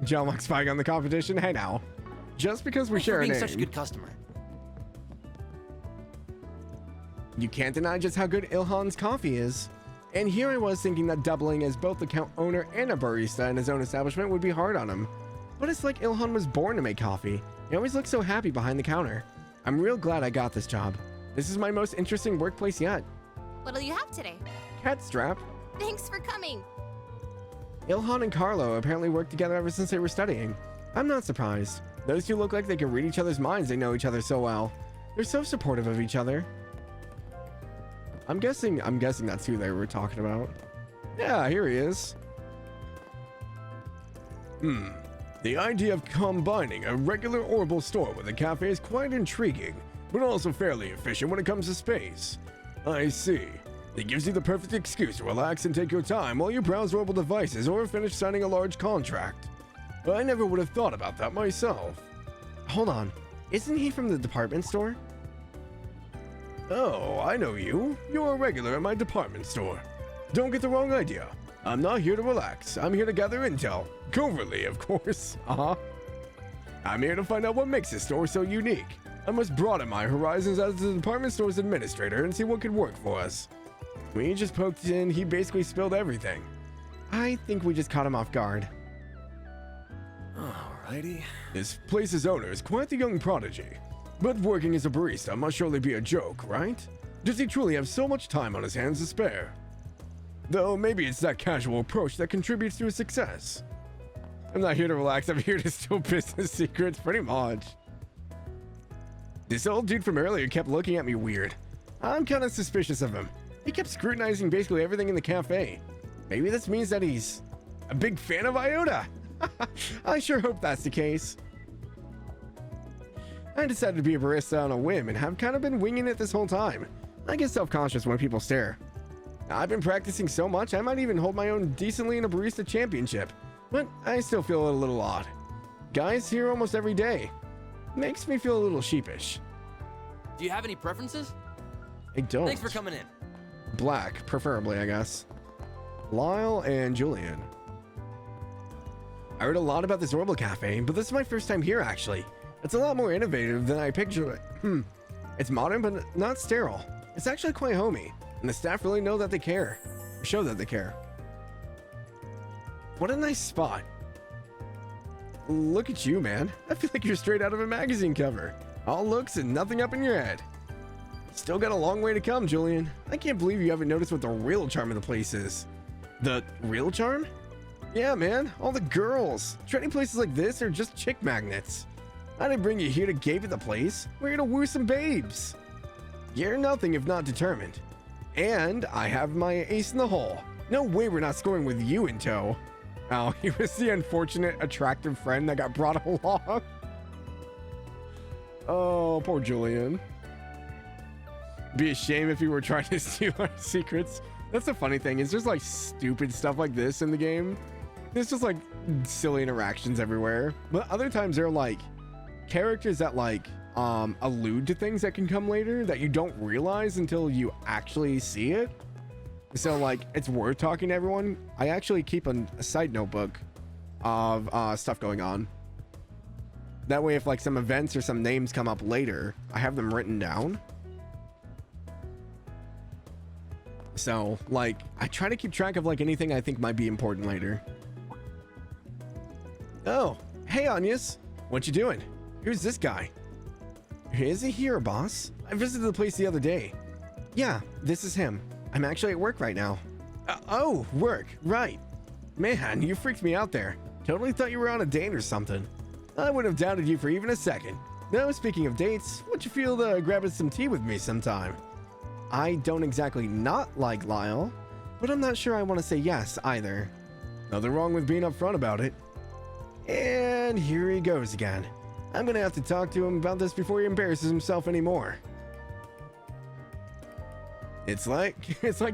Jalmoc spying on the competition. Hey now. Just because we share a name. Such a good customer. You can't deny just how good Ilhan's coffee is. And here I was thinking that doubling as both the account owner and a barista in his own establishment would be hard on him. But it's like Ilhan was born to make coffee. He always looks so happy behind the counter. I'm real glad I got this job. This is my most interesting workplace yet. What'll you have today? Cat strap. Thanks for coming. Ilhan and Carlo apparently worked together ever since they were studying. I'm not surprised. Those two look like they can read each other's minds. They know each other so well. They're so supportive of each other. I'm guessing that's who they were talking about. Yeah, here he is. The idea of combining a regular Orbital store with a cafe is quite intriguing, but also fairly efficient when it comes to space. I see. It gives you the perfect excuse to relax and take your time while you browse Orbital devices or finish signing a large contract. I never would have thought about that myself. Hold on. Isn't he from the department store? Oh, I know you. You're a regular at my department store. Don't get the wrong idea. I'm not here to relax. I'm here to gather intel. Covertly, of course. I'm here to find out what makes this store so unique. I must broaden my horizons as the department store's administrator and see what could work for us. When he just poked in, he basically spilled everything. I think we just caught him off guard. Alrighty. This place's owner is quite the young prodigy. But working as a barista must surely be a joke, right? Does he truly have so much time on his hands to spare? Though maybe it's that casual approach that contributes to his success. I'm not here to relax, I'm here to steal business secrets, pretty much. This old dude from earlier kept looking at me weird. I'm kind of suspicious of him. He kept scrutinizing basically everything in the cafe. Maybe this means that he's a big fan of Iota. I sure hope that's the case. I decided to be a barista on a whim and have kind of been winging it this whole time. I get self-conscious when people stare. I've been practicing so much I might even hold my own decently in a barista championship, but I still feel a little odd. Guys here almost every day. Makes me feel a little sheepish. Do you have any preferences? I don't. Thanks for coming in. Black, preferably, I guess. Lyle and Julian. I heard a lot about this Orbital Cafe, but this is my first time here, actually. It's a lot more innovative than I pictured it. It's modern, but not sterile. It's actually quite homey, and the staff really know that they care. Or show that they care. What a nice spot. Look at you, man. I feel like you're straight out of a magazine cover. All looks and nothing up in your head. Still got a long way to come, Julian. I can't believe you haven't noticed what the real charm of the place is. The real charm? Yeah, man. All the girls. Treating places like this are just chick magnets. I didn't bring you here to gape at the place. We're here to woo some babes. You're nothing if not determined. And I have my ace in the hole. No way we're not scoring with you in tow. Oh, he was the unfortunate, attractive friend that got brought along. Oh, poor Julian. Be a shame if he were trying to steal our secrets. That's the funny thing, is there's like stupid stuff like this in the game. There's just like silly interactions everywhere. But other times they're like characters that like allude to things that can come later that you don't realize until you actually see it. So like, it's worth talking to everyone. I actually keep a side notebook of stuff going on. That way, if like some events or some names come up later, I have them written down. So like, I try to keep track of like anything I think might be important later. Oh, hey Anyas, what you doing? Who's this guy? Is he here, boss? I visited the place the other day. Yeah, this is him. I'm actually at work right now. Oh, work, right. Man, you freaked me out there. Totally thought you were on a date or something. I wouldn't have doubted you for even a second. Now, speaking of dates, would you feel grabbing some tea with me sometime? I don't exactly not like Lyle, but I'm not sure I want to say yes either. Nothing wrong with being upfront about it. And here he goes again. I'm gonna have to talk to him about this before he embarrasses himself anymore. It's like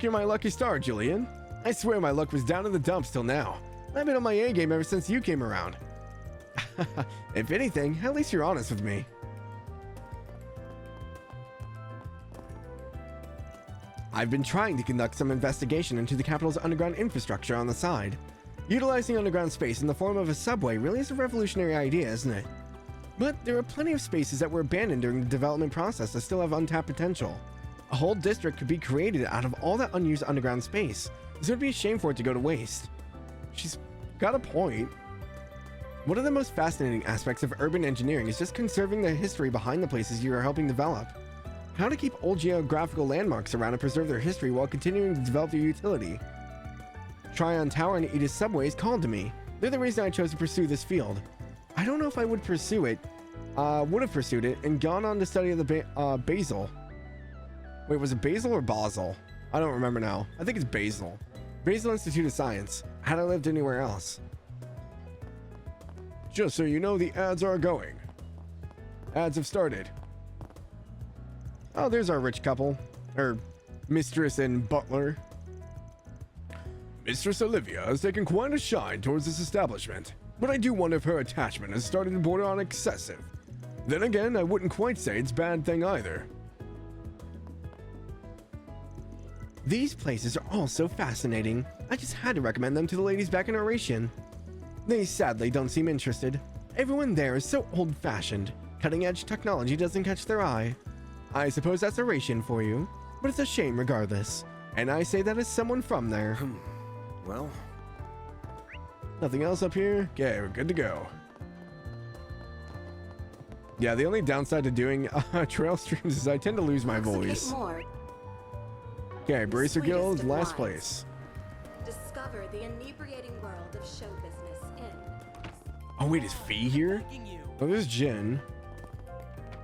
you're my lucky star, Julian. I swear my luck was down in the dumps till now. I've been on my A game ever since you came around. If anything, at least you're honest with me. I've been trying to conduct some investigation into the capital's underground infrastructure on the side. Utilizing underground space in the form of a subway really is a revolutionary idea, isn't it? But there are plenty of spaces that were abandoned during the development process that still have untapped potential. A whole district could be created out of all that unused underground space, so it'd be a shame for it to go to waste. She's got a point. One of the most fascinating aspects of urban engineering is just conserving the history behind the places you are helping develop. How to keep old geographical landmarks around and preserve their history while continuing to develop their utility. Tryon Tower and Edith Subways called to me. They're the reason I chose to pursue this field. I don't know if I would have pursued it and gone on to study the Basel. Wait, was it Basel or Basel? I don't remember now. I think it's Basel. Basel Institute of Science. Had I lived anywhere else. Just so you know, the ads are going. Ads have started. Oh, there's our rich couple. Mistress and butler. Mistress Olivia has taken quite a shine towards this establishment, but I do wonder if her attachment has started to border on excessive. Then again, I wouldn't quite say it's a bad thing either. These places are all so fascinating. I just had to recommend them to the ladies back in Oration. They sadly don't seem interested. Everyone there is so old-fashioned. Cutting-edge technology doesn't catch their eye. I suppose that's Oration for you, but it's a shame regardless. And I say that as someone from there. Well, nothing else up here? Okay, we're good to go. Yeah, the only downside to doing trail streams is I tend to lose my voice. Okay, Bracer Guild, last place. Discover the inebriating world of show business in. Oh wait, is Fee here? Oh, there's Jin.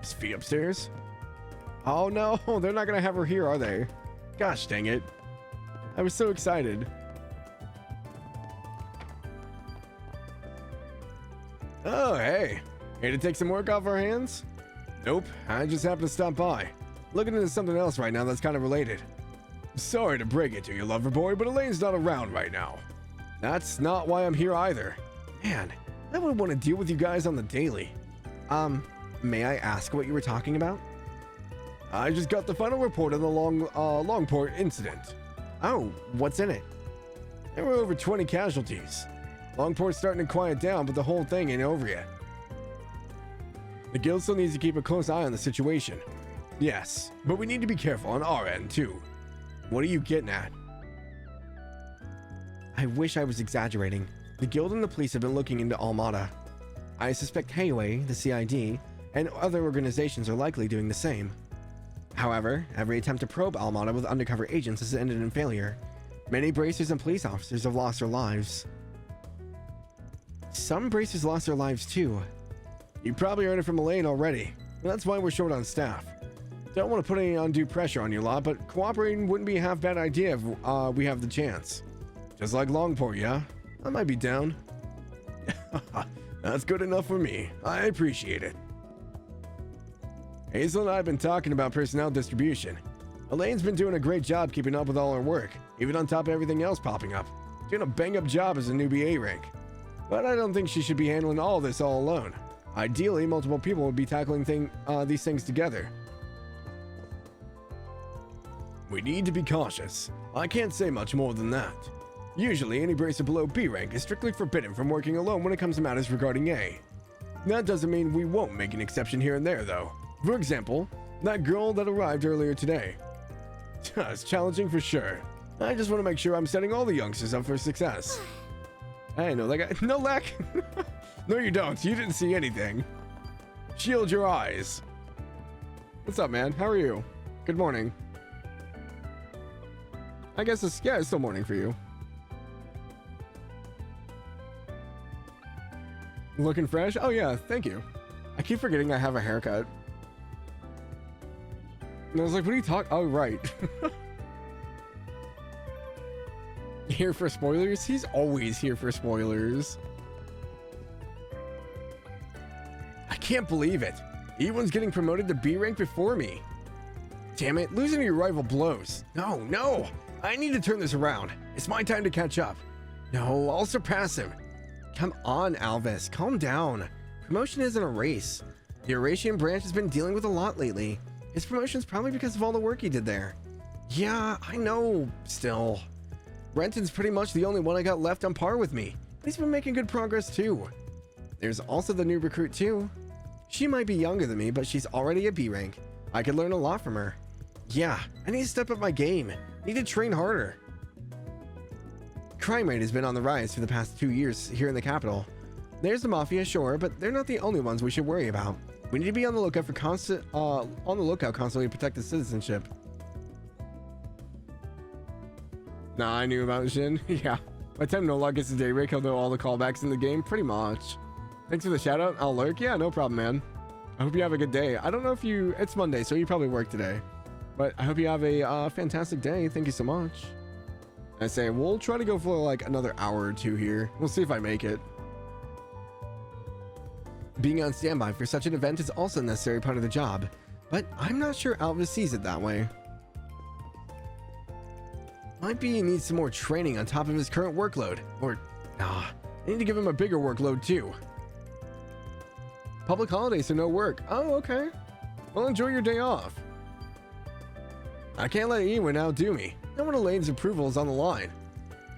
Is Fee upstairs? Oh no, they're not gonna have her here, are they? Gosh dang it. I was so excited. Oh, hey. Here to take some work off our hands? Nope, I just happened to stop by. Looking into something else right now that's kind of related. Sorry to break it to you, lover boy, but Elaine's not around right now. That's not why I'm here either. Man, I would want to deal with you guys on the daily. May I ask what you were talking about? I just got the final report on the Langport incident. Oh, what's in it? There were over 20 casualties. Langport's starting to quiet down, but the whole thing ain't over yet. The guild still needs to keep a close eye on the situation. Yes, but we need to be careful on our end, too. What are you getting at? I wish I was exaggerating. The guild and the police have been looking into Almada. I suspect Hayway, the CID, and other organizations are likely doing the same. However, every attempt to probe Almada with undercover agents has ended in failure. Many bracers and police officers have lost their lives. Some bracers lost their lives too. You probably heard it from Elaine already. That's why we're short on staff. Don't want to put any undue pressure on you lot, but cooperating wouldn't be a half bad idea if we have the chance. Just like Langport, yeah? I might be down. That's good enough for me. I appreciate it. Hazel and I have been talking about personnel distribution. Elaine's been doing a great job keeping up with all her work, even on top of everything else popping up. Doing a bang-up job as a newbie A rank. But I don't think she should be handling all this all alone. Ideally, multiple people would be tackling these things together. We need to be cautious. I can't say much more than that. Usually, any bracer below B rank is strictly forbidden from working alone when it comes to matters regarding A. That doesn't mean we won't make an exception here and there, though. For example, that girl that arrived earlier today. It's challenging for sure. I just want to make sure I'm setting all the youngsters up for success. Hey, no, that guy. No, Lack. No, you don't. You didn't see anything. Shield your eyes. What's up, man? How are you? Good morning. I guess it's still morning for you. Looking fresh? Oh yeah, thank you. I keep forgetting I have a haircut. And I was like, what are you talking? Oh, right. Here for spoilers? He's always here for spoilers. I can't believe it. Ewan's getting promoted to B rank before me. Damn it, losing to your rival blows. No. I need to turn this around. It's my time to catch up. No, I'll surpass him. Come on, Alvis, calm down. Promotion isn't a race. The Eurasian branch has been dealing with a lot lately. His promotion's probably because of all the work he did there. Yeah, I know, still. Renton's pretty much the only one I got left on par with me. He's been making good progress too. There's also the new recruit too. She might be younger than me, but she's already a B rank. I could learn a lot from her. Yeah, I need to step up my game. Need to train harder. Crime rate has been on the rise for the past 2 years here in the capital. There's the Mafia, sure, but they're not the only ones we should worry about. We need to be on the lookout for constantly to protect the citizenship. Nah, I knew about Jin. Yeah. By the time Nolog gets to Daybreak, he'll know all the callbacks in the game, pretty much. Thanks for the shout out. I'll lurk. Yeah, no problem, man. I hope you have a good day. I don't know if it's Monday, so you probably work today. But I hope you have a fantastic day. Thank you so much. I say, we'll try to go for like another hour or two here. We'll see if I make it. Being on standby for such an event is also a necessary part of the job, but I'm not sure Alvis sees it that way. Might be he needs some more training on top of his current workload, or I need to give him a bigger workload too. Public holidays, so no work. Oh, okay. Well, enjoy your day off. I can't let Ewan outdo me. No one Elaine's approval is on the line.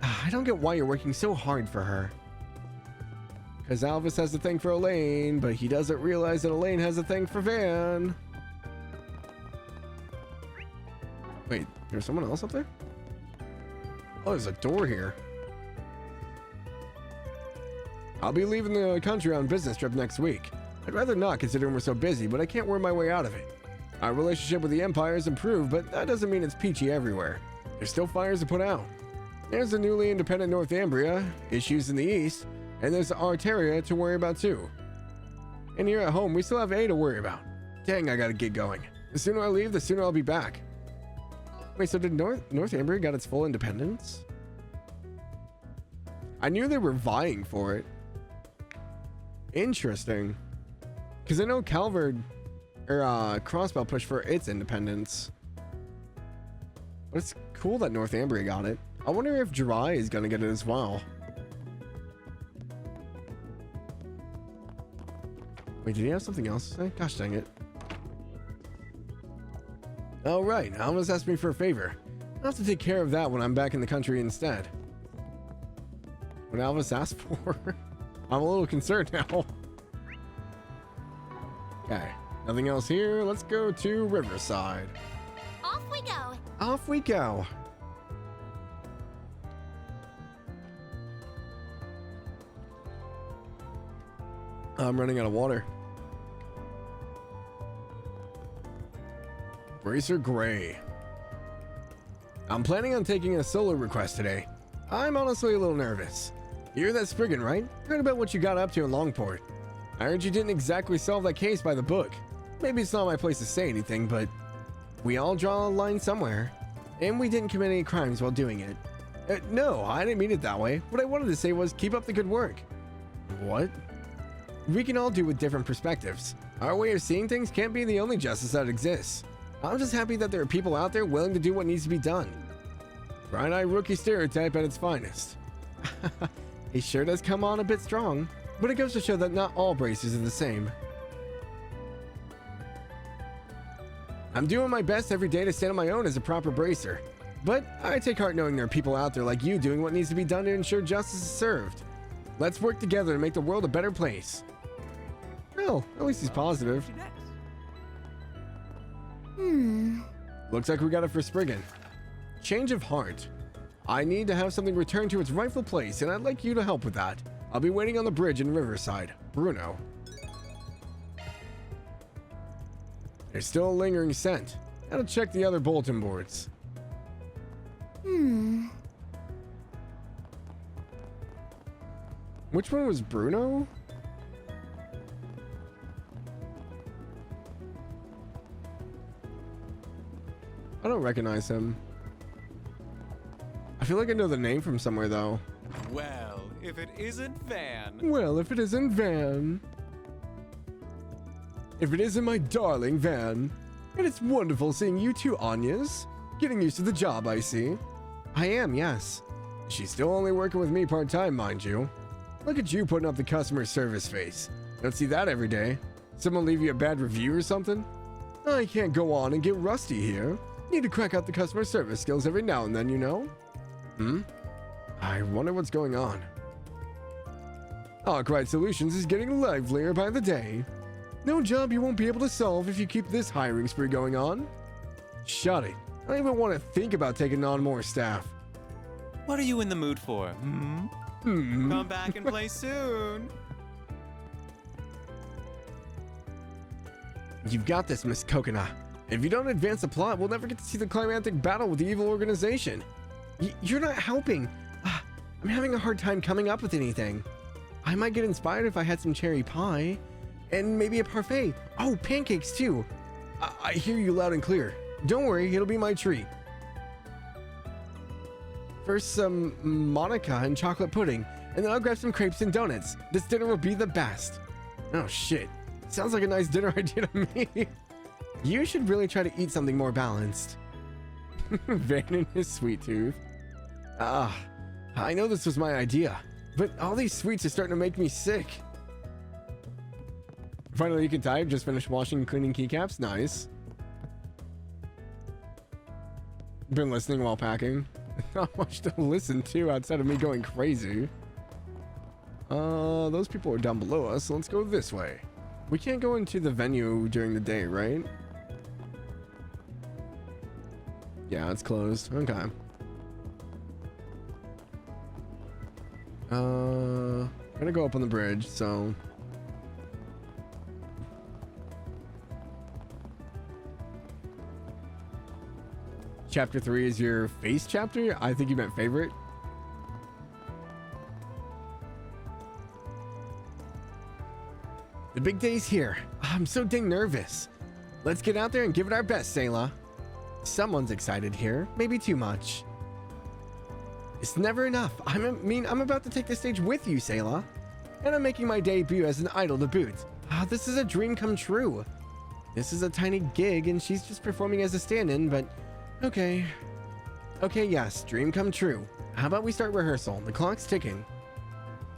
I don't get why you're working so hard for her. Because Alvis has a thing for Elaine, but he doesn't realize that Elaine has a thing for Van. Wait, there's someone else up there? Oh, there's a door here. I'll be leaving the country on a business trip next week. I'd rather not considering we're so busy, but I can't worm my way out of it. Our relationship with the Empire has improved, but that doesn't mean it's peachy everywhere. There's still fires to put out. There's the newly independent Northumbria, issues in the east, and there's Arteria to worry about too. And here at home, we still have A to worry about. Dang, I gotta get going. The sooner I leave, the sooner I'll be back. Wait, so did Northumbria got its full independence? I knew they were vying for it. Interesting. Because I know Calvard or Crossbow pushed for its independence. But it's cool that Northumbria got it. I wonder if Jirai is gonna get it as well. Wait, did he have something else to say? Gosh dang it. Oh right, Alvis asked me for a favor. I'll have to take care of that when I'm back in the country instead. What Alvis asked for? I'm a little concerned now. Okay, nothing else here. Let's go to Riverside. Off we go. Off we go. I'm running out of water. Bracer Gray. I'm planning on taking a solo request today. I'm honestly a little nervous. You're that Spriggan, right? Heard about what you got up to in Langport. I heard you didn't exactly solve that case by the book. Maybe it's not my place to say anything, but we all draw a line somewhere. And we didn't commit any crimes while doing it. No, I didn't mean it that way. What I wanted to say was keep up the good work. What? We can all do with different perspectives. Our way of seeing things can't be the only justice that exists. I'm just happy that there are people out there willing to do what needs to be done. Bright-eyed rookie stereotype at its finest. He sure does come on a bit strong, but it goes to show that not all bracers are the same. I'm doing my best every day to stand on my own as a proper bracer. But I take heart knowing there are people out there like you doing what needs to be done to ensure justice is served. Let's work together to make the world a better place. Well, at least he's positive. Looks like we got it for Spriggan. Change of heart. I need to have something returned to its rightful place, and I'd like you to help with that. I'll be waiting on the bridge in Riverside. Bruno. There's still a lingering scent. Gotta check the other bulletin boards. Which one was Bruno? I don't recognize him. I feel like I know the name from somewhere though. Well, if it isn't Van. Well, if it isn't Van. If it isn't my darling Van. And it's wonderful seeing you two Anyas. Getting used to the job, I see. I am, yes. She's still only working with me part-time, mind you. Look at you putting up the customer service face. Don't see that every day. Someone leave you a bad review or something? I can't go on and get rusty here. Need to crack out the customer service skills every now and then, you know? I wonder what's going on. Arkwright Solutions is getting livelier by the day. No job you won't be able to solve if you keep this hiring spree going on. Shut it. I don't even want to think about taking on more staff. What are you in the mood for? Come back and play soon. You've got this, Miss Coconut. If you don't advance the plot, we'll never get to see the climactic battle with the evil organization. You're not helping. I'm having a hard time coming up with anything. I might get inspired if I had some cherry pie. And maybe a parfait. Oh, pancakes too. I hear you loud and clear. Don't worry, it'll be my treat. First some Monica and chocolate pudding, and then I'll grab some crepes and donuts. This dinner will be the best. Oh shit. Sounds like a nice dinner idea to me. You should really try to eat something more balanced. Van and his sweet tooth. I know this was my idea, but all these sweets are starting to make me sick. Finally, you can type. Just finished washing and cleaning keycaps. Nice. Been listening while packing. Not much to listen to outside of me going crazy. Those people are down below us, so let's go this way. We can't go into the venue during the day, right? Yeah, it's closed. Okay. I'm gonna go up on the bridge, so... Chapter 3 is your face chapter? I think you meant favorite. The big day's here. I'm so dang nervous. Let's get out there and give it our best, Sayla. Someone's excited here. Maybe too much. It's never enough. I'm about to take the stage with you, Sayla. And I'm making my debut as an idol to boot. This is a dream come true. This is a tiny gig and she's just performing as a stand-in, but... Okay, yes, dream come true. How about we start rehearsal? The clock's ticking.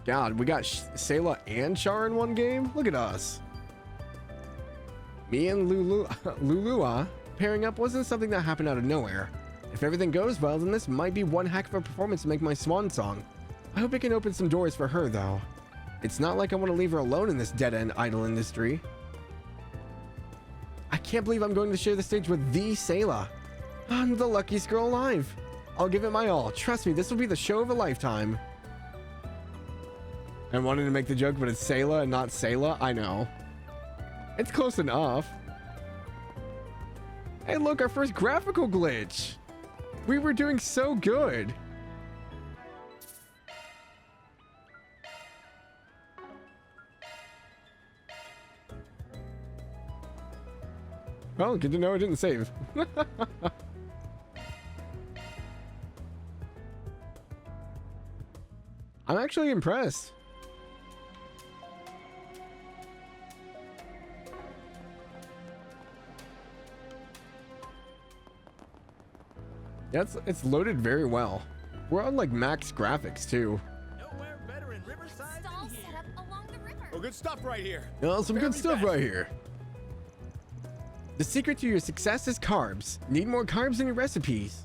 God, we got Sayla and Char in one game? Look at us. Me and Lulua pairing up wasn't something that happened out of nowhere. If everything goes well, then this might be one heck of a performance to make my swan song. I hope it can open some doors for her, though. It's not like I want to leave her alone in this dead-end idol industry. I can't believe I'm going to share the stage with the Sayla. I'm the luckiest girl alive. I'll give it my all. Trust me, this will be the show of a lifetime. I wanted to make the joke, but it's Sayla and not Sayla. I know. It's close enough. Hey, look, our first graphical glitch. We were doing so good. Well, good to know it didn't save. I'm actually impressed. Yeah, it's loaded very well. We're on like max graphics too. Nowhere better in Riverside than here. Well, good stuff right here. Yeah, some good stuff right here. The secret to your success is carbs. Need more carbs in your recipes.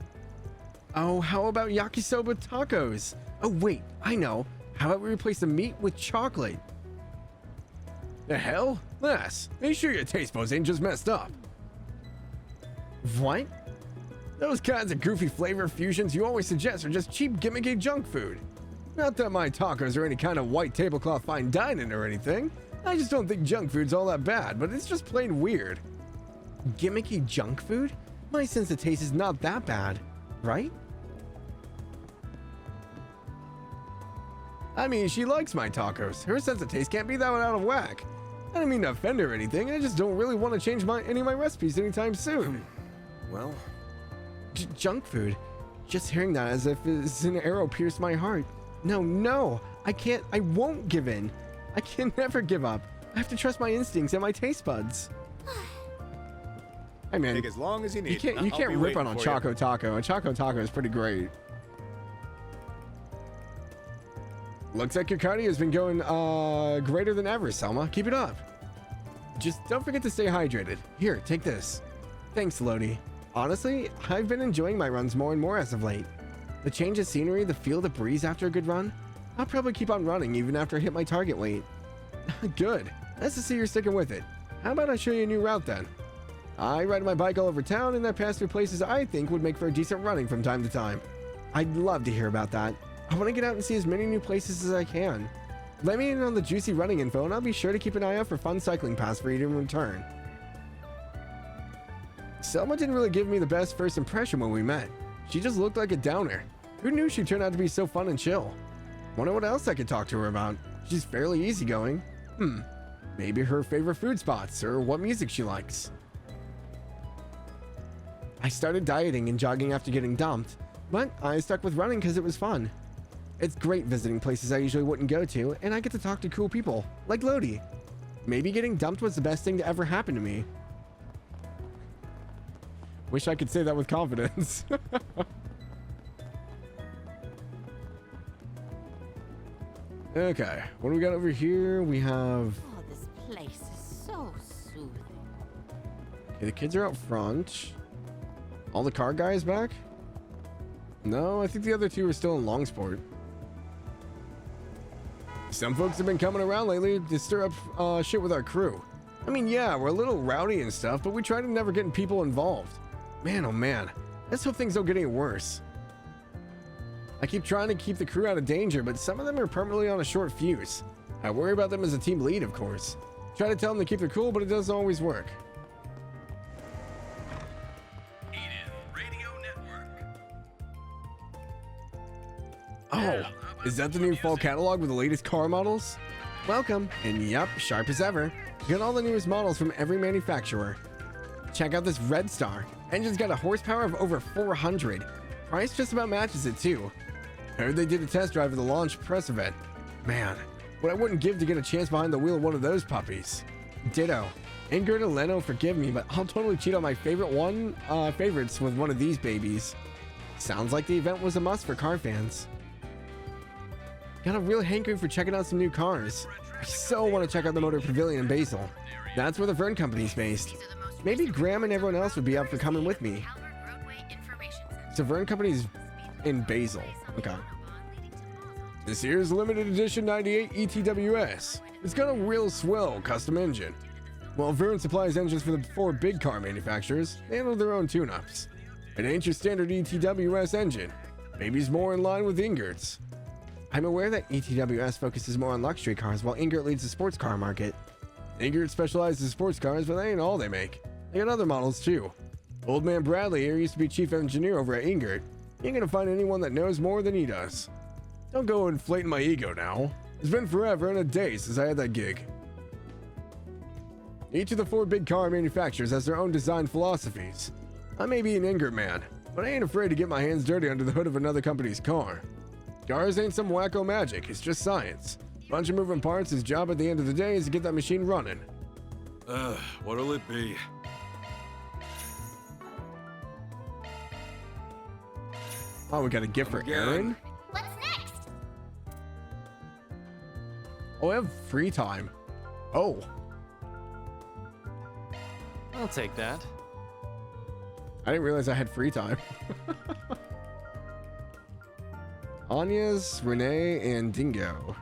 Oh, how about yakisoba tacos? Oh wait, I know. How about we replace the meat with chocolate? The hell? Les, make sure your taste buds ain't just messed up. What? Those kinds of goofy flavor fusions you always suggest are just cheap gimmicky junk food. Not that my tacos are any kind of white tablecloth fine dining or anything. I just don't think junk food's all that bad, but it's just plain weird. Gimmicky junk food? My sense of taste is not that bad, right? I mean, she likes my tacos. Her sense of taste can't be that out of whack. I don't mean to offend her or anything. I just don't really want to change any of my recipes anytime soon. Well, junk food. Just hearing that as if it's an arrow pierced my heart. No, I can't. I won't give in. I can never give up. I have to trust my instincts and my taste buds. Hey man, take as long as you need. You can't rip on a Choco Taco. A Choco Taco is pretty great. Looks like your cardio has been going greater than ever, Selma. Keep it up. Just don't forget to stay hydrated. Here, take this. Thanks, Lodi. Honestly, I've been enjoying my runs more and more as of late. The change of scenery, the feel of the breeze after a good run. I'll probably keep on running even after I hit my target weight. Good. Nice to see you're sticking with it. How about I show you a new route then? I ride my bike all over town and I pass through places I think would make for a decent running from time to time. I'd love to hear about that. I want to get out and see as many new places as I can. Let me in on the juicy running info and I'll be sure to keep an eye out for fun cycling paths for you to return. Selma didn't really give me the best first impression when we met. She just looked like a downer. Who knew she'd turn out to be so fun and chill? Wonder what else I could talk to her about. She's fairly easygoing. Maybe her favorite food spots or what music she likes. I started dieting and jogging after getting dumped, but I stuck with running because it was fun. It's great visiting places I usually wouldn't go to, and I get to talk to cool people, like Lodi. Maybe getting dumped was the best thing to ever happen to me. Wish I could say that with confidence. Okay, what do we got over here? We have... Oh, this place is so soothing. Okay, the kids are out front. All the car guys back? No, I think the other two are still in Langport. Some folks have been coming around lately to stir up shit with our crew. I mean, yeah, we're a little rowdy and stuff, but we try to never get people involved. Man, oh man, let's hope things don't get any worse. I keep trying to keep the crew out of danger, but some of them are permanently on a short fuse. I worry about them as a team lead, of course. Try to tell them to keep their cool, but it doesn't always work. Oh, is that the new fall catalog with the latest car models? Welcome, and yep, sharp as ever. Got all the newest models from every manufacturer. Check out this Red Star. Engine's got a horsepower of over 400. Price just about matches it too. Heard they did a test drive at the launch press event. Man, what I wouldn't give to get a chance behind the wheel of one of those puppies. Ditto. Ingrid and Leno, forgive me, but I'll totally cheat on my favorites with one of these babies. Sounds like the event was a must for car fans. Got a real hankering for checking out some new cars. I so want to check out the Motor Pavilion in Basel. That's where the Vern Company's based. Maybe Graham and everyone else would be up for coming with me. So Vern Company's in Basel. Okay. This here's limited edition 98 ETWS. It's got a real swell custom engine. While Vern supplies engines for the 4 big car manufacturers, they handle their own tune-ups. It ain't your standard ETWS engine. Maybe it's more in line with Ingert's. I'm aware that ETWS focuses more on luxury cars while Ingert leads the sports car market. Ingert specializes in sports cars, but that ain't all they make. They got other models too. Old man Bradley here used to be chief engineer over at Ingert. You ain't gonna find anyone that knows more than he does. Don't go inflating my ego now. It's been forever and a day since I had that gig. Each of the 4 big car manufacturers has their own design philosophies. I may be an Ingert man, but I ain't afraid to get my hands dirty under the hood of another company's car. Cars ain't some wacko magic, it's just science. Bunch of moving parts, his job at the end of the day is to get that machine running. What'll it be? Oh, we got a gift for Aaron? What's next? Oh, I have free time. Oh. I'll take that. I didn't realize I had free time. Anya's, Renee, and Dingo.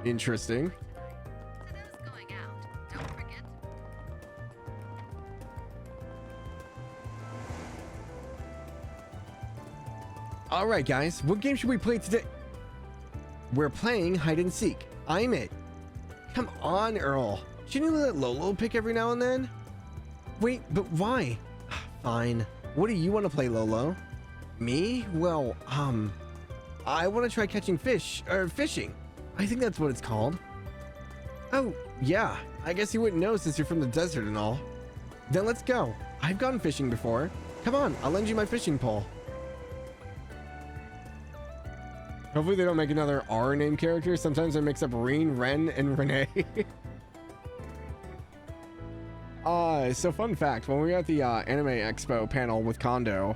Interesting. All right, guys, what game should we play today? We're playing hide and seek. I'm it. Come on, Earl. Shouldn't you let Lolo pick every now and then? Wait, but why? Fine. What do you want to play, Lolo? Me? Well, I want to try catching fish, or fishing. I think that's what it's called. Oh, yeah. I guess you wouldn't know since you're from the desert and all. Then let's go. I've gone fishing before. Come on, I'll lend you my fishing pole. Hopefully they don't make another R name character. Sometimes they mix up Reen, Ren, and Renee. So fun fact, when we were at the Anime Expo panel with Kondo,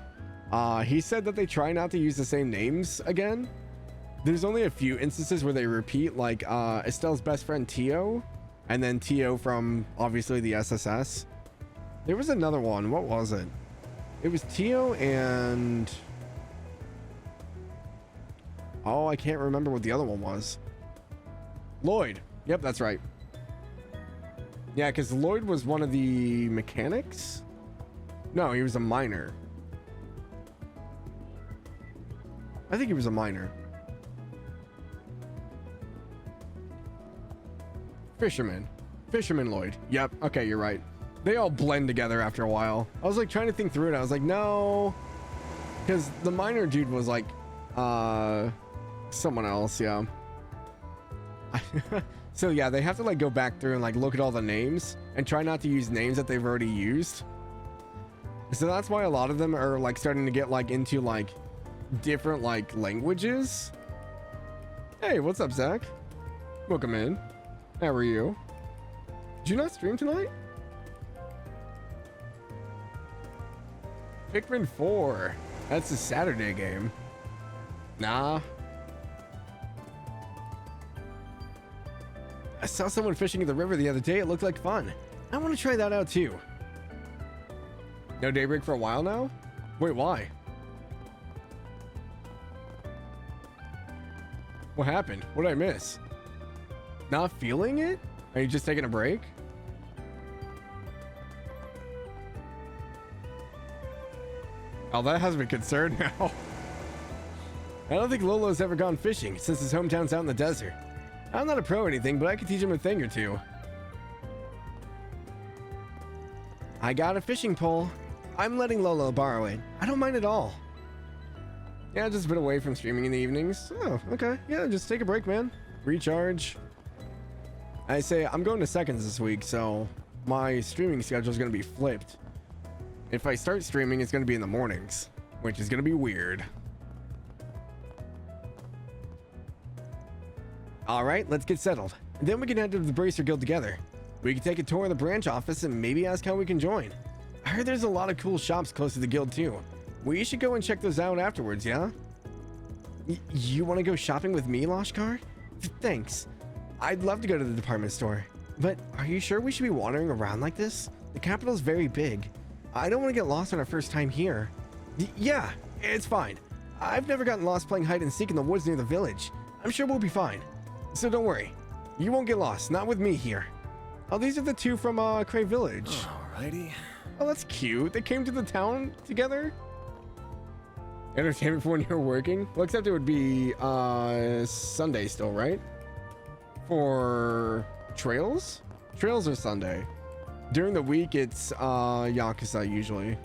he said that they try not to use the same names again. There's only a few instances where they repeat, like Estelle's best friend Tio, and then Tio from, obviously, the SSS. There was another one. What was it? It was Tio and... Oh, I can't remember what the other one was. Lloyd. Yep, that's right. Yeah, because Lloyd was one of the mechanics? No, he was a miner. I think he was a miner. Fisherman. Fisherman Lloyd. Yep, okay, you're right. They all blend together after a while. I was like trying to think through it. I was like, no. Because the miner dude was like, someone else, yeah. So yeah, they have to like go back through and like look at all the names and try not to use names that they've already used. So that's why a lot of them are like starting to get like into like different like languages. Hey, what's up, Zach? Welcome in. How are you? Did you not stream tonight? Pikmin 4. That's a Saturday game. Nah. I saw someone fishing in the river the other day. It looked like fun. I want to try that out too. No Daybreak for a while now? Wait, why? What happened? What did I miss? Not feeling it? Are you just taking a break? Oh, that has me concerned now. I don't think Lolo's ever gone fishing since his hometown's out in the desert. I'm not a pro or anything, but I can teach him a thing or two. I got a fishing pole. I'm letting Lolo borrow it. I don't mind at all. Yeah, just a bit away from streaming in the evenings. Oh, okay. Yeah, just take a break, man. Recharge. I say I'm going to seconds this week, so my streaming schedule is going to be flipped. If I start streaming, it's going to be in the mornings, which is going to be weird. All right, let's get settled. And then we can head to the Bracer Guild together. We can take a tour of the branch office and maybe ask how we can join. I heard there's a lot of cool shops close to the guild too. We should go and check those out afterwards, yeah? You want to go shopping with me, Lashkar? Thanks. I'd love to go to the department store. But are you sure we should be wandering around like this? The capital's very big. I don't want to get lost on our first time here. Yeah, it's fine. I've never gotten lost playing hide and seek in the woods near the village. I'm sure we'll be fine. So don't worry. You won't get lost, not with me here. Oh, these are the two from Cray Village. Alrighty. Oh, that's cute. They came to the town together? Entertainment for when you're working? Well, except it would be Sunday still, right? For Trails? Trails are Sunday. During the week, it's Yakuza usually.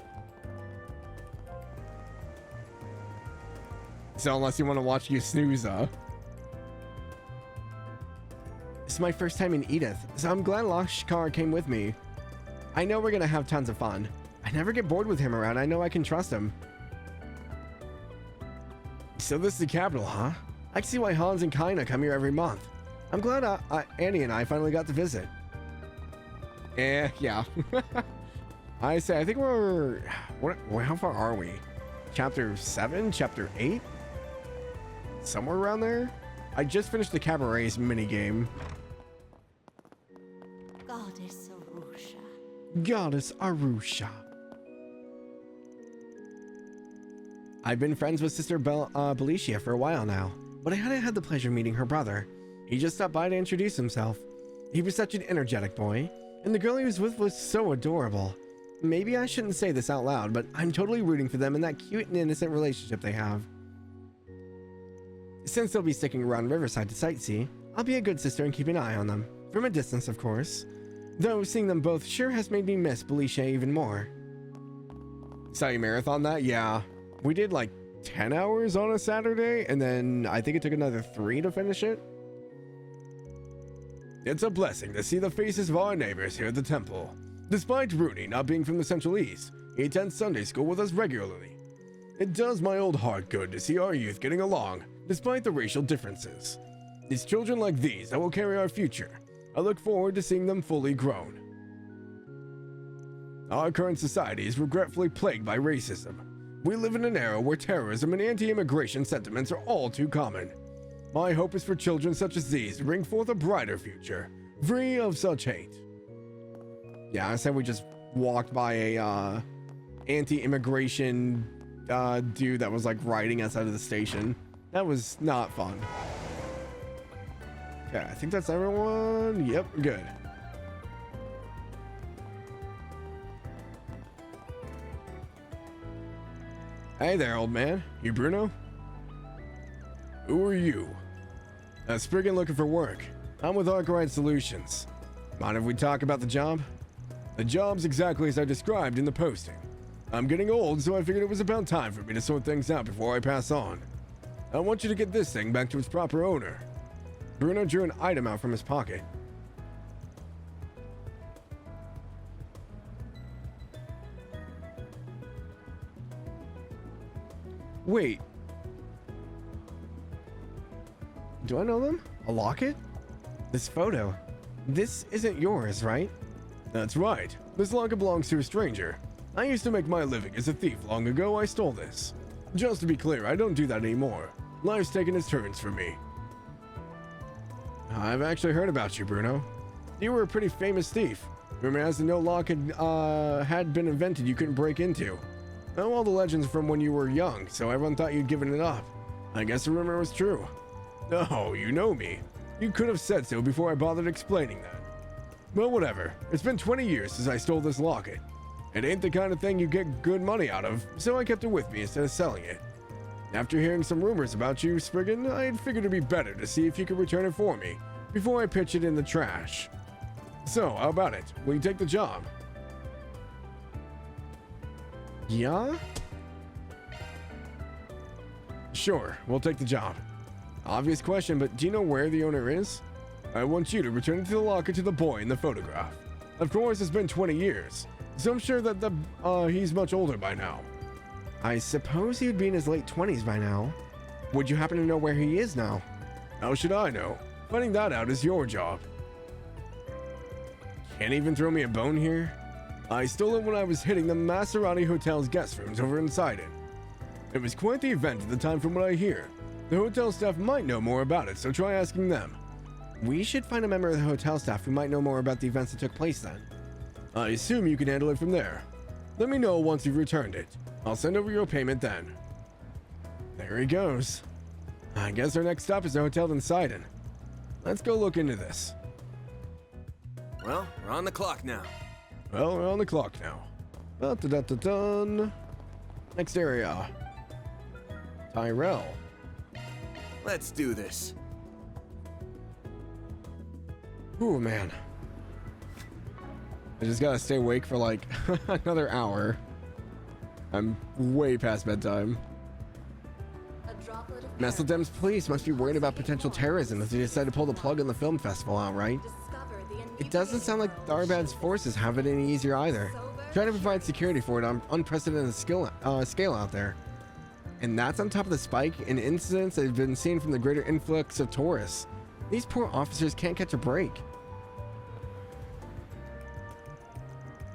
So unless you want to watch Yusnuza. It's my first time in Edith, so I'm glad Lashkar came with me. I know we're gonna have tons of fun. I never get bored with him around. I know I can trust him. So this is the capital, huh? I can see why Hans and Kaina come here every month. I'm glad Annie and I finally got to visit. Yeah. I say, I think we're... how far are we? Chapter 7? Chapter 8? Somewhere around there? I just finished the Cabarets minigame. Goddess Arusha, Goddess Arusha. I've been friends with Sister Belicia for a while now, but I hadn't had the pleasure of meeting her brother. He just stopped by to introduce himself. He was such an energetic boy, and the girl he was with was so adorable. Maybe I shouldn't say this out loud, but I'm totally rooting for them in that cute and innocent relationship they have. Since they'll be sticking around Riverside to sightsee, I'll be a good sister and keep an eye on them. From a distance, of course. Though seeing them both sure has made me miss Belicia even more. Saw you marathon that? Yeah. We did like 10 hours on a Saturday, and then I think it took another 3 to finish it. It's a blessing to see the faces of our neighbors here at the temple. Despite Rooney not being from the Central East, he attends Sunday school with us regularly. It does my old heart good to see our youth getting along, despite the racial differences. It's children like these that will carry our future. I look forward to seeing them fully grown. Our current society is regretfully plagued by racism. We live in an era where terrorism and anti-immigration sentiments are all too common. My hope is for children such as these to bring forth a brighter future, free of such hate. Yeah, I said we just walked by a anti-immigration dude that was like riding outside of the station. That was not fun. Okay, I think that's everyone. Yep, good. Hey there, old man. You Bruno? Who are you? Spriggan looking for work. I'm with Arkwright Solutions. Mind if we talk about the job? The job's exactly as I described in the posting. I'm getting old, so I figured it was about time for me to sort things out before I pass on. I want you to get this thing back to its proper owner. Bruno drew an item out from his pocket. Wait. Do I know them? A locket? This photo. This isn't yours, right? That's right. This locket belongs to a stranger. I used to make my living as a thief long ago. I stole this. Just to be clear, I don't do that anymore. Life's taken its turns for me. I've actually heard about you, Bruno. You were a pretty famous thief. Rumor has it no lock had been invented you couldn't break into. Now all the legends from when you were young, so everyone thought you'd given it up. I guess the rumor was true. Oh, you know me. You could have said so before I bothered explaining that. Well, whatever. It's been 20 years since I stole this locket. It ain't the kind of thing you get good money out of, so I kept it with me instead of selling it. After hearing some rumors about you, Spriggan, I'd figured it'd be better to see if you could return it for me before I pitch it in the trash. So, how about it? Will you take the job? Yeah? Sure, we'll take the job. Obvious question, but do you know where the owner is? I want you to return it to the locker to the boy in the photograph. Of course, it's been 20 years, so I'm sure that he's much older by now. I suppose he would be in his late 20s by now. Would you happen to know where he is now? How should I know? Finding that out is your job. Can't even throw me a bone here? I stole it when I was hitting the Maserati Hotel's guest rooms over inside it. It was quite the event at the time from what I hear. The hotel staff might know more about it, so try asking them. We should find a member of the hotel staff who might know more about the events that took place then. I assume you can handle it from there. Let me know once you've returned it. I'll send over your payment then. There he goes. I guess our next stop is the hotel in Sidon. Let's go look into this. Well, we're on the clock now. Well, we're on the clock now. Dun. Next area. Tyrell. Let's do this. Ooh, man. I just gotta stay awake for like another hour. I'm way past bedtime. Messeldem's police must be worried about potential terrorism if they decide to pull the plug on the film festival outright. It doesn't sound like Tharbad's forces have it any easier either. Trying to provide security for it on unprecedented scale out there. And that's on top of the spike in incidents that have been seen from the greater influx of tourists. These poor officers can't catch a break.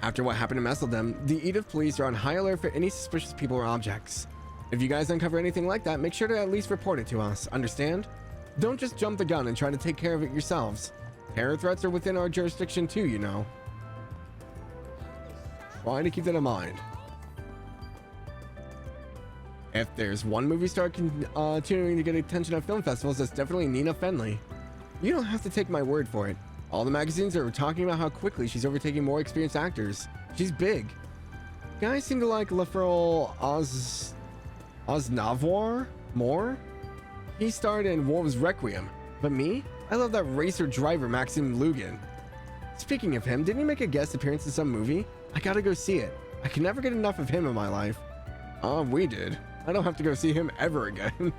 After what happened to Messeldem, the Edith police are on high alert for any suspicious people or objects. If you guys uncover anything like that, make sure to at least report it to us, understand? Don't just jump the gun and try to take care of it yourselves. Terror threats are within our jurisdiction too, you know. try to keep that in mind. If there's one movie star continuing to get attention at film festivals, it's definitely Nina Fenley. You don't have to take my word for it. All the magazines are talking about how quickly she's overtaking more experienced actors. She's big. Guys seem to like Lafrel Oznavour more. He starred in Wolves Requiem, but me? I love that racer driver Maxim Lugin. Speaking of him, didn't he make a guest appearance in some movie? I gotta go see it. I can never get enough of him in my life. We did. I don't have to go see him ever again.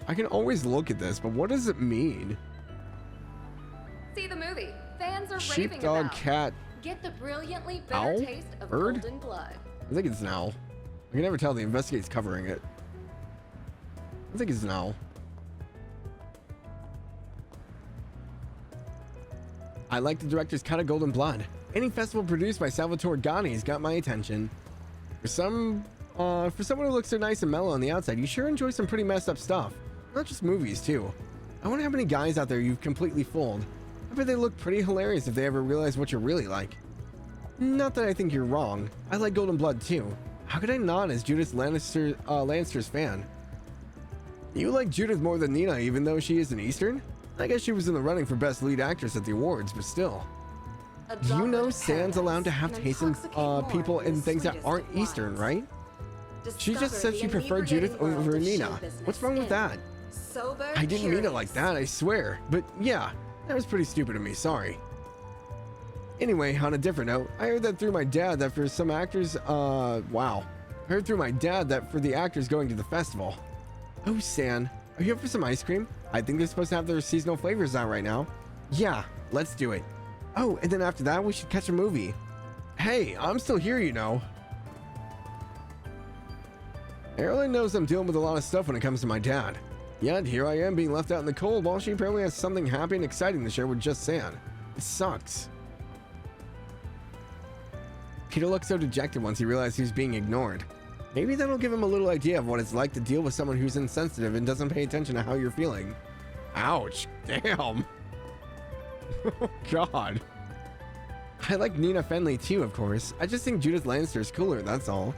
I can always look at this, but what does it mean? See the movie. Fans are raving Sheepdog, about. cat, Get the brilliantly bitter owl? taste of Bird? golden blood. I think it's an owl. I can never tell. The Investigate's covering it. I think it's an owl. I like the director's cut of Golden Blood. Any festival produced by Salvatore Gani's got my attention. For someone who looks so nice and mellow on the outside, you sure enjoy some pretty messed up stuff. Not just movies, too. I wonder how many guys out there you've completely fooled. I bet they look pretty hilarious if they ever realize what you're really like. Not that I think you're wrong. I like Golden Blood, too. How could I not as Judith Lannister's fan? You like Judith more than Nina, even though she is an Eastern? I guess she was in the running for Best Lead Actress at the awards, but still. You know Sam's allowed to have taste in people in things that aren't Eastern, right? She just said she preferred Judith over Nina. What's wrong with that? I didn't mean it like that, I swear. But yeah, that was pretty stupid of me, sorry. Anyway, on a different note, I heard that through my dad that for some actors, wow. I heard through my dad that for the actors going to the festival. Oh, San, are you up for some ice cream? I think they're supposed to have their seasonal flavors out right now. Yeah, let's do it. Oh, and then after that, we should catch a movie. Hey, I'm still here, you know. Erin knows I'm dealing with a lot of stuff when it comes to my dad. Yet, here I am being left out in the cold while she apparently has something happy and exciting to share with just San. It sucks. Peter looked so dejected once he realized he was being ignored. Maybe that'll give him a little idea of what it's like to deal with someone who's insensitive and doesn't pay attention to how you're feeling. Ouch. Damn. Oh, God. I like Nina Fenley too, of course. I just think Judith Lannister is cooler, that's all.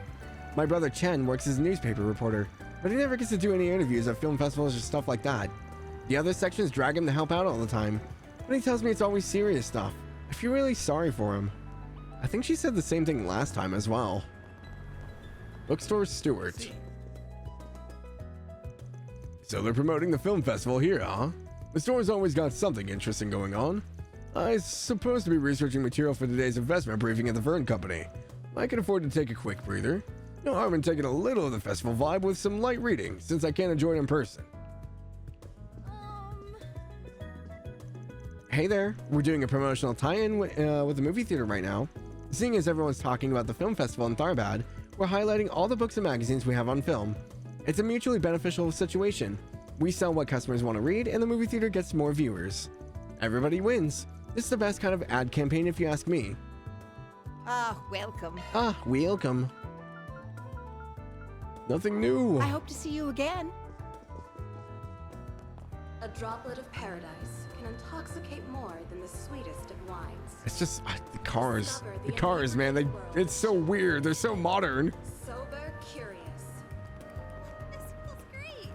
My brother Chen works as a newspaper reporter, but he never gets to do any interviews at film festivals or stuff like that. The other sections drag him to help out all the time, but he tells me it's always serious stuff. I feel really sorry for him. I think she said the same thing last time as well. Bookstore Stewart. So they're promoting the film festival here, huh? The store's always got something interesting going on. I'm supposed to be researching material for today's investment briefing at the Vern Company. I can afford to take a quick breather. No harm in taking a little of the festival vibe with some light reading, since I can't enjoy it in person. Hey there, we're doing a promotional tie-in with the movie theater right now. Seeing as everyone's talking about the film festival in Tharbad, we're highlighting all the books and magazines we have on film. It's a mutually beneficial situation. We sell what customers want to read, and the movie theater gets more viewers. Everybody wins. This is the best kind of ad campaign if you ask me. Ah, welcome. Ah, welcome. Nothing new. I hope to see you again. A droplet of paradise can intoxicate more than the sweetest of wines. It's just the cars, man. It's so weird. They're so modern. Sober, curious. This feels great.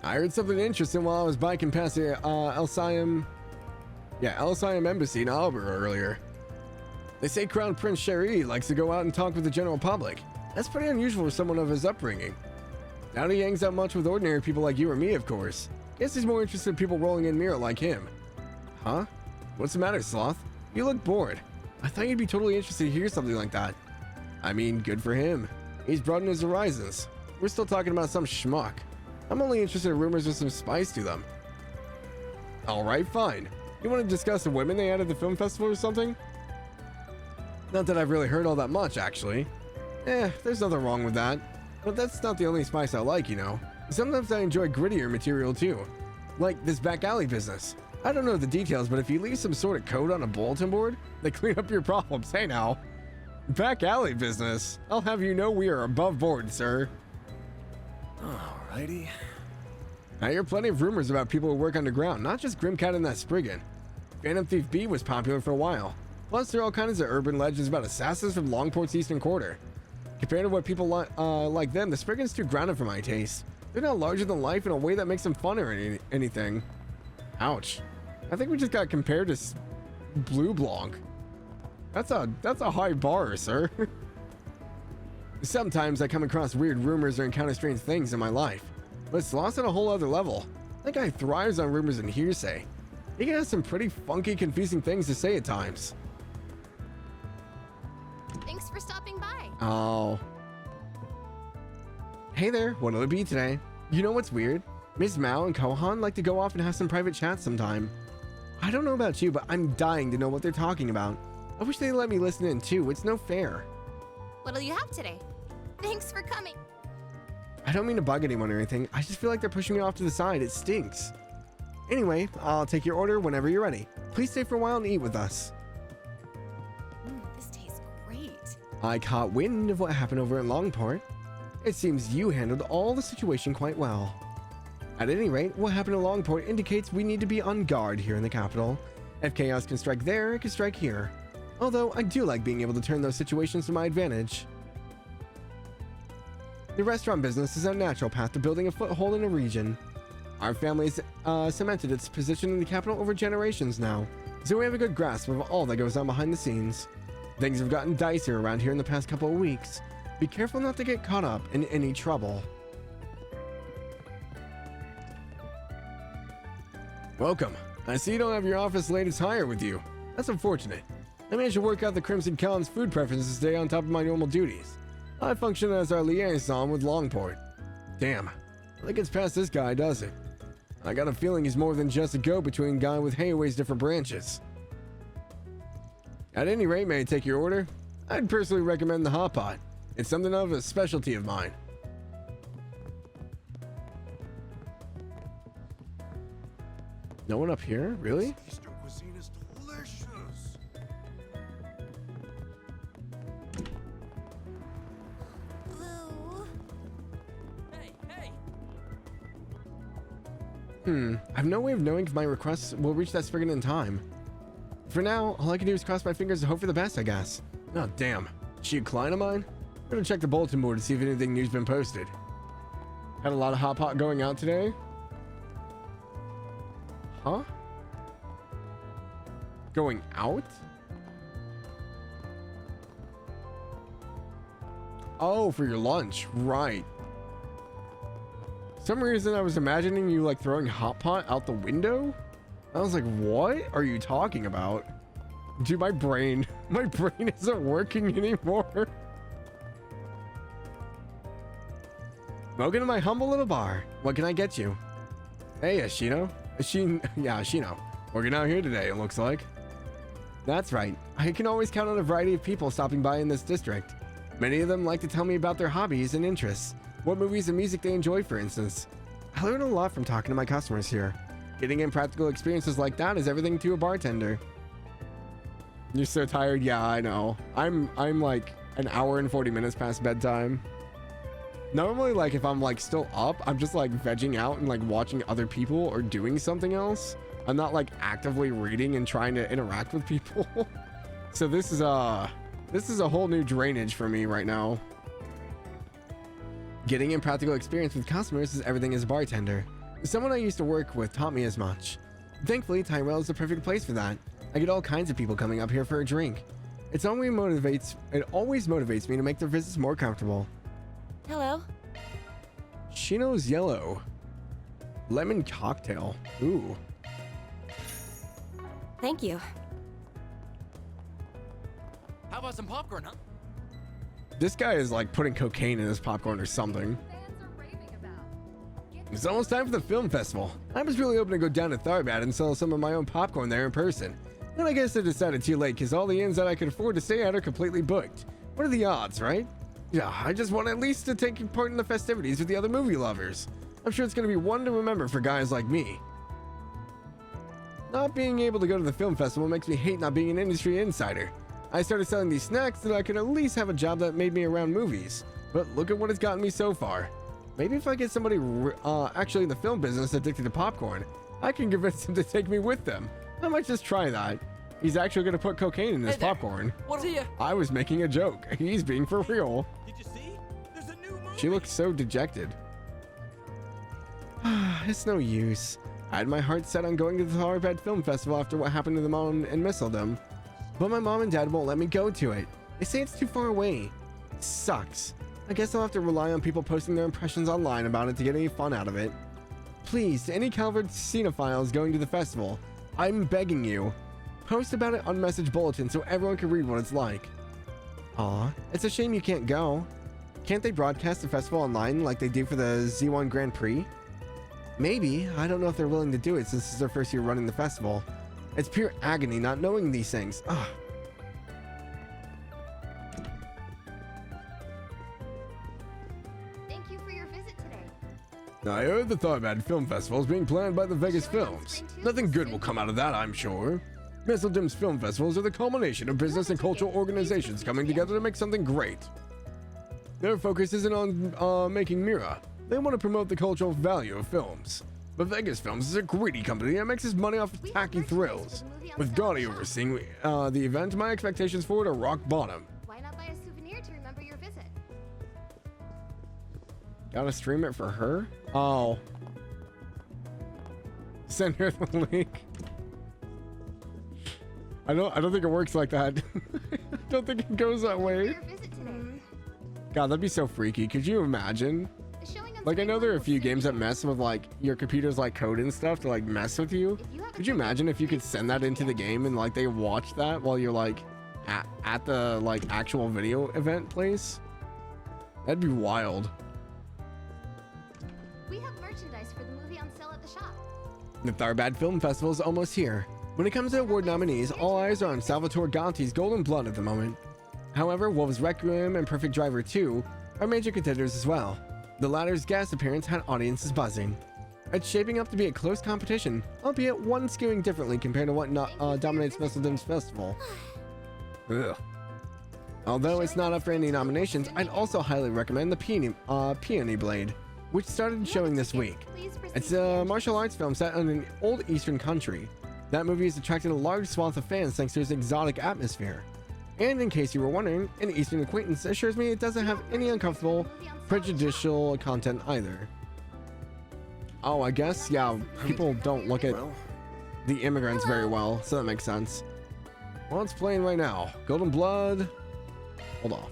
I heard something interesting while I was biking past the El Siam Embassy in Albert earlier. They say Crown Prince Sherry likes to go out and talk with the general public. That's pretty unusual for someone of his upbringing. Doubt he hangs out much with ordinary people like you or me, of course. Guess he's more interested in people rolling in mirror like him. Huh? What's the matter, Sloth? You look bored. I thought you'd be totally interested to hear something like that. I mean, good for him. He's broadened his horizons. We're still talking about some schmuck. I'm only interested in rumors with some spice to them. Alright, fine. You want to discuss the women they had at the film festival or something? Not that I've really heard all that much, actually. There's nothing wrong with that. But that's not the only spice I like, you know. Sometimes I enjoy grittier material too. Like this back alley business. I don't know the details, but if you leave some sort of code on a bulletin board, they clean up your problems. Hey now. Back alley business. I'll have you know we are above board, sir. Alrighty. I hear plenty of rumors about people who work underground, not just Grimcat and that Spriggan. Phantom Thief B was popular for a while. Plus, there are all kinds of urban legends about assassins from Longport's eastern quarter. Compared to what people like them, the Spriggan's too grounded for my taste. They're not larger than life in a way that makes them fun or anything. Ouch. I think we just got compared to Blue Blanc. That's a high bar, sir. Sometimes I come across weird rumors or encounter strange things in my life, but it's lost on a whole other level. That guy thrives on rumors and hearsay. He can have some pretty funky, confusing things to say at times. Thanks for stopping by. Oh. Hey there, what'll it be today? You know what's weird? Miss Mao and Kohan like to go off and have some private chats sometime. I don't know about you, but I'm dying to know what they're talking about. I wish they'd let me listen in too, it's no fair. What'll you have today? Thanks for coming. I don't mean to bug anyone or anything, I just feel like they're pushing me off to the side, it stinks. Anyway, I'll take your order whenever you're ready. Please stay for a while and eat with us. This tastes great. I caught wind of what happened over in Langport. It seems you handled all the situation quite well. At any rate, what happened in Longport indicates we need to be on guard here in the capital. If chaos can strike there, it can strike here. Although, I do like being able to turn those situations to my advantage. The restaurant business is a natural path to building a foothold in a region. Our family's cemented its position in the capital over generations now, so we have a good grasp of all that goes on behind the scenes. Things have gotten dicier around here in the past couple of weeks. Be careful not to get caught up in any trouble. Welcome. I see you don't have your office latest hire with you. That's unfortunate. I managed to work out the Crimson Calon's food preferences to stay on top of my normal duties. I function as our liaison with Longport. Damn, I think it's past this guy, does it? I got a feeling he's more than just a go-between guy with Hayaway's different branches. At any rate, may I take your order? I'd personally recommend the hot pot. It's something of a specialty of mine. No one up here? Really? Eastern cuisine is delicious. I have no way of knowing if my requests will reach that Spriggan in time. For now, all I can do is cross my fingers and hope for the best, I guess. Oh, damn. Is she a client of mine? I'm gonna check the bulletin board to see if anything new's been posted. Had a lot of hot pot going out today. Huh? Going out? Oh, for your lunch, right. For some reason I was imagining you like throwing hot pot out the window. I was like, what are you talking about? Dude, my brain isn't working anymore. Welcome to my humble little bar. What can I get you? Hey, Ashino. Yeah, Ashino. Working out here today, it looks like. That's right. I can always count on a variety of people stopping by in this district. Many of them like to tell me about their hobbies and interests. What movies and music they enjoy, for instance. I learn a lot from talking to my customers here. Getting in practical experiences like that is everything to a bartender. You're so tired? Yeah, I know. I'm like an hour and 40 minutes past bedtime. Normally, like, if I'm like still up, I'm just like vegging out and like watching other people or doing something else. I'm not like actively reading and trying to interact with people. So this is a whole new drainage for me right now. Getting in practical experience with customers is everything as a bartender. Someone I used to work with taught me as much. Thankfully, Tyrell is the perfect place for that. I get all kinds of people coming up here for a drink. It always motivates me to make their visits more comfortable. Hello. Shino's yellow. Lemon cocktail. Ooh. Thank you. How about some popcorn, huh? This guy is like putting cocaine in his popcorn or something. It's almost time for the film festival. I was really hoping to go down to Tharbad and sell some of my own popcorn there in person. Then I guess I decided too late because all the inns that I could afford to stay at are completely booked. What are the odds, right? Yeah, I just want at least to take part in the festivities with the other movie lovers. I'm sure it's going to be one to remember for guys like me. Not being able to go to the film festival makes me hate not being an industry insider. I started selling these snacks so that I could at least have a job that made me around movies. But look at what it's gotten me so far. Maybe if I get somebody actually in the film business addicted to popcorn, I can convince them to take me with them. I might just try that. He's actually going to put cocaine in his popcorn. What are you? I was making a joke. He's being for real. Did you see? There's a new movie. She looks so dejected. It's no use. I had my heart set on going to the Tharbad Film Festival after what happened to them on in Mistledom. But my mom and dad won't let me go to it. They say it's too far away. It sucks. I guess I'll have to rely on people posting their impressions online about it to get any fun out of it. Please, to any Calvert cinephiles going to the festival, I'm begging you. Post about it on message bulletin so everyone can read what it's like. Aw, it's a shame you can't go. Can't they broadcast the festival online like they do for the Z1 Grand Prix? Maybe. I don't know if they're willing to do it since it's their first year running the festival. It's pure agony not knowing these things. Ugh. Thank you for your visit today. I heard the Tharbad Film Festival is being planned by the Vegas Films. Nothing good will come out of that, I'm sure. Mistledom's film festivals are the culmination of business and cultural organizations coming together to make something great. Their focus isn't on making Mira. They want to promote the cultural value of films. But Vegas Films is a greedy company that makes its money off of tacky thrills. With Gotti overseeing the event, my expectations for it are rock bottom. Why not buy a souvenir to remember your visit? Gotta stream it for her? Oh. Send her the link. I don't think it works like that. I don't think it goes that way. God, that'd be so freaky. Could you imagine? Like, I know there are a few games that mess with, like, your computer's, like, code and stuff to, like, mess with you. Could you imagine if you could send that into the game and, like, they watch that while you're, like, at the, like, actual video event place? That'd be wild. We have merchandise for the movie on sale at the shop. The Tharbad Film Festival is almost here. When it comes to award nominees, all eyes are on Salvatore Ganti's Golden Blood at the moment. However, Wolves Requiem and Perfect Driver 2 are major contenders as well. The latter's guest appearance had audiences buzzing. It's shaping up to be a close competition, albeit one skewing differently compared to what dominates Mistledom's festival. Ugh. Although it's not up for any nominations, I'd also highly recommend the Peony Blade, which started showing this week. It's a martial arts film set in an old eastern country. That movie has attracted a large swath of fans thanks to its exotic atmosphere. And in case you were wondering, an Eastern acquaintance assures me it doesn't have any uncomfortable, prejudicial content either. Oh, I guess, yeah, people don't look at the immigrants very well, so that makes sense. Well, it's playing right now. Golden Blood. Hold off.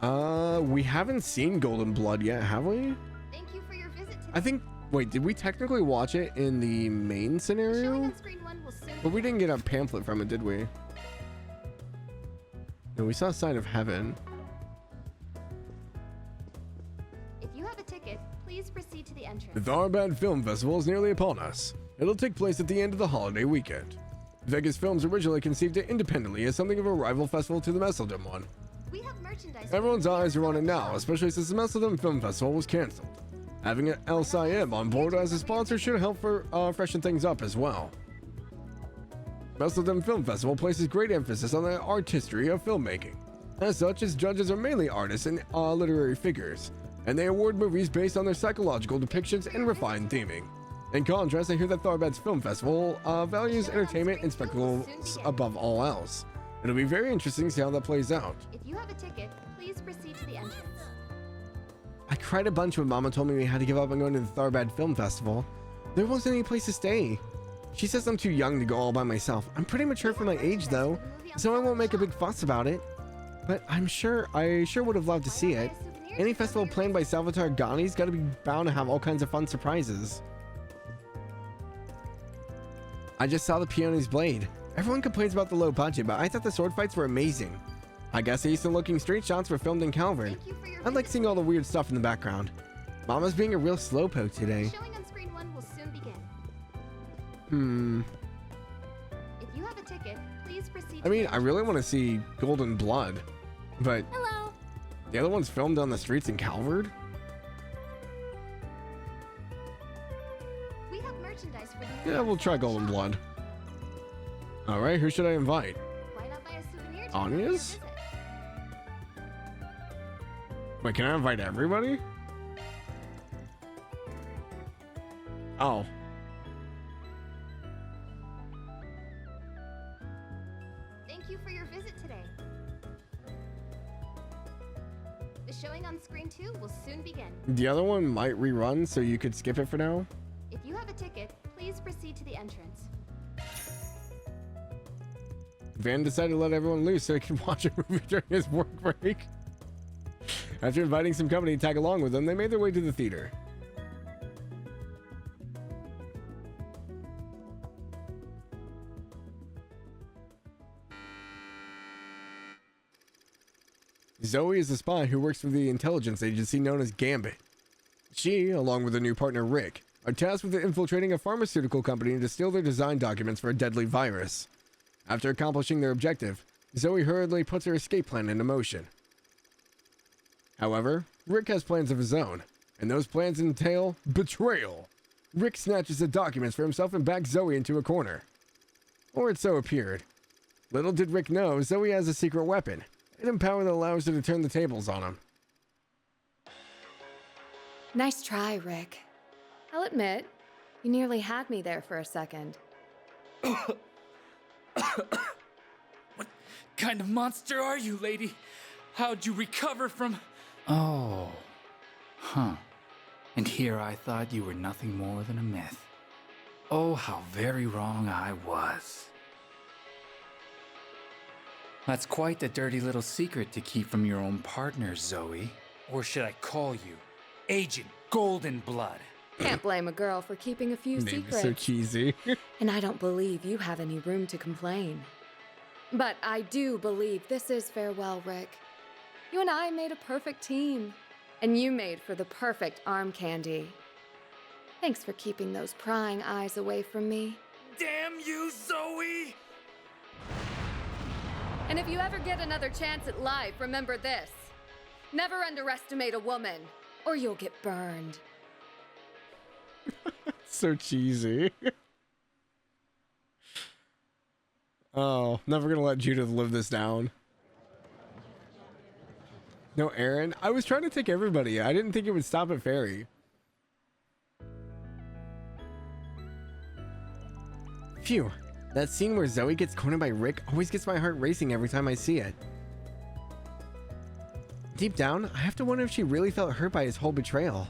Hello. We haven't seen Golden Blood yet, have we? Thank you for your visit today. I think. Wait, did we technically watch it in the main scenario? But we didn't get a pamphlet from it, did we? No, we saw Sign of Heaven. If you have a ticket, please proceed to the entrance. The Tharbad Film Festival is nearly upon us. It'll take place at the end of the holiday weekend. Vegas Films originally conceived it independently as something of a rival festival to the Mistledom one. We have merchandise. Everyone's eyes are on it now, especially since the Mistledom Film Festival was cancelled. Having an LCIM on board as a sponsor should help freshen things up as well. Mistledom Film Festival places great emphasis on the artistry of filmmaking. As such, its judges are mainly artists and literary figures, and they award movies based on their psychological depictions and refined theming. In contrast, I hear that Tharbad's Film Festival values entertainment and spectacles above all else. It'll be very interesting to see how that plays out. If you have a ticket, please proceed to the entrance. I cried a bunch when Mama told me we had to give up on going to the Tharbad Film Festival. There wasn't any place to stay. She says I'm too young to go all by myself. I'm pretty mature for my age though, so I won't make a big fuss about it. But I sure would have loved to see it. Any festival planned by Salvatore Ganti's gotta be bound to have all kinds of fun surprises. I just saw the Peony's Blade. Everyone complains about the low budget, but I thought the sword fights were amazing. I guess the Eastern looking street shots were filmed in Calvert. I like seeing all the weird stuff in the background. Mama's being a real slowpoke today. Showing on screen 1 will soon begin. If you have a ticket, please proceed. I mean, I really want to see Golden Blood, but Hello. the other one's filmed on the streets in Calvert. We have merchandise for the Yeah, we'll try Golden Blood. All right, who should I invite? Why not buy a souvenir? Anya's? Wait, can I invite everybody? Oh. Thank you for your visit today. The showing on screen 2 will soon begin. The other one might rerun, so you could skip it for now. If you have a ticket, please proceed to the entrance. Van decided to let everyone loose so he could watch a movie during his work break. After inviting some company to tag along with them, they made their way to the theater. Zoe is a spy who works for the intelligence agency known as Gambit. She, along with her new partner Rick, are tasked with infiltrating a pharmaceutical company to steal their design documents for a deadly virus. After accomplishing their objective, Zoe hurriedly puts her escape plan into motion. However, Rick has plans of his own, and those plans entail betrayal. Rick snatches the documents for himself and backs Zoe into a corner. Or it so appeared. Little did Rick know, Zoe has a secret weapon, an power that allows her to turn the tables on him. Nice try, Rick. I'll admit, you nearly had me there for a second. What kind of monster are you, lady? How'd you recover from... Oh. Huh. And here I thought you were nothing more than a myth. Oh, how very wrong I was. That's quite a dirty little secret to keep from your own partner, Zoe. Or should I call you Agent Goldenblood? Can't blame a girl for keeping a few Name secrets. is so cheesy. And I don't believe you have any room to complain. But I do believe this is farewell, Rick. You and I made a perfect team. And you made for the perfect arm candy. Thanks for keeping those prying eyes away from me. Damn you, Zoe! And if you ever get another chance at life, remember this. Never underestimate a woman, or you'll get burned. So cheesy. Oh, never gonna let Judith live this down. No, Aaron. I was trying to take everybody. I didn't think it would stop at Fairy. Phew. That scene where Zoe gets cornered by Rick always gets my heart racing every time I see it. Deep down, I have to wonder if she really felt hurt by his whole betrayal.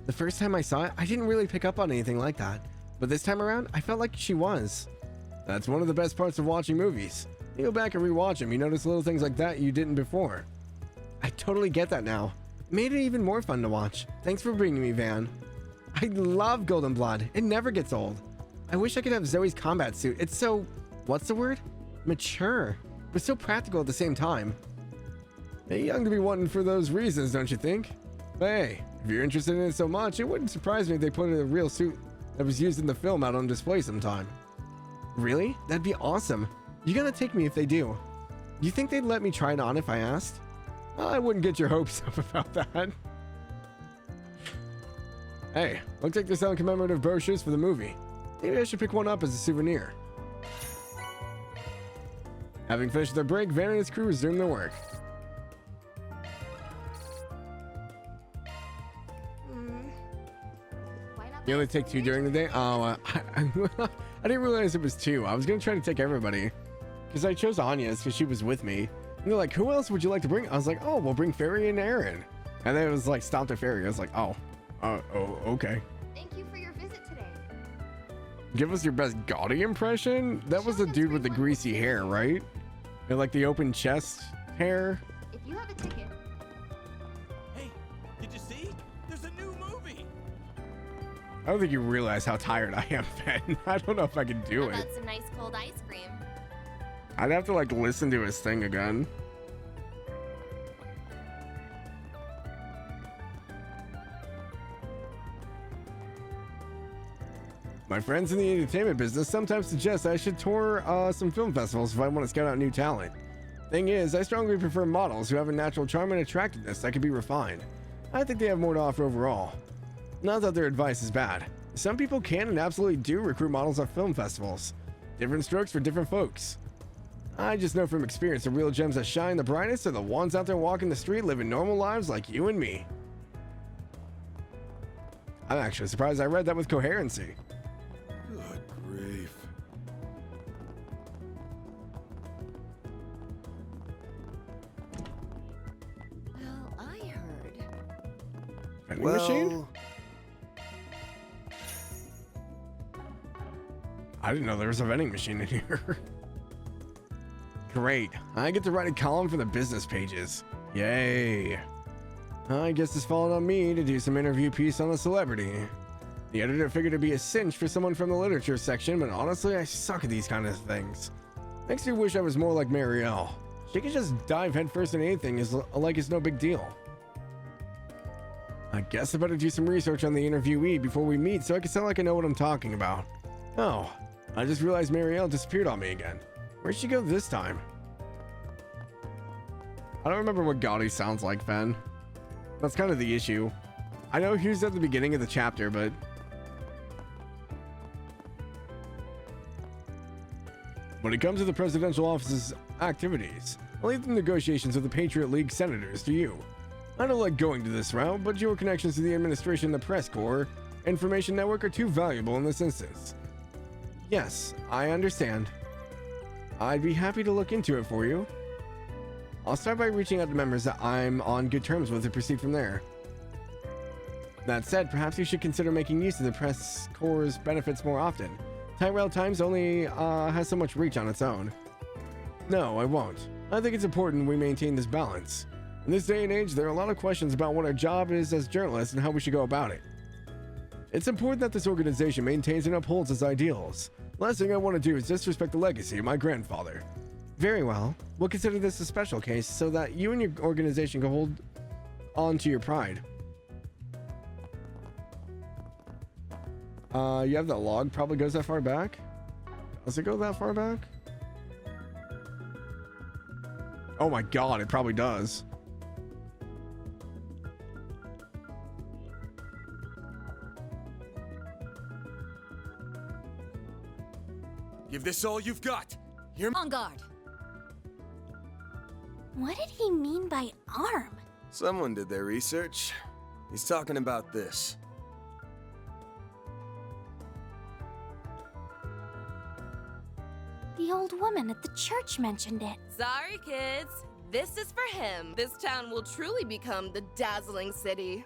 The first time I saw it, I didn't really pick up on anything like that. But this time around, I felt like she was. That's one of the best parts of watching movies. You go back and rewatch them, you notice little things like that you didn't before. I totally get that now. It made it even more fun to watch. Thanks for bringing me, Van. I love Goldenblood. It never gets old. I wish I could have Zoe's combat suit. It's so... what's the word? Mature. But so practical at the same time. They're young to be wanting for those reasons, don't you think? But hey, if you're interested in it so much, it wouldn't surprise me if they put a real suit that was used in the film out on display sometime. Really? That'd be awesome. You gotta take me if they do. You think they'd let me try it on if I asked? I wouldn't get your hopes up about that. Hey, looks like they're selling commemorative brochures for the movie. Maybe I should pick one up as a souvenir. Having finished their break, Van and his crew resumed their work. You only take 2 during the day? Oh, I didn't realize it was 2. I was going to try to take everybody. Because I chose Anya's because she was with me. And they're like, who else would you like to bring? I was like, oh, we'll bring Fairy and Aaron. And then it was like, stopped at Fairy. I was like, oh, okay. Thank you for your visit today. Give us your best gaudy impression? That was the dude with the greasy hair, right? And like the open chest hair. If you have a ticket. Hey, did you see? There's a new movie. I don't think you realize how tired I am, Ben. I don't know if I can do How it. about some nice cold ice cream? I'd have to like listen to his thing again. My friends in the entertainment business sometimes suggest I should tour some film festivals if I want to scout out new talent. Thing is, I strongly prefer models who have a natural charm and attractiveness that can be refined. I think they have more to offer overall. Not that their advice is bad. Some people can and absolutely do recruit models at film festivals. Different strokes for different folks. I just know from experience the real gems that shine the brightest are the ones out there walking the street living normal lives like you and me. I'm actually surprised I read that with coherency. Good grief. Well, I heard. Vending machine? I didn't know there was a vending machine in here. Great. I get to write a column for the business pages. Yay. I guess it's fallen on me to do some interview piece on a celebrity. The editor figured it'd be a cinch for someone from the literature section, but honestly, I suck at these kind of things. Makes me wish I was more like Marielle. She could just dive headfirst in anything like it's no big deal. I guess I better do some research on the interviewee before we meet so I can sound like I know what I'm talking about. Oh, I just realized Marielle disappeared on me again. Where'd she go this time? I don't remember what Gotti sounds like, Fen. That's kind of the issue. I know he was at the beginning of the chapter, but... when it comes to the presidential office's activities, I'll leave the negotiations with the Patriot League senators to you. I don't like going to this route, but your connections to the administration, the press corps, information network are too valuable in this instance. Yes, I understand. I'd be happy to look into it for you. I'll start by reaching out to members that I'm on good terms with and proceed from there. That said, perhaps you should consider making use of the press corps' benefits more often. Tyrell Times only has so much reach on its own. No, I won't. I think it's important we maintain this balance. In this day and age, there are a lot of questions about what our job is as journalists and how we should go about it. It's important that this organization maintains and upholds its ideals. Last thing I want to do is disrespect the legacy of my grandfather. Very well. We'll consider this a special case so that you and your organization can hold on to your pride. You have that log, probably goes that far back? Does it go that far back? Oh my god, it probably does. Give this all you've got. You're on guard. What did he mean by arm? Someone did their research. He's talking about this. The old woman at the church mentioned it. Sorry, kids. This is for him. This town will truly become the dazzling city.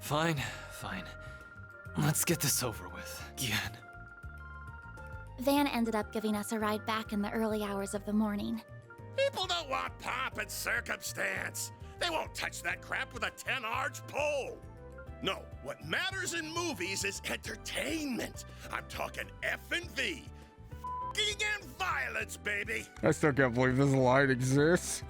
Fine, fine. Let's get this over with. Again. Van ended up giving us a ride back in the early hours of the morning. People don't want pomp and circumstance. They won't touch that crap with a 10-arch pole. No, what matters in movies is entertainment. I'm talking F&V. F***ing and violence, baby. I still can't believe this line exists.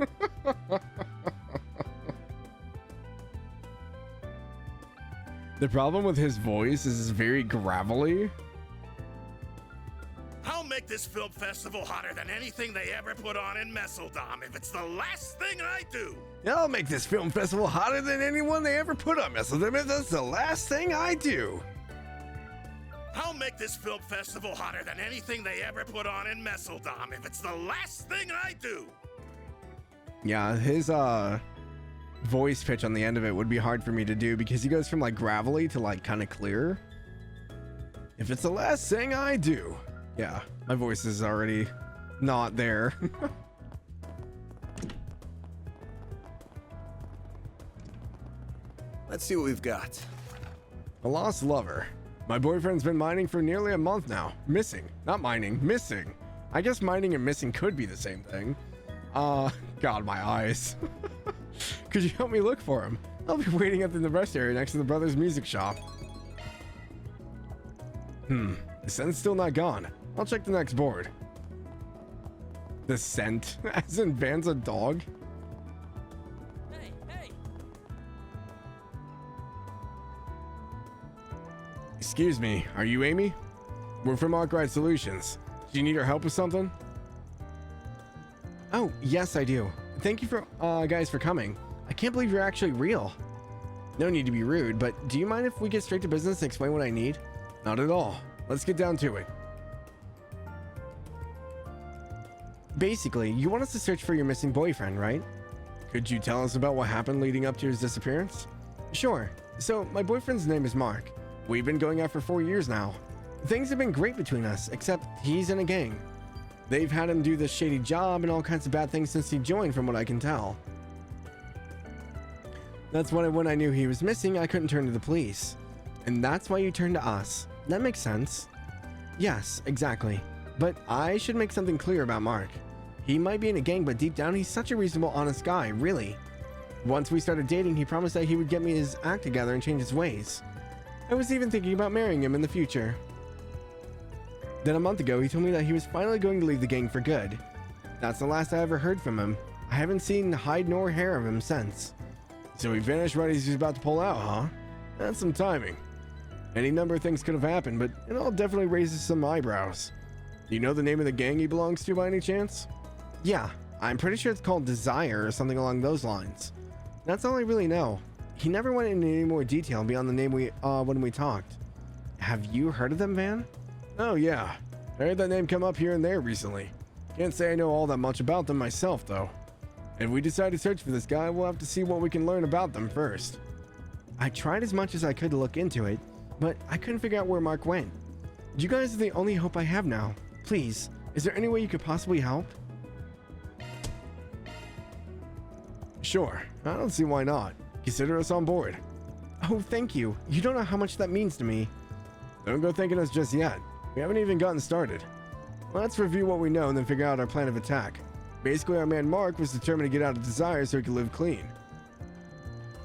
The problem with his voice is it's very gravelly. I'll make this film festival hotter than anything they ever put on in Messeldom if it's the last thing I do. I'll make this film festival hotter than anyone they ever put on Messeldom if that's the last thing I do. I'll make this film festival hotter than anything they ever put on in Messeldom if it's the last thing I do. Yeah, his voice pitch on the end of it would be hard for me to do because he goes from like gravelly to like kind of clear. If it's the last thing I do. Yeah, my voice is already not there. Let's see what we've got. A lost lover. My boyfriend's been mining for nearly a month now. Missing. Not mining, missing. I guess mining and missing could be the same thing. God, my eyes. Could you help me look for him? I'll be waiting up in the rest area next to the brothers' music shop. The scent's still not gone. I'll check the next board. The scent? As in Van's a dog? Hey, hey! Excuse me, are you Amy? We're from Arkwright Solutions. Do you need our help with something? Oh, yes, I do. Thank you for guys for coming. I can't believe you're actually real. No need to be rude, but do you mind if we get straight to business and explain what I need? Not at all. let's get down to it. Basically, you want us to search for your missing boyfriend, right? Could you tell us about what happened leading up to his disappearance? Sure. So, my boyfriend's name is Mark. We've been going out for 4 years now. Things have been great between us, except he's in a gang. They've had him do this shady job and all kinds of bad things since he joined, from what I can tell. That's why when I knew he was missing, I couldn't turn to the police. And that's why you turned to us. That makes sense. Yes, exactly. But I should make something clear about Mark. He might be in a gang, but deep down, he's such a reasonable, honest guy, really. Once we started dating, he promised that he would get me his act together and change his ways. I was even thinking about marrying him in the future. Then a month ago, he told me that he was finally going to leave the gang for good. That's the last I ever heard from him. I haven't seen hide nor hair of him since. So he vanished right as he was about to pull out, huh? That's some timing. Any number of things could have happened, but it all definitely raises some eyebrows. Do you know the name of the gang he belongs to by any chance? Yeah, I'm pretty sure it's called Desire or something along those lines. That's all I really know. He never went into any more detail beyond the name when we talked. Have you heard of them, Van? Oh yeah, I heard that name come up here and there recently. Can't say I know all that much about them myself though. If we decide to search for this guy, we'll have to see what we can learn about them first. I tried as much as I could to look into it, but I couldn't figure out where Mark went. You guys are the only hope I have now. Please, is there any way you could possibly help? Sure, I don't see why not. Consider us on board. Oh, thank you. You don't know how much that means to me. Don't go thanking us just yet. We haven't even gotten started. Let's review what we know and then figure out our plan of attack. Basically, our man Mark was determined to get out of Desire so he could live clean.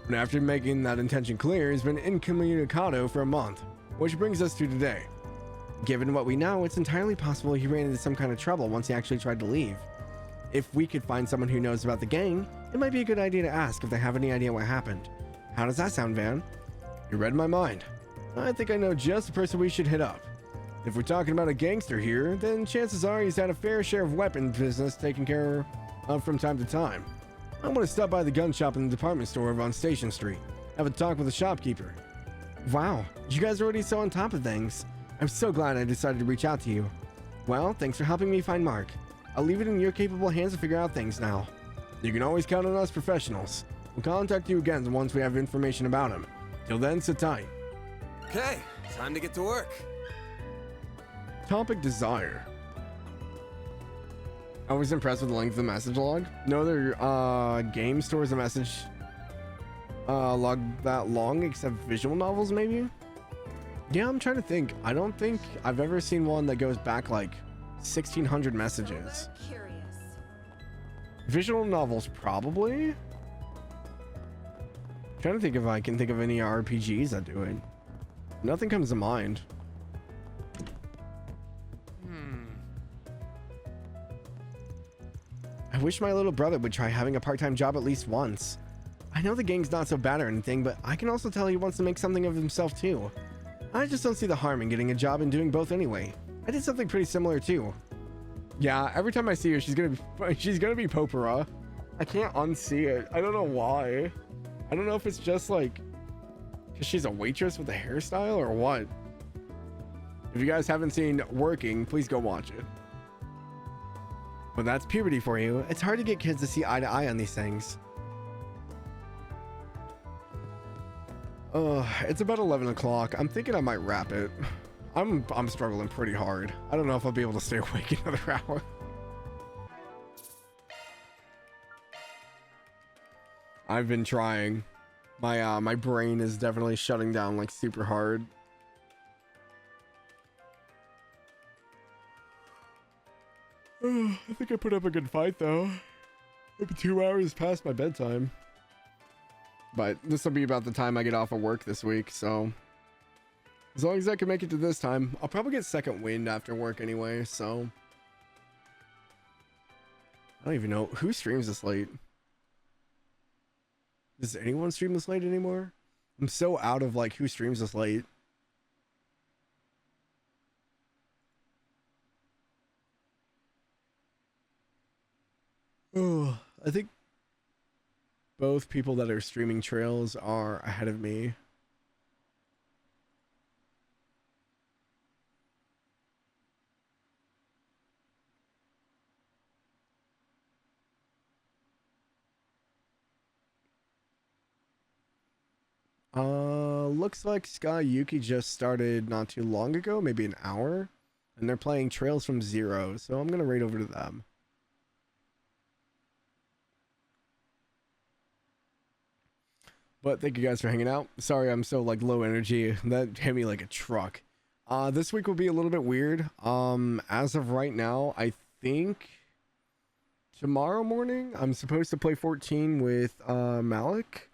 But after making that intention clear, he's been incommunicado for a month, which brings us to today. Given what we know, it's entirely possible he ran into some kind of trouble once he actually tried to leave. If we could find someone who knows about the gang, it might be a good idea to ask if they have any idea what happened. How does that sound, Van? You read my mind. I think I know just the person we should hit up. If we're talking about a gangster here, then chances are he's had a fair share of weapons business taken care of from time to time. I'm going to stop by the gun shop in the department store over on Station Street. Have a talk with the shopkeeper. Wow, you guys are already so on top of things. I'm so glad I decided to reach out to you. Well, thanks for helping me find Mark. I'll leave it in your capable hands to figure out things now. You can always count on us professionals. We'll contact you again once we have information about him. Till then, sit tight. Okay, time to get to work. Topic Desire. I was impressed with the length of the message log. No other game stores a message log that long except visual novels, maybe? Yeah, I'm trying to think. I don't think I've ever seen one that goes back like 1,600 messages. Visual novels, probably? I'm trying to think if I can think of any RPGs that do it. Nothing comes to mind. I wish my little brother would try having a part-time job at least once. I know the gang's not so bad or anything, but I can also tell he wants to make something of himself too. I just don't see the harm in getting a job and doing both anyway. I did something pretty similar too. Yeah, every time I see her, she's gonna be Popera. I can't unsee it. I don't know why. I don't know if it's just like because she's a waitress with a hairstyle or what. If you guys haven't seen Working, please go watch it. But that's puberty for you. It's hard to get kids to see eye to eye on these things. It's about 11 o'clock. I'm thinking I might wrap it. I'm struggling pretty hard. I don't know if I'll be able to stay awake another hour. I've been trying. My brain is definitely shutting down like super hard. I think I put up a good fight though. Maybe 2 hours past my bedtime. But this will be about the time I get off of work this week, so as long as I can make it to this time, I'll probably get second wind after work anyway, so I don't even know who streams this late. Does anyone stream this late anymore? I'm so out of like who streams this late. Oh, I think both people that are streaming trails are ahead of me. Looks like Sky Yuki just started not too long ago, maybe an hour, and they're playing Trails from Zero, so I'm gonna raid over to them. But thank you guys for hanging out. Sorry I'm so like low energy. That hit me like a truck. This week will be a little bit weird. As of right now, I think tomorrow morning I'm supposed to play 14 with Malik.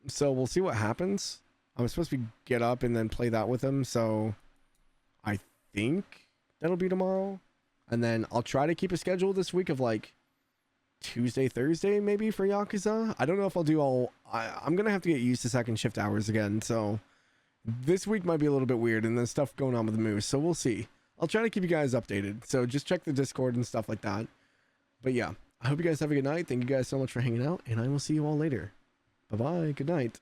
So we'll see what happens. I'm supposed to get up and then play that with him. So I think that'll be tomorrow. And then I'll try to keep a schedule this week of like Tuesday, Thursday, maybe for Yakuza. I don't know if I'll do all. I'm going to have to get used to second shift hours again. So this week might be a little bit weird and there's stuff going on with the Moose. So we'll see. I'll try to keep you guys updated. So just check the Discord and stuff like that. But yeah, I hope you guys have a good night. Thank you guys so much for hanging out and I will see you all later. Bye-bye. Good night.